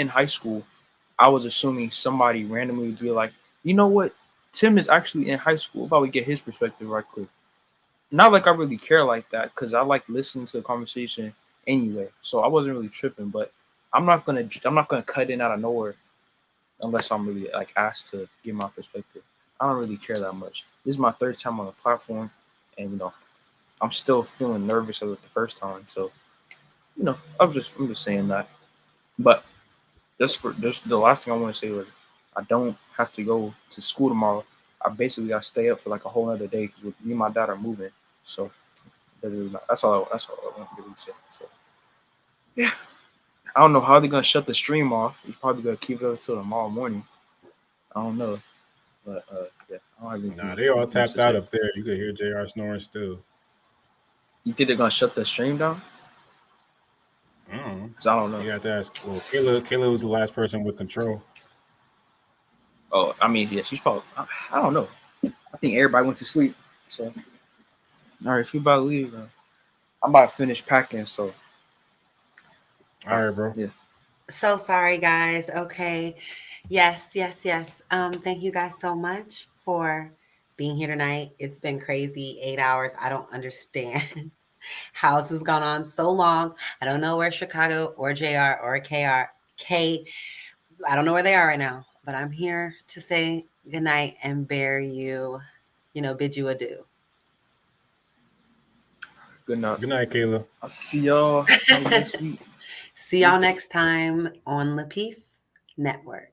high school. I was assuming somebody randomly would be like, you know what, Tim is actually in high school. Probably get his perspective right quick. Not like I really care like that because I like listening to the conversation anyway. So I wasn't really tripping, but I'm not gonna cut in out of nowhere unless I'm really like asked to give my perspective. I don't really care that much. This is my third time on the platform, and I'm still feeling nervous as the first time. So I'm just saying that. But just the last thing I want to say was I don't have to go to school tomorrow. I basically got to stay up for like a whole other day because me and my dad are moving. So that's all I want to really say. So yeah, I don't know how they're gonna shut the stream off. They're probably gonna keep it up until tomorrow morning. I don't know, but yeah, I don't have anything. Nah, they all much tapped to out say. up there. You could hear JR snoring still. You think they're gonna shut the stream down? Cause I don't know. You have to ask. Well, Kayla was the last person with control. Oh, I mean, yeah, she's probably. I don't know. I think everybody went to sleep. So, all right, if you about to leave, I'm about to finish packing. So, all right, bro. Yeah. So sorry, guys. Okay. Yes. Thank you guys so much for being here tonight. It's been crazy. 8 hours. I don't understand how this has gone on so long. I don't know where Chicago or JR or K. I don't know where they are right now, but I'm here to say goodnight and bid you adieu. Good night. Good night, Kayla. I'll see y'all next week. See y'all next time on Lapeef Network.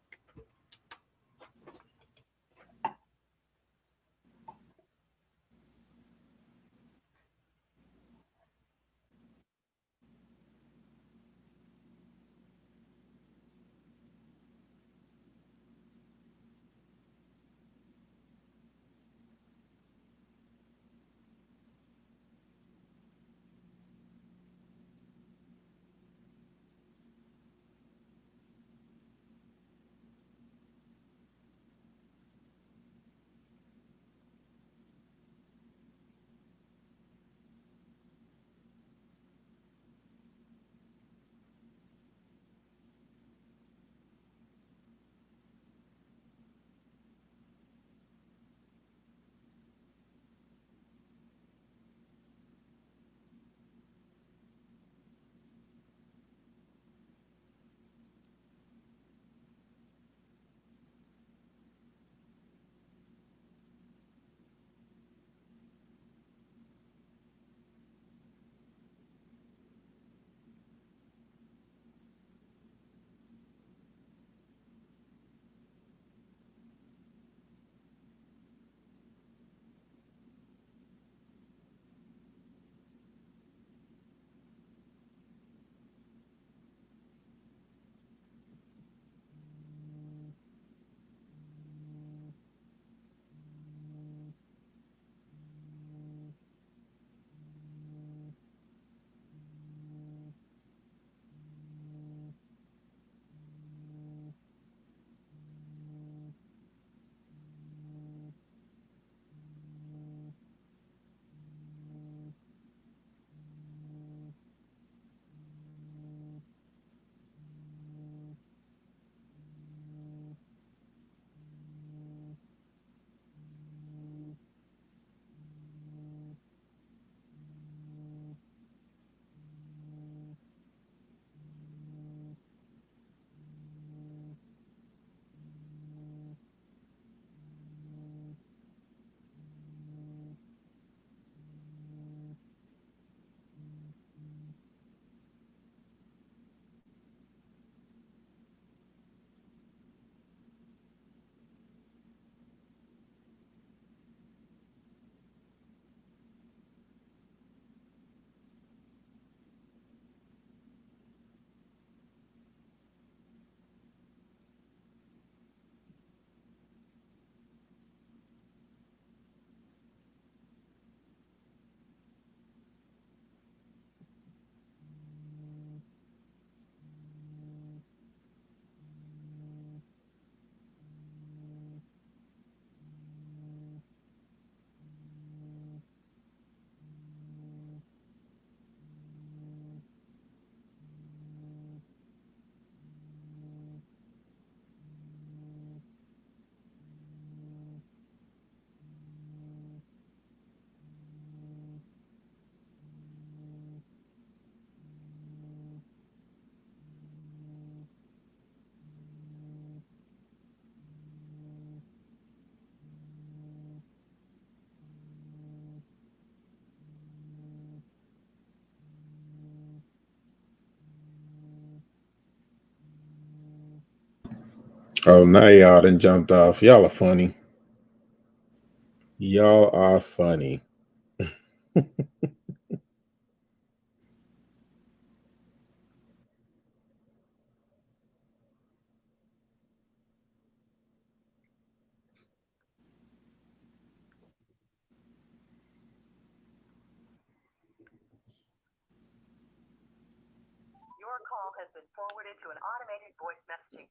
Oh, now y'all done jumped off. Y'all are funny. Y'all are funny. Your call has been forwarded to an automated voice messaging.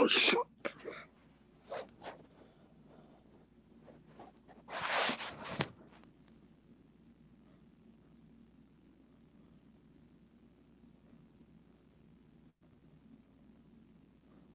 Oh shit.